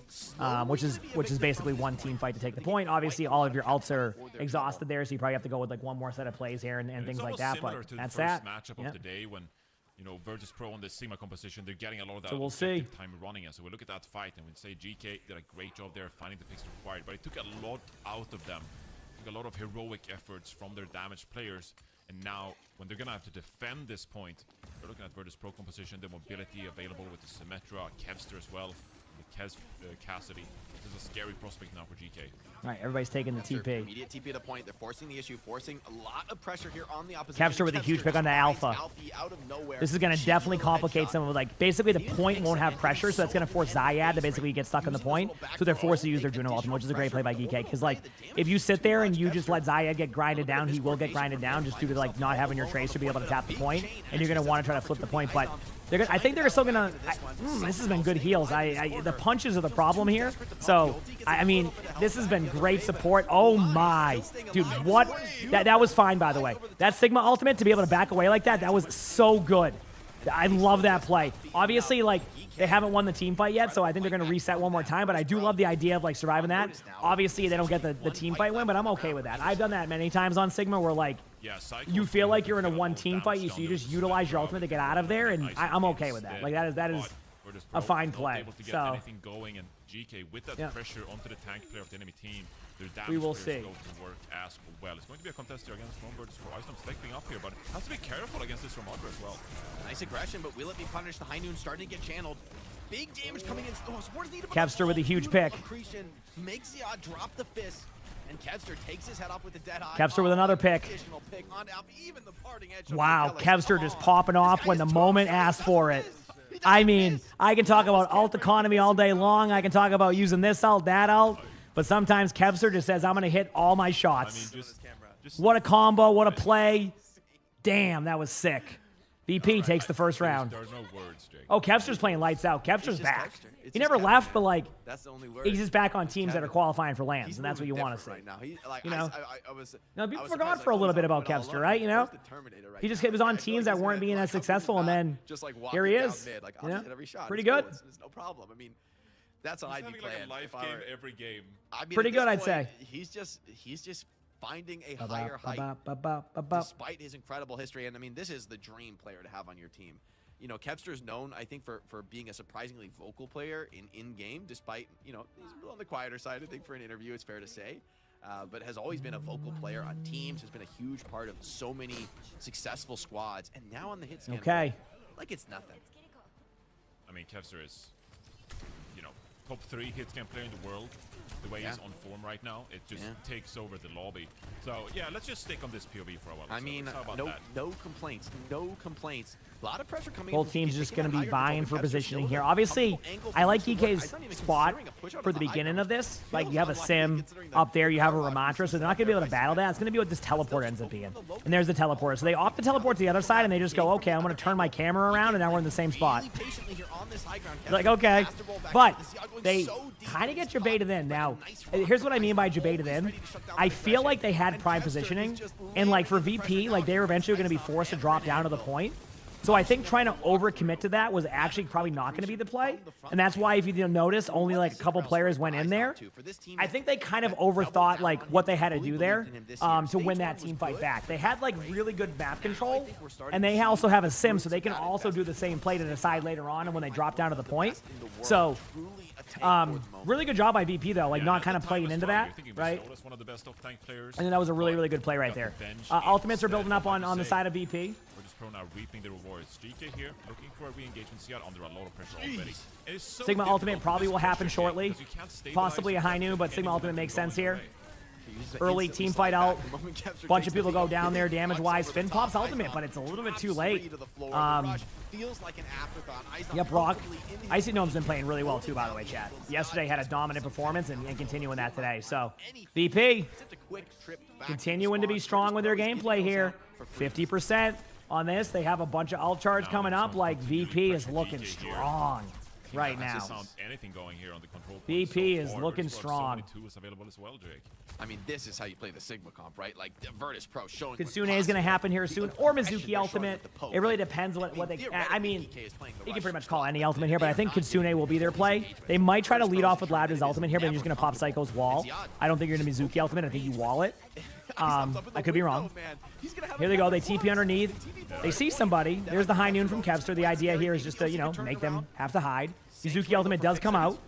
which is basically one team fight to take the point. Obviously, all of your ults are exhausted there, so you probably have to go with like one more set of plays here and things like that. But that's that. Matchup of the day when, you know, Virtus Pro on the Sigma composition, they're getting a lot of that time running. And so we look at that fight, and we say GK did a great job there finding the picks required, but it took a lot out of them. It took a lot of heroic efforts from their damaged players. And now, when they're going to have to defend this point, they're looking at Virtus Pro composition, the mobility available with the Symmetra, Kevster as well, the Cassidy. This is a scary prospect now for GK. All right, everybody's taking the TP. Immediate TP at the point. They're forcing the issue, forcing a lot of pressure here on the opposition. Kevster with a huge pick on the Alpha. This is going to definitely complicate some of like, basically the point won't have pressure, so that's going to force Zayad to basically get stuck on the point. So they're forced to use their Juno ultimate, which is a great play by GK. Because like, if you sit there and you just let Zayad get grinded down, he will get grinded down just due to like not having your Tracer be able to tap the point, and you're going to want to try to flip the point. But I think they're still gonna. This has been good heals. The punches are the problem here. So I mean, this has been great support. Oh my, dude, what? That was fine, by the way. That Sigma ultimate to be able to back away like that, that was so good. I love that play. Obviously, like, they haven't won the team fight yet, so I think they're going to reset one more time, but I do love the idea of, like, surviving that. Obviously, they don't get the team fight win, but I'm okay with that. I've done that many times on Sigma where, like, you feel like you're in a one-team fight, so you just utilize your ultimate to get out of there, and I'm okay with that. Like, that is a fine play. So, GK with that pressure onto the tank player of the enemy team, we will see. Go to work as well. It's going to be a contest here against Virtus Pro. Iceland selecting up here, but has to be careful against this Ramatra as well. Nice aggression, but will it be punished? The high noon starting to get channeled. Big damage coming in. Kevster with a huge pick. Makes the odd drop the fist. And Kevster takes his head off with the dead eye. Kevster with another pick. Additional pick on down, even the parting edge of Wow, Miguelis. Kevster just popping off when the moment asked for it. I mean, I can talk about alt economy all day long. I can talk about using this alt, that alt. But sometimes Kevster just says, I'm going to hit all my shots. I mean, just What a combo, what a play. Damn, that was sick. VP takes the first round. There's no words, Jake. Oh, Kevster's playing lights out. Kevster's back. It's He just never Kevster. left, but like, That's the only word. he's just back on teams that are Kevin. qualifying for lands, He's and that's what you moving want to see. different right now. He, like, You know? I was. No, people I was forgot surprised, for a like, little oh, bit he's about not winning all Kevster, alone. right? You know? Where's the Terminator right He just now? was on I feel teams like that he's weren't gonna, being like, as come successful, and back, then just like here he walking is. down mid, like, I'll You know? just hit every shot. Pretty It's cool. good. It's no problem. I mean, that's how He's I'd be having like playing. a life if I game were- every game. I mean, Pretty at this good, I'd point, say. He's just finding a higher height Ba-ba-ba-ba-ba-ba. despite his incredible history. And I mean, this is the dream player to have on your team. You know, Kevster's known, I think, for being a surprisingly vocal player in game, despite, you know, he's a little on the quieter side, I think, for an interview, it's fair to say. But has always been a vocal player on teams, has been a huge part of so many successful squads. And now on the hit scan, Okay. like it's nothing. I mean, Kevster is, you know, top 3 hit scan player in the world. The way he's on form right now, it just takes over the lobby. So yeah, let's just stick on this POV for a while. I mean, how about no that? complaints, no complaints. A lot of pressure coming in Both from teams GK, just taking going to a be higher vying control, for but Kevster positioning still here. with a Obviously, comfortable angle I like from this one. DK's He's not even spot considering a push out for of the the high beginning ground. of this. Like, Feels you have a unlikely sim considering the up there, you have a power Ramattra, so they're not going to be able to battle that. It's going to be what this teleport ends up being. And there's the teleporter. So they opt to teleport to the other side, and they just go, okay, I'm going to turn my camera around, and now we're in the same spot. Patiently here on this high ground, You're like, Kevster, okay. faster ball back But in. The Seattle going they so deep kind of in get this debated spot. in. Now, Nice rock. here's what I mean by debated in. Ready to shut down I that feel aggression. like they had And prime Kevster is positioning, just and like for laying the VP, pressure like they're down. eventually going to be forced to drop down to the point. So I think trying to overcommit to that was actually probably not going to be the play. And that's why, if you didn't notice, only like a couple players went in there. I think they kind of overthought like what they had to do there to win that team fight back. They had like really good map control, and they also have a sim, so they can also do the same play to decide later on and when they drop down to the point. So really good job by VP though, like not kind of playing into that, right? One of the best off tank players. And then that was a really, really good play right there. Ultimates are building up on the side of VP. We're just pro now reaping the rewards. GK here looking for a re-engagement. See under a lot of pressure already. It is so Sigma ultimate difficult probably in will this happen pressure game shortly. because you can't stabilize Possibly a high noon, but Sigma ultimate makes sense here. Early team fight out. Bunch of people go down there damage-wise. Finn pops ultimate, but it's a little bit too late. Yep, Rock. Icy Gnome's been playing really well too, by the way, chat. Yesterday had a dominant performance and continuing that today. So, VP continuing to be strong with their gameplay here. 50% on this. They have a bunch of alt charge coming up. Like, VP is looking strong right now. Anything going here on the control point VP so is far. looking Virtus Pro strong. have so many tools available as well, Jake. I mean, this is how you play the Sigma comp, right? Like, Virtus Pro showing Kitsune is going to happen here soon, or Mizuki Ultimate. It really depends what they... I mean, you can pretty much call any Ultimate here, but I think Kitsune will be their play. They might try to lead off with Labda's Ultimate here, but you're just going to pop Psycho's wall. I don't think you're going to Mizuki Ultimate. I think you wall it. I could be wrong. Here they go. They TP underneath. They see somebody. There's the high noon from Kevster. The idea here is just to, you know, make them have to hide. Mizuki Ultimate does come out.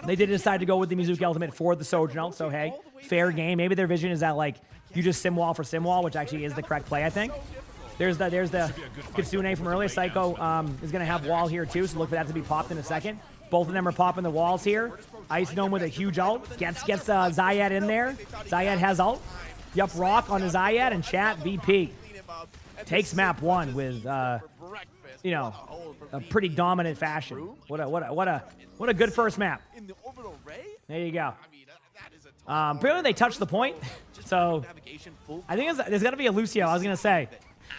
They did decide to go with the Mizuki Ultimate for the Sojourner, so hey, fair game. Maybe their vision is that, like, you just sim wall for sim wall, which actually is the correct play, I think. There's the Kitsune from earlier. Psycho is going to have wall here too, so look for that to be popped in a second. Both of them are popping the walls here. Ice Gnome with a huge ult. Gets Zayat in there. Zayat has ult. Yup, Rock on his Zayat, and chat VP takes map 1 with, you know, a pretty dominant fashion. What a good first map. There you go. Apparently they touched the point, so I think there's got to be a Lucio. I was gonna say,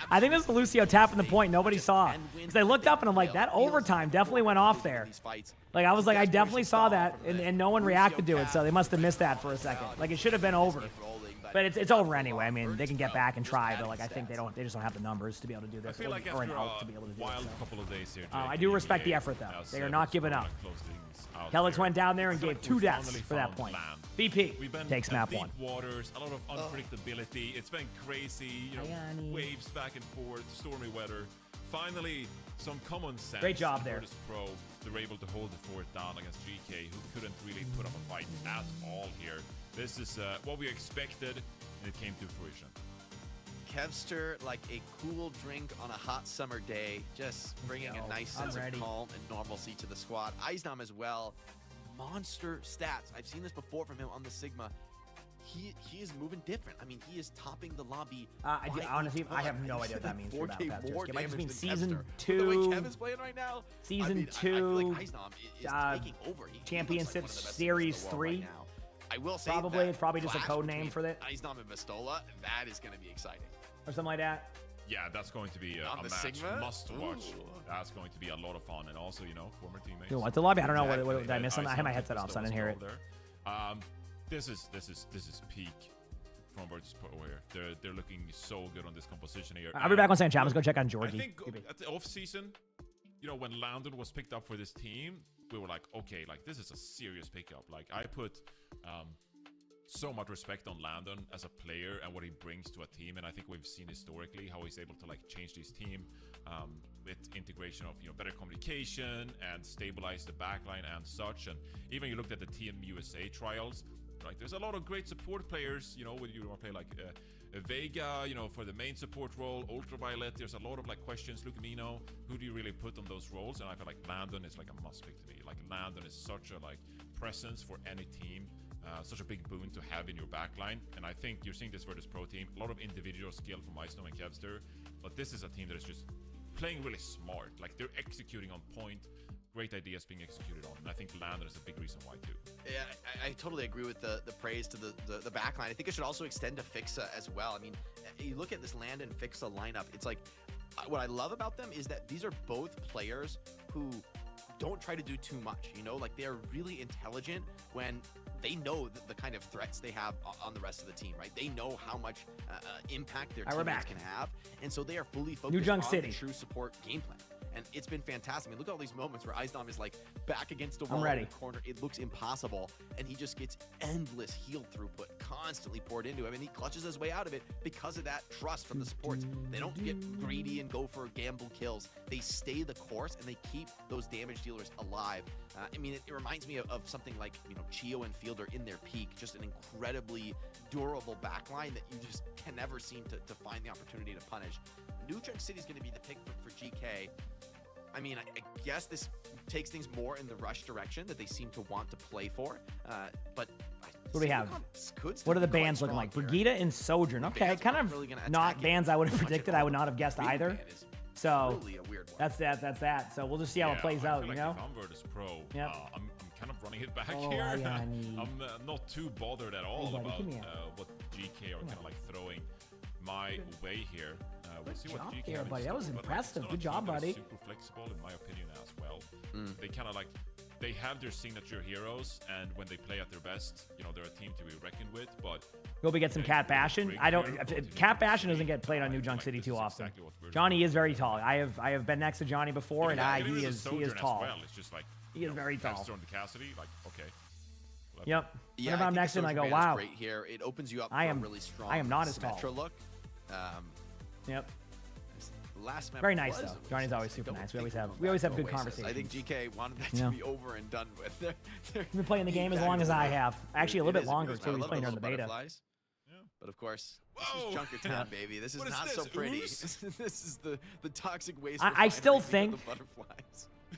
I think there's a Lucio tapping the point. Nobody saw because I looked up and I'm like, that overtime definitely went off there. Like I was like, I definitely saw that, and no one reacted to it, so they must have missed that for a second. Like it should have been over. But it's over anyway. I mean, they can get back and try, but like I think they just don't have the numbers to be able to do this, I feel like or an after out to be able to do it. So. couple of days here, I do respect the effort though. They are not giving up. Helix went down there and gave 2 deaths for that point. VP takes map 1. Waters, a lot of unpredictability. It's been crazy, you know, waves back and forth, stormy weather. Finally, some common sense. Great job there. Virtus Pro, they're able to hold the fort down against GK, who couldn't really put up a fight at all here. This is what we expected, and it came to fruition. Kevster, like a cool drink on a hot summer day, just bringing a nice sense of calm and normalcy to the squad. Eisnam as well. monster stats. I've seen this before from him on the Sigma. He is moving different. I mean, he is topping the lobby. Honestly, I have no idea what that means for 4K Battle more Pass. It just means damage season than Kevster. 2. The way Kev is playing right now, Season 2. I feel like Eisnom is taking over. He Championship looks like one of the best Series in the world 3. right now. I will say It's probably just a code name for that. Eisnom and Bastola, that is going to be exciting. Or something like that. Yeah, that's going to be a match Sigma? must watch. That's going to be a lot of fun, and also, former teammates. What, the lobby? I don't know what did I miss something? I had my headset off, so I didn't hear it. This is peak from versus pro here. They're looking so good on this composition here. I'll be back on San Chat. Let's go check on Georgie. I think at the off season, when Landon was picked up for this team, we were like, okay, like this is a serious pickup. Like I put so much respect on Landon as a player and what he brings to a team, and I think we've seen historically how he's able to like change this team with integration of better communication and stabilize the backline and such. And even you looked at the Team USA trials, right? There's a lot of great support players. When you want to play like Vega, for the main support role, Ultraviolet. There's a lot of like questions. Lucamino, who do you really put on those roles? And I feel like Landon is like a must pick to me. Like Landon is such a like presence for any team. Such a big boon to have in your backline, and I think you're seeing this for this pro team. A lot of individual skill from Eisnom and Kevster, but this is a team that is just playing really smart. Like they're executing on point, great ideas being executed on, and I think Landon is a big reason why too. Yeah, I totally agree with the praise to the backline. I think it should also extend to Fixa as well. I mean, you look at this Landon Fixa lineup. It's like what I love about them is that these are both players who don't try to do too much. Like they are really intelligent when they know the kind of threats they have on the rest of the team, right? They know how much impact their teammates can have, and so they are fully focused on the true support game plan. And it's been fantastic. I mean, look at all these moments where Eisnom is like back against the wall in the corner. It looks impossible, and he just gets endless heal throughput constantly poured into him, and he clutches his way out of it because of that trust from the supports. They don't get greedy and go for gamble kills. They stay the course, and they keep those damage dealers alive. I mean, it reminds me of something like, Chio and Fielder in their peak, just an incredibly durable backline that you just can never seem to find the opportunity to punish. New Junk City is going to be the pick for GK. I mean, I guess this takes things more in the rush direction that they seem to want to play for. But what do we have? What are the bands looking like? Brigitte and Sojourn. Okay, kind of not bands I would have predicted. I would not have guessed either. So that's that. So we'll just see how it plays out. If I'm Virtus Pro, I'm kind of running it back here. I'm not too bothered at all about what GK are kind of like throwing my way here. We'll see what GK buddy. That was impressive. Good job, buddy. Super flexible in my opinion as well. They kind of like they have their signature heroes, and when they play at their best, they're a team to be reckoned with. But will we get some Cat Bastion? Cat Bastion doesn't get played on New Junk City too often. Johnny is very tall. I have been next to Johnny before, and he is tall. Well. It's just like he is very tall. Kevster and Cassidy, like okay. Yep. Yeah, whenever I'm next to him, I go, wow. Great here. It opens you up for a really strong I am not as tall. look. Yep. Last map very nice though. Johnny's always super nice. We always have good conversations. I think GK wanted that to be over and done with. You've been playing the game as long as I have. Actually, a little bit longer too. He's playing during the beta. But of course, this is Junkertown, baby. This is not so pretty. This is the toxic waste. I still think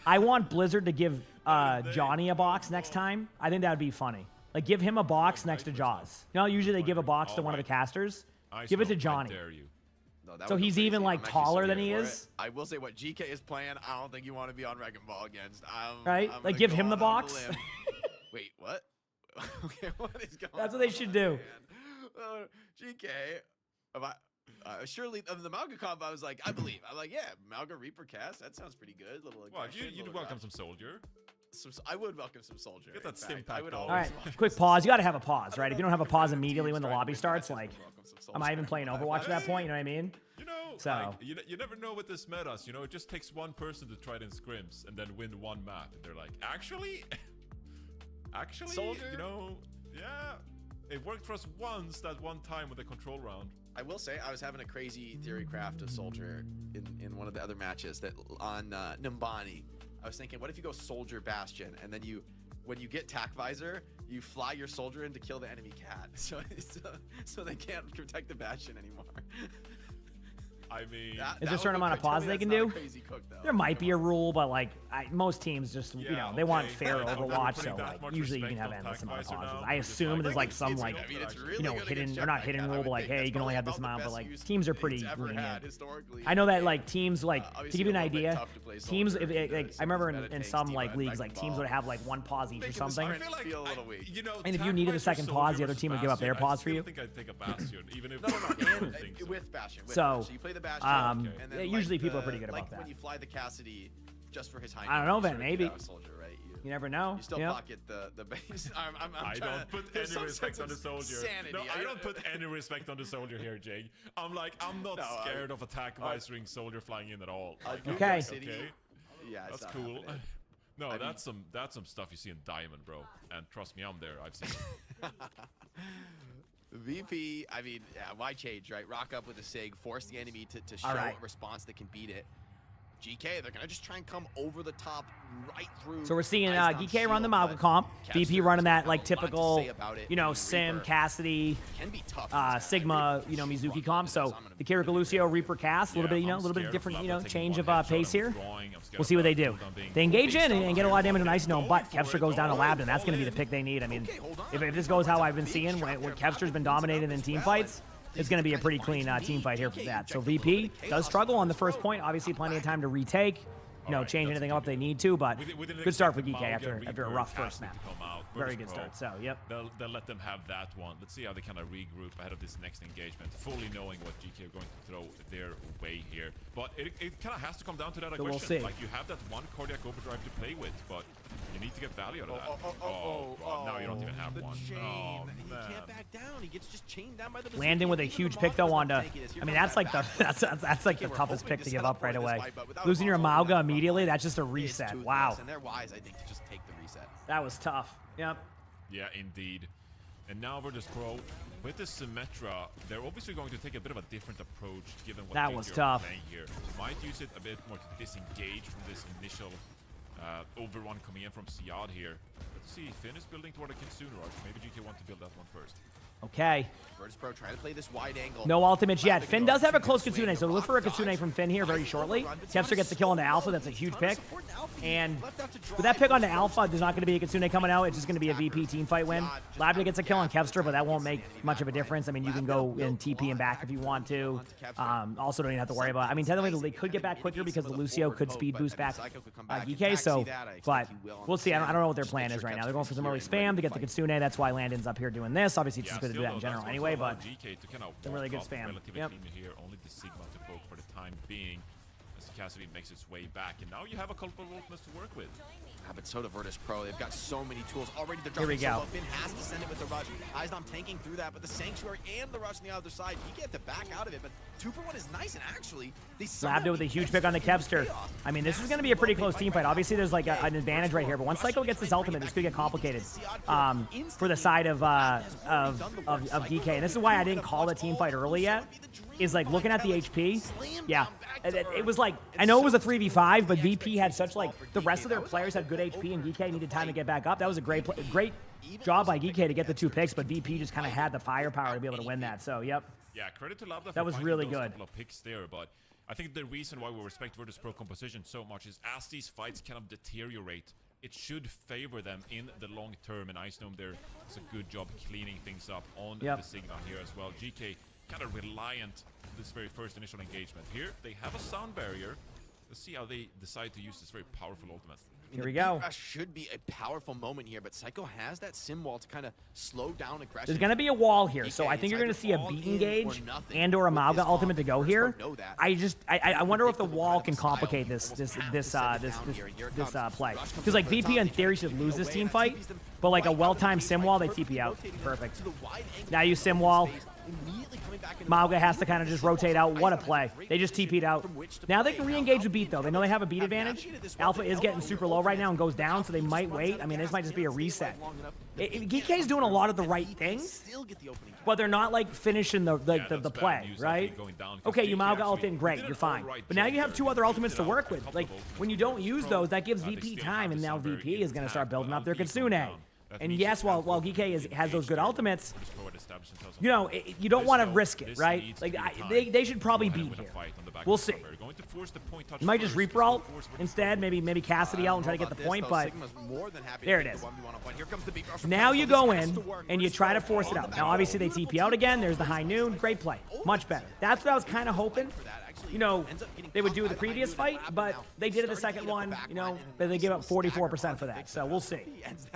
I want Blizzard to give Johnny a box next time. I think that would be funny. Like give him a box next to Jaws. Usually they give a box to one of the casters. Give it to Johnny. So he's even like taller than he is. I will say what GK is playing. I don't think you want to be on Wrecking Ball against. Right? Like give him the box. Wait, what? Okay, what is going on? That's what they should do. GK, surely of the Malga comp, I was like, I believe. I'm like, yeah, Malga Reaper cast. That sounds pretty good. Little you'd welcome some Soldier. I would welcome some Soldier. Get that stim pack. All right, quick pause. You got to have a pause, right? If you don't have a pause immediately when the lobby starts, like, am I even playing Overwatch at that point? You know what I mean? Like, you never know with this metas. It just takes one person to try it in scrims and then win one map, and they're like, actually, Soldier? Yeah, it worked for us once that one time with the control round. I will say I was having a crazy theory craft of Soldier in one of the other matches that on Nimbani. I was thinking, what if you go Soldier Bastion, and then when you get Tac Visor, you fly your Soldier in to kill the enemy cat, so they can't protect the Bastion anymore. I mean, is there a certain amount of pause they can do? There might be a rule, but like most teams just you know they want fair Overwatch, so like usually you can have endless amount of pauses. I assume there's like some like you know hidden or not hidden rule, but like hey you can only have this amount, but like teams are pretty lenient. I know that like teams like to give you an idea, teams if like I remember in some like leagues like teams would have like one pause each or something. And if you needed a second pause, the other team would give up their pause for you. I think I'd take a Bastion, even if with Bastion. So you play the Bastion, and then usually people are pretty good like about that. When you fly the Cassidy, just for his high. I don't know, Ben. Maybe. Soldier, right? You never know. You still pocket the base. I don't put any respect on the soldier. No, I don't put any respect on the soldier here, Jake. I'm not scared of attack visor soldier flying in at all. Like, okay. Yeah, that's cool. No, that's some stuff you see in Diamond, bro. And trust me, I'm there. I've seen it. VP, I mean, why change, right? Rock up with a SIG, force the enemy to show a response that can beat it. GK, they're gonna just try and come over the top right through. So we're seeing GK run the Mauga comp, VP running that like typical, you know, Sim, Cassidy, Sigma, you know, Mizuki comp. So the Kiriko Lucio Reaper cast, a little bit, you know, a little bit of different, you know, change of pace here. We'll see what they do. They engage in and get a lot of damage on Ice Gnome, but Kevster goes down to Lab, and that's going to be the pick they need. I mean, if this goes how I've been seeing, when Kevster's been dominating in team fights, it's going to be a pretty clean team fight here for that. So VP does struggle on the first point. Obviously, plenty of time to retake. You know, change anything up they need to, but good start for GK after a rough first map. Very good start. So, yep. They'll let them have that one. Let's see how they kind of regroup ahead of this next engagement, fully knowing what GK are going to throw their way here. But it kind of has to come down to that question. We'll see. Like, you have that one cardiac overdrive to play with, but you need to get value out of that. Now you don't even have one. Oh, man. He can't back down. He gets just chained down by the Landon with a huge pick though onto. I mean, that's like the that's like the toughest pick to give up right away. Losing your Mauga immediately, that's just a reset. Wow. And they're wise, I think, to just take the reset. That was tough. Yep. Yeah, indeed. And now Virtus Pro, with the Symmetra, they're obviously going to take a bit of a different approach given what that was tough. Playing here. Might use it a bit more to disengage from this initial overrun coming in from Siad here. Let's see, Finn is building toward a Kitsune rush. Maybe GK want to build that one first. Okay. Virtus Pro trying to play this wide angle. No ultimates yet. Finn does have a close Kitsune, so look for a Kitsune from Finn here very shortly. Kevster gets the kill on the Alpha. That's a huge pick. And with that pick on the Alpha, there's not going to be a Kitsune coming out. It's just going to be a VP team fight win. Labda gets a kill on Kevster, but that won't make much of a difference. I mean, you can go in TP and back if you want to. Also, don't even have to worry about it. I mean, technically, they could get back quicker because the Lucio could speed boost back GK, so, but we'll see. I don't know what their plan is right now. They're going for some early spam to get the Kitsune. That's why Landon's up here doing this. Obviously, it's just good to do that in general anyway, but it's a really good spam. Yep. Here, only the Sigma to poke for the time being as Cassidy makes its way back, and now you have a couple of ultimates to work with. But so do Virtus Pro. They've got so many tools already. Here we go. Finn has to send it with the rush. Izdom tanking through that, but the Sanctuary and the rush on the other side, you get to back out of it. But 2-for-1 is nice, and actually, they Labda with a huge pick on the Kevster. I mean, this is going to be a pretty close team fight. Obviously, there's like an advantage right here, but once Psycho gets his ultimate, this could get complicated for the side of DK. And this is why I didn't call the team fight early yet. Is like looking at the HP. Yeah, it was like I know it was a 3v5, but VP had such like the rest of their players had good HP, and DK needed time to get back up. That was a great job by DK to get the 2 picks, but VP just kind of had the firepower to be able to win that. So yep. Yeah, credit to Labda. That was really good. Couple of picks there, but I think the reason why we respect Virtus Pro composition so much is as these fights kind of deteriorate, it should favor them in the long term. And Ice Gnome there does a good job cleaning things up on the Sigma here as well. GK kind of reliant on this very first initial engagement. Here, they have a sound barrier. Let's see how they decide to use this very powerful ultimate. Here we go. Should be a powerful moment here, but Psycho has that sim wall to kind of slow down aggression. There's going to be a wall here, so I think you're going to see a beat engage and/or a Mauga ultimate to go here. I wonder if the wall can complicate this play, because like VP in theory should lose this team fight, but like a well-timed sim wall, they TP out. Perfect. Now you sim wall. Mauga has to kind of just rotate out. What a play. They just TP'd out. Now they can re-engage the beat, though. They know they have a beat advantage. Alpha is getting super low right now and goes down, so they might wait. I mean, this might just be a reset. GK's doing a lot of the right things, but they're not, like, finishing the play, right? Okay, you Mauga ult in, great. You're fine. But now you have 2 other ultimates to work with. Like, when you don't use those, that gives VP time, and now VP is going to start building up their Kitsune. And yes, while GK has those good ultimates, established themselves. You know, you don't want to risk it, right? Like, they should probably beat here. We'll see. You might just Reaper ult instead, maybe Cassidy out and try to get the point, but there it is. Now you go in and you try to force it out. Now, obviously, they TP out again. There's the high noon. Great play. Much better. That's what I was kind of hoping. You know, they would do the previous fight, but they did it the second one. You know, but they give up 44% for that. So we'll see.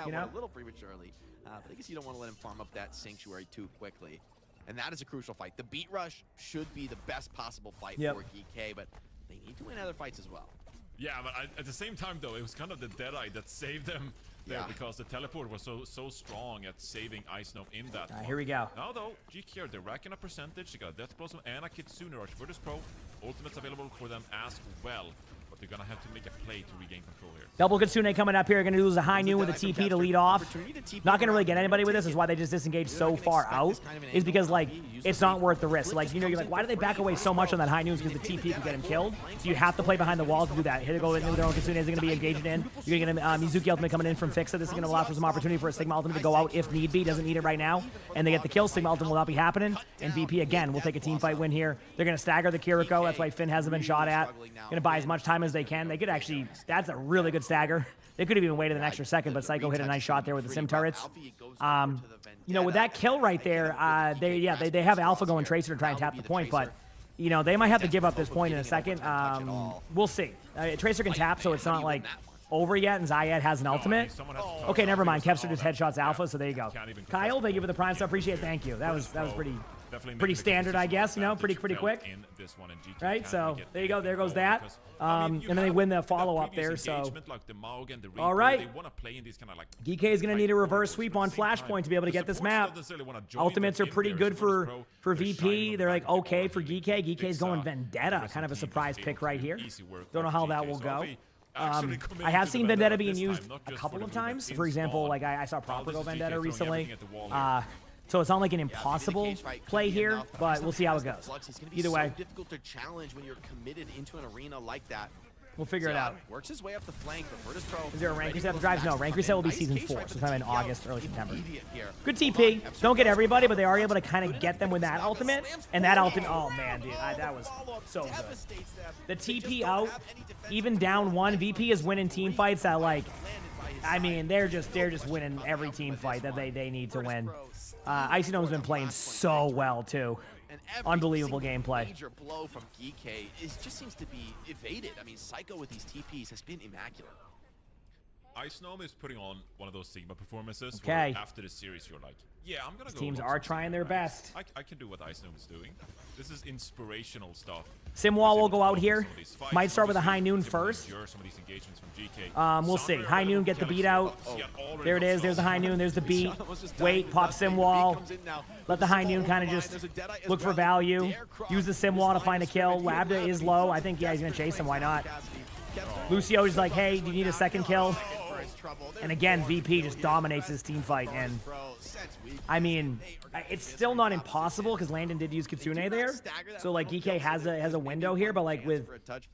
You know, a little prematurely, but I guess you don't want to let him farm up that sanctuary too quickly. And that is a crucial fight. The beat rush should be the best possible fight for GK, but they need to win other fights as well. Yeah, but at the same time, though, it was kind of the Deadeye that saved them there because the teleport was so strong at saving Ice Gnome in that one. Here we go. Now, though, GK, they're racking up percentage. They got a Death Blossom and a Kitsune Rush. Virtus Pro, ultimates available for them as well. But they're going to have to make a play to regain control here. Double Kitsune coming up here. Going to lose a high noon with a TP to lead off. Not going to really get anybody with this. Is why they just disengaged so far out. Is because, like, it's not worth the risk. Like, you know, you're like, why do they back away so much on that high noon? Because the TP could get him killed. So you have to play behind the walls to do that. Here they go into their own Kitsune. Is going to be engaged in. You're going to get Mizuki ultimate coming in from Fixa. This is going to allow for some opportunity for a Sigma ultimate to go out if need be. Doesn't need it right now. And they get the kill. Sigma ultimate will not be happening. And VP, again, will take a team fight win here. They're going to stagger the Kiriko. That's why Finn hasn't been shot at. Going to buy as much time as they can. They could actually... That's a really good stagger. They could have even waited an extra second, but Psycho hit a nice shot there with the sim turrets. You know, with that kill right there, they have Alpha going Tracer to try and tap the point, but, you know, they might have to give up this point in a second. We'll see. Tracer can tap, so it's not, like, over yet, and Zayed has an ultimate. Okay, never mind. Kevster just headshots Alpha, so there you go. Kyle, thank you for the Prime, so appreciate it. Thank you. That was pretty standard, I guess, you know, pretty quick. Right, so there you go. There goes that. And then they win the follow-up there, so. All right. GK is going to need a reverse sweep on Flashpoint to be able to get this map. Ultimates are pretty good for VP. They're like okay for GK. GK is going Vendetta, kind of a surprise pick right here. Don't know how that will go. I have seen Vendetta being used a couple of times. For example, like I saw Proper go Vendetta recently. So it's not like an impossible play here, but we'll see how it goes. Either way, difficult to challenge when you're committed into an arena like that. We'll figure it out. Works his way up the flank, but Virtus Pro. Is there a rank reset that drives? No, rank reset will be season 4, sometime in August, early September. Good TP. Don't get everybody, but they are able to kind of get them with that ultimate. And that ultimate, oh man, dude, that was so good. The TP out, even down 1, VP is winning team fights that, like, I mean, they're just winning every team fight that they need to win. Icy Gnome's been playing so well too. Unbelievable gameplay. Major blow from GK just seems to be evaded. I mean, Psycho with these TPs has been immaculate. Ice Gnome is putting on one of those Sigma performances where after the series you're like, yeah, I'm gonna go. Teams are trying their best. I can do what Ice Gnome is doing. This is inspirational stuff. Simwall will go out here. Might start with a high noon first. We'll see. High noon, get the beat out. There it is. There's the high noon. There's the beat. Wait, pop Simwall. Let the high noon kind of just look for value. Use the Simwall to find a kill. Labda is low. I think, yeah, he's going to chase him. Why not? Lucio is like, hey, do you need a second kill? And again, VP just dominates this team fight. And I mean, it's still not impossible because Landon did use Kitsune there. So like GK has a window here, but like with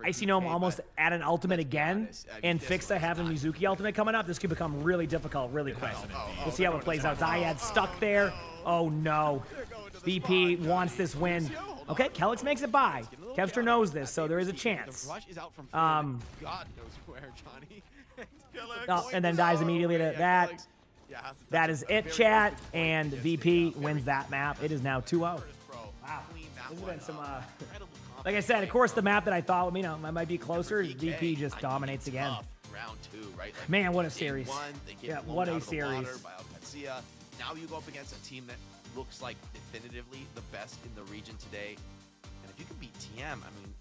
Icy Gnome almost at an ultimate again and Fixa having Mizuki ultimate coming up, this could become really difficult really quick. We'll see how it plays out. Zayed stuck there. Oh no. VP wants this win. Okay, Kelix makes it by. Kevster knows this, so there is a chance. And then dies immediately to that. That is it, chat. And VP wins that map. It is now 2-0. Wow. This has been some, like I said, of course, the map that I thought, you know, might be closer, VP just dominates again. Round 2, right? Like, man, what a series. Yeah, what a series. Now you go up against a team that looks like definitively the best in the region today. And if you can beat TM, I mean,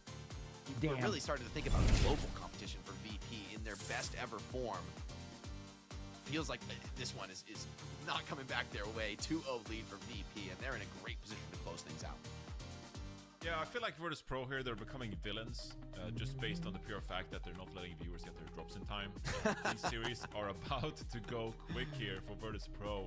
we're really starting to think about global competition for VP in their best ever form. Feels like this one is not coming back their way. 2-0 lead for VP, and they're in a great position to close things out. Yeah, I feel like Virtus Pro here, they're becoming villains, just based on the pure fact that they're not letting viewers get their drops in time. These series are about to go quick here for Virtus Pro.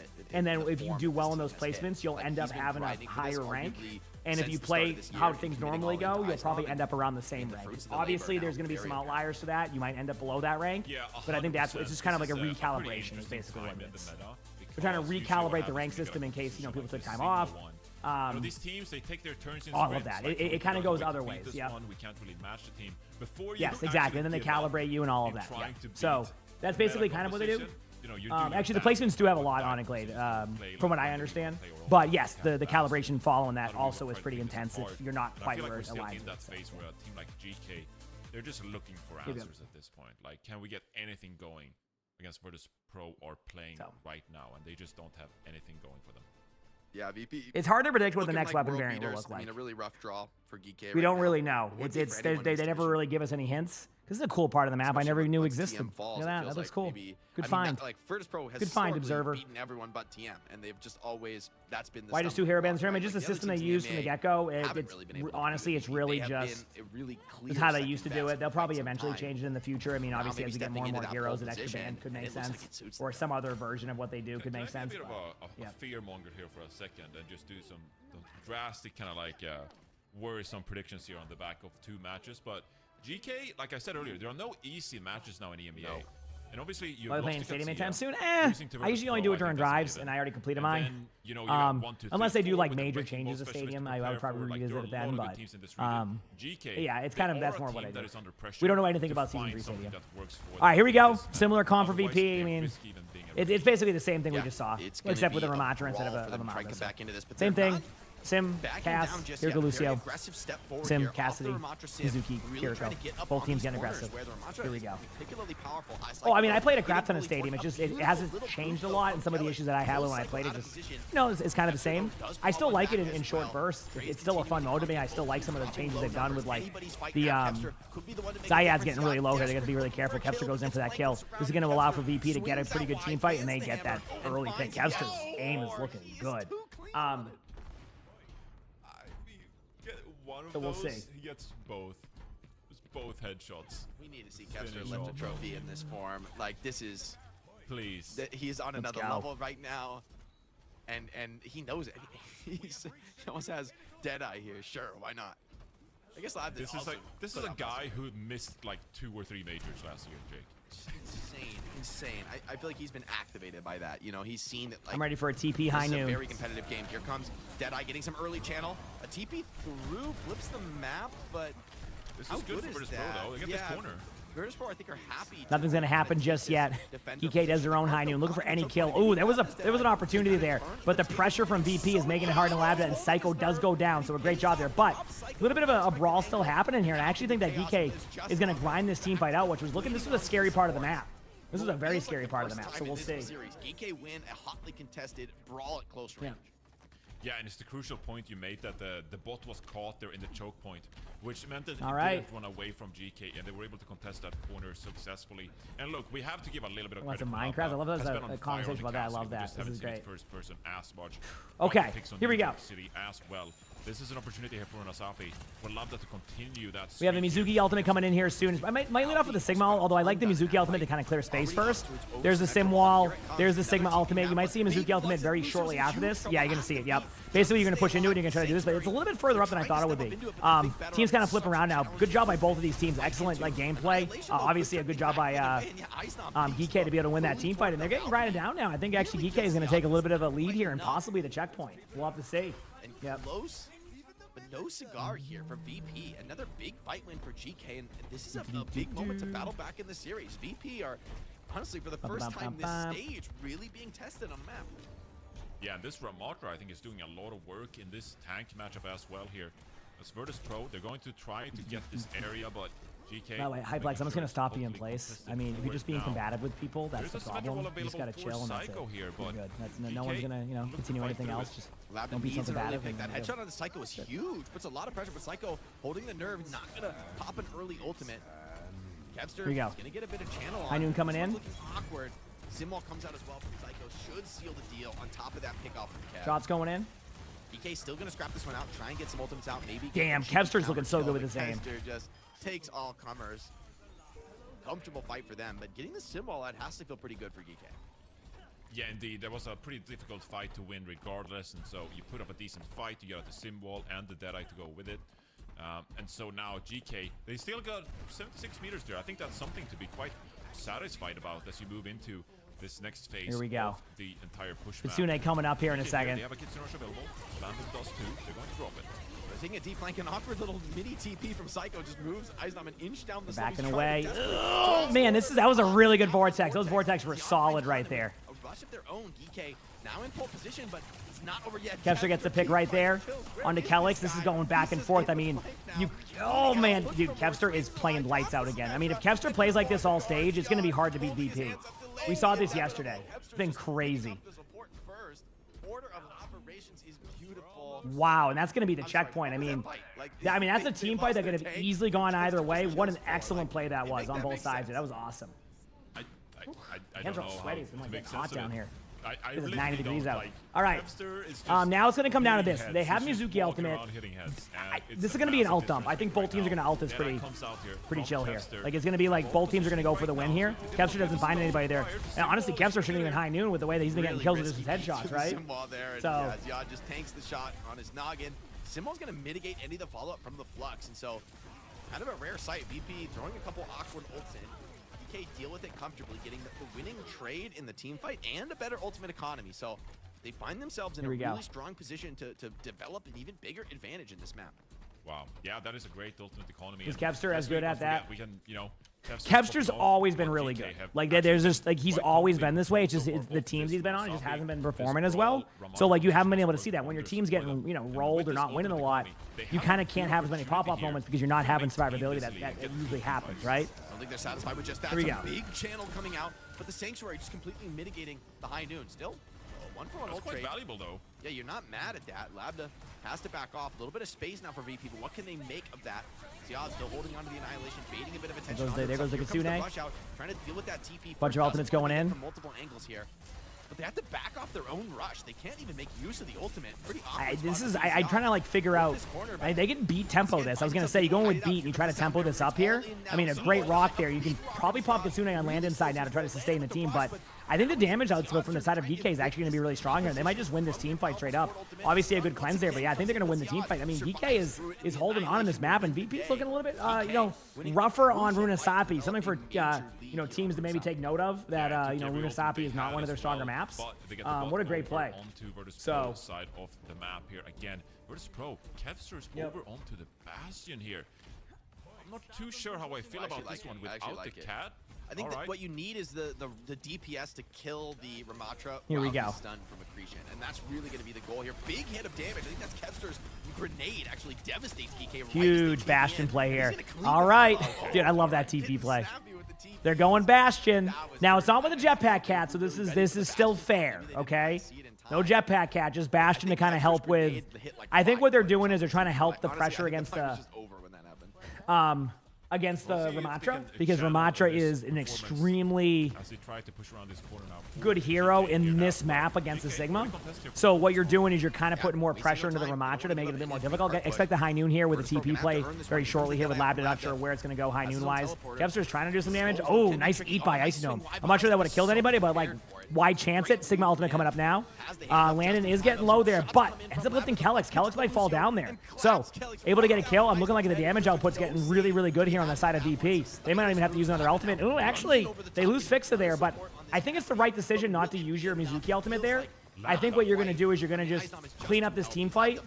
and then if you do well in those placements, you'll end up having a higher rank. And if you play how things normally go, you'll probably end up around the same rank. Obviously, there's going to be some outliers to that. You might end up below that rank, but I think it's just kind of like a recalibration is basically what it is. We're trying to recalibrate the rank system in case people took time off. These teams, they take their turns in I love that. It kind of goes other ways. Yeah. We can't really match the team before you. Yes, exactly. And then they calibrate you and all of that. Yeah. So that's basically kind of what they do. you know, you're doing actually, the placements do have a lot on it, Glade, from what I understand. But yes, the calibration following that also is pretty intense if you're not I quite feel like where we're it still aligns in that with. phase where a team like GK, they're just looking for answers at this point. Like, can we get anything going against Virtus Pro are playing right now, and they just don't have anything going for them. Yeah, VP. It's hard to predict what the looking next like weapon world variant will beaters. look like. I mean, a really rough draw for GK. We right don't now. really know. Would be for anyone They in this never really give us any hints. This is a cool part of the map. I never knew existed. Falls, Look at that. That looks cool. Good find. Like Virtus Pro has good find, Observer. beaten everyone but TM, and they've just always that's been the Why just 2 hero bands tournament? Just a system they used from the get-go. Honestly, it's really just it's how they used to do it. They'll probably eventually change it in the future. I mean, obviously, as we get more and more heroes, an extra band could make sense, or some other version of what they do could make sense. Can I be a bit of a fear monger here for a second and just do some drastic kind of like worrisome predictions here on the back of 2 matches, but GK, like I said earlier, there are no easy matches now in EMEA. No. And obviously, you Are they playing stadium anytime soon? I usually only do it during drives, and I already completed mine. Then, you know, you got 1, 2, 3, unless they do 4 like with the major Wrecking Ball changes to specialist stadium, to I would prepare probably for. Like, revisit there are it a lot then. of good But teams in this region. GK, yeah, it's kind of that's more what I do. Pressure We don't know anything to about Season find 3 something stadium. that works for All right, here we go. them. Similar comp for Otherwise, VP. I they mean, risk even being able it's basically the same thing we just saw, it's gonna except with a be Ramatra instead of brawl for a them to try and Ramatra. come back into this, but Same they're thing. not Sim, backing Cass, down just here yet. go Very Lucio. aggressive step forward Sim, here off the Cassidy, Ramatra Sim, Mizuki, really Kiriko. trying to get up Both on teams these getting corners aggressive. where the Ramatra Here we is go. particularly powerful. Oh, I mean, I played a crap ton Hitting of Stadium. It really just it beautiful hasn't little changed a boost lot, of and some of the issues that I had when I played it just, it's kind of the same. I still like it in short bursts. It's still a fun mode to me. I still like some of the changes they've done with like the Zayad's getting really low here. They got to be really careful. Kevster goes in for that kill. This is going to allow for VP to get a pretty good team fight, and they get that early pick. Kevster's aim is looking good. One of So we'll those, see. he gets both. Just both headshots. We need to see Kevster lift a trophy in this form. Like, this is... Please. He is on another level right now. And he knows it. He almost has Deadeye here. Sure, why not? I guess this is a guy who missed like 2 or 3 majors last year, Jake. Insane. I feel like he's been activated by that. You know, he's seen that. Like, I'm ready for a TP high this is noon. a very competitive game. Here comes Deadeye getting some early channel. A TP through, flips the map, but this how is good for is Virtus Pro that? though. They get this corner. Virtus Pro, I think, are happy. Nothing's gonna happen just yet. EK does their own high noon, looking for any kill. Ooh, there was an opportunity there, but the pressure from VP is making it hard to lab that, and Psycho does go down. So a great job there, but a little bit of a brawl still happening here. And I actually think that DK is gonna grind this team fight out, which was looking. This was a scary part of the map. This was a very scary part of the map. So we'll see. GK win a hotly contested brawl at close range. Yeah, and it's the crucial point you made that the bot was caught there in the choke point, which meant that it didn't run away from GK, and they were able to contest that corner successfully. And look, we have to give a little bit of credit. Minecraft. I love that conversation about that. I love that. This is great. First person as much. Okay, here we go. City as well. This is an opportunity here for Nasafi. Would love that to continue that. We have the Mizuki ultimate coming in here soon. I might lead off with the Sigma, although I like the Mizuki ultimate to kind of clear space first. There's the Sim wall. There's the Sigma ultimate. You might see a Mizuki ultimate very shortly after this. Yeah, you're going to see it. Yep. Basically, you're going to push into it. You're going to try to do this, but it's a little bit further up than I thought it would be. Teams kind of flip around now. Good job by both of these teams. Excellent like gameplay. Obviously, a good job by Geekay to be able to win that team fight, and they're getting grinded down now. I think actually Geekay is going to take a little bit of a lead here and possibly the checkpoint. We'll have to see. Yep. Close. But no cigar here from VP. Another big fight win for GK, and this is a big moment to battle back in the series. VP are, honestly, for the first time this stage, really being tested on the map. Yeah, and this Ramatra, I think, is doing a lot of work in this tank matchup as well here. As Virtus Pro, they're going to try to get this area, but GK... By the way, Hyplex, I'm just going to stop you in place. I mean, if you're just being combative with people, that's the problem. You just got to chill, and that's it. Here, but good. No one's going to, continue anything else. Just don't be so combative. That headshot on the Psycho is huge. Puts a lot of pressure, but Psycho holding the nerve, not going to pop an early ultimate. Kevster is going to get a bit of channel on. High noon coming in. Awkward. Simwall comes out as well from Psycho. Should seal the deal on top of that pickoff from Kev. Shots going in. DK still going to scrap this one out, try and get some ultimates out, maybe. Damn, Kevster's looking so good with his aim. Kevster just takes all comers. Comfortable fight for them, but getting the Simwall out has to feel pretty good for GK. Yeah, indeed. There was a pretty difficult fight to win regardless, and so you put up a decent fight, you got the Sim wall and the Deadeye to go with it. And so now GK, they still got 76 meters there. I think that's something to be quite satisfied about as you move into this next phase Here we go. of the entire push Kitsune map. coming up here in a second. They have a Kitsune rush available. Lambda does too. They're going to drop it. Taking a deep flank, an awkward little mini TP from Psycho just moves Eisnam an inch down the slope. Backing He's away. trying to desperate- Oh, man, that was a really good vortex. Those vortex were solid right there. A rush of their own. DK now in pole position, but it's not over yet. Kevster gets the pick right there onto Kelix. This is going back and forth. I mean, oh man, dude, Kevster is playing lights out again. I mean, if Kevster plays like this all stage, it's going to be hard to beat VP. We saw this yesterday. It's been crazy. Wow, and that's going to be the checkpoint. I mean, that's a team fight that could have easily gone either way. What an excellent play that was on both sides. That was awesome. I Hands don't are know sweaty. how It's been to like make getting hot sense of down it. here. I It's really 90 degrees don't out. like. All right. Kevster is just Now it's going to come down to hitting this. heads. They have He's just Mizuki walking ultimate. around hitting heads, and it's This is a going to be an massive ult dump. I difference think both right teams are going to now. ult this Nana pretty comes out here pretty from chill here. Kevster. Like, it's going to be like both teams are going to go for the win here. Kevster doesn't find anybody there. And honestly, Kevster shouldn't even high noon with the way that he's been getting kills with his headshots, right? So Ziad just tanks the shot on his noggin. Simwall's going to mitigate any of the follow-up from the Flux, and so kind of a rare sight. VP throwing a couple awkward ults in. DK deal with it comfortably, getting the winning trade in the team fight and a better ultimate economy. So they find themselves in a really strong position to develop an even bigger advantage in this map. Wow. Yeah, that is a great ultimate economy. Is and Kevster as good at that? We can, you know, Kevster's always been really good. Like, there's just, like, he's always been this way. It's just the teams he's been on, it just hasn't been performing as well. So, like, you haven't been able to see that. When your team's getting, you know, rolled or not winning a lot, you kind of can't have as many pop-off moments because you're not having survivability that usually happens, right? I don't think they're satisfied with just that. Here we go. Big channel coming out, but the Sanctuary just completely mitigating the high noon. Still, one-for-one ult trade. Valuable, though. Yeah, you're not mad at that. Labda has to back off. A little bit of space now for VP, but what can they make of that? Ziad still holding on to the Annihilation, baiting a bit of attention. There goes the Kitsune. Trying to deal with that TP. Bunch of ultimates going in. From multiple angles here. But they have to back off their own rush. They can't even make use of the ultimate. Pretty awkward. I'm trying to like figure out. They can beat tempo this. I was gonna say you go in with beat and you try to tempo this up here. I mean, a great rock there. You can probably pop Kitsune on land inside now to try to sustain the team, but I think the damage output from the side of DK is actually going to be really strong here. They might just win this team fight straight up. Obviously a good cleanse there, but yeah, I think they're going to win the team fight. I mean, DK is holding on in this map, and VP is looking a little bit, you know, rougher on Runasapi. Something for, you know, teams to maybe take note of that, you know, Runasapi is not one of their stronger maps. What a great play. So, side of the map here again. Virtus Pro, Kevster's over onto the Bastion here. I'm not too sure how I feel about this one without the cat. I think that what you need is the DPS to kill the Ramatra. Here we go. Stun from accretion, and that's really going to be the goal here. Big hit of damage. I think that's Kevster's grenade actually devastates DK. Huge Bastion play here. All right, dude, I love that TP play. They're going Bastion. Now it's not with a jetpack cat, so this is still fair, okay? No jetpack cat, just Bastion to kind of help with. I think what they're doing is they're trying to help the pressure against the. Against the Ramatra, because Ramatra is an extremely good hero in this map against the Sigma. So what you're doing is you're kind of putting more pressure into the Ramatra to make it a bit more difficult. Expect the high noon here with a TP play very shortly here with Labda. Not sure where it's going to go high noon wise. Kevster's trying to do some damage. Oh, nice eat by Icy Dome. I'm not sure that would have killed anybody, but like, why chance it? Sigma ultimate coming up now. Landon is getting low there, but ends up lifting Kelix. Kelix might fall down there. So, able to get a kill. I'm looking like the damage output's getting really, really good here on the side of VP. They might not even have to use another ultimate. Ooh, actually, they lose Fixa there, but I think it's the right decision not to use your Mizuki ultimate there. I think what you're going to do is you're going to just clean up this team fight,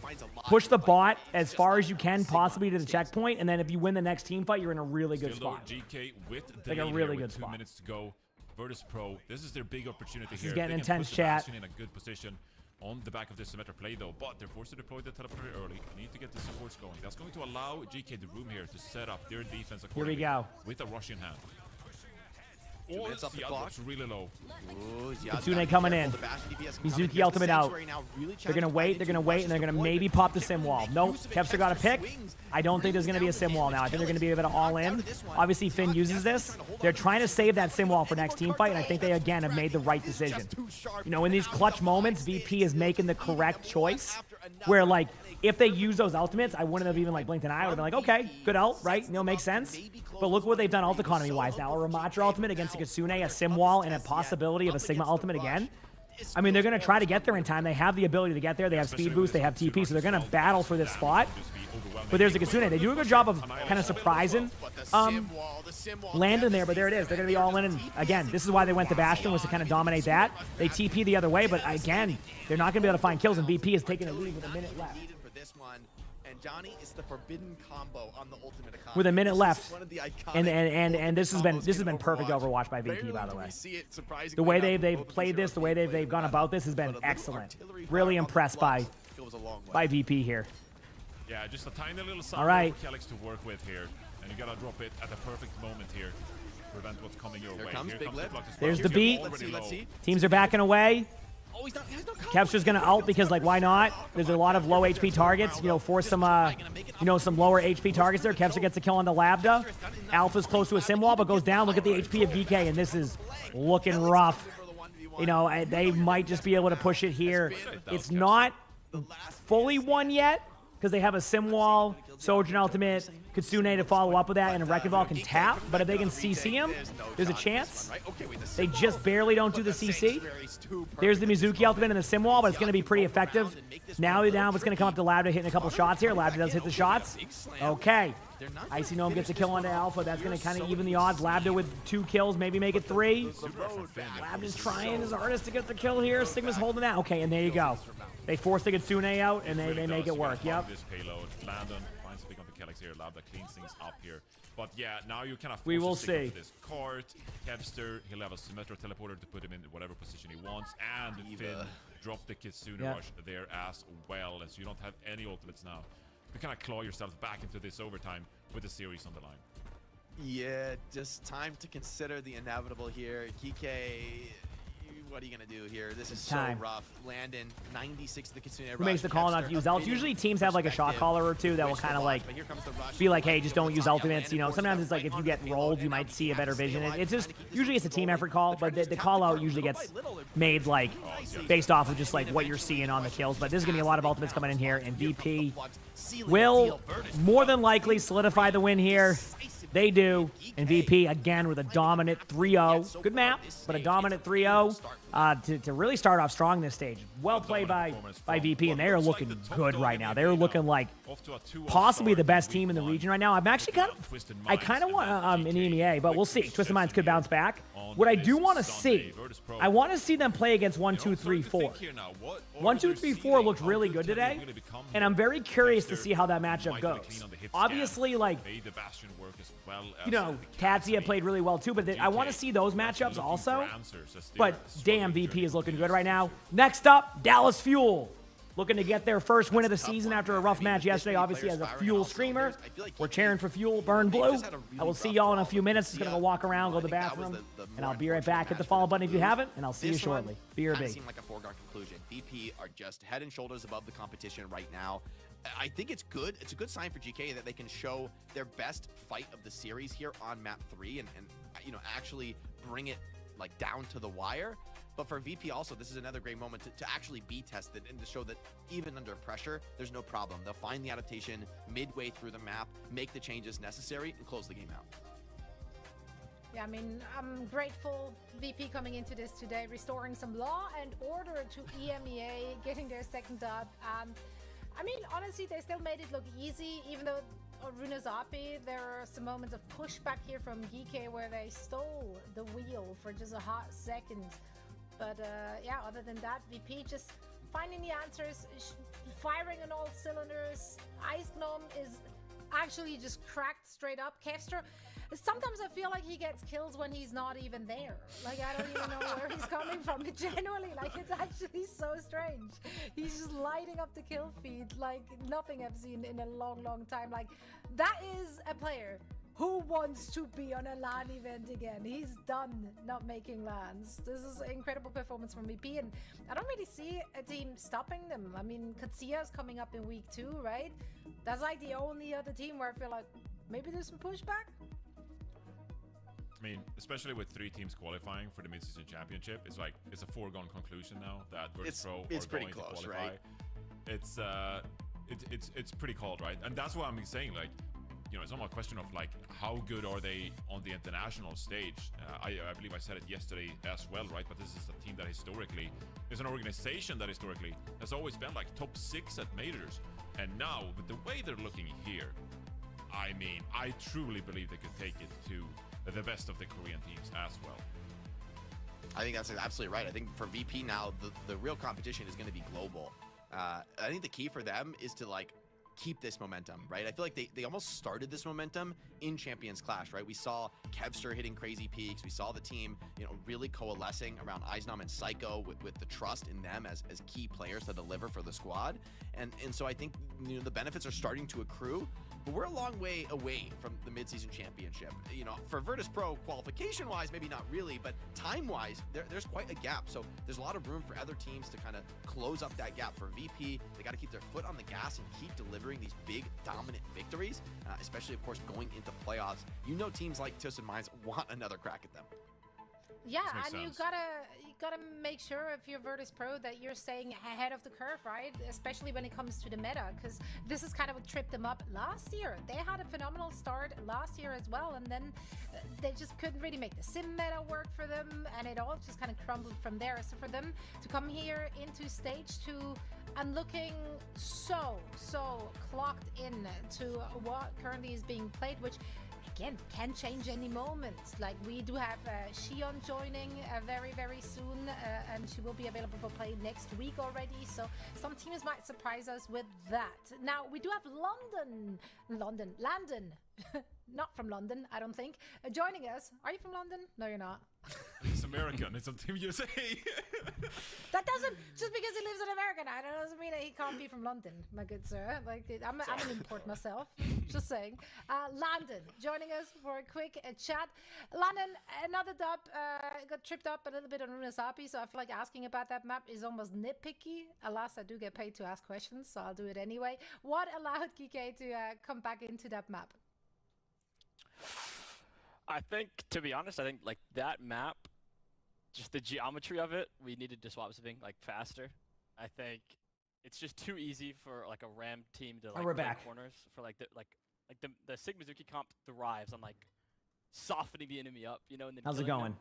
push the bot as far as you can possibly to the checkpoint, and then if you win the next team fight, you're in a really good spot. GK with like a really good spot. 2 minutes to go. Virtus Pro, this is their big opportunity this here. Is getting they can intense, put the chat. Bastion in a good position on the back of this Symmetra play though, but they're forced to deploy the teleporter early. They need to get the supports going. That's going to allow GK the room here to set up their defense accordingly. Here we go. With a rush in hand. 2 minutes off the clock. Really low. Kitsune coming in. Mizuki ultimate out. They're going to wait, and they're going to maybe pop the sim wall. Nope, Kevster got a pick. I don't think there's going to be a sim wall now. I think they're going to be able to all in. Obviously, Finn uses this. They're trying to save that sim wall for next team fight, and I think they, again, have made the right decision. You know, in these clutch moments, VP is making the correct choice, where, like, if they use those ultimates, I wouldn't have even like blinked an eye. I would have been like, okay, good ult, right? You know, makes sense. But look what they've done ult economy-wise now. A Ramatra ultimate against a Kitsune, a Sim Wall, and a possibility of a Sigma ultimate again. I mean, they're going to try to get there in time. They have the ability to get there. They have speed boost. They have TP, so they're going to battle for this spot. But there's the Kitsune. They do a good job of kind of surprising Landon there, but there it is. They're going to be all in. And again, this is why they went to Bastion, was to kind of dominate that. They TP the other way, but again, they're not going to be able to find kills, and VP is taking a lead with a minute left. And Johnny is the forbidden combo on the ultimate economy. With a minute left, and this has been in perfect Overwatch by VP, by the way. The way they've played this, the way they've gone about this has been excellent. Really impressed by VP here. Yeah, just a tiny little all right for Calyx to work with here, and you gotta drop it at the perfect moment here to prevent what's coming your way. Here comes There's the beat. Teams are backing away. Kevster's gonna ult because, like, why not? There's a lot of low HP targets. You know, force some some lower HP targets there. Kevster gets a kill on the Lambda. Alpha's close to a sim wall, but goes down. Look at the HP of DK, and this is looking rough. You know, they might just be able to push it here. It's not fully won yet, because they have a sim wall, Sojourn ultimate, Kitsune to follow up with that, and a Wrecking Ball can tap. But if they can CC him, there's a chance. They just barely don't do the CC. There's the Mizuki ultimate and the sim wall, but it's going to be pretty effective. Now it's going to come up to Labda hitting a couple shots here. Labda does hit the shots. Okay. Icy Gnome gets a kill onto Alpha. That's going to kind of even the odds. Labda with 2 kills, maybe make it 3. Labda's trying his hardest to get the kill here. Sigma's holding that. Okay, and there you go. They force the Kitsune out, and they make it work. Yep. This payload. Landon finds a pick on the Calyx here. Labda cleans things up here. But yeah, now you kind of we will see. This cart, Kevster, he'll have a Symmetra teleporter to put him in whatever position he wants, and Finn drop the Kitsune rush there as well, as you don't have any ultimates now. You kind of claw yourself back into this overtime with the series on the line. Yeah, just time to consider the inevitable here. Kike, what are you going to do here? This is so rough. Landon, 96 to the Kitsune rush. Who makes the call not to use ults? Usually teams have like a shot caller or two that will kind of like be like, hey, just don't use ultimates. You know, sometimes it's like if you get rolled, you might see a better vision. It's just, usually it's a team effort call, but the call out usually gets made like based off of just like what you're seeing on the kills. But there's going to be a lot of ultimates coming in here, and VP will more than likely solidify the win here. They do, and VP again with a dominant 3-0. Good map, but a dominant 3-0 to really start off strong this stage. Well played by VP, and they are looking good right now. They're looking like possibly the best team in the region right now. I'm actually kind of want an EMEA, but we'll see. Twisted Minds could bounce back. What I do want to see, I want to see them play against 1, 2, 3, 4. 1, 2, 3, 4 looked really good today, and I'm very curious to see how that matchup goes. Obviously, like, you know, Tatsia played really well too, but I want to see those matchups also. But damn, VP is looking good right now. Next up, Dallas Fuel. Looking to get their first win of the season after a rough match yesterday, obviously, as a Fuel streamer. We're cheering for Fuel, burn blue. I will see y'all in a few minutes. Just going to go walk around, go to the bathroom, and I'll be right back. Hit the follow button if you haven't, and I'll see you shortly. BRB. Seemed like a foregone conclusion. VP are just head and shoulders above the competition right now. I think it's good. It's a good sign for GK that they can show their best fight of the series here on map 3 and you know, actually bring it like down to the wire. But for VP also, this is another great moment to actually be tested and to show that even under pressure, there's no problem. They'll find the adaptation midway through the map, make the changes necessary, and close the game out. Yeah, I mean, I'm grateful VP coming into this today, restoring some law and order to EMEA, getting their second dub. I mean, honestly, they still made it look easy, even though Runazapi, there are some moments of pushback here from Geeke where they stole the wheel for just a hot second. But yeah, other than that, VP just finding the answers, firing on all cylinders. Ice Gnome is actually just cracked straight up. Kevster, sometimes I feel like he gets kills when he's not even there. Like, I don't even know where he's coming from. But genuinely, like, it's actually so strange. He's just lighting up the kill feed like nothing I've seen in a long, long time. Like, that is a player who wants to be on a LAN event again. He's done not making LANs. This is an incredible performance from VP, and I don't really see a team stopping them. I mean, Katsia is coming up in week 2, right? That's like the only other team where I feel like maybe there's some pushback. I mean, especially with 3 teams qualifying for the mid-season championship, it's like it's a foregone conclusion now that Virtus Pro are pretty going close, to qualify. right? It's pretty called, right? And that's what I'm saying. Like, you know, it's almost a question of like how good are they on the international stage. I believe I said it yesterday as well, right? But this is a team that historically is an organization that historically has always been like top 6 at majors, and now with the way they're looking here, I mean, I truly believe they could take it to the best of the Korean teams as well. I think that's absolutely right. I think for VP now, the real competition is going to be global. I think the key for them is to like keep this momentum, right? I feel like they almost started this momentum in Champions Clash, right? We saw Kevster hitting crazy peaks. We saw the team, you know, really coalescing around Eisnam and Psycho with the trust in them as key players to deliver for the squad. And so I think, you know, the benefits are starting to accrue. But we're a long way away from the midseason championship. You know, for Virtus Pro, qualification-wise, maybe not really, but time-wise, there's quite a gap. So there's a lot of room for other teams to kind of close up that gap. For VP, they got to keep their foot on the gas and keep delivering these big, dominant victories, especially, of course, going into playoffs. You know, teams like Twisted Minds want another crack at them. Yeah, and you gotta make sure if you're Virtus Pro that you're staying ahead of the curve, right? Especially when it comes to the meta, because this is kind of what tripped them up last year. They had a phenomenal start last year as well, and then they just couldn't really make the sim meta work for them, and it all just kind of crumbled from there. So for them to come here into stage 2 and looking so clocked in to what currently is being played, which again can change any moment. Like, we do have Shion joining very soon, and she will be available for play next week already, so some teams might surprise us with that. Now we do have Landon not from London, I don't think, joining us. Are you from London? No, you're not. It's American. It's on Team USA. That doesn't, just because he lives in America now, that doesn't mean that he can't be from London, my good sir. Like, I'm an import myself. Just saying. Landon joining us for a quick chat. Landon, another dub, got tripped up a little bit on Runasapi, so I feel like asking about that map is almost nitpicky. Alas, I do get paid to ask questions, so I'll do it anyway. What allowed Kike to come back into that map? I think, to be honest, I think like that map, just the geometry of it, we needed to swap something like faster. I think it's just too easy for like a Ram team to like play corners for like the Sigmazuki comp thrives on like softening the enemy up, you know. And then how's it going? Them.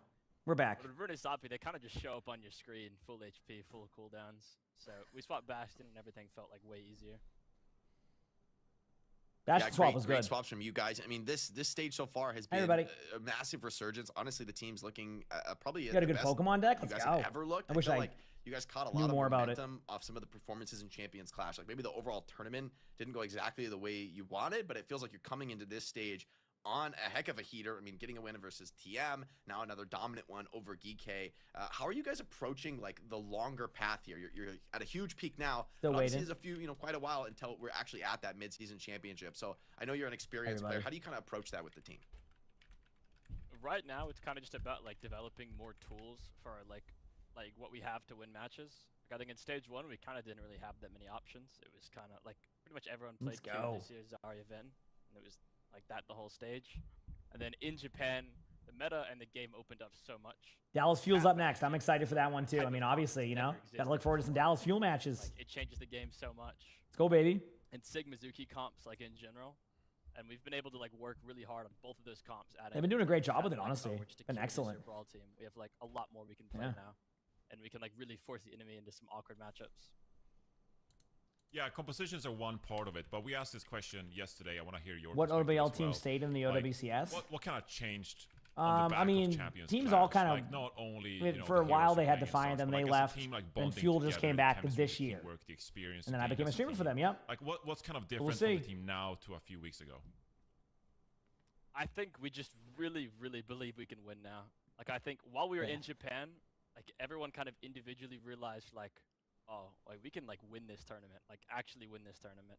We're back. But with Vernisapi, they kind of just show up on your screen, full HP, full cooldowns. So we swapped Bastion and everything felt like way easier. Bastion swap was good. Great swaps from you guys. I mean, this stage so far has been a massive resurgence. Honestly, the team's looking probably got a good Pokemon deck. You Let's guys go. have ever looked. I wish I like you guys caught a lot of momentum off some of the performances in Champions Clash. Like, maybe the overall tournament didn't go exactly the way you wanted, but it feels like you're coming into this stage on a heck of a heater. I mean, getting a win versus TM, now another dominant one over Geek. How are you guys approaching like the longer path here? You're at a huge peak now. Still obviously, waiting. there's a few, quite a while until we're actually at that mid-season championship. So I know you're an experienced player. How do you kind of approach that with the team? Right now, it's kind of just about like developing more tools for like what we have to win matches. Like, I think in stage 1, we kind of didn't really have that many options. It was kind of like pretty much everyone played Q this year, Zarya Ven, and it was like that the whole stage. And then in Japan, the meta and the game opened up so much. Dallas Fuel's up next. I'm excited for that one too. I mean, obviously, you know, gotta look forward to some Dallas Fuel matches. Like, it changes the game so much. Let's go, baby. And Sigmazuki comps, like in general, and we've been able to like work really hard on both of those comps. They've been doing a great job with it, honestly. Been excellent. Brawl team. We have like a lot more we can play now, and we can like really force the enemy into some awkward matchups. Yeah, compositions are one part of it, but we asked this question yesterday. I want to hear your what OWL as team well. stayed in the OWCS? What kind of changed? On the back I mean, of Champions teams Clash? all kind of like, not only for a while they had Defiant, then they left, and Fuel just came back this year. The experience, and then I became a streamer for them. Yep. Like what's kind of different from the team now to a few weeks ago? I think we just really believe we can win now. Like, I think while we were in Japan, like everyone kind of individually realized like, oh, like we can like win this tournament, like actually win this tournament.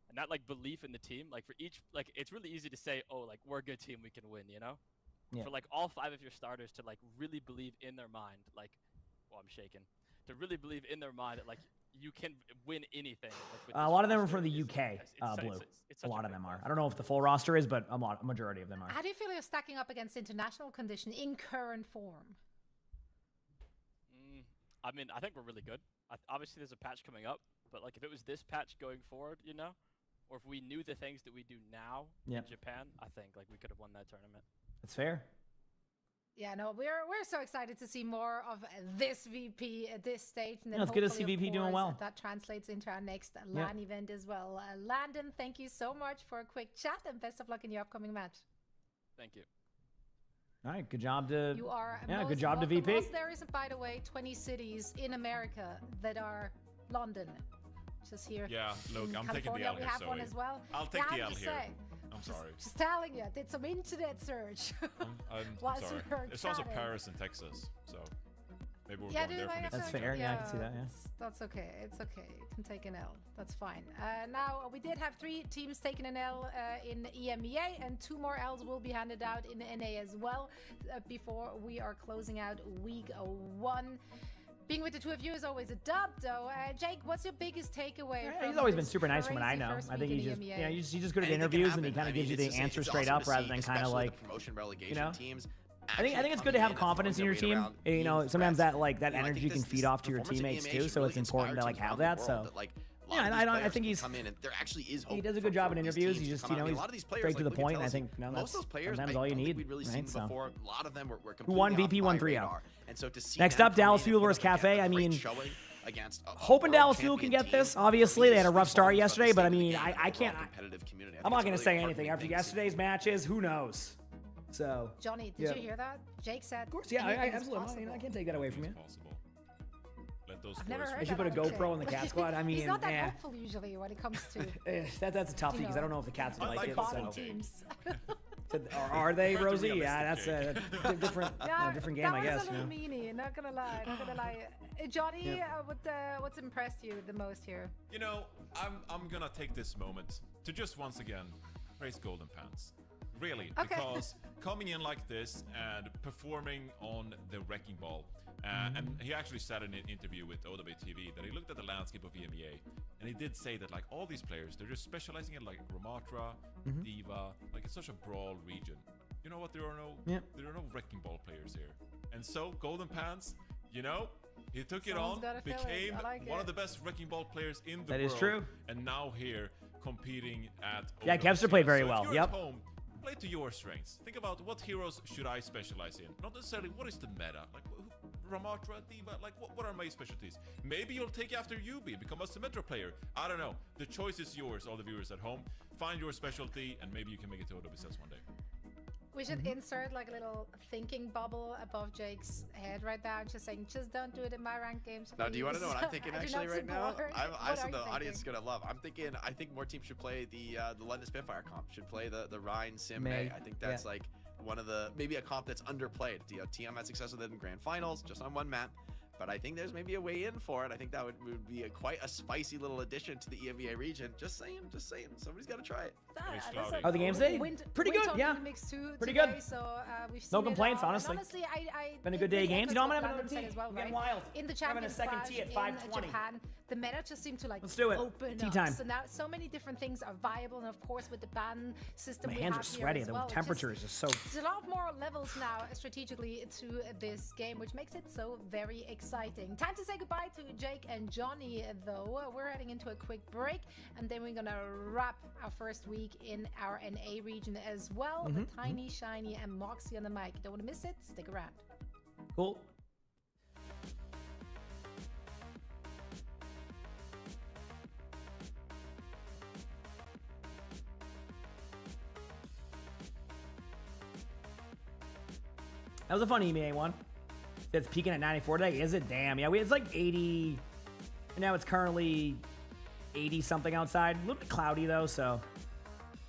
And that like belief in the team, like for each, like it's really easy to say, oh, like we're a good team, we can win, you know? Yeah. For like all 5 of your starters to like really believe in their mind, like, well, I'm shaking, to really believe in their mind that like you can win anything. Like, a lot of them are from the UK, Blue. A lot of them are. I don't know if the full roster is, but a majority of them are. How do you feel you're stacking up against international condition in current form? I mean, I think we're really good. Obviously, there's a patch coming up, but like if it was this patch going forward, you know, or if we knew the things that we do now Yep. in Japan, I think like we could have won that tournament. That's fair. Yeah, no, we're so excited to see more of this VP at this stage. And then Yeah, it's good to see hopefully, of VP doing course, well. That translates into our next LAN event as well. Landon, thank you so much for a quick chat and best of luck in your upcoming match. Thank you. All right, good job to. You are good job to welcome. VP. Also, there is, by the way, 20 cities in America that are London. Just here. Yeah, look, in I'm California, taking the L we here, have one Zoe. as well. I'll take Yeah, the I'm L just here. saying. I'm sorry. Just telling you, I did some internet search. I'm whilst sorry. we were It's also chatting. Paris and Texas, so maybe we're Yeah, going there dude, for I next That's actually- fair. Yeah, I can see that. Yeah. That's okay. It's okay. You can take an L. That's fine. Now, we did have 3 teams taking an L in EMEA, and 2 more Ls will be handed out in NA as well before we are closing out week 1. Being with the 2 of you is always a dub, though. Jake, what's your biggest takeaway? Yeah, from he's always been this super nice from what I crazy know. first I think week he's in just, EMEA? you know, he's just good at Anything can interviews, and he happen. kind I of mean, gives you the it's answer it's straight awesome up to rather see, than kind of especially like. the promotion relegation know? teams. I think it's good to have confidence in your team. You know, sometimes that energy can feed off to your teammates too. So it's important to like have that. So. Yeah, and I think he's. Come in and there actually is hope He does a for- good job for in these interviews. teams He to just, come you out. know, I mean, he's a lot of these players, straight to the like, look at point. I Chelsea. think Most of those players, sometimes I all you don't think need. we'd really seen Right? So. before. A lot of them were Who completely won off VP my 1-3-0. radar. And so to see Next them up, come Dallas in Fuel and put versus up, again, Cafe. a I great mean, showing against a hoping world Dallas Fuel can champion get team this. for Obviously, me they to had a rough speak start volumes about yesterday, the but I state of the mean, game and I the overall can't. competitive community. I I'm think not it's going a to say really anything after heartening thing to see. yesterday's matches. Who knows? So. Johnny, did you hear that? Jake said. Of course, yeah, anything is absolutely. possible. I can't take that away from you. Possible. Let those I've never floors heard I should that put a out of GoPro Jake. in the cat squad. I mean, he's not that yeah. hopeful usually when it comes to That's a toughie because I don't know if the cats would I like like it. bottom So. teams. Are they, Very Rosie? realistic, Yeah, that's a different, different game, that I guess. was a little meanie, not gonna lie. Johnny, what's impressed you the most here? You know, I'm gonna take this moment to just once again praise Golden Pants. Really, Okay. because coming in like this and performing on the Wrecking Ball, and he actually said in an interview with OW TV that he looked at the landscape of EMEA, and he did say that like all these players, they're just specializing in like Ramatra, Diva, like it's such a broad region. You know what? There are no Wrecking Ball players here, and so Golden Pants, you know. He took it Someone's on, gotta fill it. became I like one it. of the best Wrecking Ball players in the That world. is true. And now here competing at Yeah, OWCS. Kevster played very So if well, you're yep. at home, play to your strengths. Think about what heroes should I specialize in. Not necessarily what is the meta. Like Ramatra, Diva, like what are my specialties? Maybe you'll take after Yubi and become a Symmetra player. I don't know. The choice is yours, all the viewers at home. Find your specialty and maybe you can make it to OWCS one day. We should insert like a little thinking bubble above Jake's head right now, just saying, just don't do it in my ranked games. Now, do you want to know what I'm please." thinking I do actually not right now? support. I What said are the you audience is thinking? gonna love. I think more teams should play the London Spitfire comp. Should play the Rhine Sim May. May. I think that's like one of the maybe a comp that's underplayed. TM had success with it in grand finals, just on one map. But I think there's maybe a way in for it. I think that would be quite a spicy little addition to the EMEA region. Just saying. Somebody's got to try it. Oh, the games today? Pretty good, yeah. Pretty good. So we've No seen it complaints, all. honestly. And honestly, I Been a good day of games. You know, I'm gonna have another said tea. as well, Getting right? wild. In the We're having a Champions second Clash tea at in 5:20. Japan, the meta just seemed to like Let's do it. open Tea up. time. So now so many different things are viable, and of course with the ban system My we hands have are here sweaty. as The well, temperature is just so. there's a lot more levels now strategically to this game, which makes it so very exciting. Time to say goodbye to Jake and Johnny, though. We're heading into a quick break, and then we're gonna wrap our first week in our NA region as well. With Tiny, Shiny, and Moxie on the mic. Don't want to miss it? Stick around. Cool. That was a fun EMEA one. It's peaking at 94 today. Is it? Damn. Yeah, it's like 80. And now it's currently 80 something outside. A little bit cloudy though, so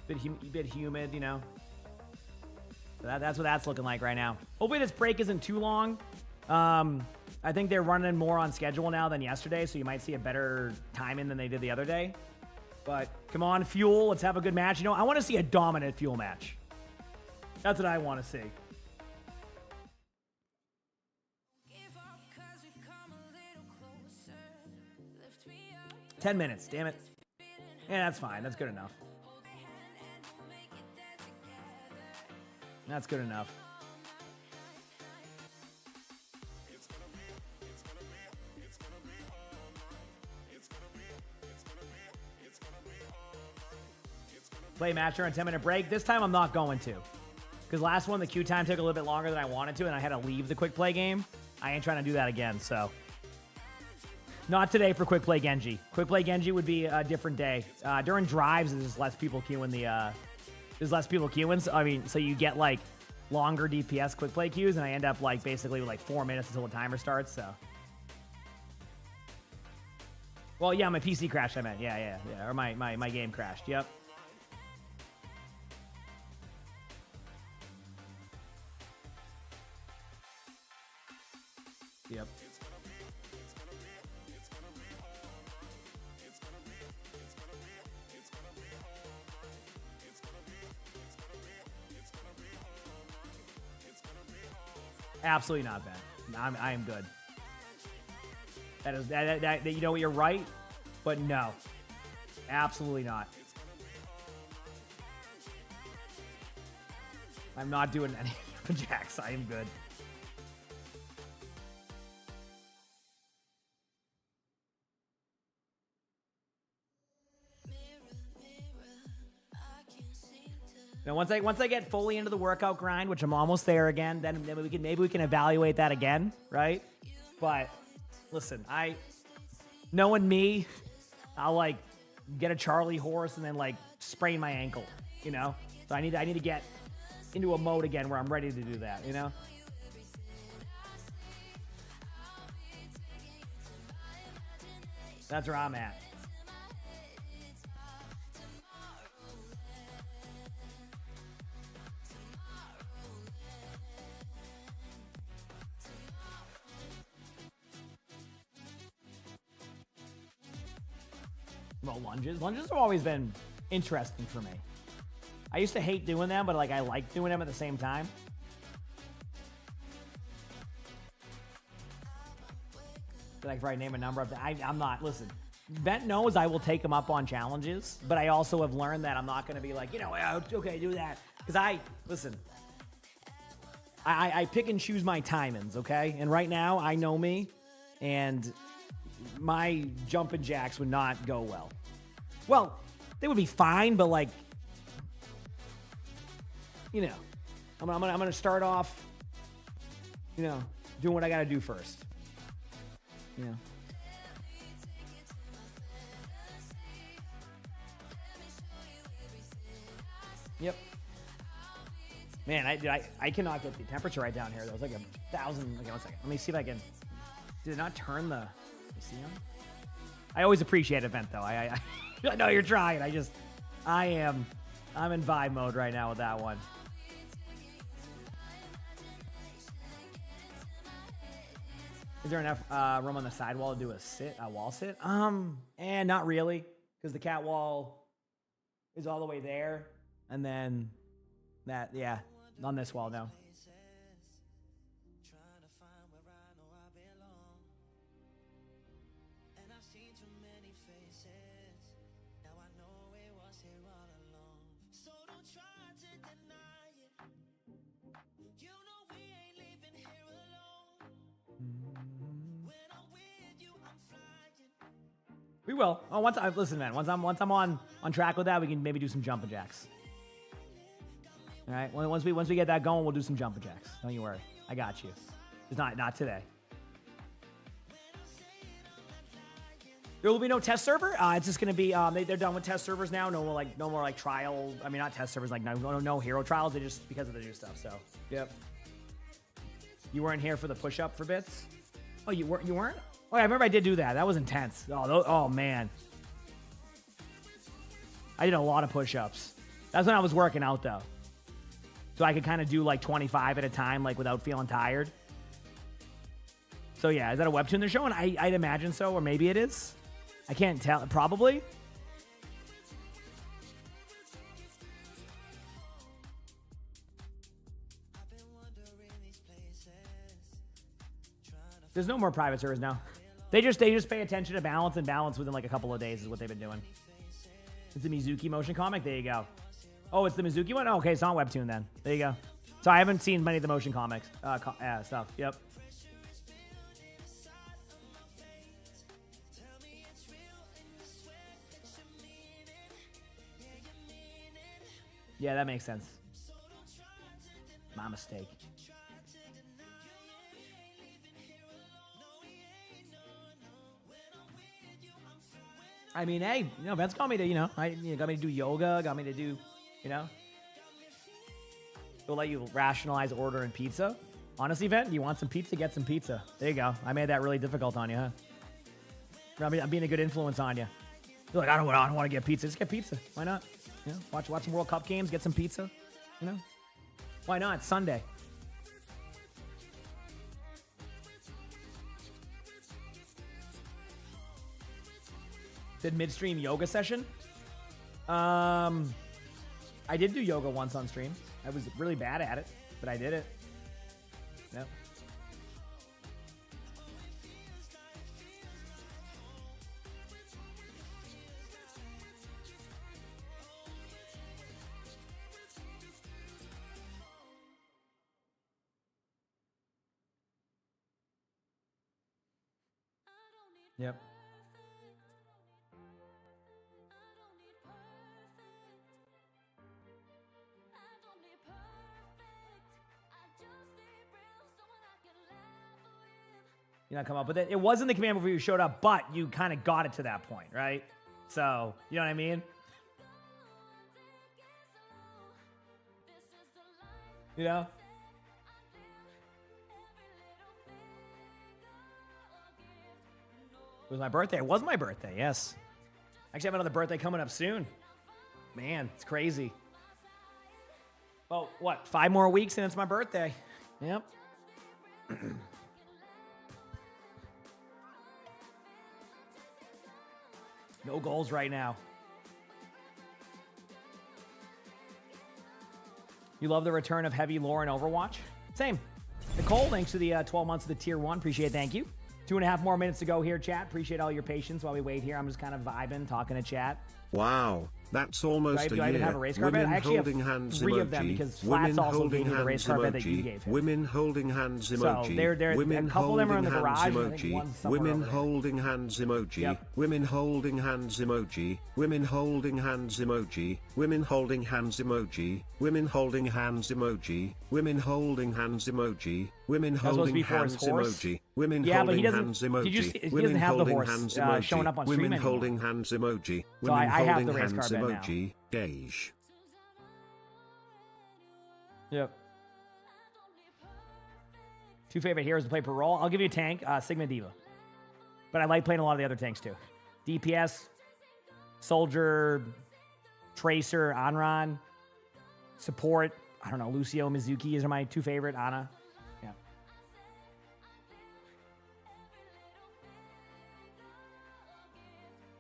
a bit humid, you know. So that's what that's looking like right now. Hopefully this break isn't too long. I think they're running more on schedule now than yesterday, so you might see a better timing than they did the other day. But come on, Fuel, let's have a good match. You know, I want to see a dominant Fuel match. That's what I want to see. Give up 'cause we've come a little closer. Lift me up. 10 minutes, damn it. Yeah, that's fine. That's good enough. Hold a hand and we'll make it there together. That's good enough. play a match during a 10-minute break. This time I'm not going to. Because last one, the queue time took a little bit longer than I wanted to, and I had to leave the quick play game. I ain't trying to do that again, so. Not today for quick play Genji. Quick play Genji would be a different day. During drives, there's less people queuing there's less people queuing. So, I mean, so you get like longer DPS quick play queues, and I end up like basically with like 4 minutes until the timer starts, so. Well, yeah, my PC crashed, I meant. Yeah. Or my game crashed, yep. Yep. Absolutely not bad. I am good. That is that you know what, you're right, but no. Absolutely not. I'm not doing any jacks. I am good. Now, once I get fully into the workout grind, which I'm almost there again, then maybe we can evaluate that again, right? But listen, knowing me, I'll like get a Charlie horse and then like sprain my ankle, you know? So I need to get into a mode again where I'm ready to do that, you know? That's where I'm at. Well, lunges. Lunges have always been interesting for me. I used to hate doing them, but like I like doing them at the same time. Like, if I name a number of them, I'm not. Listen, Bent knows I will take him up on challenges, but I also have learned that I'm not going to be like, you know, okay, do that. Because I pick and choose my timings, okay? And right now, I know me, and my jumping jacks would not go well. Well, they would be fine, but like, you know, I'm gonna start off, you know, doing what I gotta do first. You know. Yep. Man, I cannot get the temperature right down here. That was like 1,000. Okay, 1 second. Let me see if I can. Did it not turn the? You see him? I always appreciate event though. I know you're trying. I'm in vibe mode right now with that one. Is there enough room on the sidewall to do a wall sit? And not really, because the cat wall is all the way there, and then that, yeah, on this wall, no. We will. Oh, listen, man. Once I'm on track with that, we can maybe do some jumping jacks. All right. Once we get that going, we'll do some jumping jacks. Don't you worry. I got you. It's not today. There will be no test server. It's just gonna be they're done with test servers now. No more like trial. I mean, not test servers. Like no hero trials. They just because of the new stuff. So yep. You weren't here for the push up for bits. Oh, you weren't. Oh, yeah, I remember I did do that. That was intense. Oh, man. I did a lot of push-ups. That's when I was working out, though. So I could kind of do, like, 25 at a time, like, without feeling tired. So, yeah, is that a webtoon they're showing? I'd imagine so, or maybe it is. I can't tell. Probably. There's no more private servers now. They just pay attention to balance, and balance within like a couple of days is what they've been doing. It's the Mizuki motion comic. There you go. Oh, it's the Mizuki one? Oh, okay, it's not webtoon then. There you go. So I haven't seen many of the motion comics stuff. Yep. Yeah, that makes sense. My mistake. I mean, hey, you know, Vince got me to, got me to do yoga, got me to do, He'll let you rationalize ordering pizza. Honestly, Vent, you want some pizza? Get some pizza. There you go. I made that really difficult on you, huh? I mean, I'm being a good influence on you. You're like, I don't want to get pizza. Just get pizza. Why not? You know, watch some World Cup games. Get some pizza. You know, why not? It's Sunday. Did midstream yoga session? I did do yoga once on stream. I was really bad at it, but I did it. Yep. Yep. You know, come up with it. It wasn't the command before you showed up, but you kind of got it to that point, right? So, you know what I mean? You know? It was my birthday. It was my birthday, yes. Actually, I have another birthday coming up soon. Man, it's crazy. Well, what? 5 more weeks and it's my birthday. Yep. No goals right now. You love the return of heavy lore in Overwatch? Same. Nicole, thanks for the 12 months of the tier 1. Appreciate it. Thank you. 2.5 more minutes to go here, chat. Appreciate all your patience while we wait here. I'm just kind of vibing, talking to chat. Wow, that's almost Do I even have a race car bed? I actually have 3 of them because Flats also gave me the race car bed that you gave him. Women holding hands emoji. So they're women a couple of them are in the garage. Emoji. Women holding hands emoji. Yep. Women holding hands emoji. Women holding hands emoji. Women holding hands emoji. Women holding hands emoji. Women holding hands emoji. Women holding hands emoji. Women holding hands emoji. He doesn't have the horse showing up on stream Women anymore. holding hands emoji. So Women I have holding the race hands car bed now. emoji. Gauge. Yep. 2 favorite heroes to play per role. I'll give you a tank, Sigma Diva. But I like playing a lot of the other tanks too. DPS, Soldier, Tracer, Anran, Support. I don't know, Lucio, Mizuki are my 2 favorite. Ana. Yeah.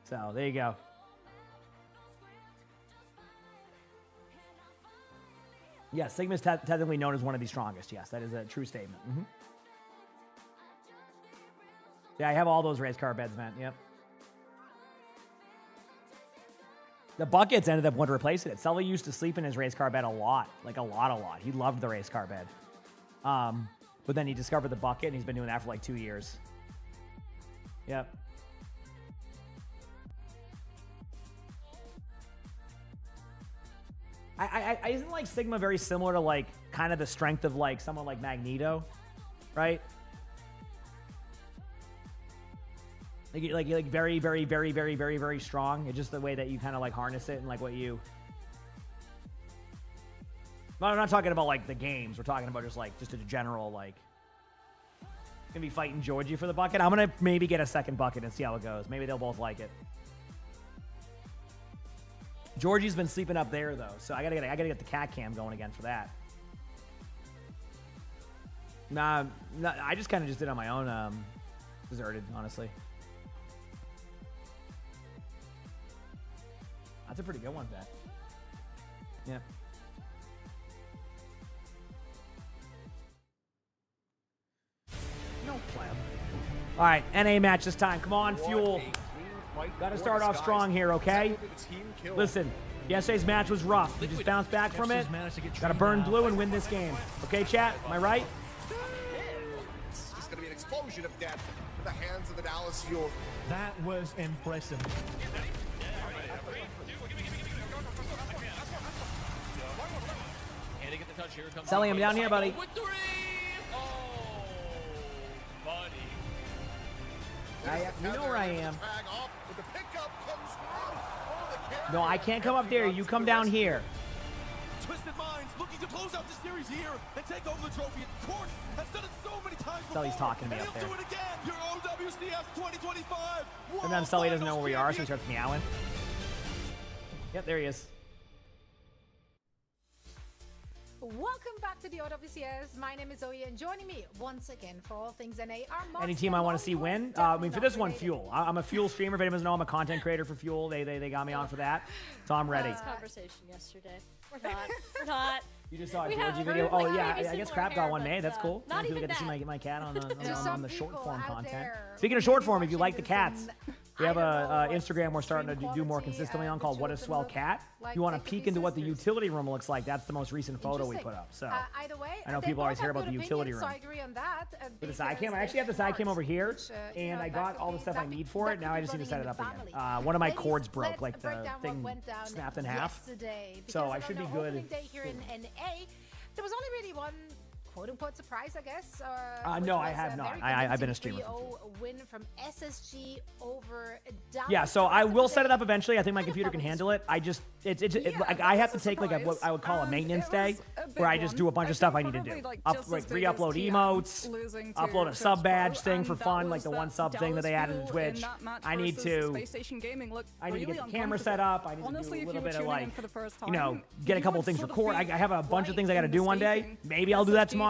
So there you go. Yeah, Sigma's technically known as one of the strongest. Yes, that is a true statement. Mm-hmm. Yeah, I have all those race car beds, man. Yep. The buckets ended up wanting to replace it. Sully used to sleep in his race car bed a lot. Like a lot. He loved the race car bed. But then he discovered the bucket, and he's been doing that for like 2 years. Yep. Isn't like Sigma very similar to like kind of the strength of like someone like Magneto, right? Like very, very, very, very, very, very strong. It's just the way that you kind of like harness it and like what you. No, I'm not talking about like the games. We're talking about just a general like. Gonna be fighting Georgie for the bucket. I'm gonna maybe get a second bucket and see how it goes. Maybe they'll both like it. Georgie's been sleeping up there though, so I gotta get the cat cam going again for that. Nah, I just kind of just did it on my own. Deserted, honestly. That's a pretty good one, bet. Yeah. No plan. All right, NA match this time. Come on, Fuel. Got to start off strong here, okay? Listen, yesterday's match was rough. We just bounced back from it. Got to burn blue and win this game. Okay, chat? Am I right? It's just going to be an explosion of death in the hands of the Dallas Fuel. That was impressive. the touch. Here comes Sully, I'm down here, buddy. With three! Oh, buddy. You know where I am. Tag off, but the pickup comes through. Oh, the carrier. No, I can't come up there. You come down here. Twisted Minds looking to close out the series here and take over the trophy. Court has done it so many times before. Sully's talking to me and up he'll there. do it again. Your OWCS 2025. Sometimes Sully doesn't know where we are, so he starts meowing. Yep, there he is. Welcome back to the OWCS. My name is Zoe, and joining me once again for all things NA are Any team I want to see win? I mean, for this one, Fuel. I'm a Fuel streamer. If anyone doesn't know, I'm a content creator for Fuel. They got me on for that, so I'm ready. This conversation yesterday. We're not. We're not. You just saw a We Georgie have video. heard, Oh like, yeah, maybe I guess similar Crap got hair, one but, made. That's cool. not People even get to see that. my cat on some the short people form out content. there Speaking of short form, if you watching like the this cats, and we have I don't a know what Instagram we're starting to stream do more quality, consistently on called What a visuals Swell look Cat. like. If you want They to could peek be into what the sisters. utility room looks like, that's the most recent photo we put up. So Either way, I know they people always both hear have about the good utility opinions, room. So I agree on that. With the side because cam, I they actually have the side cam over here, which, you and know, I that got could all the be- stuff I that need could- for that it. Now could I be just need to set running it in up the again. family. One of my Ladies, cords broke, let's like break the down what thing went down snapped in half. yesterday, So I because should on be the good. opening day here in NA, there was only really one quote-unquote surprise, I guess. No, which I was have a not. very I've been a convincing streamer for 3-0 win from SSG over Dallas. Yeah, so I will set it up eventually. I think my computer can fun handle it. I just like I have to take like what I would call a maintenance day, where I just do a bunch of stuff I need to do. Re-upload emotes, upload a sub badge thing for fun, like the one sub thing that they added to Twitch. I need to get the camera set up. I need to do a little bit of like, get a couple of things record. I have a bunch of things I got to do one day. Maybe I'll do that tomorrow.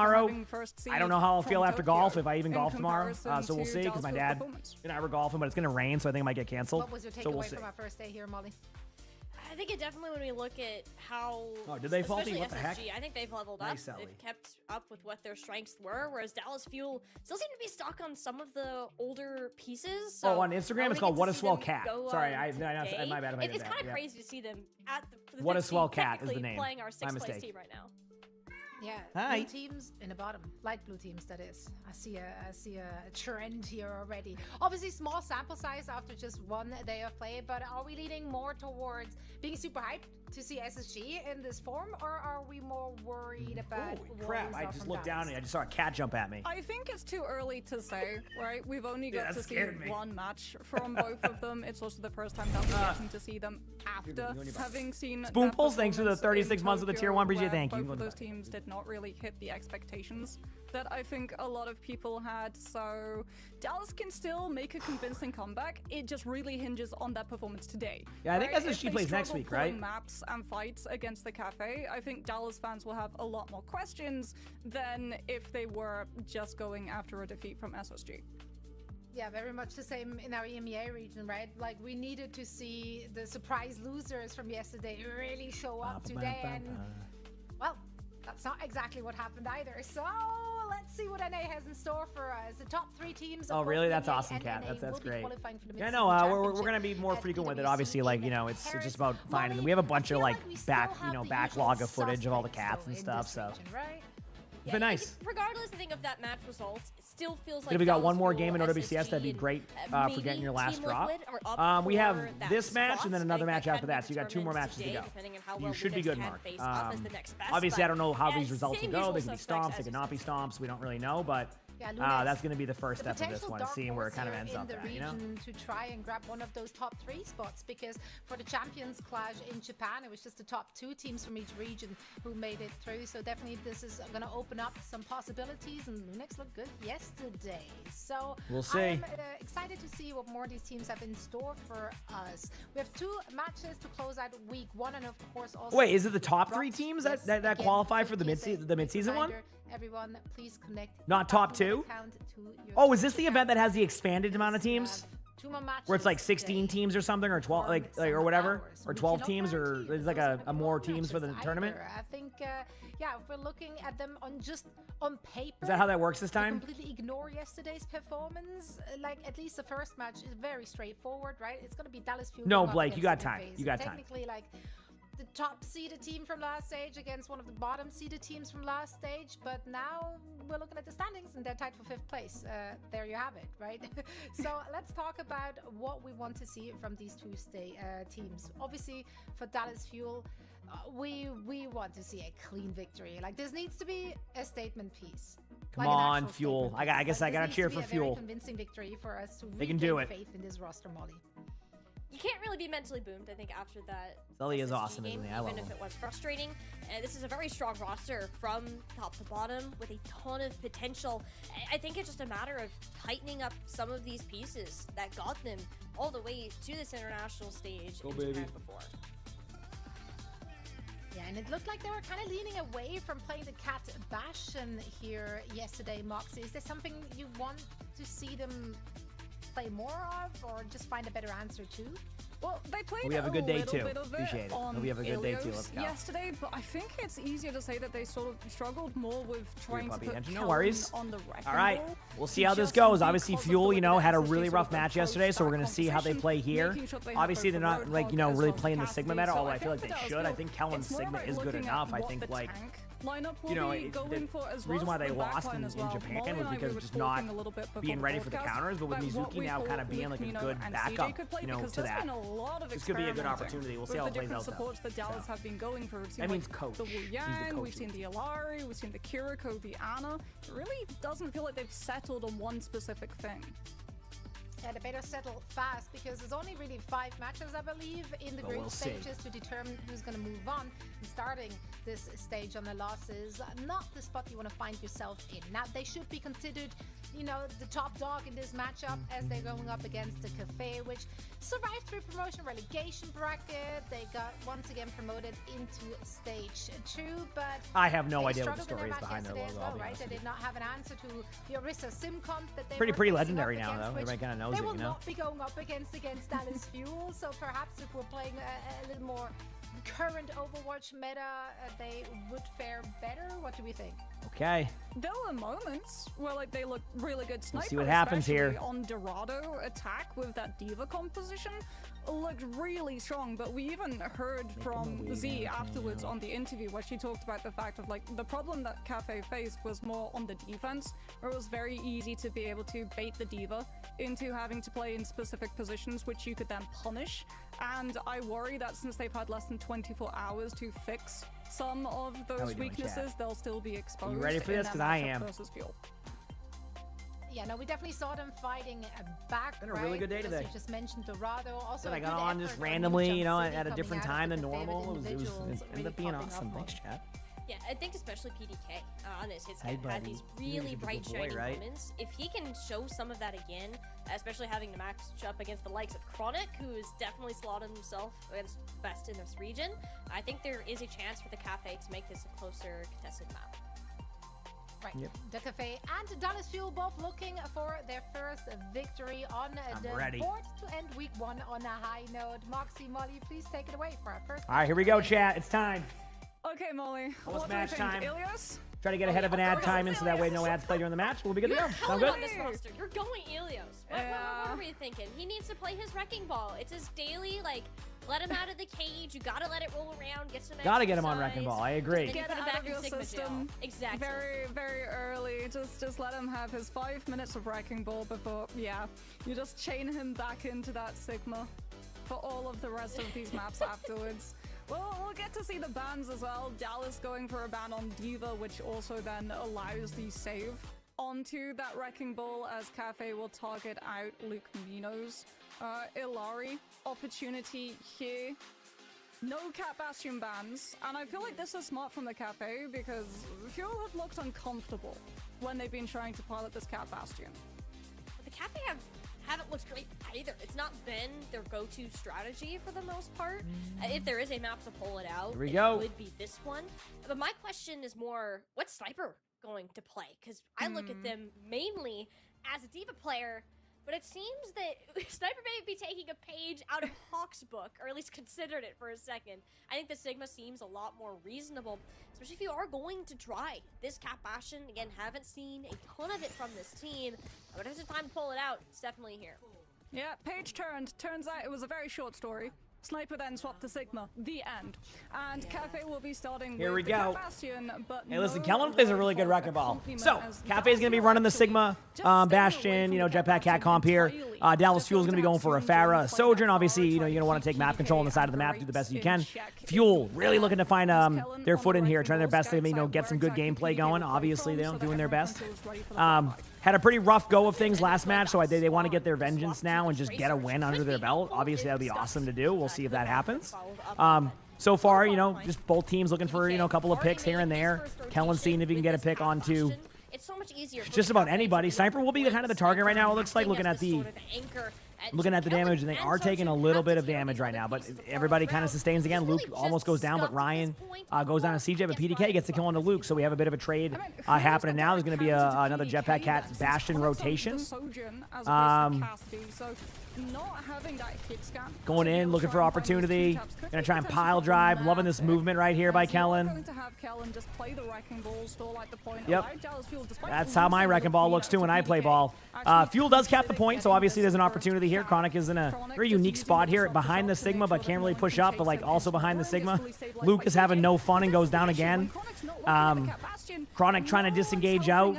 I don't know how I'll feel after golf, if I even golf tomorrow. So we'll see, because my dad and I were golfing, but it's going to rain, so I think it might get canceled. What was your So we'll takeaway see. from our first day here, Molly? I think it definitely, when we look at how, Oh, did they faulty? especially What the heck? SSG, I think they've leveled up. Nice, Sally. They've kept up with what their strengths were, whereas Dallas Fuel still seem to be stuck on some of the older pieces. So On Instagram, it's called What a Swell Cat. Sorry, my bad if I did It's that. kind of Yeah. Crazy to see them at the What a 15th, Swell Cat is the technically name. playing our My sixth place mistake. team right now. Yeah, Hi. blue teams in the bottom, light blue teams. That is. I see a trend here already. Obviously, small sample size after just one day of play, but are we leaning more towards being super hyped to see SSG in this form, or are we more worried about? Holy crap! Warriors I off just from looked down Dallas? and I just saw a cat jump at me. I think it's too early to say, right? We've only Yeah, got that to see scared me. one match from both of them. It's also the first time that we're getting to see them after having seen Spoonfuls, their thanks for the performance 36 in months of the tier Tokyo, 1, Brigitte. where Thank you. Both Go of to those the teams did not really hit the expectations that I think a lot of people had. So Dallas can still make a convincing comeback. It just really hinges on that performance today. Yeah, I think right? SSG If they plays next struggle week, right? pulling maps and fights against the Cafe, I think Dallas fans will have a lot more questions than if they were just going after a defeat from SSG. Yeah, very much the same in our EMEA region, right? Like, we needed to see the surprise losers from yesterday really show up today, and well, that's not exactly what happened either. So let's see what NA has in store for us. The top 3 teams. Oh, of really? both That's NA awesome, and Cat. NA That's will be great. qualifying for the Yeah, mid-season no, we're championship gonna be more at frequent with it. PwC Obviously, like in it's Paris. just about finding. Molly, We have a bunch I of feel like we still have the backlog usual of footage of all the suspects, cats though, and in stuff. this So region, right? it's been nice. Regardless, I think, of that match result, it still feels like If we got Dallas one more Fuel, game in OWCS, that'd be SSG, great and for getting your maybe last Team drop. Liquid are up We have for that this match spot. and then I another think match that after can that. So you got 2 more determine matches to today, go. depending on how You well should be Lucas good, can Mark. face up as the next best, Obviously, I but don't know how yeah, these results will same go. usual They could be suspects stomps, as they could you not be said. stomps. We don't really know, but Yeah, Lunes, that's going to be the first the step of this potential one, dark seeing where it horse kind of here ends in up the at, you know? region to try and grab one of those top 3 spots, because for the Champions Clash in Japan, it was just the top 2 teams from each region who made it through. So definitely this is going to open up some possibilities, and Lunix looked good yesterday. So We'll see. I'm excited to see what more these teams have in store for us. We have 2 matches to close out week 1, and of course also. Wait, is it the top 3 drops. teams Yes, that again, qualify for the PSA, mid-season one? reminder, everyone, please connect. Not your top 2? account to your Oh, is this the event that has the expanded amount of teams? 2 more matches Where it's like 16 teams or something, or 12, or whatever, or 12 teams, or there's like a more teams for the tournament? I think, yeah, if we're looking at them on paper. Is that how that works this to time? completely ignore yesterday's performance. Like, at least the first match is very straightforward, right? It's going to be Dallas Fuel. No, going up Blake, you against got Liquid time. FaZe. You got time. Technically, like, the top seeded team from last stage against one of the bottom seeded teams from last stage, but now we're looking at the standings and they're tied for 5th place. There you have it, right? So let's talk about what we want to see from these two teams. Obviously, for Dallas Fuel, we want to see a clean victory. Like, this needs to be a statement piece. Come Like on, Fuel. I guess I gotta cheer for Fuel. Very convincing victory for us to They can do it. faith in this roster, Molly. You can't really be mentally boomed, I think, after that. Sully is SSG awesome, game, isn't he? I love even if him. it was frustrating. This is a very strong roster from top to bottom with a ton of potential. I think it's just a matter of tightening up some of these pieces that got them all the way to this international stage in Japan before. Yeah, and it looked like they were kind of leaning away from playing the Cat Bastion here yesterday, Moxie. Is there something you want to see them play more of, or just find a better answer to? Well, they played We have a good day little too. bit of it Appreciate it. on We have a good day too. Let's go. yesterday, but I think it's easier to say that they sort of struggled more with trying to put No worries. on the wrecking All right, ball. we'll see how this goes. Obviously, Fuel, you know, had a really rough match yesterday, so we're gonna see how they play here. Obviously, they're not like, you know, really playing the Sigma meta, although I feel like they should. I think Kellen's Sigma is good enough. I think, like, you know, the reason why they lost in Japan was because of just not being ready for the counters, but with Mizuki now kind of being like a good backup, you know, to that. This could be a good opportunity. We'll see how it plays out. Supports that Dallas have been going for. That means coach. The Wu Yang, we've seen the Ilari, we've seen the Kiriko, the Ana. It really doesn't feel like they've settled on one specific thing. Yeah, they better settle fast because there's only really 5 matches, I believe, in the group stages to determine who's going to move on. And starting this stage on the losses, not the spot you want to find yourself in. Now, they should be considered, you know, the top dog in this matchup as they're going up against the Cafe, which survived through promotion relegation bracket. They got once again promoted into stage 2, but I have no idea what the story is behind their logo. Well, right? They did not have an answer to the Orisa Sim comp that they pretty were legendary now, though. Everybody kind of knows they it, will you know. not be going up against Dallas Fuel, so perhaps if we're playing a little more current Overwatch meta, they would fare better. What do we think? Okay. There were moments where like they looked really good sniper. see what happens here. Especially on Dorado attack with that diva composition. Looked really strong, but we even heard from Z afterwards on the interview where she talked about the fact of like the problem that Cafe faced was more on the defense, where it was very easy to be able to bait the diva into having to play in specific positions which you could then punish. And I worry that since they've had less than 24 hours to fix some of those weaknesses, they'll still be exposed. You ready for this? Because I am. Yeah, no, we definitely saw them fighting back. Been a really good day today. You just mentioned Dorado. Also, I got on just randomly, you know, at a different time than normal. It ended up being awesome. Thanks, chat. Yeah, I think especially PDK on his hits Hey, had these really bright, boy, shiny right? moments. If he can show some of that again, especially having to match up against the likes of Chronic, who has definitely slotted himself against the best in this region, I think there is a chance for the Cafe to make this a closer contested map. Right. Yep. The Cafe and Dallas Fuel both looking for their first victory on the board to end week 1 on a high note. Moxie, Molly, please take it away for our first. All right, here we go, chat. It's time. Okay, Molly. Almost what do you match think? time. Ilios? Try to get ahead of an ad time in so that way no ads play during the match. We'll be good to go. Sound good? On this roster. You're going Ilios. What were you thinking? He needs to play his wrecking ball. It's his daily, like, let him out of the cage. You gotta let it roll around, get some Gotta get him on wrecking ball. I agree. Get it out back of your in Sigma system. jail. Exactly. Very, very early. Just let him have his 5 minutes of wrecking ball before, yeah. You just chain him back into that Sigma for all of the rest of these maps afterwards. Well, we'll get to see the bans as well. Dallas going for a ban on Diva, which also then allows the save onto that wrecking ball as Cafe will target out Luke Minos. Ilari, opportunity here. No Cat Bastion bans, and I feel like this is smart from the Cafe because Fuel have looked uncomfortable when they've been trying to pilot this Cat Bastion. But the Cafe haven't looked great either. It's not been their go-to strategy for the most part. If there is a map to pull it out, it would be this one. But my question is more, what's Sniper going to play? Because I look at them mainly as a Diva player, but it seems that Sniper may be taking a page out of Hawk's book, or at least considered it for a second. I think the Sigma seems a lot more reasonable, especially if you are going to try this Cat Bastion. Again, haven't seen a ton of it from this team, but if it's time to pull it out, it's definitely here. Yeah, page turned. Turns out it was a very short story. Sniper then swapped to Sigma. The end. And Cafe will be starting Here with we the go. Bastion, but Hey, listen, no Kellen plays a really good wrecking ball. So, Cafe's going to be running the Sigma, Bastion, you know, Jetpack Cat comp here. Dallas Fuel's going to be going for a Pharah, Sojourn. Obviously, you know, you're going to want to take map control on the side of the map, do the best you can. Fuel, really looking to find their foot in here, trying their best to, you know, get some good gameplay going. Obviously, they're doing their best. Had a pretty rough go of things last match, so they want to get their vengeance now and just get a win under their belt. Obviously, that would be awesome to do. We'll see if that happens. So far, you know, just both teams looking for, you know, a couple of picks here and there. Kellen seeing if he can get a pick onto just about anybody. Sniper will be kind of the target right now, it looks like, looking at the damage, and they are taking a little bit of damage right now, but everybody kind of sustains again. Luke almost goes down, but Ryan goes down to CJ, but PDK gets the kill onto Luke, so we have a bit of a trade happening now. There's going to be another Jetpack Cat Bastion rotation. Going in, looking for opportunity. Going to try and pile drive. Loving this movement right here by Kellen. Yep. That's how my wrecking ball looks too when I play ball. Fuel does cap the point, so obviously there's an opportunity here. Chronic is in a very unique spot here behind the Sigma, but can't really push up, but like also behind the Sigma. Luke is having no fun and goes down again. Chronic trying to disengage out.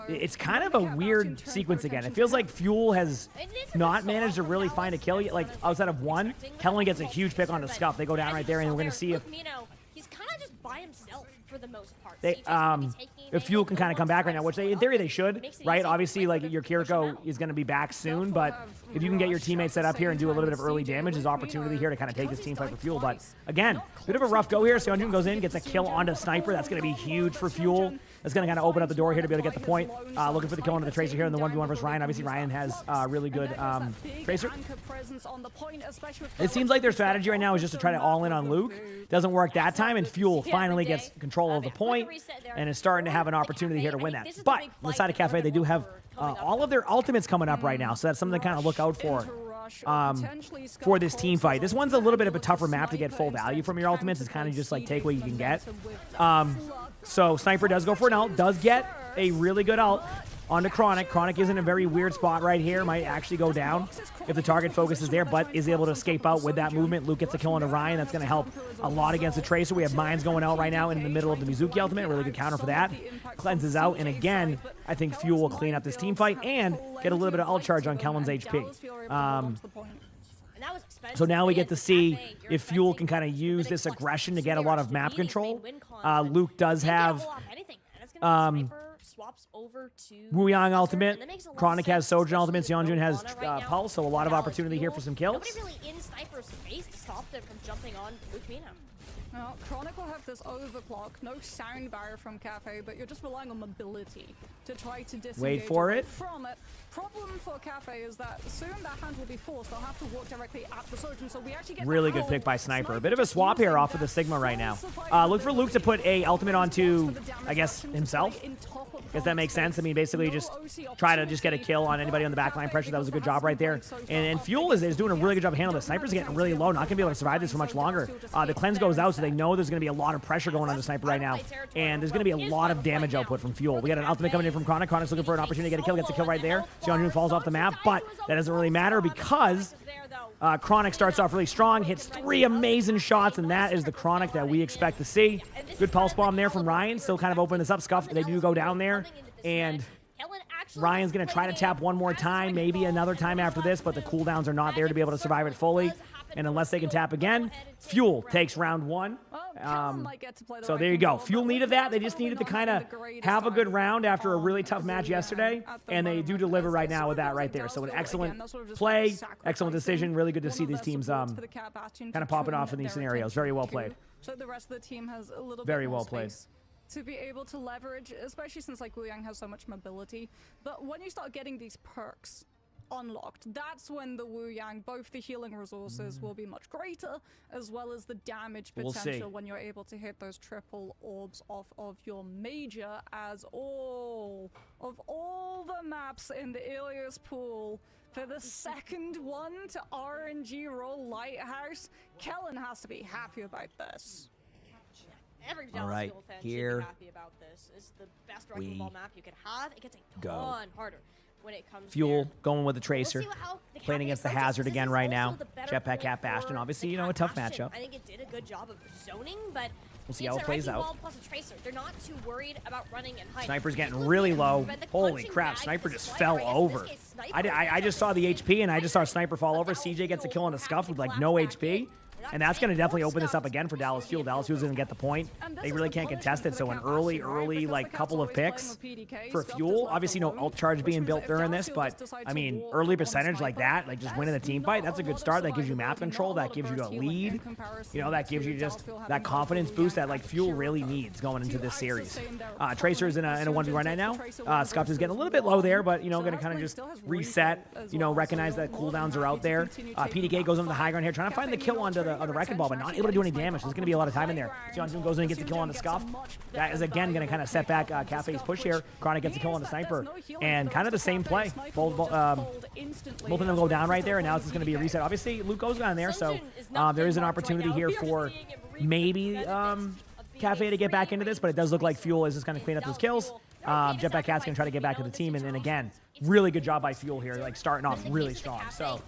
It's kind of a weird sequence again. It feels like Fuel has not managed to really find a kill yet, like outside of one. Kellen gets a huge pick onto Scuff. They go down right there, and we're going to see if he's kind of just by himself for the most part. If Fuel can kind of come back right now, which in theory they should, right? Obviously, like your Kiriko is going to be back soon, but if you can get your teammates set up here and do a little bit of early damage, there's opportunity here to kind of take this team fight for Fuel. But again, bit of a rough go here. Seonjun goes in, gets a kill onto Sniper. That's going to be huge for Fuel. That's going to kind of open up the door here to be able to get the point. Looking for the kill onto the Tracer here in the 1v1 versus Ryan. Obviously, Ryan has really good Tracer. It seems like their strategy right now is just to try to all in on Luke. Doesn't work that time, and Fuel finally gets control of the point and is starting to have an opportunity here to win that. But on the side of Cafe, they do have all of their ultimates coming up right now, so that's something to kind of look out for this team fight. This one's a little bit of a tougher map to get full value from your ultimates. It's kind of just like take what you can get. So Sniper does go for an ult, does get a really good ult onto Chronic. Chronic is in a very weird spot right here. Might actually go down if the target focus is there, but is able to escape out with that movement. Luke gets a kill onto Ryan. That's going to help a lot against the Tracer. We have Mines going out right now in the middle of the Mizuki ultimate. Really good counter for that. Cleanses out, and again, I think Fuel will clean up this team fight and get a little bit of ult charge on Kellen's HP. So now we get to see if Fuel can kind of use this aggression to get a lot of map control. Luke does have Wuyang ultimate. Chronic has Sojourn ultimate. Seonjun has Pulse, so a lot of opportunity here for some kills. Nobody really in Sniper's face to stop them from jumping on Luke Mina. Now, Chronic will have this overclock, no sound barrier from Cafe, but you're just relying on mobility to try to disengage from it. Problem for Cafe is that soon that hand will be forced. They'll have to walk directly at the Sojourn, so we actually get really good pick by Sniper. A bit of a swap here off of the Sigma right now. Look for Luke to put a ultimate onto, I guess, himself. Guess that makes sense. I mean, basically just try to just get a kill on anybody on the backline pressure. That was a good job right there. And Fuel is doing a really good job of handling this. Sniper's getting really low, not going to be able to survive this for much longer. The cleanse goes out, so they know there's going to be a lot of pressure going on the Sniper right now. And there's going to be a lot of damage output from Fuel. We got an ultimate coming in from Chronic. Chronic's looking for an opportunity to get a kill. Gets a kill right there. Seonjun falls off the map, but that doesn't really matter because Chronic starts off really strong, hits 3 amazing shots, and that is the Chronic that we expect to see. Good pulse bomb there from Ryan. Still kind of opening this up. Scuff, they do go down there. And Ryan's going to try to tap one more time, maybe another time after this, but the cooldowns are not there to be able to survive it fully. And unless they can tap again, Fuel takes round 1. So there you go. Fuel needed that. They just needed to kind of have a good round after a really tough match yesterday, and they do deliver right now with that right there. So an excellent play, excellent decision. Really good to see these teams kind of popping off in these scenarios. Very well played. So the rest of the team has a little very bit well more played. Space to be able to leverage, especially since like Wuyang has so much mobility. But when you start getting these perks unlocked, that's when the Wuyang, both the healing resources will be much greater, as well as the damage potential when you're able to hit those triple orbs off of your major, as all the maps in the Ilias pool for the second one to RNG roll Lighthouse, Kellen has to be happy about this. Every Dallas Fuel fan should be happy about this. It's the best wrecking ball map you could have. It gets a ton harder when it comes Fuel going with the Tracer, playing against the Hazard again right now. Jetpack Cat Bastion, obviously, you know, a tough matchup. I think it did a good job of zoning, but we'll see how it plays out. Plus a Tracer. They're not too worried about running and hiding. Sniper's getting really low. Holy crap, Sniper just fell over. I just saw the HP, and I just saw Sniper fall over. CJ gets a kill on a Scuff with, like, no HP. And that's going to definitely open this up again for Dallas Fuel. Dallas Fuel's going to get the point. They really can't contest it, so an early, like, couple of picks for Fuel. Obviously, no ult charge being built during this, but, I mean, early percentage like that, like just winning the team fight, that's a good start. That gives you map control. That gives you a lead. You know, that gives you just that confidence boost that, like, Fuel really needs going into this series. Tracer's in a 1v1 right now. Scuff is getting a little bit low there, but, you know, going to kind of just reset, you know, recognize that cooldowns are out there. PDK goes on the high ground here, trying to find the kill onto the Wrecking Ball, but not able to do any damage. There's going to be a lot of time in there. Seonjun goes in and gets the kill on the Scuff. That is, again, going to kind of set back Cafe's push here. Chronic gets the kill on the Sniper, and kind of the same play. Both of them go down right there, and now it's just going to be a reset. Obviously, Luke goes down there, so there is an opportunity here for maybe Cafe to get back into this, but it does look like Fuel is just going to clean up those kills. Jetpack Cat's going to try to get back to the team, and then again, really good job by Fuel here, like starting off really strong. So,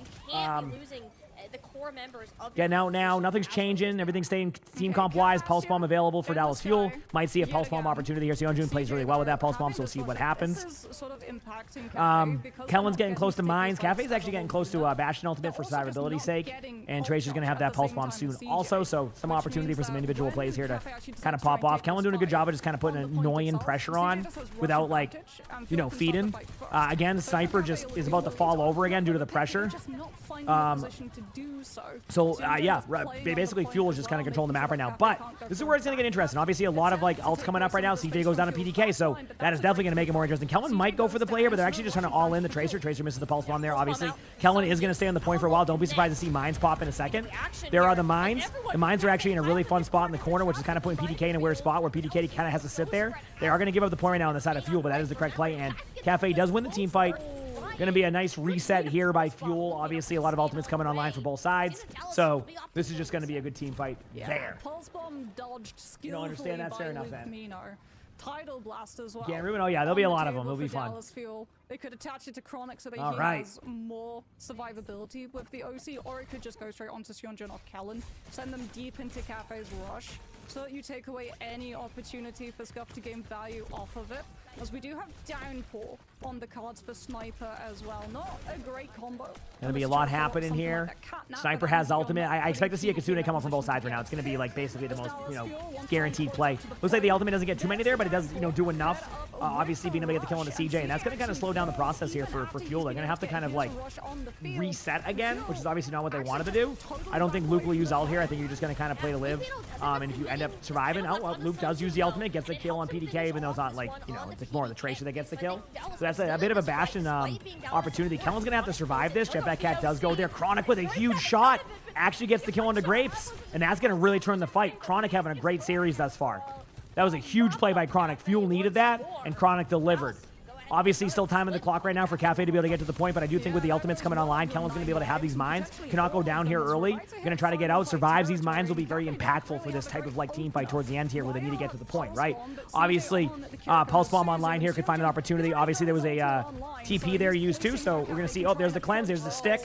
the core members of yeah, now nothing's changing. Everything's staying team comp wise. Pulse Bomb available for Dallas Fuel. Might see a Pulse Bomb opportunity here. Seonjun plays really well with that Pulse Bomb, so we'll see what happens. Kellen's getting close to Mines. Cafe's actually getting close to Bastion Ultimate for survivability's sake. And Tracer's going to have that Pulse Bomb soon also, so some opportunity for some individual plays here to kind of pop off. Kellen doing a good job of just kind of putting annoying pressure on without, like, you know, feeding. Again, Sniper just is about to fall over again due to the pressure. Yeah, basically Fuel is just kind of controlling the map right now. But this is where it's going to get interesting. Obviously, a lot of, like, ults coming up right now. CJ goes down to PDK, so that is definitely going to make it more interesting. Kellen might go for the play here, but they're actually just trying to all in the Tracer. Tracer misses the Pulse Bomb there, obviously. Kellen is going to stay on the point for a while. Don't be surprised to see Mines pop in a second. There are the Mines. The Mines are actually in a really fun spot in the corner, which is kind of putting PDK in a weird spot where PDK kind of has to sit there. They are going to give up the point right now on the side of Fuel, but that is the correct play, and Cafe does win the team fight. Going to be a nice reset here by Fuel. Obviously, a lot of ultimates coming online for both sides. So this is just going to be a good team fight there. Pulse Bomb dodged skillfully. You don't understand? That's fair enough, then. Tidal Blast as well. Yeah, Ruben, oh yeah, there'll be a lot of them. It'll be fun. They could attach it to Chronic so that he has more survivability with the OC, or it could just go straight onto Seonjun or Kellen. Send them deep into Cafe's rush so that you take away any opportunity for Scuff to gain value off of it. As we do have Downpour on the cards for Sniper as well. Not a great combo. Gonna be a lot happening here. Sniper has ultimate. I expect to see a Kitsune come up from both sides right now. It's gonna be, like, basically the most, you know, guaranteed play. Looks like the ultimate doesn't get too many there, but it does, you know, do enough. Obviously being able to get the kill on the CJ, and that's gonna kind of slow down the process here for Fuel. They're gonna have to kind of, like, reset again, which is obviously not what they wanted to do. I don't think Luke will use ult here. I think you're just gonna kind of play to live. And if you end up surviving, oh well, Luke does use the ultimate, gets the kill on PDK, even though it's not, like, you know, it's more of the Tracer that gets the kill. So that's a bit of a Bastion opportunity. Kellen's gonna have to survive this. Jetpack Cat does go there. Chronic with a huge shot actually gets the kill on the Grapes, and that's gonna really turn the fight. Chronic having a great series thus far. That was a huge play by Chronic. Fuel needed that, and Chronic delivered. Obviously, still time on the clock right now for Cafe to be able to get to the point, but I do think with the ultimates coming online, Kellen's going to be able to have these mines. Cannot go down here early. Going to try to get out. Survives these mines will be very impactful for this type of, like, team fight towards the end here where they need to get to the point, right? Obviously, Pulse Bomb online here could find an opportunity. Obviously, there was a TP there used too, so we're going to see, oh, there's the cleanse, there's the stick.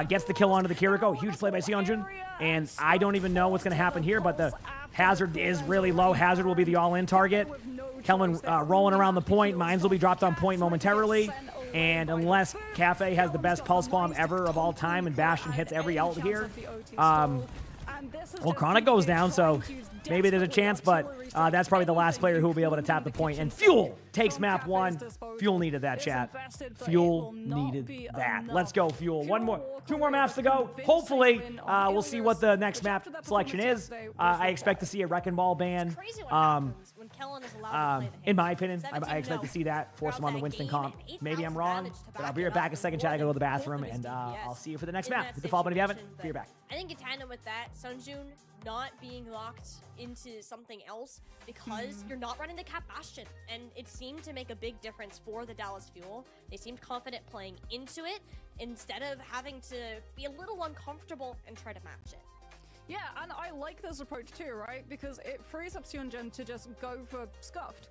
Gets the kill onto the Kiriko. Huge play by Seonjun. And I don't even know what's going to happen here, but the Hazard is really low. Hazard will be the all-in target. Kellen rolling around the point. Mines will be dropped on point momentarily. And unless Cafe has the best Pulse Bomb ever of all time and Bastion hits every ult here, well, Chronic goes down, so maybe there's a chance, but that's probably the last player who will be able to tap the point. And Fuel takes map 1. Fuel needed that, chat. Fuel needed that. Let's go, Fuel. 2 more maps to go. Hopefully, we'll see what the next map selection is. I expect to see a Wrecking Ball ban. In my opinion, I expect to see that. Force him on the Winston comp. Maybe I'm wrong, but I'll be right back a second, chat. I gotta go to the bathroom, and I'll see you for the next map. Hit the follow button if you haven't. Be right back. I think in tandem with that, Seonjun not being locked into something else because you're not running the Cat Bastion, and it seemed to make a big difference for the Dallas Fuel. They seemed confident playing into it instead of having to be a little uncomfortable and try to match it. Yeah, and I like this approach too, right? Because it frees up Seonjun to just go for Scuffed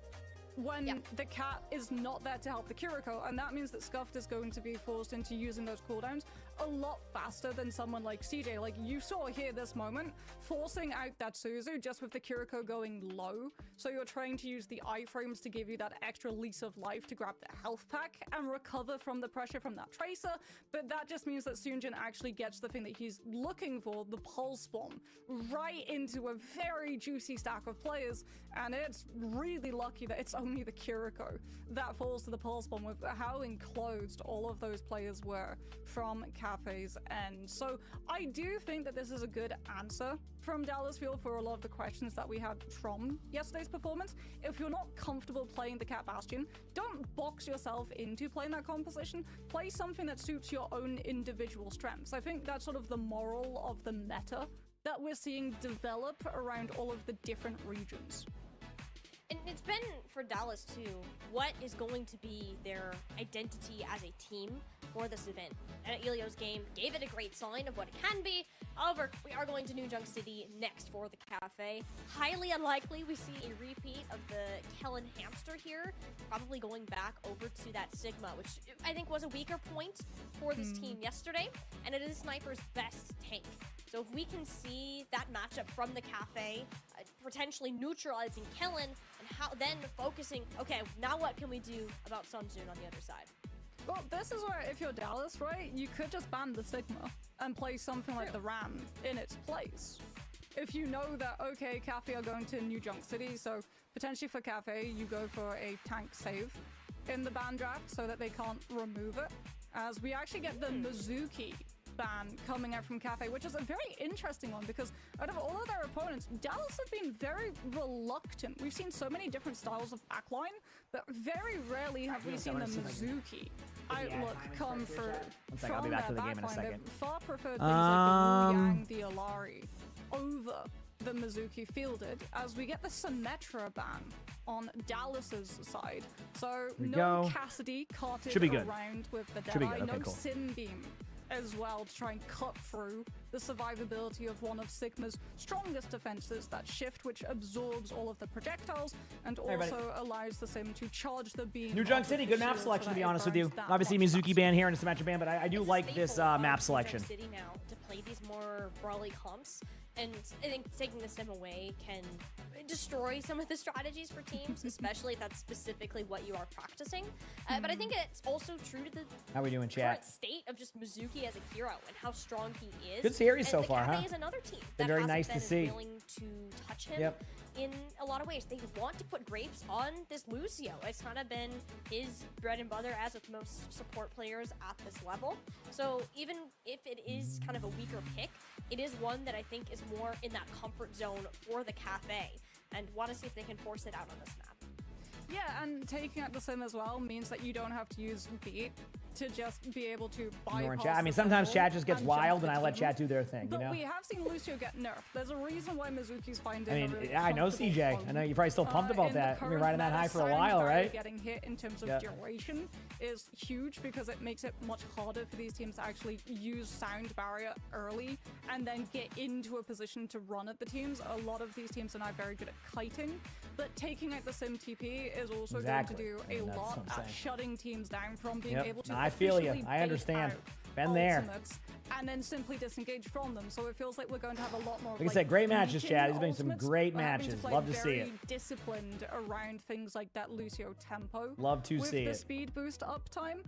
when the Cat is not there to help the Kiriko, and that means that Scuffed is going to be forced into using those cooldowns. a lot faster than someone like CJ. Like, you saw here this moment, forcing out that Suzu just with the Kiriko going low. So you're trying to use the iframes to give you that extra lease of life to grab the health pack and recover from the pressure from that Tracer. But that just means that Sunjin actually gets the thing that he's looking for, the Pulse Bomb, right into a very juicy stack of players. And it's really lucky that it's only the Kiriko that falls to the Pulse Bomb with how enclosed all of those players were from Cafe's end. So I do think that this is a good answer from Dallas Fuel for a lot of the questions that we had from yesterday's performance. If you're not comfortable playing the Cat Bastion, don't box yourself into playing that composition. Play something that suits your own individual strengths. I think that's sort of the moral of the meta that we're seeing develop around all of the different regions. And it's been for Dallas too, what is going to be their identity as a team for this event? And Elio's game gave it a great sign of what it can be. However, we are going to New Junk City next for the Cafe. Highly unlikely we see a repeat of the Kellen Hamster here, probably going back over to that Sigma, which I think was a weaker point for this team yesterday, and it is Sniper's best tank. So if we can see that matchup from the Cafe, potentially neutralizing Kellen, and how then focusing, okay, now what can we do about Sunjun on the other side? Well, this is where, if you're Dallas, right, you could just ban the Sigma and play something like the Ram in its place. If you know that, okay, Cafe are going to New Junk City, so potentially for Cafe, you go for a tank save in the ban draft so that they can't remove it, as we actually get the Mizuki ban coming out from Cafe, which is a very interesting one because out of all of their opponents, Dallas have been very reluctant. We've seen so many different styles of backline, but very rarely have we seen the Mizuki outlook come through from I'll be back to the their game in a backline. second. They've far preferred things like the Wu Yang, the Alari over the Mizuki fielded, as we get the Symmetra ban on Dallas's side. So no Cassidy carted around with the Deadeye, no Sinbeam as well to try and cut through the survivability of one of Sigma's strongest defenses, that shift which absorbs all of the projectiles and also allows the Sim to charge the beam. New Junk City, good map selection to be honest with you. Obviously Mizuki ban here and Symmetra ban, but I do like this map selection. New Junk City now to play these more brawly comps, and I think taking the Sim away can destroy some of the strategies for teams, especially if that's specifically what you are practicing. But I think it's also true to the How we doing, current chat? state of just Mizuki as a hero and how strong he is. Good series and so the far, Cafe huh? is another team Been that very hasn't nice been to as see. willing to touch him in a lot of ways. They want to put Grapes on this Lucio. It's kind of been his bread and butter, as with most support players at this level. So even if it is kind of a weaker pick, it is one that I think is more in that comfort zone for the Cafe, and want to see if they can force it out on this map. Yeah, and taking out the Sim as well means that you don't have to use Beat to just be able to bypass Chat. I mean, the sometimes symbol chat just gets and wild, jump and I the let team. chat do their thing. But You know. we have seen Lucio get nerfed. There's a reason why Mizuki's finding I a mean, really I know comfortable CJ. home. I know you're probably still pumped about In the that. You've been current riding that meta, high for a sound while, barrier right? Getting hit in terms of duration is huge because it makes it much harder for these teams to actually use sound barrier early and then get into a position to run at the teams. A lot of these teams are now very good at kiting, but taking out the Sim TP is also going to do a lot at shutting teams down from being able to I feel you. officially I understand. bait out Been there. ultimates and then simply disengage from them. So it feels like we're going to have a lot more. Like I said, great matches, beating Chad. There's been some ultimates. great We're having to matches. play Love to see very it. Disciplined around things like that Lucio tempo. Love to with see the it. speed boost uptime.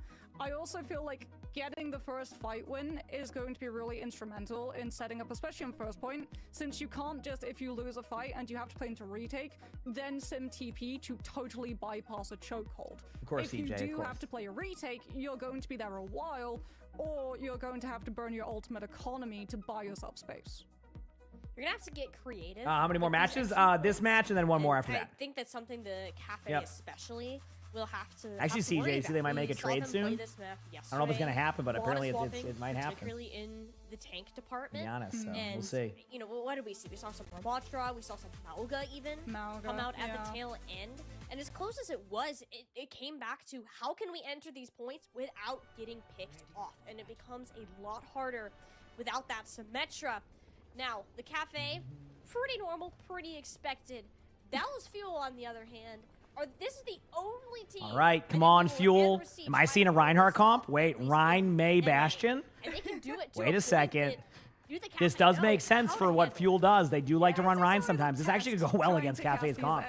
I also feel like getting the first fight win is going to be really instrumental in setting up, especially on first point, since you can't just, if you lose a fight and you have to play into retake, then Sim TP to totally bypass a chokehold. Of course, if you CJ, of do course. have to play a retake, you're going to be there a while, or you're going to have to burn your ultimate economy to buy yourself space. You're gonna have to get creative. How many more with these matches? extra This match and then one more And after I that. think that's something the Cafe Yep. especially will have to. Actually, have to worry CJ, see they about. might make We a saw trade them play soon. this map I don't know if it's gonna yesterday. happen, but A lot of apparently swapping, it might happen. particularly in the tank department. Be honest, so we'll and, see. You know, what did we see? We saw some Ramatra, we saw some Malga even come out at the tail end. And as close as it was, it came back to how can we enter these points without getting picked off? And it becomes a lot harder without that Symmetra. Now, the Cafe, pretty normal, pretty expected. Dallas Fuel, on the other hand, This is the only team. All right, come on, Fuel. Am I seeing a Reinhardt comp? Wait, Rein, May, Bastion? And they can do it Wait a second. This does make sense for what Fuel does. They do like to run Rein sometimes. This actually could go well against Cafe's comp.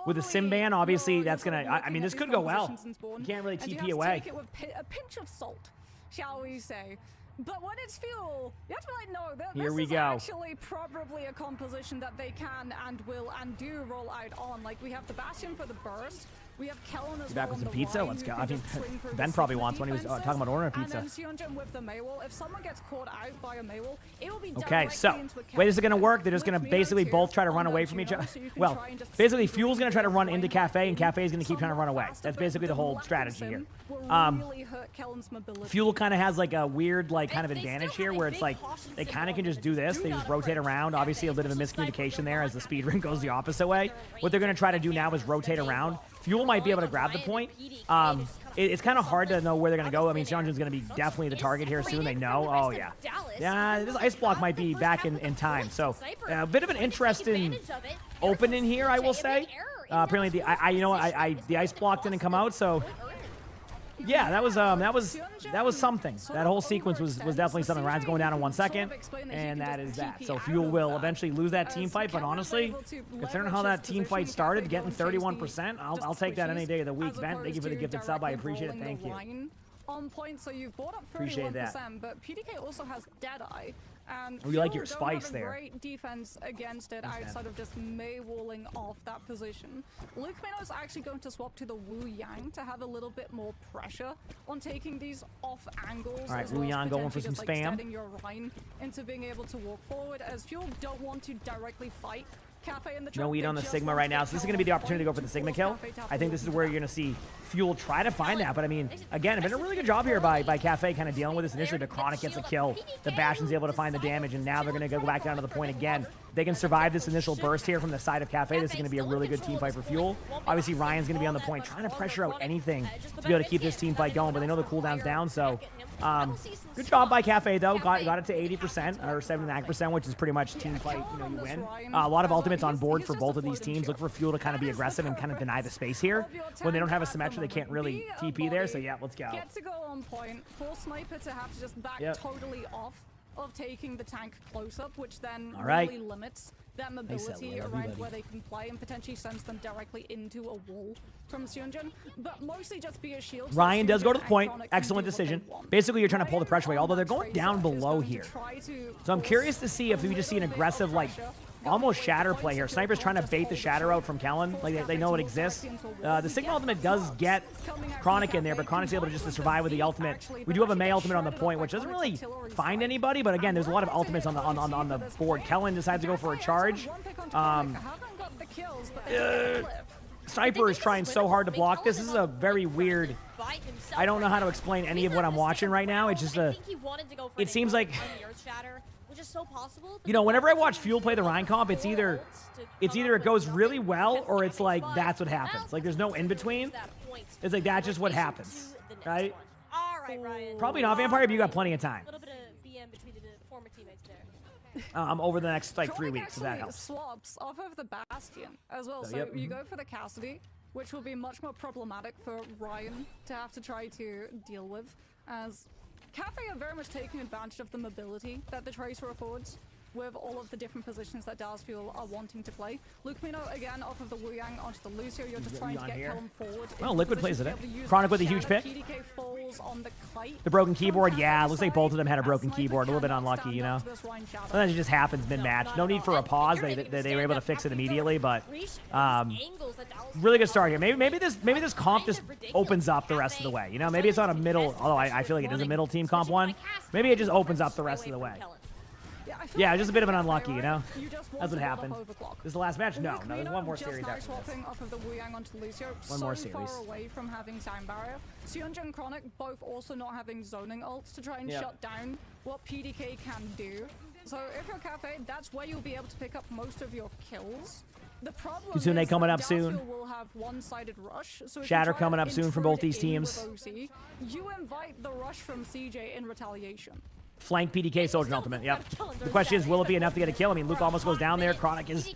With a sim ban, obviously, that's going to... I mean, this could go well. You can't really TP away. Take it with a pinch of salt, shall we say. But when it's Fuel, you have to be like, no, this is actually probably a composition that they can and will and do roll out on. Like, we have the Bastion for the burst. We have Kellen as back well with some on the pizza? line Let's who go. can I mean, just swing through Ben the probably Sigma wants one. He was defenses. talking about ordering a pizza. And then Sionjun with the Maywall. If someone gets caught out by a Maywall, it will be Okay, directly so, into a way this is going to Kellen. work, they're just going to basically both try to run away from each other. Well, basically, Fuel's going to try to run into Cafe, and Cafe is going to keep trying to run away. That's basically the whole strategy here. Fuel kind of has like a weird, like, kind of advantage here, where it's like, they kind of can just do this. They just rotate around. Obviously, a bit of a miscommunication there as the speed ring goes the opposite way. What they're going to try to do now is rotate around. Fuel might be able to grab the point. It's kind of hard to know where they're going to go. I mean, Sionjun's going to be definitely the target here soon. They know. Oh, yeah. Yeah, this ice block might be back in time. So, a bit of an interesting opening here, I will say. Apparently, the ice block didn't come out, so... Yeah, that was something. That whole sequence was definitely something. Ryan's going down in 1 second, and that is that. So Fuel will eventually lose that team fight, but honestly, considering how that team fight started, getting 31%, I'll take that any day of the week. Ben, thank you for the gifted sub. I appreciate it. Thank you. On point, so you've brought up 31%, appreciate that. but PDK also has Deadeye. And we like your spice there. Great defense against it outside of just Maywalling off that position. Luke Mino's actually going to swap to the Wu Yang to have a little bit more pressure on taking these off angles. All right, as Wu well Yang going for some just, spam. Like, your Rhine into being able to walk forward, as Fuel don't want to directly fight Cafe in the No eat on the Sigma right now, so this is going to be the opportunity to go for the Sigma kill. I think this is where you're going to see Fuel try to find that, but I mean, again, it's been a really good job here by Cafe kind of dealing with this initially, but Chronic gets a kill. The Bastion's able to find the damage, and now they're going to go back down to the point again. They can survive this initial burst here from the side of Cafe. This is going to be a really good team fight for Fuel. Obviously, Ryan's going to be on the point, trying to pressure out anything to be able to keep this team fight going, but they know the cooldown's down, so... good job by Cafe, though. Got it to 80%, or 79%, which is pretty much team fight, you win. A lot of ultimates on board for both of these teams. Look for Fuel to kind of be aggressive and kind of deny the space here. When they don't have a Symmetra, they can't really TP there, so yeah, let's go. Get to go on point. For Sniper to have to just back totally off of taking the tank close up, which then really limits their mobility around where they can play and potentially sends them directly into a wall from Sionjun, but mostly just be a shield. Ryan does go to the point. Excellent decision. Basically, you're trying to pull the pressure away, although they're going down below here. So I'm curious to see if we just see an aggressive, like, almost shatter play here. Sniper's trying to bait the shatter out from Kellen. Like, they know it exists. The Sigma ultimate does get Chronic in there, but Chronic's able to just survive with the ultimate. We do have a May ultimate on the point, which doesn't really find anybody, but again, there's a lot of ultimates on the board. Kellen decides to go for a charge. Sniper is trying so hard to block this. This is a very weird... I don't know how to explain any of what I'm watching right now. It's just a... It seems like... You know, whenever I watch Fuel play the Rhine comp, it's either it goes really well or it's like that's what happens. Like there's no in between. It's like that's just what happens, right? Probably not Vampire, but you got plenty of time. A little bit of BM between the former teammates there. Over the next like 3 weeks, so that helps. Swaps off of the Bastion as well, so you go for the Cassidy, which will be much more problematic for Ryan to have to try to deal with, as Cafe are very much taking advantage of the mobility that the Tracer affords with all of the different positions that Dallas Fuel are wanting to play. Luke Mino again off of the Wu Yang onto the Lucio. You're just trying to get Kellen forward. Well, Liquid plays it. Chronic with a huge pick. PDK falls on the kite. The broken keyboard, yeah. Looks like both of them had a broken keyboard. A little bit unlucky, you know. Sometimes it just happens mid-match. No need for a pause. They were able to fix it immediately, but really good start here. Maybe this comp just opens up the rest of the way. You know, maybe it's on a middle. Although I feel like it is a middle team comp one. Maybe it just opens up the rest of the way. Yeah, just a bit of an unlucky, you know? That's what happened. This is the last match? No, there's one more series after this. Off of the Wu Yang onto Lucio, one more series. Far away from having sound barrier. Sionjun and Chronic both also not having zoning ults to try and shut down what PDK can do. So if you're Cafe, that's where you'll be able to pick up most of your kills. The problem is Kitsune coming up soon. Will have one-sided rush, so Shatter coming up soon from both these teams. You invite the rush from CJ in retaliation. Flank PDK Soldier ultimate, yep. The question is, will it be enough to get a kill? I mean, Luke almost goes down there. Chronic is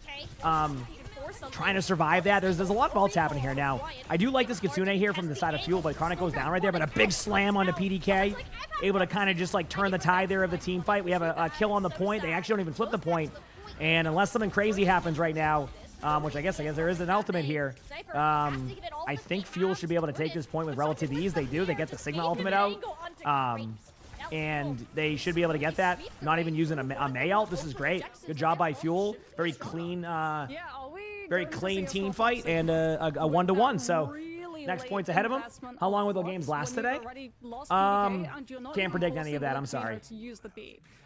trying to survive that. There's a lot of ults happening here now. I do like this Kitsune here from the side of Fuel, but Chronic goes down right there, but a big slam onto PDK. Able to kind of just like turn the tide there of the team fight. We have a kill on the point. They actually don't even flip the point. And unless something crazy happens right now, which I guess there is an ultimate here, I think Fuel should be able to take this point with relative ease. They do. They get the Sigma ultimate out. And they should be able to get that, not even using a Mei ult. This is great. Good job by Fuel. Very clean team fight and a 1-to-1. So next point's ahead of them. How long will the games last today? Can't predict any of that. I'm sorry.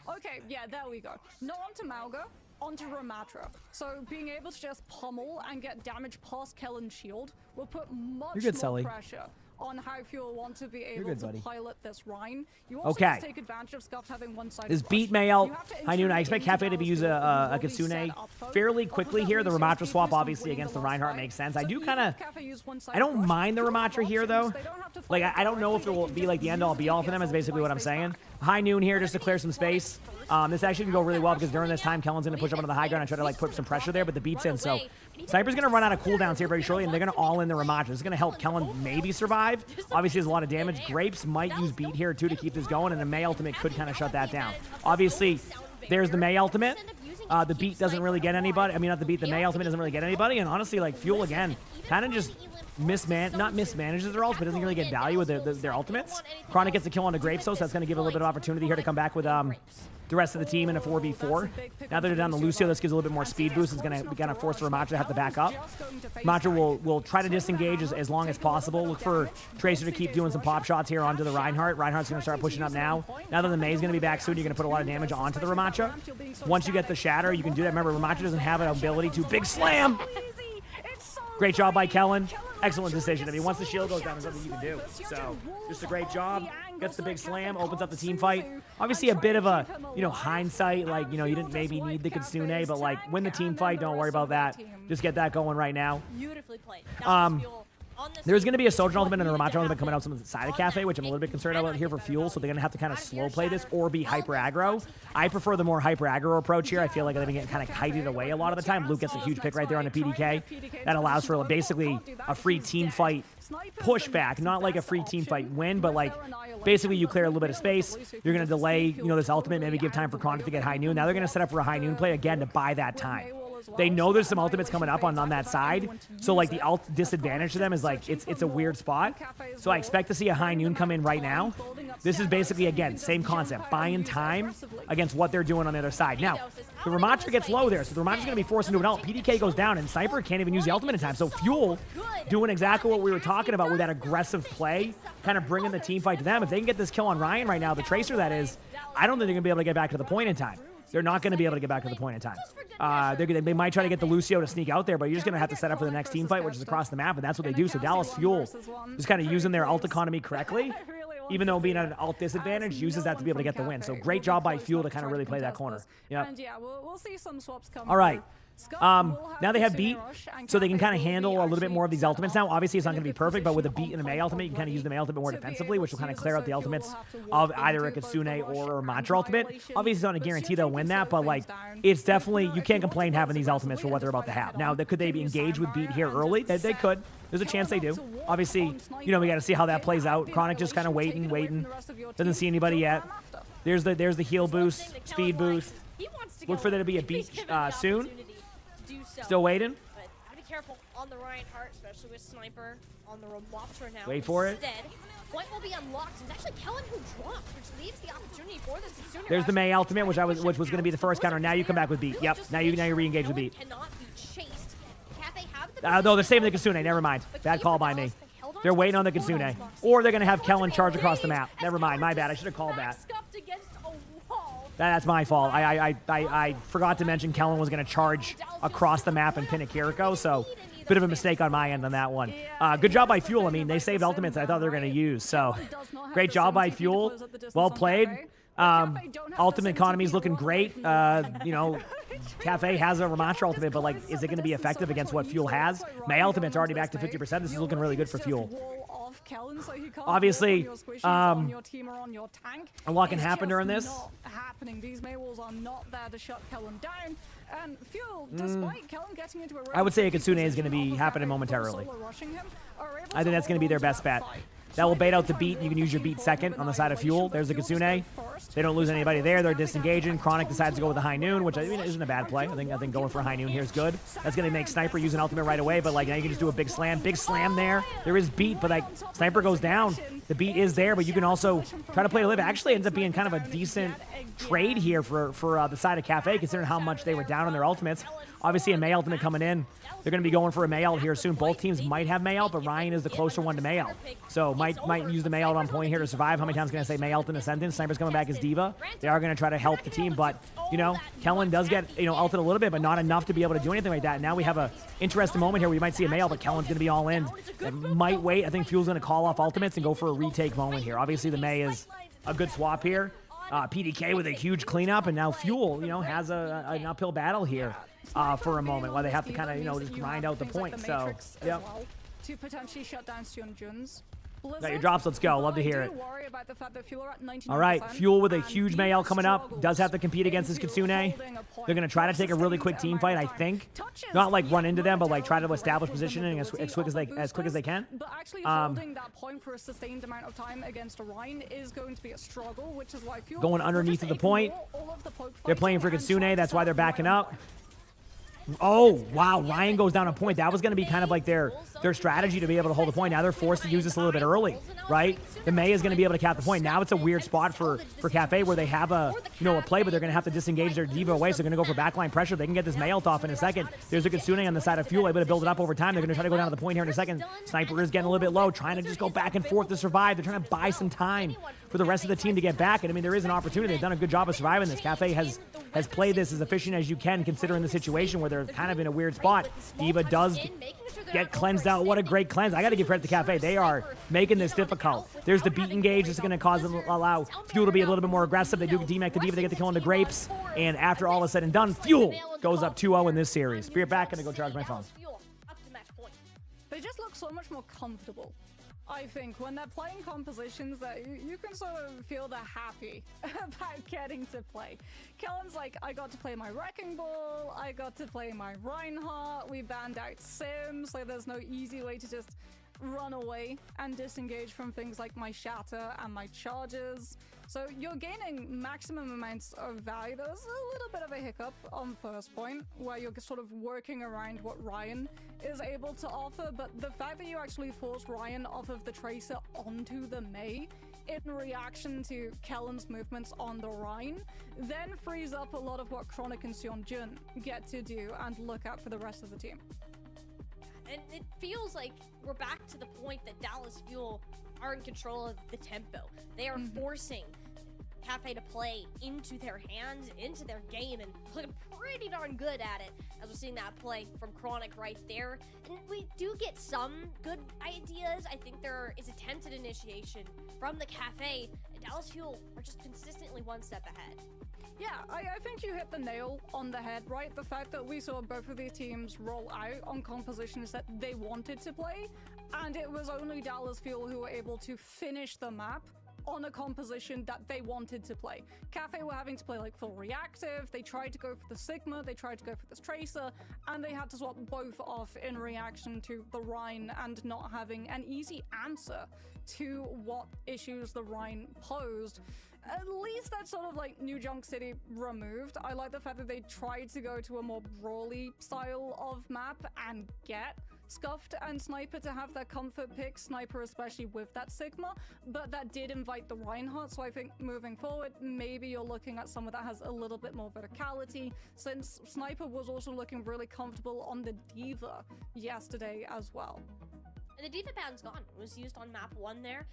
Okay, yeah, there we go. No onto Malga, onto Ramatra. So being able to just pummel and get damage past Kellen's shield will put much more pressure on how Fuel want to be able to pilot this Rhine. You also just take advantage of Scuffed having one-sided This beat Mei ult. High Noon. I expect Cafe to be use a Kitsune fairly quickly here. The Ramatra swap, obviously, against the Reinhardt makes sense. I don't mind the Ramatra here, though. Like, I don't know if it will be, like, the end-all, be-all for them, is basically what I'm saying. High Noon here just to clear some space. This actually can go really well because during this time, Kellen's going to push up onto the high ground and try to, like, put some pressure there, but the beat's in, so Sniper's going to run out of cooldowns here very shortly, and they're going to all in the Ramatra. This is going to help Kellen maybe survive. Obviously, there's a lot of damage. Grapes might use beat here, too, to keep this going, and the Mei ultimate could kind of shut that down. Obviously, there's the Mei ultimate. The beat doesn't really get anybody. I mean, not the beat. The Mei ultimate doesn't really get anybody, and honestly, like, Fuel, again, kind of just not mismanages their ults, but doesn't really get value with their ultimates. Chronic gets a kill on the Grapes, so that's going to give a little bit of opportunity here to come back with the rest of the team in a 4v4. Now that they're down to Lucio, this gives a little bit more speed boost. It's going to force Ramatra to have to back up. Ramatra will try to disengage as long as possible. Look for Tracer to keep doing some pop shots here onto the Reinhardt. Reinhardt's going to start pushing up now. Now that the Mei's going to be back soon, you're going to put a lot of damage onto the Ramatra. Once you get the Shatter, you can do that. Remember, Ramatra doesn't have an ability to big slam. Great job by Kellen. Excellent decision. I mean, once the shield goes down, there's nothing you can do. So, just a great job. Gets the big slam, opens up the team fight. Obviously, a bit of a, hindsight. Like, you didn't maybe need the Kitsune, but, like, win the team fight. Don't worry about that. Just get that going right now. Beautifully played. There's going to be a Sojourn ultimate and a Ramatra ultimate coming out from the side of Cafe, which I'm a little bit concerned about here for Fuel, so they're going to have to kind of slow play this or be hyper aggro. I prefer the more hyper aggro approach here. I feel like they've been getting kind of kited away a lot of the time. Luke gets a huge pick right there on the PDK. That allows for basically a free team fight pushback, not like a free team fight win, but like basically you clear a little bit of space. You're going to delay, this ultimate, maybe give time for Chronic to get High Noon. Now they're going to set up for a High Noon play again to buy that time. They know there's some ultimates coming up on that side, so like the ult disadvantage to them is like it's a weird spot. So I expect to see a High Noon come in right now. This is basically, again, same concept, buying time against what they're doing on the other side. Now, the Ramatra gets low there, so the Ramatra's going to be forced into an ult. PDK goes down, and Sniper can't even use the ultimate in time. So Fuel doing exactly what we were talking about with that aggressive play, kind of bringing the team fight to them. If they can get this kill on Ryan right now, the Tracer that is, I don't think they're going to be able to get back to the point in time. They're not going to be able to get back to the point in time. They might try to get the Lucio to sneak out there, but you're just going to have to set up for the next team fight, which is across the map, and that's what they do. So Dallas Fuel is kind of using their ult economy correctly, even though being at an ult disadvantage, uses that to be able to get the win. So great job by Fuel to kind of really play that corner. Yeah. And yeah, we'll see some swaps come. All right. Now they have beat, so they can kind of handle a little bit more of these ultimates now. Obviously, it's not going to be perfect, but with a beat and a Mei ultimate, you can kind of use the Mei ultimate more defensively, which will kind of clear out the ultimates of either a Kitsune or a Mantra ultimate. Obviously, it's not a guarantee they'll win that, but like it's definitely, you can't complain having these ultimates for what they're about to have. Now, could they be engaged with beat here early? They could. There's a chance they do. Obviously, we got to see how that plays out. Chronic just kind of waiting. Doesn't see anybody yet. There's the heal boost, speed boost. Look for there to be a beat soon. Still waiting. But gotta be careful on the Reinhardt, especially with Sniper on the Ramatra now. Wait for it. Point will be unlocked. It's actually Kellen who dropped, which leaves the opportunity for this Kitsune. There's the Mei ultimate, which was going to be the first counter. Now you come back with beat. Yep. Now you re-engage with beat. Cannot be chased. Cafe have the no, they're saving the Kitsune. Never mind. Bad call by me. They're waiting on the Kitsune, or they're going to have Kellen charge across the map. Never mind. My bad. I should have called that. That's my fault. I forgot to mention Kellen was going to charge across the map and pin a Kiriko, so bit of a mistake on my end on that one. Good job by Fuel. I mean, they saved ultimates I thought they were going to use, so great job by Fuel. Well played. Ultimate economy is looking great. Cafe has a Ramatra ultimate, but like, is it going to be effective against what Fuel has? My ultimate's already back to 50%. This is looking really good for Fuel. off Kellen, so he can't Obviously, walk on your squishies on your team or on your tank. a lot can It's happen during just this. Not happening. These Mei walls are not there to shut Kellen down. And Fuel, despite Kellen getting into a I would say a Kitsune is going to be happening momentarily. I think that's going to be their best bet. That will bait out the beat. You can use your beat second on the side of Fuel. There's a Kitsune. They don't lose anybody there. They're disengaging. Chronic decides to go with the High Noon, which I mean isn't a bad play. I think going for High Noon here is good. That's going to make Sniper use an ultimate right away, but like now you can just do a big slam. Big slam there. There is beat, but like Sniper goes down. The beat is there, but you can also try to play to live. It actually ends up being kind of a decent trade here for the side of Cafe, considering how much they were down on their ultimates. Obviously, a Mei ultimate coming in. They're going to be going for a Mei ult here soon. Both teams might have Mei ult, but Ryan is the closer one to Mei ult. So might use the Mei ult on point here to survive. How many times can I say Mei ult in a sentence? Sniper's coming back as Diva. They are going to try to help the team, but, you know, Kellen does get, you know, ulted a little bit, but not enough to be able to do anything like that. Now we have a interesting moment here where you might see a Mei ult, but Kellen's going to be all in. They might wait. I think Fuel's going to call off ultimates and go for a retake moment here. Obviously, the Mei is a good swap here. PDK with a huge cleanup, and now Fuel, you know, has an uphill battle here for a moment while they have to kind of, you know, just grind out the point. So, yep. To potentially shut down Sion Jun's. Got your drops. Let's go. Love to hear it. All right, Fuel with a huge Mei ult coming up. Does have to compete against this Kitsune. They're going to try to take a really quick team fight, I think. Not like run into them, but like try to establish positioning as quick as they can. But actually holding that point for a sustained amount of time against Orion is going to be a struggle, which is why Fuel going underneath of the point. They're playing for Kitsune. That's why they're backing up. Oh, wow. Ryan goes down a point. That was going to be kind of like their strategy to be able to hold the point. Now they're forced to use this a little bit early, right? The Mei is going to be able to cap the point. Now it's a weird spot for Cafe where they have a play, but they're going to have to disengage their Diva away, so they're going to go for backline pressure. They can get this Mei ult off in a second. There's a Kitsune on the side of Fuel, able to build it up over time. They're going to try to go down to the point here in a second. Sniper is getting a little bit low, trying to just go back and forth to survive. They're trying to buy some time for the rest of the team to get back. And I mean, there is an opportunity. They've done a good job of surviving this. Cafe has played this as efficient as you can, considering the situation where they're kind of in a weird spot. Diva does get cleansed out. What a great cleanse. I got to give credit to Cafe. They are making this difficult. There's the beat engage. This is going to cause them allow Fuel to be a little bit more aggressive. They do DMAC the Diva. They get the kill on the Grapes. And after all is said and done, Fuel goes up 2-0 in this series. Be right back. Going to go charge my phone. They just look so much more comfortable. I think when they're playing compositions that you can sort of feel they're happy about getting to play. Kellen's like, I got to play my Wrecking Ball, I got to play my Reinhardt, we banned out Sims, so there's no easy way to just run away and disengage from things like my Shatter and my Charges. So you're gaining maximum amounts of value. There's a little bit of a hiccup on first point where you're sort of working around what Ryan is able to offer, but the fact that you actually force Ryan off of the Tracer onto the Mei in reaction to Kellen's movements on the Rhine then frees up a lot of what Chronic and Sion Jun get to do and look at for the rest of the team. And it feels like we're back to the point that Dallas Fuel are in control of the tempo. They are forcing Cafe to play into their hands, into their game, and looking pretty darn good at it, as we're seeing that play from Chronic right there. And we do get some good ideas. I think there is attempted initiation from the Cafe, and Dallas Fuel are just consistently one step ahead. Yeah, I think you hit the nail on the head, right? The fact that we saw both of these teams roll out on compositions that they wanted to play, and it was only Dallas Fuel who were able to finish the map on a composition that they wanted to play. Cafe were having to play like full reactive, they tried to go for the Sigma, they tried to go for this Tracer, and they had to swap both off in reaction to the Rhine and not having an easy answer to what issues the Rhine posed. At least that's sort of like New Junk City removed. I like the fact that they tried to go to a more brawly style of map and get Scuffed and Sniper to have their comfort pick, Sniper especially with that Sigma, but that did invite the Reinhardt, so I think moving forward, maybe you're looking at someone that has a little bit more verticality, since Sniper was also looking really comfortable on the Diva yesterday as well. And the Diva ban's gone. It was used on map 1 there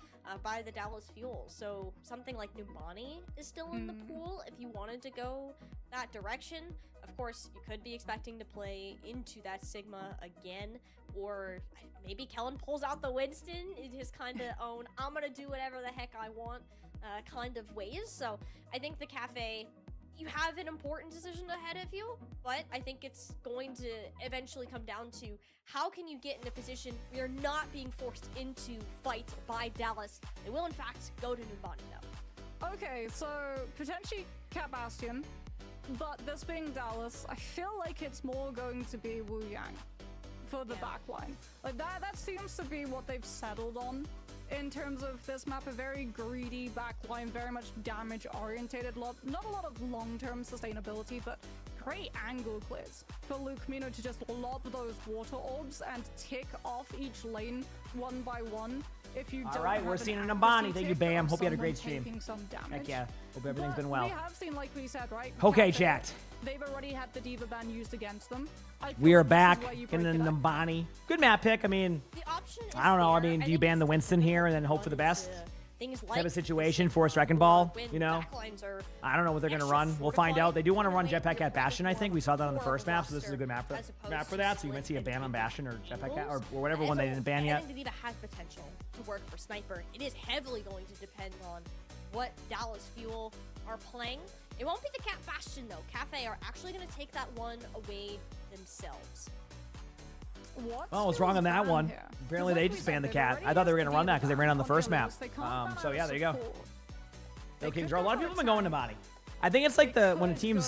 by the Dallas Fuel. So something like Numbani is still in the pool if you wanted to go that direction. Of course, you could be expecting to play into that Sigma again, or maybe Kellen pulls out the Winston in his kind of own, I'm going to do whatever the heck I want kind of ways. So I think the Cafe, you have an important decision ahead of you, but I think it's going to eventually come down to how can you get in a position where you're not being forced into fight by Dallas. They will, in fact, go to Numbani, though. Okay, so potentially Cat Bastion, but this being Dallas, I feel like it's more going to be Wu Yang for the backline. Like that seems to be what they've settled on. In terms of this map, a very greedy backline, very much damage-orientated. Not a lot of long-term sustainability, but great angle clears for Lucamino to just lob those water orbs and tick off each lane one by one. If you All right, we're seeing an Numbani. Thank you, Bam. Hope you had a great stream. Heck yeah. Hope everything's been well. We have seen, like we said, right? Okay, chat. They've already had the Diva ban used against them. We are back in the Numbani. Good map pick. I mean, I don't know. I mean, do you ban the Winston here and then hope for the best? Type of situation, force Wrecking Ball, you know? I don't know what they're going to run. We'll find out. They do want to run Jetpack Cat Bastion, I think. We saw that on the first map, so this is a good map for that. So you might see a ban on Bastion or Jetpack Cat or whatever one they didn't ban yet. I think the Diva has potential to work for Sniper. It is heavily going to depend on what Dallas Fuel are playing. It won't be the Cat Bastion, though. Cafe are actually going to take that one away themselves. Oh, what's wrong on that one? Apparently they just banned the cat. I thought they were going to run that because they ran on the first map. So yeah, there you go. No Kings Row. A lot of people have been going to Numbani. I think it's like when a team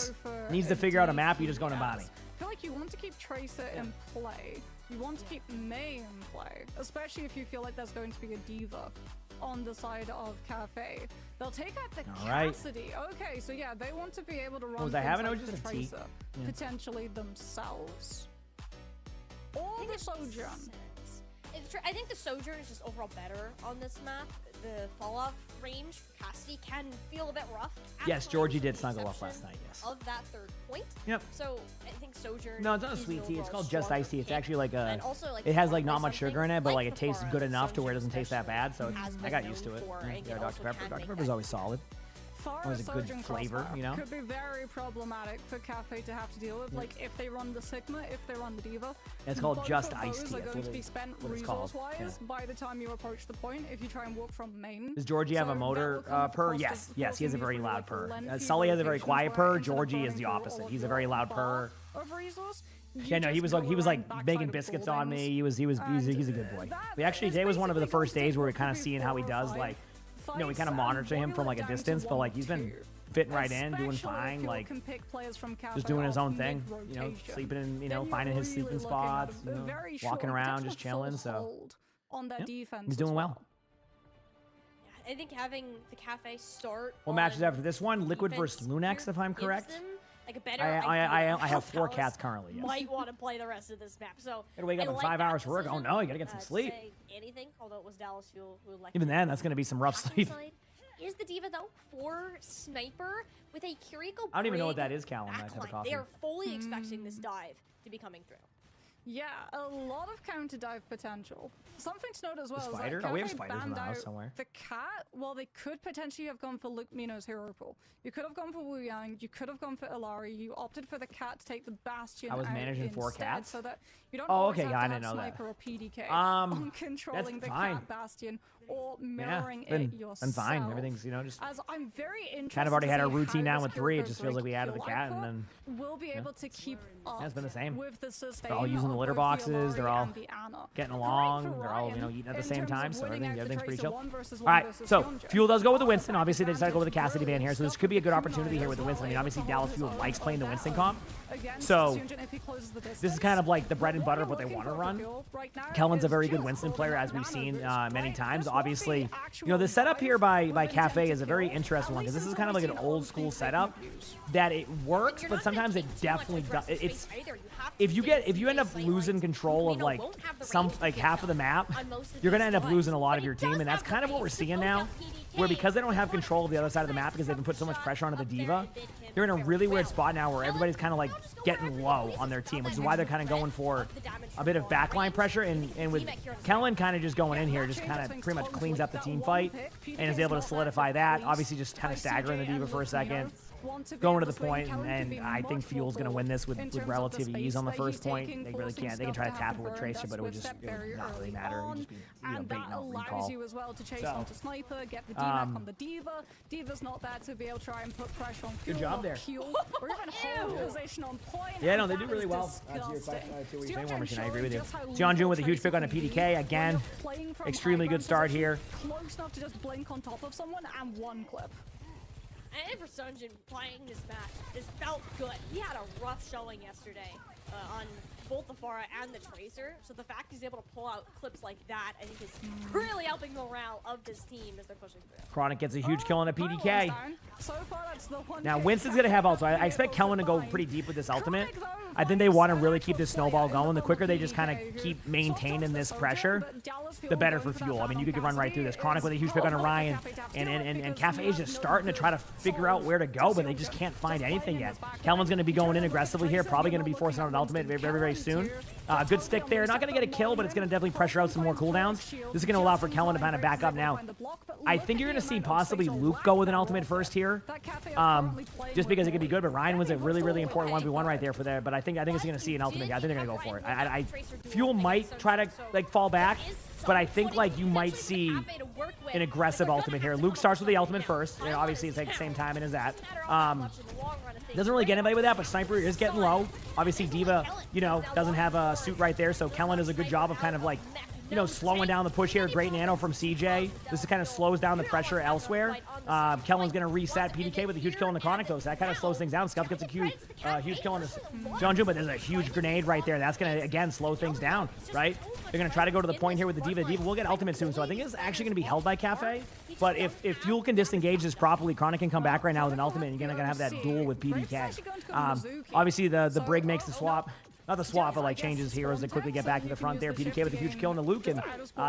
needs to figure out a map, you just go to Numbani. I feel like you want to keep Tracer in play. You want to keep Mei in play, especially if you feel like there's going to be a Diva on the side of Cafe. They'll take out the Cassidy. Okay, so yeah, they want to be able to run was I having like just the a T? Tracer, potentially themselves. Or the Sojourn. I think the Sojourn is just overall better on this map. The fall-off range for Cassidy can feel a bit rough. Yes, Georgie did snuggle up last night, yes. Of that third point. Yep. So I think Sojourn. No, it's not a sweet tea. It's called just iced tea. It's actually like a. It has like not much sugar in it, but like it tastes good enough to where it doesn't taste that bad. So I got used to it. Yeah, Dr. Pepper. Dr. Pepper's always solid. Always a good flavor, you know? Could be very problematic for Cafe to have to deal with. Like, if they run the Sigma, if they run the Diva. It's called just iced tea. Those are going to be spent resource-wise by the time you approach the point if you try and walk from main. Does Georgie have a motor purr? Yes. Yes, he has a very loud purr. Sully has a very quiet purr. Georgie is the opposite. He's a very loud purr. Yeah, no, he was like making biscuits on me. He's a good boy. But actually, today was one of the first days where we're kind of seeing how he does, like, you know, we kind of monitor him from like a distance, but like he's been fitting right in, doing fine, like just doing his own thing, you know, sleeping in, you know, finding his sleeping spots, you know, walking around, just chilling. So yeah, he's doing well. I think having the Cafe start. What matches after this one? Liquid versus Lunex, if I'm correct. Like a better I have 4 cats currently. Yes. Might want to play the rest of this map. So gotta wake up in 5 hours for work. Oh no, you gotta get some sleep. Anything, although it was Dallas Fuel who elected. Even then, that's gonna be some rough sleep. Here's the Diva though for Sniper with a Kiriko. I don't even know what that is, Callum. They are fully expecting this dive to be coming through. Yeah, a lot of counter dive potential. Something to note as well. The spider? Is that we have spiders in the house somewhere. The cat, well, they could potentially have gone for Luke Mino's hero pool. You could have gone for Wu Yang. You could have gone for Ilari. You opted for the cat to take the Bastion. I was managing 4 cats, so that you don't okay, have I to didn't know Sniper that. or PDK on controlling that's the fine. cat Bastion or mirroring it yourself. Been fine. Everything's, you know, just. As I'm very interested. Kind of already had a routine now with 3. It just feels like we added the cat, and then. We'll be able to keep up. It's been the same. With the sustain. They're all using the litter boxes. They're all getting along. They're all, you know, eating at the same time. So everything's pretty chill. All right. So Fuel does go with the Winston. Obviously, they decided to go with the Cassidy ban here. So this could be a good opportunity here with the Winston. I mean, obviously, Dallas Fuel likes playing the Winston comp. So this is kind of like the bread and butter of what they want to run. Kellen's a very good Winston player, as we've seen many times. Obviously, you know, the setup here by Cafe is a very interesting one because this is kind of like an old school setup that it works, but sometimes it definitely does. It's if you end up losing control of like half of the map, you're gonna end up losing a lot of your team, and that's kind of what we're seeing now. Where because they don't have control of the other side of the map because they've been put so much pressure onto the Diva, they're in a really weird spot now where everybody's kind of like getting low on their team, which is why they're kind of going for a bit of backline pressure. And with Kellen kind of just going in here, just kind of pretty much cleans up the team fight and is able to solidify that. Obviously, just kind of staggering the Diva for a second. going to the point, and I think Fuel's going to win this with relative ease on the first point. They really can't. They can try to tap it with Tracer, but it would just not really matter. It would just be bait and recall. You as well to chase onto Sniper, get the DMAC on the Diva. Diva's not there to be able to try and put pressure on Fuel. Good job there. Or even hold position on point. Yeah, no, they do really well. To your question, to what you're saying, War Machine, I agree with you. Jeonjun with a huge pick on a PDK again. Extremely good start here. Close enough to just blink on top of someone and one clip. And for Sunjin, playing this match, this felt good. He had a rough showing yesterday on both the Pharah and the Tracer. So the fact he's able to pull out clips like that, I think is really helping the morale of this team as they're pushing through. Chronic gets a huge kill on a PDK. So far, that's the one. Now Winston's going to have ult, so I expect Kellen to go pretty deep with this ultimate. I think they want to really keep this snowball going. The quicker they just kind of keep maintaining this pressure, the better for Fuel. I mean, you could run right through this. Chronic with a huge pick on Orion, and Cafe is just starting to try to figure out where to go, but they just can't find anything yet. Kellen's going to be going in aggressively here, probably going to be forcing out an ultimate very, very soon. Good stick there. Not going to get a kill, but it's going to definitely pressure out some more cooldowns. This is going to allow for Kellen to kind of back up now. I think you're going to see possibly Luke go with an ultimate first here, just because it could be good, but Ryan was a really, really important 1v1 right there for there, but I think it's going to see an ultimate. I think they're going to go for it. Fuel might try to like fall back, but I think like you might see an aggressive ultimate here. Luke starts with the ultimate first. You know, obviously it's like the same timing as that. Doesn't really get anybody with that, but Sniper is getting low. Obviously Diva, you know, doesn't have a suit right there, so Kellen does a good job of kind of like, you know, slowing down the push here. Great nano from CJ. This kind of slows down the pressure elsewhere. Kellen's going to reset PDK with a huge kill on the Chronic, though, so that kind of slows things down. Scuff gets a huge kill on this Jeonjun, but there's a huge grenade right there. That's going to, again, slow things down, right? They're going to try to go to the point here with the Diva. Diva will get ultimate soon, so I think it's actually going to be held by Cafe. But if Fuel can disengage this properly, Chronic can come back right now with an ultimate, and you're going to have that duel with PDK. Obviously, the Brig makes the swap. Not the swap, but like changes heroes that quickly get back to the front there. PDK with a huge kill on the Luke, and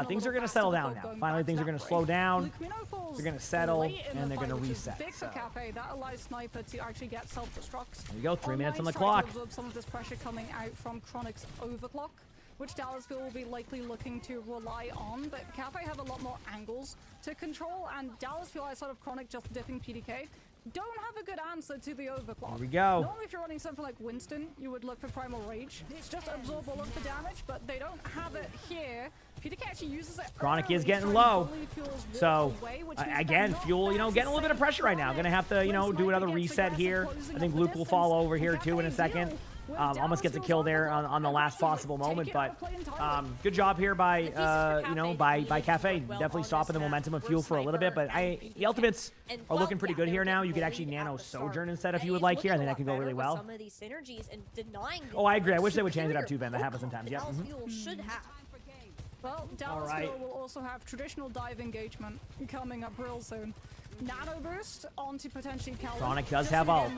things are going to settle down now. Finally, things are going to slow down. They're going to settle, and they're going to reset. Big for Cafe. That allows Sniper to actually get self-destructs. There you go, 3 minutes on the clock. Some of this pressure coming out from Chronic's overclock, which Dallasville will be likely looking to rely on, but Cafe have a lot more angles to control, and Dallasville, outside of Chronic just dipping PDK, don't have a good answer to the overclock. Here we go. Normally, if you're running something like Winston, you would look for Primal Rage. Just absorb all of the damage, but they don't have it here. PDK actually uses it. Chronic is getting low. So, again, Fuel, you know, getting a little bit of pressure right now. Gonna have to, you know, do another reset here. I think Luke will fall over here, too, in a second. Almost gets a kill there on the last possible moment, but good job here by you know, by Cafe, definitely stopping the momentum of Fuel for a little bit. But the ultimates are looking pretty good here now. You could actually nano Sojourn instead if you would like here. I think that can go really well. Oh, I agree. I wish they would change it up too, Ben. That happens sometimes. Yep. Well, Dallasville will also have traditional dive engagement coming up real soon. Nano boost onto potentially Calvin. Chronic does have ult.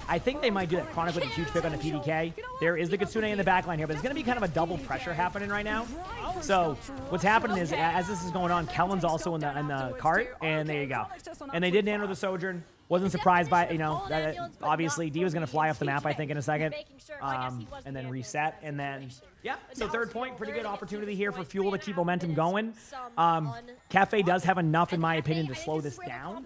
I think they might do that. Chronic with a huge pick on the PDK. There is the Kitsune in the backline here, but it's going to be kind of a double pressure happening right now. So what's happening is, as this is going on, Kellen's also in the cart, and there you go. And they did nano the Sojourn. Wasn't surprised by, you know, that obviously D was going to fly off the map, I think, in a second. And then reset. And then, yeah, so third point, pretty good opportunity here for Fuel to keep momentum going. Cafe does have enough, in my opinion, to slow this down.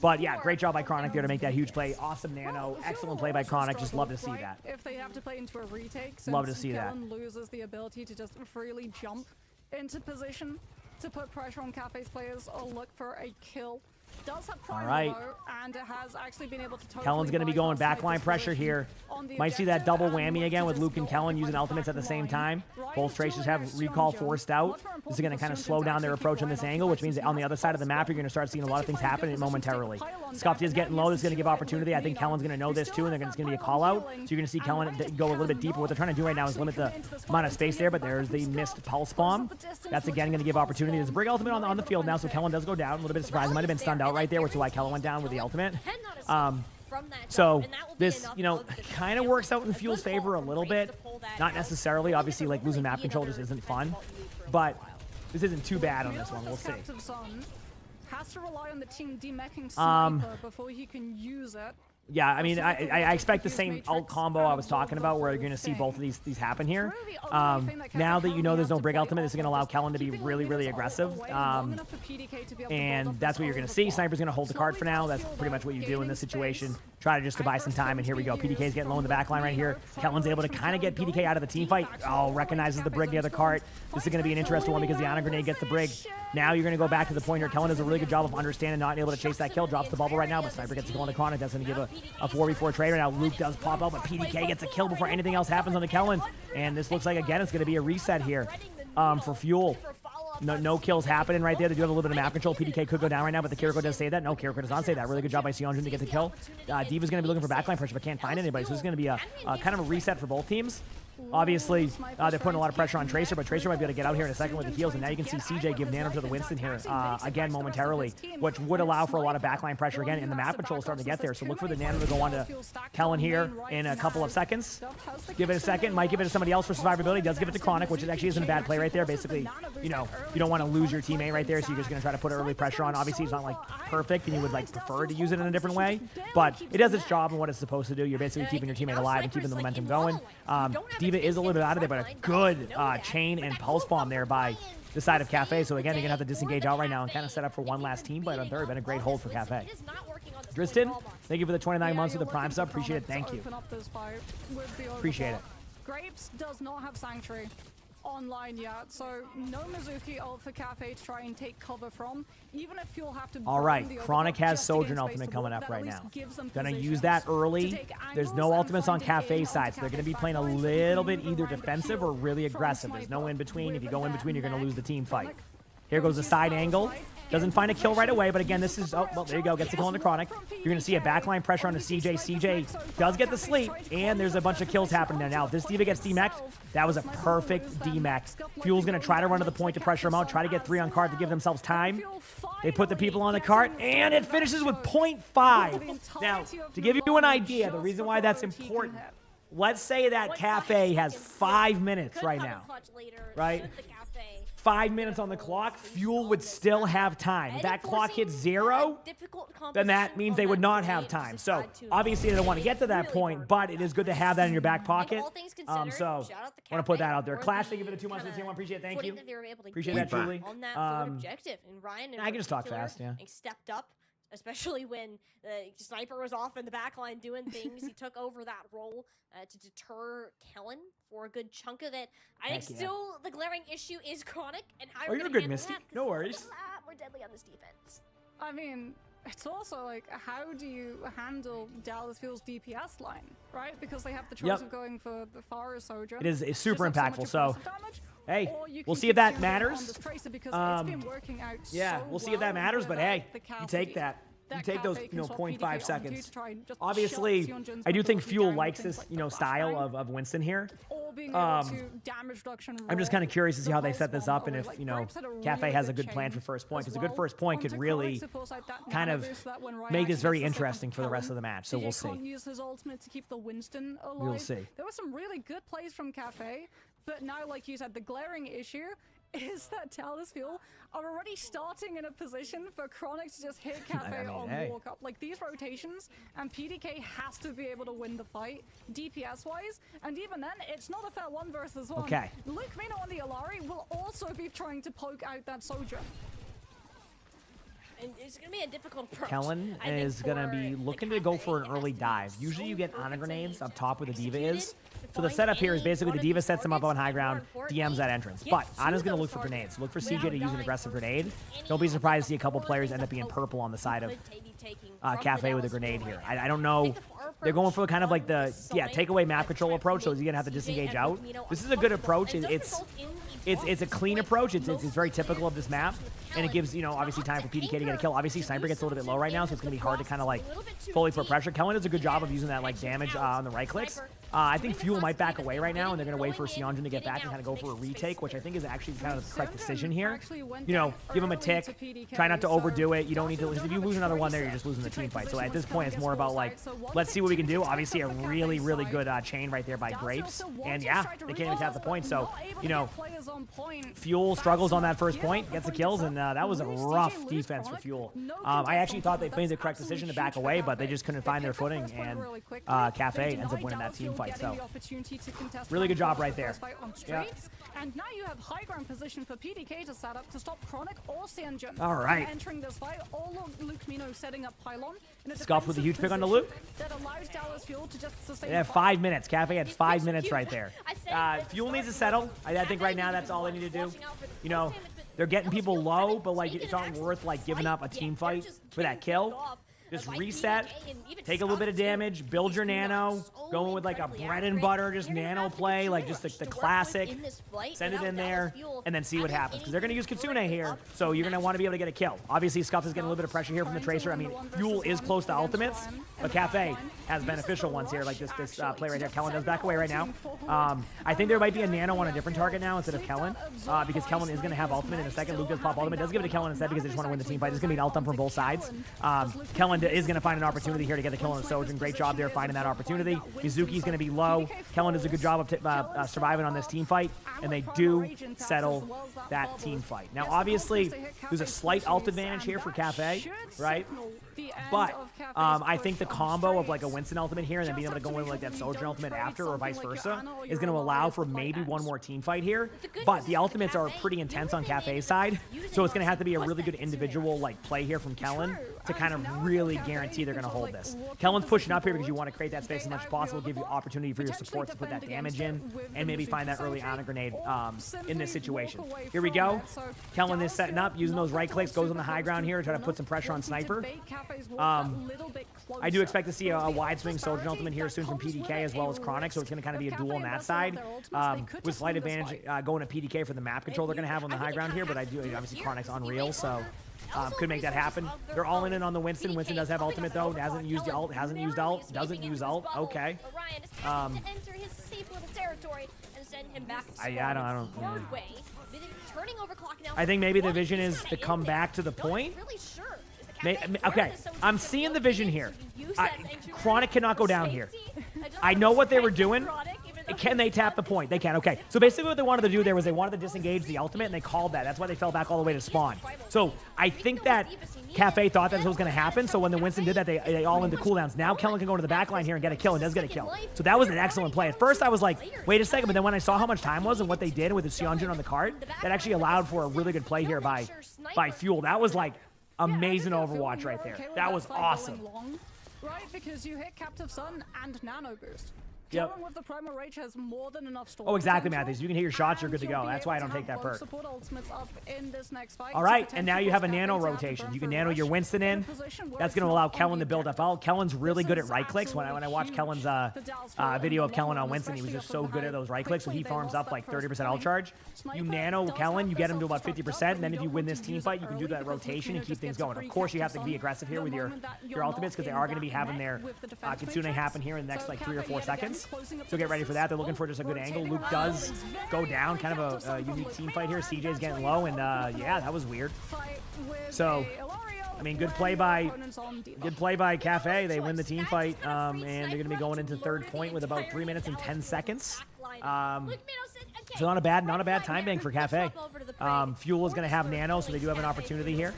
But yeah, great job by Chronic there to make that huge play. Awesome nano. Excellent play by Chronic. Just love to see that. If they have to play into a retake, love to see that. Kellen loses the ability to just freely jump into position to put pressure on Cafe's players or look for a kill. Does have primal though, and it has actually been able to totally Kellen's going to be going backline pressure here. Might see that double whammy again with Luke and Kellen using ultimates at the same time. Both Tracers have recall forced out. This is going to kind of slow down their approach on this angle, which means that on the other side of the map, you're going to start seeing a lot of things happen momentarily. Scuffed is getting low. This is going to give opportunity. I think Kellen's going to know this too, and it's going to be a call out. So you're going to see Kellen go a little bit deeper. What they're trying to do right now is limit the amount of space there, but there's the missed pulse bomb. That's again going to give opportunity. There's a Brig ultimate on the field now, so Kellen does go down. A little bit of surprise. He might have been stunned out right there, which is why Kellen went down with the ultimate. So this, you know, kind of works out in Fuel's favor a little bit. Not necessarily. Obviously, like, losing map control just isn't fun. But this isn't too bad on this one. We'll see. Has to rely on the team demeching Sniper before he can use it. Yeah, I mean, I expect the same ult combo I was talking about, where you're going to see both of these happen here. Now that you know there's no Brig ultimate, this is going to allow Kellen to be really, really aggressive. And that's what you're going to see. Sniper's going to hold the card for now. That's pretty much what you do in this situation. Try to just to buy some time, and here we go. PDK's getting low in the back line right here. Kellen's able to kind of get PDK out of the team fight. Oh, recognizes the Brig near the cart. This is going to be an interesting one because the Ana Grenade gets the Brig. Now you're going to go back to the point here. Kellen does a really good job of understanding, not able to chase that kill. Drops the bubble right now, but Sniper gets the kill on the Chronic. That's going to give a 4v4 trade right now. Luke does pop out, but PDK gets a kill before anything else happens on the Kellen. And this looks like, again, it's going to be a reset here for Fuel. No kills happening right there. They do have a little bit of map control. PDK could go down right now, but the Kiriko does say that. No, Kiriko does not say that. Really good job by Sionjun to get the kill. Diva's going to be looking for backline pressure, but can't find anybody. So this is going to be a kind of a reset for both teams. Obviously, they're putting a lot of pressure on Tracer, but Tracer might be able to get out here in a second with the heals, and now you can see CJ give Nano to the Winston here, again, momentarily, which would allow for a lot of backline pressure again, and the map control is starting to get there, so look for the Nano to go on to Kellen here in a couple of seconds. Give it a second, might give it to somebody else for survivability, does give it to Chronic, which actually isn't a bad play right there. Basically, you know, you don't want to lose your teammate right there, so you're just going to try to put early pressure on. Obviously, it's not, like, perfect, and you would, like, prefer to use it in a different way, but it does its job and what it's supposed to do. You're basically keeping your teammate alive and keeping the momentum going. Diva is a little bit out of there, but a good chain and pulse bomb there by the side of Cafe. So again, you're gonna have to disengage out right now and kind of set up for one last team fight on third. Been a great hold for Cafe. Driston, thank you for the 29 months of the Prime sub. Appreciate it. Thank you. Appreciate it. Grapes does not have Sanctuary online yet, so no Mizuki ult for Cafe to try and take cover from. Even if you'll have to. All right, Chronic has Sojourn ultimate coming up right now. Gonna use that early. There's no ultimates on Cafe's side, so they're gonna be playing a little bit either defensive or really aggressive. There's no in between. If you go in between, you're gonna lose the team fight. Here goes the side angle. Doesn't find a kill right away, but again, this is, oh, well, there you go, gets the kill on the Chronic. You're going to see a backline pressure on the CJ. CJ does get the sleep, and there's a bunch of kills happening there. Now, if this Diva gets DMAC'd, that was a perfect DMAC. Fuel's going to try to run to the point to pressure him out, try to get 3 on card to give themselves time. They put the people on the cart, and it finishes with 0.5. Now, to give you an idea, the reason why that's important, let's say that Cafe has 5 minutes right now, right? 5 minutes on the clock, Fuel would still have time. If that clock hits 0, then that means they would not have time. So obviously they don't want to get to that point, but it is good to have that in your back pocket. So I want to put that out there. Clash, thank you for the 2 months of the team. Appreciate it. Thank you. Appreciate that, Julie. On that objective, and Ryan, I can just talk fast, yeah. Stepped up. Especially when the Sniper was off in the back line doing things. He took over that role to deter Kellen for a good chunk of it. I think still the glaring issue is Chronic and how you're good, Misty. No worries. We're deadly on this defense. I mean, it's also like, how do you handle Dallas Fuel's DPS line, right? Because they have the choice of going for the Forest Soldier. It's super impactful, so... Hey, we'll see if that matters. Yeah, we'll see if that matters, but hey, you take that. You take those, 0.5 seconds. Obviously, I do think Fuel likes this, style of Winston here. I'm just kind of curious to see how they set this up and if, Cafe has a good plan for first point, because a good first point could really kind of make this very interesting for the rest of the match, so we'll see. We'll see. There were some really good plays from Cafe, but now, like you said, the glaring issue is that Dallas Fuel are already starting in a position for Chronic to just hit Cafe on walk-up. Like, these rotations, and PDK has to be able to win the fight, DPS-wise, and even then, it's not a fair 1 versus 1. Okay. Luke Mino on the Alari will also be trying to poke out that Soldier. And it's going to be a difficult approach. Kellen is going to be looking to go for an early dive. Usually you get Ana grenades up top where the Diva is. So the setup here is basically the Diva sets him up on high ground, DMs that entrance. But Ana's going to look for grenades. Look for CJ to use an aggressive grenade. Don't be surprised to see a couple players end up being purple on the side of Cafe with a grenade here. I don't know. They're going for kind of like the, take away map control approach, so he's going to have to disengage out. This is a good approach. It's a clean approach. It's very typical of this map. And it gives, obviously time for PDK to get a kill. Obviously, Sniper gets a little bit low right now, so it's going to be hard to kind of, fully put pressure. Kellen does a good job of using that, damage on the right clicks. I think Fuel might back away right now, and they're going to wait for Sionjin to get back and kind of go for a retake, which I think is actually kind of the correct decision here. You know, give him a tick, try not to overdo it. You don't need to, if you lose another one there, you're just losing the team fight. So at this point, it's more about like, let's see what we can do. Obviously, a really, really good chain right there by Grapes. And yeah, they can't even tap the point. So, you know, Fuel struggles on that first point, gets the kills, and that was a rough defense for Fuel. I actually thought they made the correct decision to back away, but they just couldn't find their footing, and Cafe ends up winning that team fight. So, really good job right there. Yeah. And now you have high ground position for PDK to set up to stop Chronic or Sionjin. All right. Entering this fight, all Luke Mino setting up Pylon. Scuff with a huge pick on the Luke. That allows Dallas Fuel to just sustain. They have 5 minutes. Cafe had 5 minutes right there. Fuel needs to settle. I think right now that's all they need to do. You know, they're getting people low, but like it's not worth like giving up a team fight for that kill. Just reset, take a little bit of damage, build your nano, going with like a bread and butter, just nano play, like just the classic, send it in there, and then see what happens. Because they're going to use Kitsune here, so you're going to want to be able to get a kill. Obviously, Scuff is getting a little bit of pressure here from the Tracer. I mean, Fuel is close to ultimates, but Cafe has beneficial ones here, like this play right here. Kellen does back away right now. I think there might be a nano on a different target now instead of Kellen, because Kellen is going to have ultimate in a second. Luke does pop ultimate, does give it to Kellen instead because they just want to win the team fight. There's going to be an ult from both sides. Kellen is going to find an opportunity here to get the kill on Sojin. Great job there finding that opportunity. Mizuki's going to be low. Kellen does a good job of surviving on this team fight, and they do settle that team fight. Now, obviously, there's a slight ult advantage here for Cafe, right? But I think the combo of like a Winston ultimate here and then being able to go in like that Soldier ultimate after or vice versa is going to allow for maybe one more team fight here. But the ultimates are pretty intense on Cafe's side, so it's going to have to be a really good individual like play here from Kellen to kind of really guarantee they're going to hold this. Kellen's pushing up here because you want to create that space as much as possible, give you opportunity for your supports to put that damage in, and maybe find that early honor grenade in this situation. Here we go. Kellen is setting up, using those right clicks, goes on the high ground here to try to put some pressure on Sniper. I do expect to see a wide swing Soldier ultimate here soon from PDK as well as Chronic, so it's going to kind of be a duel on that side. With slight advantage going to PDK for the map control they're going to have on the high ground here, but I do obviously Chronic's unreal, so could make that happen. They're all in on the Winston. Winston does have ultimate though. Hasn't used the ult. Hasn't used ult. Doesn't use ult. Okay. Enter his safe little territory and send him back. I don't. Turning over clock now. I think maybe the vision is to come back to the point. Okay, I'm seeing the vision here. Chronic cannot go down here. I know what they were doing. Can they tap the point? They can. Okay. So basically what they wanted to do there was they wanted to disengage the ultimate, and they called that. That's why they fell back all the way to spawn. So I think that Cafe thought that was going to happen. So when the Winston did that, they all into cooldowns. Now Kellen can go to the back line here and get a kill, and does get a kill. So that was an excellent play. At first I was like, wait a second. But then when I saw how much time was and what they did with the Sionjin on the card, that actually allowed for a really good play here by Fuel. That was like amazing Overwatch right there. That was awesome. Right, because you hit Captive Sun and Nano Boost. Yep. Kellen with the Primal Rage has more than enough storm. Oh, exactly, Matthews. You can hit your shots, you're good to go. That's why I don't take that perk. Support ultimates up in this next fight. All right, and now you have a nano rotation. You can nano your Winston in. That's going to allow Kellen to build up out. Kellen's really good at right clicks. When I watched Kellen's video of Kellen on Winston, he was just so good at those right clicks. So he farms up like 30% ult charge. You nano Kellen, you get him to about 50%. And then if you win this team fight, you can do that rotation and keep things going. Of course, you have to be aggressive here with your ultimates because they are going to be having their Kitsune happen here in the next like 3 or 4 seconds. So get ready for that. They're looking for just a good angle. Luke does go down. Kind of a unique team fight here. CJ's getting low, and yeah, that was weird. So, I mean, good play by Cafe. They win the team fight, and they're going to be going into third point with about 3 minutes and 10 seconds. So not a bad time bank for Cafe. Fuel is going to have nano, so they do have an opportunity here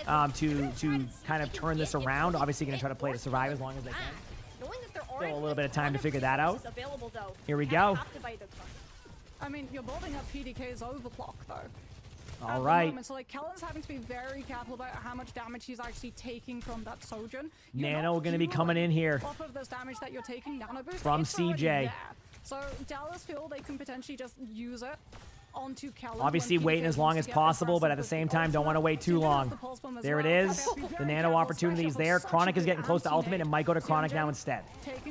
to kind of turn this around. Obviously, going to try to play to survive as long as they can. Still a little bit of time to figure that out. Here we go. I mean, you're building up PDK's overclock though. All right. So like Kellen's having to be very careful about how much damage he's actually taking from that Sojourn. Nano going to be coming in here. Off of this damage that you're taking, Nano Boost from CJ. So Dallas feel they can potentially just use it onto Kellen. Obviously waiting as long as possible, but at the same time don't want to wait too long. There it is. The nano opportunity is there. Chronic is getting close to ultimate and might go to Chronic now instead.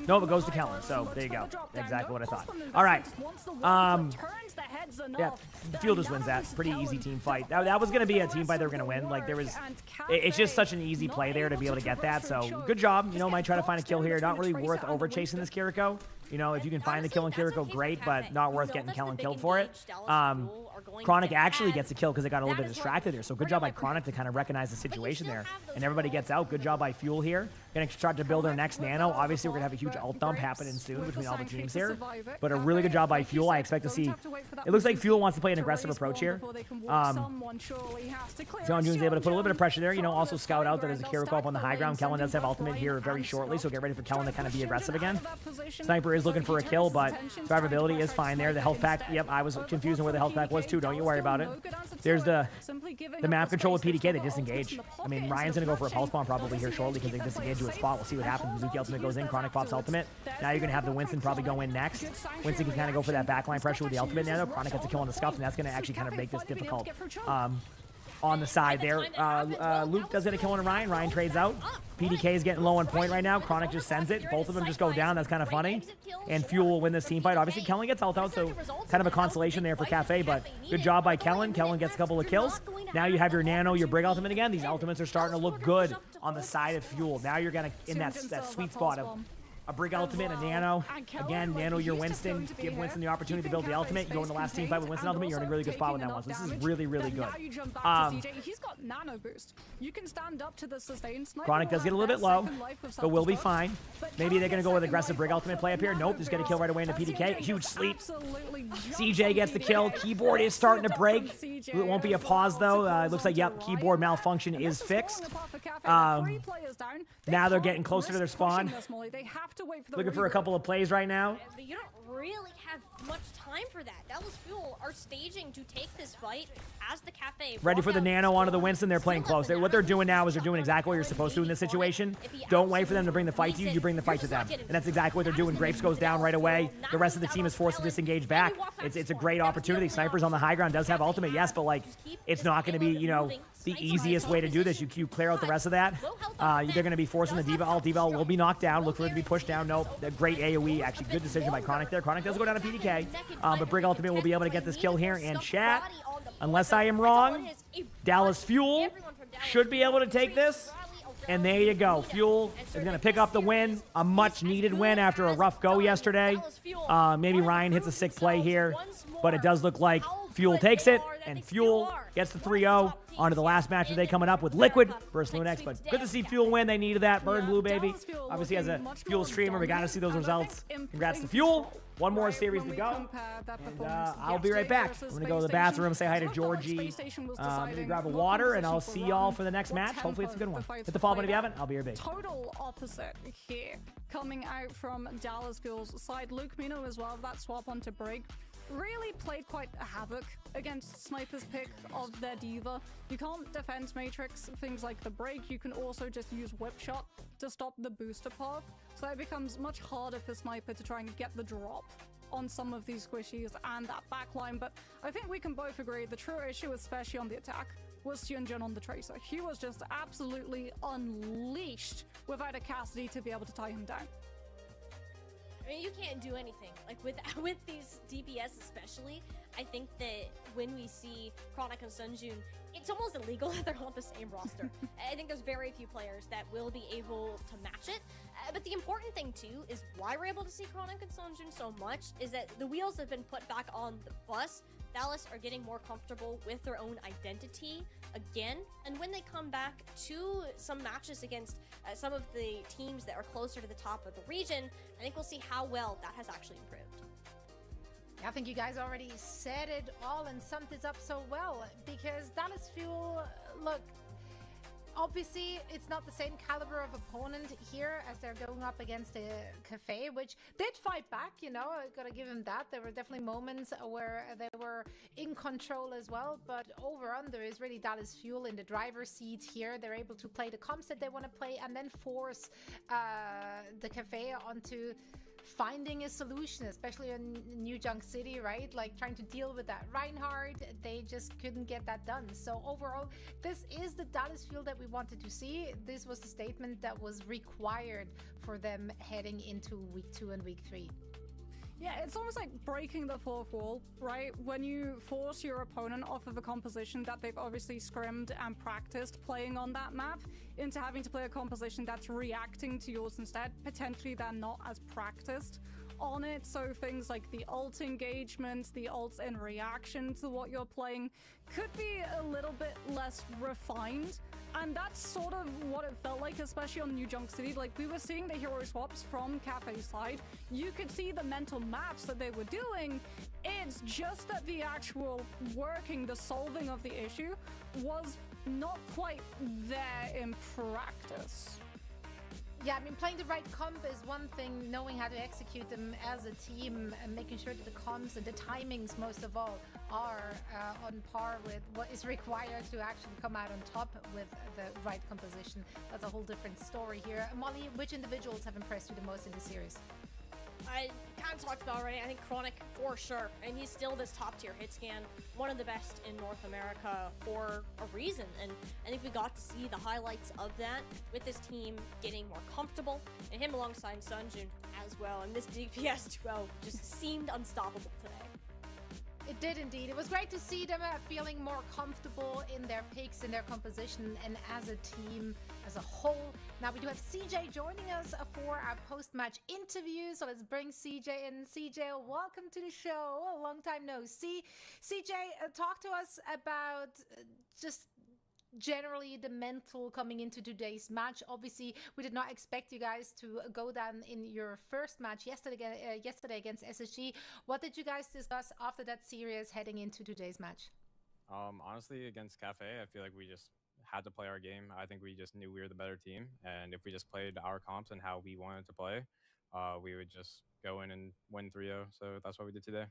Nope, it goes to Kellen. So there you go. Exactly what I thought. All right. Yeah, Fuel just wins that. Pretty easy team fight. That was going to be a team fight they were going to win. Like it's just such an easy play there to be able to get that. So good job. You know, might try to find a kill here. Not really worth over chasing this Kiriko. You know, if you can find the kill on Kiriko, great, but not worth getting Kellen killed for it. Chronic actually gets a kill because they got a little bit distracted there. So good job by Chronic to kind of recognize the situation there. And everybody gets out. Good job by Fuel here. Going to start to build their next nano. Obviously, we're going to have a huge ult dump happening soon between all the teams here. But a really good job by Fuel. I expect to see... It looks like Fuel wants to play an aggressive approach here. John June's able to put a little bit of pressure there. You know, also scout out that there's a Kiriko up on the high ground. Kellen does have ultimate here very shortly, so get ready for Kellen to kind of be aggressive again. Sniper is looking for a kill, but survivability is fine there. The health pack, yep, I was confused on where the health pack was too. Don't you worry about it. There's the map control with PDK. They disengage. I mean, Ryan's going to go for a pulse bomb probably here shortly because they disengage to a spot. We'll see what happens. Mizuki ultimate goes in. Chronic pops ultimate. Now you're going to have the Winston probably go in next. Winston can kind of go for that backline pressure with the ultimate now, though. Chronic gets a kill on the scuff, and that's going to actually kind of make this difficult. On the side there. Luke does get a kill on Ryan. Ryan trades out. PDK is getting low on point right now. Chronic just sends it. Both of them just go down. That's kind of funny. And Fuel will win this team fight. Obviously, Kellen gets ult out, so kind of a consolation there for Cafe, but good job by Kellen. Kellen gets a couple of kills. Now you have your Nano, your Brig ultimate again. These ultimates are starting to look good on the side of Fuel. Now you're going to, in that sweet spot of a Brig ultimate, a Nano. Again, Nano your Winston. Give Winston the opportunity to build the ultimate. You go in the last team fight with Winston ultimate, you're in a really good spot with that one. So this is really, really good. He's got Nano boost. You can stand up to the sustain. Chronic does get a little bit low, but we'll be fine. Maybe they're going to go with aggressive Brig ultimate play up here. Nope, just get a kill right away into PDK. Huge sleep. CJ gets the kill. Keyboard is starting to break. It won't be a pause, though. It looks like, yep, keyboard malfunction is fixed. Now they're getting closer to their spawn. Looking for a couple of plays right now. But you don't really have much time for that. Dallas Fuel are staging to take this fight as the Cafe. Ready for the Nano onto the Winston. They're playing close. What they're doing now is they're doing exactly what you're supposed to do in this situation. Don't wait for them to bring the fight to you. You bring the fight to them. And that's exactly what they're doing. Grapes goes down right away. The rest of the team is forced to disengage back. It's a great opportunity. Snipers on the high ground does have ultimate, yes, but like it's not going to be, you know, the easiest way to do this. You clear out the rest of that. They're going to be forcing the D.Va ult. D.Va will be knocked down. Look for it to be pushed down. Nope. A great AoE. Actually, good decision by Chronic there. Chronic does go down to PDK. But Brig ultimate will be able to get this kill here. And chat, unless I am wrong, Dallas Fuel should be able to take this. And there you go. Fuel is going to pick up the win. A much-needed win after a rough go yesterday. Maybe Ryan hits a sick play here. But it does look like Fuel takes it. And Fuel gets the 3-0 onto the last match of the day coming up with Liquid versus Lunex. But good to see Fuel win. They needed that. Burn Blue, baby. Obviously, as a Fuel streamer, we got to see those results. Congrats to Fuel. One more series to go. And I'll be right back. I'm going to go to the bathroom, say hi to Georgie, maybe grab a water, and I'll see y'all for the next match. Hopefully it's a good one. Hit the follow button if you haven't. I'll be your big. Total opposite here. Coming out from Dallas Fuel's side. Luke Mino as well. That swap onto Brig. Really played quite a havoc against Sniper's pick of their D.Va. You can't defend Matrix, things like the break. You can also just use Whip Shot to stop the booster path. So it becomes much harder for Sniper to try and get the drop on some of these squishies and that backline. But I think we can both agree the true issue, especially on the attack, was Hyunjin on the Tracer. He was just absolutely unleashed without a Cassidy to be able to tie him down. I mean, you can't do anything. Like with these DPS especially, I think that when we see Chronic and Sunjun, it's almost illegal that they're on the same roster. I think there's very few players that will be able to match it. But the important thing too is why we're able to see Chronic and Sunjun so much is that the wheels have been put back on the bus. Dallas are getting more comfortable with their own identity again, and when they come back to some matches against some of the teams that are closer to the top of the region, I think we'll see how well that has actually improved. I think you guys already said it all and summed it up so well, because Dallas Fuel, look, obviously it's not the same caliber of opponent here as they're going up against a Cafe, which did fight back, you know, I gotta give them that. There were definitely moments where they were in control as well, but over under is really Dallas Fuel in the driver's seat here. They're able to play the comps that they want to play and then force the Cafe onto finding a solution, especially in New Junk City, right? Like trying to deal with that Reinhardt, they just couldn't get that done. So overall, this is the Dallas Fuel that we wanted to see. This was the statement that was required for them heading into week 2 and week 3. Yeah, it's almost like breaking the fourth wall, right? When you force your opponent off of a composition that they've obviously scrimmed and practiced playing on that map, into having to play a composition that's reacting to yours instead. Potentially they're not as practiced on it, so things like the ult engagement, the ults in reaction to what you're playing could be a little bit less refined. And that's sort of what it felt like, especially on New Junk City. Like, we were seeing the hero swaps from Cafe's side. You could see the mental maps that they were doing. It's just that the actual working, the solving of the issue was not quite there in practice. Yeah, I mean, playing the right comp is one thing, knowing how to execute them as a team and making sure that the comps and the timings, most of all, are on par with what is required to actually come out on top with the right composition. That's a whole different story here. Molly, which individuals have impressed you the most in the series? I kind of talked about already. I think Chronic for sure, and he's still this top tier hit scan, one of the best in North America for a reason. And I think we got to see the highlights of that with this team getting more comfortable, and him alongside Sunjun as well. And this DPS duo just seemed unstoppable today. It did indeed. It was great to see them feeling more comfortable in their picks, in their composition, and as a team as a whole. Now we do have CJ joining us for our post-match interview. So let's bring CJ in. CJ, welcome to the show. A long time no see. CJ, talk to us about just generally the mental coming into today's match. Obviously, we did not expect you guys to go down in your first match yesterday against SSG. What did you guys discuss after that series heading into today's match? Honestly, against Cafe, I feel like we just had to play our game. I think we just knew we were the better team, and if we just played our comps and how we wanted to play, we would just go in and win 3-0. So that's what we did today.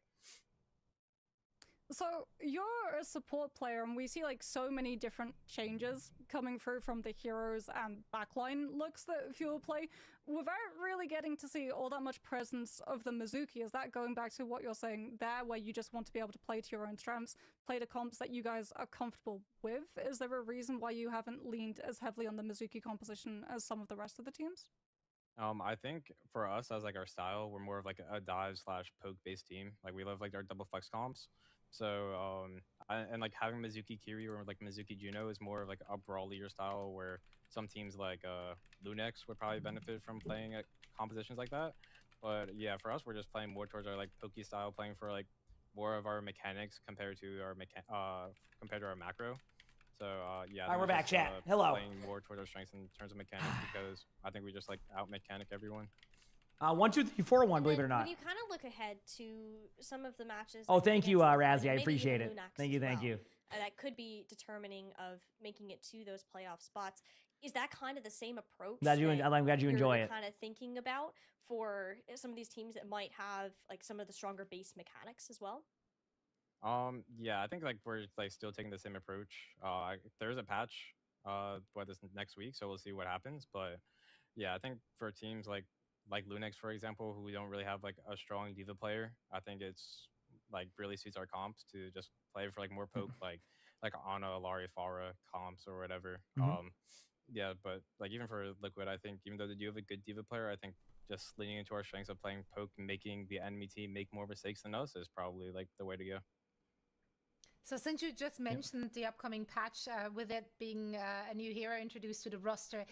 So you're a support player, and we see like so many different changes coming through from the heroes and backline looks that Fuel play without really getting to see all that much presence of the Mizuki. Is that going back to what you're saying there, where you just want to be able to play to your own strengths, play the comps that you guys are comfortable with? Is there a reason why you haven't leaned as heavily on the Mizuki composition as some of the rest of the teams? I think for us as like our style, we're more of like a dive / poke based team. Like we love like our double flex comps. So and like having Mizuki Kiri or like Mizuki Juno is more of like a brawlier style, where some teams like Lunex would probably benefit from playing at compositions like that. But yeah, for us, we're just playing more towards our like pokey style, playing for like more of our mechanics compared to our macro. So yeah. All right, we're back, chat. Hello. Playing more towards our strengths in terms of mechanics, because I think we just like out mechanic everyone. 1, 2, 3, 4, 1. Believe it or not. When you kind of look ahead to some of the matches. Oh, thank you, Razzie. I maybe appreciate it. even Lunex Thank you, as thank well, you. that could be determining of making it to those playoff spots. Is that kind of the same approach? I'm glad you enjoy it. Kind of thinking about for some of these teams that might have like some of the stronger base mechanics as well. Yeah, I think like we're like still taking the same approach. There's a patch this next week, so we'll see what happens. But yeah, I think for teams like Lunex, for example, who we don't really have like a strong diva player, I think it's like really suits our comps to just play for like more poke, like Ana, Alari, Farah comps or whatever. Yeah, but like even for Liquid, I think even though they do have a good diva player, I think just leaning into our strengths of playing poke and making the enemy team make more mistakes than us is probably like the way to go. So since you just mentioned the upcoming patch, with it being a new hero introduced to the roster,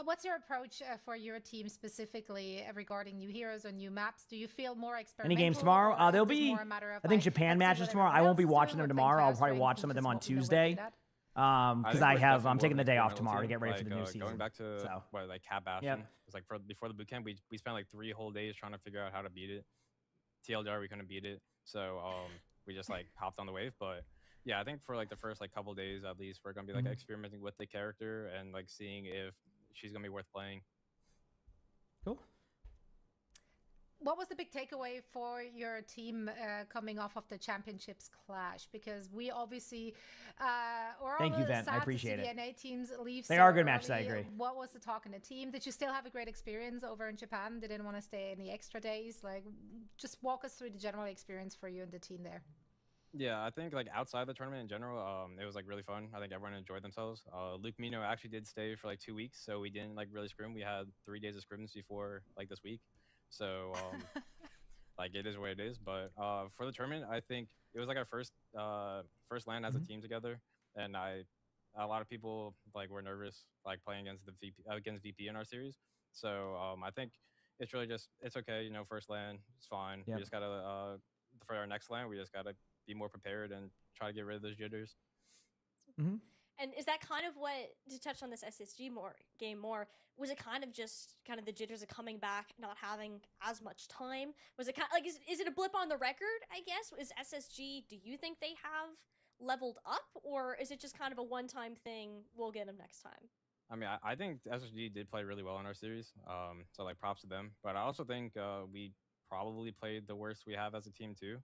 what's your approach for your team specifically regarding new heroes or new maps? Do you feel more experimental? Any games tomorrow? There'll be, I think, Japan matches tomorrow. I won't be watching them tomorrow. I'll probably watch some of them on Tuesday. Because I'm taking the day off tomorrow to get ready for the new season. Going back to like Cat Bastion, Yep. it was like before the bootcamp, we spent like 3 whole days trying to figure out how to beat it. TLDR, we couldn't beat it, so we just like hopped on the wave. But yeah, I think for like the first like couple days at least, we're gonna be like experimenting with the character and like seeing if she's gonna be worth playing. Cool. What was the big takeaway for your team coming off of the championships clash? Because we obviously, thank you, Vent. I appreciate it. NA teams leave. They are good matches. I agree. What was the talk in the team? Did you still have a great experience over in Japan? They didn't want to stay any extra days. Like, just walk us through the general experience for you and the team there. Yeah, I think like outside the tournament in general, it was like really fun. I think everyone enjoyed themselves. Luke Mino actually did stay for like 2 weeks, so we didn't like really scrim. We had 3 days of scrims before like this week. So like it is what it is. But for the tournament, I think it was like our first LAN as a team together, and I a lot of people like were nervous like playing against VP in our series. So I think it's really just it's okay. You know, first LAN, it's fine. Yep. We just gotta for our next LAN, we just gotta be more prepared and try to get rid of those jitters. Mm-hmm. And is that kind of what, to touch on this SSG game more, was it kind of just kind of the jitters of coming back, not having as much time? Was it kind of, like, is it a blip on the record, I guess? Is SSG, do you think they have leveled up, or is it just kind of a one-time thing, we'll get them next time? I mean, I think SSG did play really well in our series, so like props to them. But I also think we probably played the worst we have as a team too.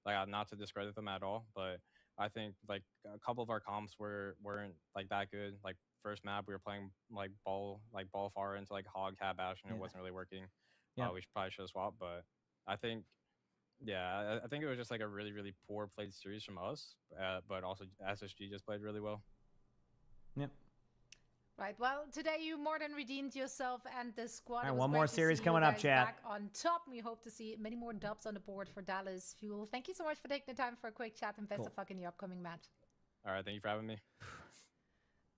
Like not to discredit them at all, but I think like a couple of our comps weren't like that good. Like first map we were playing like ball far into like hog cat bash and it wasn't really working. Yeah. We probably should have swapped, but I think I think it was just like a really really poor played series from us. But also SSG just played really well. Yep. Right. Well, today you more than redeemed yourself and the squad. All right, one more series coming up, chat. Back on top. We hope to see many more dubs on the board for Dallas Fuel. Thank you so much for taking the time for a quick chat and best of luck in your upcoming match. All right, thank you for having me.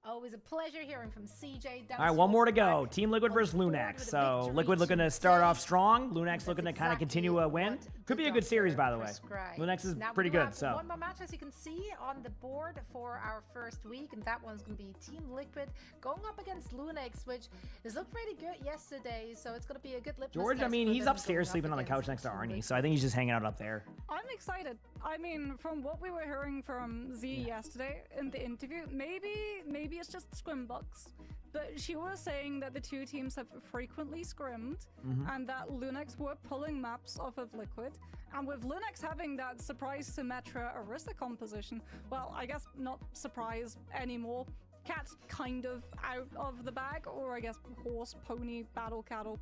Always a pleasure hearing from CJ. All right, one more to go. Team Liquid versus Lunex. So Liquid looking to start off strong. Lunex looking to kind of continue a win. Could be a good series, by the way. Lunex is pretty good. So one more match, as you can see on the board for our first week, and that one's going to be Team Liquid going up against Lunex, which has looked pretty good yesterday. So it's going to be a good litmus George, I test mean, for he's them upstairs going sleeping up on the couch against next to Arnie, so I think he's just hanging out up there. I'm excited. I mean, from what we were hearing from Z yesterday in the interview, maybe it's just scrimbucks. But she was saying that the two teams have frequently scrimmed and that Lunex were pulling maps off of Liquid. And with Lunex having that surprise Symmetra Arista composition, well, I guess not surprise anymore. Cat's kind of out of the bag, or I guess horse, pony, battle cattle,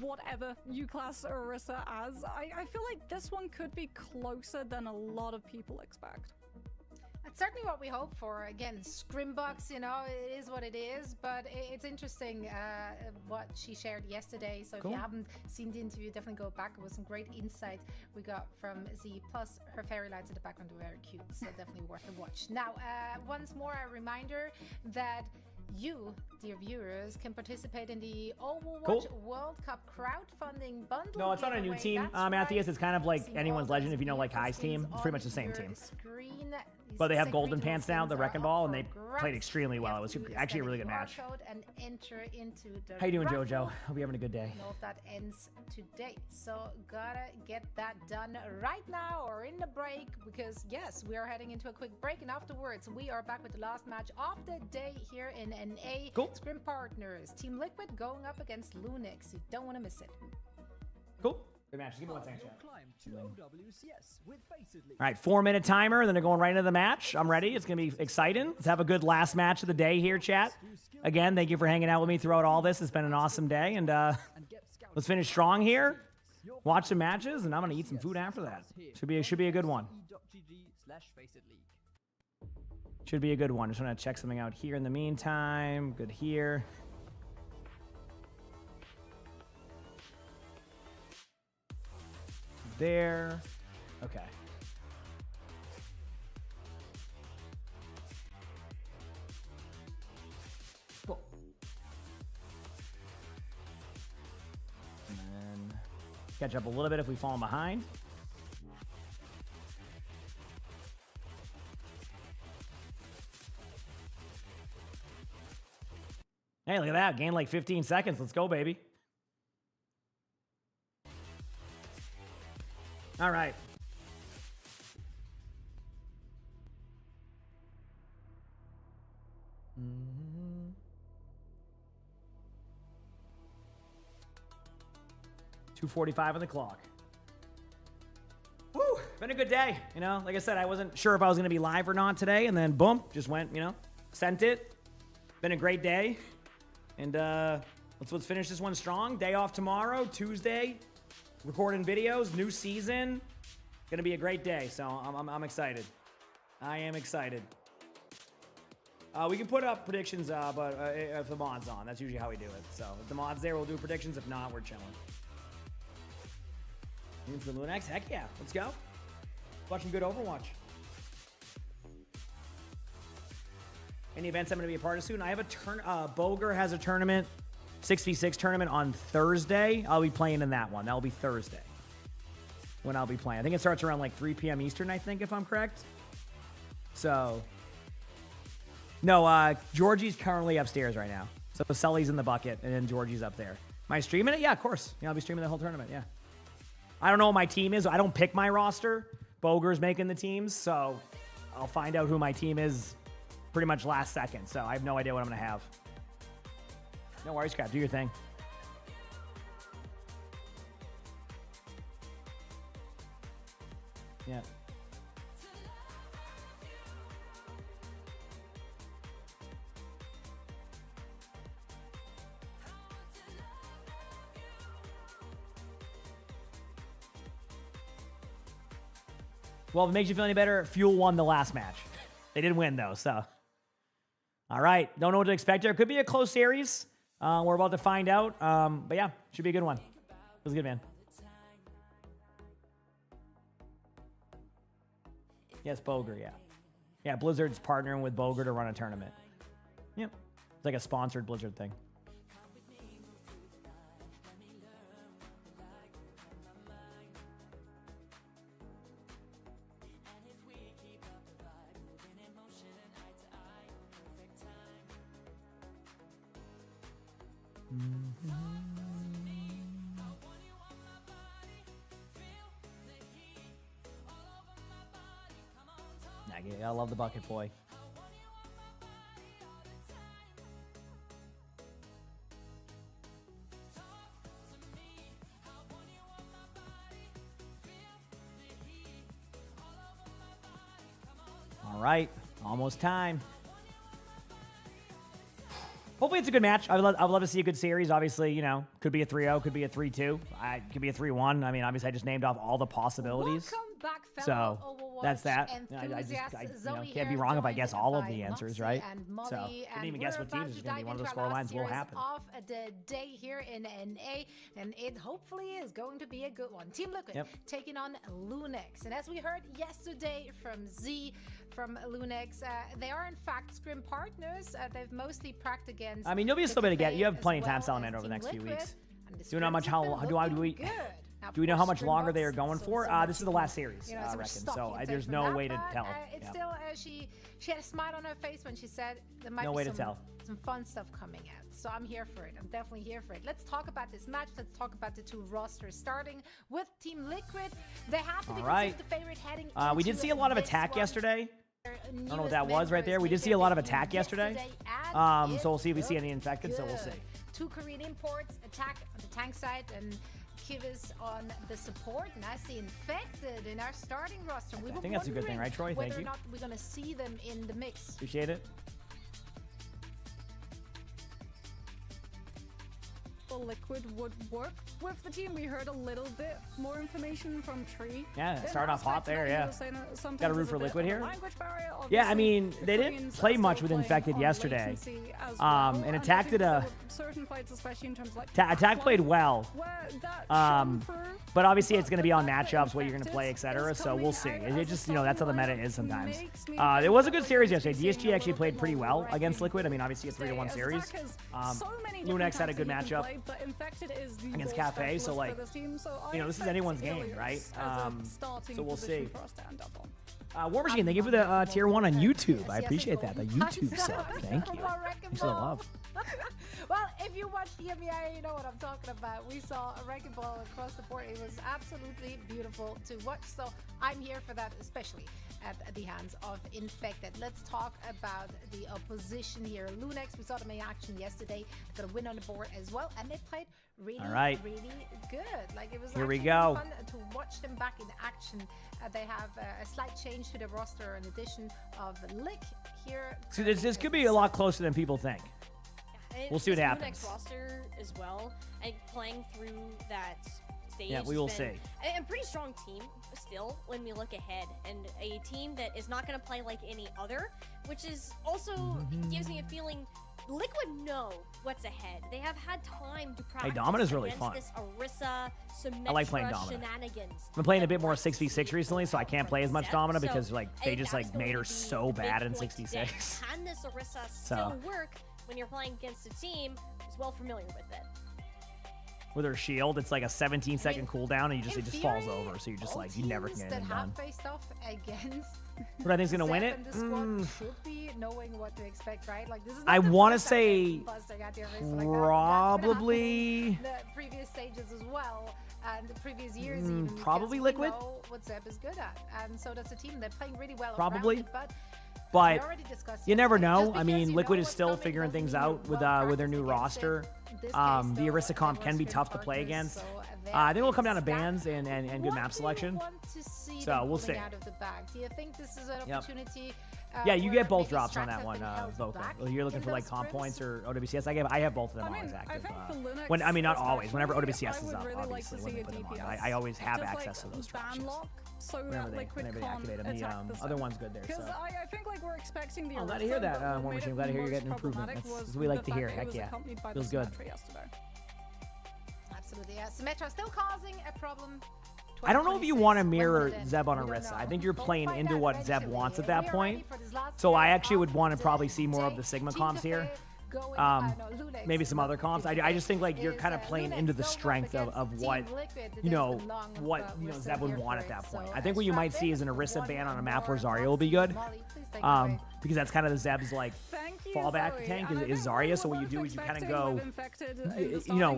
whatever you class Arista as. I feel like this one could be closer than a lot of people expect. That's certainly what we hope for. Again, scrimbucks, you know, it is what it is, but it's interesting what she shared yesterday. So if you haven't seen the interview, definitely go back. It was some great insight we got from Z. Plus, her fairy lights in the background are very cute, so definitely worth a watch. Now, once more, a reminder that you, dear viewers, can participate in the Overwatch World Cup crowdfunding bundle. No, it's not a new team, Matthias. It's kind of like anyone's legend. If you know, like Kai's team, it's pretty much the same team. But they have golden pants now, the Wrecking Ball, and they played extremely well. It was actually a really good match. How you doing, JoJo? Hope you're having a good day. Hope that ends today. So gotta get that done right now or in the break, because yes, we are heading into a quick break, and afterwards we are back with the last match of the day here in NA. Scrim Partners, Team Liquid going up against Lunex. You don't want to miss it. Cool. Good match. Give me 1 second, chat. All right, 4-minute timer, then they're going right into the match. I'm ready. It's going to be exciting. Let's have a good last match of the day here, chat. Again, thank you for hanging out with me throughout all this. It's been an awesome day, and let's finish strong here. Watch some matches, and I'm going to eat some food after that. Should be a good one. Should be a good one. Just want to check something out here in the meantime. Good here. There. Okay. Cool. And then catch up a little bit if we fall behind. Hey, look at that. Gained like 15 seconds. Let's go, baby. All right. Mm-hmm. .245 on the clock. Woo! Been a good day. You know, like I said, I wasn't sure if I was going to be live or not today, and then boom, just went, you know, sent it. Been a great day. And let's finish this one strong. Day off tomorrow, Tuesday. Recording videos, new season. Gonna be a great day, so I'm excited. I am excited. We can put up predictions, but if the mod's on, that's usually how we do it. So if the mod's there, we'll do predictions. If not, we're chilling. In for Lunex? Heck yeah, let's go. Watching good Overwatch. Any events I'm going to be a part of soon? I have a Boger has a tournament, 6v6 tournament on Thursday. I'll be playing in that one. That'll be Thursday when I'll be playing. I think it starts around like 3 p.m. Eastern, I think, if I'm correct. So, no, Georgie's currently upstairs right now. So Sully's in the bucket, and then Georgie's up there. Am I streaming it? Yeah, of course. Yeah, I'll be streaming the whole tournament, yeah. I don't know what my team is. I don't pick my roster. Boger's making the teams, so I'll find out who my team is pretty much last second. So I have no idea what I'm going to have. No worries, Crap. Do your thing. Yeah. Well, if it makes you feel any better, Fuel won the last match. They did win, though, so. All right. Don't know what to expect here. Could be a close series. We're about to find out. But, yeah, should be a good one. It was good, man. Yes, Boger, yeah. Yeah, Blizzard's partnering with Boger to run a tournament. Yep. It's like a sponsored Blizzard thing. I love the bucket boy. All right, almost time. Hopefully it's a good match. I would love to see a good series. Obviously, you know, could be a 3-0, could be a 3-2, could be a 3-1. I mean, obviously, I just named off all the possibilities. Welcome back, so Overwatch that's that. I can't be wrong if I guess all of the answers, right? So I didn't even guess what teams is going to be. One of the score lines will happen. Off the day here in NA, and it hopefully is going to be a good one. Team Liquid taking on Lunex, and as we heard yesterday from Z, from Lunex, they are in fact scrim partners. They've mostly pracked against. I mean, you'll be still able to get. You have plenty of time, Salamander, over the next few weeks. Do we know how much? Do we know how much longer they are going for? This is the last series, I reckon. So there's no way to tell. It's still she had a smile on her face when she said there might be some fun stuff coming out. So I'm here for it. I'm definitely here for it. Let's talk about this match. Let's talk about the two rosters. Starting with Team Liquid, they have to be considered the favorite heading into we did see a lot of attack yesterday. I don't know what that was right there. We did see a lot of attack yesterday. So we'll see if we see any infected, so we'll see. Two Korean imports, attack on the tank side, and Kivas on the support. And I see infected in our starting roster. I think that's a good thing, right, Troy? Thank you. Whether or not we're going to see them in the mix. Appreciate it. Liquid would work with the team. We heard a little bit more information from Tree. Yeah, start off hot there, yeah. Got a root for Liquid here. Yeah, I mean, they didn't play much with Infected yesterday. And Attack did Attack played well. But obviously it's going to be on matchups, what you're going to play, etc. So we'll see. It just, you know, that's how the meta is sometimes. It was a good series yesterday. DSG actually played pretty well against Liquid. I mean, obviously a 3-1 series. Lunex had a good matchup against Cafe, so like, you know, this is anyone's game, right? So we'll see. War Machine, thank you for the tier 1 on YouTube. I appreciate that. The YouTube sub. Thank you. Thanks for the love. Well, if you watch the NBA, you know what I'm talking about. We saw a wrecking ball across the board. It was absolutely beautiful to watch. So I'm here for that, especially at the hands of Infected. Let's talk about the opposition here. Lunex, we saw them in action yesterday. Got a win on the board as well, and they played really good. Like, it was here we go. Fun to watch them back in action. They have a slight change to the roster, an addition of Lick here. So this could be a lot closer than people think. Yeah, we'll see what happens. Lunex roster as well, and playing through that stage. Yeah, we will see. A pretty strong team still when we look ahead, and a team that is not going to play like any other, which is also gives me a feeling Liquid know what's ahead. They have had time to practice Domina's really fun. this Orisa, I like playing Domina. shenanigans. I've been playing a bit more 6v6 recently, so I can't play as much Domina because like they just like made her so bad in 66. Can this Orisa still work when you're playing against a team who's well familiar with it? With her shield, it's like a 17-second cooldown, and it just falls over. So you're just like you never can get anything done. Faced off against What I think's gonna win it? Should be knowing what to expect, right? Like this is. I want to say probably the previous stages as well, and the previous years even. Probably Liquid. Know what Zeb is good at, and so does the team. They're playing really well. Probably. It, but you never know. I mean, Liquid is still figuring things out with their new roster. The Orisa comp can be tough to play against. I think it'll come down to bans and good map selection. So we'll see. Do you think this is an opportunity? Yeah, you get both drops on that one, Vocal. You're looking for like comp points or OWCS. I have both of them always active. Not always. Whenever OWCS is up, obviously, when they put them on. I always have access to those drops. Whenever they activate them. The other one's good there. So. I think like we're expecting the. I'm glad to hear that, War Machine. I'm glad to hear you're getting improvement. That's what we like to hear. Heck yeah, feels good. Absolutely, yeah. Symmetra still causing a problem. I don't know if you want to mirror Zeb on Orisa. I think you're playing into what Zeb wants at that point. So I actually would want to probably see more of the Sigma comps here. Maybe some other comps. I just think like you're kind of playing into the strength of what Zeb would want at that point. I think what you might see is an Orisa ban on a map where Zarya will be good. Because that's kind of the Zeb's like fallback tank is Zarya. So what you do is you kind of go,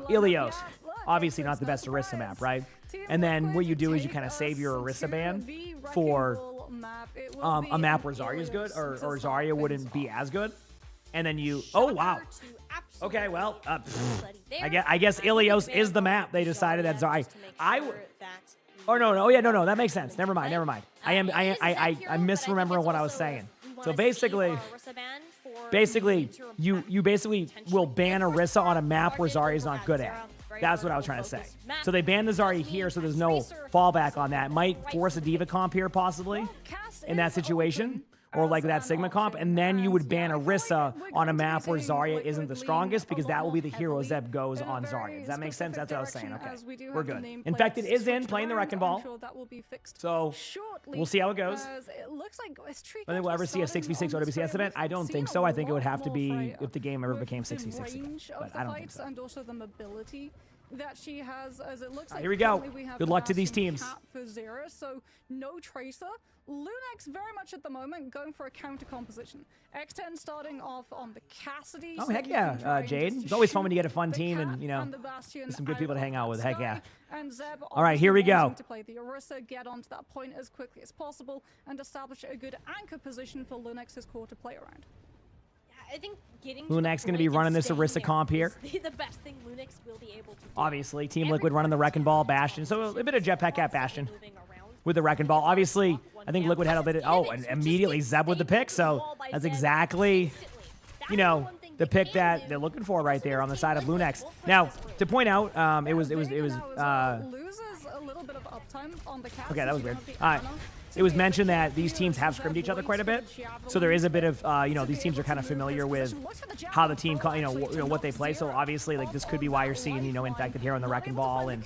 Ilios. Obviously not the best Orisa map, right? And then what you do is you kind of save your Orisa ban for a map where Zarya's good or Zarya wouldn't be as good. And then you, oh wow. Okay, well, I guess Ilios is the map. They decided that's Zarya. No, that makes sense. Never mind. I'm misremembering what I was saying. So basically, you basically will ban Orisa on a map where Zarya's not good at. That's what I was trying to say. So they banned the Zarya here, so there's no fallback on that. Might force a Diva comp here, possibly, in that situation. Or like that Sigma comp, and then you would ban Orisa on a map where Zarya isn't the strongest, because that will be the hero Zeb goes on Zarya. Does that make sense? That's what I was saying. Okay, we're good. Infected is in, playing the Wrecking Ball. So we'll see how it goes. I think we'll ever see a 6v6 OWCS event. I don't think so. I think it would have to be if the game ever became 6v6 again. But I don't think so. That she has, as it looks like. Here we go. Good luck to these teams. For Zero, so no Tracer. Lunex very much at the moment going for a counter composition. X10 starting off on the Cassidy. Oh heck yeah, Jade. It's always fun when you get a fun team and some good people to hang out with. Heck yeah. And Zeb all right, here we go. To play the Orisa, get onto that point as quickly as possible, and establish a good anchor position for Lunex's core to play around. I think getting Lunex's going to be running this Orisa comp here. The best thing Lunex will be able to do. Obviously, Team Liquid running the Wrecking Ball, Bastion. So a bit of Jetpack at Bastion with the Wrecking Ball. Obviously, I think Liquid had a bit of... and immediately Zeb with the pick. So that's exactly, the pick that they're looking for right there on the side of Lunex. Now, to point out, it was loses a little bit of uptime on the okay, that was weird. It was mentioned that these teams have scrimmed each other quite a bit, so there is a bit of these teams are kind of familiar with how the team what they play. So obviously, like this could be why you're seeing Infected here on the Wrecking Ball and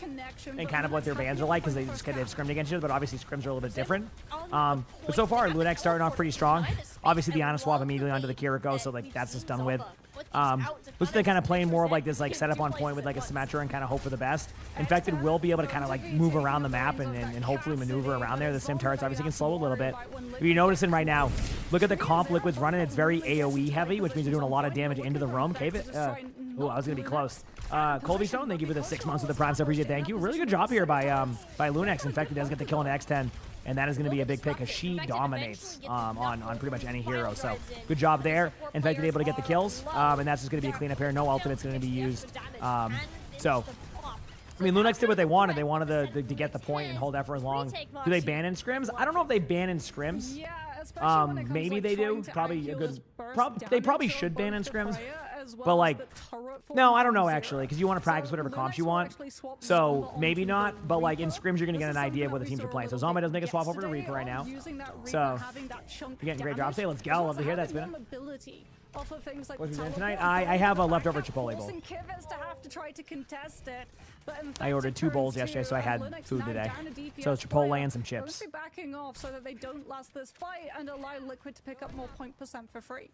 kind of what their bans are like, because they just kind of scrimmed against each other. But obviously scrims are a little bit different. But so far, Lunex starting off pretty strong. Obviously the Ana swap immediately onto the Kiriko, so like that's just done with. Looks like they're kind of playing more of like this setup on point with like a Symmetra and kind of hope for the best. Infected will be able to kind of like move around the map and hopefully maneuver around there. The Sim turrets obviously can slow a little bit. If you're noticing right now, look at the comp Liquid's running. It's very AoE heavy, which means they're doing a lot of damage into the room. I was gonna be close. Colby Stone, thank you for the 6 months of the Prime, so appreciate it. Thank you. Really good job here by Lunex. Infected does get the kill on the X10. And that is going to be a big pick because she dominates on pretty much any hero. So good job there. Infected able to get the kills. And that's just going to be a cleanup here. No ultimate's going to be used. So, I mean, Lunex did what they wanted. They wanted to get the point and hold that for as long. Do they ban in scrims? I don't know if they ban in scrims. Maybe they do. Probably a good... they probably should ban in scrims. But like, no, I don't know actually, because you want to practice whatever comps you want. So maybe not, but like in scrims, you're going to get an idea of what the teams are playing. So Zombi does make a swap over to Reaper right now. So you're getting great drops. Hey, let's go. Love to hear that, Spinner. off of things like What's the we doing tonight? teleport, I have a but leftover kept Chipotle bowl. forcing Kivas to have to try to contest it, but I ordered 2 bowls turns yesterday, so I to, had Linux food now today. down a DPS So it's Chipotle player, and some chips. mostly backing off so that they don't last this fight and allow Liquid to pick up more point % for free.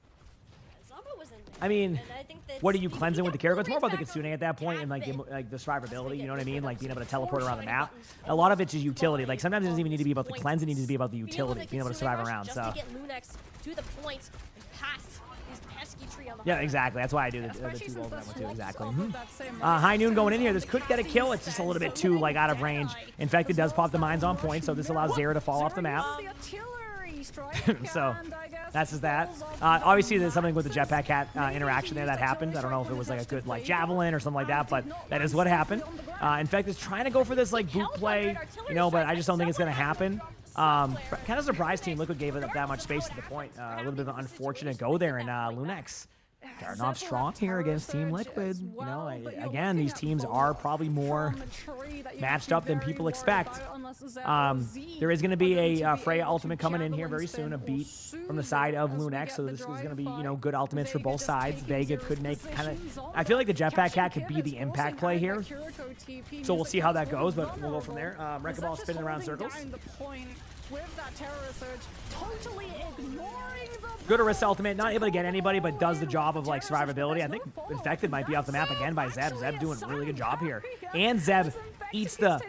Zomba was in there. I mean, and I think that's, what are you cleansing with the Kiriko? It's more about the Kitsune at that point and like the survivability, you know what I mean? Like being able to teleport around the map. A lot of it's just utility. Like sometimes it doesn't even need to be about the cleanse, it needs to be about the utility, being able to survive around. Just So to get Lunex to the point and past these pesky tree on the yeah, high exactly. That's why I do the 2 bowls that I went to. Exactly. High Noon going in here. This could get a kill. It's just a little bit too like out of range. Infected does pop the mines on point, so this allows Zera to fall off the map. So that's just that. Obviously, there's something with the jetpack cat interaction there that happened. I don't know if it was like a good like javelin or something like that, but that is what happened. Infected's trying to go for this like boot play, you know, but I just don't think it's going to happen. Kind of surprised Team Liquid gave it up that much space at the point. A little bit of an unfortunate go there, and Lunex starting off strong here against Team Liquid. You know, again, these teams are probably more matched up than people expect. There is going to be a Freya ultimate coming in here very soon, a beat from the side of Lunex, so this is going to be, you know, good ultimates for both sides. Vega could make kind of, I feel like the jetpack cat could be the impact play here, so we'll see how that goes, but we'll go from there. Wrecking Ball spinning around circles. With that terror surge, totally ignoring the Good Arista ultimate, not able to get anybody, but does the job of like survivability. I think Infected might be off the map again by Zeb. Zeb doing a really good job here. And Zeb eats the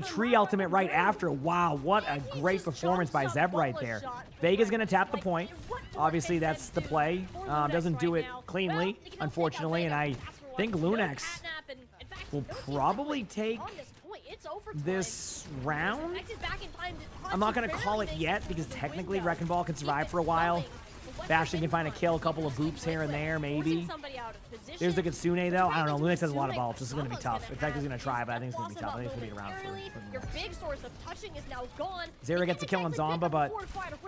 tree ultimate right after. Wow, what a great performance by Zeb right there. Vega's gonna tap the point. Obviously that's the play. Doesn't do it cleanly, unfortunately, and I think Lunex will probably take this round. I'm not going to call it yet because technically Wrecking Ball can survive for a while. Bastion can find a kill, a couple of boops here and there, maybe. There's the Kitsune, though. I don't know. Lunex has a lot of balls. This is going to be tough. Infected's going to try, but I think it's going to be tough. I think it's going to be around for your big source of touching is now gone. Zera gets a kill on Zomba, but,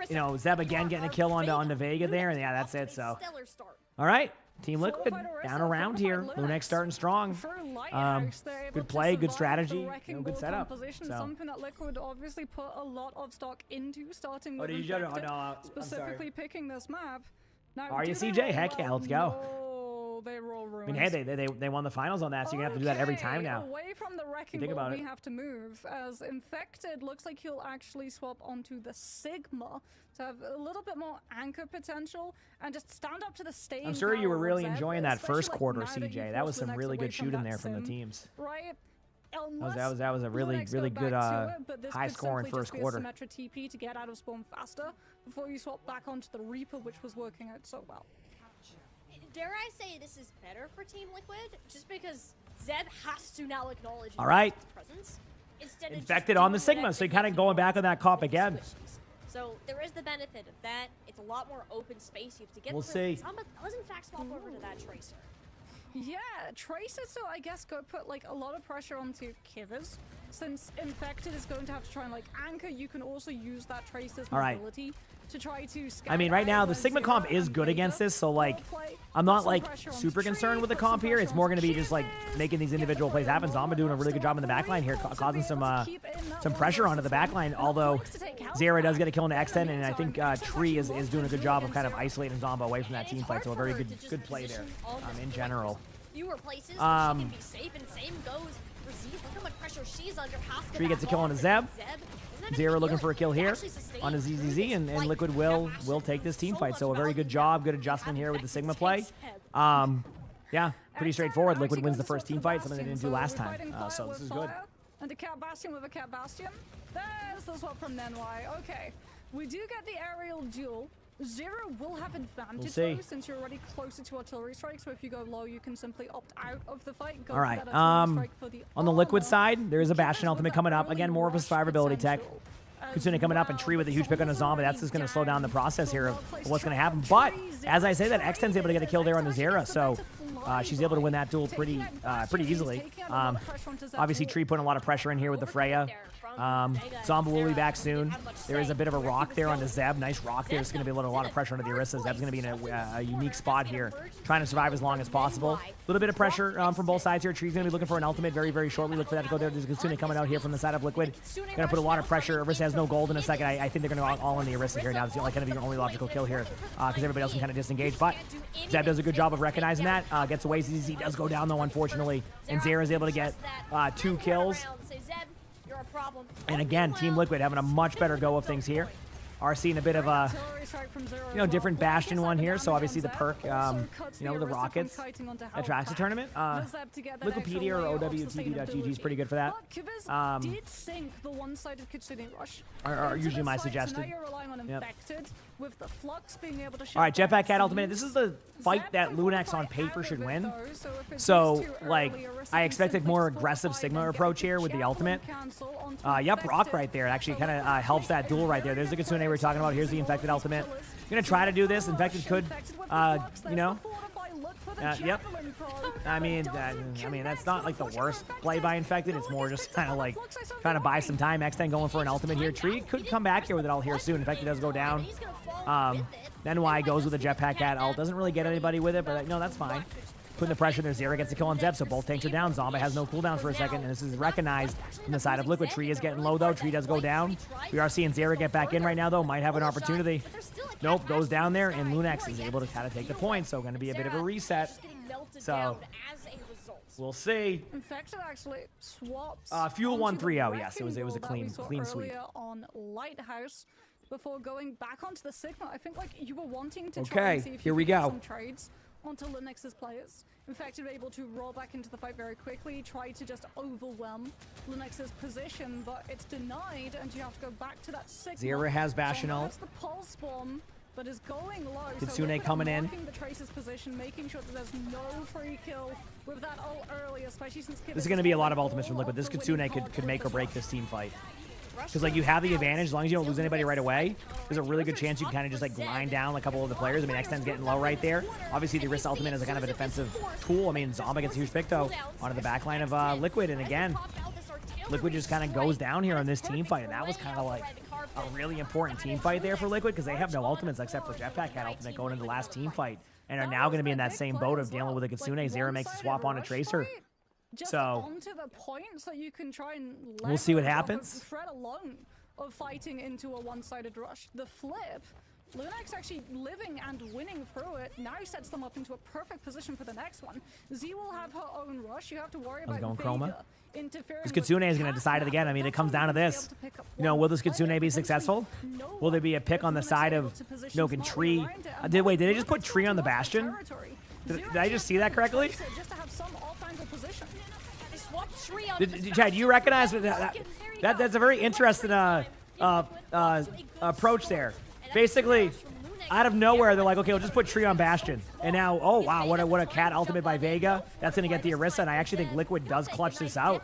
you know, Zeb again getting a kill onto Vega there, and yeah, that's it, so. All right. Team Liquid down around here. Lunex starting strong. Good play, good strategy, you know, good setup. So. Something that Liquid obviously put a lot of stock into, starting with specifically picking this map. Now, are you CJ? Heck yeah, let's go. They roll ruins. I mean, hey, they won the finals on that, so you're gonna have to do that every time now. Away from the Wrecking Ball, we have to move. As Infected looks like he'll actually swap onto the Sigma to have a little bit more anchor potential and just stand up to the stage. I'm sure you were really enjoying that first quarter, CJ. That was some really good shooting there from the teams. Right. That was a really good high scoring first quarter. Symmetra TP to get out of spawn faster before you swap back onto the Reaper, which was working out so well. Dare I say this is better for Team Liquid, just because Zeb has to now acknowledge his presence. Infected on the Sigma, so you're kind of going back on that cop again. So there is the benefit of that. It's a lot more open space you have to get. We'll see. Zomba does in fact swap over to that Tracer. Yeah, Tracer, so I guess go put like a lot of pressure onto Kivers. Since Infected is going to have to try and like anchor, you can also use that Tracer's mobility to try to scout. I mean, right now the Sigma comp is good against this, so like I'm not like super concerned with the comp here. It's more going to be just like making these individual plays happen. Zomba doing a really good job in the backline here, causing some pressure onto the backline. Although Zera does get a kill into X10, and I think Tree is doing a good job of kind of isolating Zomba away from that team fight. So a very good play there in general. Fewer places where she can be safe, and same goes for Z. Look how much pressure she's under. Tree gets a kill on a Zeb. Zera looking for a kill here on a ZZZ, and Liquid will take this team fight. So a very good job, good adjustment here with the Sigma play. Yeah, pretty straightforward. Liquid wins the first team fight, something they didn't do last time. So this is good. And a Cat Bastion with a Cat Bastion. There's the swap from Nenwai. Okay, we do get the aerial duel. Zero will have advantage though, since you're already closer to artillery strike, so if you go low, you can simply opt out of the fight. All right, on the Liquid side, there is a Bastion ultimate coming up. Again, more of a survivability tech. Kitsune coming up and Tree with a huge pick on a Zomba. That's just going to slow down the process here of what's going to happen. But as I say that, X10's able to get a kill there on the Zera, so she's able to win that duel pretty easily. Obviously, Tree putting a lot of pressure in here with the Freya. Zomba will be back soon. There is a bit of a rock there on the Zeb. Nice rock there. It's going to be a lot of pressure onto the Orisa. Zeb's going to be in a unique spot here, trying to survive as long as possible. A little bit of pressure from both sides here. Tree's going to be looking for an ultimate very, very shortly. Look for that to go there. There's Kitsune coming out here from the side of Liquid. Going to put a lot of pressure. Orisa has no gold in a second. I think they're going to all in the Orisa here now. It's kind of the only logical kill here because everybody else can kind of disengage. But Zeb does a good job of recognizing that. Gets away. ZZ does go down, though, unfortunately. And Zera is able to get 2 kills. And again, Team Liquid having a much better go of things here. Are seeing a bit of a, different Bastion one here. So obviously the perk, the Rockets attracts the tournament. Liquipedia or OWTV.GG is pretty good for that. Are usually my suggested. Yep. All right, Jetpack Cat Ultimate. This is the fight that Lunax on paper should win. So, I expect a more aggressive Sigma approach here with the ultimate. Yep, Rock right there. Actually kind of helps that duel right there. There's the Kitsune we're talking about. Here's the Infected ultimate. I'm going to try to do this. Infected could, yep. I mean, that's not like the worst play by Infected. It's more just kind of like trying to buy some time. X10 going for an ultimate here. Tree could come back here with it all here soon. Infected does go down. Then Y goes with a Jetpack Cat ult. Doesn't really get anybody with it, but no, that's fine. Putting the pressure there. Zera gets the kill on Zeb, so both tanks are down. Zomba has no cooldown for a second, and this is recognized from the side of Liquid. Tree is getting low, though. Tree does go down. We are seeing Zera get back in right now, though. Might have an opportunity. Nope, goes down there, and Lunax is able to kind of take the point, so going to be a bit of a reset. So, we'll see. Infected actually swaps. Fuel 1-3-0, yes. It was a clean sweep. On Lighthouse before going back onto the Sigma. I think you were wanting to try and see if you could get some trades onto Linux's players. Infected were able to roll back into the fight very quickly, try to just overwhelm Linux's position, but it's denied, and you have to go back to that Sigma. Zera has Bastion ult. That's the pulse bomb, but is going low. Kitsune coming in. The Tracer's position, making sure that there's no free kill with that ult early, especially since this is going to be a lot of ultimates from Liquid. This Kitsune could make or break this team fight. Because you have the advantage as long as you don't lose anybody right away. There's a really good chance you can kind of just grind down a couple of the players. I mean, X10's getting low right there. Obviously, the Orisa ultimate is a kind of a defensive tool. I mean, Zomba gets a huge pick though onto the back line of Liquid, and again, Liquid just kind of goes down here on this team fight, and that was kind of like a really important team fight there for Liquid because they have no ultimates except for Jetpack Cat ultimate going into the last team fight, and are now going to be in that same boat of dealing with a Kitsune. Zera makes a swap on a Tracer. Just so onto the point so you can try and we'll see what happens. The threat alone of fighting into a one-sided rush. The flip, Lunax actually living and winning through it now sets them up into a perfect position for the next one. Z will have her own rush. You have to worry about Vega interfering. This Kitsune is going to decide it again. I mean, it comes down to this. Will this Kitsune be successful? Will there be a pick on the side of can Tree? Did they just put Tree on the Bastion? Did I just see that correctly? Chad, you recognize that's a very interesting approach there. Basically, out of nowhere, they're like, okay, we'll just put Tree on Bastion. And now, oh, wow, what a cat ultimate by Vega. That's going to get the Orisa, and I actually think Liquid does clutch this out.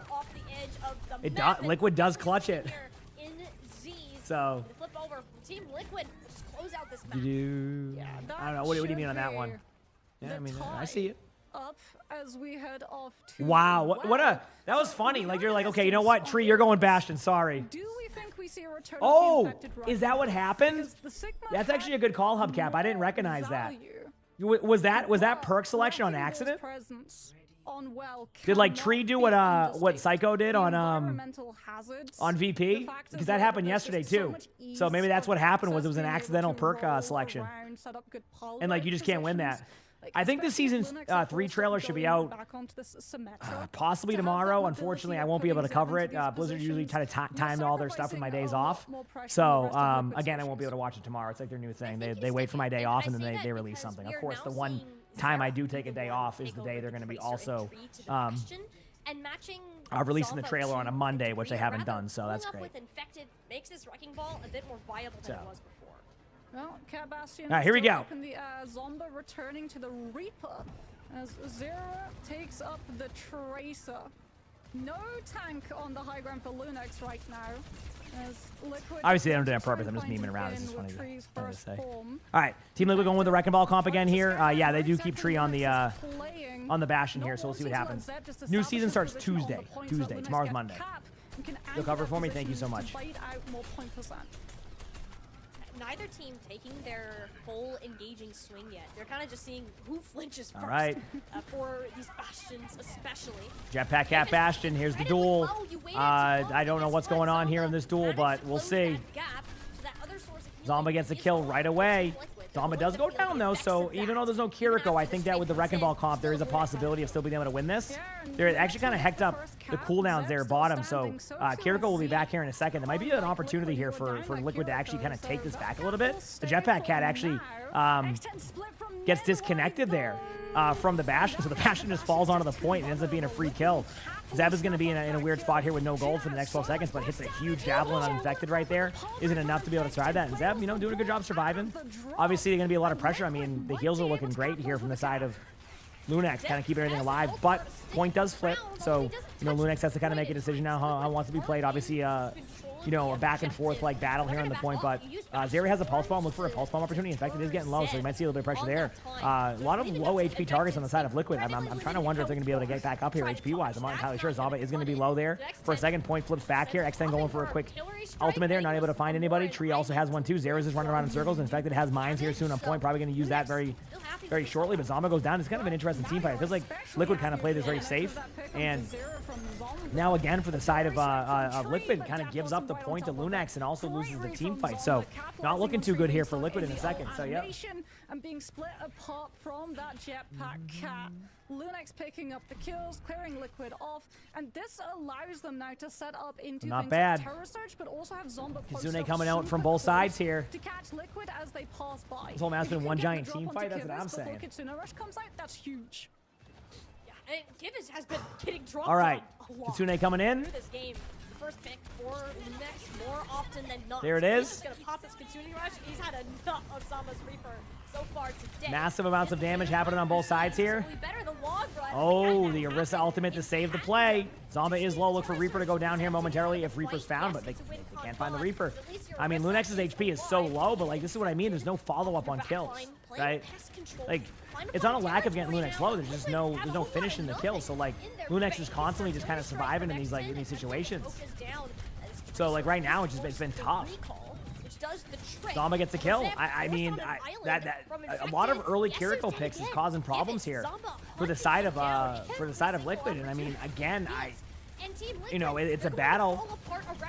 Liquid does clutch it. So, I don't know. What do you mean on that one? Yeah, I mean, I see it. Up as we head off to wow, that was funny. You're like, okay, you know what, Tree, you're going Bastion. Sorry. Do we think we see a return of the infected is that what happened? That's actually a good call, Hubcap. I didn't recognize that. Was that perk selection on accident? Did Tree do what Psycho did on VP? Because that happened yesterday too. So maybe that's what happened. Was it was an accidental perk selection, and you just can't win that. I think this season's 3 trailer should be out possibly tomorrow. Unfortunately, I won't be able to cover it. Blizzard usually try to time all their stuff with my days off. So, again, I won't be able to watch it tomorrow. It's like their new thing. They wait for my day off, and then they release something. Of course, the one time I do take a day off is the day they're going to be also releasing the trailer on a Monday, which they haven't done, so that's great. Makes this Wrecking Ball a bit more viable than it was before. Well, Cat Bastion. All right, here we go. Zomba returning to the Reaper as Zera takes up the Tracer. No tank on the high ground for Lunax right now. As Liquid obviously, they don't do it on purpose. I'm just memeing around. It's just funny to say. All right, Team Liquid going with the Wrecking Ball comp again here. Yeah, they do keep Tree on the Bastion here, so we'll see what happens. New season starts Tuesday. Tomorrow's Monday. You'll cover for me? Thank you so much. Bite out more point percent. Neither team taking their full engaging swing yet. They're kind of just seeing who flinches first. All right. For these bastions, especially. Jetpack Cat Bastion. Here's the duel. I don't know what's going on here in this duel, but we'll see. Zomba gets a kill right away. Zomba does go down, though, so even though there's no Kiriko, I think that with the Wrecking Ball comp, there is a possibility of still being able to win this. They're actually kind of hecked up the cooldowns there bottom, so Kiriko will be back here in a second. There might be an opportunity here for Liquid to actually kind of take this back a little bit. The Jetpack Cat actually gets disconnected there from the Bastion, so the Bastion just falls onto the point and ends up being a free kill. Zeb is going to be in a weird spot here with no gold for the next 12 seconds, but hits a huge javelin on Infected right there. Isn't enough to be able to survive that. And Zeb, you know, doing a good job surviving. Obviously, there's going to be a lot of pressure. I mean, the heals are looking great here from the side of Lunex, kind of keeping everything alive, but point does flip. So, you know, Lunex has to kind of make a decision now how it wants to be played. Obviously, you know, a back and forth like battle here on the point, but Zeri has a pulse bomb. Look for a pulse bomb opportunity. Infected is getting low, so you might see a little bit of pressure there. A lot of low HP targets on the side of Liquid. I'm trying to wonder if they're going to be able to get back up here HP wise. I'm not entirely sure. Zomba is going to be low there for a second. Point flips back here. X10 going for a quick ultimate there, not able to find anybody. Tree also has one too. Zeros is running around in circles. Infected has mines here soon on point. Probably going to use that very shortly, but Zomba goes down. It's kind of an interesting team fight. It feels like Liquid kind of played this very safe, and now again for the side of Liquid kind of gives up the point to Lunex and also loses the team fight. So not looking too good here for Liquid in a second. So yeah. And being split apart from that Jetpack Cat. Lunex picking up the kills, clearing Liquid off, and this allows them now to set up into not things bad. like Terror Surge, but also have Zomba Kizune coming out from both sides here. To catch Liquid as they pass by. This whole match's been one giant team fight. That's what I'm saying. Kitsune Rush comes out, that's huge. Yeah, and Kivas has been getting dropped. All right, a lot Kitsune coming in. Through this game. First pick for Lunex more often than not. There it He's is. just gonna pop this Kitsune Rush. He's had enough of Zomba's Reaper so far today. Massive amounts of damage happening on both sides here. Oh, the Orisa ultimate to save the play. Zomba is low. Look for Reaper to go down here momentarily if Reaper's found, but they can't find the Reaper. I mean, Lunex's HP is so low, but like this is what I mean. There's no follow-up on kills, right? Like, it's not a lack of getting Lunex low. There's just no finish in the kill. So like, Lunex is constantly just kind of surviving in these situations. So like right now, it's been tough. Zomba gets a kill. I mean, a lot of early Kiriko picks is causing problems here for the side of Liquid. And I mean, again, you know, it's a battle.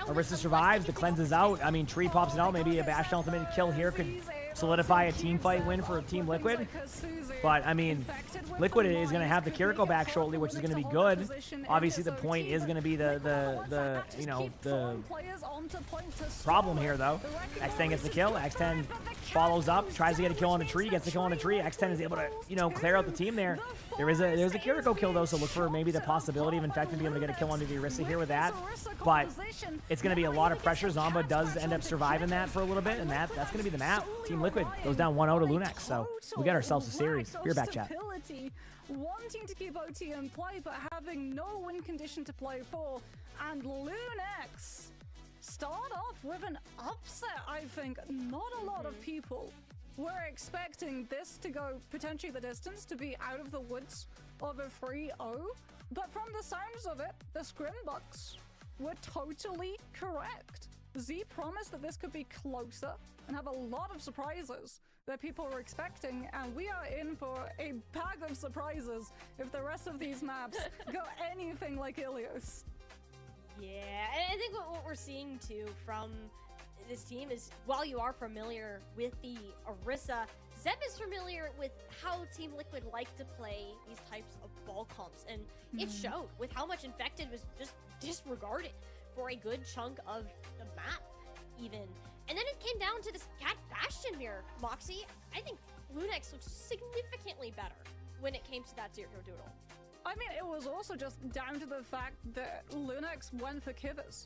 Orisa survives. The cleanse is out. I mean, Tree pops it out. Maybe a Bash ultimate kill here could solidify a team fight win for Team Liquid. But I mean, Liquid is going to have the Kiriko back shortly, which is going to be good. Obviously, the point is going to be the you know, the problem here, though. X10 gets the kill. X10 follows up, tries to get a kill on the Tree, gets the kill on the Tree. X10 is able to, you know, clear out the team there. There's a Kiriko kill, though, so look for maybe the possibility of Infected being able to get a kill onto the Orisa here with that. But it's going to be a lot of pressure. Zomba does end up surviving that for a little bit, and that's going to be the map. Team Liquid goes down 1-0 to Lunex, so we got ourselves a series. Beer back chat. Wanting to keep OT in play, but having no win condition to play for, and Lunex start off with an upset. I think not a lot of people were expecting this to go potentially the distance, to be out of the woods of a 3-0, but from the sounds of it, the Scrimbucks were totally correct. Z promised that this could be closer and have a lot of surprises that people were expecting, and we are in for a bag of surprises if the rest of these maps go anything like Ilios. Yeah, and I think what we're seeing too from this team is, while you are familiar with the Orisa, Zeb is familiar with how Team Liquid like to play these types of ball comps, and it showed with how much Infected was just disregarded for a good chunk of the map, even. And then it came down to this Cat Bastion here, Moxie. I think Lunex looked significantly better when it came to that Zero Doodle. I mean, it was also just down to the fact that Lunex went for Kivas.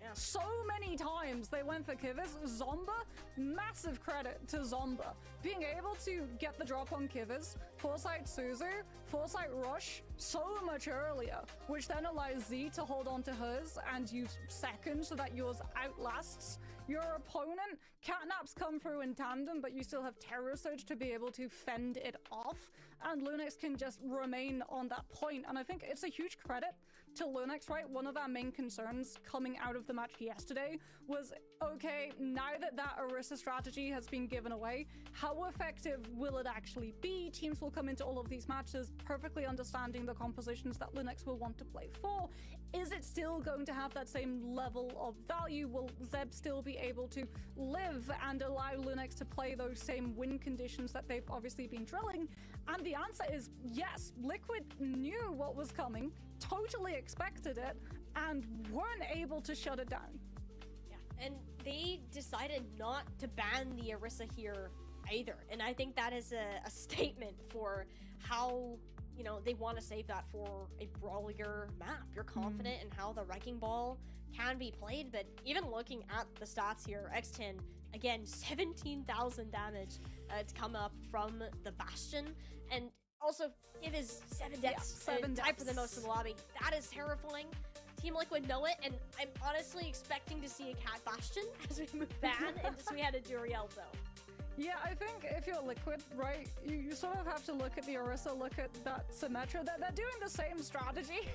Yeah. So many times they went for Kivas. Zomba, massive credit to Zomba. Being able to get the drop on Kivas, Foresight Suzu, Foresight Rush so much earlier, which then allows Z to hold on to hers and use second so that yours outlasts your opponent. Catnaps come through in tandem, but you still have Terror Surge to be able to fend it off, and Lunex can just remain on that point. And I think it's a huge credit to Lunex, right, one of our main concerns coming out of the match yesterday was, okay, now that that Orisa strategy has been given away, how effective will it actually be? Teams will come into all of these matches perfectly understanding the compositions that Lunex will want to play for. Is it still going to have that same level of value? Will Zeb still be able to live and allow Lunex to play those same win conditions that they've obviously been drilling? And the answer is yes. Liquid knew what was coming, totally expected it, and weren't able to shut it down. Yeah, and they decided not to ban the Orisa here either. And I think that is a statement for how, you know, they want to save that for a brawlier map. You're confident in how the Wrecking Ball can be played, but even looking at the stats here, X10, again, 17,000 damage to come up from the Bastion, and also it is 7 deaths, tied for the most in the lobby. That is terrifying. Team Liquid know it, and I'm honestly expecting to see a Cat Bastion as we move ban, and we had a Duriel though. Yeah, I think if you're Liquid, right, you sort of have to look at the Orisa, look at that Symmetra. They're doing the same strategy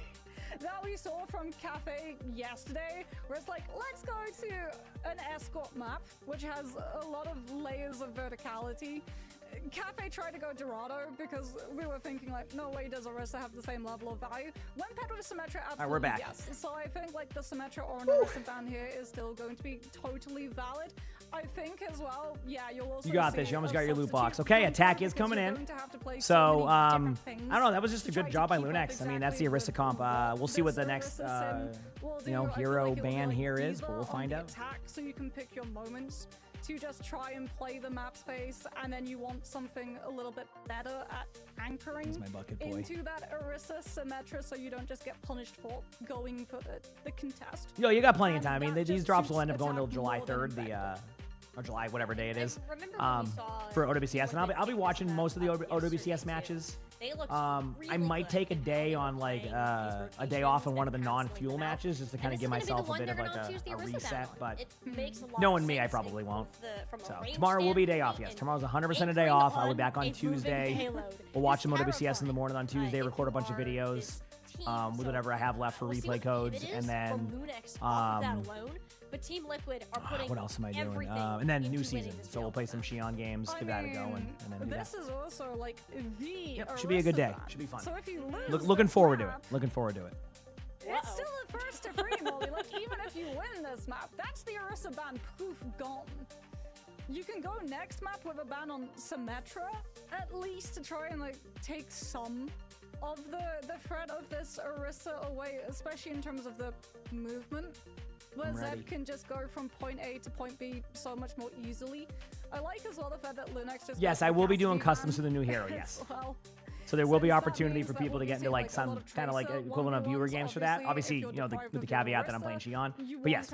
that we saw from Cafe yesterday, where it's like, let's go to an escort map, which has a lot of layers of verticality. Cafe tried to go Dorado because we were thinking like, no way does Orisa have the same level of value. When paired with Symmetra, absolutely we're back. yes. So I think like the Symmetra or an Orisa ban here is still going to be totally valid. I think as well, yeah, you'll also You got see this. You almost a got your loot box. substitute Okay, attack is because coming you're in. going to have to play So, many I different things don't know. That was just a to try good to job by keep up Lunex. I mean, that's the exactly Orisa comp. We'll see what the this next, Orisa sim will you know, do. I feel hero like it'll be ban like here is, but Diva we'll on find the out. attack, so you can pick your moments to just try and play the map space, and then you want something a little bit better at anchoring He's my bucket boy. into that Orisa Symmetra, so you don't just get punished for going for the contest. Yo, you got plenty of And time. I mean, that these just drops suits will end up going attack till July more than 3rd, effective. or July, whatever day it is, remember when we saw for OWCS, and I'll be watching most of the OWCS matches. They looked I really might good take a day on like a day off on one of the non-fuel matches just to kind of give myself a bit of like a reset. But knowing me, I probably won't. So tomorrow will be a day off. Yes, tomorrow's 100% a day off. I'll be back on Tuesday. We'll watch some OWCS in the morning on Tuesday. Record a bunch of videos with whatever I have left for replay codes, and then but Team Liquid are putting what else am I doing? And then new season, so we'll play some Xion games, give that a go, and then do that. This is also like the Should be a good day. Orisa Should be fun. So if you lose Looking this forward to it. map, Looking forward to it. it's still a first to free, Molly. Like, even if you win this map, that's the Orisa ban poof gone. You can go next map with a ban on Symmetra, at least to try and like take some of the threat of this Orisa away, especially in terms of the movement, where Zeb can just go from point A to point B so much more easily. I like as well the fact that Lunex just Yes, I will be doing customs for the new hero. Yes. well. So there will be opportunity for people to get into like some kind of like equivalent of viewer games for that. Obviously, you know, with the caveat that I'm playing Xion. But yes,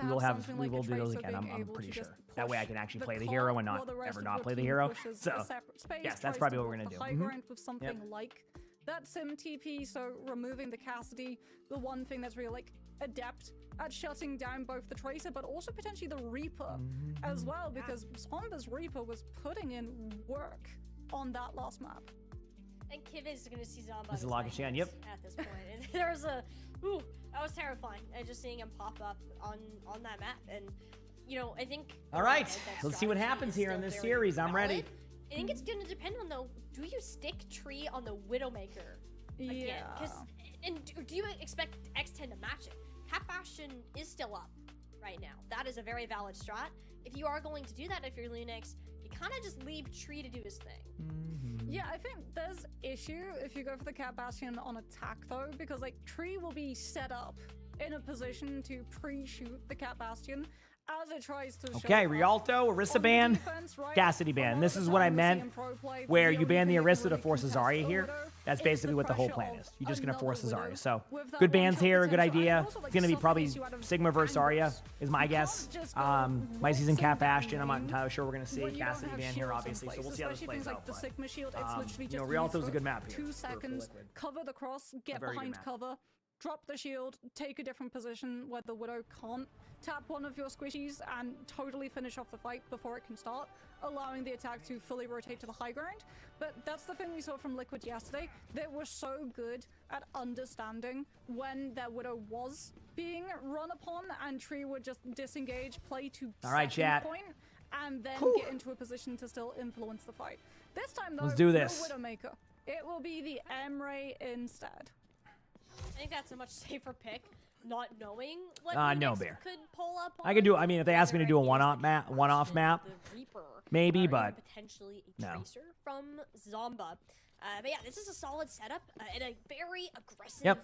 we will do those again. I'm pretty sure. That way I can actually play the hero and not ever not play the hero. So yes, that's probably what we're gonna do. High ground with something like that Sim TP, so removing the Cassidy, the one thing that's really like adept at shutting down both the Tracer but also potentially the Reaper as well, because Somba's Reaper was putting in work on that last map. And Kiv is going to see Zomba. This is Lagashan, yep. At this point, and there was that was terrifying. Just seeing him pop up on that map, and you know, I think. All right, let's see what happens here in this series. I'm ready. I think it's going to depend on though. Do you stick tree on the Widowmaker again? And do you expect X10 to match it? Cat Bastion is still up right now. That is a very valid strat. If you are going to do that, if you're Lunex, you kind of just leave Tree to do his thing. Yeah, I think there's issue if you go for the Cat Bastion on attack though, because like Tree will be set up in a position to pre-shoot the Cat Bastion as it tries to Okay, Rialto, Orisa ban, Cassidy ban. This is what I meant, where you ban the Orisa to force a Zarya here. That's basically what the whole plan is. You're just going to force a Zarya. So, good bans here, good idea. It's going to be probably Sigma versus Zarya, is my guess. My season Cat Bastion, I'm not entirely sure we're going to see. Cassidy ban here, obviously, so we'll see how this plays out. But, you know, Rialto's a good map here. 2 seconds, cover the cross, get behind cover, drop the shield, take a different position where the Widow can't, tap one of your squishies and totally finish off the fight before it can start, allowing the attack to fully rotate to the high ground. But that's the thing we saw from Liquid yesterday. They were so good at understanding when their Widow was being run upon, and Tree would just disengage, play to second point, and then get into a position to still influence the fight. This time, though, let's do this. No Widowmaker. It will be the Emray instead. I think that's a much safer pick. Not knowing what no bear. could pull up. I could do. I mean, if they asked me to do a one-off map, maybe, but potentially a tracer from Zomba. But yeah, this is a solid setup and a very aggressive. Yep.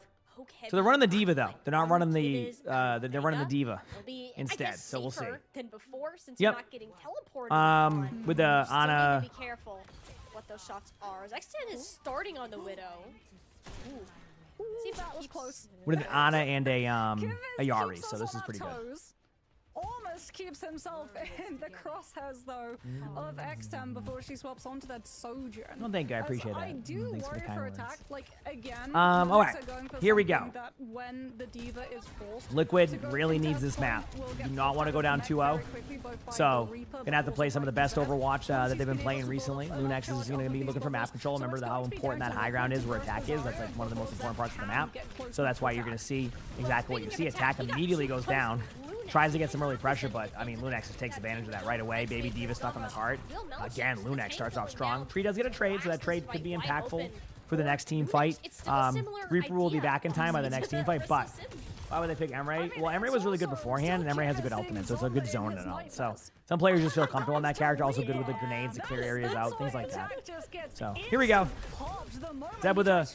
So they're running the D.Va though. They're not running the. They're running the D.Va instead. So we'll see. Than before, since you're not getting teleported. With the Ana. Be careful what those shots are. Xten is starting on the Widow. Ooh. See if that was close. With an Ana and a Yari, so this is pretty good. Almost keeps himself in the crosshairs though of Xten before she swaps onto that Sojourn. Well, thank you, I appreciate that. I do worry for attack. Like again. All right, here we go. That when the D.Va is forced Liquid really needs this map. Do not want to go down 2-0. So gonna have to play some of the best Overwatch that they've been playing recently. Lunex is gonna be looking for map control. Remember how important that high ground is, where attack is. That's like one of the most important parts of the map. So that's why you're gonna see exactly what you see. Attack immediately goes down. Tries to get some early pressure, but I mean, Lunex just takes advantage of that right away. Baby D.Va stuck on the cart. Again, Lunex starts off strong. Tree does get a trade, so that trade could be impactful for the next team fight. Reaper will be back in time by the next team fight, but why would they pick Emray? Well, Emray was really good beforehand, and Emray has a good ultimate, so it's a good zone and all. So some players just feel comfortable in that character. Also good with the grenades to clear areas out, things like that. So here we go. Zeb with a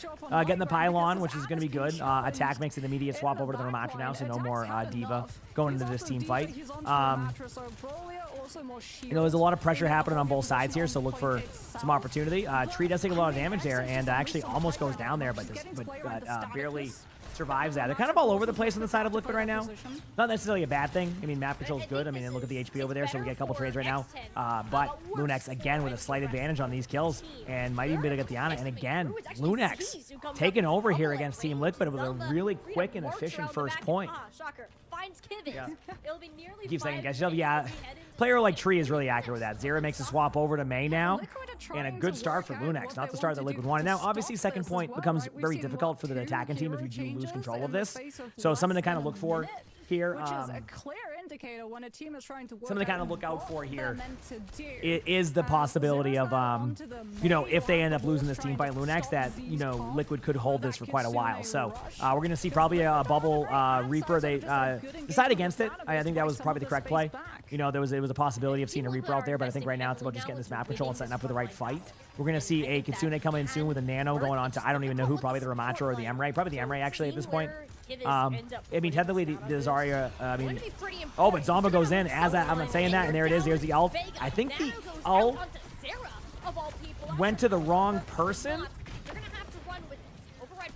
getting the pylon, which is going to be good. Attack makes an immediate swap over to the Ramatra now, so no more D.Va going into this team fight. There's a lot of pressure happening on both sides here, so look for some opportunity. Tree does take a lot of damage there, and actually almost goes down there, but barely survives that. They're kind of all over the place on the side of Liquid right now. Not necessarily a bad thing. I mean, map control is good. I mean, and look at the HP over there, so we get a couple trades right now. But Lunex, again, with a slight advantage on these kills, and might even be able to get the Ana. And again, Lunex taking over here against Team Liquid with a really quick and efficient first point. Yeah. It'll be nearly Keep saying, guys. Yeah, player like Tree is really accurate with that. Zera makes a swap over to Mei now, and a good start for Lunex. Not the start that Liquid wanted. Now, obviously, second point becomes very difficult for the attacking team if you do lose control of this. So something to kind of look for here. Which is a clear indicator when a team is trying to work something to kind of look out for here is the possibility of, if they end up losing this team by Lunex, that, Liquid could hold this for quite a while. So we're going to see probably a bubble Reaper. They decide against it. I think that was probably the correct play. There was a possibility of seeing a Reaper out there, but I think right now it's about just getting this map control and setting up for the right fight. We're going to see a Kitsune come in soon with a Nano going on to, I don't even know who, probably the Ramatra or the Emray. Probably the Emray, actually, at this point. I mean, technically, the Zarya, but Zomba goes in. I'm not saying that, and there it is. There's the ult. I think the ult went to the wrong person.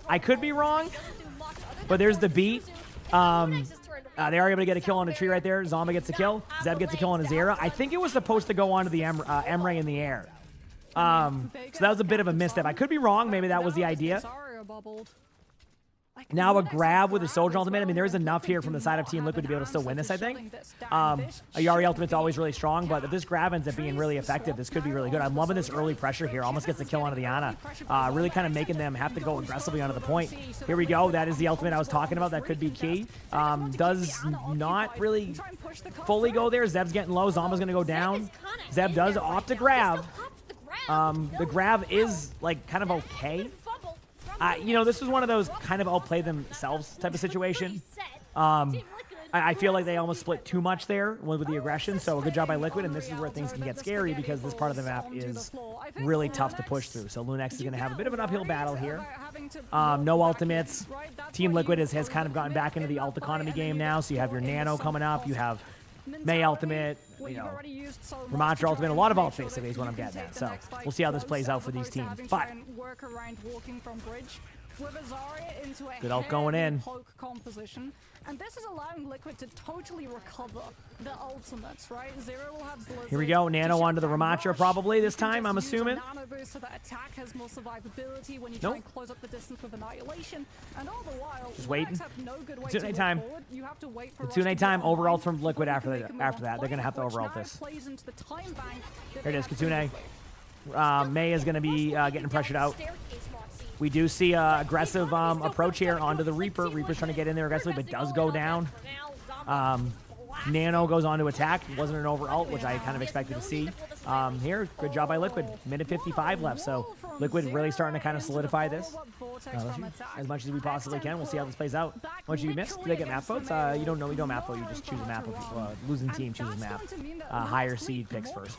I could be wrong, but there's the beat. They are able to get a kill on a Tree right there. Zomba gets a kill. Zeb gets a kill on a Zera. I think it was supposed to go onto the Emray in the air. So that was a bit of a misstep. I could be wrong. Maybe that was the idea. Now a grab with a Soldier ultimate. I mean, there is enough here from the side of Team Liquid to be able to still win this, I think. A Yari ultimate's always really strong, but if this grab ends up being really effective, this could be really good. I'm loving this early pressure here. Almost gets the kill onto the Ana. Really kind of making them have to go aggressively onto the point. Here we go. That is the ultimate I was talking about. That could be key. Does not really fully go there. Zeb's getting low. Zomba's going to go down. Zeb does opt to grab. The grab is, like, kind of okay. This was one of those kind of outplay themselves type of situation. I feel like they almost split too much there with the aggression, so a good job by Liquid, and this is where things can get scary because this part of the map is really tough to push through. So Lunex is going to have a bit of an uphill battle here. No ultimates. Team Liquid has kind of gotten back into the ult economy game now, so you have your Nano coming up, you have Mei ultimate, Ramatra ultimate, a lot of ult basically is what I'm getting at. So we'll see how this plays out for these teams. But good ult going in. And this is allowing Liquid to totally recover the ultimates, right? Zero will have Blizzard. Here we go. Nano onto the Ramatra probably this time, I'm assuming. Nano boost so that attack has more survivability when you try and close up the distance with Annihilation. And all the while, just waiting. No good way Kitsune time. You have to wait for Kitsune time. Overult from Liquid after that. They're going to have to overult this. Here it is, Kitsune. Mei is going to be getting pressured out. We do see aggressive approach here onto the Reaper. Reaper's trying to get in there aggressively, but does go down. Nano goes on to attack. It wasn't an over ult, which I kind of expected to see. Here, good job by Liquid. Minute 55 left, so Liquid really starting to kind of solidify this. As much as we possibly can. We'll see how this plays out. What you missed? Do they get map votes? You don't know. You don't map vote. You just choose a map. Losing team chooses map. Higher seed picks first.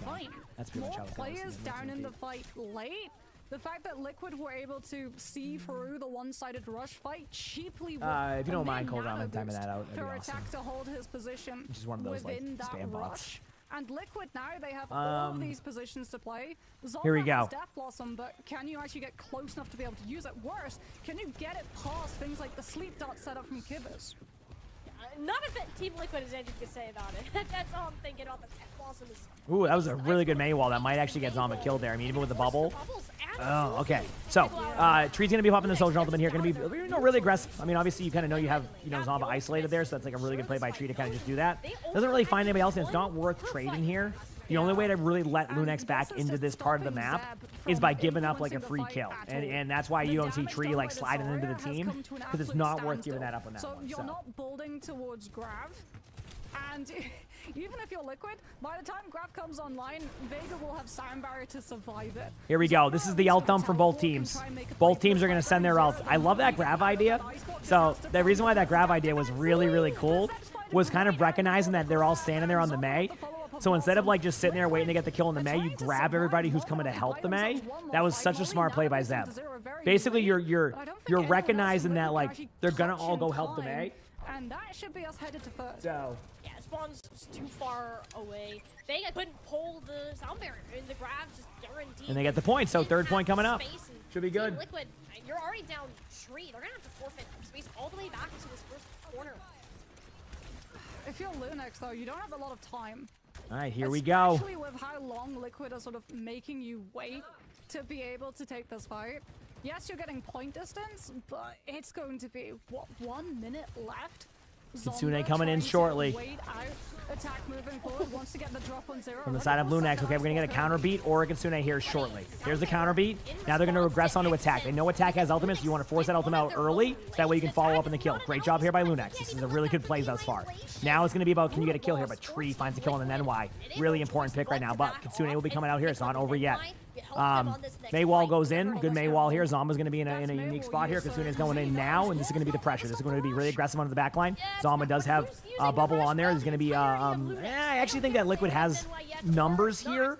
That's pretty much how it goes. Players down in the fight late. The fact that Liquid were able to see through the one-sided rush fight cheaply with if you don't mind, cold on timing that out. for attack to hold his position which is one of those like spam bots. Rush. And Liquid now, they have all of these positions to play. Zomba here we go. has Death Blossom, but can you actually get close enough to be able to use it? Worse, can you get it past things like the sleep dot setup from Kibbers? Not if Team Liquid is anything to say about it. That's all I'm thinking about. The Death Blossom is... Ooh, that was a really good Mei wall. That might actually get Zomba killed there. I mean, even with the bubble. Oh, okay. So, Tree's going to be popping the Soldier ultimate here. Going to be really aggressive. I mean, obviously, you kind of know you have Zomba isolated there, so that's like a really good play by Tree to kind of just do that. Doesn't really find anybody else, and it's not worth trading here. The only way to really let Lunex back into this part of the map is by giving up like a free kill. And that's why you don't see Tree like sliding into the team, because it's not worth giving that up on that one. So you're not building towards Grav, and even if you're Liquid, by the time Grav comes online, Vega will have sound barrier to survive it. Here we go. This is the ult dump from both teams. Both teams are going to send their ults. I love that Grav idea. So the reason why that Grav idea was really, really cool was kind of recognizing that they're all standing there on the Mei. So instead of like just sitting there waiting to get the kill on the Mei, you grab everybody who's coming to help the Mei. That was such a smart play by Zeb. Basically, you're recognizing that like they're gonna all go help the Mei. And that should be us headed to first. So yeah, Spawn's too far away. Vega couldn't pull the sound barrier, and the Grav just guaranteed. And they get the point. So third point coming up. Should be good. Liquid, you're already down Tree. They're gonna have to forfeit space all the way back to this first corner. If you're Lunex though, you don't have a lot of time. All right, here we go. Especially with how long Liquid are sort of making you wait to be able to take this fight. Yes, you're getting point distance, but it's going to be, what, 1 minute left? Kitsune coming in shortly. Wait out. Attack moving forward, wants to get the drop on zero. From the side of Lunex. Okay, we're going to get a counter beat or a Kitsune here shortly. Here's the counter beat. Now they're going to regress onto attack. They know attack has ultimate, so you want to force that ultimate out early, so that way you can follow up in the kill. Great job here by Lunex. This is a really good play thus far. Now it's going to be about, can you get a kill here? But Tree finds a kill on the NY. Really important pick right now, but Kitsune will be coming out here. It's not over yet. Mei wall goes in. Good Mei wall here. Zomba's going to be in a unique spot here. Kitsune is going in now, and this is going to be the pressure. This is going to be really aggressive onto the back line. Zomba does have bubble on there. There's going to be, I actually think that Liquid has numbers here.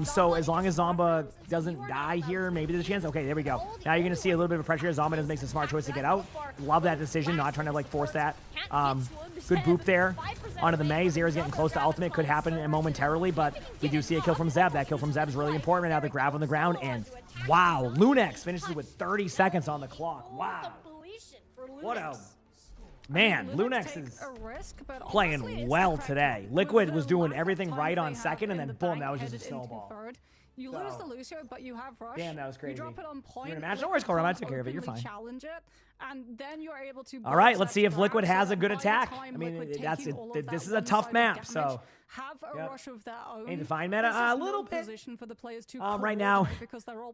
So as long as Zomba doesn't die here, maybe there's a chance. Okay, there we go. Now you're going to see a little bit of a pressure here. Zomba does make a smart choice to get out. Love that decision, not trying to like force that. Good boop there onto the Mei. Zera's getting close to ultimate. Could happen momentarily, but we do see a kill from Zeb. That kill from Zeb is really important right now. The grab on the ground, and wow, Lunex finishes with 30 seconds on the clock. Wow. What a... Man, Lunex is playing well today. Liquid was doing everything right on second, and then boom, that was just a snowball. You lose the Lucio, but you have rush. Damn, that was crazy. You drop it on point. You're gonna match. No worries, Cole. I took care of it. You're fine. Challenge it, and then you're able to. All right, let's see if Liquid has a good attack. I mean, that's it. This is a tough map, so. Have a rush of their own. Need to find meta a little bit. For the players to right now,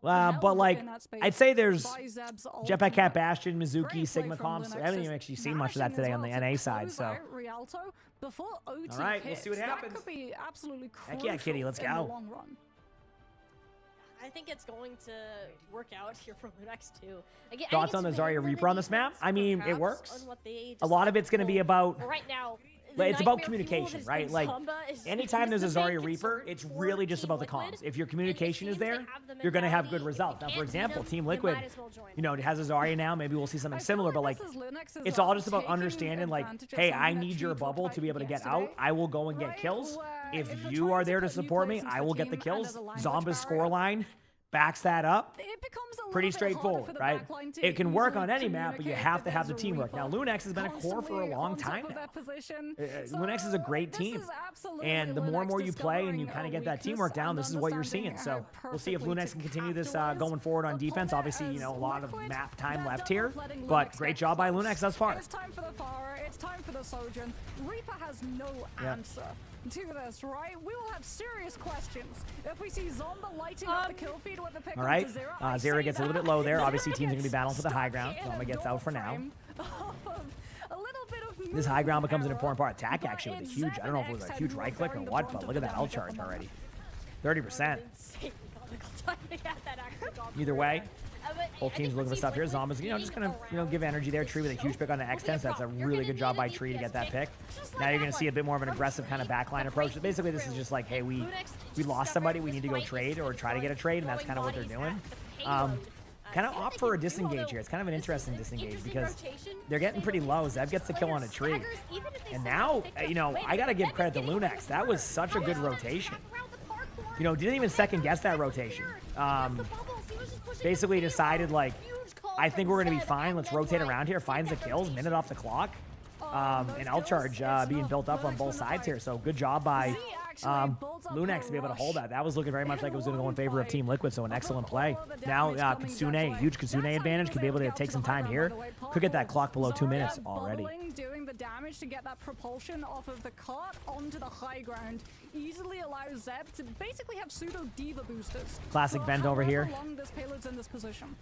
but like I'd say there's Jetpack Cat, Bastion, Mizuki, Sigma Comps. I haven't even actually seen much of that today on the NA side. So. All right, we'll see what happens. That could be absolutely crucial. Heck yeah, Kitty, let's go. I think it's going to work out here for Lunex too. Again, thoughts on the Zarya Reaper on this map? I mean, it works. A lot of it's going to be about. Right now. It's about communication, right? Like, anytime there's a Zarya Reaper, it's really just about the comms. If your communication is there, you're going to have good results. Now, for example, Team Liquid, it has a Zarya now. Maybe we'll see something similar, but, like, it's all just about understanding, like, hey, I need your bubble to be able to get out. I will go and get kills. If you are there to support me, I will get the kills. Zomba's scoreline backs that up. Pretty straightforward, right? It can work on any map, but you have to have the teamwork. Now, Lunex has been a core for a long time now. Lunex is a great team. And the more and more you play and you kind of get that teamwork down, this is what you're seeing. So we'll see if Lunex can continue this going forward on defense. Obviously, a lot of map time left here, but great job by Lunex thus far. It's time for the Pharah. It's time for the Sojourn. Reaper has no answer to this, right? We will have serious questions if we see Zomba lighting up the kill feed with the pick. All right, Zera gets a little bit low there. Obviously, teams are going to be battling for the high ground. Zoma gets out for now. This high ground becomes an important part. Attack, actually, with a huge, I don't know if it was a huge right click or what, but look at that L charge already. 30%. Either way, both teams looking for stuff here. Zomba's, just going to, give energy there. Tree with a huge pick on the X10, so that's a really good job by Tree to get that pick. Now you're going to see a bit more of an aggressive kind of backline approach. Basically, this is just like, hey, we lost somebody. We need to go trade or try to get a trade, and that's kind of what they're doing. Kind of opt for a disengage here. It's kind of an interesting disengage because they're getting pretty low. Zeb gets the kill on a tree. And now, I got to give credit to Lunex. That was such a good rotation. Didn't even second guess that rotation. Basically decided, like, I think we're going to be fine. Let's rotate around here. Finds the kills. Minute off the clock. And L charge being built up on both sides here. So good job by Lunex to be able to hold that. That was looking very much like it was going to go in favor of Team Liquid, so an excellent play. Now Kitsune, huge Kitsune advantage, could be able to take some time here. Could get that clock below 2 minutes already. Doing the damage to get that propulsion off of the cart onto the high ground easily allows Zeb to basically have pseudo diva boosters. Classic vent over here. Long this payload's in this position.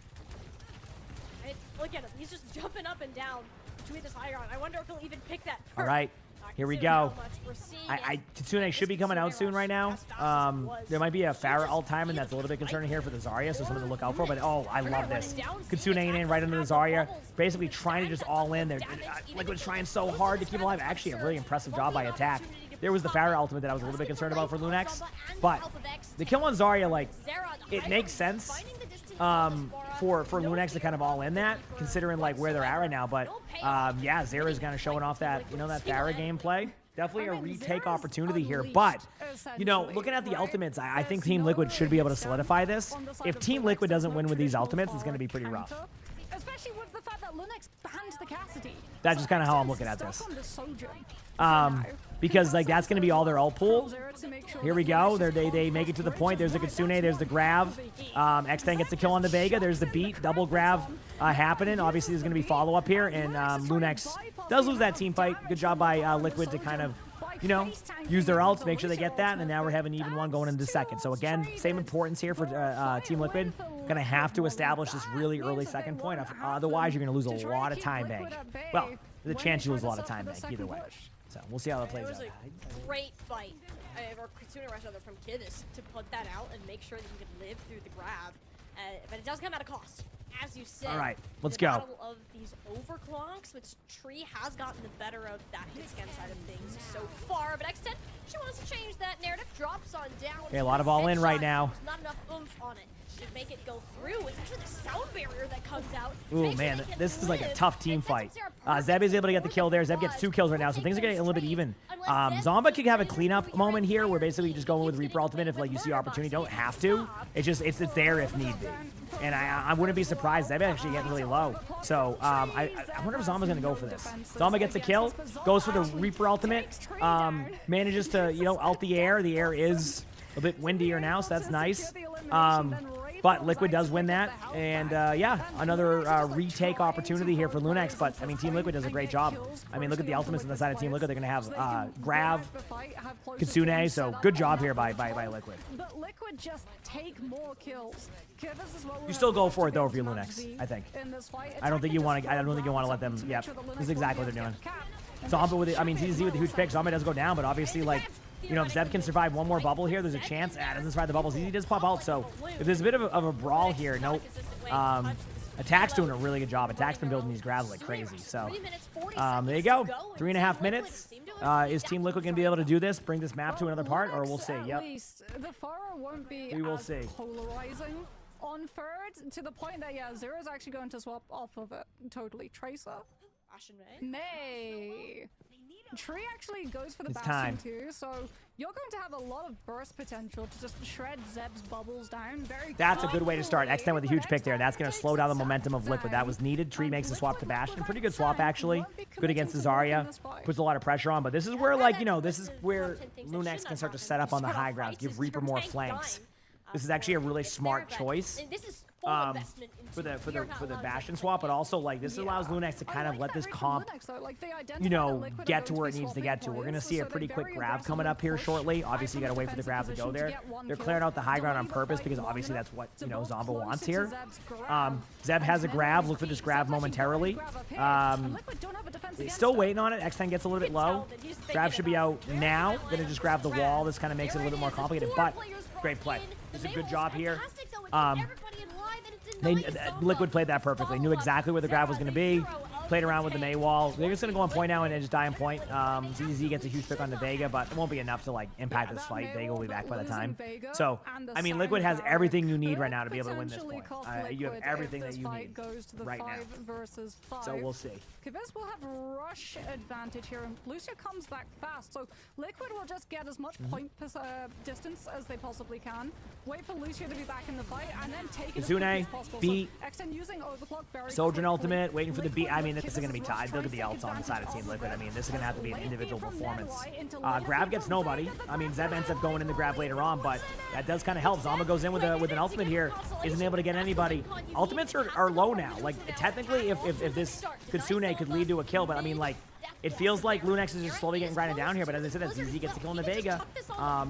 Look at him, he's just jumping up and down between this high ground. I wonder if he'll even pick that. All right. Here we go. Kitsune should be coming out soon right now. There might be a Pharah ult timing that's a little bit concerning here for the Zarya, so something to look out for. But, oh, I love this. Kitsune in right under the Zarya, basically trying to just all in. They're Liquid's trying so hard to keep alive. Actually, a really impressive job by Attack. There was the Pharah ultimate that I was a little bit concerned about for Lunex. But the kill on Zarya, like, it makes sense for Lunex to kind of all in that, considering, like, where they're at right now. But, yeah, Zera's kind of showing off that, that Pharah gameplay. Definitely a retake opportunity here. But, looking at the ultimates, I think Team Liquid should be able to solidify this. If Team Liquid doesn't win with these ultimates, it's going to be pretty rough. Especially with the fact that Lunex banned the Cassidy. That's just kind of how I'm looking at this. Because, like, that's going to be all their ult pool. Here we go. They make it to the point. There's the Kitsune. There's the grab. X10 gets the kill on the Vega. There's the beat. Double grab happening. Obviously, there's going to be follow-up here. And Lunex does lose that team fight. Good job by Liquid to kind of, use their ults, make sure they get that. And now we're having even one going into the second. So, again, same importance here for Team Liquid. Going to have to establish this really early second point. Otherwise, you're going to lose a lot of time bank. Well, there's a chance you lose a lot of time bank either way. So we'll see how that plays out. It was a great fight, or Kitsune Rush rather, from Kivus to put that out and make sure that he could live through the grab. But it does come at a cost, as you said. All right, let's go. Battle of these overclocks, which Tree has gotten the better of that hit scan side of things so far. But X10, she wants to change that narrative. Drops on down. Okay, a lot of all in right now. There's not enough oomph on it. Should make it go through. It's actually the sound barrier that comes out. Ooh, man, this is like a tough team fight. Zeb is able to get the kill there. Zeb gets 2 kills right now, so things are getting a little bit even. Zomba could have a cleanup moment here where basically you just go in with Reaper Ultimate if, like, you see opportunity. Don't have to. It's there if need be. And I wouldn't be surprised. Zeb actually getting really low. So I wonder if Zomba's going to go for this. Zomba gets a kill, goes for the Reaper Ultimate, manages to, ult the air. The air is a bit windier now, so that's nice. But Liquid does win that, and yeah, another retake opportunity here for Lunex. But I mean, Team Liquid does a great job. I mean, look at the ultimates on the side of Team Liquid. They're going to have Grav, Kitsune, so good job here by Liquid. But Liquid just take more kills. You still go for it though if you're Lunex, I think. I don't think you want to. I don't think you want to let them. Yep, this is exactly what they're doing. Zomba with it. I mean, TZ with the huge pick. Zomba does go down, but obviously, like, if Zeb can survive one more bubble here, there's a chance. Doesn't survive the bubbles. He does pop out. So if there's a bit of a brawl here, nope. Attack's doing a really good job. Attack's been building these grabs like crazy. So there you go. 3.5 minutes. Is Team Liquid going to be able to do this, bring this map to another part, or we'll see? Yep. The Pharah won't be we will see. Polarizing on third to the point that, yeah, Zero's actually going to swap off of it. Totally. Tracer. May. Tree actually goes for the Bastion too, so you're going to have a lot of burst potential to just shred Zeb's bubbles down very That's a good way to start. X10 with a huge pick there. That's going to slow down the momentum of Liquid. That was needed. Tree makes the swap to Bastion. Pretty good swap, actually. Good against the Zarya. Puts a lot of pressure on, but this is where, like, this is where Lunex can start to set up on the high grounds, give Reaper more flanks. This is actually a really smart choice. investment into for the Bastion swap, but also like this allows Lunex to kind of let this comp, get to where it needs to get to. We're gonna see a pretty quick grab coming up here shortly. Obviously, you gotta wait for the grab to go there. They're clearing out the high ground on purpose because obviously that's what Zomba wants here. Zeb has a grab. Look for this grab momentarily. Still waiting on it. X10 gets a little bit low. Grab should be out now. Gonna just grab the wall. This kind of makes it a little bit more complicated, but great play. It's a good job here. Liquid played that perfectly. Knew exactly where the grab was going to be. Played around with the May wall. They're just going to go on point now and then just die on point. ZZ gets a huge pick on the Vega, but it won't be enough to like impact this fight. Vega will be back by the time. So, I mean, Liquid has everything you need right now to be able to win this point. You have everything that you need right now. So we'll see. Kivez will have rush advantage here, and Lucio comes back fast. So Liquid will just get as much point distance as they possibly can. Wait for Lucio to be back in the fight, and then take it as quickly as possible. beat. Extend using overclock very Sojourn ultimate, waiting for the beat. I mean, this is going to be tied. Look at the ults on the side of Team Liquid. I mean, this is going to have to be an individual performance. Grab gets nobody. I mean, Zeb ends up going in the grab later on, but that does kind of help. Zomba goes in with an ultimate here. Isn't able to get anybody. Ultimates are low now. Like, technically, if this Kitsune could lead to a kill, but I mean, like, it feels like Lunex is just slowly getting grinded down here, but as I said, ZZ gets the kill in the Vega.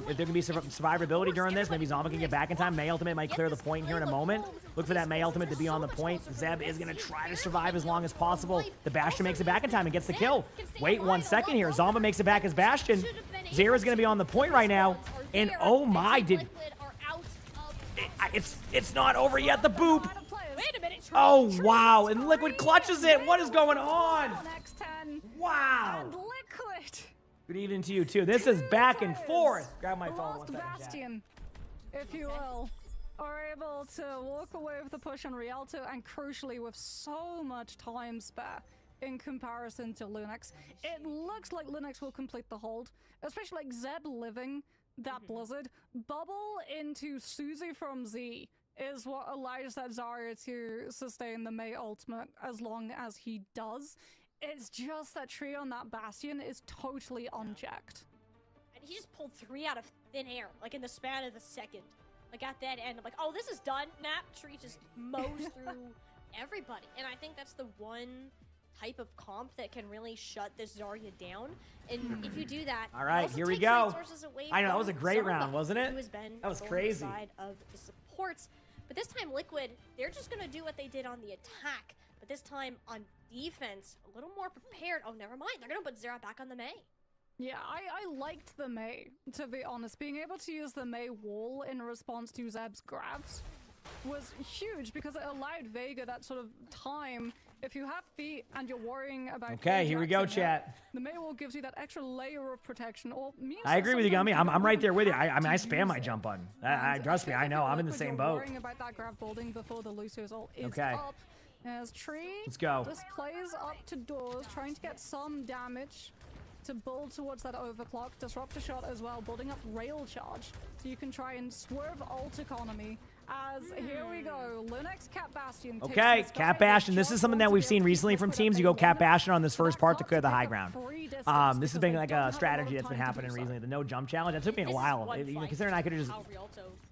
If there can be survivability during this, maybe Zomba can get back in time. May ultimate might clear the point here in a moment. Look for that May ultimate to be on the point. Zeb is going to try to survive as long as possible. The Bastion makes it back in time and gets the kill. Wait 1 second here. Zomba makes it back as Bastion. Zera's going to be on the point right now. And oh my, it's not over yet. The boop. Oh, wow. And Liquid clutches it. What is going on? Wow. And Liquid. Good evening to you, too. This is back and forth. Grab my phone. Lost Bastion, if you will, are able to walk away with the push on Rialto, and crucially with so much time spare in comparison to Lunex. It looks like Lunex will complete the hold, especially like Zeb living that Blizzard. Bubble into Susie from Z is what allows that Zarya to sustain the May ultimate as long as he does. It's just that tree on that Bastion is totally unchecked. And he just pulled 3 out of thin air, like in the span of a second. Like at that end, I'm like, oh, this is done. Nap tree just mows through everybody. And I think that's the one type of comp that can really shut this Zarya down. And if you do that, all right, here we go. I know, that was a great round, wasn't it? That was crazy. Side of the supports. But this time, Liquid, they're just going to do what they did on the attack. But this time on defense, a little more prepared. Oh, never mind. They're going to put Zera back on the May. Yeah, I liked the May, to be honest. Being able to use the May wall in response to Zeb's grabs was huge because it allowed Vega that sort of time. If you have feet and you're worrying about... Okay, here we go, chat. The May wall gives you that extra layer of protection. Or I agree with you, Gummy. I'm right there with you. I mean, I spam my jump button. Trust me, I know. I'm in the same boat. Worrying about that grab building before the Lucio's ult is up. As Tree Let's go. just plays up to doors, trying to get some damage to build towards that overclock. Disruptor shot as well, building up rail charge. So you can try and swerve ult economy. As here we go, Lunex Cat Bastion. Okay, Cat Bastion. This is something that we've seen recently from teams. You go Cat Bastion on this first part to clear the high ground. This has been like a strategy that's been happening recently. The no jump challenge. That took me a while. Considering I could have just...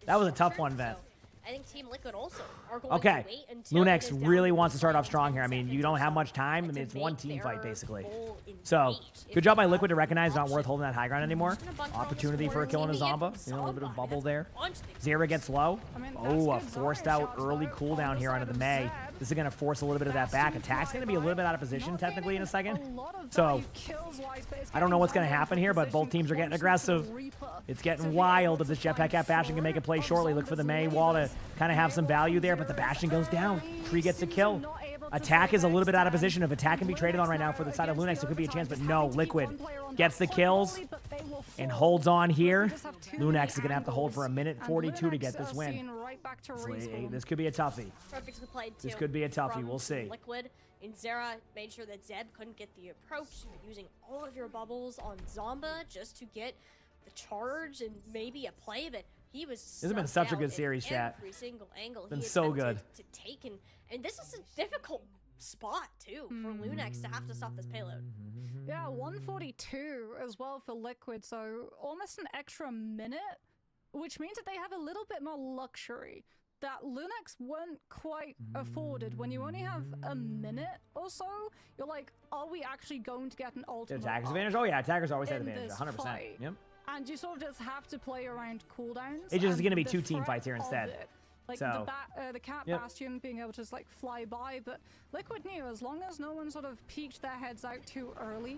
That was a tough one, Vet. I think Team Liquid also are going to wait until Lunex really wants to start off strong here. I mean, you don't have much time. I mean, it's one team fight, basically. So, good job by Liquid to recognize it's not worth holding that high ground anymore. Opportunity for a kill on a Zomba. You know, a little bit of bubble there. Zera gets low. Oh, a forced out early cooldown here onto the May. This is going to force a little bit of that back. Attack's going to be a little bit out of position, technically, in a second. So, I don't know what's going to happen here, but both teams are getting aggressive. It's getting wild. If this Jetpack Cat Bastion can make a play shortly, look for the May wall to kind of have some value there, but the Bastion goes down. Tree gets the kill. Attack is a little bit out of position. If Attack can be traded on right now for the side of Lunex, there could be a chance, but no. Liquid gets the kills and holds on here. Lunex is going to have to hold for 1:42 to get this win. This could be a toughie. Perfectly played, too. This could be a toughie. We'll see. Liquid and Zera made sure that Zeb couldn't get the approach, using all of your bubbles on Zomba just to get the charge and maybe a play, but he was this has been such a good series, chat. Every single angle been so good to take, and this is a difficult spot too for Lunex to have to stop this payload. Yeah, 142 as well for Liquid, so almost an extra minute, which means that they have a little bit more luxury that Lunex weren't quite afforded. When you only have a minute or so, you're like, are we actually going to get an ultimate? Attackers advantage? Oh yeah, attackers always have advantage, 100%. Fight? Yep. And you sort of just have to play around cooldowns. It just is going to be the 2 team threat fights here of instead. it. Like So, the Cat yep. Bastion being able to just like fly by, but Liquid knew as long as no one sort of peeked their heads out too early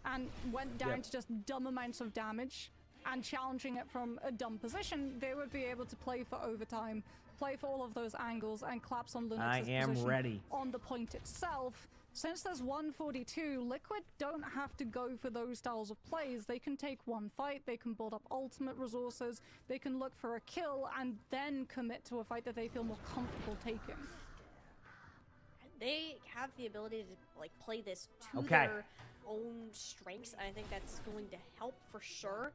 and went down to just dumb amounts of damage and challenging it from a dumb position, they would be able to play for overtime, play for all of those angles, and collapse on Lunex's position ready. on the point itself. Since there's 142, Liquid don't have to go for those styles of plays. They can take one fight, they can build up ultimate resources, they can look for a kill, and then commit to a fight that they feel more comfortable taking. They have the ability to like play this to their own strengths, and I think that's going to help for sure.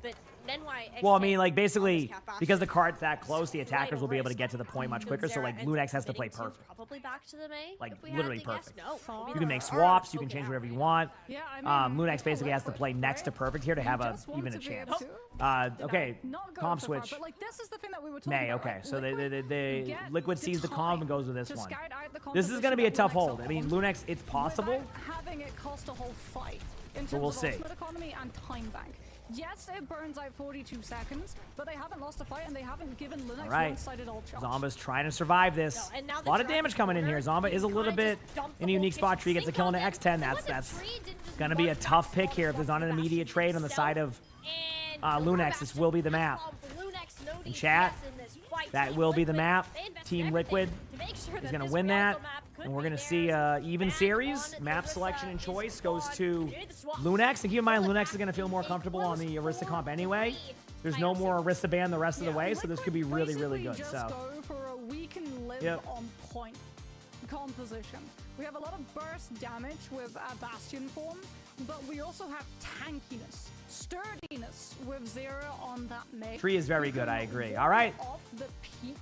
But then why? Well, I mean, like, basically, because the card's that close, the attackers will be able to get to the point much quicker, so, like, Lunex has to play perfect. Probably back to the May. Like, if we literally had to guess. perfect. No. You can make swaps, you can change whatever you want. Yeah, I mean, Lunex basically has to play next to perfect here to have even a chance. Okay, comp switch. But, like, this is the thing that we were talking May, about, okay, right? so they Liquid sees the comp and goes with this to one. scout out the This is going to be a tough composition hold. I mean, Lunex, it's possible. without having it cost a whole fight in terms But we'll of see. ultimate economy and time bank. Yes, it burns out 42 seconds, but they haven't lost a fight and they haven't given Lunex one-sided ult charge. Zomba's trying to survive this. A lot of damage coming in here. Zomba is a little bit in a unique spot. Tree gets a kill on the X10. That's going to be a tough pick here if there's not an immediate trade on the side of Lunex. This will be the map. In chat, that will be the map. Team Liquid is going to win that. And we're going to see even series. Map selection and choice goes to Lunex. And keep in mind, Lunex is going to feel more comfortable on the Orisa comp anyway. There's no more Orisa ban the rest of the way, so this could be really, really good. Just So, go for a we can live on point composition. We have a lot of burst damage with our Bastion form, but we also have tankiness, sturdiness with Zero on that mid. Tree is very good, I agree. All right. Off the peak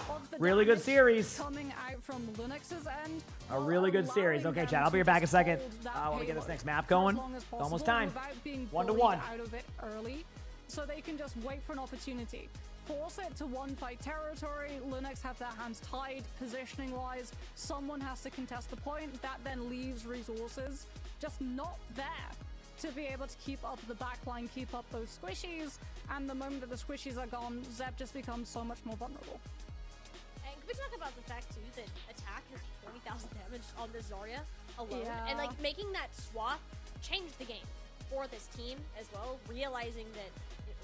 of the Really good damage series. coming out from Lunex's end. A really good series. Okay, Chad, I'll be back in a second. I want to get this next map going. As It's almost time. without being 1-1. bullied out of it early, so they can just wait for an opportunity. Force it to one fight territory. Lunex have their hands tied positioning wise. Someone has to contest the point. That then leaves resources just not there to be able to keep up the backline, keep up those squishies. And the moment that the squishies are gone, Zeb just becomes so much more vulnerable. And can we talk about the fact too that attack has 20,000 damage on the Zarya alone, Yeah. and like making that swap changed the game for this team as well, realizing that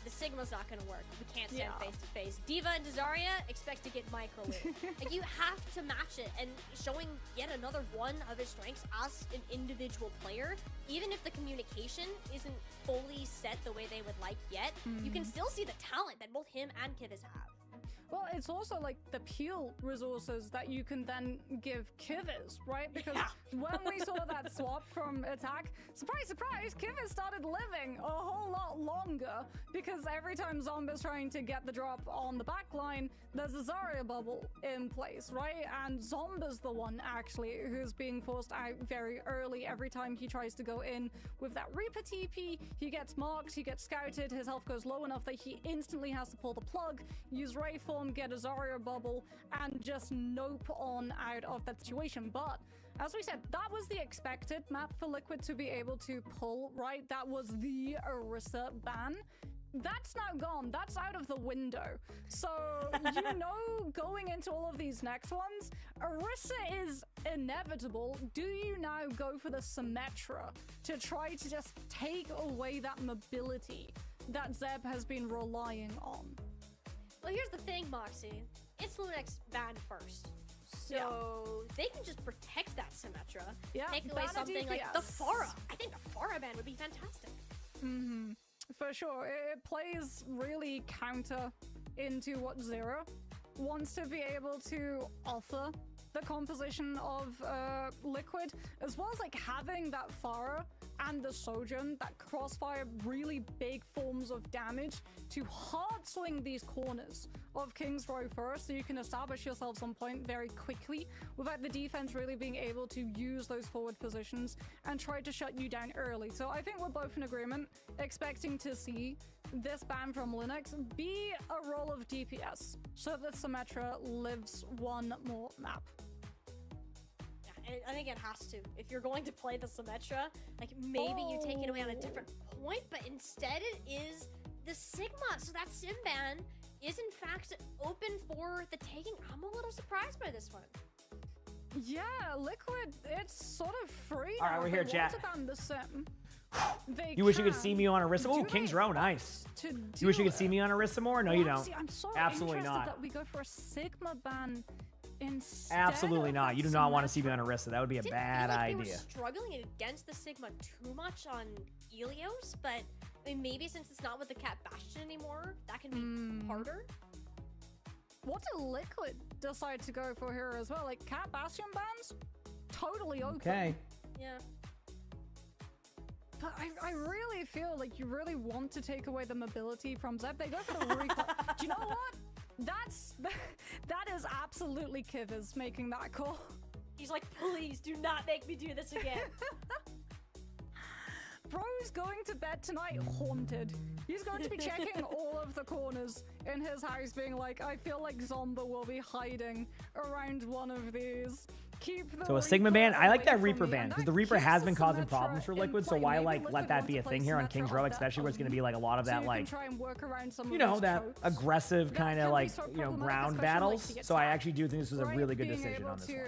the Sigma's not going to work. We can't stand face to face. Diva and Zarya expect to get microwaved. Like, you have to match it, and showing yet another one of his strengths as an individual player, even if the communication isn't fully set the way they would like yet, you can still see the talent that both him and Kivas have. Well, it's also like the peel resources that you can then give Kivas, right? Because when we saw that swap from attack, surprise, surprise, Kivas started living a whole lot longer because every time Zomba's trying to get the drop on the back line, there's a Zarya bubble in place, right? And Zomba's the one actually who's being forced out very early. Every time he tries to go in with that Reaper TP, he gets marked, he gets scouted, his health goes low enough that he instantly has to pull the plug, use Ray Form, get a Zarya bubble, and just nope on out of that situation. But as we said, that was the expected map for Liquid to be able to pull, right? That was the Orisa ban. That's now gone. That's out of the window. So, you know, going into all of these next ones, Orisa is inevitable. Do you now go for the Symmetra to try to just take away that mobility that Zeb has been relying on? Well, here's the thing, Moxie. It's Lunex ban first. So they can just protect that Symmetra. Take away something like the Pharah. I think the Pharah ban would be fantastic. For sure. It plays really counter into what Zero wants to be able to offer the composition of Liquid, as well as like having that Pharah and the Sojourn that crossfire really big forms of damage to hard swing these corners of King's Row first, so you can establish yourselves on point very quickly without the defense really being able to use those forward positions and try to shut you down early. So I think we're both in agreement, expecting to see this ban from Linux be a role of DPS so that Symmetra lives one more map. I think it has to. If you're going to play the Symmetra, like maybe you take it away on a different point, but instead it is the Sigma. So that Sim ban is in fact open for the taking. I'm a little surprised by this one. Yeah, Liquid, it's sort of free. All right, we're here, chat. The Sim. You wish you could see me on Orisa? Oh, King's Row, nice. You wish you could see me on Orisa more? No, you don't. I'm so Absolutely interested not. that we go for a Sigma ban instead. Absolutely not. You do not want to see me on Orisa. That would be a bad idea. They were struggling against the Sigma too much on Ilios, but I mean, maybe since it's not with the Cat Bastion anymore, that can be harder. What did Liquid decide to go for here as well? Like, Cat Bastion bans? Totally open. Okay. Yeah. But I really feel like you really want to take away the mobility from Zeb. They go for the recoil. Do you know what? That is absolutely Kivers making that call. He's like, please do not make me do this again. Bro's going to bed tonight haunted. He's going to be checking all of the corners in his house, being like, I feel like Zomba will be hiding around one of these. So a Sigma ban? I like that Reaper ban, because the Reaper has been causing problems for Liquid, so why like let that be a thing here on King's Row, especially where it's going to be like a lot of that like, you know, that aggressive kind of like, you know, ground battles. So I actually do think this was a really good decision on this one.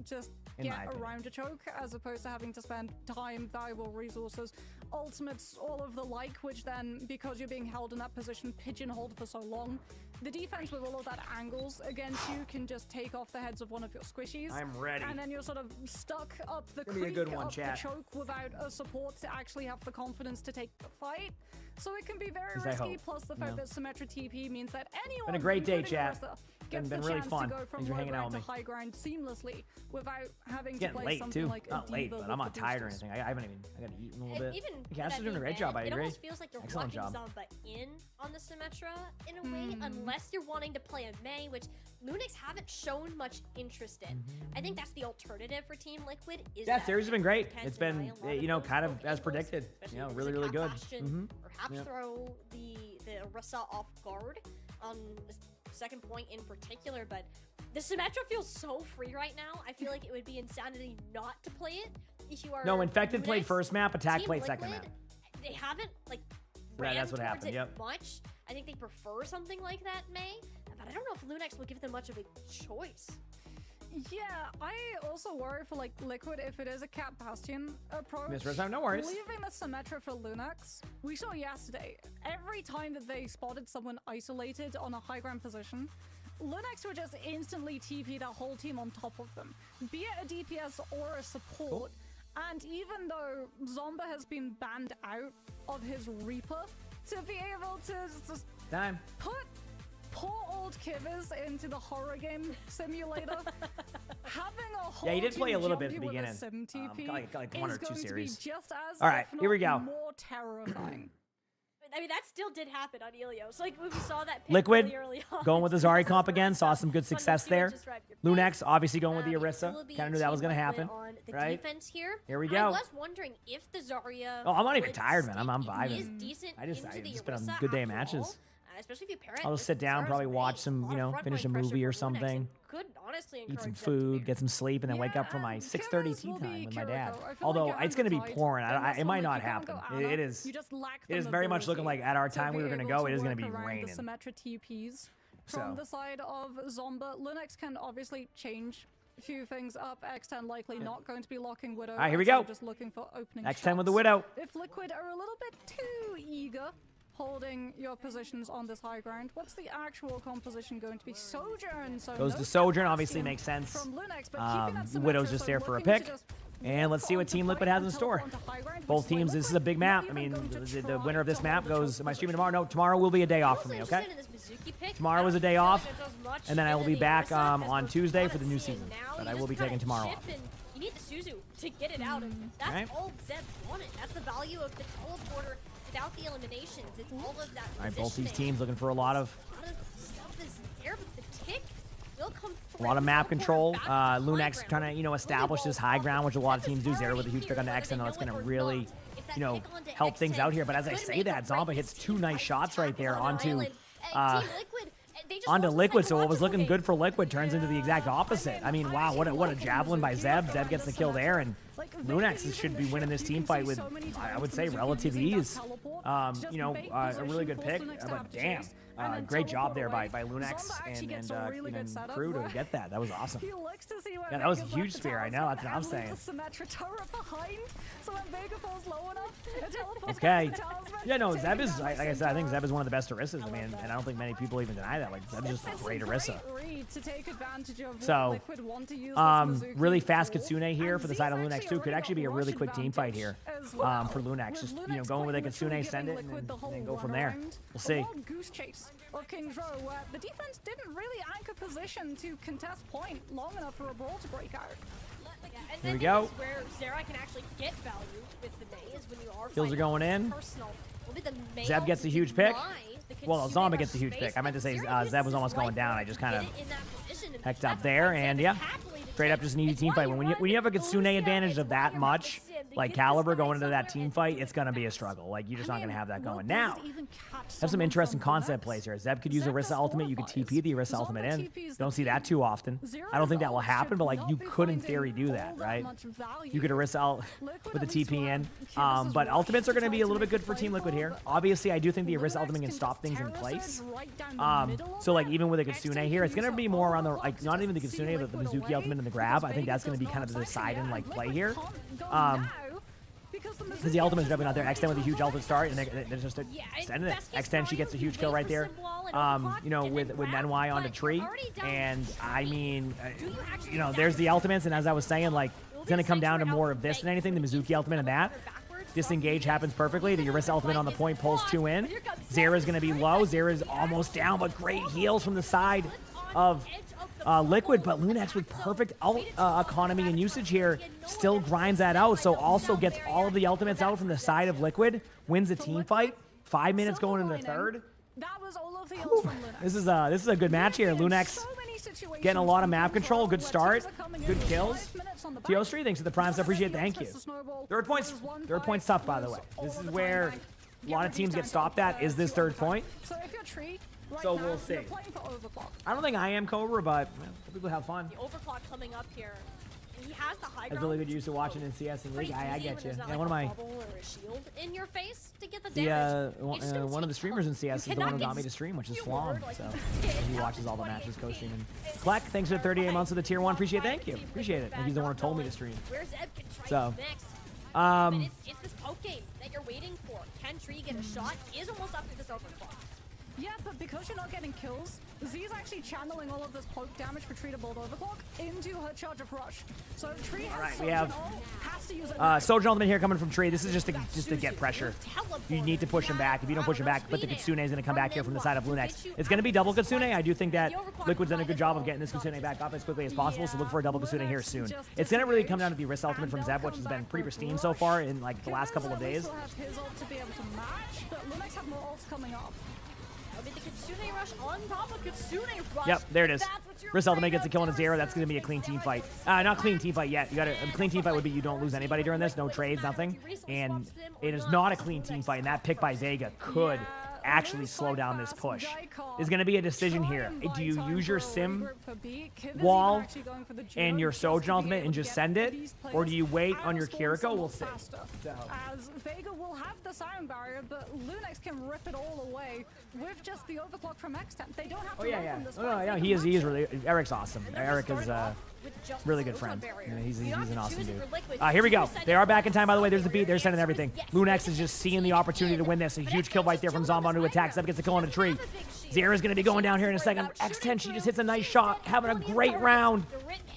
Just get around a choke as opposed to having to spend time, valuable resources, ultimates, all of the like, which then, because you're being held in that position, pigeonholed for so long, the defense with all of that angles against you can just take off the heads of one of your squishies. I'm ready. And then you're sort of stuck up the creek, be a good one, up chat. the choke without a support to actually have the confidence to take the fight. So it can be very risky, plus the fact that Symmetra TP means that anyone... Been a great day, chat. Been really fun. To go from Thanks for hanging out with me. to high ground seamlessly without having Getting to play late something too. like Not a late, diva but I'm not with the tired or boosters. anything. I haven't even. I gotta eat in a little bit. Even Cass is doing a great job. I agree. It almost feels like you're Excellent locking job. Zomba in on the Symmetra in a way, unless you're wanting to play a Mei, which Lunix haven't shown much interest in. I think that's the alternative for Team Liquid. Yeah, series has been great. It's been, you know, kind of as predicted. You know, really, really good. Perhaps throw the Orisa off guard on the second point in particular, but the Symmetra feels so free right now. I feel like it would be insanity not to play it if you are. No, Infected played first map, Attack Team played Liquid, second map. They haven't like Yeah, that's what towards happened. it Yep. much. I think they prefer something like that, Mei, but I don't know if Lunex will give them much of a choice. Yeah, I also worry for like Liquid if it is a Cat Bastion approach. Miss Rose, no worries. Leaving the Symmetra for Lunex, we saw yesterday, every time that they spotted someone isolated on a high ground position, Lunex would just instantly TP that whole team on top of them, be it a DPS or a support. Cool. And even though Zomba has been banned out of his Reaper, to be able to just put poor old Kivers into the horror game simulator, having a whole he did play a little bit at the jump you with beginning. a sim TP like one or is two going to series. be just as, All right, if here we not go. more terrifying. I mean, that still did happen on Ilios. Like, when we saw that pick Liquid really early on. going with the Zari comp again, saw some good success there. Lunex obviously going with the Orisa. Kind of knew that was going to happen, right? Here we go. I was wondering if the Zarya. Oh, I'm not even tired, man. I'm vibing. Is decent It's been a Orisa good day of after matches. all, especially if you pair it I'll with just sit down, Zara's probably range. watch some, you know, finish a movie or something. Could honestly Eat some encourage them to food, get some sleep, and then wake up for my 6:30 tea time with my dad. Although it's going to be pouring. It might not happen. It is. It is very much looking like at our time we were going to go. It is going to be raining. The Symmetra TPs from the side of Zomba. Lunex can obviously change a few things up. X10 likely not going to be locking Widow. All right, here we go. Just looking for opening X10 with the Widow. If Liquid are a little bit too eager holding your positions on this high ground, what's the actual composition going to be? Sojourn. So Goes no to Sojourn, Cat obviously Bastion makes sense. from Lunex, but keeping that The Symmetra, Widow's just so there for a looking to pick. just And let's see what Team Liquid has in store. Both teams, this is a big map. I mean, the winner of this map goes, am I streaming tomorrow? No, tomorrow will be a day off for me, okay? Tomorrow is a day off, and then I will be back on Tuesday for the new season. But I will be taking tomorrow off. You need the Suzu to get it out, and that's all Zeb wanted. That's the value of the teleporter without the eliminations. It's all of that. All right, both these teams looking for a lot of stuff is there, but the tick will come A lot of map control. Lunex trying to, you know, establish this high ground, which a lot of teams do. Zero with a huge pick on the X, and that's going to really, you know, help things out here. But as I say that, Zomba hits 2 nice shots right there onto Liquid. So what was looking good for Liquid turns into the exact opposite. I mean, wow, what a javelin by Zeb. Zeb gets the kill there, and Lunex should be winning this team fight with, I would say, relative ease. You know, a really good pick, but damn. Great job there by Lunex and crew to get that. That was awesome. Yeah, that was a huge spear. I know. That's what I'm saying. Okay. Yeah, no, Zeb is, like I said, I think Zeb is one of the best Orissas. I mean, and I don't think many people even deny that. Like, Zeb's just a great Orissa. So, really fast Kitsune here for the side of Lunex too. Could actually be a really quick team fight here for Lunex. Just, you know, going with a Kitsune, send it, and then go from there. We'll see. Of King's Row, where the defense didn't really anchor position to contest point long enough for a brawl to break out. And here we go. Where Zera can actually get value with the days when you are kills are going in. Zeb gets a huge pick. Well, Zomba gets a huge pick. I meant to say Zeb was almost going down. I just kind of hecked up there, and yeah, straight up just an easy team fight. When you have a Kitsune advantage of that much, like caliber going into that team fight, it's gonna be a struggle. Like, you're just not gonna have that going. Now, have some interesting concept plays here. Zeb could use Orisa ultimate. You could TP the Orisa ultimate in. Don't see that too often. I don't think that will happen, but like, you could in theory do that, right? You could Orisa out with the TP in. But ultimates are gonna be a little bit good for Team Liquid here. Obviously, I do think the Orisa ultimate can stop things in place. So like, even with a Kitsune here, it's gonna be more on the, like, not even the Kitsune, but the Mizuki ultimate and the grab. I think that's gonna be kind of the deciding like play here. Because the ultimate is definitely not there. X10 with a huge ultimate start, and they're just extending it. X10, she gets a huge kill right there. You know, with Nenwai onto Tree, and I mean, you know, there's the ultimates, and as I was saying, like, it's gonna come down to more of this than anything. The Mizuki ultimate and that. Disengage happens perfectly. The Orisa ultimate on the point pulls 2 in. Zera's gonna be low. Zera's almost down, but great heals from the side of Liquid, but Lunex with perfect ult economy and usage here still grinds that out, so also gets all of the ultimates out from the side of Liquid, wins the team fight. 5 minutes going into the third. This is a good match here. Lunex getting a lot of map control, good start, good kills. Teostri, thanks for the prime, so appreciate it. Thank you. Third point's tough, by the way. This is where a lot of teams get stopped at, is this third point. So we'll see. I don't think I am Cobra, but people have fun. The overclock coming up here. He has the high ground. That's really good use of watching in CS and League. I get you. Yeah, one of my in your face to get the damage. One of the streamers in CS is the one who got me to stream, which is Flom. So he watches all the matches, co-streaming. Kleck, thanks for the 38 months of the tier 1. Appreciate it. Thank you. Appreciate it. And he's the one who told me to stream. So, it's this poke game that you're waiting for. Can Tree get a shot? He is almost up to this overclock. Yeah, but because you're not getting kills, Z's actually channeling all of this poke damage for Tree to build overclock into her charge of rush. So Tree has we have has to use it. Sojourn ultimate here coming from Tree. This is just to get pressure. You need to push him back. If you don't push him back, but the Kitsune is going to come back here from the side of Lunex. It's going to be double Kitsune. I do think that Liquid's done a good job of getting this Kitsune back up as quickly as possible, so look for a double Kitsune here soon. It's going to really come down to the Orisa ultimate from Zeb, which has been pretty pristine so far in like the last couple of days. His ult to be able to match, but Lunex have more ults coming up. The Kitsune rush on top of Kitsune rush. Yep, there it is. Orisa ultimate gets a kill on a Zera. That's going to be a clean team fight. Not clean team fight yet. You got a clean team fight would be you don't lose anybody during this, no trades, nothing. And it is not a clean team fight. And that pick by Zega could actually slow down this push. Is going to be a decision here. Do you use your sim wall and your Sojourn ultimate and just send it, or do you wait on your Kiriko? We'll see. As Vega will have the Siren Barrier, but Lunex can rip it all away with just the overclock from X10. They don't have to run from this fight. Yeah, he is really. Eric's awesome. Eric is really good friend. Yeah, he's an awesome dude. Here we go. They are back in time, by the way. There's the beat. They're sending everything. Lunex is just seeing the opportunity to win this. A huge kill right there from Zomba to attack. Zeb gets a kill on a Tree. Zera's going to be going down here in a second. X10, she just hits a nice shot, having a great round.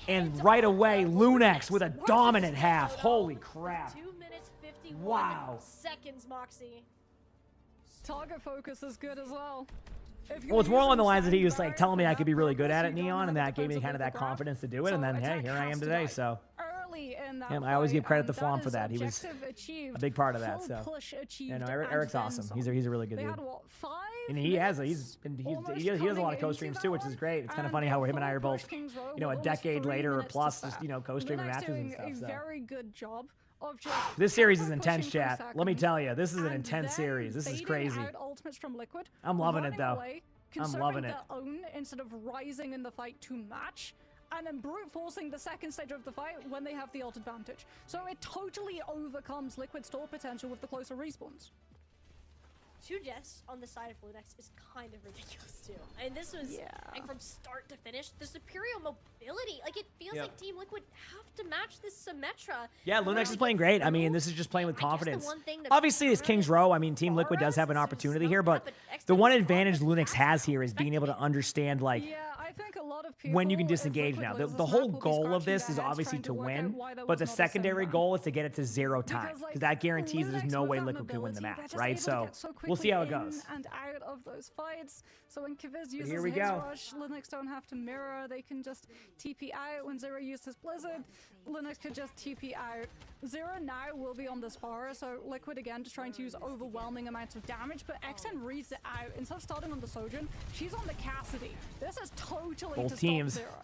And right away, Lunex with a dominant half. Holy crap. 2 minutes 51 wow. seconds, Moxie. Target focus is good as well. Well, it's more along the lines that he was like telling me I could be really good at it, Neon, and that gave me kind of that confidence to do it. And then, hey, here I am today. So in that I always give credit to fight, Flom and for that. He was objective achieved, a big part of that. full So push achieved, yeah, no, and Eric's then awesome. some. He's a really good They dude. had, what, 5 And he has minutes he almost has a lot coming of co-streams into too, that which is one, great. It's kind of and funny they how him and full I are both, pushed Kings Row you know, a with almost decade 3 later or minutes to plus, spare. just, you know, co-streaming Lunak's matches and doing stuff. a So very good job of just this series is pushing intense, for chat. Let me seconds, tell you, this is an and intense then series. This is baiting crazy. out ultimates from Liquid, I'm loving it running though. away, I'm loving it. conserving their own instead of rising in the fight to match, and then brute forcing the second stage of the fight when they have the ult advantage. So it totally overcomes Liquid stall potential with the closer respawns. 2 deaths on the side of Lunex is kind of ridiculous too. And this was, like, from start to finish, the superior mobility. Like, it feels like Team Liquid have to match this Symmetra. Yeah, Lunex is playing great. I mean, this is just playing with confidence. Obviously, it's King's Row. I mean, Team Liquid does have an opportunity here, but the one advantage Lunex has here is being able to understand, like, I think a lot of people, when you can disengage now. The whole goal of this is obviously to win, but the secondary goal is to get it to 0 time, because that guarantees there's no way Liquid can win the match, right? So we'll see how it goes. And out of those fights. So when Kviz uses here we his go. rush, Linux don't have to mirror. They can just TP out. When Zero used his Blizzard, Linux could just TP out. Zero now will be on this Pharah, so Liquid again just trying to use overwhelming amounts of damage, but X10 reads it out. Instead of starting on the Sojourn, she's on the Cassidy. This is totally Both to teams stop Zero.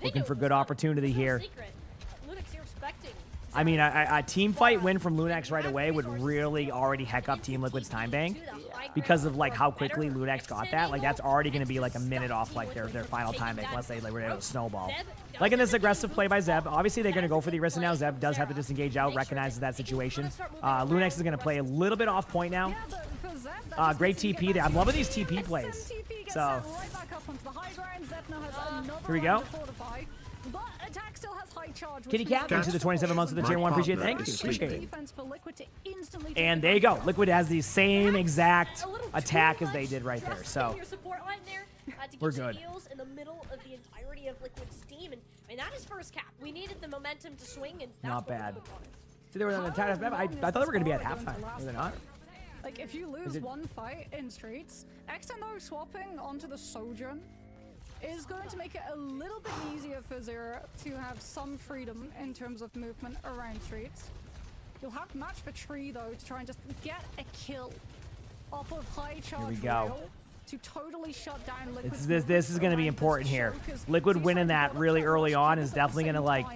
looking for good opportunity here. Lunex, you're expecting. I mean, a team fight win from Lunex right away would really already heck up Team Liquid's time bank because of like how quickly Lunex got that. Like that's already going to be like a minute off like their final time bank unless they like, were able to snowball. Like in this aggressive play by Zeb, obviously they're going to go for the Arista now. Zeb does have to disengage out, recognizes that situation. Lunex is going to play a little bit off point now. Great TP there. I'm loving these TP plays. So here we go. Kitty Cat into the 27 months of the tier 1. Appreciate it. Thank you. Appreciate it. And there you go. Liquid has the same exact attack as they did right there. So we're good. In the middle of the entirety of Liquid's team, and I mean, that is first cap. We needed the momentum to swing, and that's not bad. So they were on the entire half. I thought they were going to be at halftime. Were they not? Like if you lose one fight in streets, X10 though swapping onto the Sojourn is going to make it a little bit easier for Zero to have some freedom in terms of movement around streets. You'll have to match for Tree though to try and just get a kill off of high charge rail to totally shut down Liquid's this is going to be important here. Liquid winning that really early on is definitely going to like,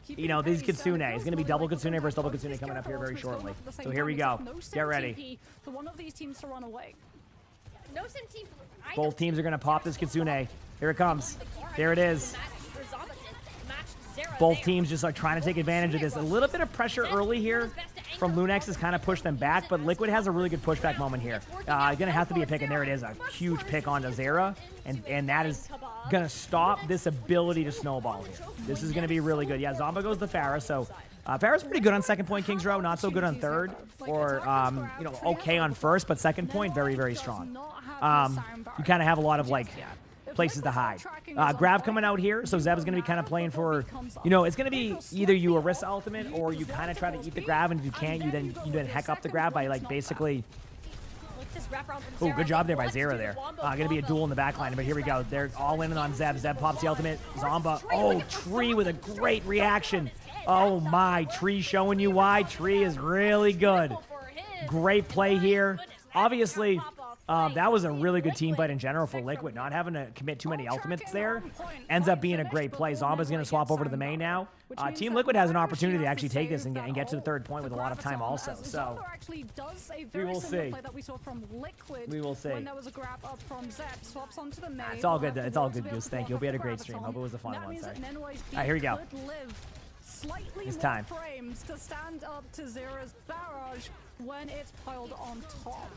you know, these Kitsune. It's going to be double Kitsune versus double Kitsune coming up here very shortly. So here we go. Get ready. For one of these teams to run away. No sim team. Both teams are going to pop this Kitsune. Here it comes. There it is. Both teams just are trying to take advantage of this. A little bit of pressure early here from Lunex has kind of pushed them back, but Liquid has a really good pushback moment here. Going to have to be a pick, and there it is. A huge pick onto Zera, and that is going to stop this ability to snowball here. This is going to be really good. Yeah, Zomba goes to Pharah, so Pharah's pretty good on second point, Kings Row. Not so good on third, or, you know, okay on first, but second point, very, very strong. You kind of have a lot of, like, places to hide. Grav coming out here, so Zeb is going to be kind of playing for, you know, it's going to be either you Arista ultimate or you kind of try to eat the Grav, and if you can't, you then heck up the Grav by, like, basically... Oh, good job there by Zera there. Going to be a duel in the backline, but here we go. They're all in on Zeb. Zeb pops the ultimate. Zomba. Oh, Tree with a great reaction. Oh, my. Tree showing you why. Tree is really good. Great play here. Obviously... that was a really good team fight in general for Liquid. Not having to commit too many ultimates there ends up being a great play. Zomba's going to swap over to the main now. Team Liquid has an opportunity to actually take this and get to the third point with a lot of time also. So we will see. We will see. It's all good. It's all good, Goose. Thank you. Hope you had a great stream. Hope it was a fun one. Sorry. All right, here we go. It's time. Frames to stand up to Zera's barrage when it's piled on top.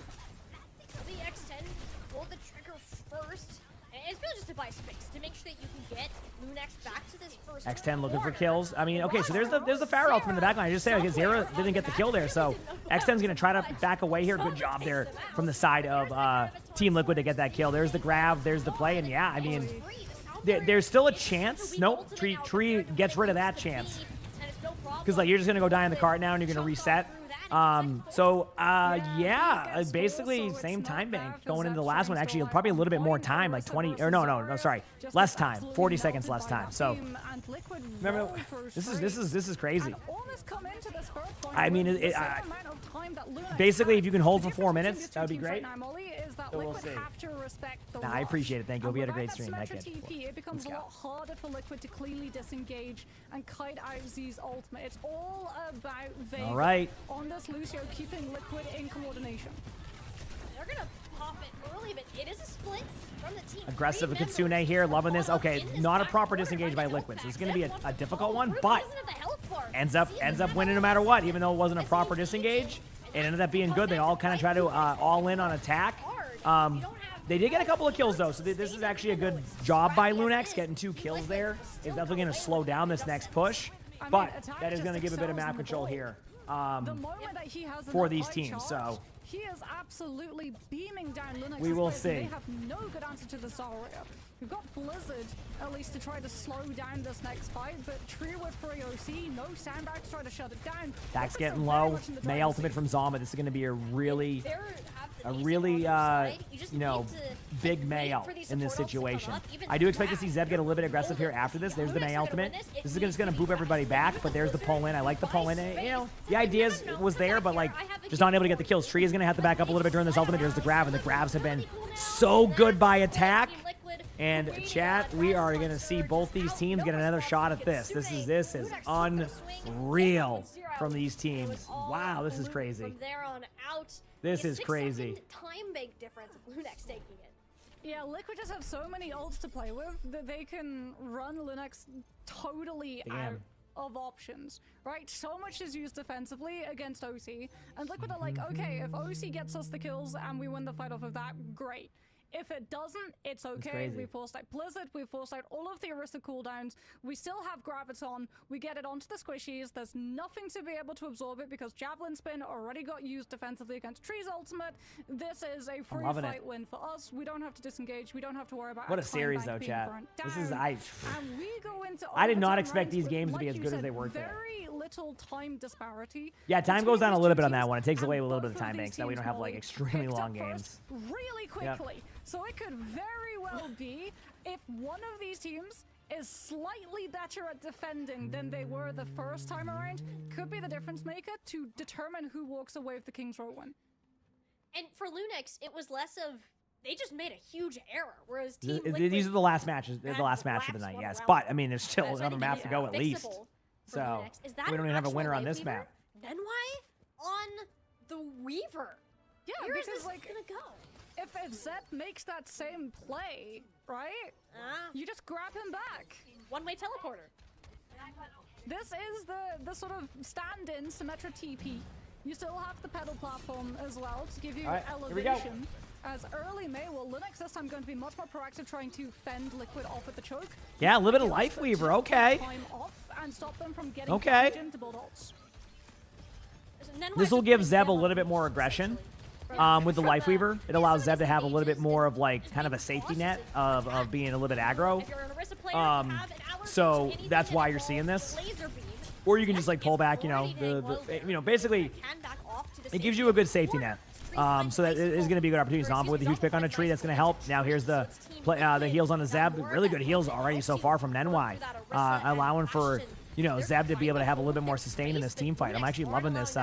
The X10 pull the trigger first. And it's really just to buy space to make sure that you can get Lunex back to this first. X10 looking for kills. I mean, okay, so there's the Pharah ultimate in the backline. I just say like Zera didn't get the kill there, so X10's gonna try to back away here. Good job there from the side of Team Liquid to get that kill. There's the grab, there's the play, and yeah, I mean, there's still a chance. Nope, Tree gets rid of that chance. Because like you're just gonna go die in the cart now, and you're gonna reset. Yeah, basically same time bank going into the last one. Actually, probably a little bit more time, like 20, or no, sorry, less time, 40 seconds less time. So, remember, this is crazy. I mean, basically, if you can hold for 4 minutes, that would be great. So we'll see. Nah, I appreciate it. Thank you. We had a great stream. That kid. It becomes a lot harder for Liquid to cleanly disengage and kite out Z's ultimate. It's all about Vega. All right. On this Lucio, keeping Liquid in coordination. They're gonna pop it early, but it is a split from the team. Aggressive Kitsune here, loving this. Okay, not a proper disengage by Liquid, so it's going to be a difficult one, but ends up winning no matter what, even though it wasn't a proper disengage. It ended up being good. They all kind of try to all in on attack. They did get a couple of kills though, so this is actually a good job by Lunex. Getting 2 kills there is definitely going to slow down this next push, but that is going to give a bit of map control here for these teams. So he is absolutely beaming down Lunex. We will see. They have no good answer to the Zarya. We've got Blizzard, at least, to try to slow down this next fight, but Treewood for AOC, no Sandbag to try to shut it down. Attack's getting low. May ultimate from Zoma. This is going to be a really, big May ult in this situation. I do expect to see Zeb get a little bit aggressive here after this. There's the May ultimate. This is just going to boop everybody back, but there's the pull in. I like the pull in. You know, the idea was there, but like just not able to get the kills. Tree is going to have to back up a little bit during this ultimate. There's the grab, and the grabs have been so good by attack. And chat, we are going to see both these teams get another shot at this. This is unreal from these teams. Wow, this is crazy. From there on out, this is crazy. Time bank difference of Lunex taking it. Yeah, Liquid just have so many ults to play with that they can run Lunex totally out of options, right? So much is used defensively against OC, and Liquid are like, okay, if OC gets us the kills and we win the fight off of that, great. If it doesn't, it's okay. We forced out Blizzard, we forced out all of the Arista cooldowns, we still have Graviton, we get it onto the squishies, there's nothing to be able to absorb it because Javelin Spin already got used defensively against Tree's ultimate. This is a free fight win for us. We don't have to disengage, we don't have to worry about what a series though, chat. This is I I did not expect these games to be as good as they were today. Very little time disparity. Yeah, time goes down a little bit on that one. It takes away a little bit of time banks, so that we don't have like extremely long games. Really quickly. Yep. So it could very well be if one of these teams is slightly better at defending than they were the first time around, could be the difference maker to determine who walks away with the King's Row win. And for Lunex, it was less of they just made a huge error, whereas Team these are the last matches. They're the last match of the night, yes. But I mean, there's still another map to go at least. So we don't even have a winner on this map. Then why on the Weaver? Yeah, where because is this like gonna go? If Zep makes that same play, right? You just grab him back. One-way teleporter. This is the sort of stand-in Symmetra TP. You still have the pedal platform as well to give you elevation. As early May, well, Lunex this time going to be much more proactive, trying to fend Liquid off at the choke. Yeah, a little bit of Life Weaver, okay. Time off and stop them from getting to build ults. This will give Zeb a little bit more aggression. With the Life Weaver, it allows Zeb to have a little bit more of like kind of a safety net of being a little bit aggro. So that's why you're seeing this. Or you can just like pull back, basically it gives you a good safety net. So that is going to be a good opportunity. Zomba with a huge pick on a tree, that's going to help. Now here's the heals on the Zeb. Really good heals already so far from Nenwai, allowing for Zeb to be able to have a little bit more sustain in this team fight. I'm actually loving this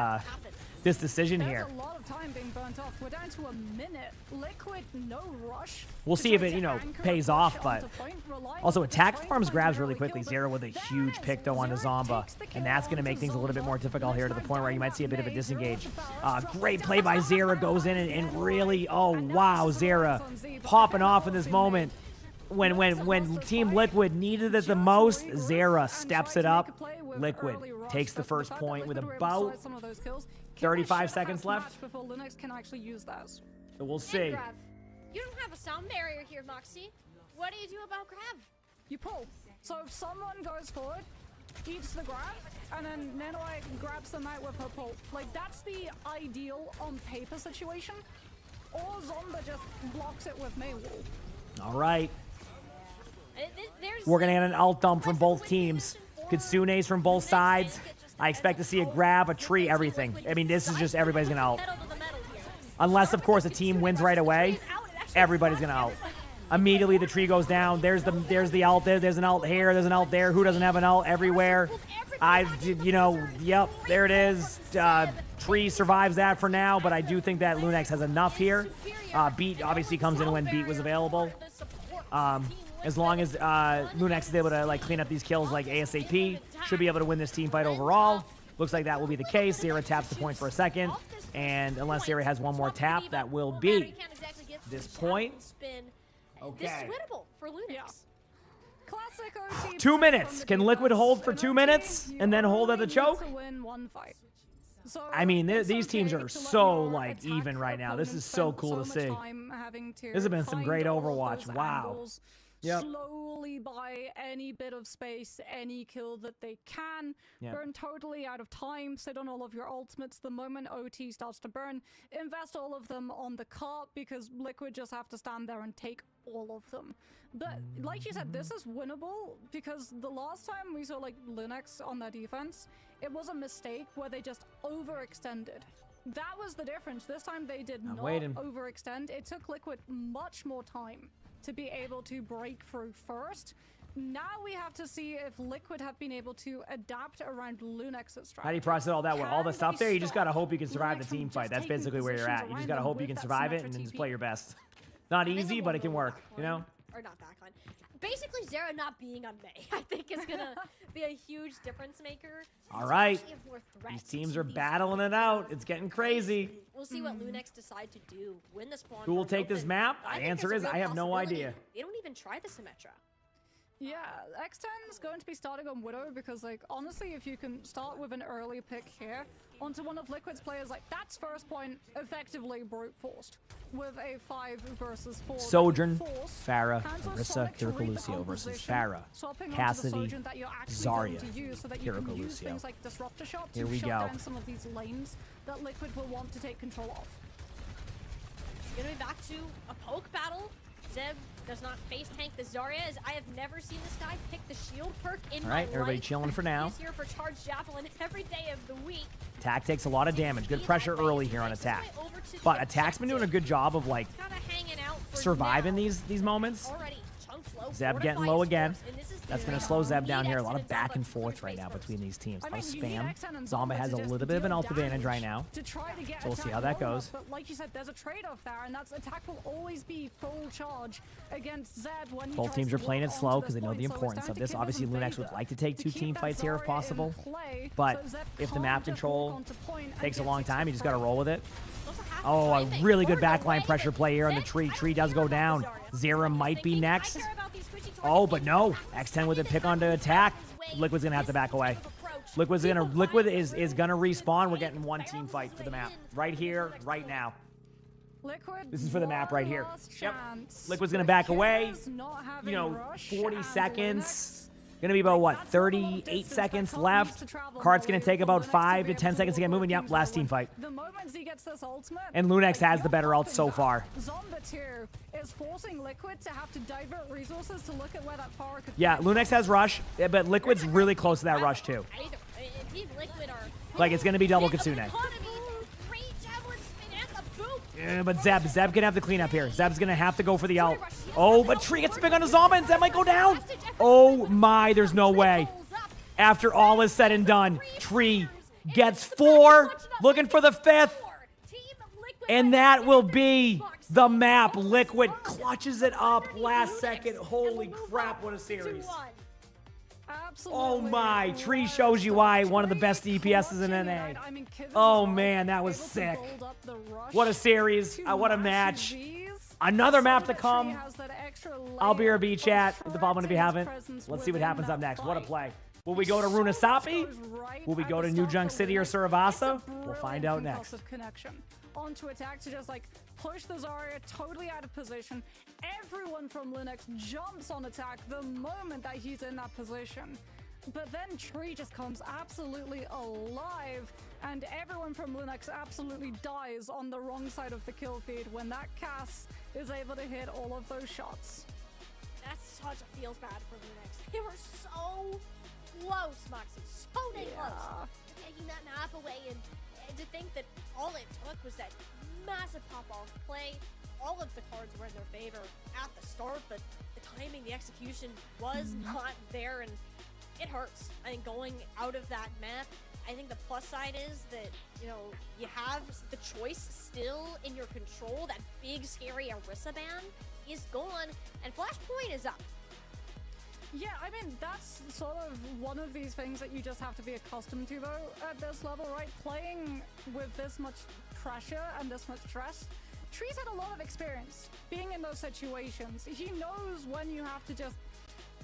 this decision here. A lot of time being burnt off. We're down to a minute. Liquid, no rush. We'll see if it, pays off, but also attack farms grabs really quickly. Zero with a huge pick though onto Zomba, and that's going to make things a little bit more difficult here to the point where you might see a bit of a disengage. Great play by Zera, goes in and really, oh wow, Zera popping off in this moment. When Team Liquid needed it the most, Zera steps it up. Liquid takes the first point with about 35 seconds left. Before Lunex can actually use that. So we'll see. You don't have a sound barrier here, Moxie. What do you do about grab? You pull. So if someone goes forward, eats the grab, and then Nenoi grabs them out with her pull. Like, that's the ideal on paper situation. Or Zomba just blocks it with Maywall. All right. We're going to get an ult dump from both teams. Kitsune's from both sides. I expect to see a grab, a tree, everything. I mean, this is just everybody's going to ult. Unless, of course, a team wins right away, everybody's going to ult. Immediately, the tree goes down. There's the ult there. There's an ult here. There's an ult there. Who doesn't have an ult? Everywhere. Yep, there it is. Tree survives that for now, but I do think that Lunex has enough here. Beat obviously comes in when Beat was available. As long as Lunex is able to like clean up these kills like ASAP, should be able to win this team fight overall. Looks like that will be the case. Zera taps the point for a second, and unless Zera has one more tap, that will be this point. Okay. This is winnable for Lunex. Classic OT 2 minutes. Can Liquid hold for 2 minutes and then hold at the choke? I mean, these teams are so like even right now. This is so cool to see. This has been some great Overwatch. Wow. Yep. Slowly buy any bit of space, any kill that they can. Yep. Burn totally out of time. Sit on all of your ultimates. The moment OT starts to burn, invest all of them on the cart because Liquid just have to stand there and take all of them. But like you said, this is winnable because the last time we saw like Lunex on their defense, it was a mistake where they just overextended. That was the difference. This time they did not overextend. It took Liquid much more time to be able to break through first. Now we have to see if Liquid have been able to adapt around Lunex's strategy. How do you process all that with all the stuff there? You just gotta hope you can survive the team fight. That's basically where you're at. You just gotta hope you can survive it and then just play your best. Not easy, but it can work, you know? Or not backline. Basically, Zera not being on Mei, I think, is gonna be a huge difference maker. All right. These teams are battling it out. It's getting crazy. We'll see what Lunex decide to do. Win the spawn. Who will take this map? The answer is I have no idea. They don't even try the Symmetra. Yeah, X10 is going to be starting on Widow because, like, honestly, if you can start with an early pick here onto one of Liquid's players, like, that's first point effectively brute forced with a 5 versus 4. Sojourn, Pharah, Orisa, Kiriko Lucio versus Pharah, Cassidy, Zarya, Kiriko Lucio. Here we go. Some of these lanes that Liquid will want to take control of. It's gonna be back to a poke battle. Zeb does not face tank the Zarya, as I have never seen this guy pick the shield perk in my life. All right, everybody chilling for now. He's here for charge javelin every day of the week. Attack takes a lot of damage. Good pressure early here on Attack. But Attack's been doing a good job of like surviving these moments. Zeb getting low again. That's going to slow Zeb down here. A lot of back and forth right now between these teams. A lot of spam. Zomba has a little bit of an ult advantage right now. So we'll see how that goes. But like you said, there's a trade-off there, and that's Attack will always be full charge against Zeb when both teams are playing it slow because they know the importance of this. Obviously, Lunex would like to take 2 team fights here if possible. But if the map control takes a long time, you just got to roll with it. Oh, a really good backline pressure play here on the tree. Tree does go down. Zera might be next. Oh, but no. X10 with a pick onto Attack. Liquid's gonna have to back away. Liquid is gonna respawn. We're getting 1 team fight for the map. Right here, right now. This is for the map right here. Yep. Liquid's gonna back away. 40 seconds. Gonna be about, what, 38 seconds left. Cart's gonna take about 5 to 10 seconds to get moving. Yep, last team fight. And Lunex has the better ult so far. Zomba 2 is forcing Liquid to have to divert resources to look at where that Pharah could Yeah, Lunex has rush, but Liquid's really close to that rush too. Like, it's gonna be double Kitsune. Yeah, but Zeb can have the cleanup here. Zeb's gonna have to go for the ult. Oh, but Tree gets big on the Zomba and Zeb might go down. Oh my, there's no way. After all is said and done, Tree gets 4, looking for the 5th. And that will be the map. Liquid clutches it up last second. Holy crap, what a series. Oh my, Tree shows you why one of the best DPSs in NA. Oh man, that was sick. What a series, what a match. Another map to come. I'll be RB chat with the following if you haven't. Let's see what happens up next. What a play. Will we go to Runasapi? Will we go to New Junk City or Suravasa? We'll find out next. Onto Attack to just like push the Zarya totally out of position. Everyone from Lunex jumps on Attack the moment that he's in that position. But then Tree just comes absolutely alive, and everyone from Lunex absolutely dies on the wrong side of the kill feed when that Cass is able to hit all of those shots. That's such a feels bad for Lunex. They were so close, Moxie. So dang close. Taking that map away, and to think that all it took was that massive pop-off play. All of the cards were in their favor at the start, but the timing, the execution was not there, and it hurts. I think going out of that map, I think the plus side is that, you know, you have the choice still in your control. That big, scary Orisa ban is gone, and Flashpoint is up. Yeah, I mean, that's sort of one of these things that you just have to be accustomed to, though, at this level, right? Playing with this much pressure and this much stress. Tree's had a lot of experience being in those situations. He knows when you have to just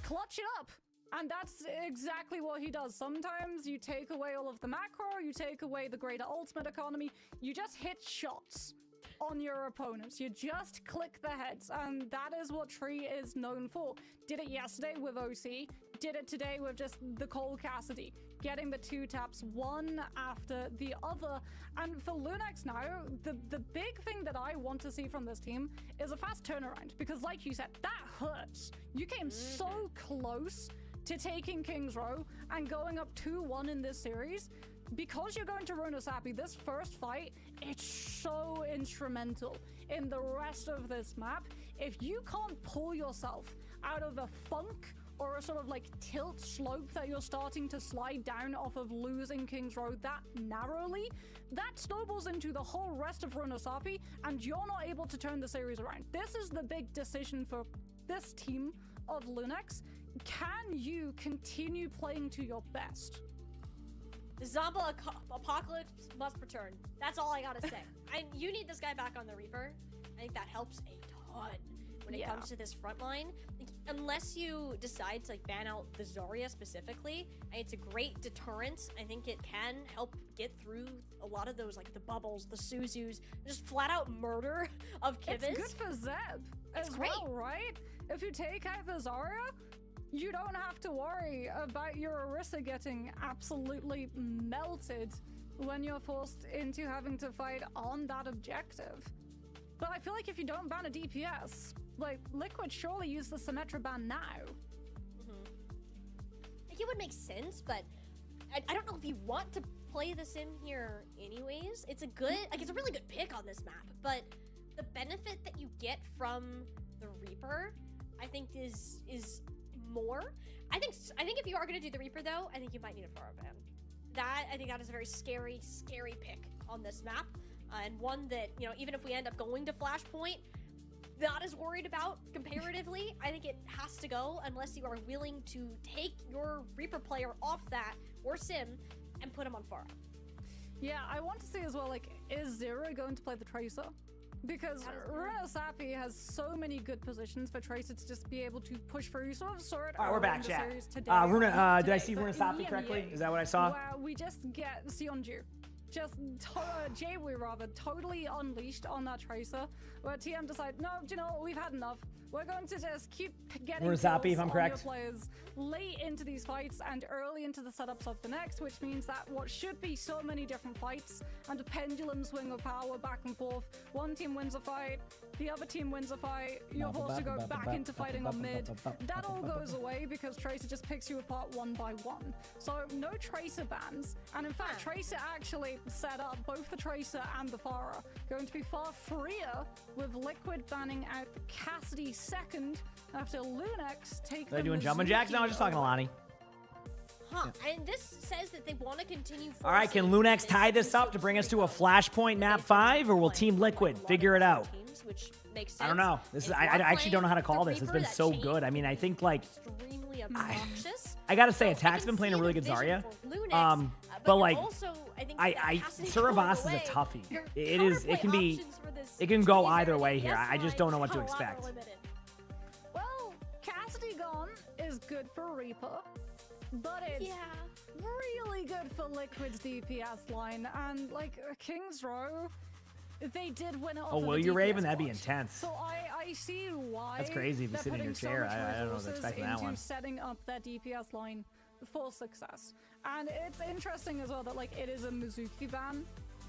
clutch it up. And that's exactly what he does. Sometimes you take away all of the macro, you take away the greater ultimate economy, you just hit shots on your opponents. You just click the heads, and that is what Tree is known for. Did it yesterday with OC, did it today with just the Cole Cassidy, getting the 2 taps one after the other. And for Lunex now, the big thing that I want to see from this team is a fast turnaround, because like you said, that hurts. You came so close to taking King's Row and going up 2-1 in this series. Because you're going to Runasapi, this first fight, it's so instrumental in the rest of this map. If you can't pull yourself out of a funk or a sort of like tilt slope that you're starting to slide down off of losing King's Row that narrowly, that snowballs into the whole rest of Runasapi, and you're not able to turn the series around. This is the big decision for this team of Lunex. Can you continue playing to your best? The zombie apocalypse must return. That's all I gotta say. You need this guy back on the Reaper. I think that helps a ton when it comes to this front line. Unless you decide to like ban out the Zarya specifically, it's a great deterrent. I think it can help get through a lot of those, like the bubbles, the Suzus, just flat out murder of Kivas. It's good for Zeb as well, right? If you take out the Zarya, you don't have to worry about your Orisa getting absolutely melted when you're forced into having to fight on that objective. But I feel like if you don't ban a DPS, like, Liquid surely use the Symmetra ban now. I think it would make sense, but I don't know if you want to play the sim here anyways. It's a good, like, it's a really good pick on this map, but the benefit that you get from the Reaper, I think is more. I think if you are going to do the Reaper, though, I think you might need a Pharah ban. I think that is a very scary, scary pick on this map, and one that, you know, even if we end up going to Flashpoint, not as worried about comparatively. I think it has to go unless you are willing to take your Reaper player off that or sim and put him on Pharah. Yeah, I want to see as well, like, is Zero going to play the Tracer? Because Runasapi has so many good positions for Tracer to just be able to push through. You sort of saw it. All right, we're back, chat. Did I see Runasapi correctly? Is that what I saw? Where we just get Sionju. Just Jaywee rather totally unleashed on that Tracer, where TM decided, no, do you know what, we've had enough. We're going to just keep getting Runasapi, if I'm kills correct. on your players late into these fights and early into the setups of the next, which means that what should be so many different fights and a pendulum swing of power back and forth. One team wins a fight, the other team wins a fight, you're forced to go back into fighting on mid. That all goes away because Tracer just picks you apart one by one. So no Tracer bans, and in fact Tracer actually set up both the Tracer and the Pharah, going to be far freer with Liquid banning out the Cassidy second after Lunex take the Are they doing jumping jacks? No, I was just talking to Lonnie. And this says that they want to continue. All right, can Lunex tie this up to bring us to a Flashpoint map 5, or will Team Liquid figure it out? Which makes sense. I don't know. This is I actually don't know how to call this. It's been so good. I mean, I think like extremely obnoxious. I gotta say, Attack's been playing a really good Zarya. But like, Surabas is a toughie. It can go either way here. I just don't know what to expect. Well, Cassidy gone is good for Reaper, but it's really good for Liquid's DPS line, and like King's Row, they did win it. Oh, will you, Raven? That'd be intense. So I see why. That's crazy. If you sit in your chair, I don't know if expecting that one. Setting up that DPS line for success, and it's interesting as well that like it is a Mizuki ban.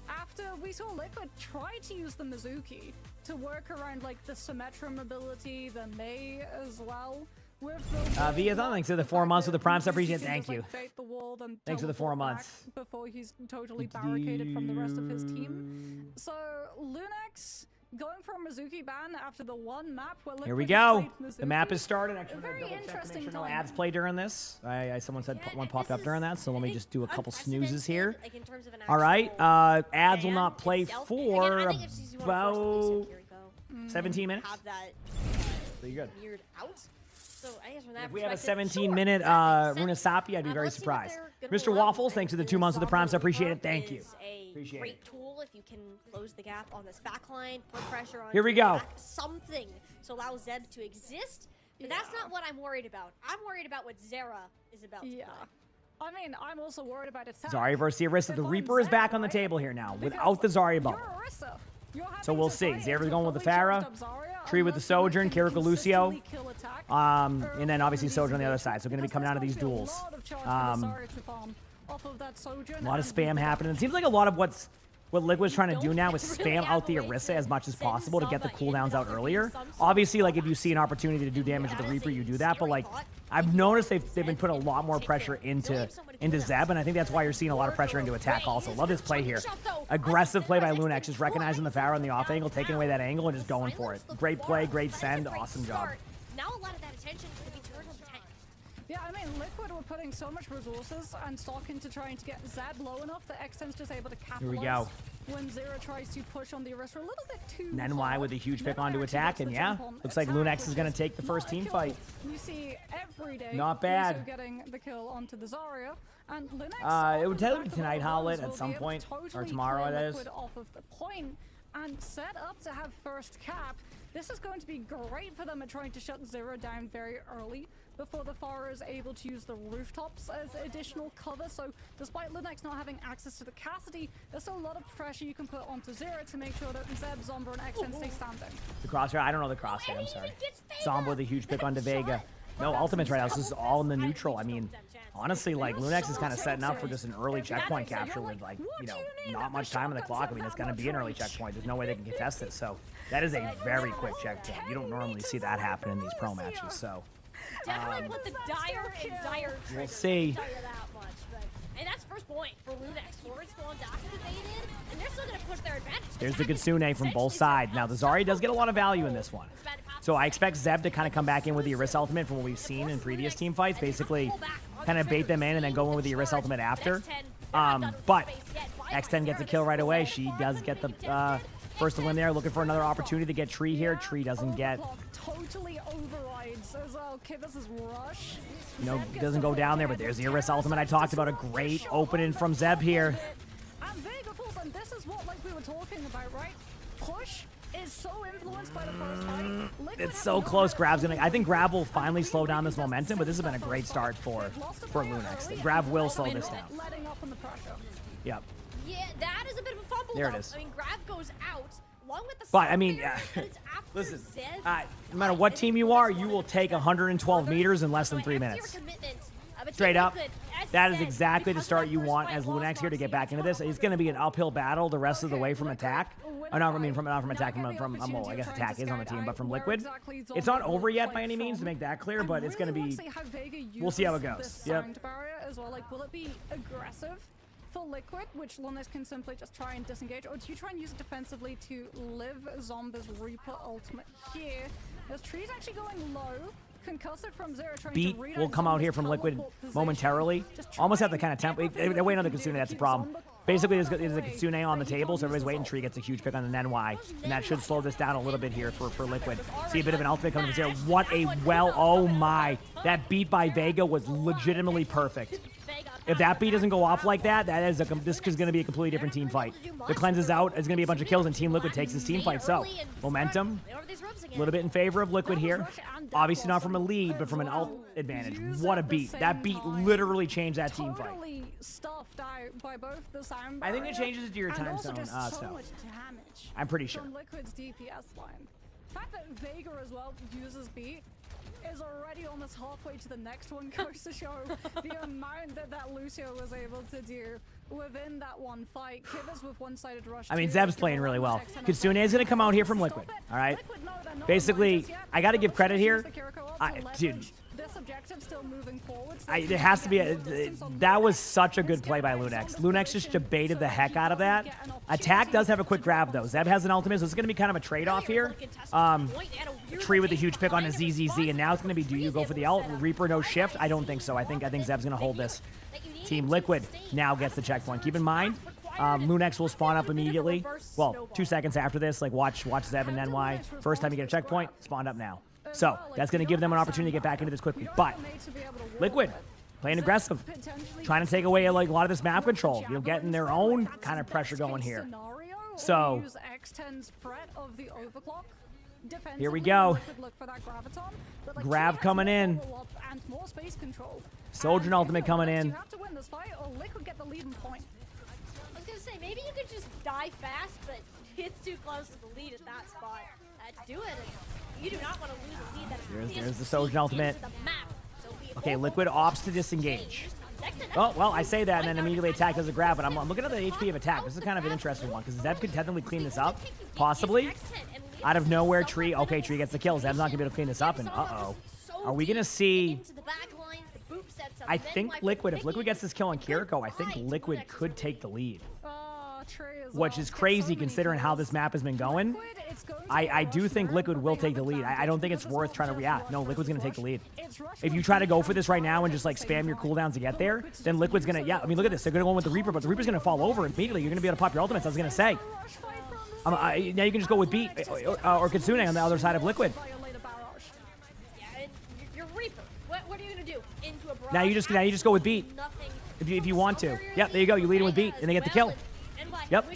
After we saw Liquid try to use the Mizuki to work around like the Symmetra mobility, the Mei as well, Viathon, thanks for the 4 months with the Prime sub. Appreciate it. Thank you. Bait the wall, then Thanks for the 4 teleport months. back before he's totally barricaded from the rest of his team. So Lunex going for a Mizuki ban after the one map. Where Here we go. The map is started. Actually, I'm going to double check to make sure no ads play during this. Someone said one popped up during that, so let me just do a couple snoozes here. All right. Ads will not play for about 17 minutes. So you're good. So I guess from that If we have a perspective, 17-minute Runasapi, I'd be very surprised. Mr. Waffles, thanks for the 2 months of the Prime, so I appreciate it. Thank you. Appreciate great it. tool if you can close the gap on this backline, put pressure on. Here we go. Something to allow Zeb to exist, but that's not what I'm worried about. I'm worried about what Zera is about. To play. I mean, I'm also worried about attack. Zarya versus the Orisa. The Reaper is back on the table here now, without the Zarya bubble. So we'll see. Zera's going with the Pharah, Tree with the Sojourn, Kiriko Lucio, and then obviously Sojourn on the other side. So going to be coming out of these duels. A lot of spam happening. It seems like a lot of what Liquid's trying to do now is spam out the Orisa as much as possible to get the cooldowns out earlier. Obviously, like if you see an opportunity to do damage with the Reaper, you do that. But like I've noticed they've been putting a lot more pressure into Zeb, and I think that's why you're seeing a lot of pressure into attack also. Love this play here. Aggressive play by Lunex, just recognizing the Pharah on the off angle, taking away that angle, and just going for it. Great play, great send, awesome job. Now a lot of that attention is going to be turned on the tank. Yeah, I mean, Liquid were putting so much resources and stock into trying to get Zeb low enough that X10's just able to capitalize. Here we go. When Zera tries to push on the Orisa a little bit too Nenwai with a huge pick onto attack, and yeah, looks like Lunex is going to take the first team fight. You see every day. Not bad. Lucio getting the kill onto the Zarya, and Lunex. It would technically be tonight, Howlet, at some point, or tomorrow, that is. Off of the point and set up to have first cap. This is going to be great for them at trying to shut Zera down very early before the Pharah is able to use the rooftops as additional cover. So despite Lunex not having access to the Cassidy, there's still a lot of pressure you can put onto Zera to make sure that Zeb, Zomba, and X10 stay standing. The crosshair, I don't know the crosshair, I'm sorry. Zomba with a huge pick onto Vega. No ultimates right now, this is all in the neutral. I mean, honestly, like, Lunex is kind of setting up for just an early checkpoint capture with, like, you know, not much time on the clock. I mean, it's going to be an early checkpoint. There's no way they can contest it. So that is a very quick checkpoint. You don't normally see that happen in these pro matches, so. Definitely put the Dire and Dire trigger. We'll see. That much, but, and that's first point for Lunex. Forward spawns activated, and they're still going to push their advantage. There's the Kitsune from both sides. Now, the Zarya does get a lot of value in this one. So I expect Zeb to kind of come back in with the Orisa ultimate from what we've seen in previous team fights. Basically, kind of bait them in and then go in with the Orisa ultimate after. But X10 gets a kill right away. She does get the first win there. Looking for another opportunity to get Tree here. Tree doesn't get... Totally overrides as well. Kivas' rush. No, doesn't go down there, but there's the Orisa ultimate. I talked about a great opening from Zeb here. And Vega falls, and this is what, like, we were talking about, right? Push is so influenced by the first fight. It's so close. Grab's gonna... I think Grab will finally slow down this momentum, but this has been a great start for Lunex. Grab will slow this down. Letting up on the pressure. Yep. Yeah, that is a bit of a fumble. There it is. I mean, Grab goes out along with the. But I mean, listen. No matter what team you are, you will take 112 meters in less than 3 minutes. Straight up. That is exactly the start you want as Lunex here to get back into this. It's going to be an uphill battle the rest of the way from attack. Oh, no, I mean not from attack, well, I guess attack is on the team, but from Liquid. It's not over yet by any means, to make that clear, but it's going to be... We'll see how it goes. Yep. As well. Like, will it be aggressive for Liquid, which Lunex can simply just try and disengage, or do you try and use it defensively to live Zomba's Reaper ultimate here? As Tree's actually going low. Concussive from Zera trying Beat to will come out here from Liquid momentarily. Almost have the kind of tempo. They're waiting on the Kitsune, that's the problem. Basically, there's a Kitsune on the table, so everybody's waiting. Tree gets a huge pick on the Nenwai, and that should slow this down a little bit here for Liquid. See a bit of an ultimate coming from Zera. What a oh my. That beat by Vega was legitimately perfect. If that beat doesn't go off like that, this is going to be a completely different team fight. The cleanse is out. It's going to be a bunch of kills, and Team Liquid takes this team fight. So, momentum, a little bit in favor of Liquid here. Obviously not from a lead, but from an ult advantage. What a beat. That beat literally changed that team fight. I think it changes it to your time zone. So I'm pretty sure. From Liquid's DPS line. The fact that Vega as well uses beat is already almost halfway to the next one goes to show the amount that Lucio was able to do within that one fight. Kivas with one-sided rush. I mean, Zeb's playing really well. Kitsune is going to come out here from Liquid, all right? Basically, I got to give credit here. Dude, this objective still moving forward. There has to be that was such a good play by Lunex. Lunex just debated the heck out of that. Attack does have a quick grab though. Zeb has an ultimate, so it's going to be kind of a trade-off here. Tree with a huge pick on a ZZZ, and now it's going to be, do you go for the ult? Reaper no shift? I don't think so. I think Zeb's going to hold this. Team Liquid now gets the checkpoint. Keep in mind, Lunex will spawn up immediately. Well, 2 seconds after this, like watch Zeb and NY. First time you get a checkpoint, spawned up now. So that's going to give them an opportunity to get back into this quickly. But Liquid playing aggressive, trying to take away like a lot of this map control. You know, getting their own kind of pressure going here. So here we go. Grab coming in. Soldier ultimate coming in. I was gonna say, maybe you could just die fast, but it's too close to the lead at that spot. Do it. You do not want to lose a lead. That's There's the Soldier ultimate. Okay, Liquid opts to disengage. Oh, well, I say that and then immediately attack does a grab, but I'm looking at the HP of attack. This is kind of an interesting one because Zeb could technically clean this up, possibly. Out of nowhere, Tree. Okay, Tree gets the kill. Zeb's not going to be able to clean this up, and uh-oh. Are we going to see... I think Liquid, if Liquid gets this kill on Kiriko, I think Liquid could take the lead. Which is crazy considering how this map has been going. I do think Liquid will take the lead. I don't think it's worth trying to react. No, Liquid's going to take the lead. If you try to go for this right now and just like spam your cooldowns to get there, then Liquid's going to, yeah, I mean, look at this. They're going to go in with the Reaper, but the Reaper's going to fall over immediately. You're going to be able to pop your ultimates, I was going to say. Now you can just go with Beat or Kitsune on the other side of Liquid. You're Reaper. What are you going to do? Into a Now you just go with Beat. If you want to. Yep, there you go. You lead in with Beat, and they get the kill. Yep.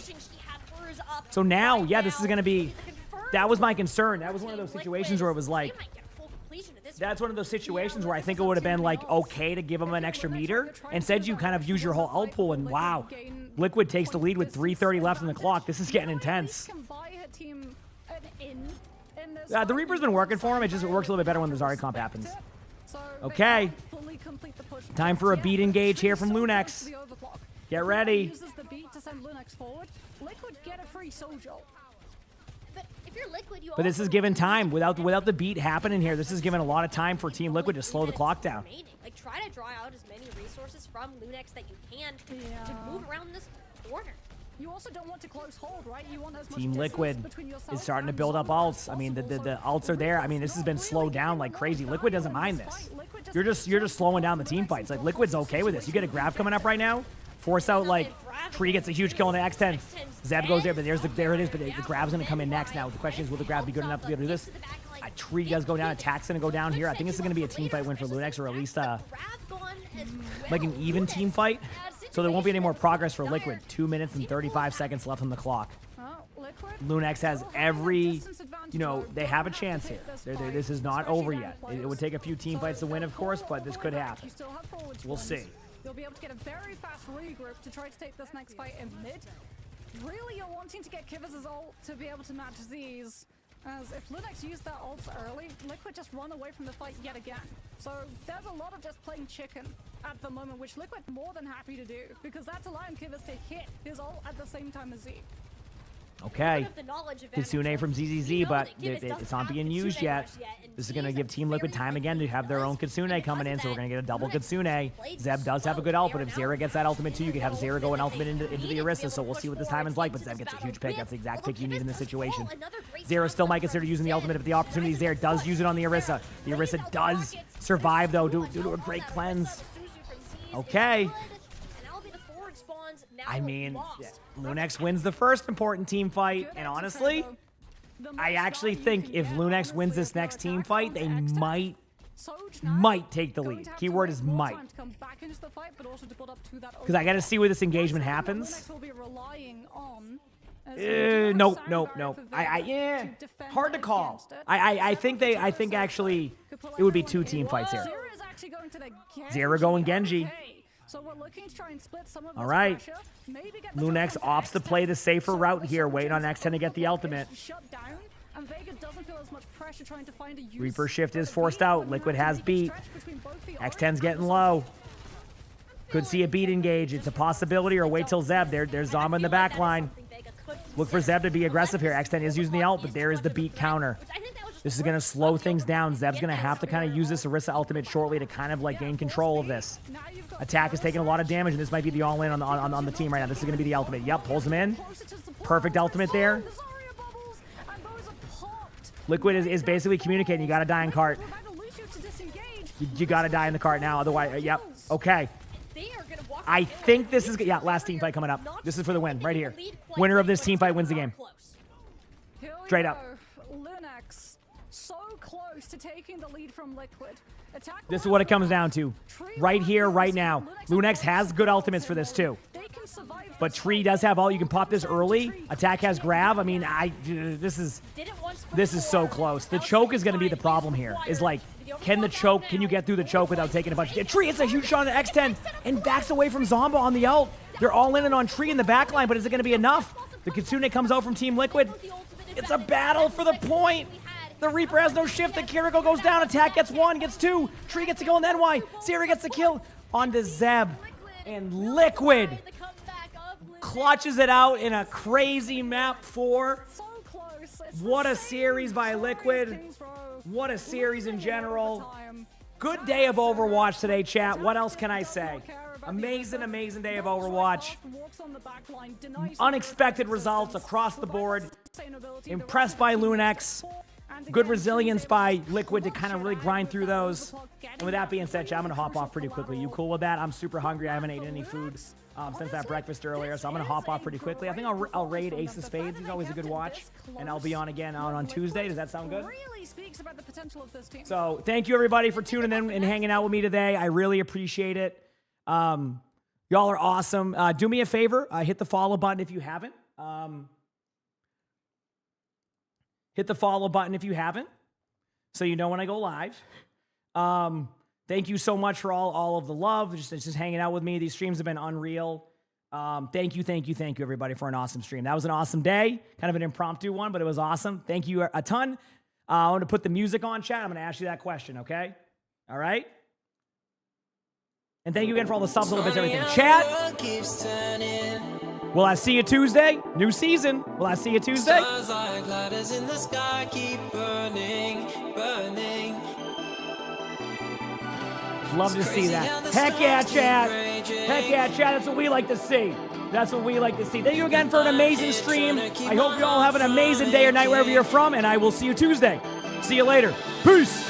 So now, yeah, this is going to be... That was my concern. That was one of those situations where it was like... That's one of those situations where I think it would have been like okay to give them an extra meter. Instead, you kind of use your whole ult pool, and wow. Liquid takes the lead with 3:30 left on the clock. This is getting intense. The Reaper's been working for him. It just works a little bit better when the Zarya comp happens. Okay. Time for a beat engage here from Lunex. Get ready. But this is given time. Without the beat happening here, this is given a lot of time for Team Liquid to slow the clock down. Like, try to draw out as many resources from Lunex that you can to move around this corner. You also don't want to close hold, right? You want as much Team Liquid is starting to build up ults. I mean, the ults are there. I mean, this has been slowed down like crazy. Liquid doesn't mind this. You're just slowing down the team fights. Like, Liquid's okay with this. You get a grab coming up right now. Force out, like, Tree gets a huge kill in the X10. Zeb goes there, but there it is. But the grab's going to come in next. Now, the question is, will the grab be good enough to be able to do this? Tree does go down. Attack's going to go down here. I think this is going to be a team fight win for Lunex, or at least like an even team fight. So there won't be any more progress for Liquid. 2 minutes and 35 seconds left on the clock. Lunex has every, they have a chance here. This is not over yet. It would take a few team fights to win, of course, but this could happen. We'll see. You'll be able to get a very fast regroup to try to take this next fight in mid. Really, you're wanting to get Kivers' ult to be able to match these. As if Lunex used their ults early, Liquid just run away from the fight yet again. So there's a lot of just playing chicken at the moment, which Liquid more than happy to do, because that's allowing Kivers to hit his ult at the same time as Zeke. Okay, Kitsune from ZZZ, but it's not being used yet. This is going to give Team Liquid time again to have their own Kitsune coming in, so we're going to get a double Kitsune. Zeb does have a good ult, but if Zera gets that ultimate too, you can have Zera go an ultimate into the Orisa, so we'll see what this timing's like, but Zeb gets a huge pick. That's the exact pick you need in this situation. Zera still might consider using the ultimate if the opportunity is there. Does use it on the Orisa. The Orisa does survive, though, due to a great cleanse. Okay. I mean, Lunex wins the first important team fight, and honestly, I actually think if Lunex wins this next team fight, they might take the lead. Keyword is might. Because I got to see where this engagement happens. Nope. Yeah, hard to call. I think actually it would be two team fights here. Zera going Genji. So we're looking to try and split some of all right. Lunex opts to play the safer route here, waiting on X10 to get the ultimate. Reaper shift is forced out. Liquid has beat. X10's getting low. Could see a beat engage. It's a possibility, or wait till Zeb. There's Zama in the back line. Look for Zeb to be aggressive here. X10 is using the ult, but there is the beat counter. This is going to slow things down. Zeb's going to have to kind of use this Orisa ultimate shortly to kind of like gain control of this. Attack is taking a lot of damage, and this might be the all-in on the team right now. This is going to be the ultimate. Yep, pulls him in. Perfect ultimate there. Liquid is basically communicating. You got to die in cart. You got to die in the cart now. Otherwise, yep. Okay. I think this is, yeah, last team fight coming up. This is for the win right here. Winner of this team fight wins the game. Straight up. Lunex, so close to taking the lead from Liquid. This is what it comes down to. Right here, right now. Lunex has good ultimates for this too. But Tree does have all. You can pop this early. Attack has grab. I mean, this is so close. The choke is going to be the problem here. Is like, can you get through the choke without taking a bunch of... Tree, it's a huge shot on X10 and backs away from Zomba on the ult. They're all in and on Tree in the back line, but is it going to be enough? The Kitsune comes out from Team Liquid. It's a battle for the point. The Reaper has no shift. The Kiriko goes down. Attack gets 1, gets 2. Tree gets a kill, and then why? Sierra gets the kill onto Zeb. And Liquid clutches it out in a crazy map 4. What a series by Liquid. What a series in general. Good day of Overwatch today, chat. What else can I say? Amazing, amazing day of Overwatch. Unexpected results across the board. Impressed by Lunex. Good resilience by Liquid to kind of really grind through those. And with that being said, chat, I'm going to hop off pretty quickly. You cool with that? I'm super hungry. I haven't eaten any food since that breakfast earlier, so I'm going to hop off pretty quickly. I think I'll raid Ace of Spades. He's always a good watch. And I'll be on again on Tuesday. Does that sound good? So thank you, everybody, for tuning in and hanging out with me today. I really appreciate it. Y'all are awesome. Do me a favor. Hit the follow button if you haven't. Hit the follow button if you haven't, so you know when I go live. Thank you so much for all of the love, just hanging out with me. These streams have been unreal. Thank you, everybody, for an awesome stream. That was an awesome day, kind of an impromptu one, but it was awesome. Thank you a ton. I want to put the music on, chat. I'm going to ask you that question, okay? All right? And thank you again for all the subs, little bits, everything. Chat, will I see you Tuesday? New season. Will I see you Tuesday? Stars like ladders in the sky keep burning, burning. Love to see that. Heck yeah, chat. Heck yeah, chat. That's what we like to see. That's what we like to see. Thank you again for an amazing stream. I hope you all have an amazing day or night wherever you're from, and I will see you Tuesday. See you later. Peace.